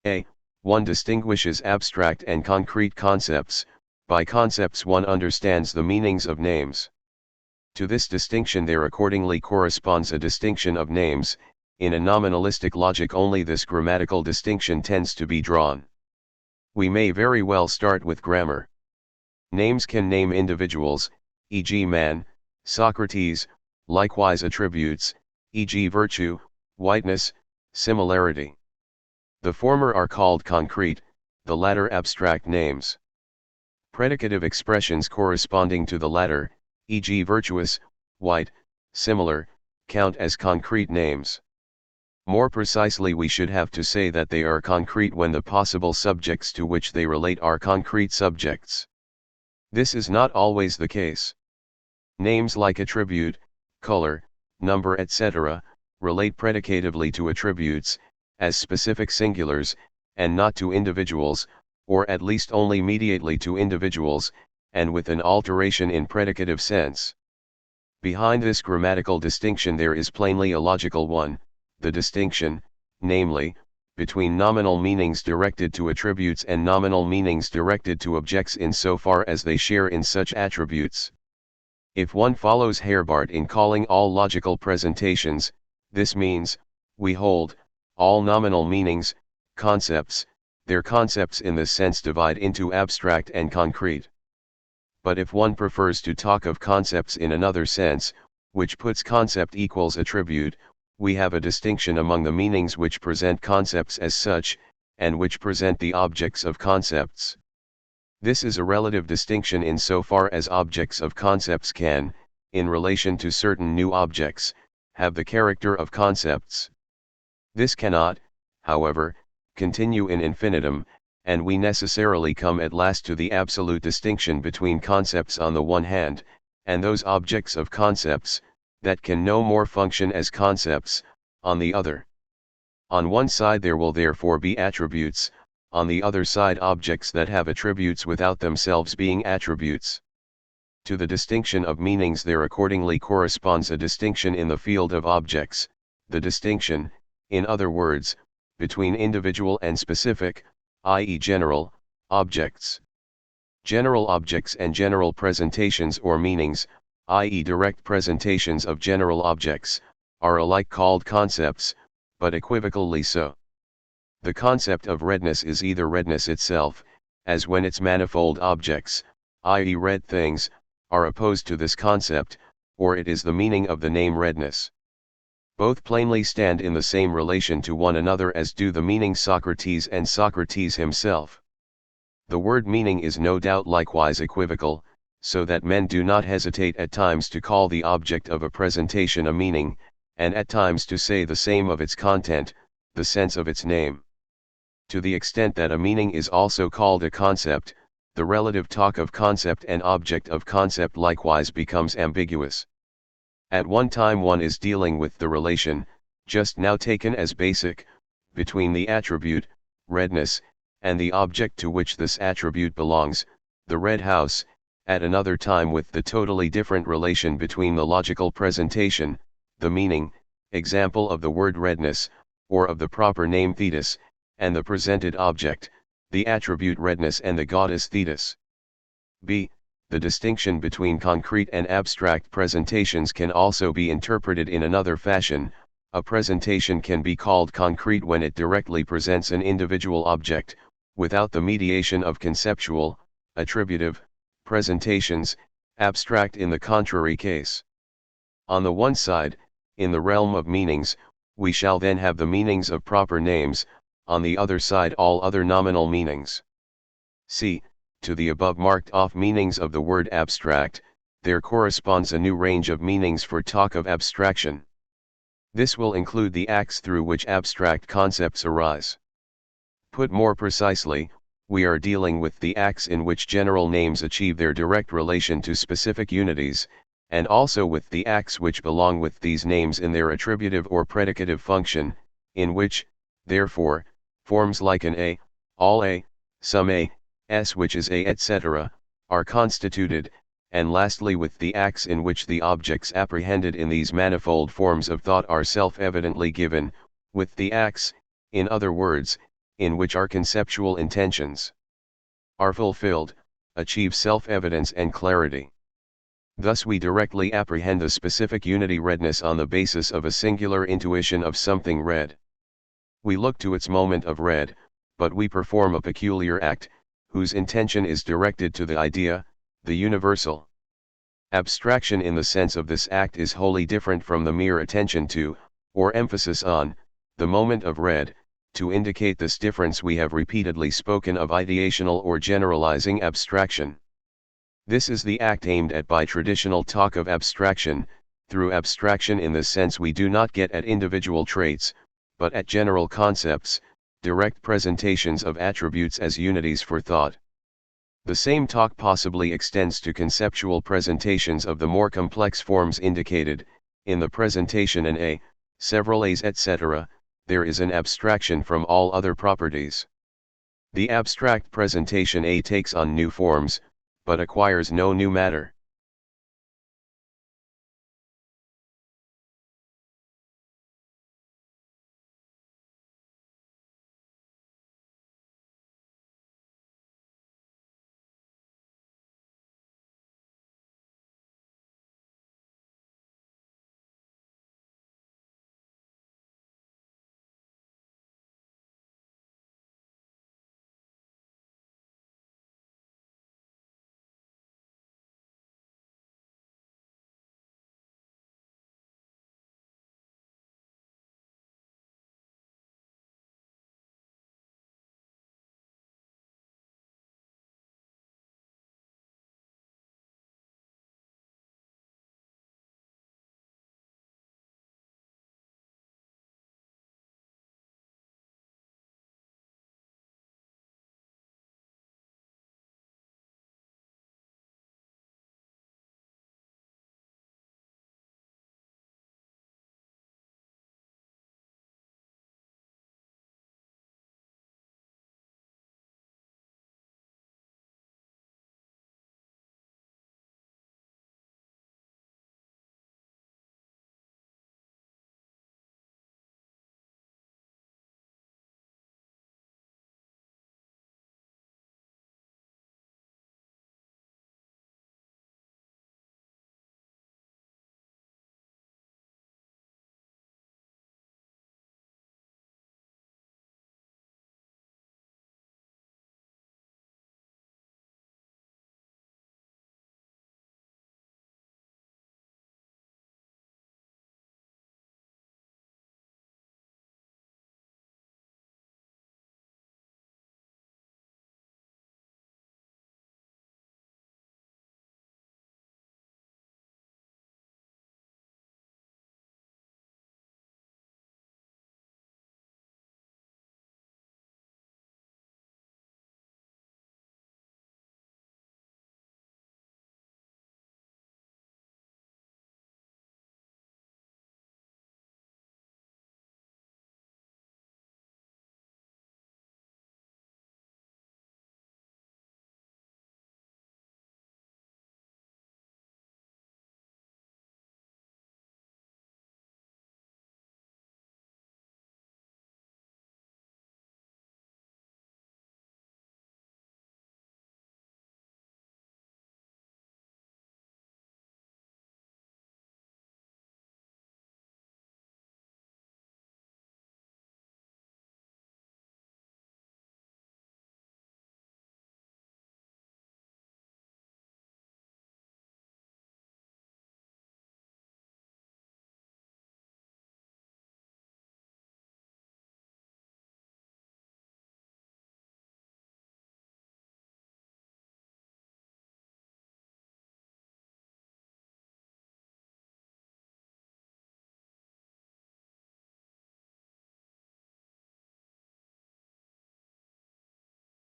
A. One distinguishes abstract and concrete concepts. By concepts one understands the meanings of names. To this distinction there accordingly corresponds a distinction of names. In a nominalistic logic only this grammatical distinction tends to be drawn. We may very well start with grammar. Names can name individuals, e.g. man, Socrates, likewise attributes, e.g. virtue, whiteness, similarity. The former are called concrete, the latter abstract names. Predicative expressions corresponding to the latter, e.g. virtuous, white, similar, count as concrete names. More precisely we should have to say that they are concrete when the possible subjects to which they relate are concrete subjects. This is not always the case. Names like attribute, color, number etc., relate predicatively to attributes, as specific singulars, and not to individuals, or at least only mediately to individuals, and with an alteration in predicative sense. Behind this grammatical distinction there is plainly a logical one, the distinction, namely, between nominal meanings directed to attributes and nominal meanings directed to objects in so far as they share in such attributes. If one follows Herbart in calling all logical presentations, this means, we hold, all nominal meanings, concepts, their concepts in this sense divide into abstract and concrete. But if one prefers to talk of concepts in another sense, which puts concept equals attribute, we have a distinction among the meanings which present concepts as such, and which present the objects of concepts. This is a relative distinction in so far as objects of concepts can, in relation to certain new objects, have the character of concepts. This cannot, however, continue in infinitum, and we necessarily come at last to the absolute distinction between concepts on the one hand, and those objects of concepts, that can no more function as concepts, on the other. On one side there will therefore be attributes, on the other side objects that have attributes without themselves being attributes. To the distinction of meanings there accordingly corresponds a distinction in the field of objects, the distinction, in other words, between individual and specific, i.e. general, objects. General objects and general presentations or meanings, i.e. direct presentations of general objects, are alike called concepts, but equivocally so. The concept of redness is either redness itself, as when its manifold objects, i.e. red things, are opposed to this concept, or it is the meaning of the name redness. Both plainly stand in the same relation to one another as do the meaning Socrates and Socrates himself. The word meaning is no doubt likewise equivocal, so that men do not hesitate at times to call the object of a presentation a meaning, and at times to say the same of its content, the sense of its name. To the extent that a meaning is also called a concept, the relative talk of concept and object of concept likewise becomes ambiguous. At one time one is dealing with the relation, just now taken as basic, between the attribute, redness, and the object to which this attribute belongs, the red house, at another time with the totally different relation between the logical presentation, the meaning, example of the word redness, or of the proper name Thetis, and the presented object, the attribute redness and the goddess Thetis. b. The distinction between concrete and abstract presentations can also be interpreted in another fashion. A presentation can be called concrete when it directly presents an individual object, without the mediation of conceptual, attributive, presentations, abstract in the contrary case. On the one side, in the realm of meanings, we shall then have the meanings of proper names, on the other side all other nominal meanings. c. To the above marked off meanings of the word abstract, there corresponds a new range of meanings for talk of abstraction. This will include the acts through which abstract concepts arise. Put more precisely, we are dealing with the acts in which general names achieve their direct relation to specific unities, and also with the acts which belong with these names in their attributive or predicative function, in which, therefore, forms like an a, all a, some a, s which is a etc., are constituted, and lastly with the acts in which the objects apprehended in these manifold forms of thought are self-evidently given, with the acts, in other words, in which our conceptual intentions are fulfilled, achieve self-evidence and clarity. Thus we directly apprehend the specific unity redness on the basis of a singular intuition of something red. We look to its moment of red, but we perform a peculiar act, whose intention is directed to the idea, the universal. Abstraction in the sense of this act is wholly different from the mere attention to, or emphasis on, the moment of red. To indicate this difference we have repeatedly spoken of ideational or generalizing abstraction. This is the act aimed at by traditional talk of abstraction. Through abstraction in this sense we do not get at individual traits, but at general concepts, direct presentations of attributes as unities for thought. The same talk possibly extends to conceptual presentations of the more complex forms indicated. In the presentation an a, several a's etc., there is an abstraction from all other properties. The abstract presentation a takes on new forms, but acquires no new matter.